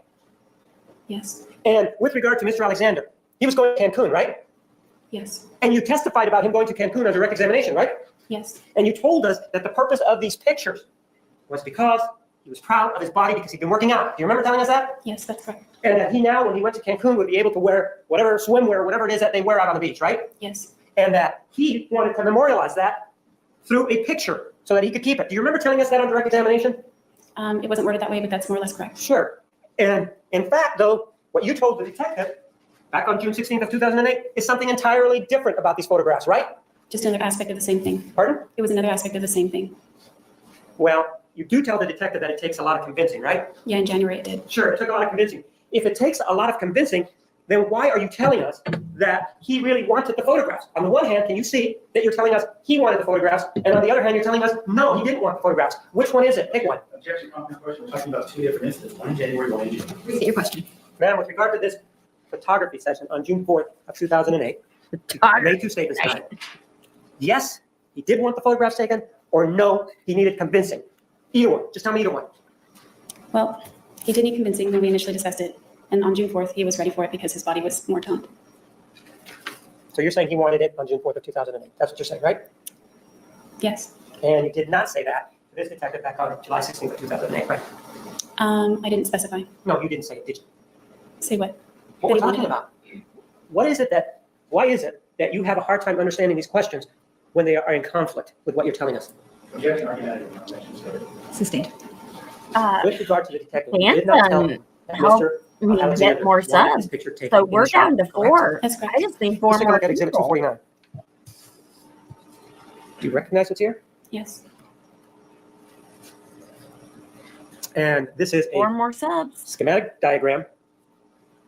[SPEAKER 3] Yes,
[SPEAKER 2] And with regard to Mr. Alexander, he was going to Cancun, right?
[SPEAKER 3] yes,
[SPEAKER 2] And you testified about him going to Cancun on direct examination, right?
[SPEAKER 3] yes,
[SPEAKER 2] And you told us that the purpose of these pictures was because he was proud of his body because he'd been working out. Do you remember telling us that?
[SPEAKER 3] yes, that's correct.
[SPEAKER 2] And that he now, when he went to Cancun, would be able to wear whatever swimwear, whatever it is that they wear out on the beach, right?
[SPEAKER 3] Yes,
[SPEAKER 2] And that he wanted to memorialize that through a picture so that he could keep it. Do you remember telling us that on direct examination?
[SPEAKER 3] it wasn't worded that way, but that's more or less correct.
[SPEAKER 2] Sure. And in fact, though, what you told the detective back on June 16th of 2008 is something entirely different about these photographs, right?
[SPEAKER 3] Just another aspect of the same thing.
[SPEAKER 2] Pardon?
[SPEAKER 3] It was another aspect of the same thing.
[SPEAKER 2] Well, you do tell the detective that it takes a lot of convincing, right?
[SPEAKER 3] Yeah, in January it did.
[SPEAKER 2] Sure, it took a lot of convincing. If it takes a lot of convincing, then why are you telling us that he really wanted the photographs? On the one hand, can you see that you're telling us he wanted the photographs, and on the other hand, you're telling us, no, he didn't want the photographs. Which one is it? Pick one.
[SPEAKER 4] Objection, comment, question. We're talking about two different incidents, one in January, one in June.
[SPEAKER 5] Restate your question.
[SPEAKER 2] Ma'am, with regard to this photography session on June 4th of 2008, you made two statements tonight. Yes, he did want the photographs taken, or no, he needed convincing. Either one. Just tell me either one.
[SPEAKER 3] Well, he did need convincing when we initially discussed it. And on June 4th, he was ready for it because his body was more toned.
[SPEAKER 2] So you're saying he wanted it on June 4th of 2008. That's what you're saying, right?
[SPEAKER 3] Yes.
[SPEAKER 2] And you did not say that to this detective back on July 16th of 2008, right?
[SPEAKER 3] I didn't specify.
[SPEAKER 2] No, you didn't say it, did you?
[SPEAKER 3] Say what?
[SPEAKER 2] What we're
[SPEAKER 3] That he
[SPEAKER 2] talking
[SPEAKER 3] wanted
[SPEAKER 2] about. Why is it that you have a hard time understanding these questions when they are in conflict with what you're telling us?
[SPEAKER 4] Objection, argumentative, objection, sir.
[SPEAKER 5] Sustained.
[SPEAKER 2] With regard to the detective, you did not tell
[SPEAKER 1] Phantom,
[SPEAKER 2] Mr.
[SPEAKER 1] we get
[SPEAKER 2] Alexander
[SPEAKER 1] more
[SPEAKER 2] wanted this
[SPEAKER 1] subs.
[SPEAKER 2] picture taken
[SPEAKER 1] So
[SPEAKER 2] in
[SPEAKER 1] we're
[SPEAKER 2] the shower,
[SPEAKER 1] down to
[SPEAKER 2] correct?
[SPEAKER 1] 4.
[SPEAKER 3] That's correct.
[SPEAKER 1] I just need 4
[SPEAKER 2] Let's take a
[SPEAKER 1] more
[SPEAKER 2] look at exhibit
[SPEAKER 1] people.
[SPEAKER 2] 249. Do you recognize what's here?
[SPEAKER 3] Yes.
[SPEAKER 2] And this is
[SPEAKER 1] 4
[SPEAKER 2] a
[SPEAKER 1] more subs.
[SPEAKER 2] schematic diagram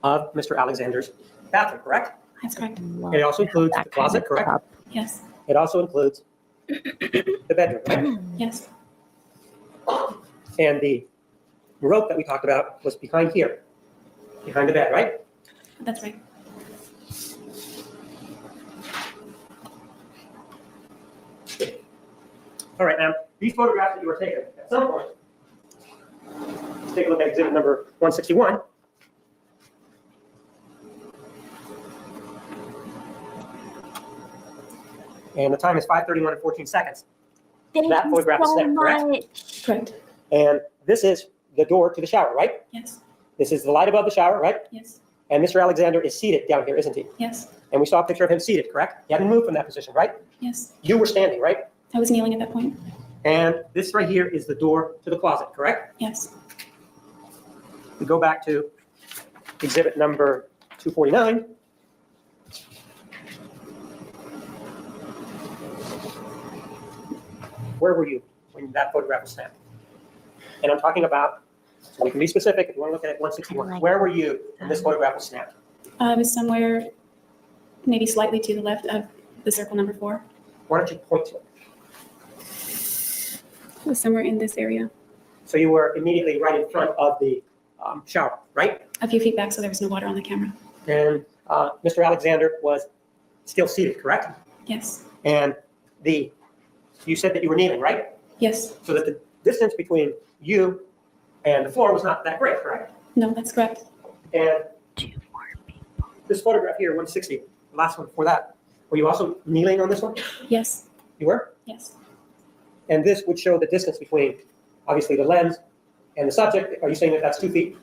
[SPEAKER 2] of Mr. Alexander's bathroom, correct?
[SPEAKER 3] That's correct.
[SPEAKER 2] It also includes the closet, correct?
[SPEAKER 3] Yes.
[SPEAKER 2] It also includes the bedroom, right?
[SPEAKER 3] Yes.
[SPEAKER 2] And the rope that we talked about was behind here, behind the bed, right?
[SPEAKER 3] That's right.
[SPEAKER 2] All right, now, these photographs that you were taking, at some point, Let's take a look at exhibit number 161. And the time is 5:31 and 14 seconds.
[SPEAKER 1] Thank
[SPEAKER 2] That
[SPEAKER 1] you
[SPEAKER 2] photograph is
[SPEAKER 1] so
[SPEAKER 2] snapped, correct?
[SPEAKER 1] much.
[SPEAKER 3] Correct.
[SPEAKER 2] And this is the door to the shower, right?
[SPEAKER 3] Yes.
[SPEAKER 2] This is the light above the shower, right?
[SPEAKER 3] Yes.
[SPEAKER 2] And Mr. Alexander is seated down here, isn't he?
[SPEAKER 3] Yes.
[SPEAKER 2] And we saw a picture of him seated, correct? He hadn't moved from that position, right?
[SPEAKER 3] Yes.
[SPEAKER 2] You were standing, right?
[SPEAKER 3] I was kneeling at that point.
[SPEAKER 2] And this right here is the door to the closet, correct?
[SPEAKER 3] Yes.
[SPEAKER 2] We go back to exhibit number 249. Where were you when that photograph was snapped? And I'm talking about, so we can be specific if you want to look at it, 161. Where were you when this photograph was snapped?
[SPEAKER 3] I was somewhere maybe slightly to the left of the circle number 4.
[SPEAKER 2] Why don't you point to it?
[SPEAKER 3] It was somewhere in this area,
[SPEAKER 2] So you were immediately right in front of the shower, right?
[SPEAKER 3] a few feet back, so there was no water on the camera.
[SPEAKER 2] And Mr. Alexander was still seated, correct?
[SPEAKER 3] Yes.
[SPEAKER 2] And you said that you were kneeling, right?
[SPEAKER 3] Yes.
[SPEAKER 2] So that the distance between you and the floor was not that great, correct?
[SPEAKER 3] No, that's correct.
[SPEAKER 2] And this photograph here, 160, the last one before that, were you also kneeling on this one?
[SPEAKER 3] Yes.
[SPEAKER 2] You were?
[SPEAKER 3] Yes.
[SPEAKER 2] And this would show the distance between, obviously, the lens and the subject. Are you saying that that's 2 feet?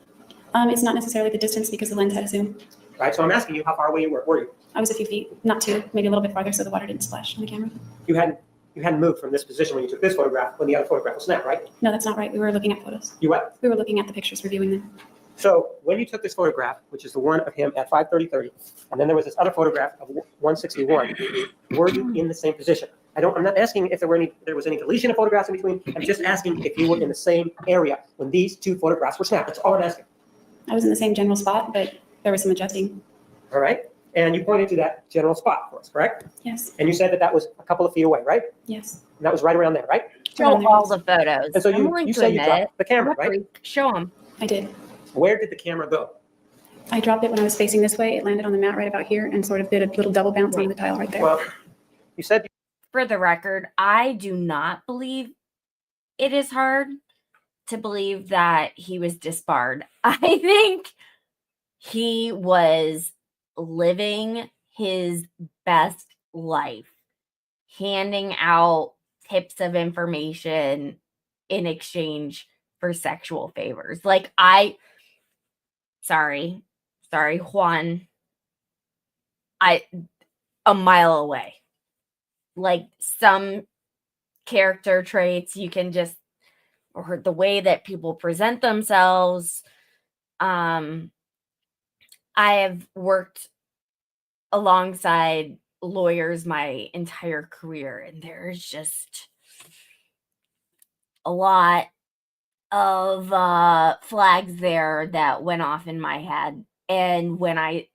[SPEAKER 3] It's not necessarily the distance because the lens had a zoom.
[SPEAKER 2] Right, so I'm asking you how far away you were you?
[SPEAKER 3] I was a few feet, not 2, maybe a little bit farther, so the water didn't splash on the camera.
[SPEAKER 2] You hadn't moved from this position when you took this photograph, when the other photograph was snapped, right?
[SPEAKER 3] No, that's not right. We were looking at photos.
[SPEAKER 2] You what?
[SPEAKER 3] We were looking at the pictures, reviewing them.
[SPEAKER 2] So when you took this photograph, which is the one of him at 5:30, and then there was this other photograph of 161, were you in the same position? I'm not asking if there was any deletion of photographs in between. I'm just asking if you were in the same area when these 2 photographs were snapped. That's all I'm asking.
[SPEAKER 3] I was in the same general spot, but there was some adjusting.
[SPEAKER 2] All right? And you pointed to that general spot for us, correct?
[SPEAKER 3] Yes.
[SPEAKER 2] And you said that that was a couple of feet away, right?
[SPEAKER 3] Yes.
[SPEAKER 2] And that was right around there, right?
[SPEAKER 1] Show all the photos.
[SPEAKER 2] And so
[SPEAKER 1] I'm willing
[SPEAKER 2] you
[SPEAKER 1] to
[SPEAKER 2] say you
[SPEAKER 1] admit,
[SPEAKER 2] dropped the camera,
[SPEAKER 1] I'm a
[SPEAKER 2] right?
[SPEAKER 1] freak. Show them.
[SPEAKER 3] I did.
[SPEAKER 2] Where did the camera go?
[SPEAKER 3] I dropped it when I was facing this way. It landed on the mat right about here and sort of did a little double bounce onto the tile right there.
[SPEAKER 2] Well, you said
[SPEAKER 1] For the record, I do not believe it is hard to believe that he was disbarred. I think he was living his best life, handing out tips of information in exchange for sexual favors. Like sorry, Juan, a mile away. Like some character traits you can just, or the way that people present themselves. I have worked alongside lawyers my entire career, and there's just a lot of flags there that went off in my head. And when I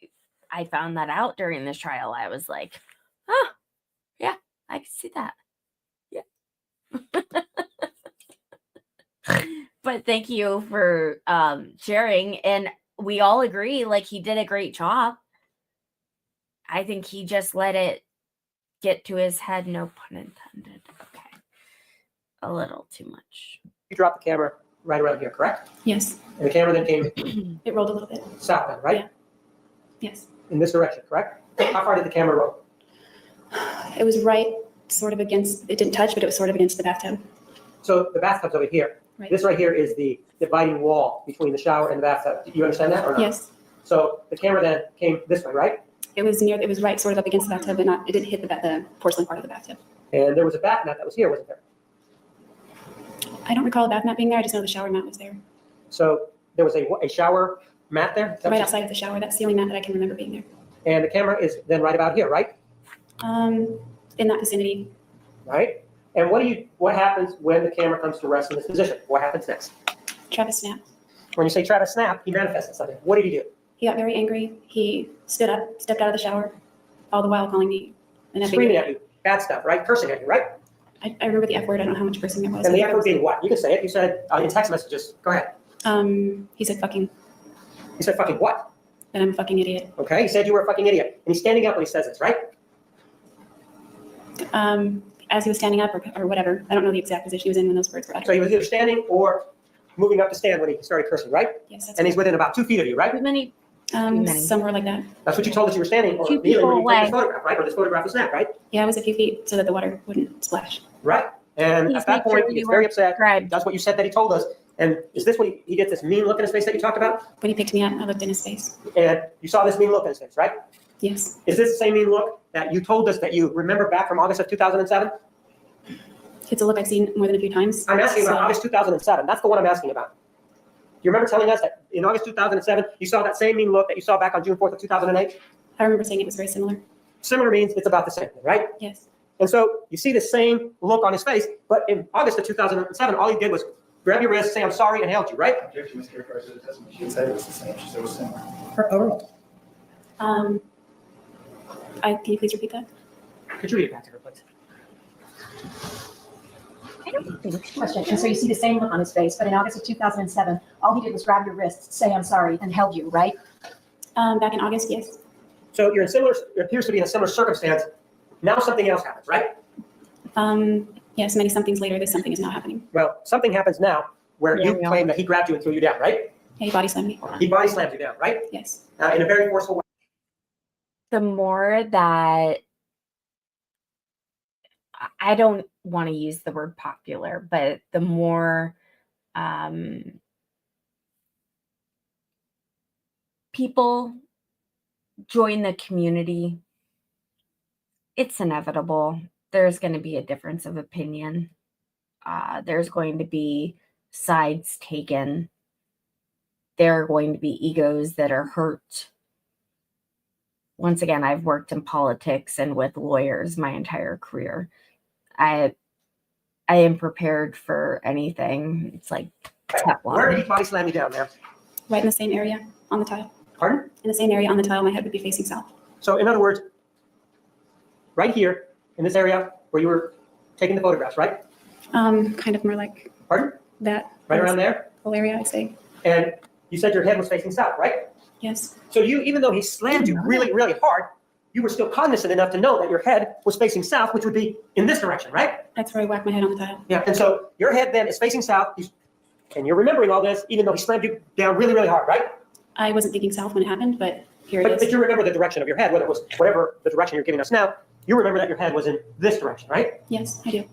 [SPEAKER 1] found that out during this trial, I was like, oh, yeah, I can see that. Yeah. But thank you for sharing. And we all agree, like, he did a great job. I think he just let it get to his head. No pun intended. Okay. A little too much.
[SPEAKER 2] you dropped the camera right around here, correct?
[SPEAKER 3] Yes.
[SPEAKER 2] And the camera then came
[SPEAKER 3] It rolled a little bit.
[SPEAKER 2] southbound, right?
[SPEAKER 3] Yeah. Yes.
[SPEAKER 2] In this direction, correct? How far did the camera roll?
[SPEAKER 3] It was right sort of against, it didn't touch, but it was sort of against the bathtub.
[SPEAKER 2] So the bathtub's over here.
[SPEAKER 3] Right.
[SPEAKER 2] This right here is the dividing wall between the shower and the bathtub. Do you understand that or not?
[SPEAKER 3] Yes.
[SPEAKER 2] So the camera then came this way, right?
[SPEAKER 3] It was right sort of up against the bathtub, but not, it didn't hit the porcelain part of the bathtub.
[SPEAKER 2] And there was a bath mat that was here, wasn't there?
[SPEAKER 3] I don't recall a bath mat being there. I just know the shower mat was there.
[SPEAKER 2] So there was a shower mat there?
[SPEAKER 3] Right outside of the shower, that ceiling mat that I can remember being there.
[SPEAKER 2] And the camera is then right about here, right?
[SPEAKER 3] In that vicinity.
[SPEAKER 2] Right? And what happens when the camera comes to rest in this position? What happens next?
[SPEAKER 3] Travis snapped.
[SPEAKER 2] When you say Travis snap, he manifested something. What did he do?
[SPEAKER 3] He got very angry. He stood up, stepped out of the shower, all the while calling me an F
[SPEAKER 2] Screaming
[SPEAKER 3] word.
[SPEAKER 2] at you, bad stuff, right? Cursing at you, right?
[SPEAKER 3] I remember the F word. I don't know how much cursing there was.
[SPEAKER 2] And the F word being what? You can say it. You said in text messages. Go ahead.
[SPEAKER 3] He said fucking.
[SPEAKER 2] He said fucking what?
[SPEAKER 3] That I'm a fucking idiot.
[SPEAKER 2] Okay, he said you were a fucking idiot. And he's standing up when he says this, right?
[SPEAKER 3] As he was standing up or whatever. I don't know the exact position he was in when those words were
[SPEAKER 2] So
[SPEAKER 3] uttered.
[SPEAKER 2] he was either standing or moving up to stand when he started cursing, right?
[SPEAKER 3] Yes, that's
[SPEAKER 2] And he's within about 2 feet of you, right?
[SPEAKER 1] Many.
[SPEAKER 3] somewhere like that.
[SPEAKER 2] That's what you told us you were standing or
[SPEAKER 1] Few
[SPEAKER 2] kneeling when
[SPEAKER 1] people
[SPEAKER 2] you took this
[SPEAKER 1] away.
[SPEAKER 2] photograph, right? Or this photograph was snapped, right?
[SPEAKER 3] Yeah, I was a few feet so that the water wouldn't splash.
[SPEAKER 2] Right. And
[SPEAKER 1] Please
[SPEAKER 2] at that
[SPEAKER 1] make sure
[SPEAKER 2] point, he
[SPEAKER 1] you
[SPEAKER 2] gets
[SPEAKER 1] were
[SPEAKER 2] very upset.
[SPEAKER 1] described.
[SPEAKER 2] That's what you said that he told us. And is this when he gets this mean look in his face that you talked about?
[SPEAKER 3] When he picked me up, I looked in his face.
[SPEAKER 2] And you saw this mean look in his face, right?
[SPEAKER 3] Yes.
[SPEAKER 2] Is this the same mean look that you told us that you remember back from August of 2007?
[SPEAKER 3] It's a look I've seen more than a few times.
[SPEAKER 2] I'm asking about
[SPEAKER 3] So-
[SPEAKER 2] August 2007. That's the one I'm asking about. You remember telling us that in August 2007, you saw that same mean look that you saw back on June 4th of 2008?
[SPEAKER 3] I remember saying it was very similar.
[SPEAKER 2] Similar means it's about the same, right?
[SPEAKER 3] Yes.
[SPEAKER 2] And so you see the same look on his face, but in August of 2007, all he did was grab your wrist, say, I'm sorry, and held you, right?
[SPEAKER 4] Objection, Ms. Kirkpatrick, it doesn't- she said it was the same, she said it was similar.
[SPEAKER 5] Overruled.
[SPEAKER 3] Can you please repeat that?
[SPEAKER 2] Could you read it back to her, please?
[SPEAKER 13] Question. And so you see the same look on his face, but in August of 2007, all he did was grab your wrist, say I'm sorry, and held you, right?
[SPEAKER 3] Back in August, yes.
[SPEAKER 2] So you're in similar, it appears to be in a similar circumstance. Now something else happens, right?
[SPEAKER 3] Yes, many somethings later, this something is now happening.
[SPEAKER 2] Well, something happens now where you claim that he grabbed you and threw you down, right?
[SPEAKER 3] Yeah, he body slammed me.
[SPEAKER 2] He body slammed you down, right?
[SPEAKER 3] Yes.
[SPEAKER 2] In a very forceful way.
[SPEAKER 1] The more that I don't want to use the word popular, but the more people join the community, it's inevitable. There's going to be a difference of opinion. There's going to be sides taken. There are going to be egos that are hurt. Once again, I've worked in politics and with lawyers my entire career. I am prepared for anything. It's like Teflon.
[SPEAKER 2] Where did he body slam you down, ma'am?
[SPEAKER 3] Right in the same area on the tile.
[SPEAKER 2] Pardon?
[SPEAKER 3] In the same area on the tile, my head would be facing south.
[SPEAKER 2] So in other words, right here in this area where you were taking the photographs, right?
[SPEAKER 3] Kind of more like
[SPEAKER 2] Pardon?
[SPEAKER 3] that.
[SPEAKER 2] Right around there?
[SPEAKER 3] Whole area, I'd say.
[SPEAKER 2] And you said your head was facing south, right?
[SPEAKER 3] Yes.
[SPEAKER 2] So you, even though he slammed you really, really hard, you were still cognizant enough to know that your head was facing south, which would be in this direction, right?
[SPEAKER 3] That's where I whacked my head on the tile.
[SPEAKER 2] Yeah, and so your head then is facing south, and you're remembering all this, even though he slammed you down really, really hard, right?
[SPEAKER 3] I wasn't thinking south when it happened, but here it
[SPEAKER 2] But
[SPEAKER 3] is.
[SPEAKER 2] you remember the direction of your head, whether it was whatever the direction you're giving us now, you remember that your head was in this direction, right?
[SPEAKER 3] Yes, I do.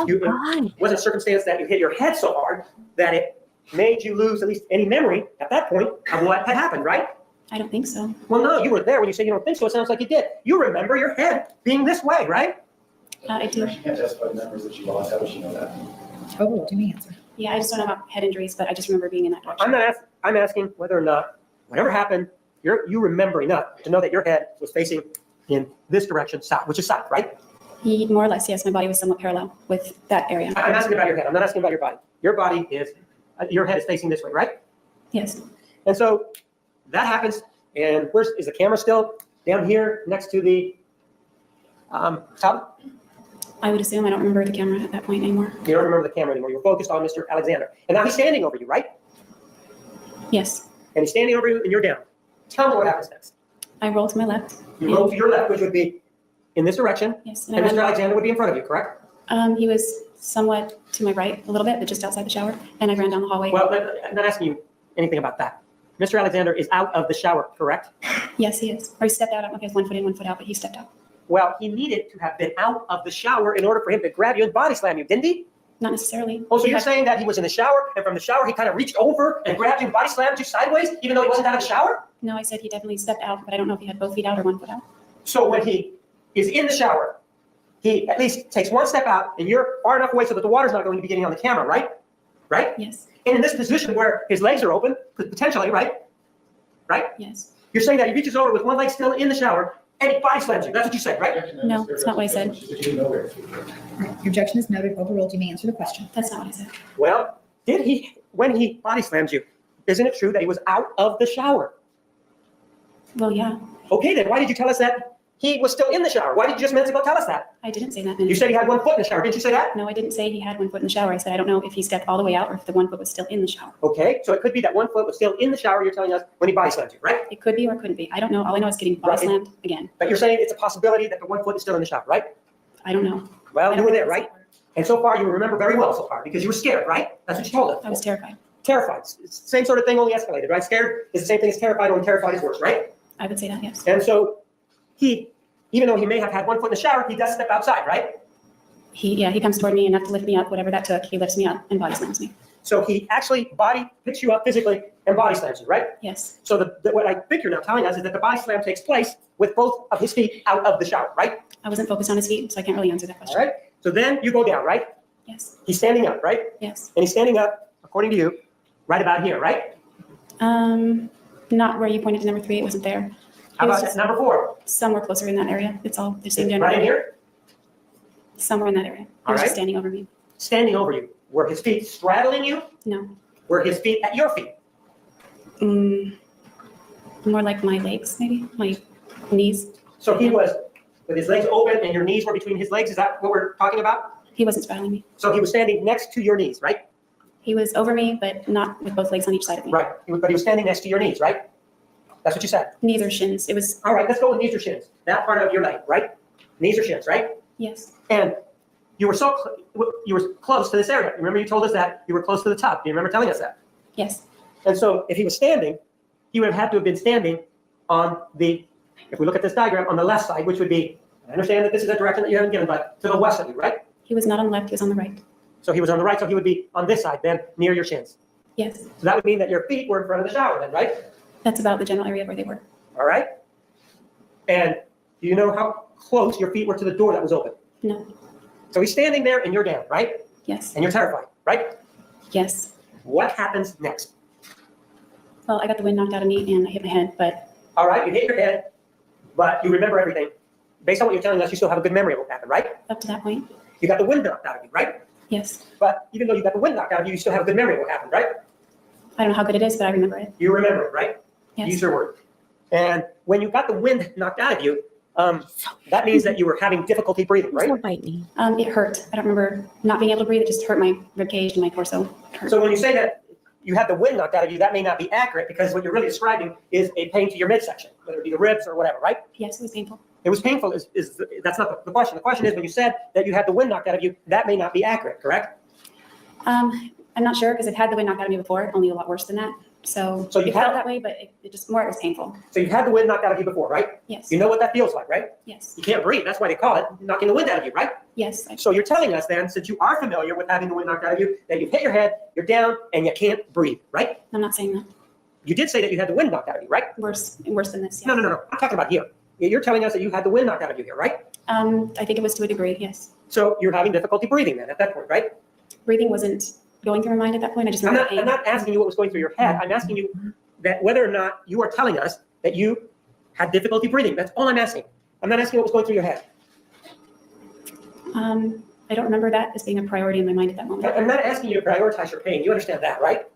[SPEAKER 2] It wasn't a circumstance that you hit your head so hard that it made you lose at least any memory at that point of what had happened, right?
[SPEAKER 3] I don't think so.
[SPEAKER 2] Well, no, you were there when you said you don't think so. It sounds like you did. You remember your head being this way, right?
[SPEAKER 3] I do.
[SPEAKER 4] She can't testify the numbers that she lost, how does she know that?
[SPEAKER 5] Overruled. You may answer.
[SPEAKER 3] Yeah, I just don't know about head injuries, but I just remember being in that direction.
[SPEAKER 2] I'm asking whether or not whatever happened, you remember enough to know that your head was facing in this direction, south, which is south, right?
[SPEAKER 3] More or less, yes. My body was somewhat parallel with that area.
[SPEAKER 2] I'm asking about your head. I'm not asking about your body. Your body is, your head is facing this way, right?
[SPEAKER 3] Yes.
[SPEAKER 2] And so that happens. And is the camera still down here next to the tub?
[SPEAKER 3] I would assume. I don't remember the camera at that point anymore.
[SPEAKER 2] You don't remember the camera anymore. You're focused on Mr. Alexander. And now he's standing over you, right?
[SPEAKER 3] Yes.
[SPEAKER 2] And he's standing over you and you're down. Tell me what happens next.
[SPEAKER 3] I roll to my left.
[SPEAKER 2] You roll to your left, which would be in this direction.
[SPEAKER 3] Yes.
[SPEAKER 2] And Mr. Alexander would be in front of you, correct?
[SPEAKER 3] He was somewhat to my right a little bit, but just outside the shower. And I ran down the hallway.
[SPEAKER 2] Well, I'm not asking you anything about that. Mr. Alexander is out of the shower, correct?
[SPEAKER 3] Yes, he is. Or he stepped out. I don't know if he has 1 foot in, 1 foot out, but he stepped out.
[SPEAKER 2] Well, he needed to have been out of the shower in order for him to grab you and body slam you, didn't he?
[SPEAKER 3] Not necessarily.
[SPEAKER 2] Oh, so you're saying that he was in the shower, and from the shower he kind of reached over and grabbed you and body slammed you sideways, even though he wasn't out of the shower?
[SPEAKER 3] No, I said he definitely stepped out, but I don't know if he had both feet out or 1 foot out.
[SPEAKER 2] So when he is in the shower, he at least takes one step out, and you're far enough away so that the water's not going to be getting on the camera, right? Right?
[SPEAKER 3] Yes.
[SPEAKER 2] And in this position where his legs are open, potentially, right? Right?
[SPEAKER 3] Yes.
[SPEAKER 2] You're saying that he reaches over with one leg still in the shower, and he body slams you. That's what you said, right?
[SPEAKER 3] No, that's not what I said.
[SPEAKER 5] All right. Your objection is noted. Overruled. You may answer the question.
[SPEAKER 3] That's not what I said.
[SPEAKER 2] Well, when he body slams you, isn't it true that he was out of the shower?
[SPEAKER 3] Well, yeah.
[SPEAKER 2] Okay, then why did you tell us that he was still in the shower? Why did you just minutes ago tell us that?
[SPEAKER 3] I didn't say that.
[SPEAKER 2] You said he had 1 foot in the shower. Didn't you say that?
[SPEAKER 3] No, I didn't say he had 1 foot in the shower. I said I don't know if he stepped all the way out or if the 1 foot was still in the shower.
[SPEAKER 2] Okay, so it could be that 1 foot was still in the shower, you're telling us, when he body slammed you, right?
[SPEAKER 3] It could be or it couldn't be. I don't know. All I know is getting body slammed again.
[SPEAKER 2] But you're saying it's a possibility that the 1 foot is still in the shower, right?
[SPEAKER 3] I don't know.
[SPEAKER 2] Well, you were there, right? And so far, you remember very well so far, because you were scared, right? That's what you told us.
[SPEAKER 3] I was terrified.
[SPEAKER 2] terrified. It's the same sort of thing, only escalated, right? Scared is the same thing as terrified, only terrified is worse, right?
[SPEAKER 3] I would say that, yes.
[SPEAKER 2] And so he, even though he may have had one foot in the shower, he does step outside, right?
[SPEAKER 3] He comes toward me enough to lift me up, whatever that took. He lifts me up and body slams me.
[SPEAKER 2] So he actually body picks you up physically and body slams you, right?
[SPEAKER 3] Yes.
[SPEAKER 2] So what I think you're now telling us is that the body slam takes place with both of his feet out of the shower, right?
[SPEAKER 3] I wasn't focused on his feet, so I can't really answer that
[SPEAKER 2] All
[SPEAKER 3] question.
[SPEAKER 2] right. So then you go down, right?
[SPEAKER 3] Yes.
[SPEAKER 2] He's standing up, right?
[SPEAKER 3] Yes.
[SPEAKER 2] And he's standing up, according to you, right about here, right?
[SPEAKER 3] Not where you pointed to number 3. It wasn't there.
[SPEAKER 2] How
[SPEAKER 3] It was
[SPEAKER 2] about
[SPEAKER 3] just
[SPEAKER 2] number 4?
[SPEAKER 3] somewhere closer in that area. It's all the same general
[SPEAKER 2] Right in
[SPEAKER 3] area.
[SPEAKER 2] here?
[SPEAKER 3] Somewhere in that area. He
[SPEAKER 2] All
[SPEAKER 3] was
[SPEAKER 2] right.
[SPEAKER 3] just standing over me.
[SPEAKER 2] Standing over you. Were his feet straddling you?
[SPEAKER 3] No.
[SPEAKER 2] Were his feet at your feet?
[SPEAKER 3] More like my legs, maybe my knees.
[SPEAKER 2] So he was with his legs open and your knees were between his legs. Is that what we're talking about?
[SPEAKER 3] He wasn't straddling me.
[SPEAKER 2] So he was standing next to your knees, right?
[SPEAKER 3] He was over me, but not with both legs on each side of me.
[SPEAKER 2] Right. But he was standing next to your knees, right? That's what you said.
[SPEAKER 3] Knees or shins. It was.
[SPEAKER 2] All right, let's go with knees or shins. That part of your leg, right? Knees or shins, right?
[SPEAKER 3] Yes.
[SPEAKER 2] And you were you were close to this area. Remember you told us that you were close to the top. Do you remember telling us that?
[SPEAKER 3] Yes.
[SPEAKER 2] And so if he was standing, he would have had to have been standing on the, if we look at this diagram, on the left side, which would be, I understand that this is a direction that you haven't given, but to the west of you, right?
[SPEAKER 3] He was not on the left. He was on the right.
[SPEAKER 2] So he was on the right, so he would be on this side then, near your shins.
[SPEAKER 3] Yes.
[SPEAKER 2] So that would mean that your feet were in front of the shower then, right?
[SPEAKER 3] That's about the general area where they were.
[SPEAKER 2] All right? And do you know how close your feet were to the door that was open?
[SPEAKER 3] No.
[SPEAKER 2] So he's standing there and you're down, right?
[SPEAKER 3] Yes.
[SPEAKER 2] And you're terrified, right?
[SPEAKER 3] Yes.
[SPEAKER 2] What happens next?
[SPEAKER 3] Well, I got the wind knocked out of me and I hit my head, but.
[SPEAKER 2] All right, you hit your head, but you remember everything. Based on what you're telling us, you still have a good memory of what happened, right?
[SPEAKER 3] Up to that point.
[SPEAKER 2] You got the wind knocked out of you, right?
[SPEAKER 3] Yes.
[SPEAKER 2] But even though you got the wind knocked out of you, you still have a good memory of what happened, right?
[SPEAKER 3] I don't know how good it is, but I remember it.
[SPEAKER 2] You remember it, right?
[SPEAKER 3] Yes.
[SPEAKER 2] Use your word. And when you got the wind knocked out of you, that means that you were having difficulty breathing, right?
[SPEAKER 1] Don't bite me.
[SPEAKER 3] It hurt. I don't remember not being able to breathe. It just hurt my ribcage and my torso. It hurt.
[SPEAKER 2] So when you say that you had the wind knocked out of you, that may not be accurate because what you're really describing is a pain to your midsection, whether it be the ribs or whatever, right?
[SPEAKER 3] Yes, it was painful.
[SPEAKER 2] It was painful. That's not the question. The question is when you said that you had the wind knocked out of you, that may not be accurate, correct?
[SPEAKER 3] I'm not sure because I've had the wind knocked out of me before, only a lot worse than that. So
[SPEAKER 2] you
[SPEAKER 3] it
[SPEAKER 2] had
[SPEAKER 3] felt that way, but it was painful.
[SPEAKER 2] So you've had the wind knocked out of you before, right?
[SPEAKER 3] Yes.
[SPEAKER 2] You know what that feels like, right?
[SPEAKER 3] Yes.
[SPEAKER 2] You can't breathe. That's why they call it knocking the wind out of you, right?
[SPEAKER 3] Yes.
[SPEAKER 2] So you're telling us then, since you are familiar with having the wind knocked out of you, that you've hit your head, you're down, and you can't breathe, right?
[SPEAKER 3] I'm not saying that.
[SPEAKER 2] You did say that you had the wind knocked out of you, right?
[SPEAKER 3] Worse than this. Yeah.
[SPEAKER 2] No. I'm talking about here. You're telling us that you had the wind knocked out of you here, right?
[SPEAKER 3] I think it was to a degree. Yes.
[SPEAKER 2] So you're having difficulty breathing then at that point, right?
[SPEAKER 3] Breathing wasn't going through my mind at that point. I just
[SPEAKER 2] I'm
[SPEAKER 3] remember pain.
[SPEAKER 2] not asking you what was going through your head. I'm asking you that whether or not you are telling us that you had difficulty breathing. That's all I'm asking. I'm not asking what was going through your head.
[SPEAKER 3] I don't remember that as being a priority in my mind at that moment.
[SPEAKER 2] I'm not asking you to prioritize your pain. You understand that, right?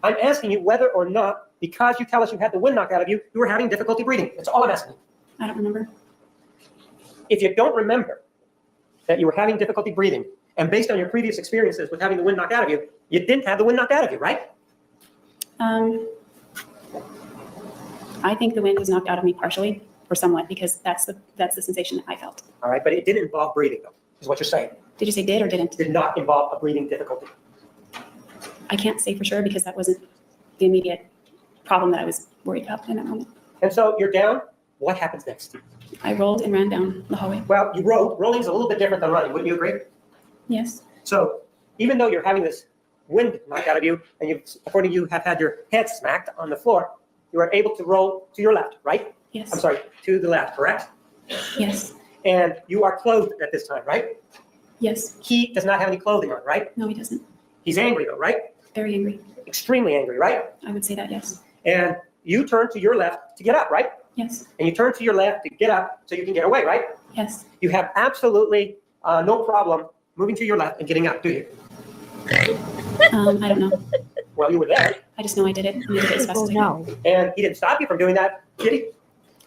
[SPEAKER 2] I'm asking you whether or not, because you tell us you had the wind knocked out of you, you were having difficulty breathing. That's all I'm asking you.
[SPEAKER 3] I don't remember.
[SPEAKER 2] If you don't remember that you were having difficulty breathing, and based on your previous experiences with having the wind knocked out of you, you didn't have the wind knocked out of you, right?
[SPEAKER 3] I think the wind was knocked out of me partially or somewhat because that's the sensation that I felt.
[SPEAKER 2] All right, but it didn't involve breathing, though, is what you're saying.
[SPEAKER 3] Did you say did or didn't?
[SPEAKER 2] Did not involve a breathing difficulty.
[SPEAKER 3] I can't say for sure because that wasn't the immediate problem that I was worried about in that moment.
[SPEAKER 2] And so you're down. What happens next?
[SPEAKER 3] I rolled and ran down the hallway.
[SPEAKER 2] Well, you rode. Rolling is a little bit different than running. Wouldn't you agree?
[SPEAKER 3] Yes.
[SPEAKER 2] So even though you're having this wind knocked out of you, and you, according to you, have had your head smacked on the floor, you are able to roll to your left, right?
[SPEAKER 3] Yes.
[SPEAKER 2] I'm sorry, to the left, correct?
[SPEAKER 3] Yes.
[SPEAKER 2] And you are clothed at this time, right?
[SPEAKER 3] Yes.
[SPEAKER 2] He does not have any clothing on, right?
[SPEAKER 3] No, he doesn't.
[SPEAKER 2] He's angry though, right?
[SPEAKER 3] Very angry.
[SPEAKER 2] Extremely angry, right?
[SPEAKER 3] I would say that, yes.
[SPEAKER 2] And you turn to your left to get up, right?
[SPEAKER 3] Yes.
[SPEAKER 2] And you turn to your left to get up so you can get away, right?
[SPEAKER 3] Yes.
[SPEAKER 2] You have absolutely no problem moving to your left and getting up, do you?
[SPEAKER 3] I don't know.
[SPEAKER 2] Well, you were there.
[SPEAKER 3] I just know I did it. And I did it as fast as I could.
[SPEAKER 2] And he didn't stop you from doing that, did he?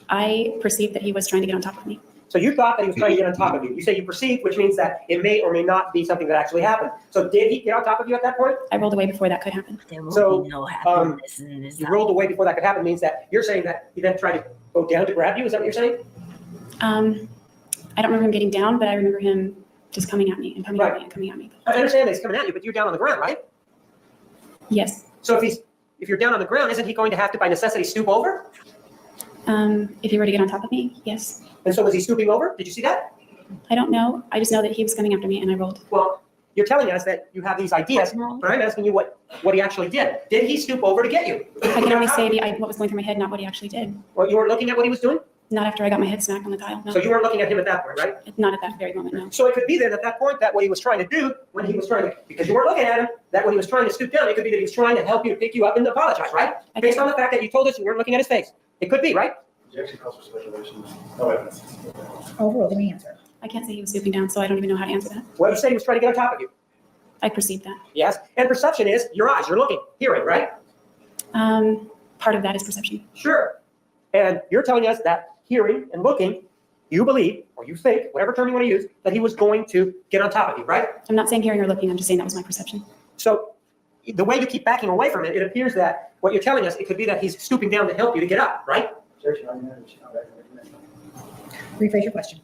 [SPEAKER 3] I perceived that he was trying to get on top of me.
[SPEAKER 2] So you thought that he was trying to get on top of you. You say you perceived, which means that it may or may not be something that actually happened. So did he get on top of you at that point?
[SPEAKER 3] I rolled away before that could happen.
[SPEAKER 2] So you rolled away before that could happen means that you're saying that he then tried to go down to grab you. Is that what you're saying?
[SPEAKER 3] I don't remember him getting down, but I remember him just coming at me and coming at me and coming at me.
[SPEAKER 2] I understand that he's coming at you, but you're down on the ground, right?
[SPEAKER 3] Yes.
[SPEAKER 2] So if you're down on the ground, isn't he going to have to, by necessity, stoop over?
[SPEAKER 3] If he were to get on top of me, yes.
[SPEAKER 2] And so was he stooping over? Did you see that?
[SPEAKER 3] I don't know. I just know that he was coming after me and I rolled.
[SPEAKER 2] Well, you're telling us that you have these ideas, but I'm asking you what he actually did. Did he stoop over to get you?
[SPEAKER 3] I can only say what was going through my head, not what he actually did.
[SPEAKER 2] Well, you weren't looking at what he was doing?
[SPEAKER 3] Not after I got my head smacked on the tile. No.
[SPEAKER 2] So you weren't looking at him at that point, right?
[SPEAKER 3] Not at that very moment, no.
[SPEAKER 2] So it could be then at that point that what he was trying to do, when he was trying to, because you weren't looking at him, that when he was trying to stoop down, it could be that he was trying to help you, pick you up and apologize, right? Based on the fact that you told us you weren't looking at his face. It could be, right?
[SPEAKER 4] Objection calls for speculation. No evidence.
[SPEAKER 5] Overruled, give me an answer.
[SPEAKER 3] I can't say he was stooping down, so I don't even know how to answer that.
[SPEAKER 2] Well, you said he was trying to get on top of you.
[SPEAKER 3] I perceive that.
[SPEAKER 2] Yes, and perception is your eyes, you're looking, hearing, right?
[SPEAKER 3] Part of that is perception.
[SPEAKER 2] Sure. And you're telling us that hearing and looking, you believe, or you think, whatever term you want to use, that he was going to get on top of you, right?
[SPEAKER 3] I'm not saying hearing or looking, I'm just saying that was my perception.
[SPEAKER 2] So the way you keep backing away from it, it appears that what you're telling us, it could be that he's stooping down to help you to get up, right?
[SPEAKER 5] Rephrase your question.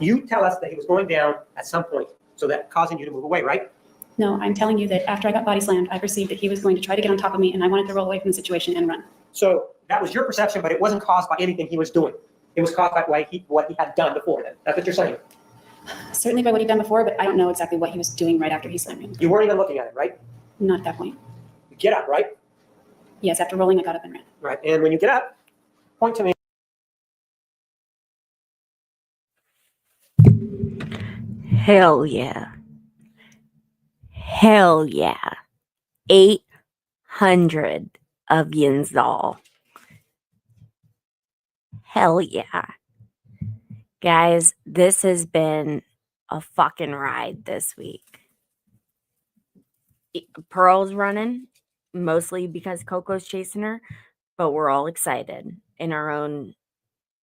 [SPEAKER 2] You tell us that he was going down at some point, so that causing you to move away, right?
[SPEAKER 3] No, I'm telling you that after I got body slammed, I perceived that he was going to try to get on top of me and I wanted to roll away from the situation and run.
[SPEAKER 2] So that was your perception, but it wasn't caused by anything he was doing. It was caused by what he had done before then. That's what you're saying.
[SPEAKER 3] Certainly by what he'd done before, but I don't know exactly what he was doing right after he slammed me.
[SPEAKER 2] You weren't even looking at it, right?
[SPEAKER 3] Not at that point.
[SPEAKER 2] You get up, right?
[SPEAKER 3] Yes, after rolling, I got up and ran.
[SPEAKER 2] Right, and when you get up, point to me.
[SPEAKER 1] Hell yeah. Hell yeah. 800 of Yinzal. Hell yeah. Guys, this has been a fucking ride this week. Pearl's running, mostly because Coco's chasing her, but we're all excited in our own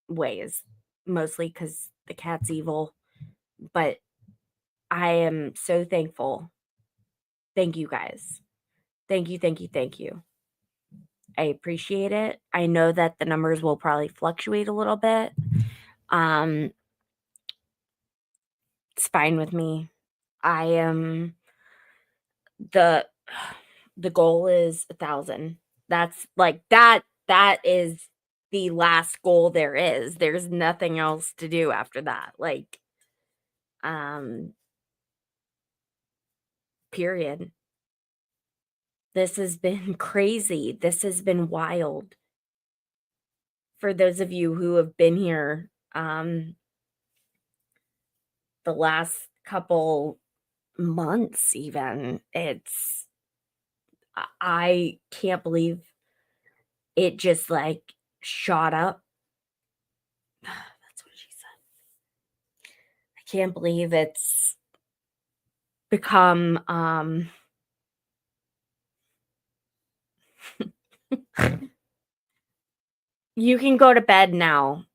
[SPEAKER 1] ways. Mostly because the cat's evil. But I am so thankful. Thank you guys. Thank you, thank you, thank you. I appreciate it. I know that the numbers will probably fluctuate a little bit. It's fine with me. I am the goal is 1,000. That's like that is the last goal there is. There's nothing else to do after that. Like period. This has been crazy. This has been wild. For those of you who have been here the last couple months even, I can't believe it just like shot up. That's what she said. I can't believe it's become you can go to bed now,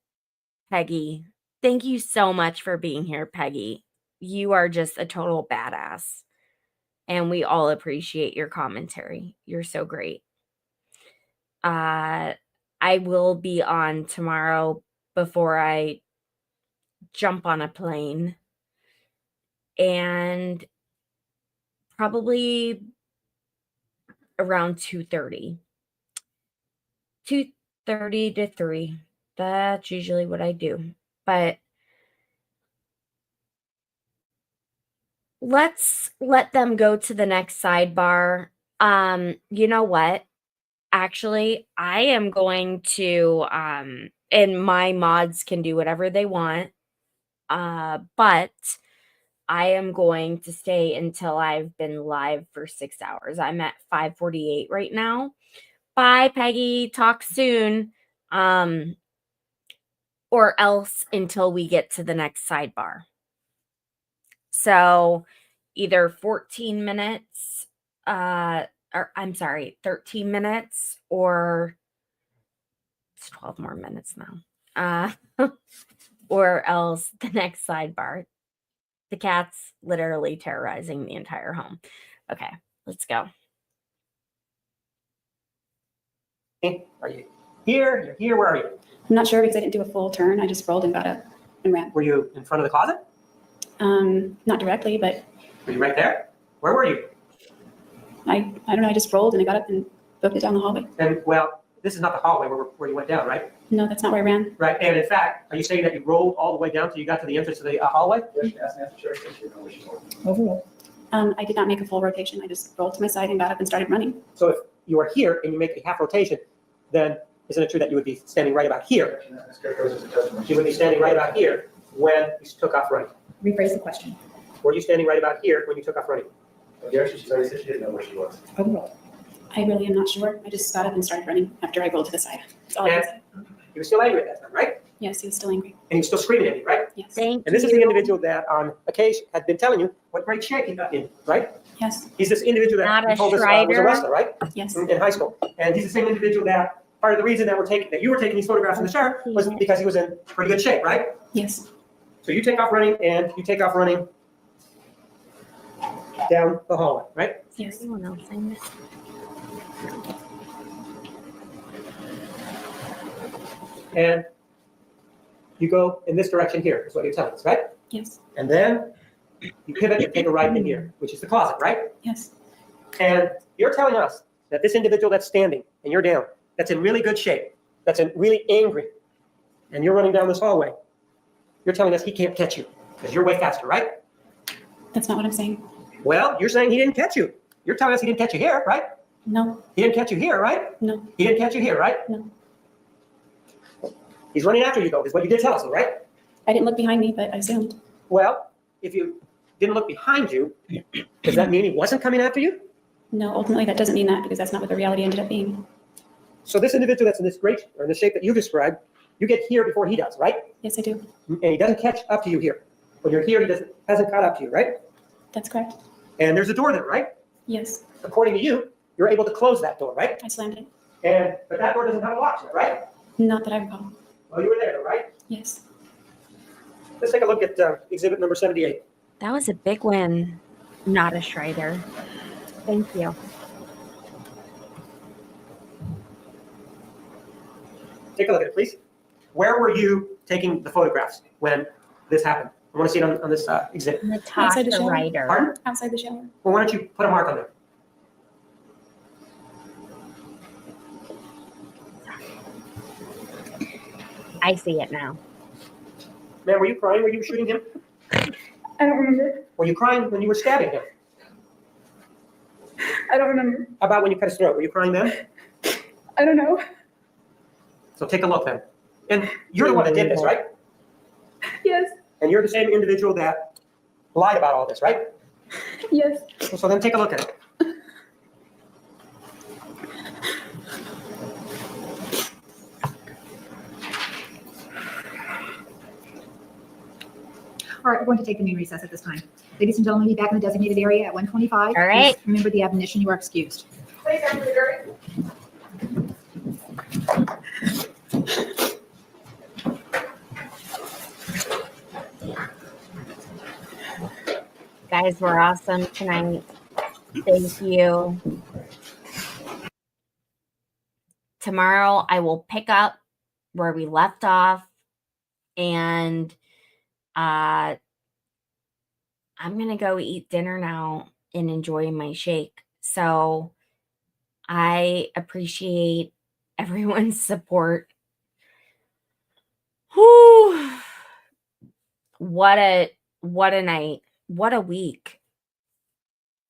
[SPEAKER 1] Peggy. Thank you so much for being here, Peggy. You are just a total badass. And we all appreciate your commentary. You're so great. I will be on tomorrow before I jump on a plane. And probably around 2:30. 2:30 to 3. That's usually what I do. But let's let them go to the next sidebar. You know what? Actually, I am going to and my mods can do whatever they want. But I am going to stay until I've been live for 6 hours. I'm at 5:48 right now. Bye, Peggy. Talk soon. Or else until we get to the next sidebar. So either 14 minutes, or I'm sorry, 13 minutes, or it's 12 more minutes now. Or else the next sidebar. The cat's literally terrorizing the entire home. Okay, let's go.
[SPEAKER 2] Are you here? You're here. Where are you?
[SPEAKER 3] I'm not sure because I didn't do a full turn. I just rolled and got up and ran.
[SPEAKER 2] Were you in front of the closet?
[SPEAKER 3] Not directly, but
[SPEAKER 2] Were you right there? Where were you?
[SPEAKER 3] I don't know. I just rolled and I got up and booked it down the hallway.
[SPEAKER 2] And well, this is not the hallway where you went down, right?
[SPEAKER 3] No, that's not where I ran.
[SPEAKER 2] Right. And in fact, are you saying that you rolled all the way down till you got to the entrance of the hallway?
[SPEAKER 5] Overall.
[SPEAKER 3] I did not make a full rotation. I just rolled to my side and got up and started running.
[SPEAKER 2] So if you are here and you make a half rotation, then isn't it true that you would be standing right about here? You would be standing right about here when you took off running.
[SPEAKER 5] Rephrase the question.
[SPEAKER 2] Were you standing right about here when you took off running?
[SPEAKER 4] She already said she didn't know where she was.
[SPEAKER 5] Overall.
[SPEAKER 3] I really am not sure. I just got up and started running after I rolled to the side. That's all I can say.
[SPEAKER 2] You were still angry at that time, right?
[SPEAKER 3] Yes, he was still angry.
[SPEAKER 2] And he was still screaming at you, right?
[SPEAKER 3] Yes.
[SPEAKER 1] Thank
[SPEAKER 2] And this is
[SPEAKER 1] you.
[SPEAKER 2] the individual that on occasion had been telling you what great shape he got in, right?
[SPEAKER 3] Yes.
[SPEAKER 2] He's this individual that
[SPEAKER 1] Not
[SPEAKER 2] you
[SPEAKER 1] a
[SPEAKER 2] told us was a
[SPEAKER 1] Schreider.
[SPEAKER 2] wrestler, right?
[SPEAKER 3] Yes.
[SPEAKER 2] In high school. And he's the same individual that part of the reason that you were taking these photographs in the shower was because he was in pretty good shape, right?
[SPEAKER 3] Yes.
[SPEAKER 2] So you take off running and you take off running down the hallway, right?
[SPEAKER 3] Yes.
[SPEAKER 1] Anyone else saying this?
[SPEAKER 2] And you go in this direction here, is what you're telling us, right?
[SPEAKER 3] Yes.
[SPEAKER 2] And then you pivot and take a right in here, which is the closet, right?
[SPEAKER 3] Yes.
[SPEAKER 2] And you're telling us that this individual that's standing and you're down, that's in really good shape, that's in really angry, and you're running down this hallway, you're telling us he can't catch you because you're way faster, right?
[SPEAKER 3] That's not what I'm saying.
[SPEAKER 2] Well, you're saying he didn't catch you. You're telling us he didn't catch you here, right?
[SPEAKER 3] No.
[SPEAKER 2] He didn't catch you here, right?
[SPEAKER 3] No.
[SPEAKER 2] He didn't catch you here, right?
[SPEAKER 3] No.
[SPEAKER 2] He's running after you, though, is what you did tell us, right?
[SPEAKER 3] I didn't look behind me, but I zoomed.
[SPEAKER 2] Well, if you didn't look behind you, does that mean he wasn't coming after you?
[SPEAKER 3] No, ultimately that doesn't mean that because that's not what the reality ended up being.
[SPEAKER 2] So this individual that's in this great, or in the shape that you described, you get here before he does, right?
[SPEAKER 3] Yes, I do.
[SPEAKER 2] And he doesn't catch up to you here. When you're here, he hasn't caught up to you, right?
[SPEAKER 3] That's correct.
[SPEAKER 2] And there's a door there, right?
[SPEAKER 3] Yes.
[SPEAKER 2] According to you, you're able to close that door, right?
[SPEAKER 3] I slammed it.
[SPEAKER 2] But that door doesn't have a lock to it, right?
[SPEAKER 3] Not that I recall.
[SPEAKER 2] Well, you were there, right?
[SPEAKER 3] Yes.
[SPEAKER 2] Let's take a look at exhibit number 78.
[SPEAKER 1] That was a big win. Not a Schreider. Thank you.
[SPEAKER 2] Take a look at it, please. Where were you taking the photographs when this happened? I want to see it on this exhibit.
[SPEAKER 3] Outside the
[SPEAKER 1] Natasha
[SPEAKER 3] shower.
[SPEAKER 1] Ryder.
[SPEAKER 2] Pardon?
[SPEAKER 3] Outside the shower.
[SPEAKER 2] Well, why don't you put a mark on there?
[SPEAKER 1] I see it now.
[SPEAKER 2] Man, were you crying when you were shooting him?
[SPEAKER 13] I don't remember.
[SPEAKER 2] Were you crying when you were stabbing him?
[SPEAKER 13] I don't remember.
[SPEAKER 2] How about when you cut his throat? Were you crying then?
[SPEAKER 13] I don't know.
[SPEAKER 2] So take a look then. And you're the one that did this, right?
[SPEAKER 13] Yes.
[SPEAKER 2] And you're the same individual that lied about all this, right?
[SPEAKER 13] Yes.
[SPEAKER 2] So then take a look at it.
[SPEAKER 5] All right, we're going to take a new recess at this time. Ladies and gentlemen, be back in the designated area at 1:25.
[SPEAKER 1] All right.
[SPEAKER 5] Please remember the admonition, you are excused.
[SPEAKER 1] Guys were awesome tonight. Thank you. Tomorrow I will pick up where we left off, and I'm gonna go eat dinner now and enjoy my shake. So I appreciate everyone's support. Whew. What a night. What a week.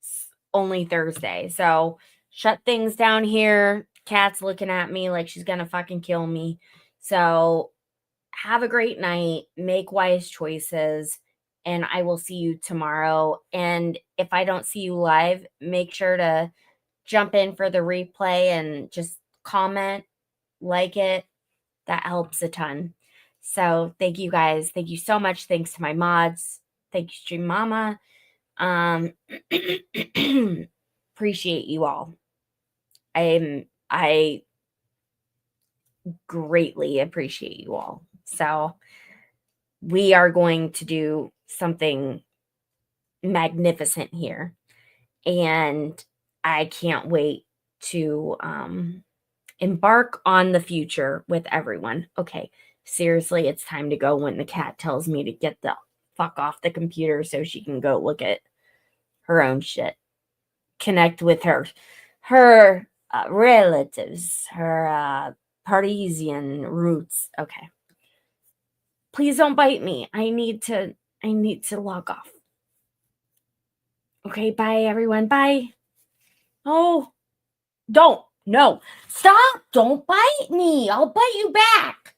[SPEAKER 1] It's only Thursday. So shut things down here. Kat's looking at me like she's gonna fucking kill me. So have a great night. Make wise choices. And I will see you tomorrow. And if I don't see you live, make sure to jump in for the replay and just comment, like it. That helps a ton. So thank you guys. Thank you so much. Thanks to my mods. Thank you, Stream Mama. Appreciate you all. I greatly appreciate you all. So we are going to do something magnificent here. And I can't wait to embark on the future with everyone. Okay, seriously, it's time to go when the cat tells me to get the fuck off the computer so she can go look at her own shit. connect with her relatives, her Parisian roots. Okay. Please don't bite me. I need to log off. Okay, bye everyone. Bye. Oh, don't. No. Stop. Don't bite me. I'll bite you back.